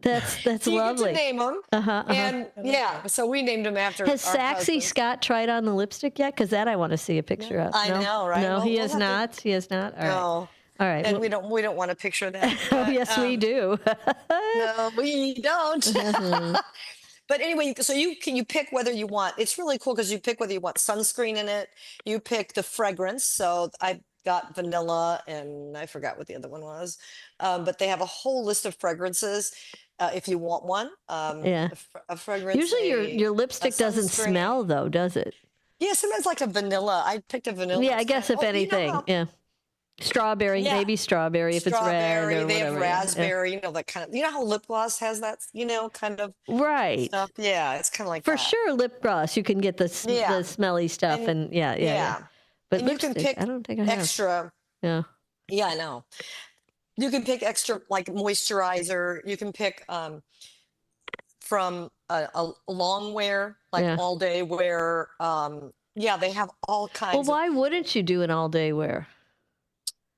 That's So you get to lovely. name them. And yeah, so we named them after Has our Saxy husbands. Scott tried on the lipstick yet? Because that I want to see a picture of. I No? know, right? No, Well, he we'll has have to- not. He has not. All right. No. All right. And well- we don't want to picture that. oh, But, yes, we do. no, we don't. Mhm. But anyway, so you pick whether you want. It's really cool because you pick whether you want sunscreen in it. You pick the fragrance. So I got vanilla, and I forgot what the other one was. But they have a whole list of fragrances. If you want one, Yeah. a fragrance. Usually your lipstick doesn't sunscreen. smell, though, does it? Yeah, sometimes like a vanilla. I picked a vanilla. Yeah, I guess if anything. Yeah. Strawberry, Yeah. maybe strawberry if it's red Strawberry, or they whatever. have raspberry, that kind of, how lip gloss has that, kind of Right. stuff. Yeah, it's kind of like For that. sure, lip gloss, you can get the Yeah. the smelly stuff, and yeah. But and you can lipstick, pick I don't think I have. extra. Yeah. Yeah, I know. You can pick extra like moisturizer. You can pick from a long wear, like Yeah. all day wear. Yeah, they have all kinds. Well, why wouldn't you do an all day wear?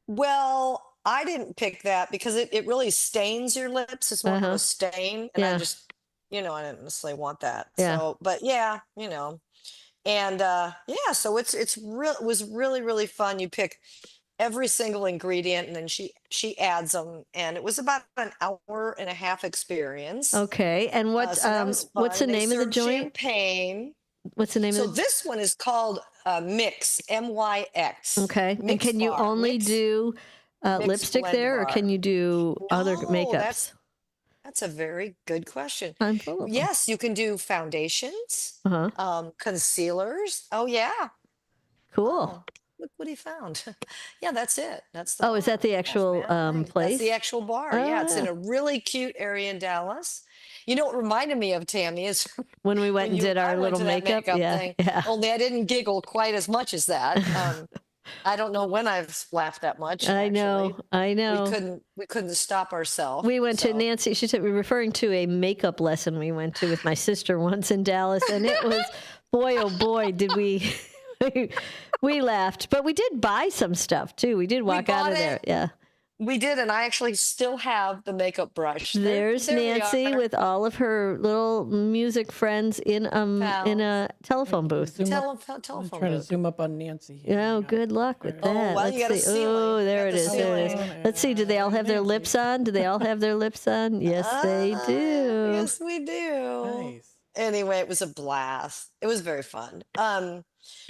Well, I didn't pick that because it really stains your lips. It's more of a stain, and I Yeah. just, I didn't necessarily want that. Yeah. So, but yeah, and yeah, so it was really really fun. You pick every single ingredient, and then she adds them, and it was about an hour and a half experience. Okay, and what So that was what's the fun. They name of the served joint? Champagne. What's the name So of the? this one is called Mix, MYX. Okay, and Mix can you bar, only Mix- do Mix lipstick blend there, or bar. can you do other No, makeups? That's a very good question. I'm full of them. Yes, you can do foundations, Uh-huh. concealers. Oh yeah. Cool. Look what he found. Yeah, that's it. That's the Oh, is that the actual place? That's the actual bar. Yeah, it's in a really cute area in Dallas. You know what reminded me of, Tammy, is when we went and did I our went little to that makeup. Yeah, thing. yeah. Only I didn't giggle quite as much as that. I don't know when I've laughed that much. I know. actually. I know. We couldn't stop ourselves. We went to Nancy. She said we're referring to a makeup lesson we went to with my sister once in Dallas, and it was boy, oh boy, did we we laughed. But we did buy some stuff too. We did walk out bought of there. it. Yeah. We did, and I actually still have the makeup brush. There's There we Nancy are. with all of her little music friends in a telephone booth. telephone I'm trying to booth. zoom up on Nancy here. Oh, good luck with that. well, you got a Let's see. ceiling. Oh, You there got it the is. There it is. ceiling. Let's see. Do they all have their lips on? Do they all have their lips on? Yes, they do. Yes, we do. Nice. Anyway, it was a blast. It was very fun.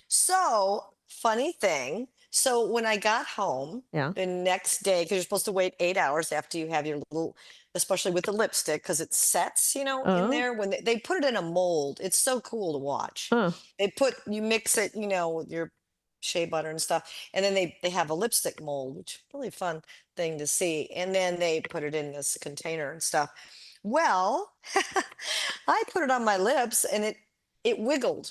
So funny thing. So when I got home Yeah. the next day, because you're supposed to wait 8 hours after you have your little, especially with the lipstick, because it sets, Oh. in there. When they put it in a mold, it's so cool to watch. Huh. You mix it, with your shea butter and stuff, and then they have a lipstick mold, which is a really fun thing to see. And then they put it in this container and stuff. Well, I put it on my lips, and it wiggled.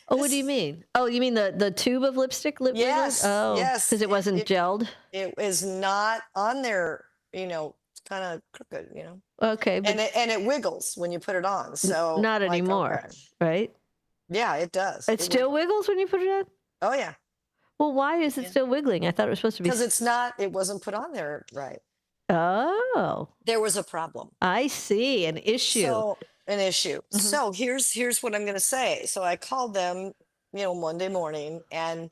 Oh, what do you mean? Oh, you mean the tube of lipstick? Yes, Oh, yes. because it wasn't gelled. It is not on there, kind of crooked, Okay, but and it wiggles when you put it on. So not like, anymore, okay. right? Yeah, it does. It still wiggles when you put it on. Oh yeah, Well, why is it still wiggling? I thought it was supposed to be. because it wasn't put on there right. Oh, There was a problem. I see, an issue. So an issue. So here's what I'm going to say. So I called them, Monday morning, and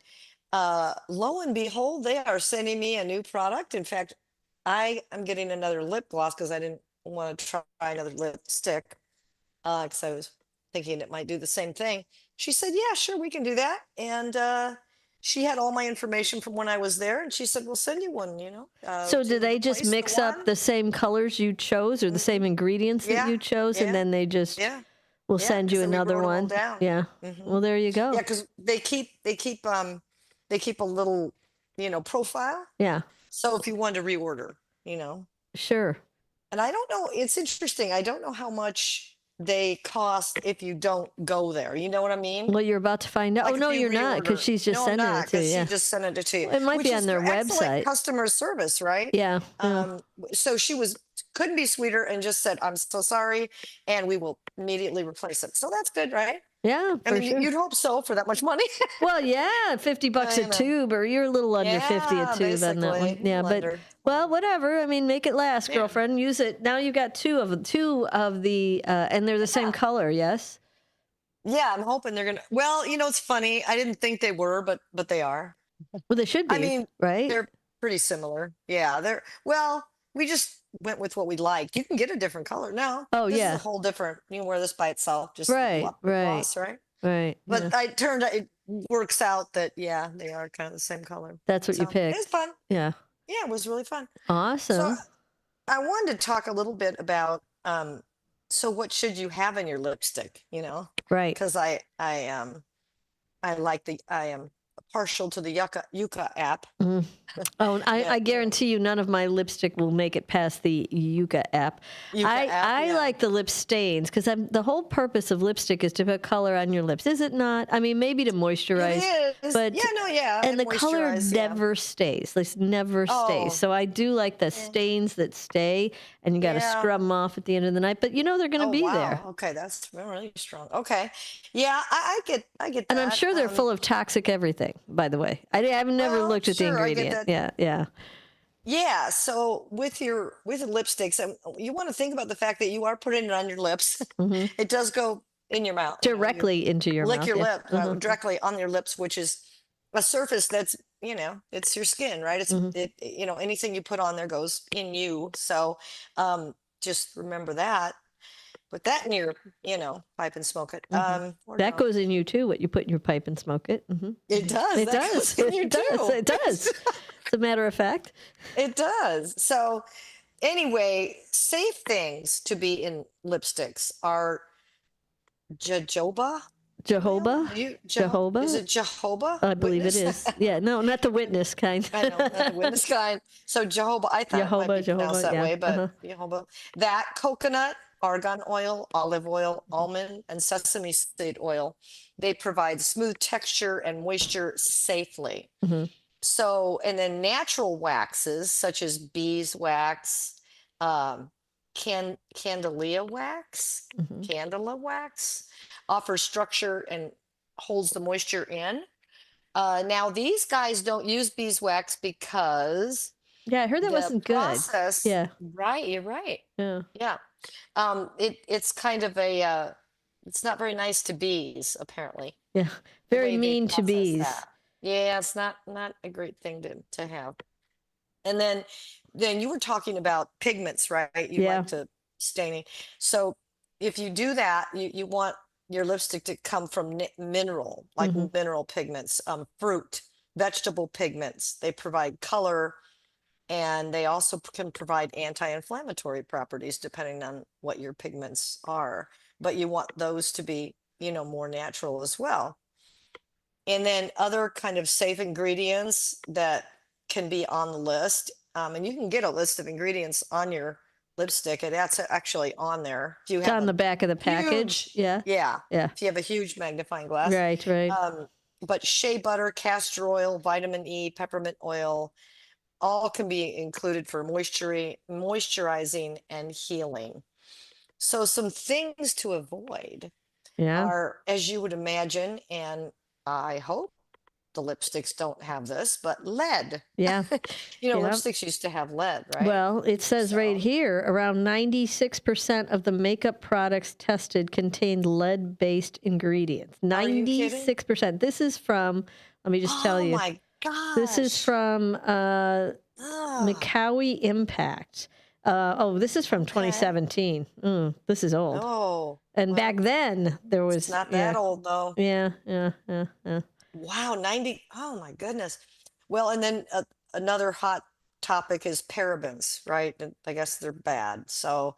lo and behold, they are sending me a new product. In fact, I am getting another lip gloss because I didn't want to try another lipstick because I was thinking it might do the same thing. She said, "Yeah, sure, we can do that." And she had all my information from when I was there, and she said, "We'll send you one." So to did they just replace the mix up one. the same colors you chose or the same ingredients that Yeah, you chose, and yeah, then they just Yeah. will Yeah, send 'cause you then we another wrote 'em all one? down. Yeah. Mhm. Well, there you go. Yeah, because they keep a little, profile. Yeah. So if you wanted to reorder, Sure. and I don't know, it's interesting. I don't know how much they cost if you don't go there. You know what I mean? Well, you're about to find out. Like oh if no, you you're not, because reorder. she's just No, I'm sending not, it to you. 'cause Yeah. She just sent it to you. Well, it might which be is on their excellent website. customer service, right? Yeah. So she couldn't be sweeter and just said, "I'm so sorry, and we will immediately replace it." So that's good, right? Yeah, I for mean, sure. you'd hope so for that much money. Well, yeah, $50 a tube, or you're a little under 50 a tube on that one. basically, Yeah, but under. well, whatever. I mean, make it last, Yeah. girlfriend. Use it. Now you got two of the, and they're the same color. Yes. Yeah, I'm hoping they're gonna. Well, it's funny. I didn't think they were, but they are. Well, they should be. I mean, right? they're pretty similar. Yeah, they're. Well, we just went with what we liked. You can get a different color now. Oh, this yeah. is a whole different. You can wear this by itself, just Right, lop right. across, right? Right. But yeah. it works out that they are kind of the same color. That's what you So, picked. It's fun. Yeah. Yeah, it was really fun. Awesome. So I wanted to talk a little bit about so what should you have in your lipstick, Right. Because I am partial to the Yucca app. Mhm. Oh, and Yeah. I guarantee you none of my lipstick will make it past the Yucca app. I like the lip stains because the whole purpose of lipstick is to put color on your lips, is it not? I mean, maybe to moisturize, It is. but and and the color moisturize, yeah. never stays. Like never Oh. stays. So I do like the stains that stay, and you got to Yeah. scrub them off at the end of the night. But they're going to be wow. there. Okay, that's really strong. Okay, yeah, I get that. And I'm sure they're full of toxic everything, by the way. I've never well, looked at the sure, I get ingredient. that. Yeah. Yeah, so with the lipsticks, you want to think about the fact that you are putting it on your lips. hmm It does go in your mouth. Directly into your lick mouth. your yeah. lip Mhm. directly on your lips, which is a surface that's it's your skin, right? It's Mhm. anything you put on there goes in you. So just remember that. Put that in your pipe and smoke it. Or That don't. goes in you too. What you put in your pipe and smoke it. It does. It That does. goes in you It does. too. It does. As a matter of fact. It does. So anyway, safe things to be in lipsticks are jojoba. Jehovah. Jehovah. Is it Jehovah? I believe Witness? it is. Yeah. No, not the witness kind. I know, not the witness kind. So Jehovah, I thought it might be pronounced that way, but Jehovah. That coconut, argan oil, olive oil, almond, and sesame seed oil, they provide smooth texture and moisture safely. Mhm. So, and then natural waxes such as beeswax, candelia wax, Mhm. candela wax, offers structure and holds the moisture in. Now, these guys don't use beeswax because Yeah, I heard that the wasn't good. process. Yeah. Right, you're right. Yeah. Yeah. It's kind of it's not very nice to bees, apparently. Yeah. the Very way they mean to process bees. that. Yeah, it's not a great thing to have. And then you were talking about pigments, right? You Yeah. like to staining. So if you do that, you want your lipstick to come from mineral, like Mhm. mineral pigments, fruit, vegetable pigments. They provide color, and they also can provide anti-inflammatory properties depending on what your pigments are. But you want those to be, more natural as well. And then other kind of safe ingredients that can be on the list. And you can get a list of ingredients on your lipstick, and that's actually on there. If you It's have on a the back of the package. huge- Yeah. yeah, Yeah. if you have a huge magnifying glass. Right. But shea butter, castor oil, vitamin E, peppermint oil, all can be included for moisturizing and healing. So some things to avoid Yeah. are, as you would imagine, and I hope the lipsticks don't have this, but lead. Yeah. Yeah. Lipsticks used to have lead, right? Well, it says right here around 96% of the makeup products tested contained lead-based ingredients. you kidding? 96%. This is from, let me just tell you. Oh my gosh. This is from Ugh. Macaulay Impact. This is from 2017. This is old. Oh. And back then there was It's not that old though. Yeah. Wow, 90. Oh my goodness. Well, and then another hot topic is parabens, right? And I guess they're bad. So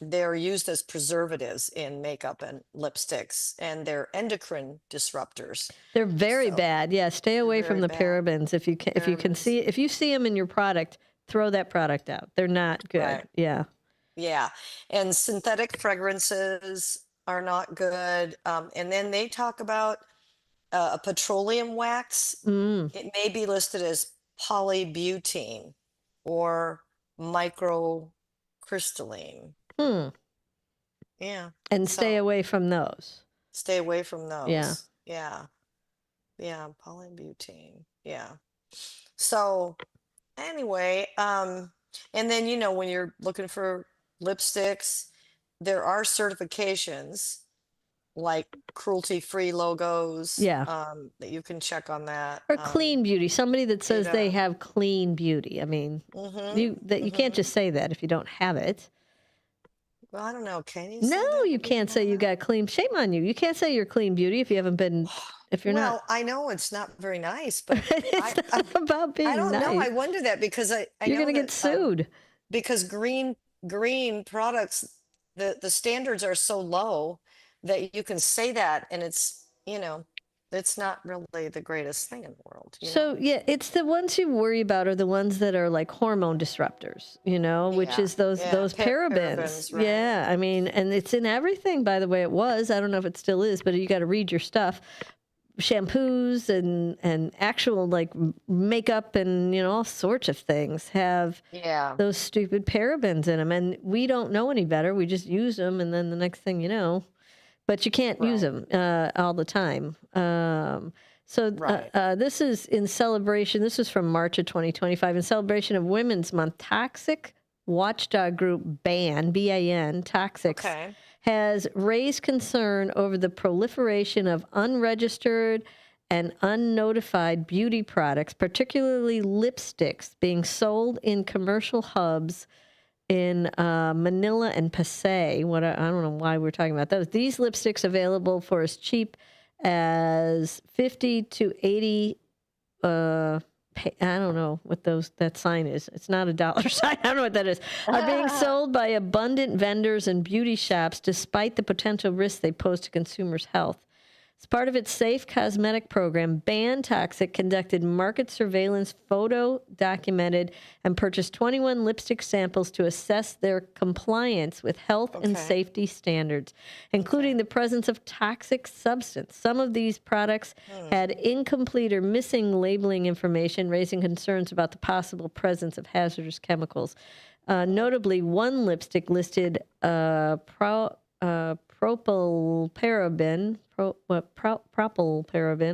they're used as preservatives in makeup and lipsticks, and they're endocrine disruptors. They're very bad. Yeah, stay away from the very bad. parabens if you can. If you see them in your product, throw that product out. They're not good. Right. Yeah. Yeah. And synthetic fragrances are not good. And then they talk about a petroleum wax. It may be listed as polybutene or microcrystalline. Hmm. Yeah. And stay away from those. Stay away from those. Yeah. Yeah, polybutene. Yeah. So anyway, and then when you're looking for lipsticks, there are certifications like cruelty-free logos. Yeah. That you can check on that. Or clean beauty. Somebody that says they have clean beauty. I mean, you can't just say that if you don't have it. Well, I don't know. Can you? No, you can't say you got clean. Shame on you. You can't say you're clean beauty if you haven't been. If you're Well, not. I know it's not very nice, but It's not about being I don't nice. know. I wonder that because You're know going to get that, sued. because green products, the standards are so low that you can say that, and it's it's not really the greatest thing in the world. So, yeah, it's the ones you worry about are the ones that are like hormone disruptors, which is those parabens. Right. Yeah, I mean, and it's in everything, by the way. It was. I don't know if it still is, but you got to read your stuff. Shampoos and actual like makeup and all sorts of things have those stupid parabens in them. And we don't know any better. We just use them, and then the next thing you know. But you can't use them all the time. This is in celebration. This is from March of 2025 in celebration of Women's Month. Toxic watchdog group BAN, B-A-N, Toxics, has raised concern over the proliferation of unregistered and unnotified beauty products, particularly lipsticks, being sold in commercial hubs in Manila and Pasay. I don't know why we're talking about those. These lipsticks available for as cheap as 50 to 80. I don't know what that sign is. It's not a dollar sign. I don't know what that is. Are being sold by abundant vendors and beauty shops, despite the potential risks they pose to consumers' health. As part of its safe cosmetic program, Ban Toxic conducted market surveillance, photo documented, and purchased 21 lipstick samples to assess their compliance with health and safety standards, including the presence of toxic substance. Some of these products had incomplete or missing labeling information, raising concerns about the possible presence of hazardous chemicals. Notably, one lipstick listed propylparaben,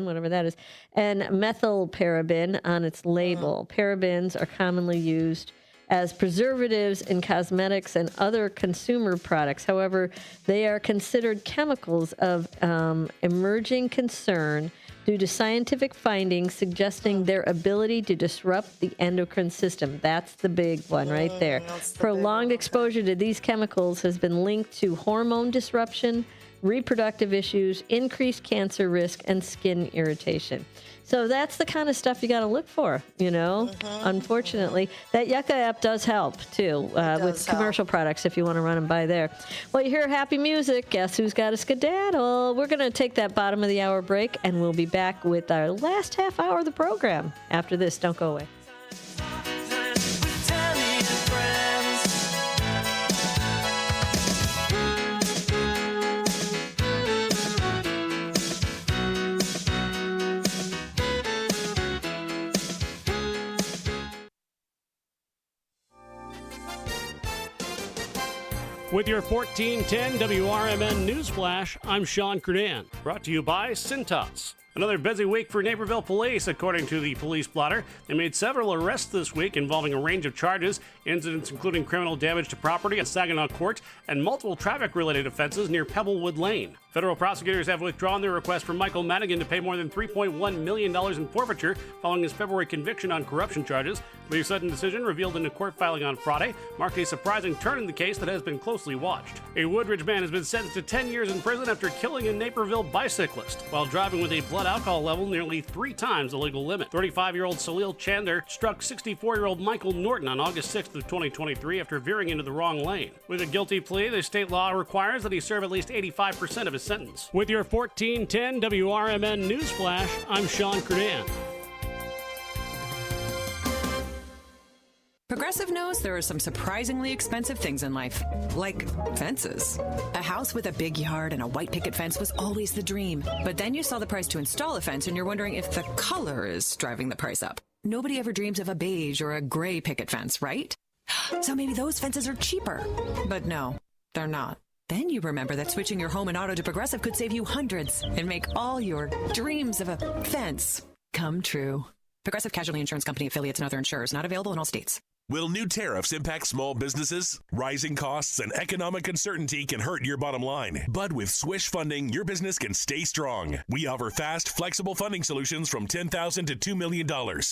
whatever that is, and methylparaben on its label. Parabens are commonly used as preservatives in cosmetics and other consumer products. However, they are considered chemicals of emerging concern due to scientific findings suggesting their ability to disrupt the endocrine system. That's the big one right there. Prolonged exposure to these chemicals has been linked to hormone disruption, reproductive issues, increased cancer risk, and skin irritation. So that's the kind of stuff you got to look for, Unfortunately, that Yucca app does help, too, with commercial products if you want to run them by there. Well, you hear happy music. Guess who's got a skedaddle? We're going to take that bottom of the hour break, and we'll be back with our last half hour of the program. After this, don't go away. With your 1410 WRMN Newsflash, I'm Sean Kernan. Brought to you by Cintas. Another busy week for Naperville police, according to the police blotter. They made several arrests this week involving a range of charges, incidents including criminal damage to property at Saginaw Court and multiple traffic-related offenses near Pebblewood Lane. Federal prosecutors have withdrawn their request for Michael Madigan to pay more than $3.1 million in forfeiture following his February conviction on corruption charges. The sudden decision, revealed in a court filing on Friday, marked a surprising turn in the case that has been closely watched. A Woodridge man has been sentenced to 10 years in prison after killing a Naperville bicyclist while driving with a blood alcohol level nearly 3 times the legal limit. 35-year-old Salil Chandler struck 64-year-old Michael Norton on August 6th of 2023 after veering into the wrong lane. With a guilty plea, the state law requires that he serve at least 85% of his sentence. With your 1410 WRMN Newsflash, I'm Sean Kernan. Progressive knows there are some surprisingly expensive things in life, like fences. A house with a big yard and a white picket fence was always the dream. But then you saw the price to install a fence and you're wondering if the color is driving the price up. Nobody ever dreams of a beige or a gray picket fence, right? So maybe those fences are cheaper. But no, they're not. Then you remember that switching your home and auto to Progressive could save you hundreds and make all your dreams of a fence come true. Progressive Casualty Insurance Company affiliates and other insurers not available in all states. Will new tariffs impact small businesses? Rising costs and economic uncertainty can hurt your bottom line. But with Swish Funding, your business can stay strong. We offer fast, flexible funding solutions from $10,000 to $2 million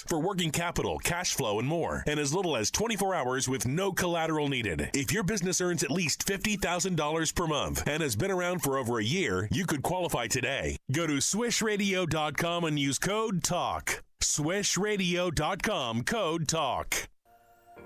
for working capital, cash flow, and more, and as little as 24 hours with no collateral needed. If your business earns at least $50,000 per month and has been around for over a year, you could qualify today. Go to swishradio.com and use code TALK. swishradio.com, code TALK.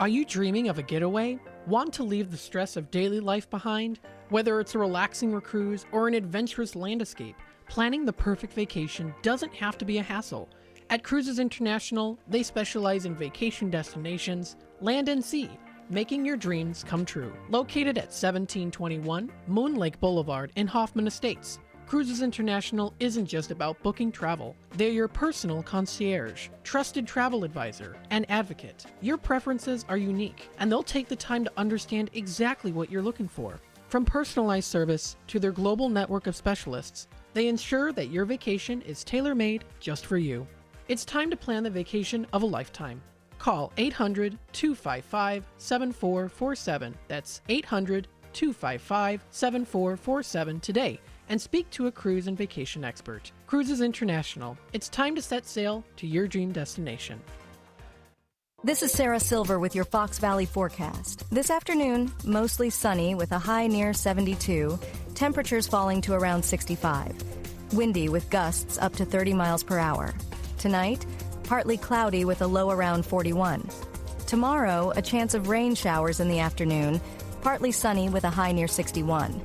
Are you dreaming of a getaway? Want to leave the stress of daily life behind? Whether it's a relaxing cruise or an adventurous land escape, planning the perfect vacation doesn't have to be a hassle. At Cruises International, they specialize in vacation destinations, land and sea, making your dreams come true. Located at 1721 Moon Lake Boulevard in Hoffman Estates, Cruises International isn't just about booking travel. They're your personal concierge, trusted travel advisor, and advocate. Your preferences are unique, and they'll take the time to understand exactly what you're looking for. From personalized service to their global network of specialists, they ensure that your vacation is tailor-made just for you. It's time to plan the vacation of a lifetime. Call 800-255-7447. That's 800-255-7447 today and speak to a cruise and vacation expert. Cruises International. It's time to set sail to your dream destination. This is Sarah Silver with your Fox Valley forecast. This afternoon, mostly sunny with a high near 72, temperatures falling to around 65. Windy with gusts up to 30 miles per hour. Tonight, partly cloudy with a low around 41. Tomorrow, a chance of rain showers in the afternoon, partly sunny with a high near 61.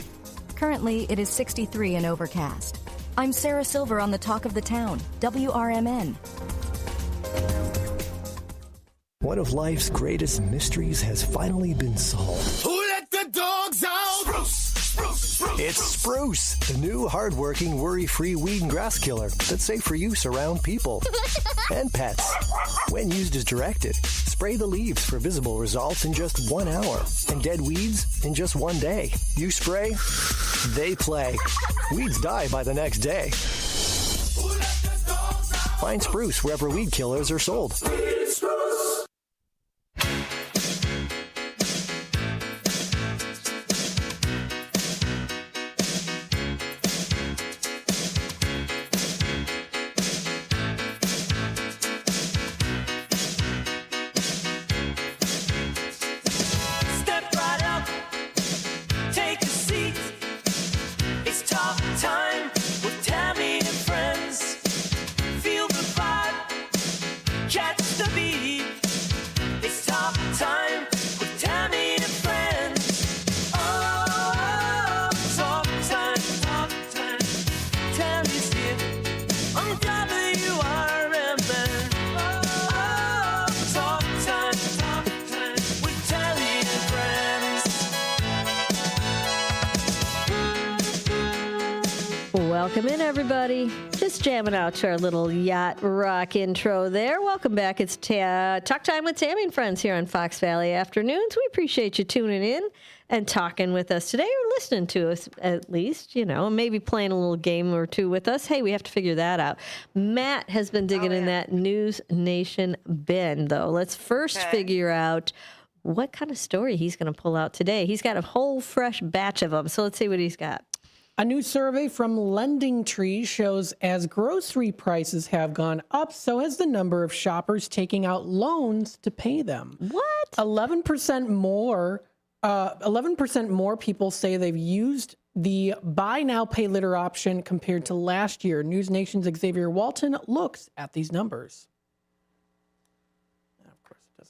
Currently, it is 63 and overcast. I'm Sarah Silver on the Talk of the Town, WRMN. One of life's greatest mysteries has finally been solved. Who let the dogs out? Spruce. It's Spruce, the new hardworking, worry-free weed and grass killer that's safe for use around people and pets. When used as directed, spray the leaves for visible results in just 1 hour and dead weeds in just 1 day. You spray, they play. Weeds die by the next day. Find Spruce wherever weed killers are sold. Step right up, take a seat. It's talk time with Tammy and friends. Feel the vibe, catch the beat. It's talk time with Tammy and friends. Oh, talk time. Tammy's here on WRMN. Oh, talk time with Tammy and friends. Welcome in, everybody. Just jamming out to our little yacht rock intro there. Welcome back. It's Talk Time with Tammy and Friends here on Fox Valley Afternoons. We appreciate you tuning in and talking with us today, or listening to us at least, and maybe playing a little game or two with us. Hey, we have to figure that out. Matt has been digging in that News Nation bin, though. Let's first figure out what kind of story he's going to pull out today. He's got a whole fresh batch of them, so let's see what he's got. A new survey from Lending Tree shows as grocery prices have gone up, so has the number of shoppers taking out loans to pay them. What? 11% more people say they've used the buy now, pay later option compared to last year. News Nation's Xavier Walton looks at these numbers.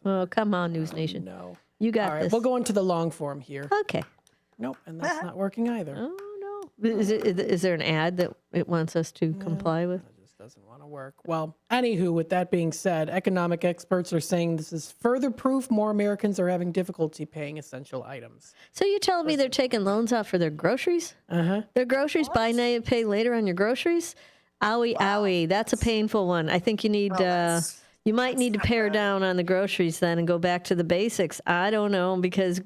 Oh, come on, News Nation. No. You got All right, this. we'll go into the long form here. Okay. Nope, and that's not working either. Oh, no. Is there an ad that it wants us to comply with? It just doesn't want to work. Well, anywho, with that being said, economic experts are saying this is further proof more Americans are having difficulty paying essential items. So you're telling me they're taking loans out for their groceries? Uh-huh. Their groceries, buy now, pay later on your groceries? Owie. That's a painful one. I think you need... you might need to pare down on the groceries then and go back to the basics. I don't know, because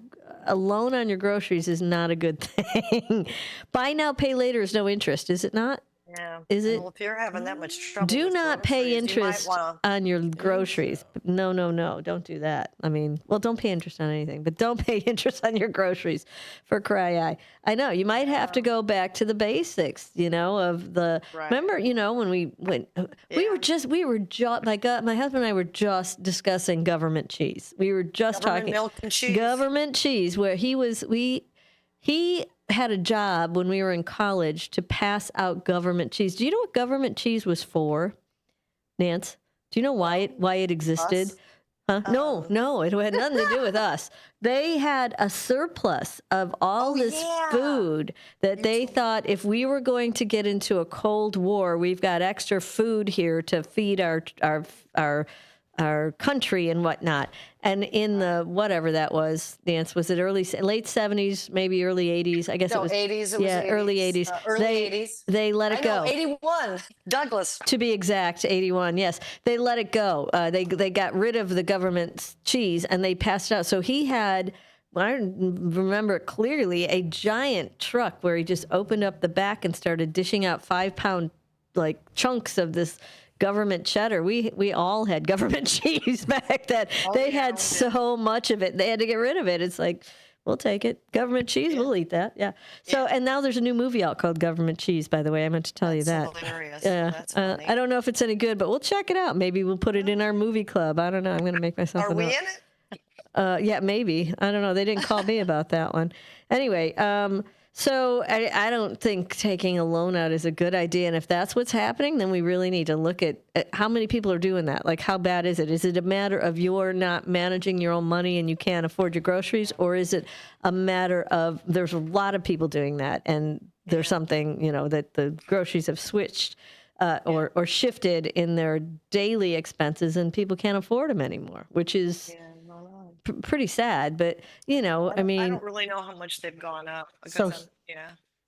a loan on your groceries is not a good thing. Buy now, pay later is no interest, is it not? Yeah. Is it? Well, if you're having that much trouble, Do with not pay groceries, you might interest wanna- on your groceries. No, don't do that. I mean, well, don't pay interest on anything, but don't pay interest on your groceries for cry. I know you might have to go back to the basics, of the. Right. Remember, when we went, my husband and I were just discussing government cheese. We were just Government talking milk and cheese. government cheese, where he had a job when we were in college to pass out government cheese. Do you know what government cheese was for, Nance? Do you know why it existed? Us? Huh? No, it had nothing to do with us. They had a surplus of all this food that they thought if we were going to get into a Cold War, we've got extra food here to feed our country and whatnot. And in the whatever that was, Nance, was it late 70s, maybe early 80s? I guess it was 80s. early 80s. Early 80s. They let it go. 81. Douglas. To be exact, 81. Yes, they let it go. They got rid of the government cheese and they passed it out. So he had. I remember clearly a giant truck where he just opened up the back and started dishing out 5-pound chunks of this government cheddar. We all had government cheese back then. They had so much of it. They had to get rid of it. It's like, we'll take it. Government cheese, we'll eat that. Yeah. So, and now there's a new movie out called Government Cheese, by the way. I meant to tell you that. Hilarious. Yeah. That's funny. I don't know if it's any good, but we'll check it out. Maybe we'll put it in our movie club. I don't know. I'm going to make myself Are we in it? Yeah, maybe. I don't know. They didn't call me about that one. Anyway, so I don't think taking a loan out is a good idea. And if that's what's happening, then we really need to look at how many people are doing that. Like, how bad is it? Is it a matter of you're not managing your own money and you can't afford your groceries? Or is it a matter of there's a lot of people doing that and there's something, that the groceries have switched or shifted in their daily expenses and people can't afford them anymore, which is pretty sad. But, I mean. I don't really know how much they've gone up.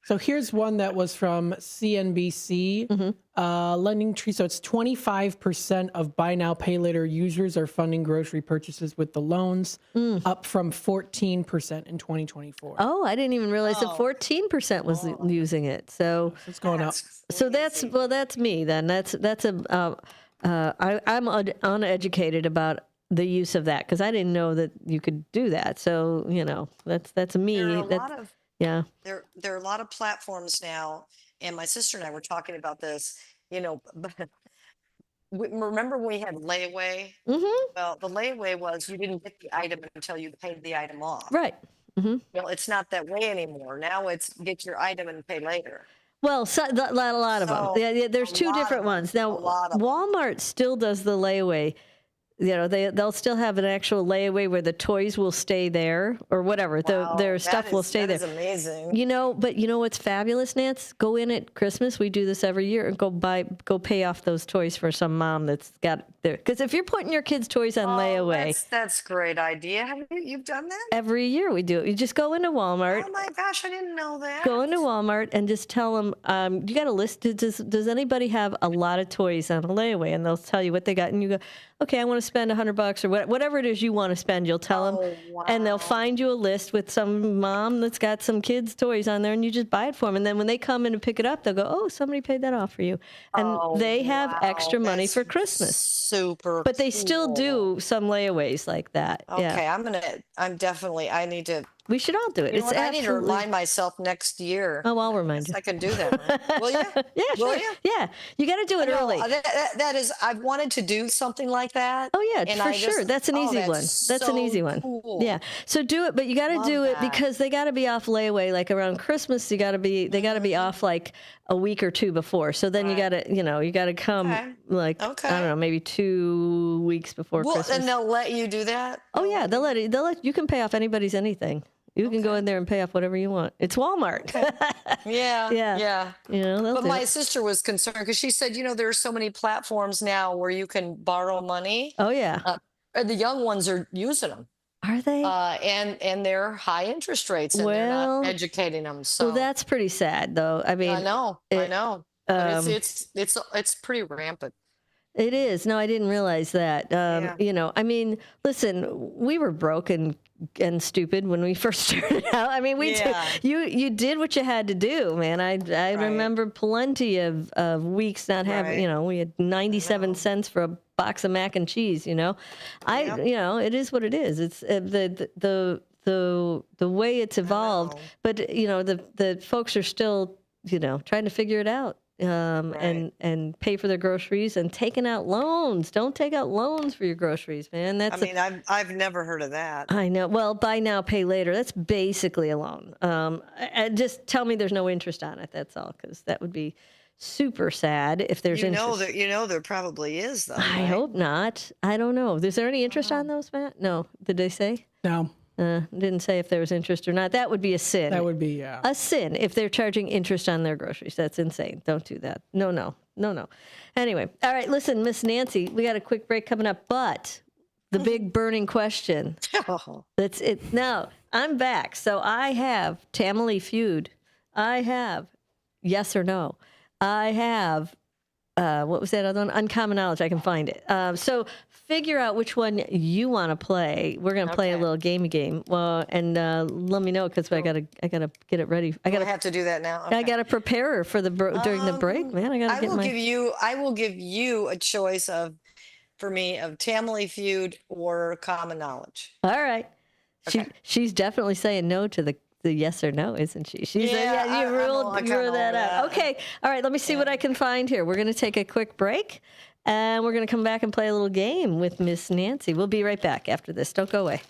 So here's one that was from CNBC, Lending Tree. So it's 25% of buy now, pay later users are funding grocery purchases with the loans, up from 14% in 2024. Oh, I didn't even realize that 14% was using it. So it's going up. So that's me then. I'm uneducated about the use of that because I didn't know that you could do that. So, that's me. There are a lot of platforms now, and my sister and I were talking about this, remember when we had layaway? Well, the layaway was you didn't get the item until you paid the item off. Right. Well, it's not that way anymore. Now it's get your item and pay later. Well, a lot of them. Yeah, there's two different ones. Now, Walmart still does the layaway. They'll still have an actual layaway where the toys will stay there or whatever. Their stuff will stay there. That is amazing. But what's fabulous, Nance? Go in at Christmas. We do this every year and go pay off those toys for some mom that's got there. Because if you're putting your kids' toys on layaway. That's a great idea. You've done that? Every year we do it. You just go into Walmart. Oh my gosh, I didn't know that. Go into Walmart and just tell them, you got a list. Does anybody have a lot of toys on a layaway? And they'll tell you what they got. And you go, okay, I want to spend $100 or whatever it is you want to spend. You'll tell them, and they'll find you a list with some mom that's got some kids' toys on there, and you just buy it for them. And then when they come in to pick it up, they'll go, oh, somebody paid that off for you. And they have extra money for Christmas. Super But they still do some layaways like that. Okay, Yeah. I need to. We should all do it. It's I need to remind myself next year. Oh, I'll remind you. I can do that. Right? Will you? Yeah, Will sure. you? Yeah, you got to do it early. That is, I've wanted to do something like that. Oh yeah, for sure. That's an easy one. That's an easy one. Cool. Yeah. So do it, but you got to do it because they got to be off layaway. Like around Christmas, they got to be off like a week or two before. So then you got to come I don't know, maybe 2 weeks before Christmas. And they'll let you do that. Oh yeah, they'll let you can pay off anybody's anything. You can go in there and pay off whatever you want. It's Walmart. Yeah. But do my it. sister was concerned because she said, there are so many platforms now where you can borrow money. Oh yeah. And the young ones are using them. Are they? And they're high interest rates, and they're not educating them. So that's pretty sad, though. I mean, I know. But it's pretty rampant. It is. No, I didn't realize that. You know, I mean, listen, we were broke and stupid when we first started out. I mean, you did what you had to do, man. I remember plenty of weeks not having, you know, we had 97 cents for a box of mac and cheese, you know. You know, it is what it is. It's the way it's evolved, but you know, the folks are still, you know, trying to figure it out. And pay for their groceries and taking out loans. Don't take out loans for your groceries, man. I've never heard of that. I know. Well, buy now, pay later. That's basically a loan. And just tell me there's no interest on it. That's all, because that would be super sad if there's interest. There probably is, though. I hope not. I don't know. Is there any interest on those, Matt? No. Did they say? No. Didn't say if there was interest or not. That would be a sin. That would be, a sin if they're charging interest on their groceries. That's insane. Don't do that. No. Anyway, all right, listen, Miss Nancy, we got a quick break coming up, but the big burning question. That's it. Now, I'm back. So I have Tammy feud. I have yes or no. I have, what was that other one? Uncommon knowledge. I can find it. So figure out which one you want to play. We're going to play a little game. Well, and let me know, because I gotta get it ready. I have to do that now. Okay. I gotta prepare her for the during the break, man. I will give you a choice of Tammy feud or common knowledge. All right. Okay. She's definitely saying no to the yes or no, isn't she? She's you ruled that out. Okay. All right. Let me see what I can find here. We're going to take a quick break, and we're going to come back and play a little game with Miss Nancy. We'll be right back after this. Don't go away.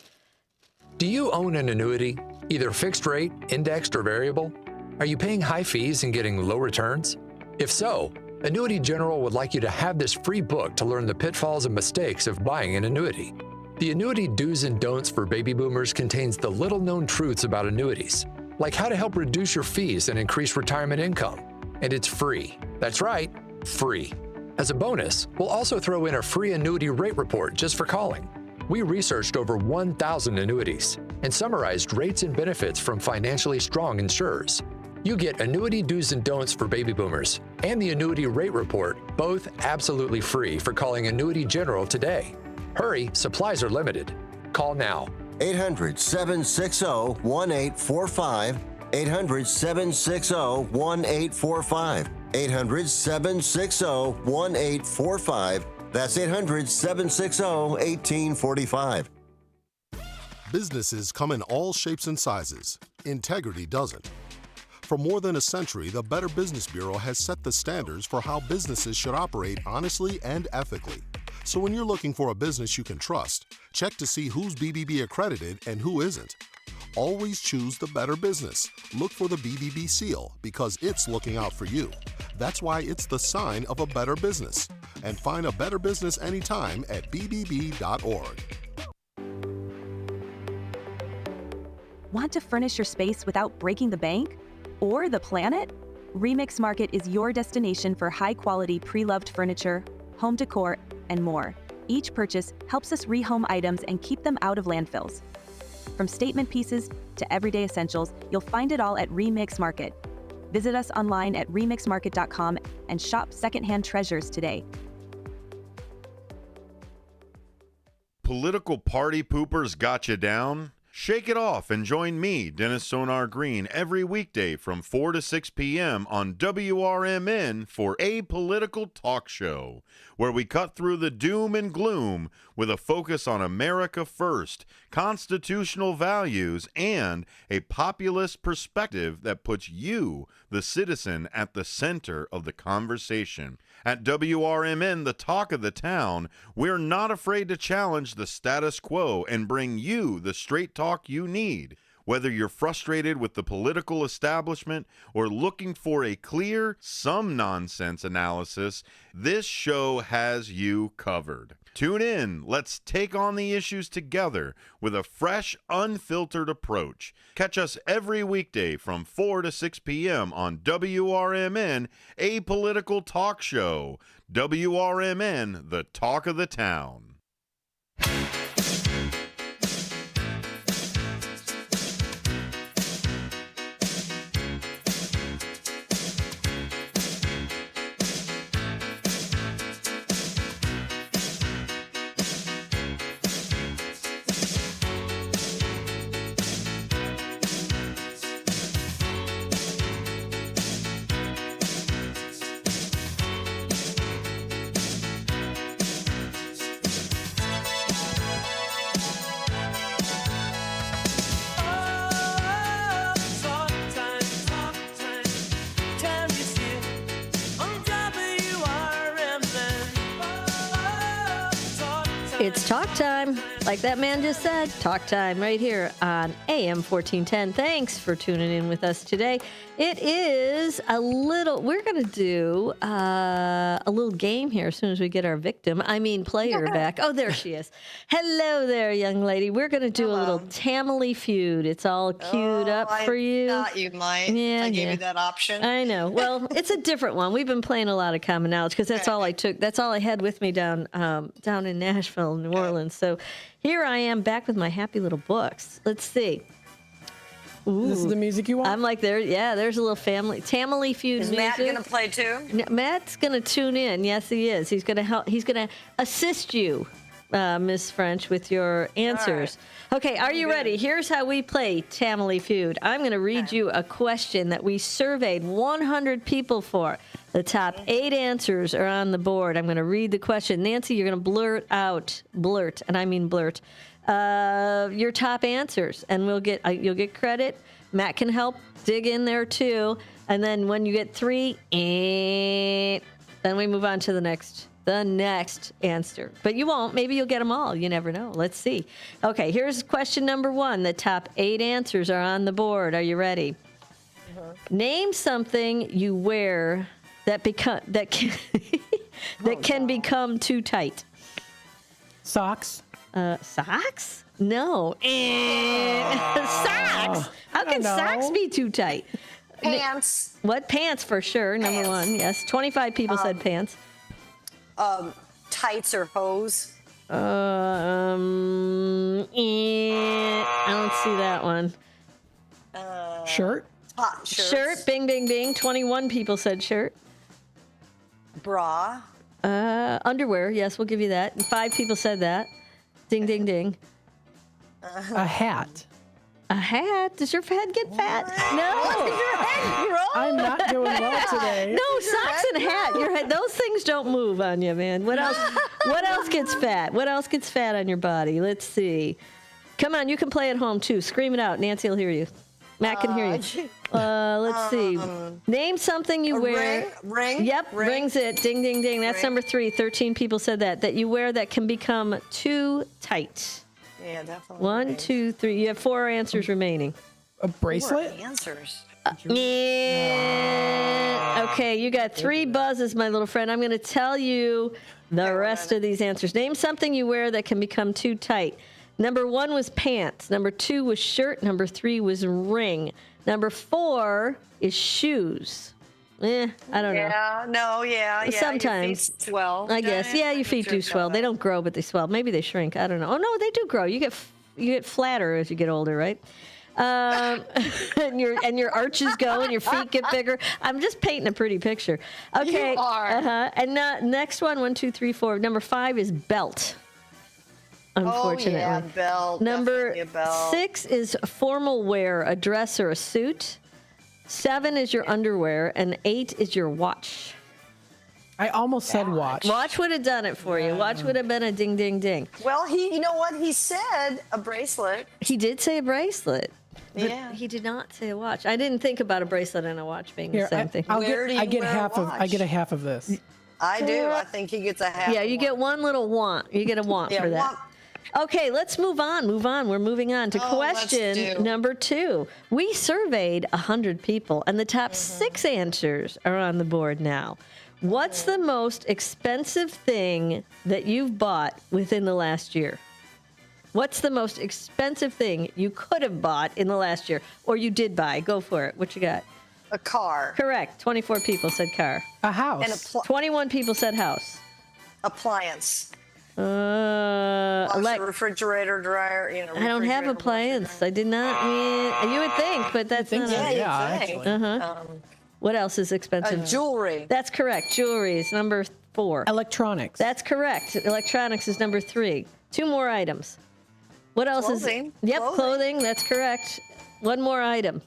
Do you own an annuity, either fixed rate, indexed, or variable? Are you paying high fees and getting low returns? If so, Annuity General would like you to have this free book to learn the pitfalls and mistakes of buying an annuity. The Annuity Do's and Don'ts for Baby Boomers contains the little-known truths about annuities, like how to help reduce your fees and increase retirement income. And it's free. That's right, free. As a bonus, we'll also throw in a free annuity rate report just for calling. We researched over 1,000 annuities and summarized rates and benefits from financially strong insurers. You get Annuity Do's and Don'ts for Baby Boomers and the Annuity Rate Report, both absolutely free, for calling Annuity General today. Hurry, supplies are limited. Call now. 800-760-1845. 800-760-1845. 800-760-1845. That's 800-760-1845. Businesses come in all shapes and sizes. Integrity doesn't. For more than a century, the Better Business Bureau has set the standards for how businesses should operate honestly and ethically. So when you're looking for a business you can trust, check to see who's BBB accredited and who isn't. Always choose the better business. Look for the BBB seal, because it's looking out for you. That's why it's the sign of a better business. And find a better business anytime at bbb.org. Want to furnish your space without breaking the bank or the planet? Remix Market is your destination for high-quality pre-loved furniture, home decor, and more. Each purchase helps us rehome items and keep them out of landfills. From statement pieces to everyday essentials, you'll find it all at Remix Market. Visit us online at remixmarket.com and shop secondhand treasures today. Political party poopers got you down? Shake it off and join me, Dennis Sonar Green, every weekday from 4 to 6 p.m. on WRMN for A Political Talk Show, where we cut through the doom and gloom with a focus on America first, constitutional values, and a populist perspective that puts you, the citizen, at the center of the conversation. At WRMN, the talk of the town, we're not afraid to challenge the status quo and bring you the straight talk you need. Whether you're frustrated with the political establishment or looking for a clear, some nonsense analysis, this show has you covered. Tune in. Let's take on the issues together with a fresh, unfiltered approach. Catch us every weekday from 4 to 6 p.m. on WRMN, A Political Talk Show. WRMN, the talk of the town. It's talk time. Like that man just said, talk time right here on AM 1410. Thanks for tuning in with us today. It is we're going to do a little game here as soon as we get our player back. Oh, there she is. Hello there, young lady. We're going to do a little Tammy feud. It's all queued up for you. I thought you might. Yeah, I gave you that option. I know. Well, it's a different one. We've been playing a lot of common knowledge because that's all I took. That's all I had with me down in Nashville, New Orleans. So here I am back with my happy little books. Let's see. Ooh. This is the music you want? I'm like, there's a little Tammy feud Is music. Matt going to play too? Matt's going to tune in. Yes, he is. He's going to help. He's going to assist you, Miss French, with your answers. Right. Okay, are you ready? Here's how we play Tammy feud. I'm going to read you a question that we surveyed 100 people for. The top 8 answers are on the board. I'm going to read the question. Nancy, you're going to blurt, and I mean blurt, your top answers, and you'll get credit. Matt can help dig in there too. And then when you get 3, then we move on to the next answer. But you won't. Maybe you'll get them all. You never know. Let's see. Okay, here's question number 1. The top 8 answers are on the board. Are you ready? Name something you wear that can become too tight. Socks. Socks? No. Socks. How can socks be too tight? Pants. What? Pants for sure. Number 1. Yes. 25 people said pants. Tights or hose. I don't see that one. Shirt. Hot shirts. Shirt. Bing, bing, bing. 21 people said shirt. Bra. Underwear. Yes, we'll give you that. 5 people said that. Ding, ding, ding. A hat. A hat? Does your head get fat? No. Does your head grow? I'm not doing well today. No, socks and hat. Your head. Those things don't move on you, man. What else? What else gets fat? What else gets fat on your body? Let's see. Come on, you can play at home too. Scream it out. Nancy will hear you. Matt can hear you. Let's see. Name something you wear. Ring. Yep, rings it. Ding, ding, ding. That's number 3. 13 people said that you wear that can become too tight. Yeah, definitely. 1, 2, 3. You have 4 answers remaining. A bracelet? 4 answers. Yeah. Okay, you got 3 buzzes, my little friend. I'm going to tell you the rest of these answers. Name something you wear that can become too tight. Number 1 was pants. Number 2 was shirt. Number 3 was ring. Number 4 is shoes. I don't know. Yeah. Sometimes. Your feet swell. I guess. Yeah, your feet do swell. They don't grow, but they swell. Maybe they shrink. I don't know. Oh, no, they do grow. You get flatter as you get older, right? And your arches go and your feet get bigger. I'm just painting a pretty picture. Okay. You are. And next one, 1, 2, 3, 4. Number 5 is belt. Unfortunately. Oh, yeah, belt. Number a belt. 6 is formal wear, a dress or a suit. 7 is your underwear, and 8 is your watch. I almost said watch. Watch would have done it for you. Watch would have been a ding, ding, ding. Well, you know what? He said a bracelet. He did say a bracelet. But Yeah. he did not say a watch. I didn't think about a bracelet and a watch being the same thing. I get wear half a of. I get a half of this. I do. I think he gets a half. Yeah, you get one little want. You get a want for that. Okay, let's move on. We're moving on to question number 2. We surveyed 100 people, and the top 6 answers are on the board now. What's the most expensive thing that you've bought within the last year? What's the most expensive thing you could have bought in the last year, or you did buy? Go for it. What you got? A car. Correct. 24 people said car. A house. 21 people said house. Appliance. Like refrigerator, dryer. I don't have appliance. I did not. You would think, but that's not. Yeah. What else is expensive? Jewelry. That's correct. Jewelry is number 4. Electronics. That's correct. Electronics is number 3. 2 more items. What else Clothing. is? Yep, clothing. That's correct. 1 more item.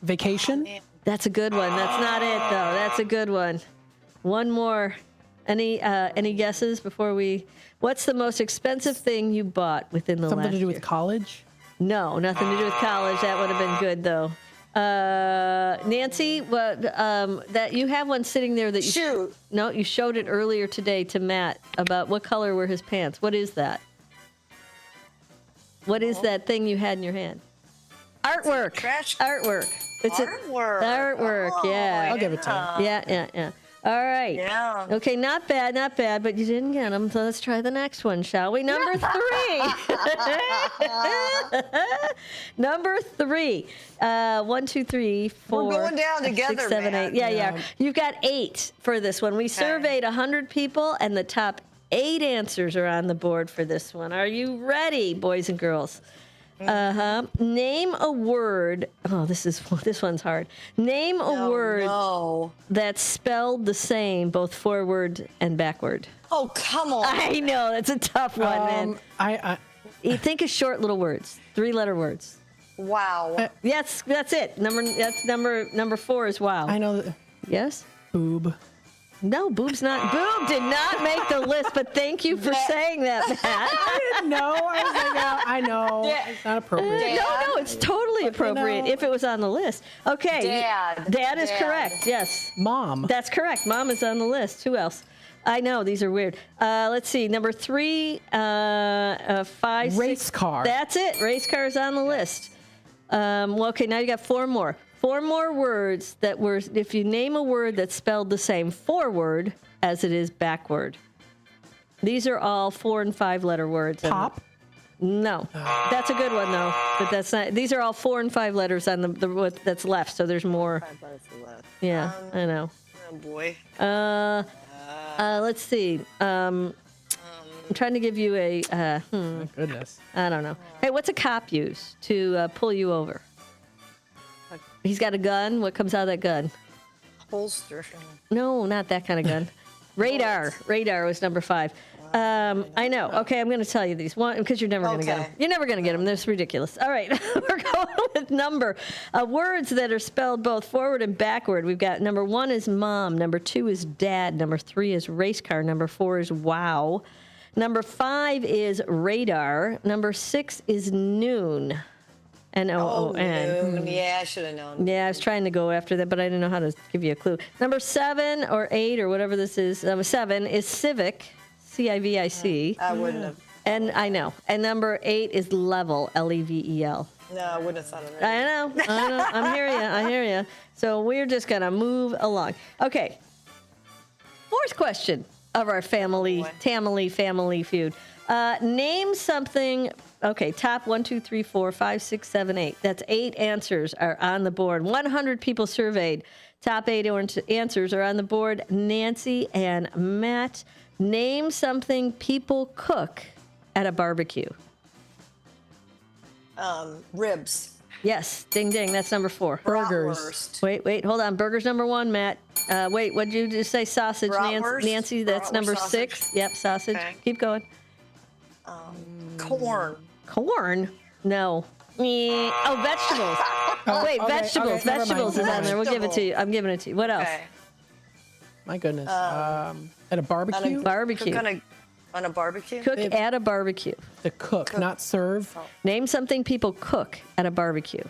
Vacation. That's a good one. That's not it though. That's a good one. 1 more. Any guesses before we? What's the most expensive thing you bought within the last year? Something to do with college? No, nothing to do with college. That would have been good though. Nancy, that you have one sitting there that you shoot. No, you showed it earlier today to Matt about what color were his pants. What is that? What is that thing you had in your hand? Artwork. Artwork. It's Artwork. Artwork. Oh, Yeah. I'll give it to you. Yeah. All right. Yeah. Okay, not bad, but you didn't get them. So let's try the next one, shall we? Number 3. Number 3. 1, 2, 3, 4. We're going down 5, together, 6, 7, man. 8. Yeah. You've got 8 for this one. We surveyed 100 people, and the top 8 answers are on the board for this one. Are you ready, boys and girls? Name a word. Oh, this one's hard. Name a word that's spelled the same both forward and backward. Oh, come on. I know that's a tough one, man. You think of short little words, 3-letter words. Wow. Yes, that's it. Number 4 is wow. I know that. Yes. Boob. No, Boob did not make the list, but thank you for saying that, Matt. I didn't know. I was like, I know. It's not appropriate. No, it's totally appropriate if it was on the list. Okay. Dad is correct. Yes. Mom. That's correct. Mom is on the list. Who else? I know, these are weird. Let's see. Number 3, 5, 6. Race car. That's it. Race car is on the list. Okay, now you got 4 more. 4 more words that were, if you name a word that's spelled the same forward as it is backward. These are all 4- and 5-letter words. Pop? No. That's a good one, though. But that's not, these are all 4 and 5 letters on the that's left, so there's more. 5 letters left. Yeah, I know. Oh, boy. Let's see. I'm trying to give you a, My goodness. I don't know. Hey, what's a cop use to pull you over? He's got a gun. What comes out of that gun? Holster. No, not that kind of gun. Radar. Radar was number 5. I know. Okay, I'm going to tell you these. One, because you're never going to get them. You're never going to get them. That's ridiculous. All right, we're going with number. Words that are spelled both forward and backward. We've got number 1 is mom. Number 2 is dad. Number 3 is race car. Number 4 is wow. Number 5 is radar. Number 6 is noon. N-O-O-N. Noon. Yeah, I should have known. Yeah, I was trying to go after that, but I didn't know how to give you a clue. Number 7 or 8 or whatever this is. Number 7 is civic. C-I-V-I-C. I wouldn't have. And I know. And number 8 is level. L-E-V-E-L. No, I wouldn't have thought of that. I know. I hear you. So we're just going to move along. Okay. 4th question of our family feud. Name something. Okay, top 1, 2, 3, 4, 5, 6, 7, 8. That's 8 answers are on the board. 100 people surveyed. Top 8 answers are on the board. Nancy and Matt. Name something people cook at a barbecue. Ribs. Yes, ding ding. That's number 4. Burgers. Wait, hold on. Burgers number 1, Matt. Wait, what did you just say? Sausage, Nancy. That's number 6. Yep, sausage. Okay. Keep going. Corn. Corn? No. Oh, vegetables. Wait, okay, vegetables. okay, never Vegetables mind. is on there. We'll give it to you. I'm giving it to you. What else? Okay. My goodness. At a barbecue? Barbecue. Cook on a barbecue? Cook at a barbecue. The cook, not serve. Name something people cook at a barbecue.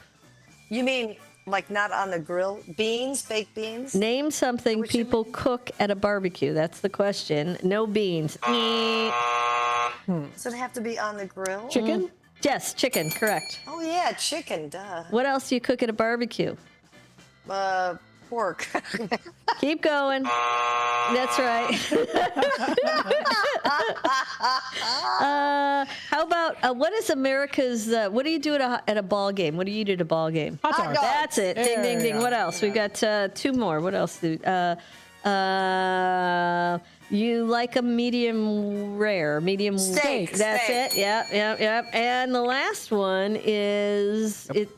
You mean like not on the grill? Beans? Baked beans? Name something people cook at a barbecue. That's the question. No beans. Does it have to be on the grill? Chicken? Yes, chicken. Correct. Oh, yeah, chicken. Duh. What else do you cook at a barbecue? Pork. Keep going. That's right. How about what is America's? What do you do at a ball game? What do you eat at a ball game? Hot dogs. That's it. Ding, ding, ding. What else? We've got 2 more. What else? You like a medium rare, medium steak. That's it. Yep. And the last one is it.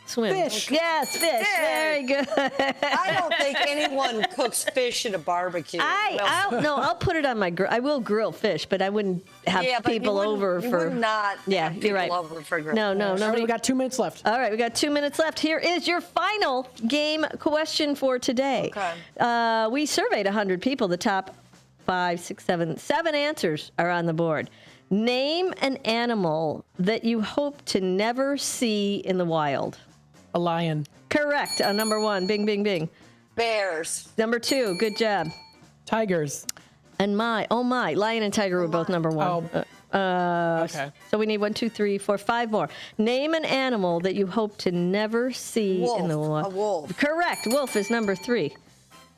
Swim. Fish. Yes, fish. Very good. I don't think anyone cooks fish at a barbecue. I'll put it on my grill. I will grill fish, but I wouldn't have people over you for. would not Yeah, have you're right. people over for grill. No. We got 2 minutes left. All right, we got 2 minutes left. Here is your final game question for today. Okay. We surveyed 100 people. The top 5, 6, 7 answers are on the board. Name an animal that you hope to never see in the wild. A lion. Correct. Number 1. Bing, bing, bing. Bears. Number 2. Good job. Tigers. And lion and tiger were both number 1. Okay. So we need 1, 2, 3, 4, 5 more. Name an animal that you hope to never see in the wild. A wolf. Correct. Wolf is number 3.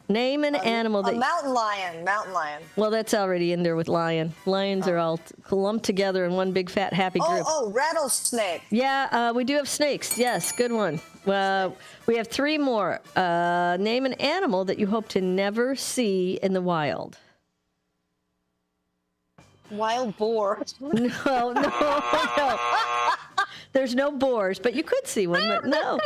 Name an animal that... A mountain lion. Mountain lion. Well, that's already in there with lion. Lions are all lumped together in one big fat happy group. Rattlesnake. Yeah, we do have snakes. Yes, good one. We have 3 more. Name an animal that you hope to never see in the wild. Wild boar. No. There's no boars, but you could see one. But no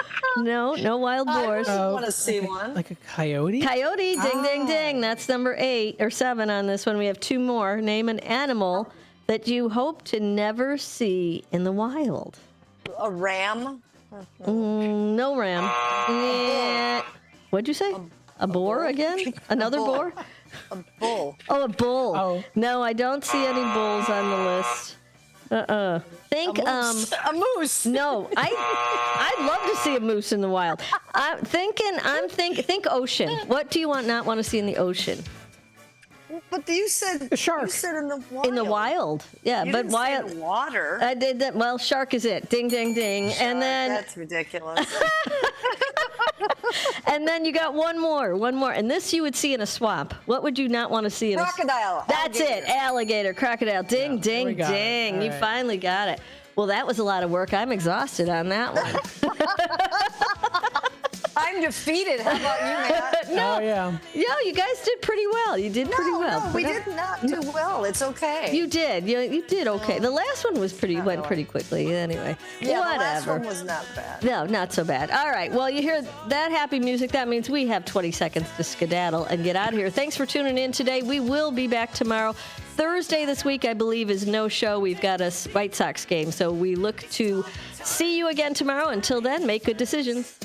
wild boars. I want to see one. Like a coyote? Coyote, ding, ding, ding. That's number 8 or 7 on this one. We have 2 more. Name an animal that you hope to never see in the wild. A ram? No ram. Yeah. What'd you say? A boar again? Another boar? A bull. Oh, a bull. Oh. No, I don't see any bulls on the list. Think a moose. No, I'd love to see a moose in the wild. Think ocean. What do you not want to see in the ocean? But you said a shark. You said in the wild. In the wild, yeah, you but didn't wild. say water. I did that. Well, shark is it. Ding, ding, ding. Shark, and then that's ridiculous. And then you got one more, and this you would see in a swamp. What would you not want to see in crocodile? That's alligator. it, alligator, crocodile. Ding, ding, ding. You finally got it. Well, that was a lot of work. I'm exhausted on that one. I'm defeated. How about you, Matt? No. Oh, yeah. Yeah, you guys did pretty well. You did pretty well. No, we did not do well. It's okay. You did. You did okay. The last one went pretty quickly. Anyway, yeah, whatever. The last one was not bad. No, not so bad. All right. Well, you hear that happy music. That means we have 20 seconds to skedaddle and get out of here. Thanks for tuning in today. We will be back tomorrow. Thursday this week, I believe, is no show. We've got a White Sox game. So we look to see you again tomorrow. Until then, make good decisions.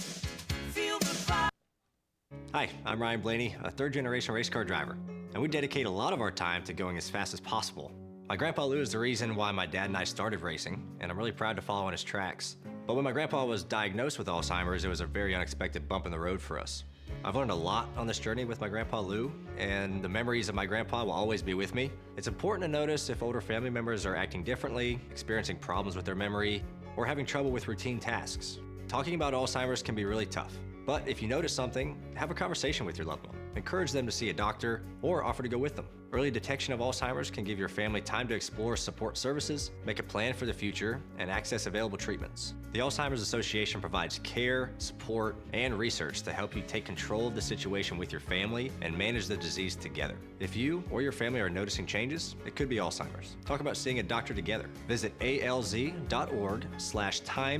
Hi, I'm Ryan Blaney, a third-generation race car driver, and we dedicate a lot of our time to going as fast as possible. My grandpa Lou is the reason why my dad and I started racing, and I'm really proud to follow in his tracks. But when my grandpa was diagnosed with Alzheimer's, it was a very unexpected bump in the road for us. I've learned a lot on this journey with my grandpa Lou, and the memories of my grandpa will always be with me. It's important to notice if older family members are acting differently, experiencing problems with their memory, or having trouble with routine tasks. Talking about Alzheimer's can be really tough. But if you notice something, have a conversation with your loved one. Encourage them to see a doctor or offer to go with them. Early detection of Alzheimer's can give your family time to explore support services, make a plan for the future, and access available treatments. The Alzheimer's Association provides care, support, and research to help you take control of the situation with your family and manage the disease together. If you or your family are noticing changes, it could be Alzheimer's. Talk about seeing a doctor together. Visit alz.org/time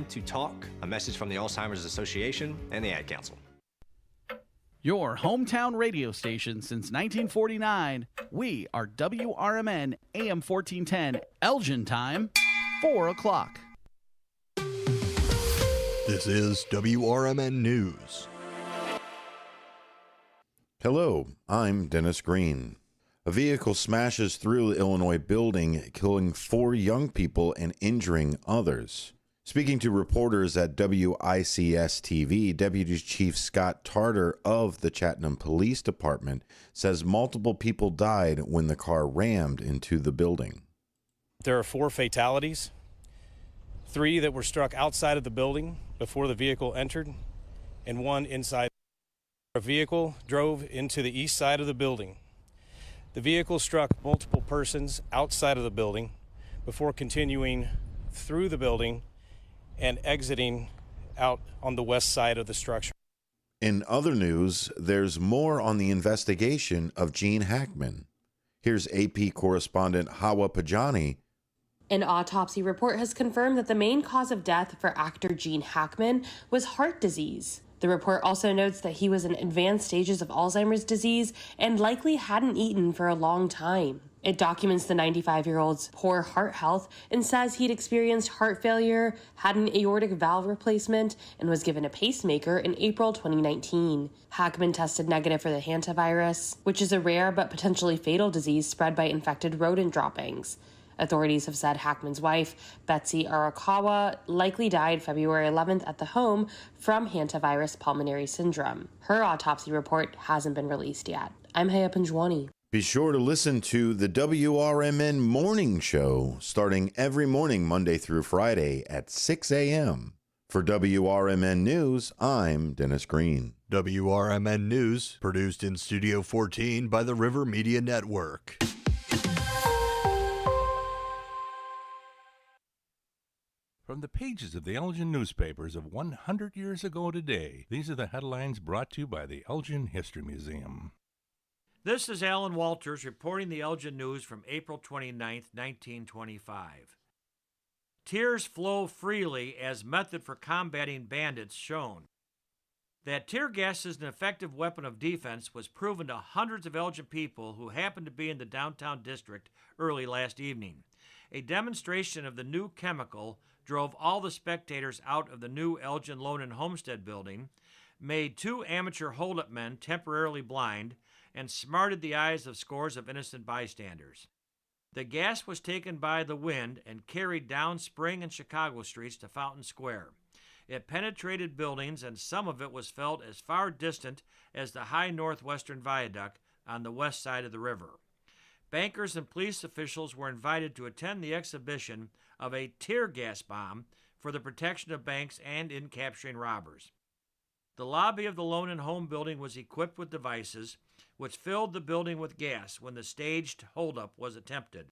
to talk. A message from the Alzheimer's Association and the Ad Council. Your hometown radio station since 1949. We are WRMN AM 1410, Elgin time, 4 o'clock. This is WRMN News. Hello, I'm Dennis Green. A vehicle smashes through the Illinois building, killing 4 young people and injuring others. Speaking to reporters at WICS-TV, Deputy Chief Scott Tarter of the Chattanooga Police Department says multiple people died when the car rammed into the building. There are 4 fatalities, 3 that were struck outside of the building before the vehicle entered, and 1 inside. A vehicle drove into the east side of the building. The vehicle struck multiple persons outside of the building before continuing through the building and exiting out on the west side of the structure. In other news, there's more on the investigation of Gene Hackman. Here's AP correspondent Hawa Pajani. An autopsy report has confirmed that the main cause of death for actor Gene Hackman was heart disease. The report also notes that he was in advanced stages of Alzheimer's disease and likely hadn't eaten for a long time. It documents the 95-year-old's poor heart health and says he'd experienced heart failure, had an aortic valve replacement, and was given a pacemaker in April 2019. Hackman tested negative for the hantavirus, which is a rare but potentially fatal disease spread by infected rodent droppings. Authorities have said Hackman's wife, Betsy Arakawa, likely died February 11th at the home from hantavirus pulmonary syndrome. Her autopsy report hasn't been released yet. I'm Haya Panjwani. Be sure to listen to the WRMN Morning Show starting every morning, Monday through Friday at 6 a.m. For WRMN News, I'm Dennis Green. WRMN News, produced in Studio 14 by the River Media Network. From the pages of the Elgin newspapers of 100 years ago today, these are the headlines brought to you by the Elgin History Museum. This is Alan Walters reporting the Elgin News from April 29, 1925. Tears flow freely as method for combating bandits shown. That tear gas is an effective weapon of defense was proven to hundreds of Elgin people who happened to be in the downtown district early last evening. A demonstration of the new chemical drove all the spectators out of the new Elgin Loan and Homestead building, made 2 amateur hold-up men temporarily blind, and smarted the eyes of scores of innocent bystanders. The gas was taken by the wind and carried down Spring and Chicago streets to Fountain Square. It penetrated buildings, and some of it was felt as far distant as the high northwestern viaduct on the west side of the river. Bankers and police officials were invited to attend the exhibition of a tear gas bomb for the protection of banks and in capturing robbers. The lobby of the Loan and Home building was equipped with devices which filled the building with gas when the staged holdup was attempted.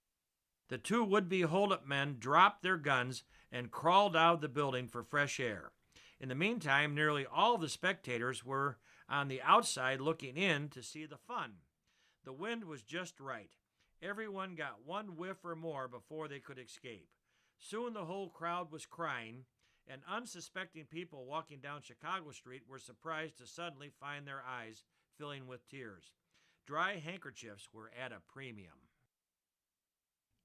The 2 would-be holdup men dropped their guns and crawled out of the building for fresh air. In the meantime, nearly all the spectators were on the outside looking in to see the fun. The wind was just right. Everyone got one whiff or more before they could escape. Soon the whole crowd was crying, and unsuspecting people walking down Chicago Street were surprised to suddenly find their eyes filling with tears. Dry handkerchiefs were at a premium.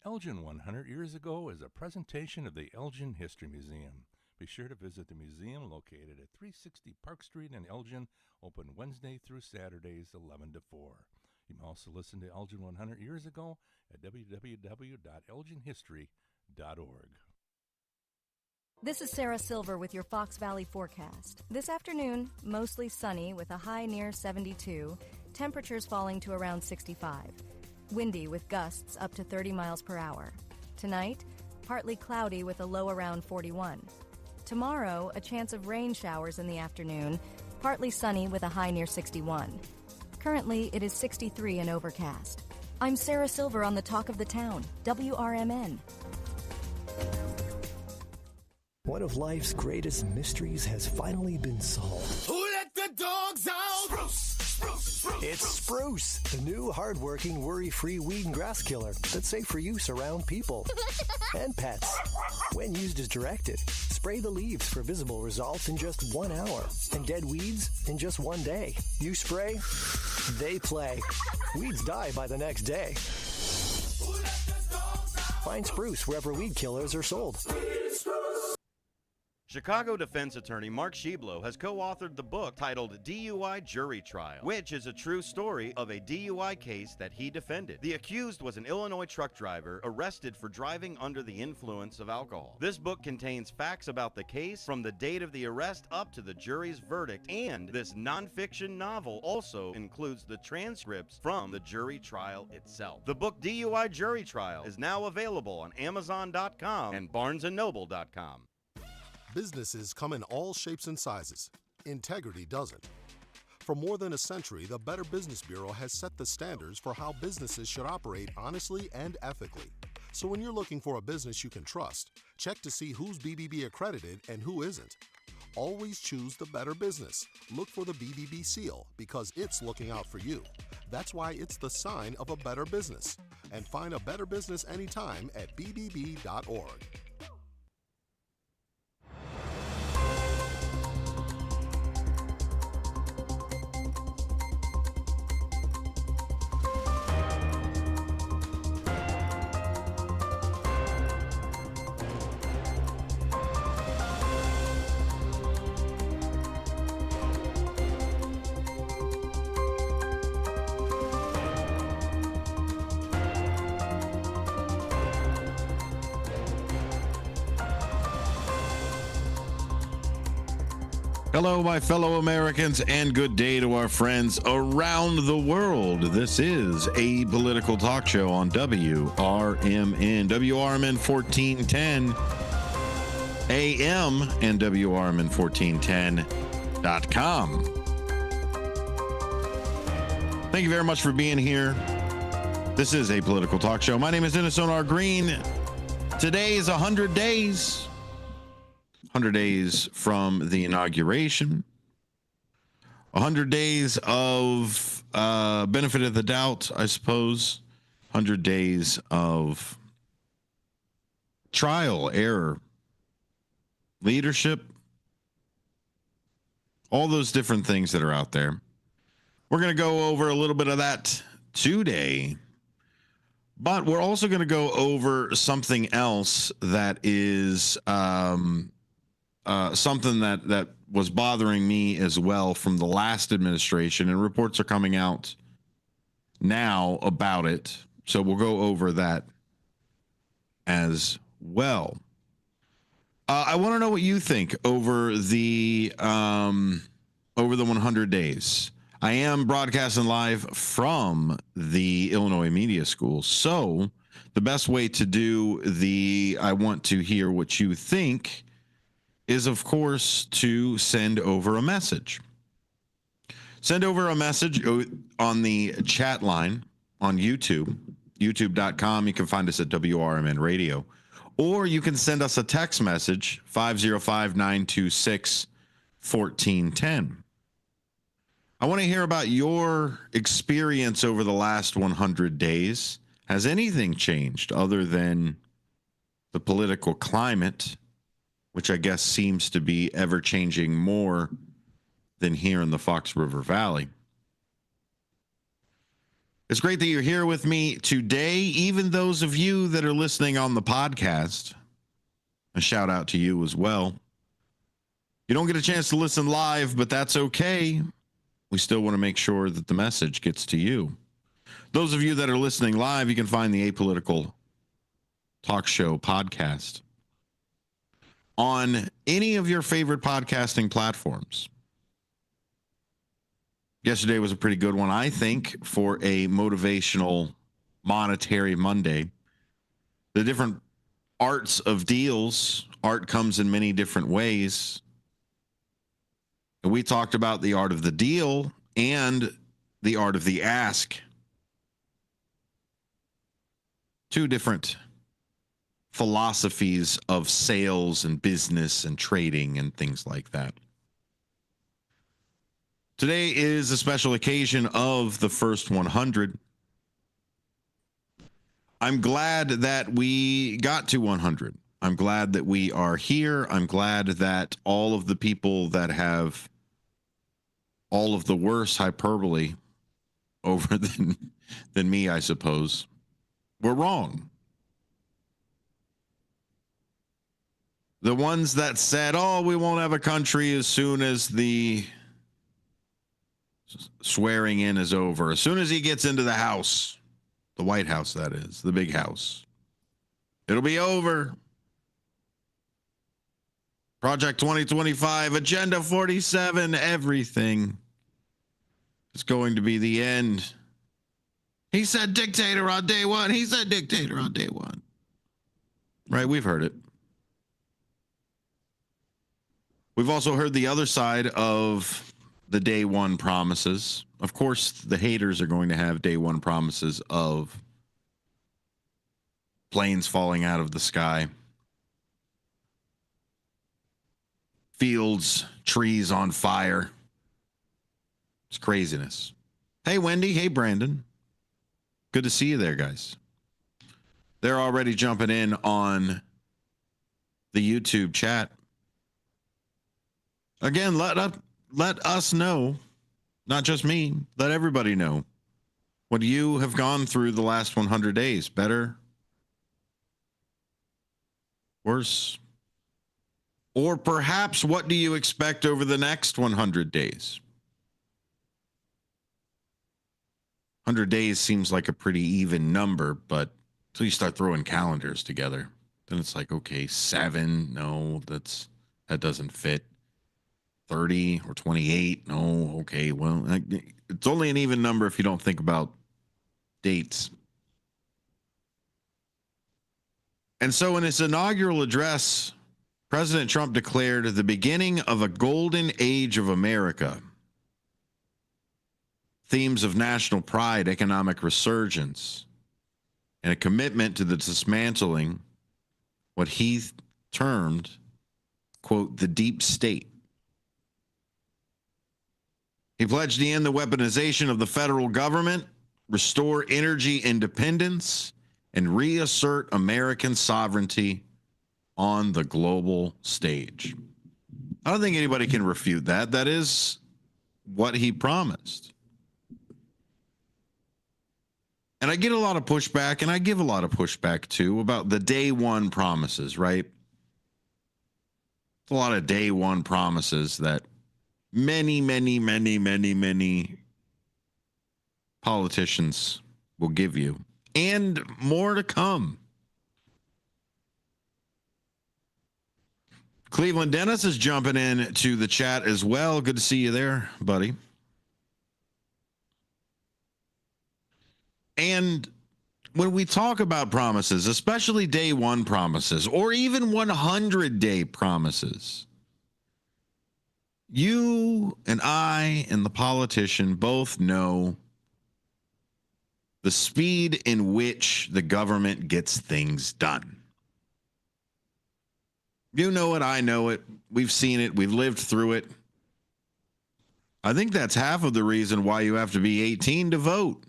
Elgin 100 Years Ago is a presentation of the Elgin History Museum. Be sure to visit the museum located at 360 Park Street in Elgin, open Wednesday through Saturdays 11 to 4. You can also listen to Elgin 100 Years Ago at www.elginhistory.org. This is Sarah Silver with your Fox Valley forecast. This afternoon, mostly sunny with a high near 72, temperatures falling to around 65. Windy with gusts up to 30 miles per hour. Tonight, partly cloudy with a low around 41. Tomorrow, a chance of rain showers in the afternoon, partly sunny with a high near 61. Currently, it is 63 and overcast. I'm Sarah Silver on the Talk of the Town, WRMN. One of life's greatest mysteries has finally been solved. Who let the dogs out? Spruce, spruce, spruce. It's Spruce, the new hard-working, worry-free weed and grass killer that's safe for use around people and pets. When used as directed, spray the leaves for visible results in just 1 hour and dead weeds in just 1 day. You spray, they play. Weeds die by the next day. Find Spruce wherever weed killers are sold. Chicago defense attorney Mark Schieblo has co-authored the book titled DUI Jury Trial, which is a true story of a DUI case that he defended. The accused was an Illinois truck driver arrested for driving under the influence of alcohol. This book contains facts about the case from the date of the arrest up to the jury's verdict, and this nonfiction novel also includes the transcripts from the jury trial itself. The book DUI Jury Trial is now available on Amazon.com and BarnesandNoble.com. Businesses come in all shapes and sizes. Integrity doesn't. For more than a century, the Better Business Bureau has set the standards for how businesses should operate honestly and ethically. So when you're looking for a business you can trust, check to see who's BBB accredited and who isn't. Always choose the Better Business. Look for the BBB seal because it's looking out for you. That's why it's the sign of a better business. And find a better business anytime at bbb.org. Hello, my fellow Americans, and good day to our friends around the world. This is a political talk show on WRMN, WRMN 1410 AM, and WRMN1410.com. Thank you very much for being here. This is a political talk show. My name is Dennis Sonar Green. Today is 100 days. 100 days from the inauguration. 100 days of benefit of the doubt, I suppose. 100 days of trial, error, leadership, all those different things that are out there. We're going to go over a little bit of that today, but we're also going to go over something else that is something that was bothering me as well from the last administration, and reports are coming out now about it. So we'll go over that as well. I want to know what you think over the 100 days. I am broadcasting live from the Illinois Media School. So the best way to do I want to hear what you think is, of course, to send over a message. Send over a message on the chat line on YouTube, youtube.com. You can find us at WRMN Radio. Or you can send us a text message, 505-926-1410. I want to hear about your experience over the last 100 days. Has anything changed other than the political climate, which I guess seems to be ever changing more than here in the Fox River Valley? It's great that you're here with me today. Even those of you that are listening on the podcast, a shout out to you as well. You don't get a chance to listen live, but that's okay. We still want to make sure that the message gets to you. Those of you that are listening live, you can find the Apolitical Talk Show podcast on any of your favorite podcasting platforms. Yesterday was a pretty good one, I think, for a motivational monetary Monday. The different arts of deals. Art comes in many different ways. And we talked about the art of the deal and the art of the ask. Two different philosophies of sales and business and trading and things like that. Today is a special occasion of the first 100. I'm glad that we got to 100. I'm glad that we are here. I'm glad that all of the people that have all of the worse hyperbole over than me, I suppose, were wrong. The ones that said, oh, we won't have a country as soon as the swearing in is over, as soon as he gets into the house, the White House, that is, the big house, it'll be over. Project 2025, Agenda 47, everything is going to be the end. He said dictator on day one. He said dictator on day one. Right, we've heard it. We've also heard the other side of the day one promises. Of course, the haters are going to have day one promises of planes falling out of the sky, fields, trees on fire. It's craziness. Hey, Wendy. Hey, Brandon. Good to see you there, guys. They're already jumping in on the YouTube chat. Again, let us know, not just me, let everybody know what you have gone through the last 100 days. Better, worse, or perhaps what do you expect over the next 100 days? 100 days seems like a pretty even number, but until you start throwing calendars together, then it's like, okay, 7, no, that doesn't fit. 30 or 28. Oh, okay. Well, it's only an even number if you don't think about dates. And so in his inaugural address, President Trump declared the beginning of a golden age of America. Themes of national pride, economic resurgence, and a commitment to the dismantling what he termed, quote, the deep state. He pledged to end the weaponization of the federal government, restore energy independence, and reassert American sovereignty on the global stage. I don't think anybody can refute that. That is what he promised. And I get a lot of pushback, and I give a lot of pushback too, about the day one promises, right? A lot of day one promises that many politicians will give you, and more to come. Cleveland Dennis is jumping in to the chat as well. Good to see you there, buddy. And when we talk about promises, especially day one promises, or even 100-day promises, you and I and the politician both know the speed in which the government gets things done. You know it, I know it, we've seen it, we've lived through it. I think that's half of the reason why you have to be 18 to vote.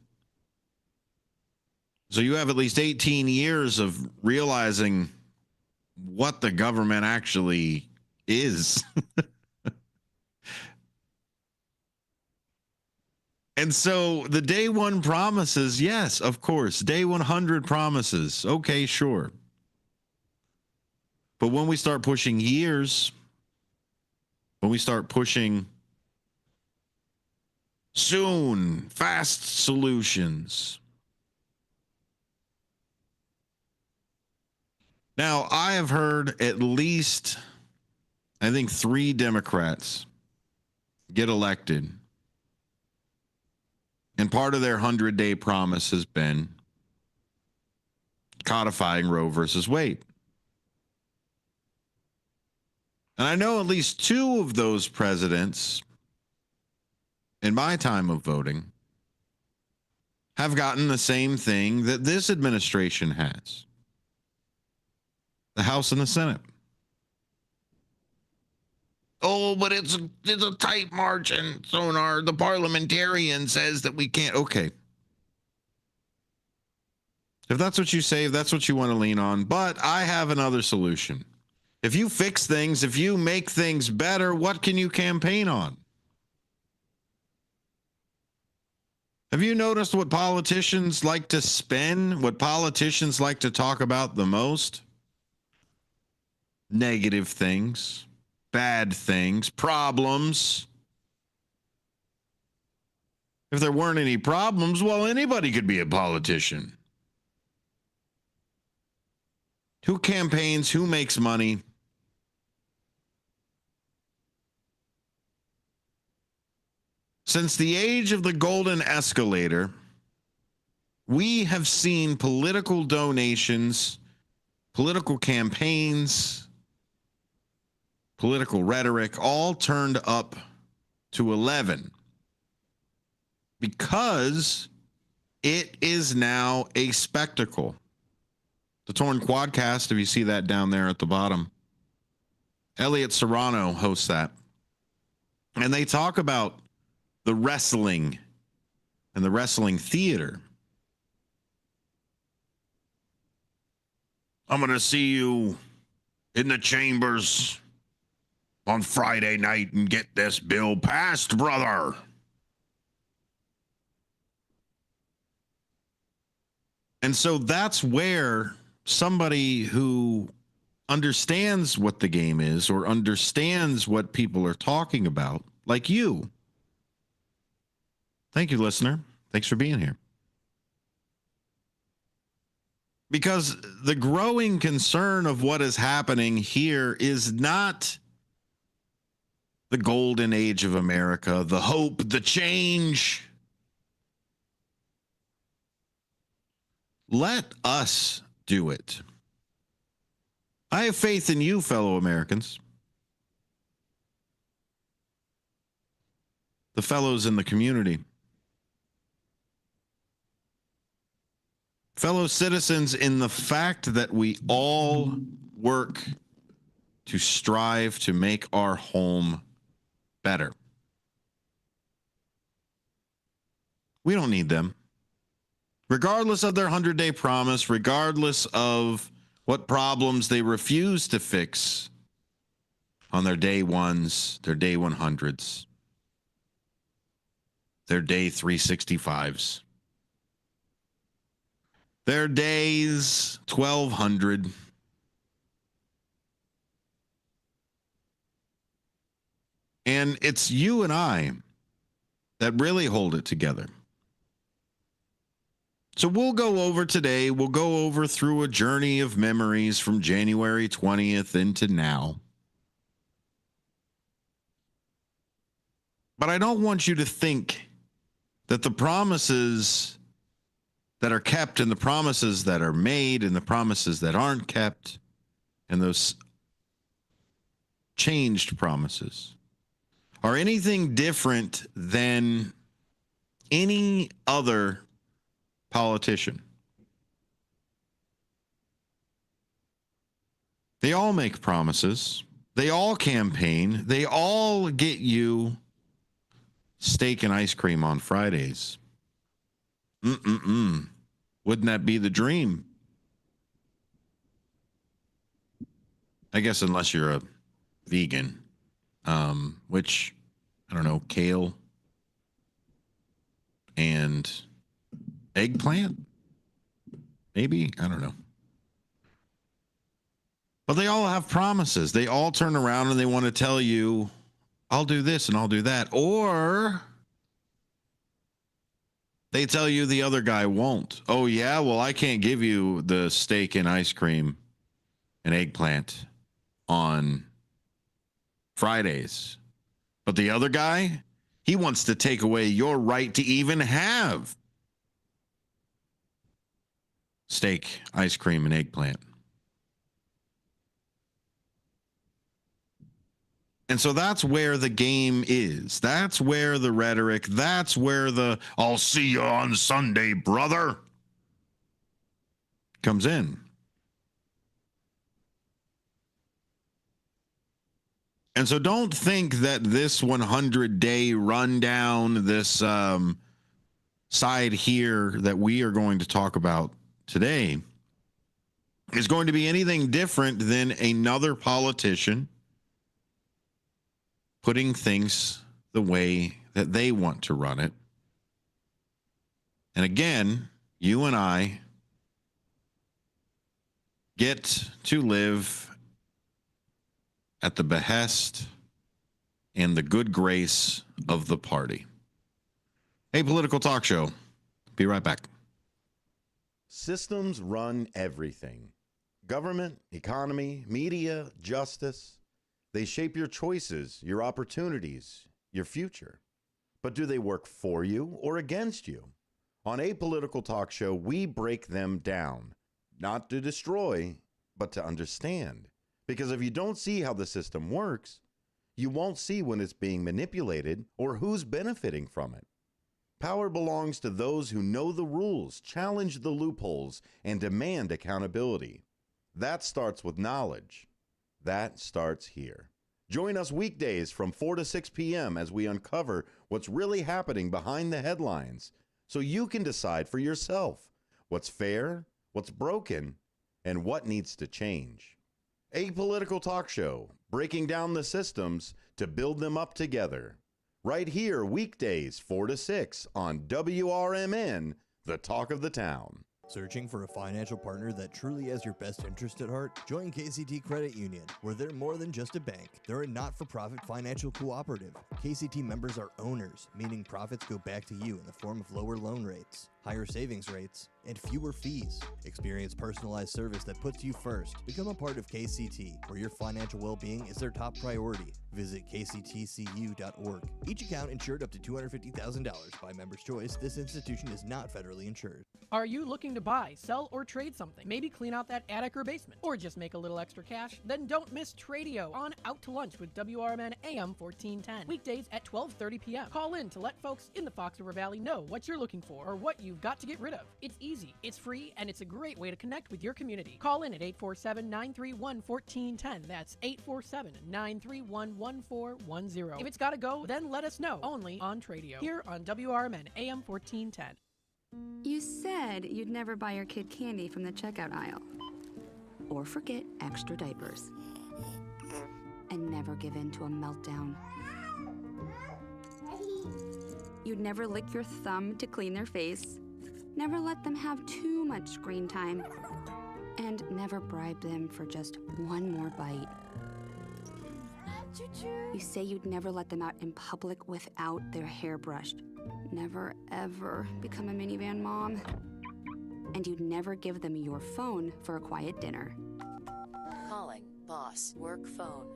So you have at least 18 years of realizing what the government actually is. And so the day one promises, yes, of course. Day 100 promises. Okay, sure. But when we start pushing years, when we start pushing soon, fast solutions. Now, I have heard at least, I think, 3 Democrats get elected. And part of their 100-day promise has been codifying Roe versus Wade. And I know at least 2 of those presidents in my time of voting have gotten the same thing that this administration has. The House and the Senate. Oh, but it's a tight margin, Sonar. The parliamentarian says that we can't. Okay. If that's what you say, if that's what you want to lean on. But I have another solution. If you fix things, if you make things better, what can you campaign on? Have you noticed what politicians like to spin? What politicians like to talk about the most? Negative things. Bad things, problems. If there weren't any problems, well, anybody could be a politician. Who campaigns? Who makes money? Since the age of the golden escalator, we have seen political donations, political campaigns, political rhetoric, all turned up to 11 because it is now a spectacle. The Torn Quadcast, if you see that down there at the bottom, Elliot Serrano hosts that. And they talk about the wrestling and the wrestling theater. I'm going to see you in the chambers on Friday night and get this bill passed, brother. And so that's where somebody who understands what the game is or understands what people are talking about, like you. Thank you, listener. Thanks for being here. Because the growing concern of what is happening here is not the golden age of America, the hope, the change. Let us do it. I have faith in you, fellow Americans. The fellows in the community. Fellow citizens, in the fact that we all work to strive to make our home better. We don't need them. Regardless of their 100-day promise, regardless of what problems they refuse to fix on their day ones, their day 100s, their day 365s, their days 1200. And it's you and I that really hold it together. So we'll go over today, we'll go over through a journey of memories from January 20th into now. But I don't want you to think that the promises that are kept and the promises that are made and the promises that aren't kept and those changed promises are anything different than any other politician. They all make promises. They all campaign. They all get you steak and ice cream on Fridays. Wouldn't that be the dream? I guess unless you're a vegan, which, I don't know, kale and eggplant? Maybe? I don't know. But they all have promises. They all turn around and they want to tell you, I'll do this and I'll do that. Or they tell you the other guy won't. Oh, yeah? Well, I can't give you the steak and ice cream and eggplant on Fridays. But the other guy, he wants to take away your right to even have steak, ice cream, and eggplant. And so that's where the game is. That's where the rhetoric, that's where the I'll see you on Sunday, brother, comes in. And so don't think that this 100-day rundown, this side here that we are going to talk about today is going to be anything different than another politician putting things the way that they want to run it. And again, you and I get to live at the behest and the good grace of the party. A political talk show. Be right back. Systems run everything. Government, economy, media, justice. They shape your choices, your opportunities, your future. But do they work for you or against you? On A Political Talk Show, we break them down, not to destroy, but to understand. Because if you don't see how the system works, you won't see when it's being manipulated or who's benefiting from it. Power belongs to those who know the rules, challenge the loopholes, and demand accountability. That starts with knowledge. That starts here. Join us weekdays from 4 to 6 p.m. as we uncover what's really happening behind the headlines so you can decide for yourself what's fair, what's broken, and what needs to change. A Political Talk Show, breaking down the systems to build them up together. Right here, weekdays 4 to 6 on WRMN, the talk of the town. Searching for a financial partner that truly has your best interest at heart? Join KCT Credit Union, where they're more than just a bank. They're a not-for-profit financial cooperative. KCT members are owners, meaning profits go back to you in the form of lower loan rates. higher savings rates, and fewer fees. Experience personalized service that puts you first. Become a part of KCT, where your financial well-being is their top priority. Visit kctcu.org. Each account insured up to $250,000 by Member's Choice. This institution is not federally insured. Are you looking to buy, sell, or trade something? Maybe clean out that attic or basement, or just make a little extra cash? Then don't miss Tradio on Out to Lunch with WRMN AM 1410. Weekdays at 12:30 p.m. Call in to let folks in the Fox River Valley know what you're looking for or what you've got to get rid of. It's easy, it's free, and it's a great way to connect with your community. Call in at 847-931-1410. That's 847-931-1410. If it's got to go, then let us know. Only on Tradio, here on WRMN AM 1410. You said you'd never buy your kid candy from the checkout aisle. Or forget extra diapers. And never give in to a meltdown. You'd never lick your thumb to clean their face. Never let them have too much screen time. And never bribe them for just one more bite. You say you'd never let them out in public without their hair brushed. Never, ever become a minivan mom. And you'd never give them your phone for a quiet dinner. Calling boss work phone.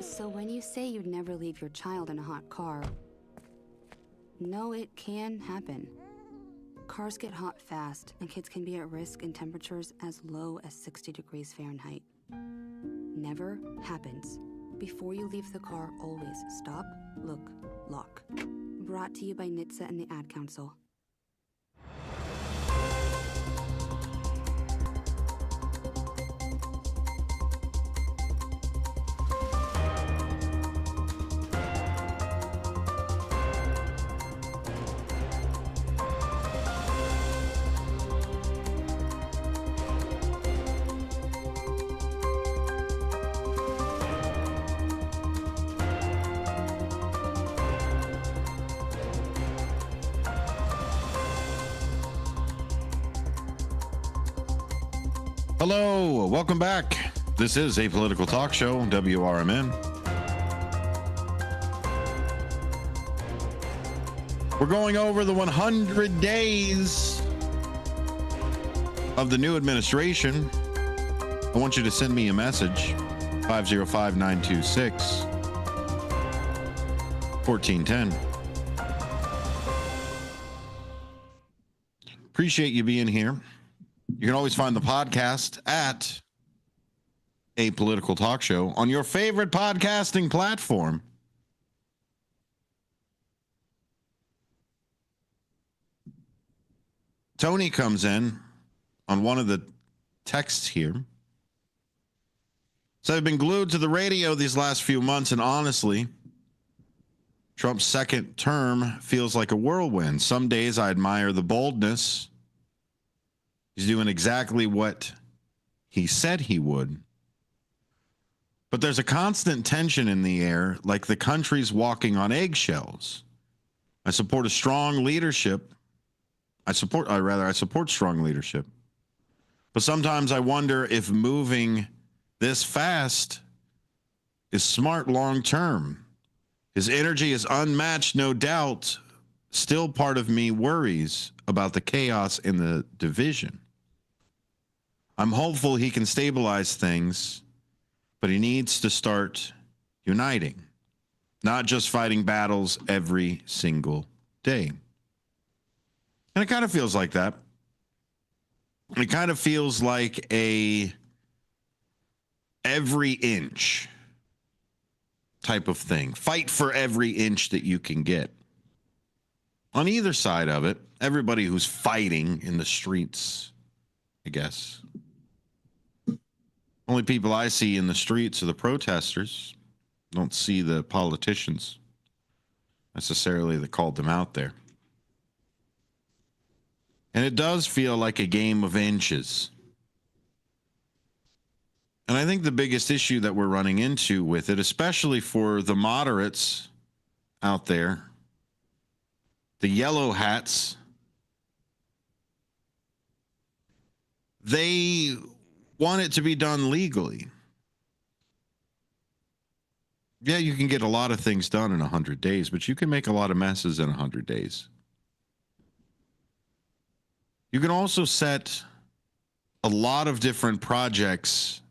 So when you say you'd never leave your child in a hot car, no, it can happen. Cars get hot fast, and kids can be at risk in temperatures as low as 60 degrees Fahrenheit. Never happens. Before you leave the car, always stop, look, lock. Brought to you by NHTSA and the Ad Council. Hello, welcome back. This is a political talk show, WRMN. We're going over the 100 days of the new administration. I want you to send me a message, 505-926-1410. Appreciate you being here. You can always find the podcast at A Political Talk Show on your favorite podcasting platform. Tony comes in on one of the texts here. So I've been glued to the radio these last few months, and honestly, Trump's second term feels like a whirlwind. Some days I admire the boldness. He's doing exactly what he said he would. But there's a constant tension in the air, like the country's walking on eggshells. I support strong leadership. I support strong leadership. But sometimes I wonder if moving this fast is smart long term. His energy is unmatched, no doubt. Still, part of me worries about the chaos in the division. I'm hopeful he can stabilize things, but he needs to start uniting, not just fighting battles every single day. And it kind of feels like that. It kind of feels like a every inch type of thing. Fight for every inch that you can get. On either side of it, everybody who's fighting in the streets, I guess. Only people I see in the streets are the protesters. Don't see the politicians necessarily that called them out there. And it does feel like a game of inches. And I think the biggest issue that we're running into with it, especially for the moderates out there, the yellow hats, they want it to be done legally. Yeah, you can get a lot of things done in 100 days, but you can make a lot of messes in 100 days. You can also set a lot of different projects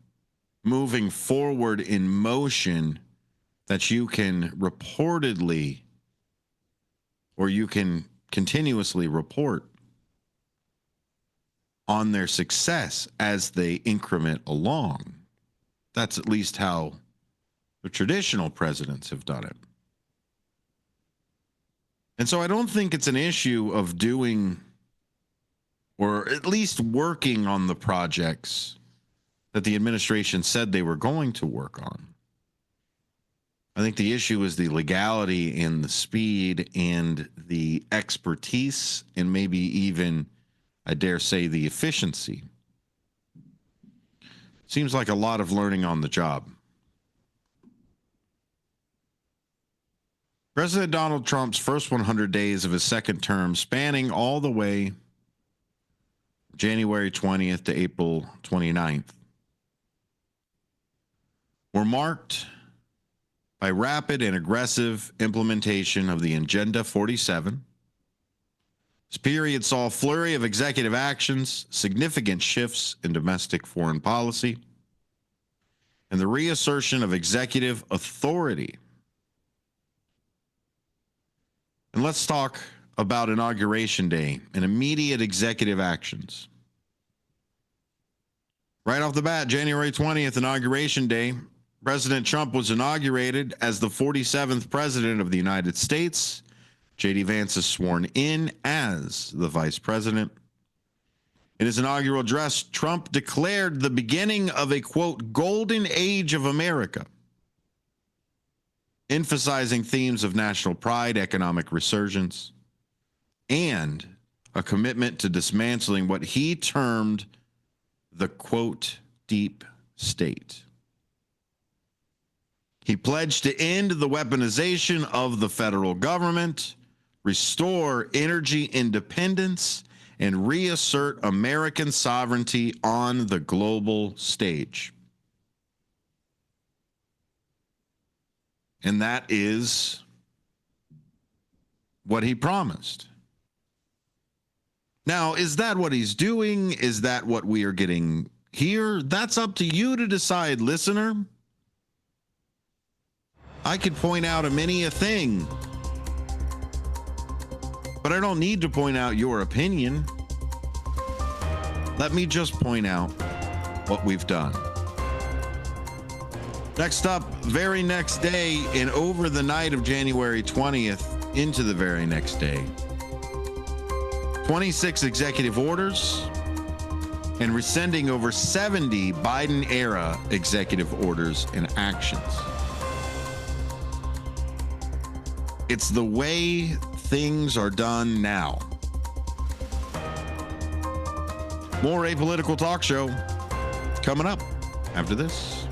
moving forward in motion that you can reportedly, or you can continuously report on their success as they increment along. That's at least how the traditional presidents have done it. And so I don't think it's an issue of doing, or at least working on the projects that the administration said they were going to work on. I think the issue is the legality and the speed and the expertise and maybe even, I dare say, the efficiency. Seems like a lot of learning on the job. President Donald Trump's first 100 days of his second term, spanning all the way January 20th to April 29th, were marked by rapid and aggressive implementation of the Agenda 47. This period saw a flurry of executive actions, significant shifts in domestic foreign policy, and the reassertion of executive authority. And let's talk about Inauguration Day and immediate executive actions. Right off the bat, January 20th, Inauguration Day, President Trump was inaugurated as the 47th President of the United States. J.D. Vance is sworn in as the Vice President. In his inaugural address, Trump declared the beginning of a, quote, golden age of America, emphasizing themes of national pride, economic resurgence, and a commitment to dismantling what he termed the, quote, deep state. He pledged to end the weaponization of the federal government, restore energy independence, and reassert American sovereignty on the global stage. And that is what he promised. Now, is that what he's doing? Is that what we are getting here? That's up to you to decide, listener. I could point out many a thing, but I don't need to point out your opinion. Let me just point out what we've done. Next up, very next day and over the night of January 20th into the very next day, 26 executive orders and rescinding over 70 Biden-era executive orders and actions. It's the way things are done now. More Apolitical Talk Show coming up after this.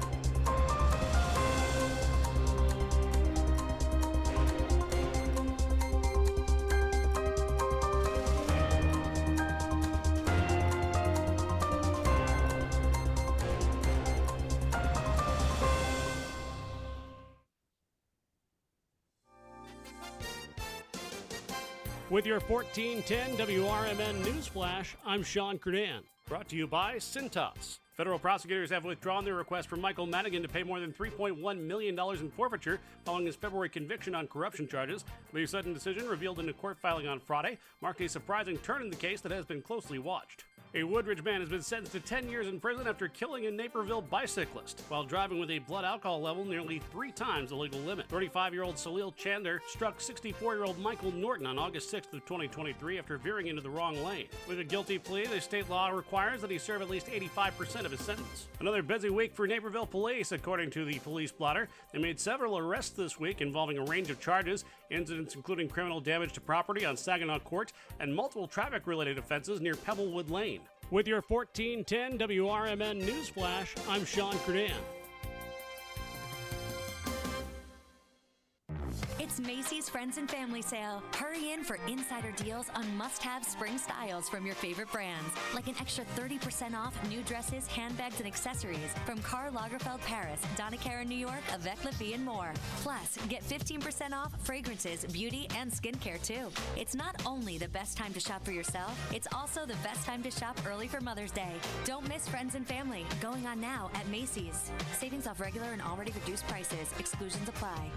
With your 1410 WRMN News Flash, I'm Sean Kernan. Brought to you by Cintas. Federal prosecutors have withdrawn their request for Michael Madigan to pay more than $3.1 million in forfeiture following his February conviction on corruption charges. The sudden decision, revealed in a court filing on Friday, marked a surprising turn in the case that has been closely watched. A Woodridge man has been sentenced to 10 years in prison after killing a Naperville bicyclist while driving with a blood alcohol level nearly 3 times the legal limit. 35-year-old Salil Chandler struck 64-year-old Michael Norton on August 6th of 2023 after veering into the wrong lane. With a guilty plea, the state law requires that he serve at least 85% of his sentence. Another busy week for Naperville police, according to the police blotter. They made several arrests this week involving a range of charges, incidents including criminal damage to property on Saginaw Court and multiple traffic-related offenses near Pebblewood Lane. With your 1410 WRMN News Flash, I'm Sean Kernan. It's It's Macy's Friends and Family Sale. Hurry in for insider deals on must-have spring styles from your favorite brands, like an extra 30% off new dresses, handbags, and accessories from Karl Lagerfeld Paris, Donna Karan New York, Avec La Fille, and more. Plus, get 15% off fragrances, beauty, and skincare too. It's not only the best time to shop for yourself, it's also the best time to shop early for Mother's Day. Don't miss Friends and Family, going on now at Macy's. Savings off regular and already reduced prices. Exclusions apply.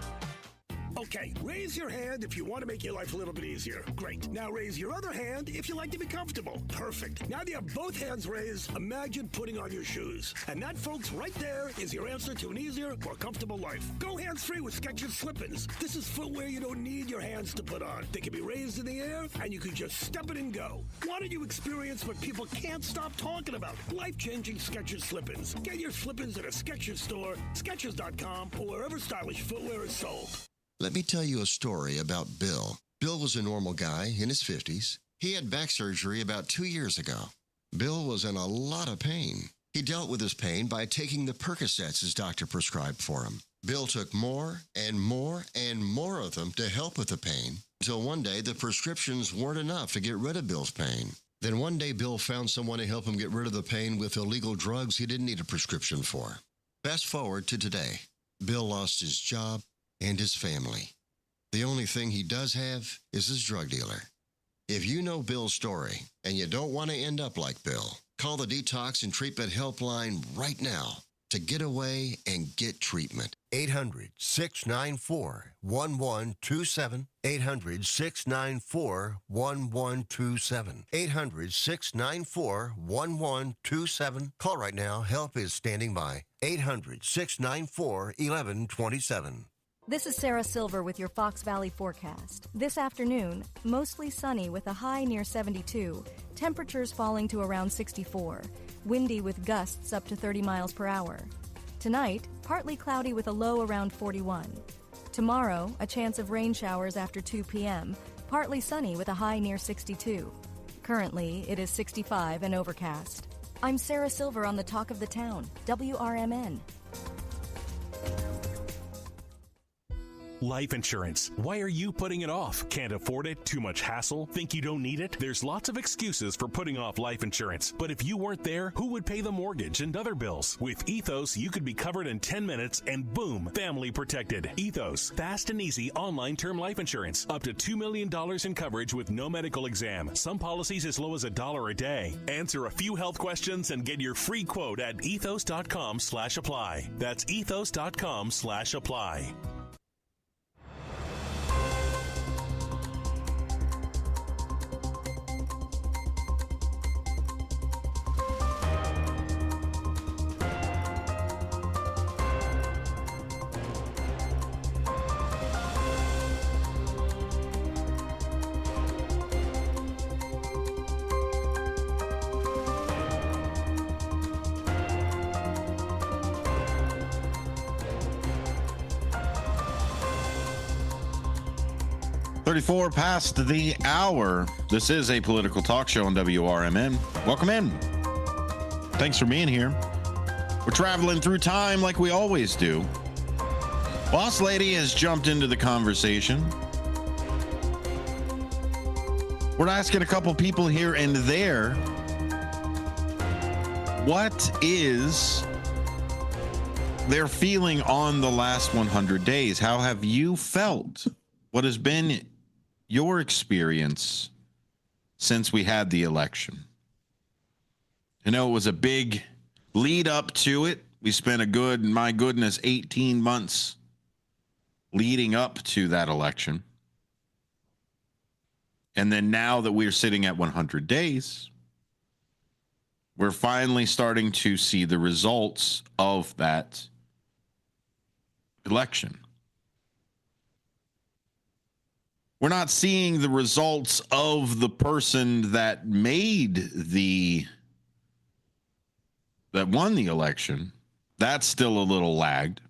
Okay, raise your hand if you want to make your life a little bit easier. Great. Now raise your other hand if you like to be comfortable. Perfect. Now that you have both hands raised, imagine putting on your shoes. And that, folks, right there is your answer to an easier, more comfortable life. Go hands-free with Skechers Slip-ins. This is footwear you don't need your hands to put on. They can be raised in the air, and you can just step it and go. Why don't you experience what people can't stop talking about? Life-changing Skechers Slip-ins. Get your Slip-ins at a Skechers store, Skechers.com, or wherever stylish footwear is sold. Let me tell you a story about Bill. Bill was a normal guy in his 50s. He had back surgery about 2 years ago. Bill was in a lot of pain. He dealt with his pain by taking the Percocets his doctor prescribed for him. Bill took more and more and more of them to help with the pain, until one day the prescriptions weren't enough to get rid of Bill's pain. Then one day Bill found someone to help him get rid of the pain with illegal drugs he didn't need a prescription for. Fast forward to today. Bill lost his job and his family. The only thing he does have is his drug dealer. If you know Bill's story and you don't want to end up like Bill, call the Detox and Treatment Helpline right now to get away and get treatment. 800-694-1127. 800-694-1127. 800-694-1127. Call right now. Help is standing by. 800-694-1127. This is Sarah Silver with your Fox Valley forecast. This afternoon, mostly sunny with a high near 72, temperatures falling to around 64, windy with gusts up to 30 miles per hour. Tonight, partly cloudy with a low around 41. Tomorrow, a chance of rain showers after 2 p.m., partly sunny with a high near 62. Currently, it is 65 and overcast. I'm Sarah Silver on the Talk of the Town, WRMN. Life insurance. Why are you putting it off? Can't afford it? Too much hassle? Think you don't need it? There's lots of excuses for putting off life insurance. But if you weren't there, who would pay the mortgage and other bills? With Ethos, you could be covered in 10 minutes and boom, family protected. Ethos, fast and easy online term life insurance. Up to $2 million in coverage with no medical exam. Some policies as low as $1 a day. Answer a few health questions and get your free quote at ethos.com/apply. That's ethos.com/apply. .34 past the hour. This is a political talk show on WRMN. Welcome in. Thanks for being here. We're traveling through time like we always do. Boss Lady has jumped into the conversation. We're asking a couple people here and there, what is their feeling on the last 100 days? How have you felt? What has been your experience since we had the election? I know it was a big lead up to it. We spent a good, my goodness, 18 months leading up to that election. And then now that we're sitting at 100 days, we're finally starting to see the results of that election. We're not seeing the results of the person that won the election. That's still a little lagged.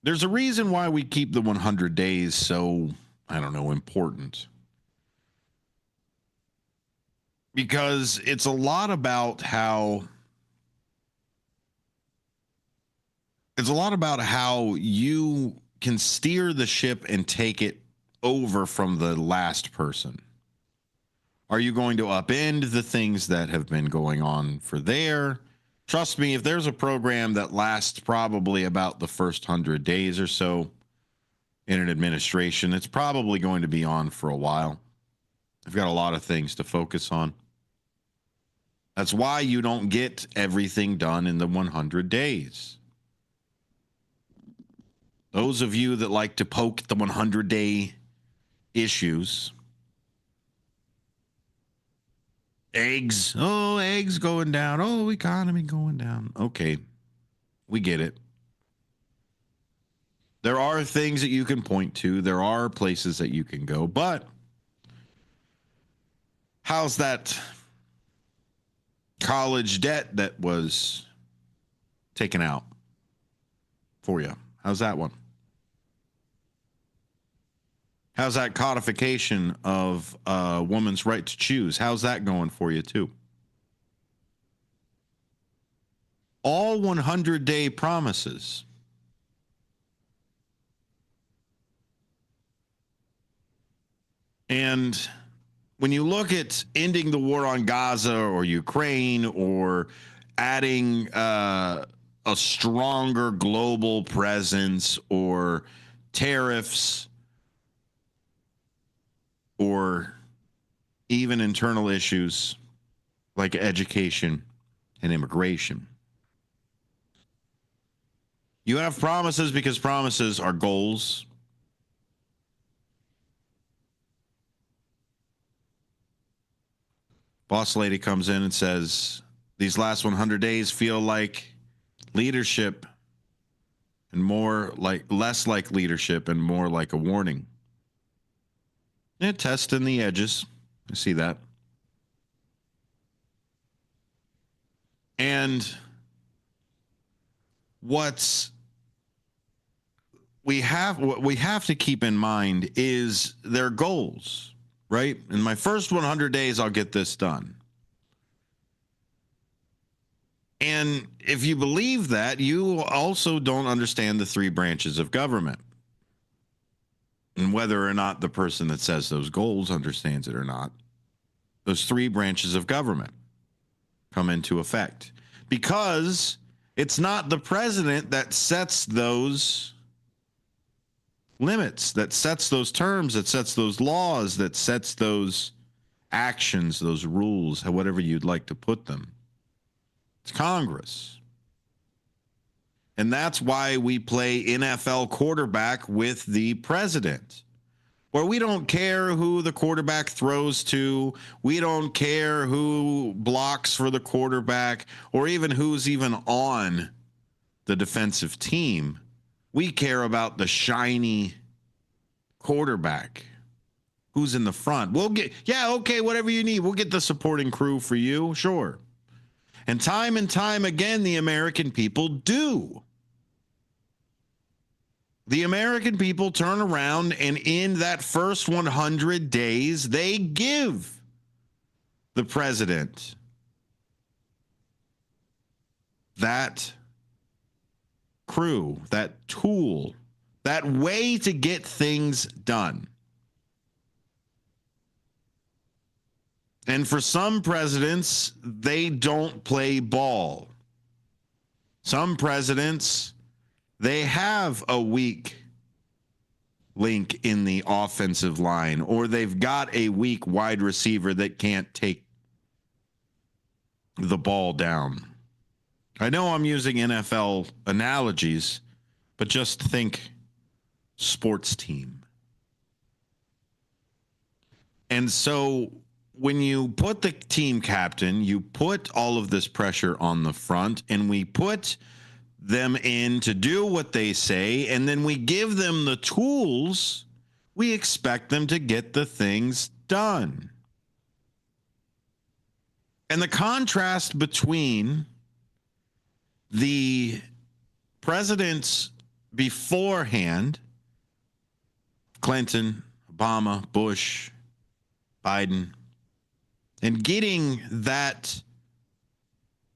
There's a reason why we keep the 100 days so, important. Because it's a lot about how you can steer the ship and take it over from the last person? Are you going to upend the things that have been going on for there? Trust me, if there's a program that lasts probably about the first 100 days or so in an administration, it's probably going to be on for a while. I've got a lot of things to focus on. That's why you don't get everything done in the 100 days. Those of you that like to poke the 100-day issues, eggs going down, economy going down. Okay, we get it. There are things that you can point to. There are places that you can go, but how's that college debt that was taken out for you? How's that one? How's that codification of a woman's right to choose? How's that going for you too? All 100-day promises. And when you look at ending the war on Gaza or Ukraine or adding a stronger global presence or tariffs or even internal issues like education and immigration, you have promises because promises are goals. Boss lady comes in and says, these last 100 days feel like leadership and less like leadership and more like a warning. Yeah, testing the edges. I see that. And what we have to keep in mind is their goals. Right? In my first 100 days, I'll get this done. And if you believe that, you also don't understand the three branches of government. And whether or not the person that says those goals understands it or not, those three branches of government come into effect. Because it's not the president that sets those limits, that sets those terms, that sets those laws, that sets those actions, those rules, whatever you'd like to put them. It's Congress. And that's why we play NFL quarterback with the president, where we don't care who the quarterback throws to. We don't care who blocks for the quarterback or even who's even on the defensive team. We care about the shiny quarterback who's in the front. We'll get, whatever you need. We'll get the supporting crew for you. Sure. And time again, the American people do. The American people turn around and in that first 100 days, they give the president that crew, that tool, that way to get things done. And for some presidents, they don't play ball. Some presidents, they have a weak link in the offensive line, or they've got a weak wide receiver that can't take the ball down. I know I'm using NFL analogies, but just think sports team. And so when you put the team captain, you put all of this pressure on the front, and we put them in to do what they say, and then we give them the tools, we expect them to get the things done. And the contrast between the presidents beforehand, Clinton, Obama, Bush, Biden, and getting that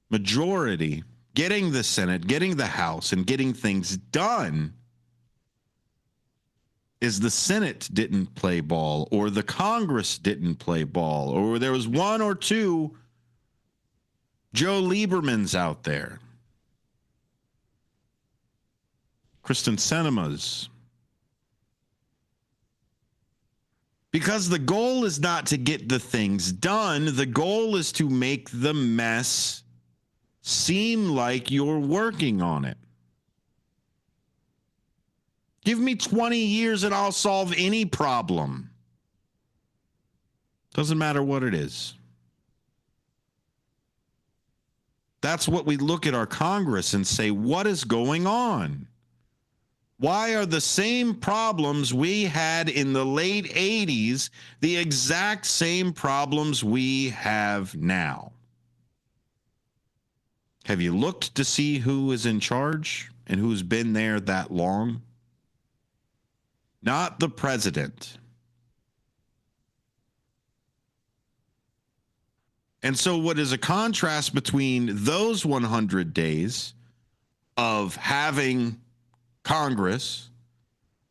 majority, getting the Senate, getting the House, and getting things done, is the Senate didn't play ball, or the Congress didn't play ball, or there was one or two Joe Liebermans out there, Kristen Sinema's. Because the goal is not to get the things done. The goal is to make the mess seem like you're working on it. Give me 20 years and I'll solve any problem. Doesn't matter what it is. That's what we look at our Congress and say, what is going on? Why are the same problems we had in the late 80s the exact same problems we have now? Have you looked to see who is in charge and who's been there that long? Not the president. And so what is a contrast between those 100 days of having Congress,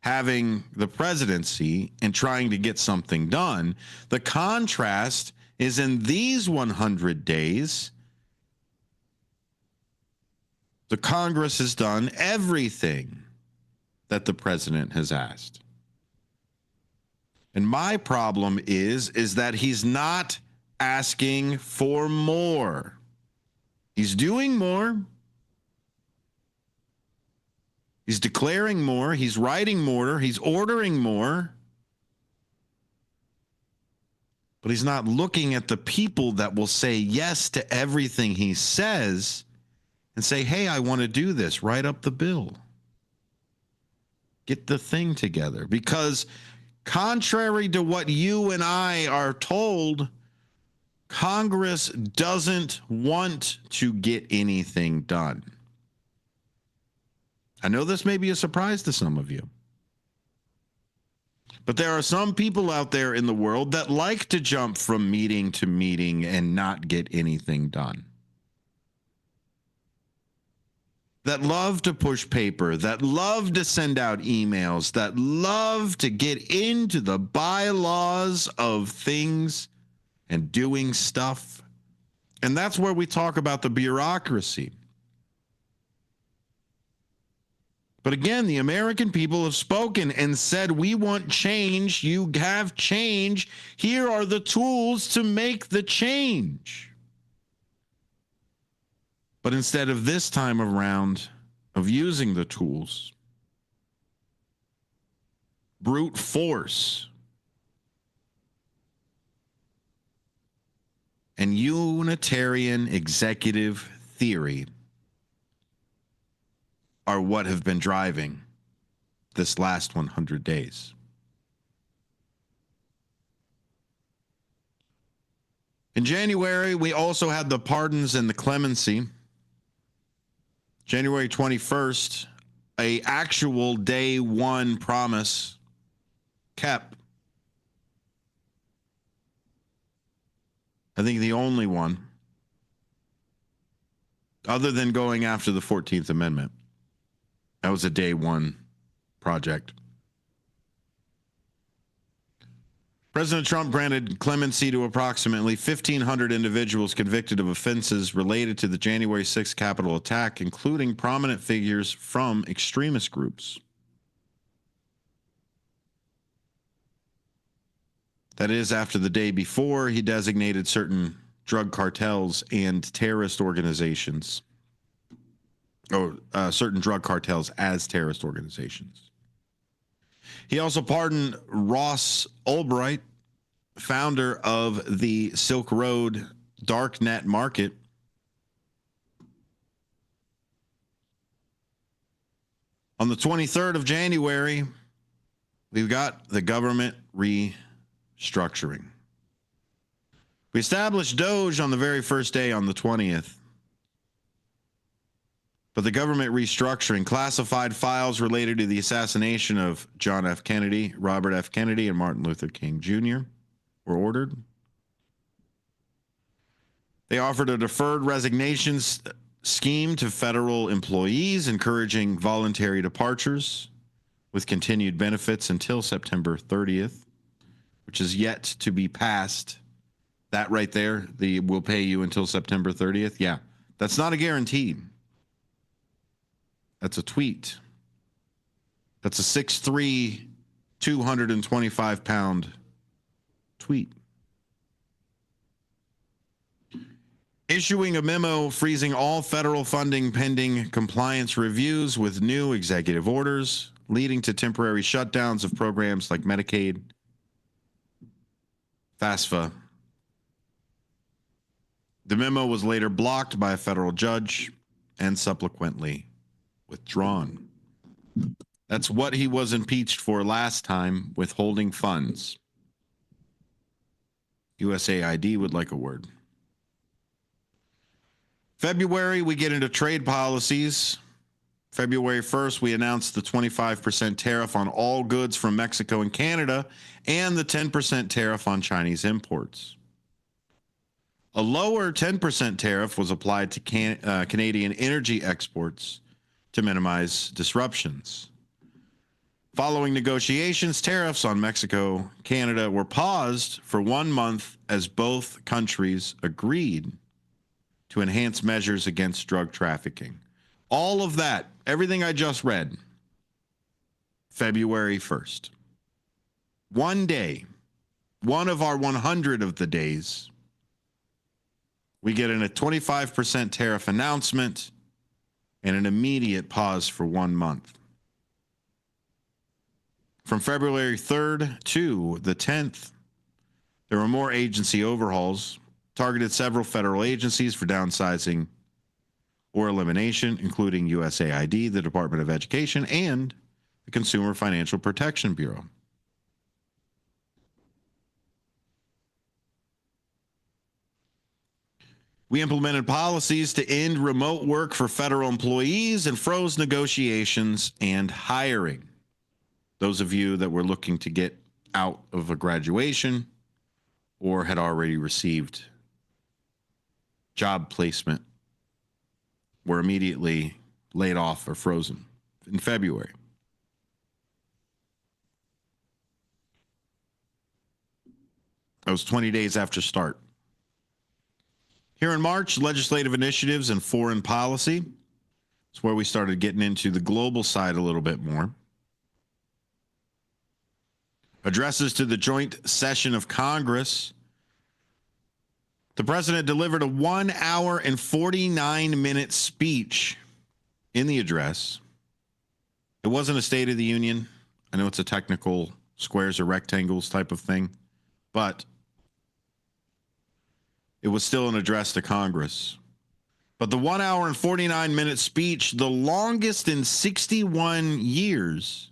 having the presidency, and trying to get something done? The contrast is in these 100 days, the Congress has done everything that the president has asked. And my problem is that he's not asking for more. He's doing more. He's declaring more. He's writing more. He's ordering more. But he's not looking at the people that will say yes to everything he says and say, hey, I want to do this. Write up the bill. Get the thing together. Because contrary to what you and I are told, Congress doesn't want to get anything done. I know this may be a surprise to some of you, but there are some people out there in the world that like to jump from meeting to meeting and not get anything done. That love to push paper, that love to send out emails, that love to get into the bylaws of things and doing stuff. And that's where we talk about the bureaucracy. But again, the American people have spoken and said, we want change. You have change. Here are the tools to make the change. But instead of this time around of using the tools, brute force and Unitarian executive theory are what have been driving this last 100 days. In January, we also had the pardons and the clemency. January 21st, a actual day one promise kept. I think the only one, other than going after the 14th Amendment. That was a day one project. President Trump granted clemency to approximately 1,500 individuals convicted of offenses related to the January 6th Capitol attack, including prominent figures from extremist groups. That is, after the day before, he designated certain drug cartels and terrorist organizations, or certain drug cartels as terrorist organizations. He also pardoned Ross Ulbright, founder of the Silk Road darknet market. On the 23rd of January, we've got the government restructuring. We established Doge on the very first day on the 20th. But the government restructuring, classified files related to the assassination of John F. Kennedy, Robert F. Kennedy, and Martin Luther King Jr. were ordered. They offered a deferred resignation scheme to federal employees, encouraging voluntary departures with continued benefits until September 30th, which is yet to be passed. That right there, the will pay you until September 30th. Yeah, that's not a guarantee. That's a tweet. That's a 6'3", 225-pound tweet. Issuing a memo freezing all federal funding pending compliance reviews with new executive orders, leading to temporary shutdowns of programs like Medicaid, FAFSA. The memo was later blocked by a federal judge and subsequently withdrawn. That's what he was impeached for last time, withholding funds. USAID would like a word. February, we get into trade policies. February 1st, we announced the 25% tariff on all goods from Mexico and Canada and the 10% tariff on Chinese imports. A lower 10% tariff was applied to Canadian energy exports to minimize disruptions. Following negotiations, tariffs on Mexico, Canada were paused for 1 month as both countries agreed to enhance measures against drug trafficking. All of that, everything I just read, February 1st. One day, one of our 100 of the days, we get a 25% tariff announcement and an immediate pause for 1 month. From February 3rd to the 10th, there were more agency overhauls, targeted several federal agencies for downsizing or elimination, including USAID, the Department of Education, and the Consumer Financial Protection Bureau. We implemented policies to end remote work for federal employees and froze negotiations and hiring. Those of you that were looking to get out of a graduation or had already received job placement were immediately laid off or frozen in February. That was 20 days after start. Here in March, legislative initiatives and foreign policy. It's where we started getting into the global side a little bit more. Addresses to the joint session of Congress. The president delivered a 1 hour and 49-minute speech in the address. It wasn't a State of the Union. I know it's a technical squares or rectangles type of thing, but it was still an address to Congress. But the 1 hour and 49-minute speech, the longest in 61 years.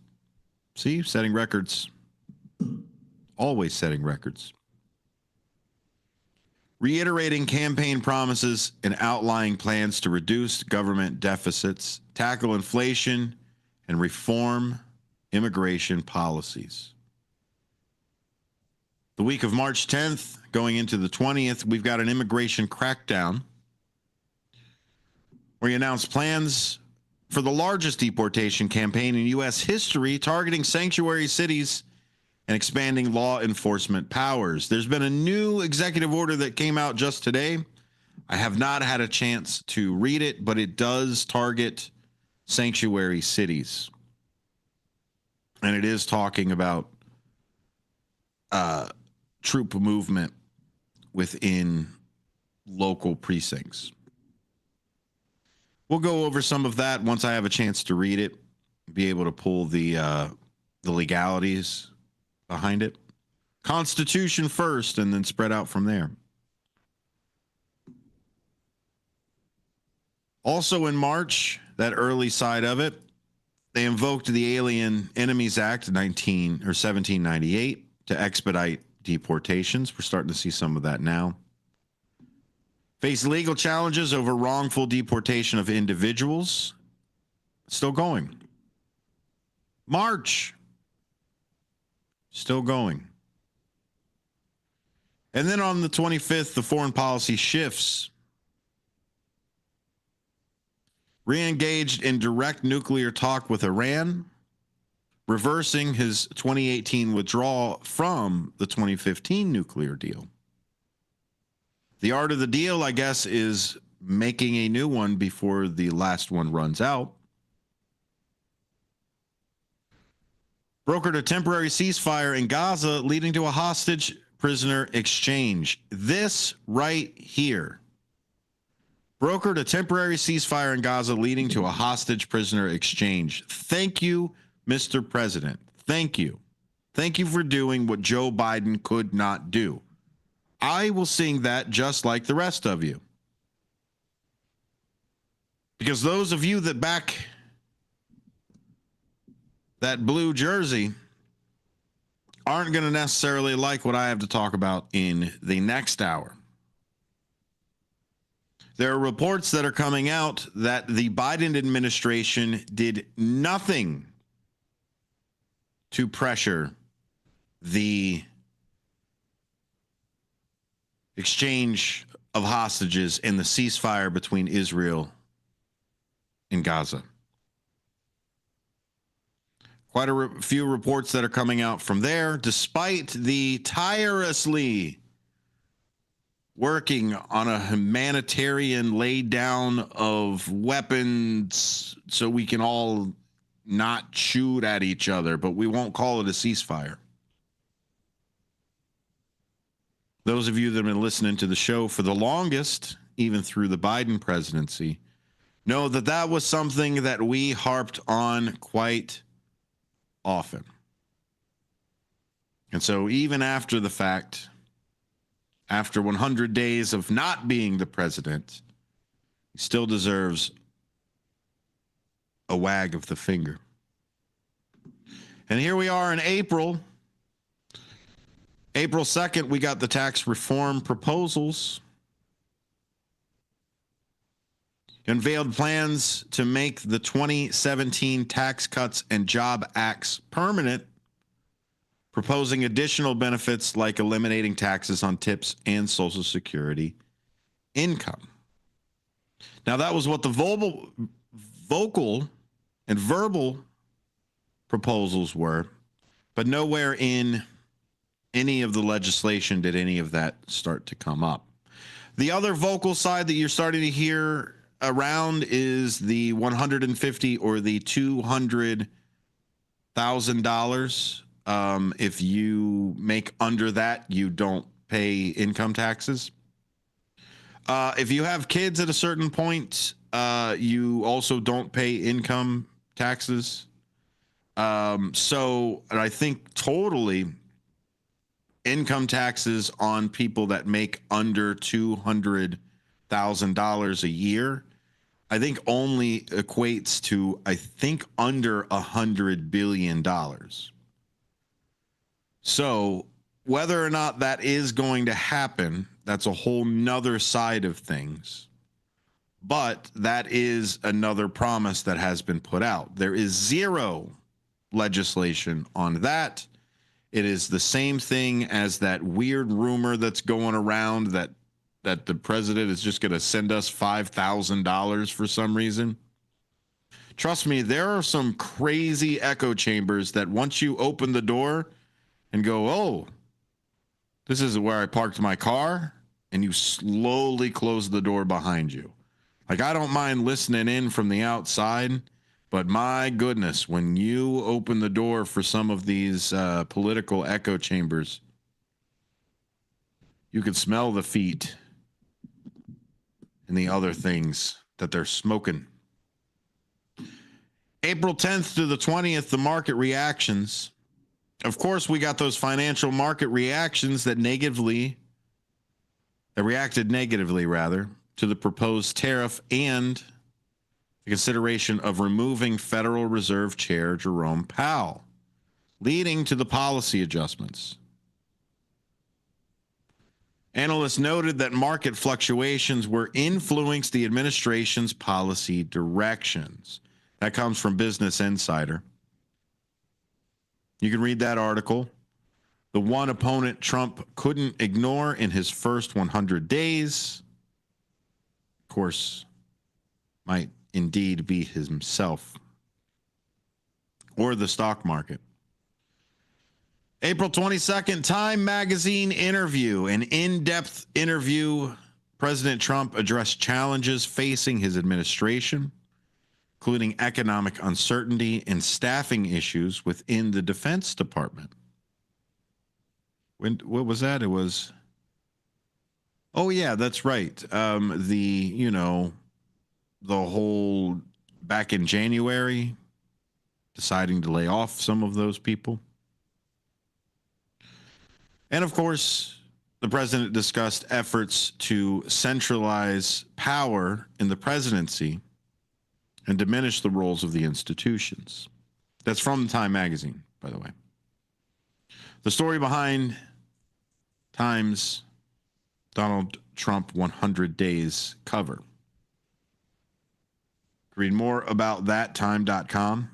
See, setting records. Always setting records. Reiterating campaign promises and outlining plans to reduce government deficits, tackle inflation, and reform immigration policies. The week of March 10th, going into the 20th, we've got an immigration crackdown where he announced plans for the largest deportation campaign in U.S. history, targeting sanctuary cities and expanding law enforcement powers. There's been a new executive order that came out just today. I have not had a chance to read it, but it does target sanctuary cities. And it is talking about troop movement within local precincts. We'll go over some of that once I have a chance to read it, be able to pull the legalities behind it. Constitution first, and then spread out from there. Also in March, that early side of it, they invoked the Alien Enemies Act 1798 to expedite deportations. We're starting to see some of that now. Face legal challenges over wrongful deportation of individuals. Still going. March. Still going. And then on the 25th, the foreign policy shifts. Re-engaged in direct nuclear talk with Iran. reversing his 2018 withdrawal from the 2015 nuclear deal. The art of the deal, I guess, is making a new one before the last one runs out. Brokered a temporary ceasefire in Gaza, leading to a hostage prisoner exchange. This right here. Brokered a temporary ceasefire in Gaza, leading to a hostage prisoner exchange. Thank you, Mr. President. Thank you. Thank you for doing what Joe Biden could not do. I will sing that just like the rest of you. Because those of you that back that blue jersey aren't going to necessarily like what I have to talk about in the next hour. There are reports that are coming out that the Biden administration did nothing to pressure the exchange of hostages and the ceasefire between Israel and Gaza. Quite a few reports that are coming out from there, despite the tirelessly working on a humanitarian lay down of weapons so we can all not shoot at each other, but we won't call it a ceasefire. Those of you that have been listening to the show for the longest, even through the Biden presidency, know that that was something that we harped on quite often. And so even after the fact, after 100 days of not being the president, he still deserves a wag of the finger. And here we are in April. April 2nd, we got the tax reform proposals. Unveiled plans to make the 2017 Tax Cuts and Job Acts permanent, proposing additional benefits like eliminating taxes on tips and Social Security income. Now, that was what the vocal and verbal proposals were, but nowhere in any of the legislation did any of that start to come up. The other vocal side that you're starting to hear around is the $150 or the $200,000. If you make under that, you don't pay income taxes. If you have kids at a certain point, you also don't pay income taxes. So I think totally income taxes on people that make under $200,000 a year, I think only equates to, I think, under $100 billion. So whether or not that is going to happen, that's a whole nother side of things. But that is another promise that has been put out. There is zero legislation on that. It is the same thing as that weird rumor that's going around that the president is just going to send us $5,000 for some reason. Trust me, there are some crazy echo chambers that once you open the door and go, oh, this is where I parked my car, and you slowly close the door behind you. Like, I don't mind listening in from the outside, but my goodness, when you open the door for some of these political echo chambers, you can smell the feet and the other things that they're smoking. April 10th to the 20th, the market reactions. Of course, we got those financial market reactions that reacted negatively, to the proposed tariff and the consideration of removing Federal Reserve Chair Jerome Powell, leading to the policy adjustments. Analysts noted that market fluctuations were influenced the administration's policy directions. That comes from Business Insider. You can read that article. The one opponent Trump couldn't ignore in his first 100 days, of course, might indeed be himself. or the stock market. April 22nd, Time Magazine interview. An in-depth interview. President Trump addressed challenges facing his administration, including economic uncertainty and staffing issues within the Defense Department. What was that? It was... Oh, yeah, that's right. The whole back in January, deciding to lay off some of those people. And of course, the president discussed efforts to centralize power in the presidency and diminish the roles of the institutions. That's from Time Magazine, by the way. The story behind Time's Donald Trump 100 Days cover. Read more about that, time.com.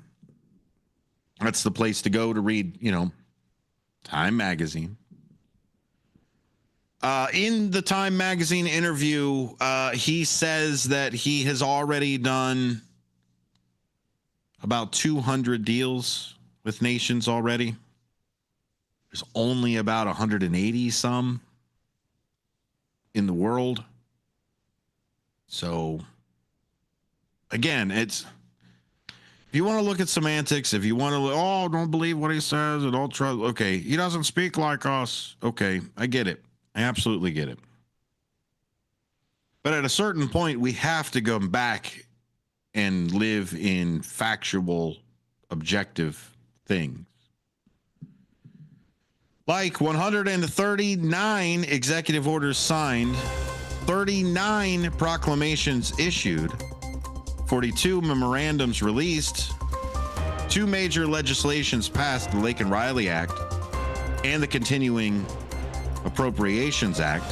That's the place to go to read, Time Magazine. In the Time Magazine interview, he says that he has already done about 200 deals with nations already. There's only about 180 some in the world. So, again, if you want to look at semantics, if you want to, don't believe what he says and don't trust, okay, he doesn't speak like us. Okay, I get it. I absolutely get it. But at a certain point, we have to go back and live in factual, objective things. Like 139 executive orders signed, 39 proclamations issued, 42 memorandums released, 2 major legislations passed, the Lake and Riley Act and the continuing Appropriations Act.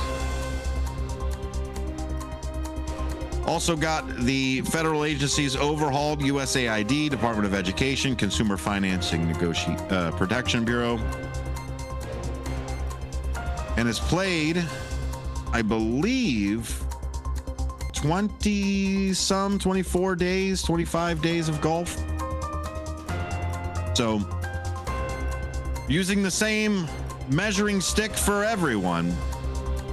Also got the federal agencies overhauled: USAID, Department of Education, Consumer Financing Protection Bureau. And has played, I believe, 24 days, 25 days of golf. So, using the same measuring stick for everyone.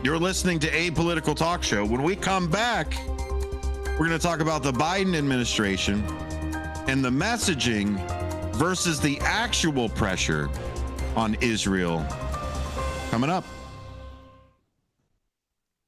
You're listening to Apolitical Talk Show. When we come back, we're going to talk about the Biden administration and the messaging versus the actual pressure on Israel. Coming up.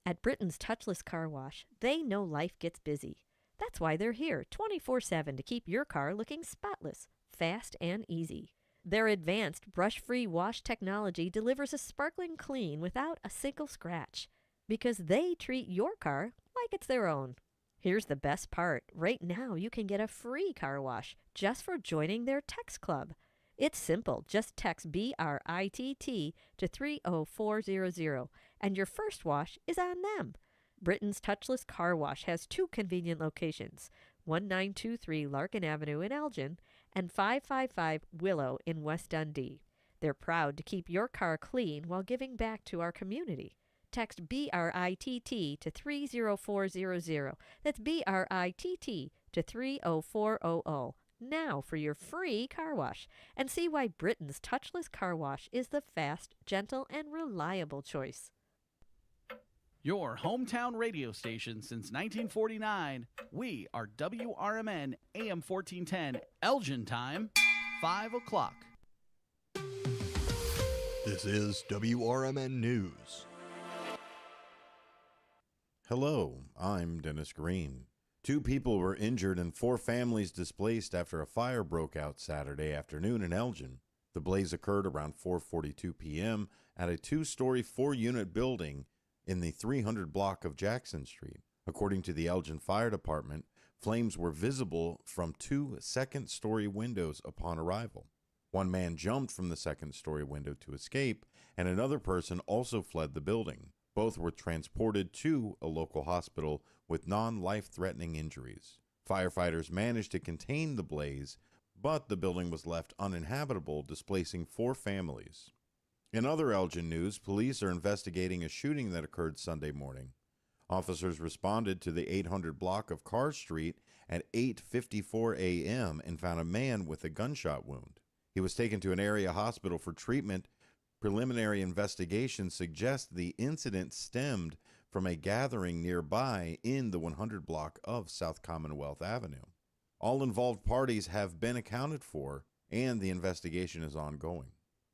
At Britain's Touchless Car Wash, they know life gets busy. That's why they're here 24/7 to keep your car looking spotless, fast, and easy. Their advanced brush-free wash technology delivers a sparkling clean without a single scratch, because they treat your car like it's their own. Here's the best part. Right now, you can get a free car wash just for joining their text club. It's simple. Just text BRITT to 30400, and your first wash is on them. Britain's Touchless Car Wash has 2 convenient locations, 1923 Larkin Avenue in Elgin and 555 Willow in West Dundee. They're proud to keep your car clean while giving back to our community. Text BRITT to 30400. That's BRITT to 30400 now for your free car wash, and see why Britain's Touchless Car Wash is the fast, gentle, and reliable choice. Your hometown radio station since 1949. We are WRMN AM 1410, Elgin time, 5 o'clock. This is WRMN News. Hello, I'm Dennis Green. 2 people were injured and 4 families displaced after a fire broke out Saturday afternoon in Elgin. The blaze occurred around 4:42 p.m. at a 2-story, 4-unit building in the 300 block of Jackson Street. According to the Elgin Fire Department, flames were visible from 2 second-story windows upon arrival. 1 man jumped from the second-story window to escape, and another person also fled the building. Both were transported to a local hospital with non-life-threatening injuries. Firefighters managed to contain the blaze, but the building was left uninhabitable, displacing 4 families. In other Elgin news, police are investigating a shooting that occurred Sunday morning. Officers responded to the 800 block of Carr Street at 8:54 a.m. and found a man with a gunshot wound. He was taken to an area hospital for treatment. Preliminary investigation suggests the incident stemmed from a gathering nearby in the 100 block of South Commonwealth Avenue. All involved parties have been accounted for, and the investigation is ongoing.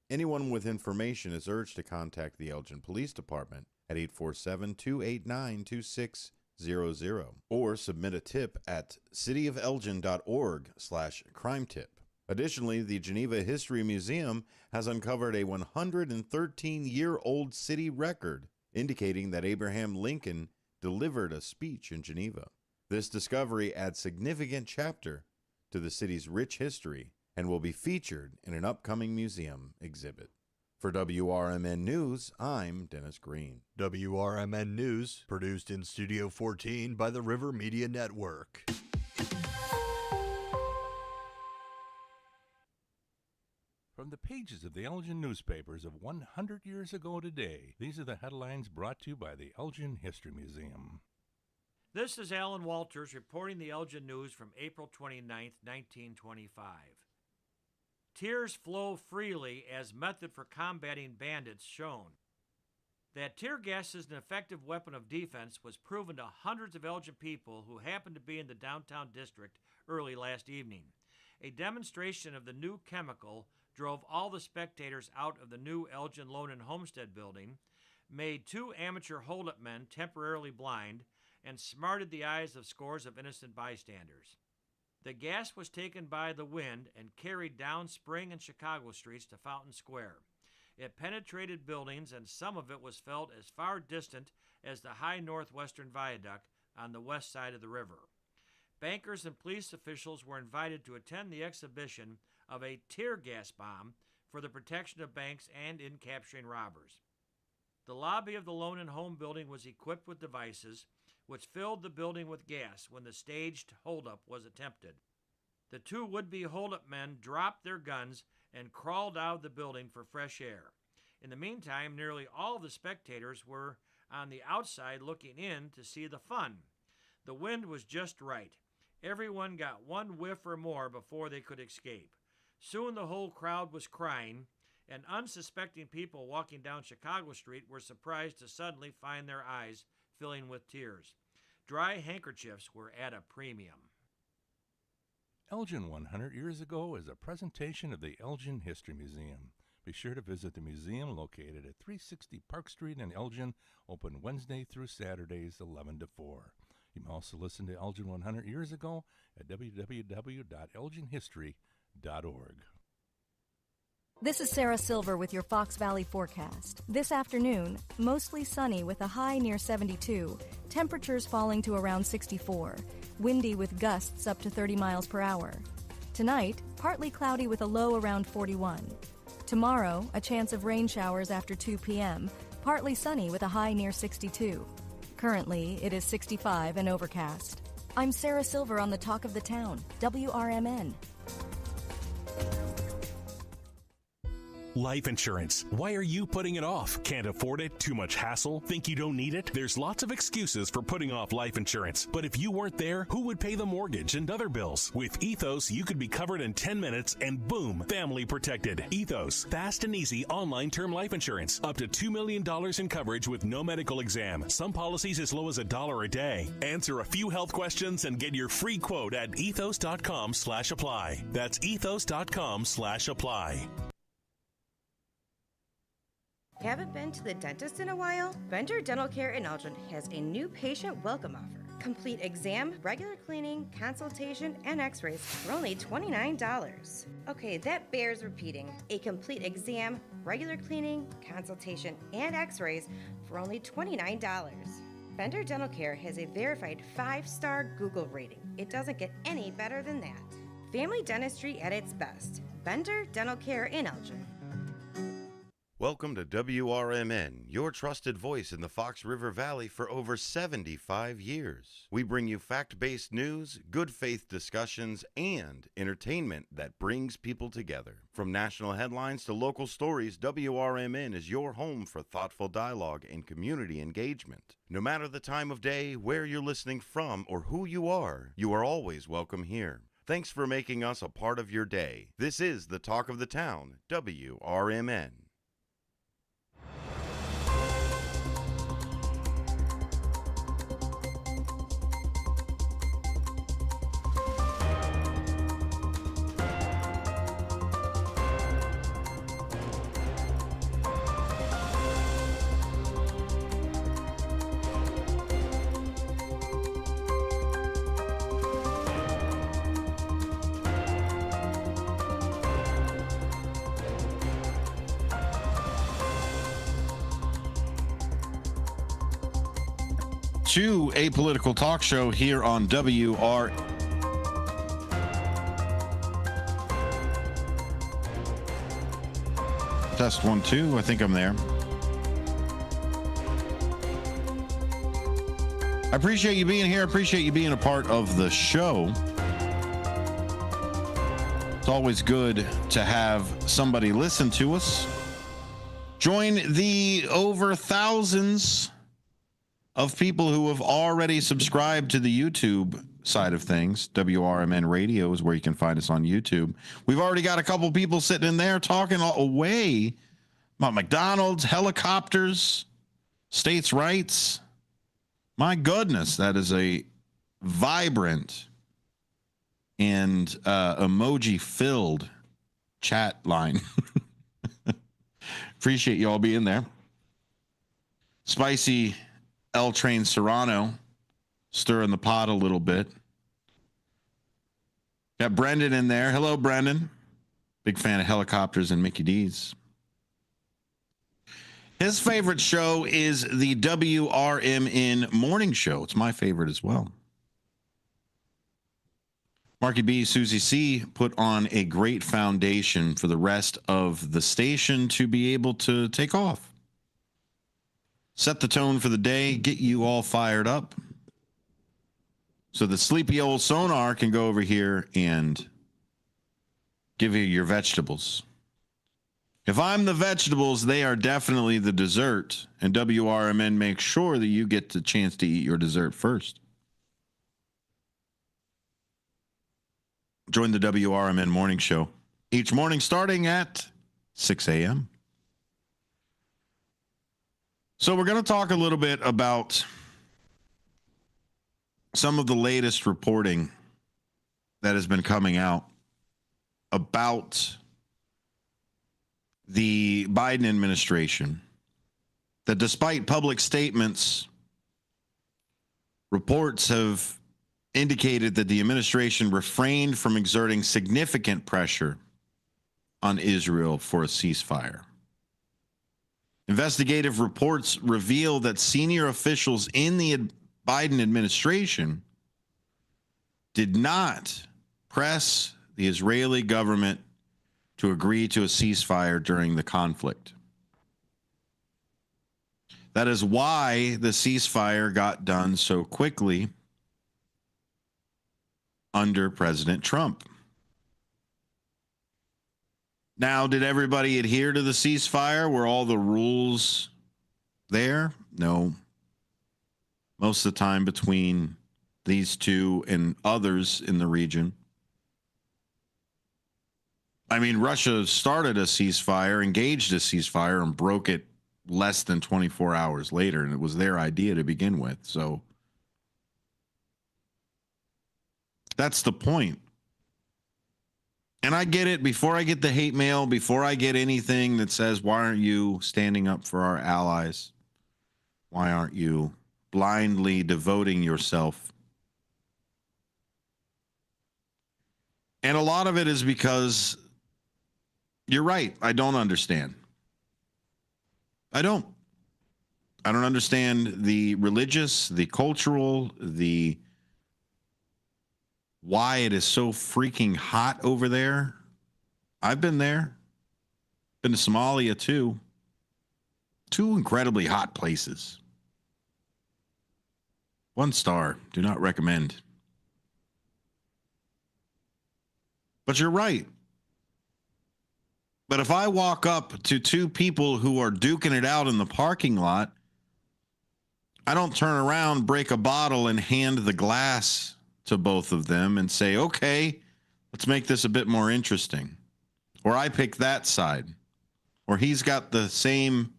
Anyone with information is urged to contact the Elgin Police Department at 847-289-2600 or submit a tip at cityofelgin.org/crime-tip. Additionally, the Geneva History Museum has uncovered a 113-year-old city record indicating that Abraham Lincoln delivered a speech in Geneva. This discovery adds significant chapter to the city's rich history and will be featured in an upcoming museum exhibit. For WRMN News, I'm Dennis Green. WRMN News, produced in Studio 14 by the River Media Network. From the pages of the Elgin newspapers of 100 years ago today, these are the headlines brought to you by the Elgin History Museum. This is Alan Walters reporting the Elgin News from April 29, 1925. Tears flow freely as method for combating bandits shown. That tear gas is an effective weapon of defense was proven to hundreds of Elgin people who happened to be in the downtown district early last evening. A demonstration of the new chemical drove all the spectators out of the new Elgin Loan and Homestead building, made 2 amateur hold-up men temporarily blind, and smarted the eyes of scores of innocent bystanders. The gas was taken by the wind and carried down Spring and Chicago streets to Fountain Square. It penetrated buildings, and some of it was felt as far distant as the high northwestern viaduct on the west side of the river. Bankers and police officials were invited to attend the exhibition of a tear gas bomb for the protection of banks and in capturing robbers. The lobby of the Loan and Home building was equipped with devices which filled the building with gas when the staged holdup was attempted. The 2 would-be holdup men dropped their guns and crawled out of the building for fresh air. In the meantime, nearly all the spectators were on the outside looking in to see the fun. The wind was just right. Everyone got 1 whiff or more before they could escape. Soon the whole crowd was crying, and unsuspecting people walking down Chicago Street were surprised to suddenly find their eyes filling with tears. Dry handkerchiefs were at a premium. Elgin 100 years ago is a presentation of the Elgin History Museum. Be sure to visit the museum located at 360 Park Street in Elgin, open Wednesday through Saturdays 11 to 4. You can also listen to Elgin 100 years ago at www.elginhistory.org. This is Sarah Silver with your Fox Valley forecast. This afternoon, mostly sunny with a high near 72, temperatures falling to around 64, windy with gusts up to 30 miles per hour. Tonight, partly cloudy with a low around 41. Tomorrow, a chance of rain showers after 2 p.m., partly sunny with a high near 62. Currently, it is 65 and overcast. I'm Sarah Silver on the Talk of the Town, WRMN. Life insurance. Why are you putting it off? Can't afford it? Too much hassle? Think you don't need it? There's lots of excuses for putting off life insurance. But if you weren't there, who would pay the mortgage and other bills? With Ethos, you could be covered in 10 minutes and boom, family protected. Ethos, fast and easy online term life insurance. Up to $2 million in coverage with no medical exam. Some policies as low as $1 a day. Answer a few health questions and get your free quote at ethos.com/apply. That's ethos.com/apply. Haven't been to the dentist in a while? Banter Dental Care in Elgin has a new patient welcome offer. Complete exam, regular cleaning, consultation, and x-rays for only $29. Okay, that bears repeating. A complete exam, regular cleaning, consultation, and x-rays for only $29. Bender Dental Care has a verified 5-star Google rating. It doesn't get any better than that. Family dentistry at its best. Bender Dental Care in Elgin. Welcome to WRMN, your trusted voice in the Fox River Valley for over 75 years. We bring you fact-based news, good faith discussions, and entertainment that brings people together. From national headlines to local stories, WRMN is your home for thoughtful dialogue and community engagement. No matter the time of day, where you're listening from, or who you are always welcome here. Thanks for making us a part of your day. This is the Talk of the Town, WRMN. To a political talk show here on WR. Test 1, 2. I think I'm there. I appreciate you being here. I appreciate you being a part of the show. It's always good to have somebody listen to us. Join the over thousands of people who have already subscribed to the YouTube side of things. WRMN Radio is where you can find us on YouTube. We've already got a couple people sitting in there talking away about McDonald's, helicopters, states' rights. My goodness, that is a vibrant and emoji-filled chat line. Appreciate you all being there. Spicy L Train Serrano, stirring the pot a little bit. Got Brendan in there. Hello, Brendan. Big fan of helicopters and Mickey D's. His favorite show is the WRMN Morning Show. It's my favorite as well. Marky B, Susie C put on a great foundation for the rest of the station to be able to take off. Set the tone for the day, get you all fired up so the sleepy old sonar can go over here and give you your vegetables. If I'm the vegetables, they are definitely the dessert, and WRMN makes sure that you get the chance to eat your dessert first. Join the WRMN Morning Show each morning starting at 6 a.m. So we're going to talk a little bit about some of the latest reporting that has been coming out about the Biden administration, that despite public statements, reports have indicated that the administration refrained from exerting significant pressure on Israel for a ceasefire. Investigative reports reveal that senior officials in the Biden administration did not press the Israeli government to agree to a ceasefire during the conflict. That is why the ceasefire got done so quickly under President Trump. Now, did everybody adhere to the ceasefire? Were all the rules there? No. Most of the time between these two and others in the region. I mean, Russia started a ceasefire, engaged a ceasefire, and broke it less than 24 hours later, and it was their idea to begin with. So that's the point. And I get it. Before I get the hate mail, before I get anything that says, why aren't you standing up for our allies? Why aren't you blindly devoting yourself? And a lot of it is because you're right. I don't understand. I don't understand the religious, the cultural, the why it is so freaking hot over there. I've been there. Been to Somalia too. Two incredibly hot places. 1 star. Do not recommend. But you're right. But if I walk up to 2 people who are duking it out in the parking lot, I don't turn around, break a bottle, and hand the glass to both of them and say, okay, let's make this a bit more interesting. Or I pick that side. Or he's got the same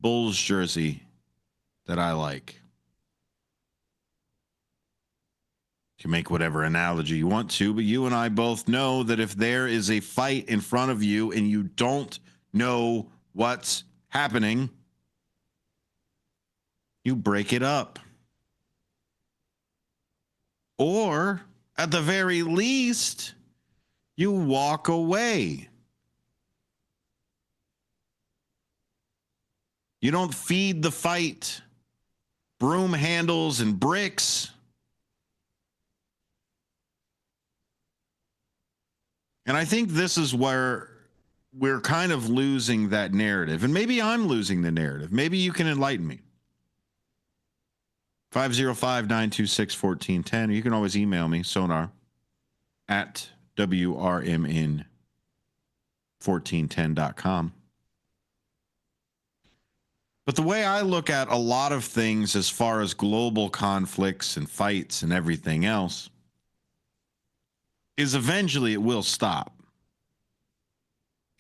Bulls jersey that I like. You can make whatever analogy you want to, but you and I both know that if there is a fight in front of you and you don't know what's happening, you break it up. Or, at the very least, you walk away. You don't feed the fight, broom handles and bricks. And I think this is where we're kind of losing that narrative. And maybe I'm losing the narrative. Maybe you can enlighten me. 505-926-1410. You can always email me, sonar@WRMN1410.com. But the way I look at a lot of things as far as global conflicts and fights and everything else is eventually it will stop.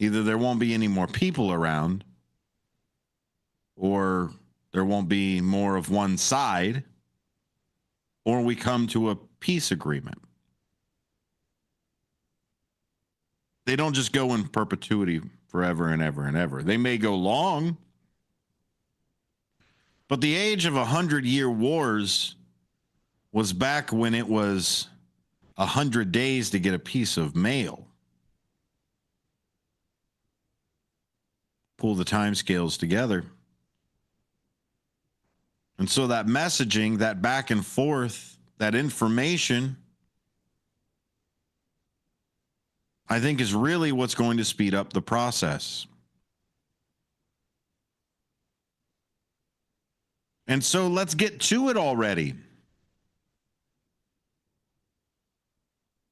Either there won't be any more people around, or there won't be more of one side, or we come to a peace agreement. They don't just go in perpetuity forever and ever and ever. They may go long, but the age of 100-year wars was back when it was 100 days to get a piece of mail. Pull the timescales together. And so that messaging, that back and forth, that information, I think is really what's going to speed up the process. And so let's get to it already.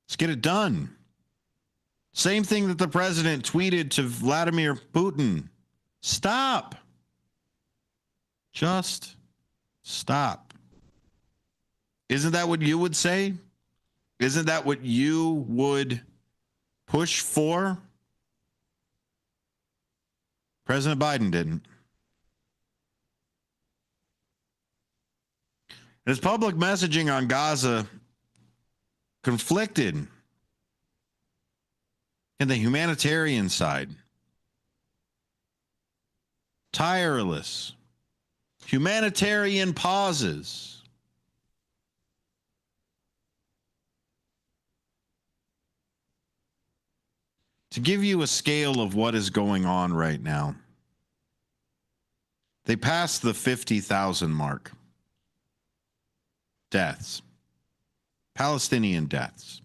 Let's get it done. Same thing that the president tweeted to Vladimir Putin. Stop. Just stop. Isn't that what you would say? Isn't that what you would push for? President Biden didn't. His public messaging on Gaza conflicted in the humanitarian side. Tireless. Humanitarian pauses. To give you a scale of what is going on right now, they passed the 50,000 mark. Deaths. Palestinian deaths.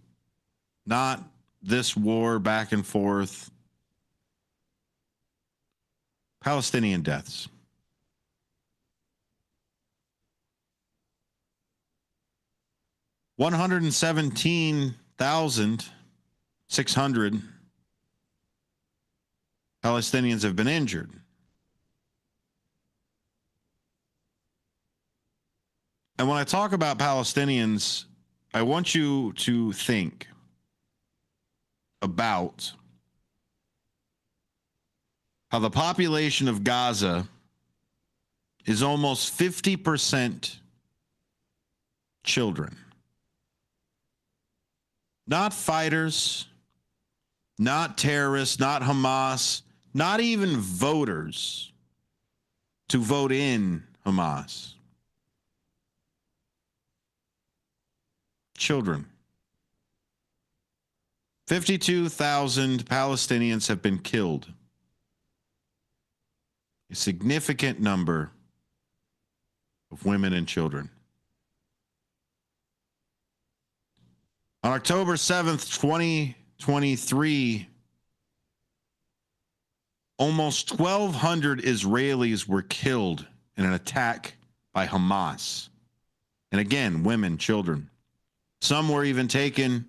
Not this war back and forth. Palestinian deaths. $117,600 Palestinians have been injured. And when I talk about Palestinians, I want you to think about how the population of Gaza is almost 50% children. Not fighters, not terrorists, not Hamas, not even voters to vote in Hamas. Children. 52,000 Palestinians have been killed. A significant number of women and children. On October 7th, 2023, Almost 1,200 Israelis were killed in an attack by Hamas. And again, women, children. Some were even taken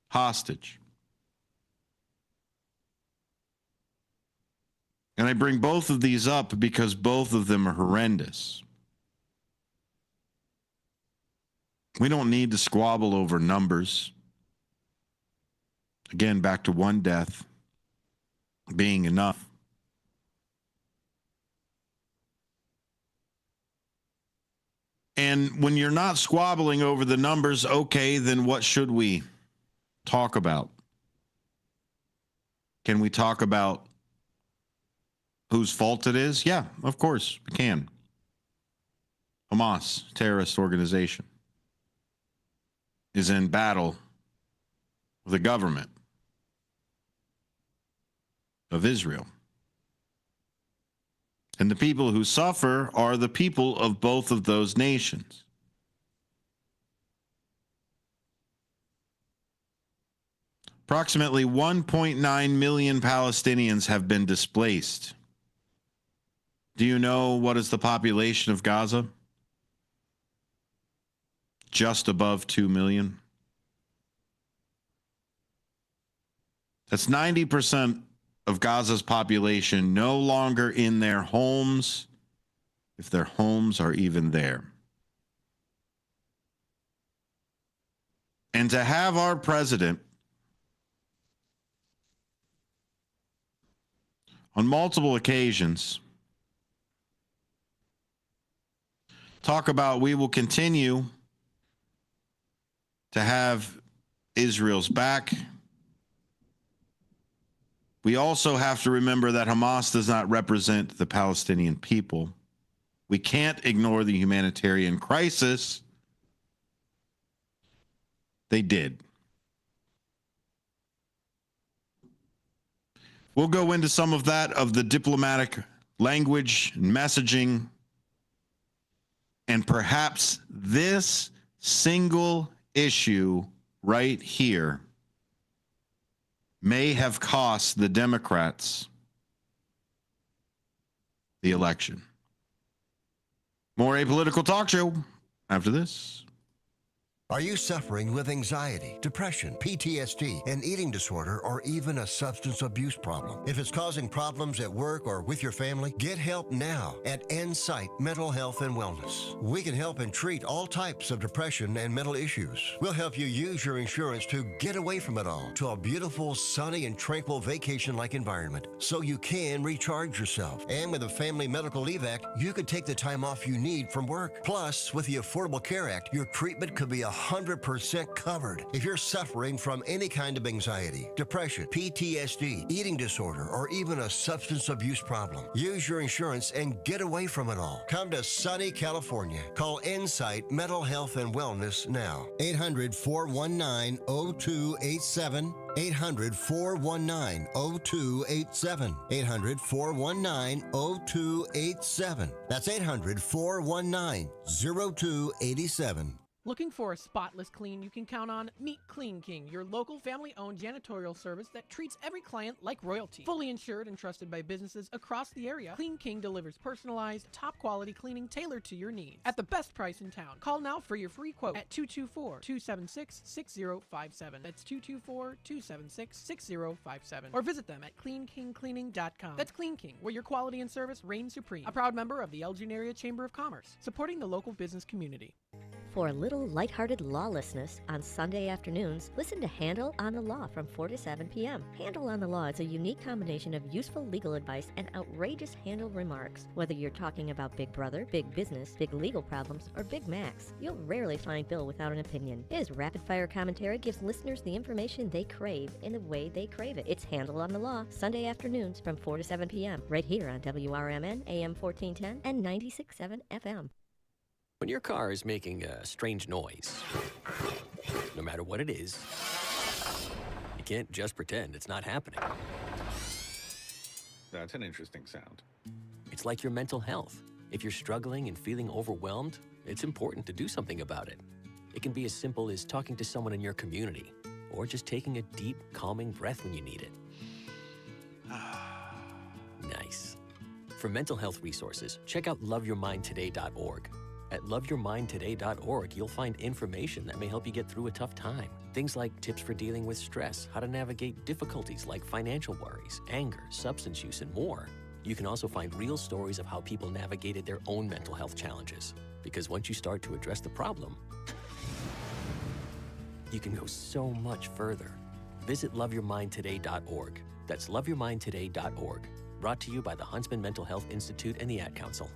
hostage. And I bring both of these up because both of them are horrendous. We don't need to squabble over numbers. Again, back to one death being enough. And when you're not squabbling over the numbers, okay, then what should we talk about? Can we talk about whose fault it is? Yeah, of course, we can. Hamas, terrorist organization, is in battle with the government of Israel. And the people who suffer are the people of both of those nations. Approximately 1.9 million Palestinians have been displaced. Do you know what is the population of Gaza? Just above 2 million. That's 90% of Gaza's population no longer in their homes, if their homes are even there. And to have our president on multiple occasions talk about we will continue to have Israel's back. We also have to remember that Hamas does not represent the Palestinian people. We can't ignore the humanitarian crisis. They did. We'll go into some of that, of the diplomatic language and messaging, and perhaps this single issue right here may have cost the Democrats the election. More Apolitical Talk Show after this. Are you suffering with anxiety, depression, PTSD, an eating disorder, or even a substance abuse problem? If it's causing problems at work or with your family, get help now at Insight Mental Health and Wellness. We can help and treat all types of depression and mental issues. We'll help you use your insurance to get away from it all to a beautiful, sunny, and tranquil vacation-like environment so you can recharge yourself. And with a Family Medical Leave Act, you could take the time off you need from work. Plus, with the Affordable Care Act, your treatment could be 100% covered. If you're suffering from any kind of anxiety, depression, PTSD, eating disorder, or even a substance abuse problem, use your insurance and get away from it all. Come to sunny California. Call Insight Mental Health and Wellness now. 800-419-0287. 800-419-0287. 800-419-0287. That's 800-419-0287. Looking for a spotless clean you can count on? Meet Clean King, your local family-owned janitorial service that treats every client like royalty. Fully insured and trusted by businesses across the area, Clean King delivers personalized, top-quality cleaning tailored to your needs at the best price in town. Call now for your free quote at 224-276-6057. That's 224-276-6057. Or visit them at cleankingcleaning.com. That's Clean King, where your quality and service reign supreme. A proud member of the Elgin Area Chamber of Commerce, supporting the local business community. For a little lighthearted lawlessness on Sunday afternoons, listen to Handle on the Law from 4 to 7 p.m. Handle on the Law is a unique combination of useful legal advice and outrageous handle remarks. Whether you're talking about Big Brother, big business, big legal problems, or Big Macs, you'll rarely find Bill without an opinion. His rapid-fire commentary gives listeners the information they crave in the way they crave it. It's Handle on the Law, Sunday afternoons from 4 to 7 p.m. right here on WRMN, AM 1410 and 96.7 FM. When your car is making a strange noise, no matter what it is, you can't just pretend it's not happening. That's an interesting sound. It's like your mental health. If you're struggling and feeling overwhelmed, it's important to do something about it. It can be as simple as talking to someone in your community, or just taking a deep, calming breath when you need it. For mental health resources, check out loveyourmindtoday.org. At loveyourmindtoday.org, you'll find information that may help you get through a tough time. Things like tips for dealing with stress, how to navigate difficulties like financial worries, anger, substance use, and more. You can also find real stories of how people navigated their own mental health challenges. Because once you start to address the problem, you can go so much further. Visit loveyourmindtoday.org. That's loveyourmindtoday.org. Brought to you by the Huntsman Mental Health Institute and the Ad Council.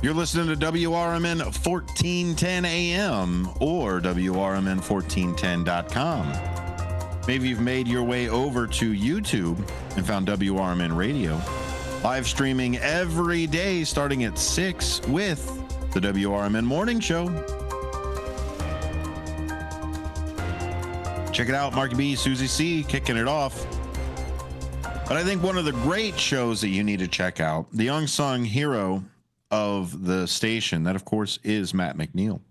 You're listening to WRMN 1410 AM or WRMN1410.com. Maybe you've made your way over to YouTube and found WRMN Radio. Live streaming every day starting at 6 with the WRMN Morning Show. Check it out, Marky B, Susie C, kicking it off. But I think one of the great shows that you need to check out, the unsung hero of the station, that of course is Matt McNeil.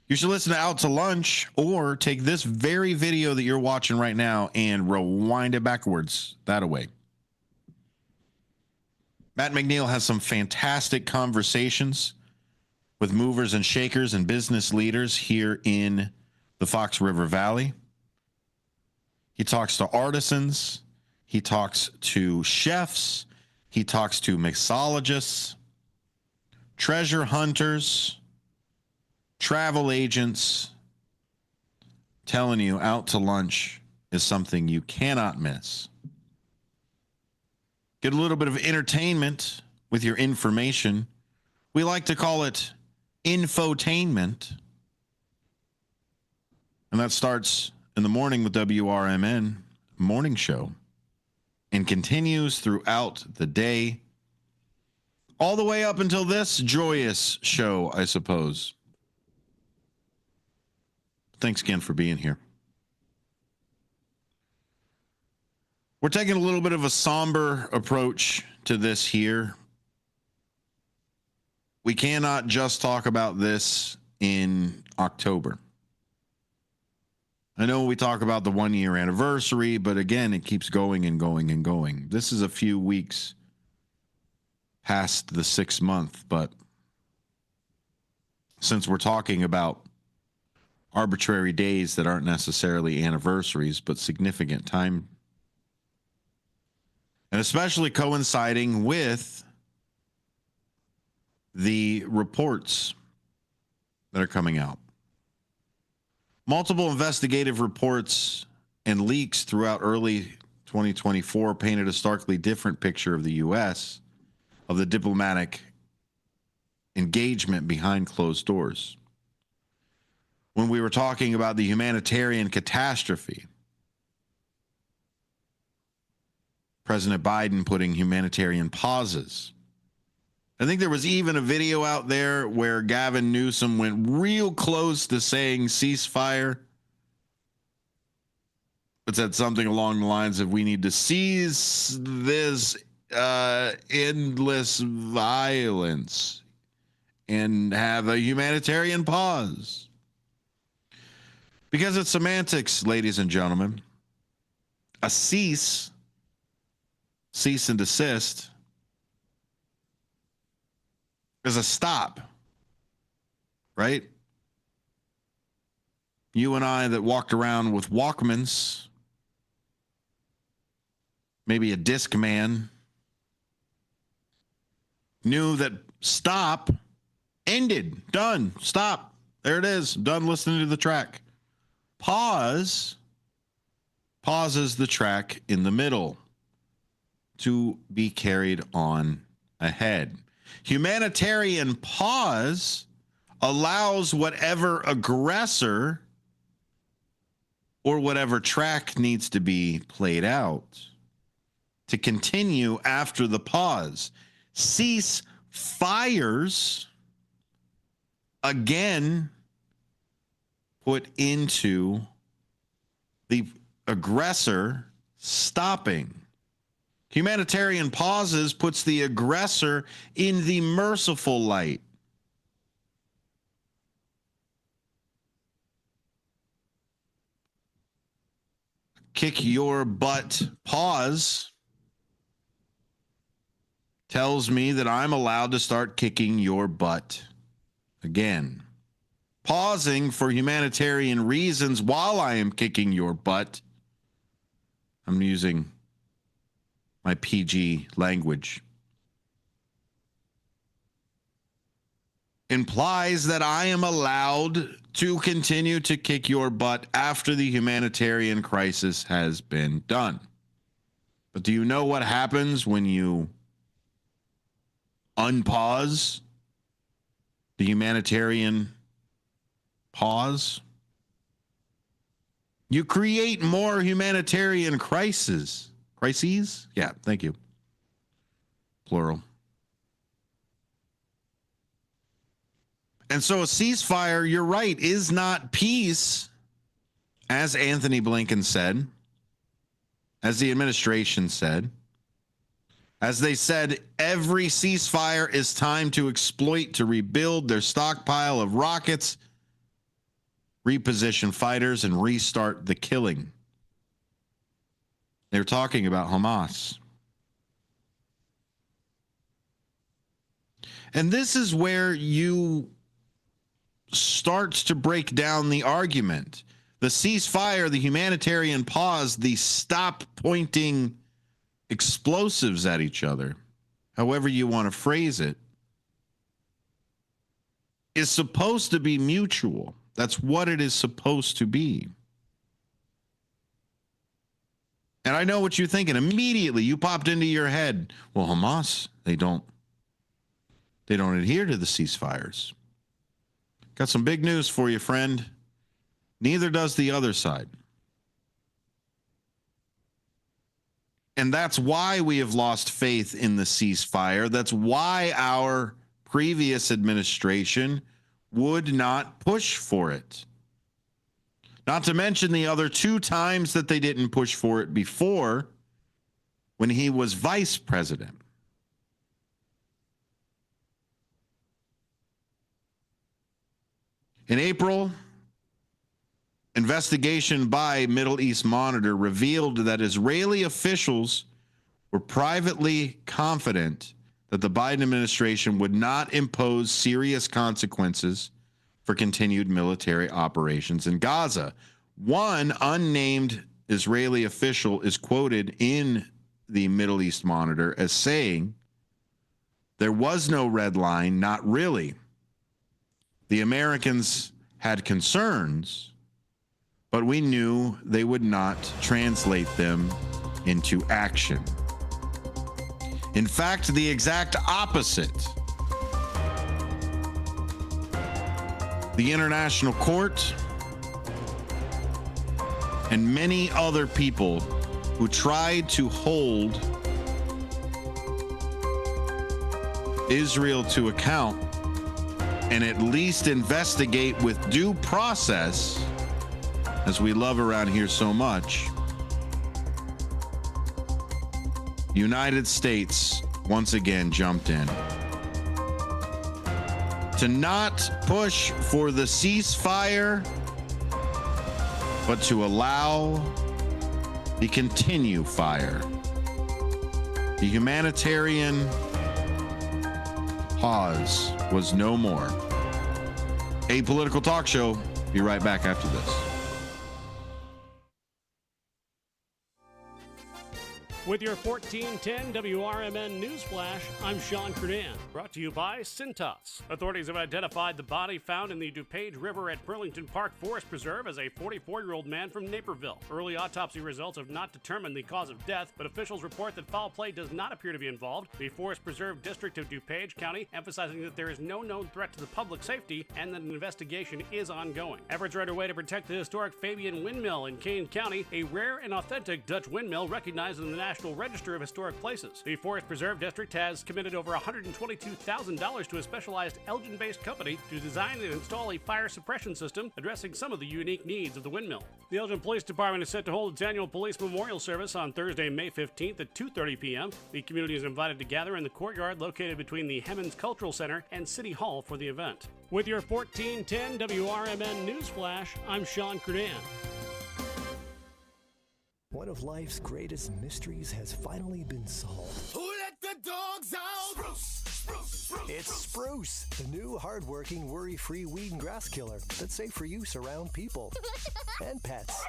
You should listen to Out to Lunch or take this very video that you're watching right now and rewind it backwards that away. Matt McNeil has some fantastic conversations with movers and shakers and business leaders here in the Fox River Valley. He talks to artisans. He talks to chefs. He talks to mixologists, treasure hunters, travel agents. Telling you, Out to Lunch is something you cannot miss. Get a little bit of entertainment with your information. We like to call it infotainment. And that starts in the morning with WRMN Morning Show and continues throughout the day, all the way up until this joyous show, I suppose. Thanks again for being here. We're taking a little bit of a somber approach to this here. We cannot just talk about this in October. I know we talk about the 1 year anniversary, but again, it keeps going and going and going. This is a few weeks past the 6 month, but since we're talking about arbitrary days that aren't necessarily anniversaries, but significant time, and especially coinciding with the reports that are coming out. Multiple investigative reports and leaks throughout early 2024 painted a starkly different picture of the U.S., of the diplomatic engagement behind closed doors. When we were talking about the humanitarian catastrophe, President Biden putting humanitarian pauses. I think there was even a video out there where Gavin Newsom went real close to saying ceasefire, but said something along the lines of, we need to cease this endless violence and have a humanitarian pause. Because it's semantics, ladies and gentlemen. A cease and desist, is a stop, right? You and I that walked around with Walkmans, maybe a Discman, knew that stop ended, done, stop. There it is, done listening to the track. Pause pauses the track in the middle to be carried on ahead. Humanitarian pause allows whatever aggressor or whatever track needs to be played out to continue after the pause. Cease fires again put into the aggressor stopping. Humanitarian pauses puts the aggressor in the merciful light. Kick your butt pause tells me that I'm allowed to start kicking your butt again. Pausing for humanitarian reasons while I am kicking your butt. I'm using my PG language. Implies that I am allowed to continue to kick your butt after the humanitarian crisis has been done. But do you know what happens when you unpause the humanitarian pause? You create more humanitarian crises. Crises? Yeah, thank you. Plural. And so a ceasefire, you're right, is not peace, as Anthony Blinken said, as the administration said. As they said, every ceasefire is time to exploit, to rebuild their stockpile of rockets, reposition fighters, and restart the killing. They're talking about Hamas. And this is where you start to break down the argument. The ceasefire, the humanitarian pause, the stop pointing explosives at each other, however you want to phrase it, is supposed to be mutual. That's what it is supposed to be. And I know what you're thinking. Immediately, you popped into your head, well, Hamas, they don't adhere to the ceasefires. Got some big news for you, friend. Neither does the other side. And that's why we have lost faith in the ceasefire. That's why our previous administration would not push for it. Not to mention the other 2 times that they didn't push for it before, when he was vice president. In April, investigation by Middle East Monitor revealed that Israeli officials were privately confident that the Biden administration would not impose serious consequences for continued military operations in Gaza. One unnamed Israeli official is quoted in the Middle East Monitor as saying, "There was no red line, not really. The Americans had concerns, but we knew they would not translate them into action." In fact, the exact opposite. The International Court and many other people who tried to hold Israel to account and at least investigate with due process, as we love around here so much, United States once again jumped in. To not push for the ceasefire, but to allow the continue fire. The humanitarian pause was no more. A political talk show. Be right back after this. With your 1410 WRMN News Flash, I'm Sean Kernan. Brought to you by Cintas. Authorities have identified the body found in the DuPage River at Burlington Park Forest Preserve as a 44-year-old man from Naperville. Early autopsy results have not determined the cause of death, but officials report that foul play does not appear to be involved. The Forest Preserve District of DuPage County emphasizing that there is no known threat to the public safety and that an investigation is ongoing. Efforts are underway to protect the historic Fabian Windmill in Kane County, a rare and authentic Dutch windmill recognized in the National Register of Historic Places. The Forest Preserve District has committed over $122,000 to a specialized Elgin-based company to design and install a fire suppression system addressing some of the unique needs of the windmill. The Elgin Police Department is set to hold its annual police memorial service on Thursday, May 15th at 2:30 p.m. The community is invited to gather in the courtyard located between the Hemmons Cultural Center and City Hall for the event. With your 1410 WRMN News Flash, I'm Sean Kernan. One of life's greatest mysteries has finally been solved. Who let the dogs out? Spruce, spruce, spruce. It's Spruce, the new hard-working, worry-free weed and grass killer that's safe for use around people and pets.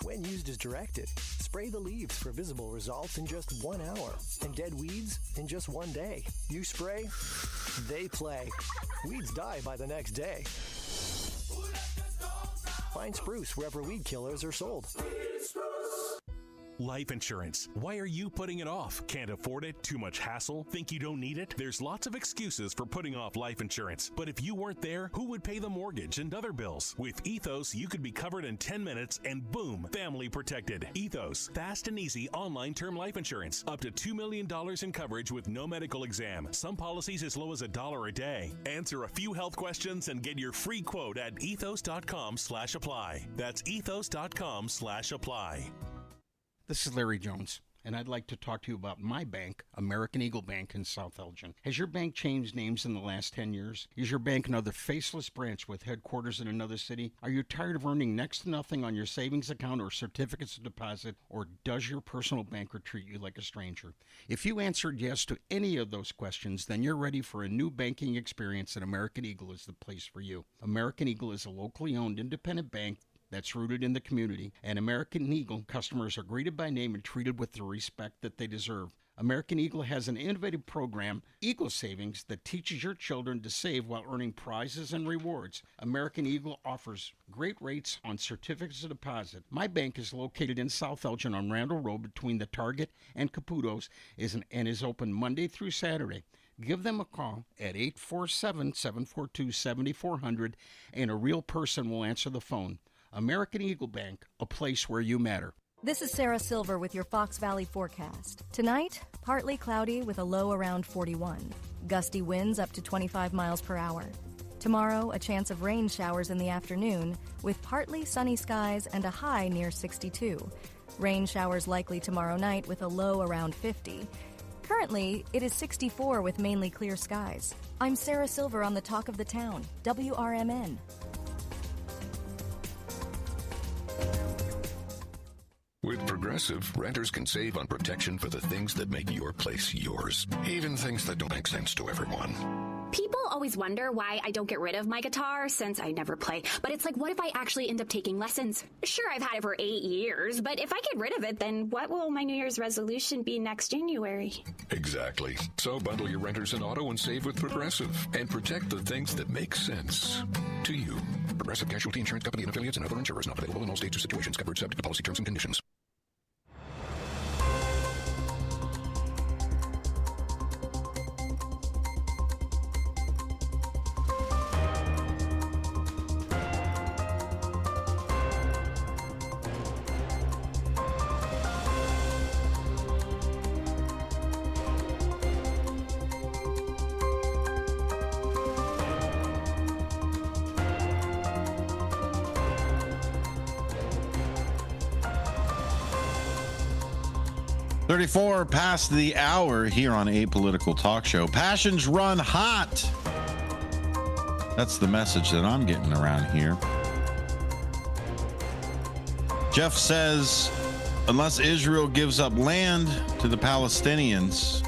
When used as directed, spray the leaves for visible results in just 1 hour and dead weeds in just 1 day. You spray, they play. Weeds die by the next day. Find Spruce wherever weed killers are sold. Life insurance. Why are you putting it off? Can't afford it? Too much hassle? Think you don't need it? There's lots of excuses for putting off life insurance. But if you weren't there, who would pay the mortgage and other bills? With Ethos, you could be covered in 10 minutes and boom, family protected. Ethos, fast and easy online term life insurance. Up to $2 million in coverage with no medical exam. Some policies as low as $1 a day. Answer a few health questions and get your free quote at ethos.com/apply. That's ethos.com/apply. This is Larry Jones, and I'd like to talk to you about my bank, American Eagle Bank in South Elgin. Has your bank changed names in the last 10 years? Is your bank another faceless branch with headquarters in another city? Are you tired of earning next to nothing on your savings account or certificates of deposit, or does your personal banker treat you like a stranger? If you answered yes to any of those questions, then you're ready for a new banking experience, and American Eagle is the place for you. American Eagle is a locally owned independent bank that's rooted in the community, and American Eagle customers are greeted by name and treated with the respect that they deserve. American Eagle has an innovative program, Eagle Savings, that teaches your children to save while earning prizes and rewards. American Eagle offers great rates on certificates of deposit. My bank is located in South Elgin on Randall Road between the Target and Caputo's and is open Monday through Saturday. Give them a call at 847-742-7400, and a real person will answer the phone. American Eagle Bank, a place where you matter. This is Sarah Silver with your Fox Valley forecast. Tonight, partly cloudy with a low around 41. Gusty winds up to 25 miles per hour. Tomorrow, a chance of rain showers in the afternoon with partly sunny skies and a high near 62. Rain showers likely tomorrow night with a low around 50. Currently, it is 64 with mainly clear skies. I'm Sarah Silver on the Talk of the Town, WRMN. With Progressive, renters can save on protection for the things that make your place yours, even things that don't make sense to everyone. People always wonder why I don't get rid of my guitar since I never play. But it's like, what if I actually end up taking lessons? Sure, I've had it for 8 years, but if I get rid of it, then what will my New Year's resolution be next January? Exactly. So bundle your renters and auto and save with Progressive and protect the things that make sense to you. Progressive Casualty Insurance Company and affiliates and other insurers not available in all states or situations, covered subject to policy terms and conditions. .34 past the hour here on Apolitical Talk Show. Passions run hot. That's the message that I'm getting around here. Jeff says, unless Israel gives up land to the Palestinians,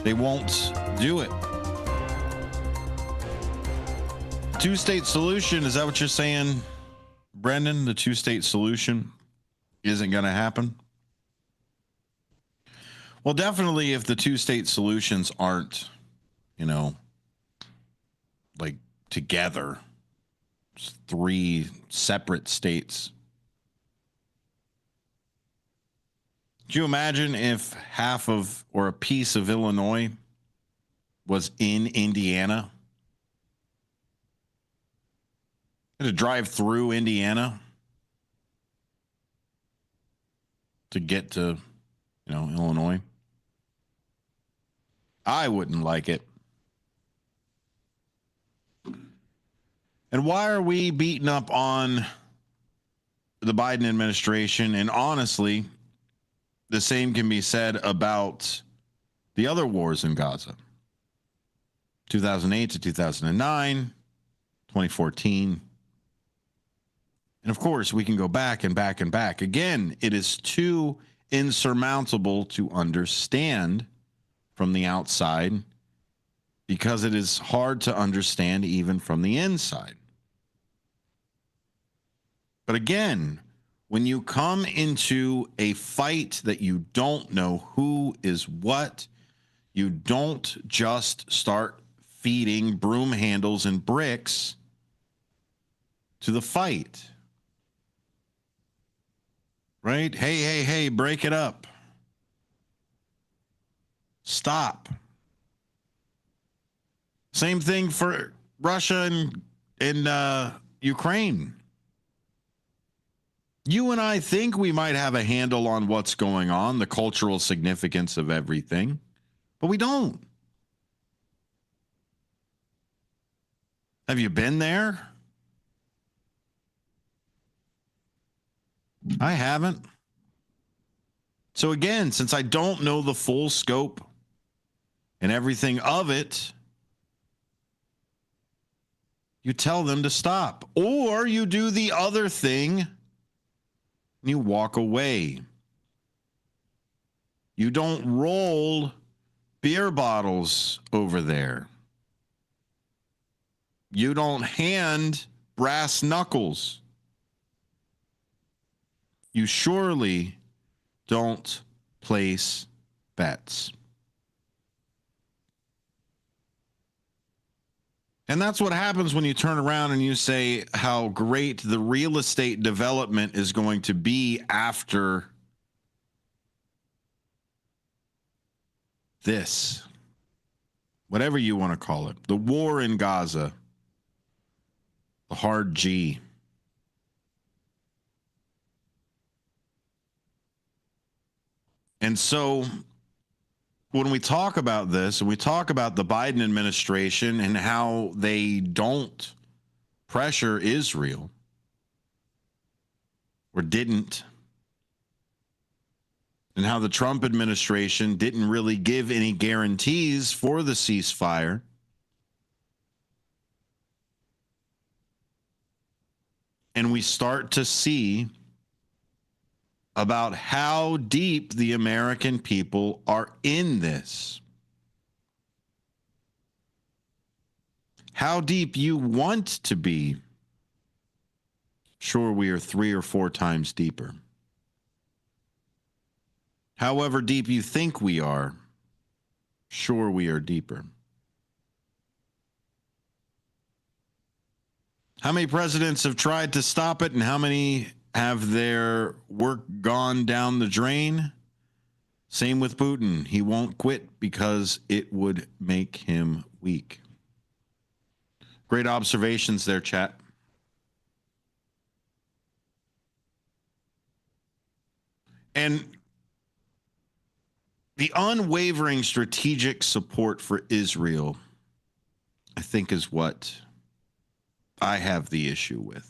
they won't do it. Two-state solution, is that what you're saying, Brendan? The two-state solution? isn't going to happen? Well, definitely if the two-state solutions aren't, like together, it's 3 separate states. Could you imagine if half of or a piece of Illinois was in Indiana? You had to drive through Indiana to get to, Illinois. I wouldn't like it. And why are we beating up on the Biden administration? And honestly, the same can be said about the other wars in Gaza. 2008 to 2009, 2014. And of course, we can go back and back and back. Again, it is too insurmountable to understand from the outside because it is hard to understand even from the inside. But again, when you come into a fight that you don't know who is what, you don't just start feeding broom handles and bricks to the fight. Right? Hey, break it up. Stop. Same thing for Russia and Ukraine. You and I think we might have a handle on what's going on, the cultural significance of everything, but we don't. Have you been there? I haven't. So again, since I don't know the full scope and everything of it, you tell them to stop. Or you do the other thing, and you walk away. You don't roll beer bottles over there. You don't hand brass knuckles. You surely don't place bets. And that's what happens when you turn around and you say how great the real estate development is going to be after this, whatever you want to call it, the war in Gaza, the hard G. And so when we talk about this and we talk about the Biden administration and how they don't pressure Israel or didn't, and how the Trump administration didn't really give any guarantees for the ceasefire, and we start to see about how deep the American people are in this. How deep you want to be. Sure, we are 3 or 4 times deeper. However deep you think we are, sure, we are deeper. How many presidents have tried to stop it, and how many have their work gone down the drain? Same with Putin. He won't quit because it would make him weak. Great observations there, chat. And the unwavering strategic support for Israel, I think, is what I have the issue with.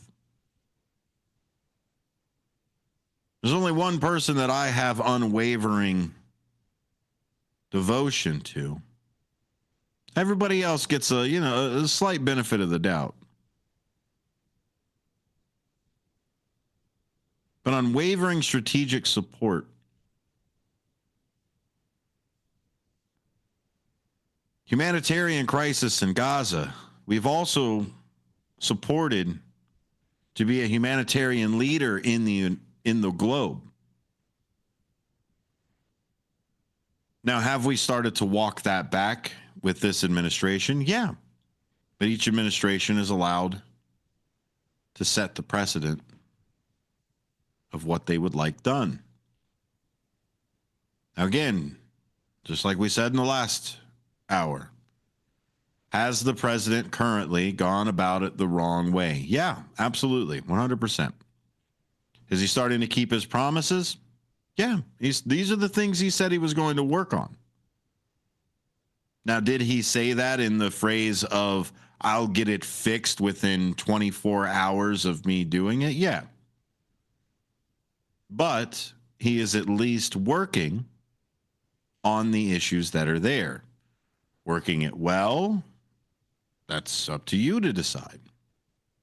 There's only one person that I have unwavering devotion to. Everybody else gets a slight benefit of the doubt. But unwavering strategic support. Humanitarian crisis in Gaza. We've also supported to be a humanitarian leader in the in the globe. Now, have we started to walk that back with this administration? Yeah. But each administration is allowed to set the precedent of what they would like done. Now, again, just like we said in the last hour, has the president currently gone about it the wrong way? Yeah, absolutely, 100%. Is he starting to keep his promises? Yeah, these are the things he said he was going to work on. Now, did he say that in the phrase of, I'll get it fixed within 24 hours of me doing it? Yeah. But he is at least working on the issues that are there. Working it well, that's up to you to decide.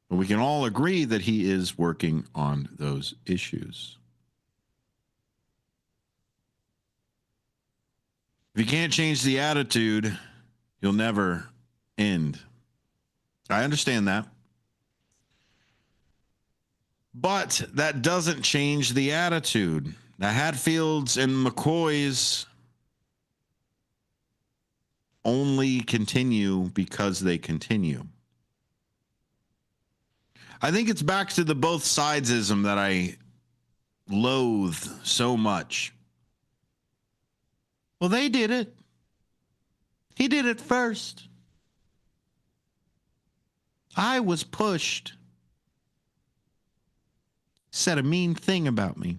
But we can all agree that he is working on those issues. If you can't change the attitude, you'll never end. I understand that. But that doesn't change the attitude. The Hatfields and McCoys only continue because they continue. I think it's back to the both sidesism that I loathe so much. Well, they did it. He did it first. I was pushed. Said a mean thing about me.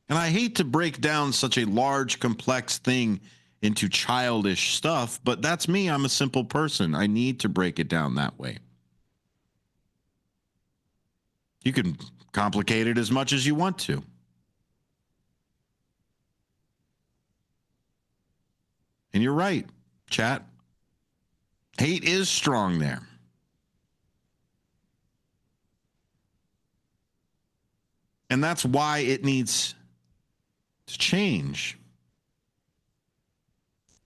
And I hate to break down such a large, complex thing into childish stuff, but that's me. I'm a simple person. I need to break it down that way. You can complicate it as much as you want to. And you're right, chat. Hate is strong there. And that's why it needs to change.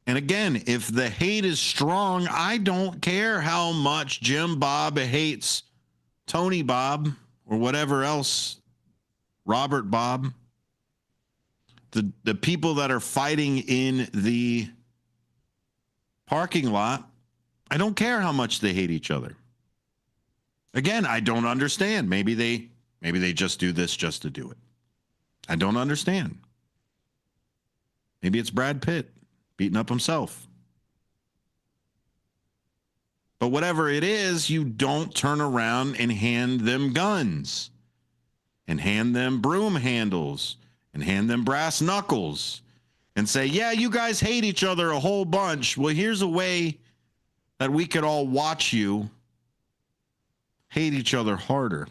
And again, if the hate is strong, I don't care how much Jim Bob hates Tony Bob or whatever else, Robert Bob. The people that are fighting in the parking lot, I don't care how much they hate each other. Again, I don't understand. Maybe they just do this just to do it. I don't understand. Maybe it's Brad Pitt beating up himself. But whatever it is, you don't turn around and hand them guns and hand them broom handles and hand them brass knuckles and say, yeah, you guys hate each other a whole bunch. Well, here's a way that we could all watch you hate each other harder.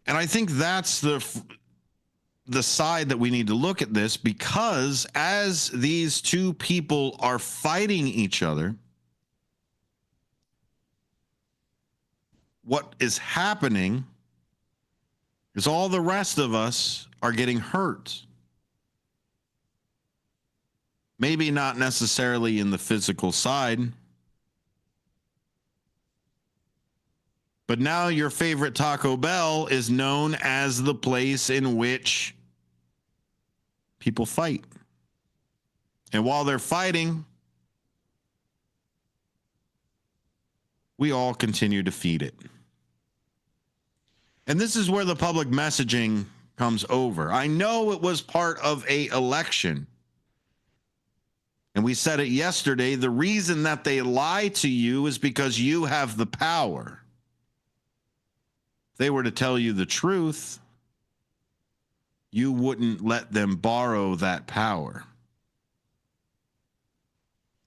And I think that's the side that we need to look at this, because as these two people are fighting each other, what is happening is all the rest of us are getting hurt. Maybe not necessarily in the physical side, but now your favorite Taco Bell is known as the place in which people fight. And while they're fighting, we all continue to feed it. And this is where the public messaging comes over. I know it was part of an election. And we said it yesterday. The reason that they lie to you is because you have the power. If they were to tell you the truth, you wouldn't let them borrow that power.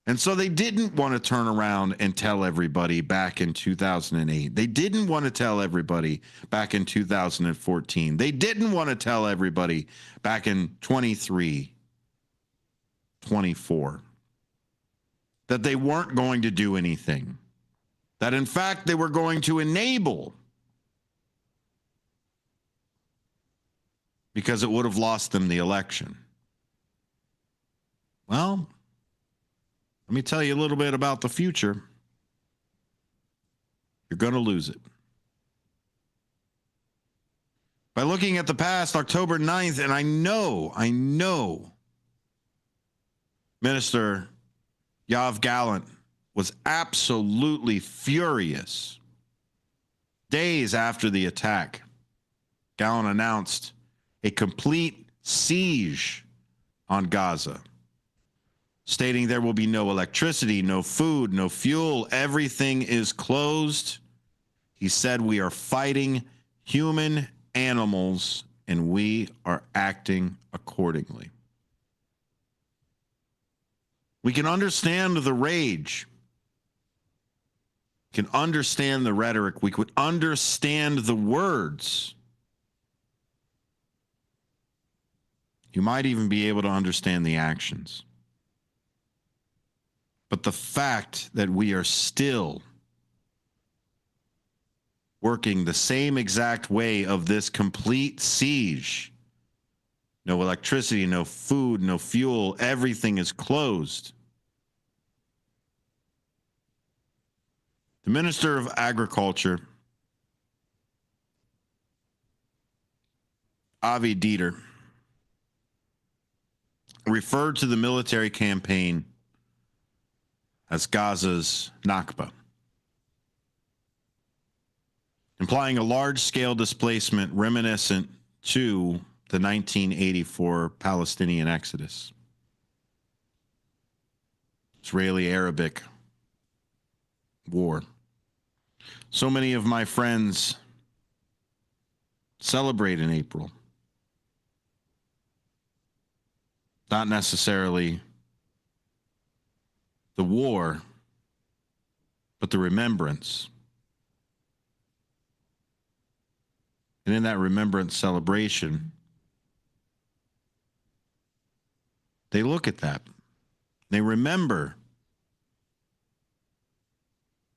And so they didn't want to turn around and tell everybody back in 2008. They didn't want to tell everybody back in 2014. They didn't want to tell everybody back in 23, 24, that they weren't going to do anything. That in fact, they were going to enable, because it would have lost them the election. Well, let me tell you a little bit about the future. You're going to lose it. By looking at the past, October 9th, and I know, Minister Yoav Gallant was absolutely furious. Days after the attack, Gallant announced a complete siege on Gaza, stating there will be no electricity, no food, no fuel, everything is closed. He said we are fighting human animals and we are acting accordingly. We can understand the rage. We can understand the rhetoric. We could understand the words. You might even be able to understand the actions. But the fact that we are still working the same exact way of this complete siege, no electricity, no food, no fuel, everything is closed. The Minister of Agriculture, Avi Dieter, referred to the military campaign as Gaza's Nakba, implying a large-scale displacement reminiscent to the 1984 Palestinian Exodus. Israeli-Arabic war. So many of my friends celebrate in April. Not necessarily the war, but the remembrance. And in that remembrance celebration, they look at that. They remember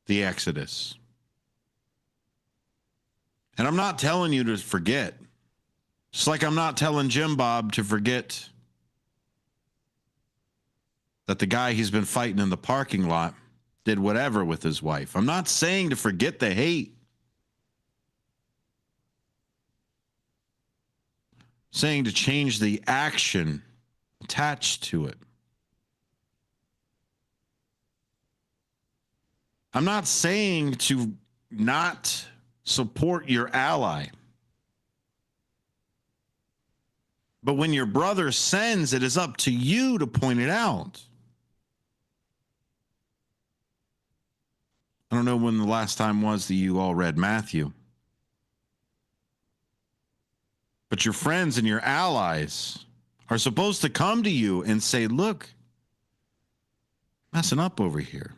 the Exodus. And I'm not telling you to forget. Just like I'm not telling Jim Bob to forget that the guy he's been fighting in the parking lot did whatever with his wife. I'm not saying to forget the hate. I'm saying to change the action attached to it. I'm not saying to not support your ally. But when your brother sins, it is up to you to point it out. I don't know when the last time was that you all read Matthew. But your friends and your allies are supposed to come to you and say, look, messing up over here.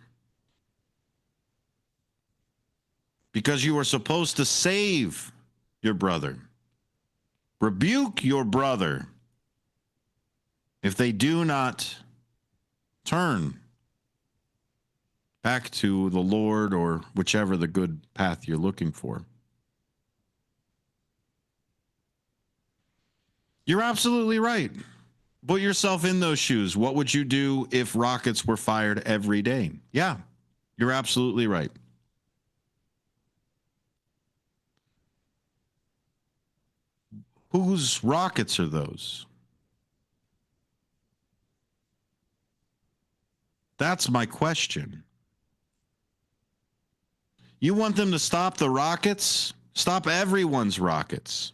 Because you are supposed to save your brother. Rebuke your brother if they do not turn back to the Lord or whichever the good path you're looking for. You're absolutely right. Put yourself in those shoes. What would you do if rockets were fired every day? Yeah, you're absolutely right. Whose rockets are those? That's my question. You want them to stop the rockets? Stop everyone's rockets.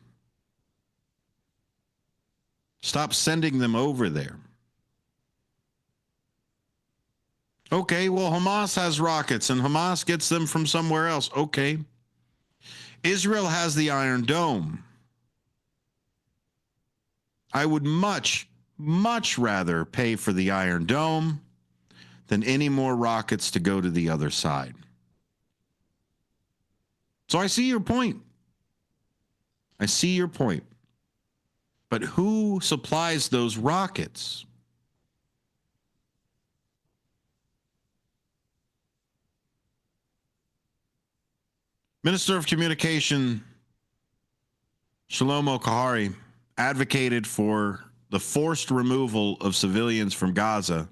Stop sending them over there. Okay, well, Hamas has rockets and Hamas gets them from somewhere else. Okay. Israel has the Iron Dome. I would much, much rather pay for the Iron Dome than any more rockets to go to the other side. So I see your point. I see your point. But who supplies those rockets? Minister of Communication Shlomo Kahari advocated for the forced removal of civilians from Gaza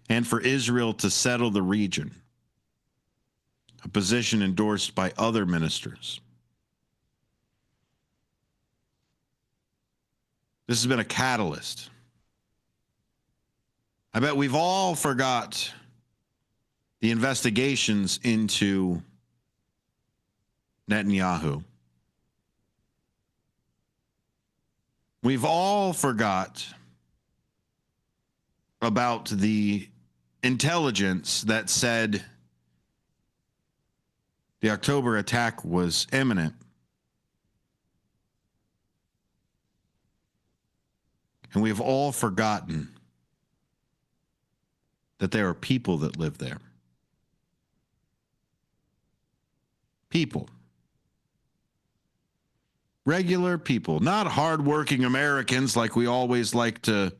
and for Israel to settle the region. a position endorsed by other ministers. This has been a catalyst. I bet we've all forgot the investigations into Netanyahu. We've all forgot about the intelligence that said the October attack was imminent. And we've all forgotten that there are people that live there. People. Regular people, not hardworking Americans like we always like to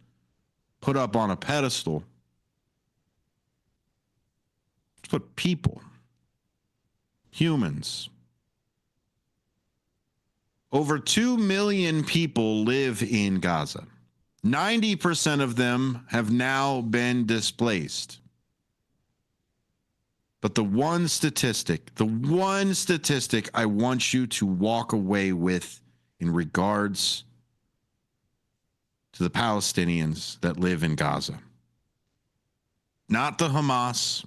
put up on a pedestal. But people, humans. Over 2 million people live in Gaza. 90% of them have now been displaced. But the one statistic I want you to walk away with in regards to the Palestinians that live in Gaza. Not the Hamas,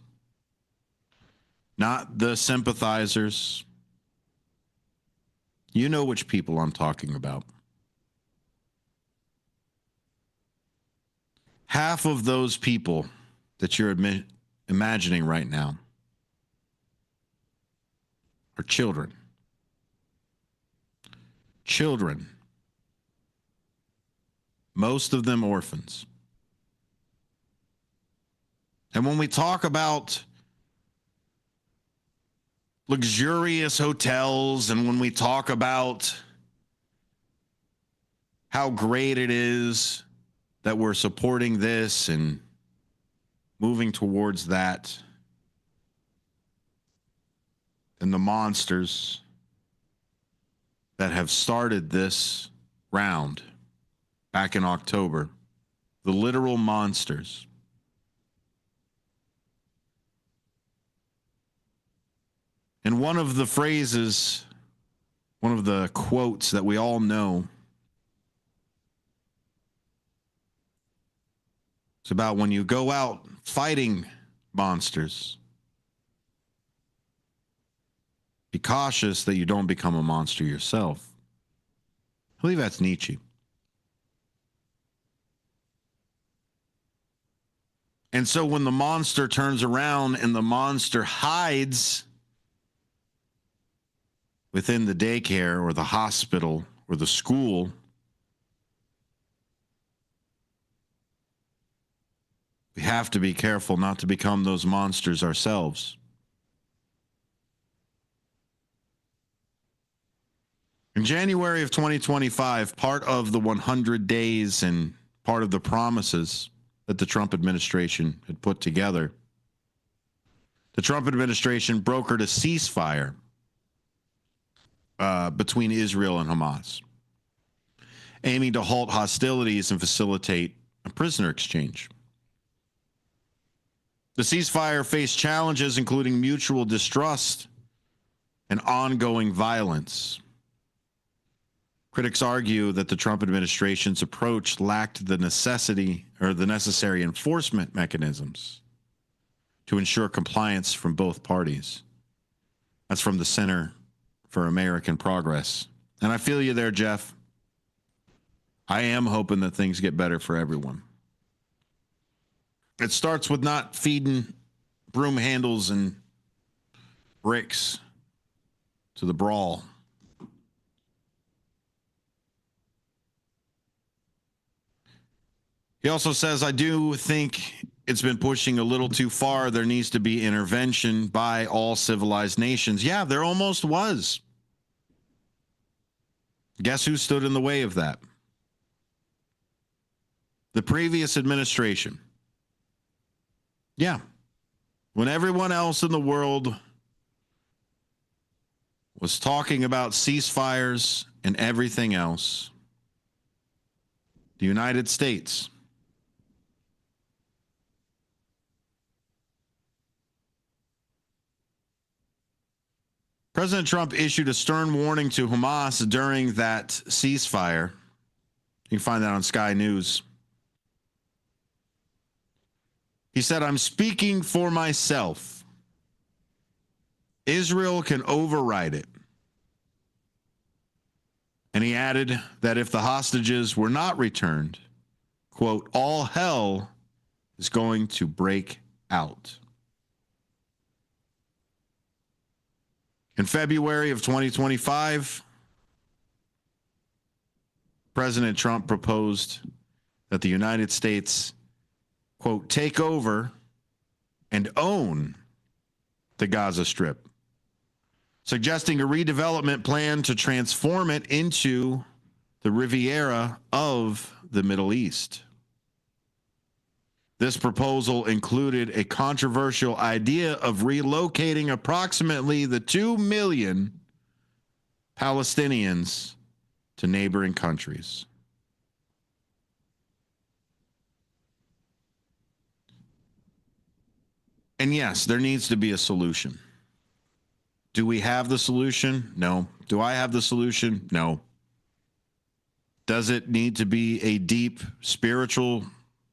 not the sympathizers. You know which people I'm talking about. Half of those people that you're imagining right now are children. Children. Most of them orphans. And when we talk about luxurious hotels and when we talk about how great it is that we're supporting this and moving towards that, and the monsters that have started this round back in October, the literal monsters. And one of the phrases, one of the quotes that we all know, it's about when you go out fighting monsters, be cautious that you don't become a monster yourself. I believe that's Nietzsche. And so when the monster turns around and the monster hides within the daycare or the hospital or the school, we have to be careful not to become those monsters ourselves. In January of 2025, part of the 100 days and part of the promises that the Trump administration had put together, the Trump administration brokered a ceasefire between Israel and Hamas, aiming to halt hostilities and facilitate a prisoner exchange. The ceasefire faced challenges, including mutual distrust and ongoing violence. Critics argue that the Trump administration's approach lacked the necessary enforcement mechanisms to ensure compliance from both parties. That's from the Center for American Progress. And I feel you there, Jeff. I am hoping that things get better for everyone. It starts with not feeding broom handles and bricks to the brawl. He also says, I do think it's been pushing a little too far. There needs to be intervention by all civilized nations. Yeah, there almost was. Guess who stood in the way of that? The previous administration. Yeah. When everyone else in the world was talking about ceasefires and everything else, the United States President Trump issued a stern warning to Hamas during that ceasefire. You can find that on Sky News. He said, "I'm speaking for myself. Israel can override it." And he added that if the hostages were not returned, quote, "all hell is going to break out." In February of 2025, President Trump proposed that the United States, quote, "take over and own the Gaza Strip," suggesting a redevelopment plan to transform it into the Riviera of the Middle East. This proposal included a controversial idea of relocating approximately the 2 million Palestinians to neighboring countries. And yes, there needs to be a solution. Do we have the solution? No. Do I have the solution? No. Does it need to be a deep spiritual,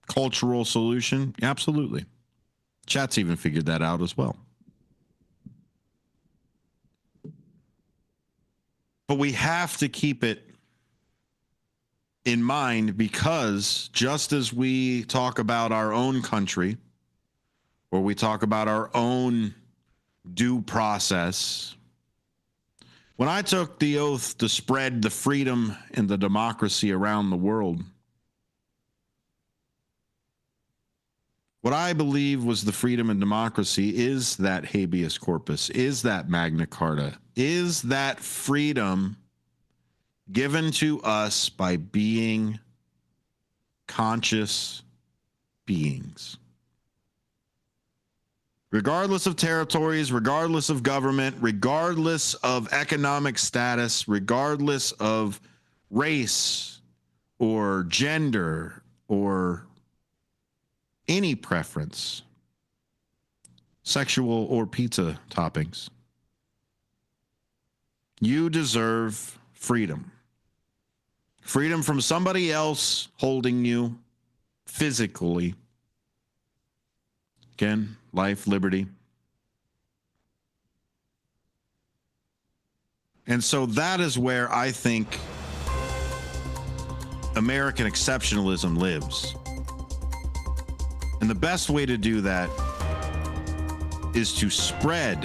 cultural solution? Absolutely. Chat's even figured that out as well. But we have to keep it in mind, because just as we talk about our own country, or we talk about our own due process, when I took the oath to spread the freedom and the democracy around the world, what I believe was the freedom and democracy is that habeas corpus, is that Magna Carta, is that freedom given to us by being conscious beings. Regardless of territories, regardless of government, regardless of economic status, regardless of race or gender or any preference, sexual or pizza toppings, you deserve freedom. Freedom from somebody else holding you physically. Again, life, liberty. And so that is where I think American exceptionalism lives. And the best way to do that is to spread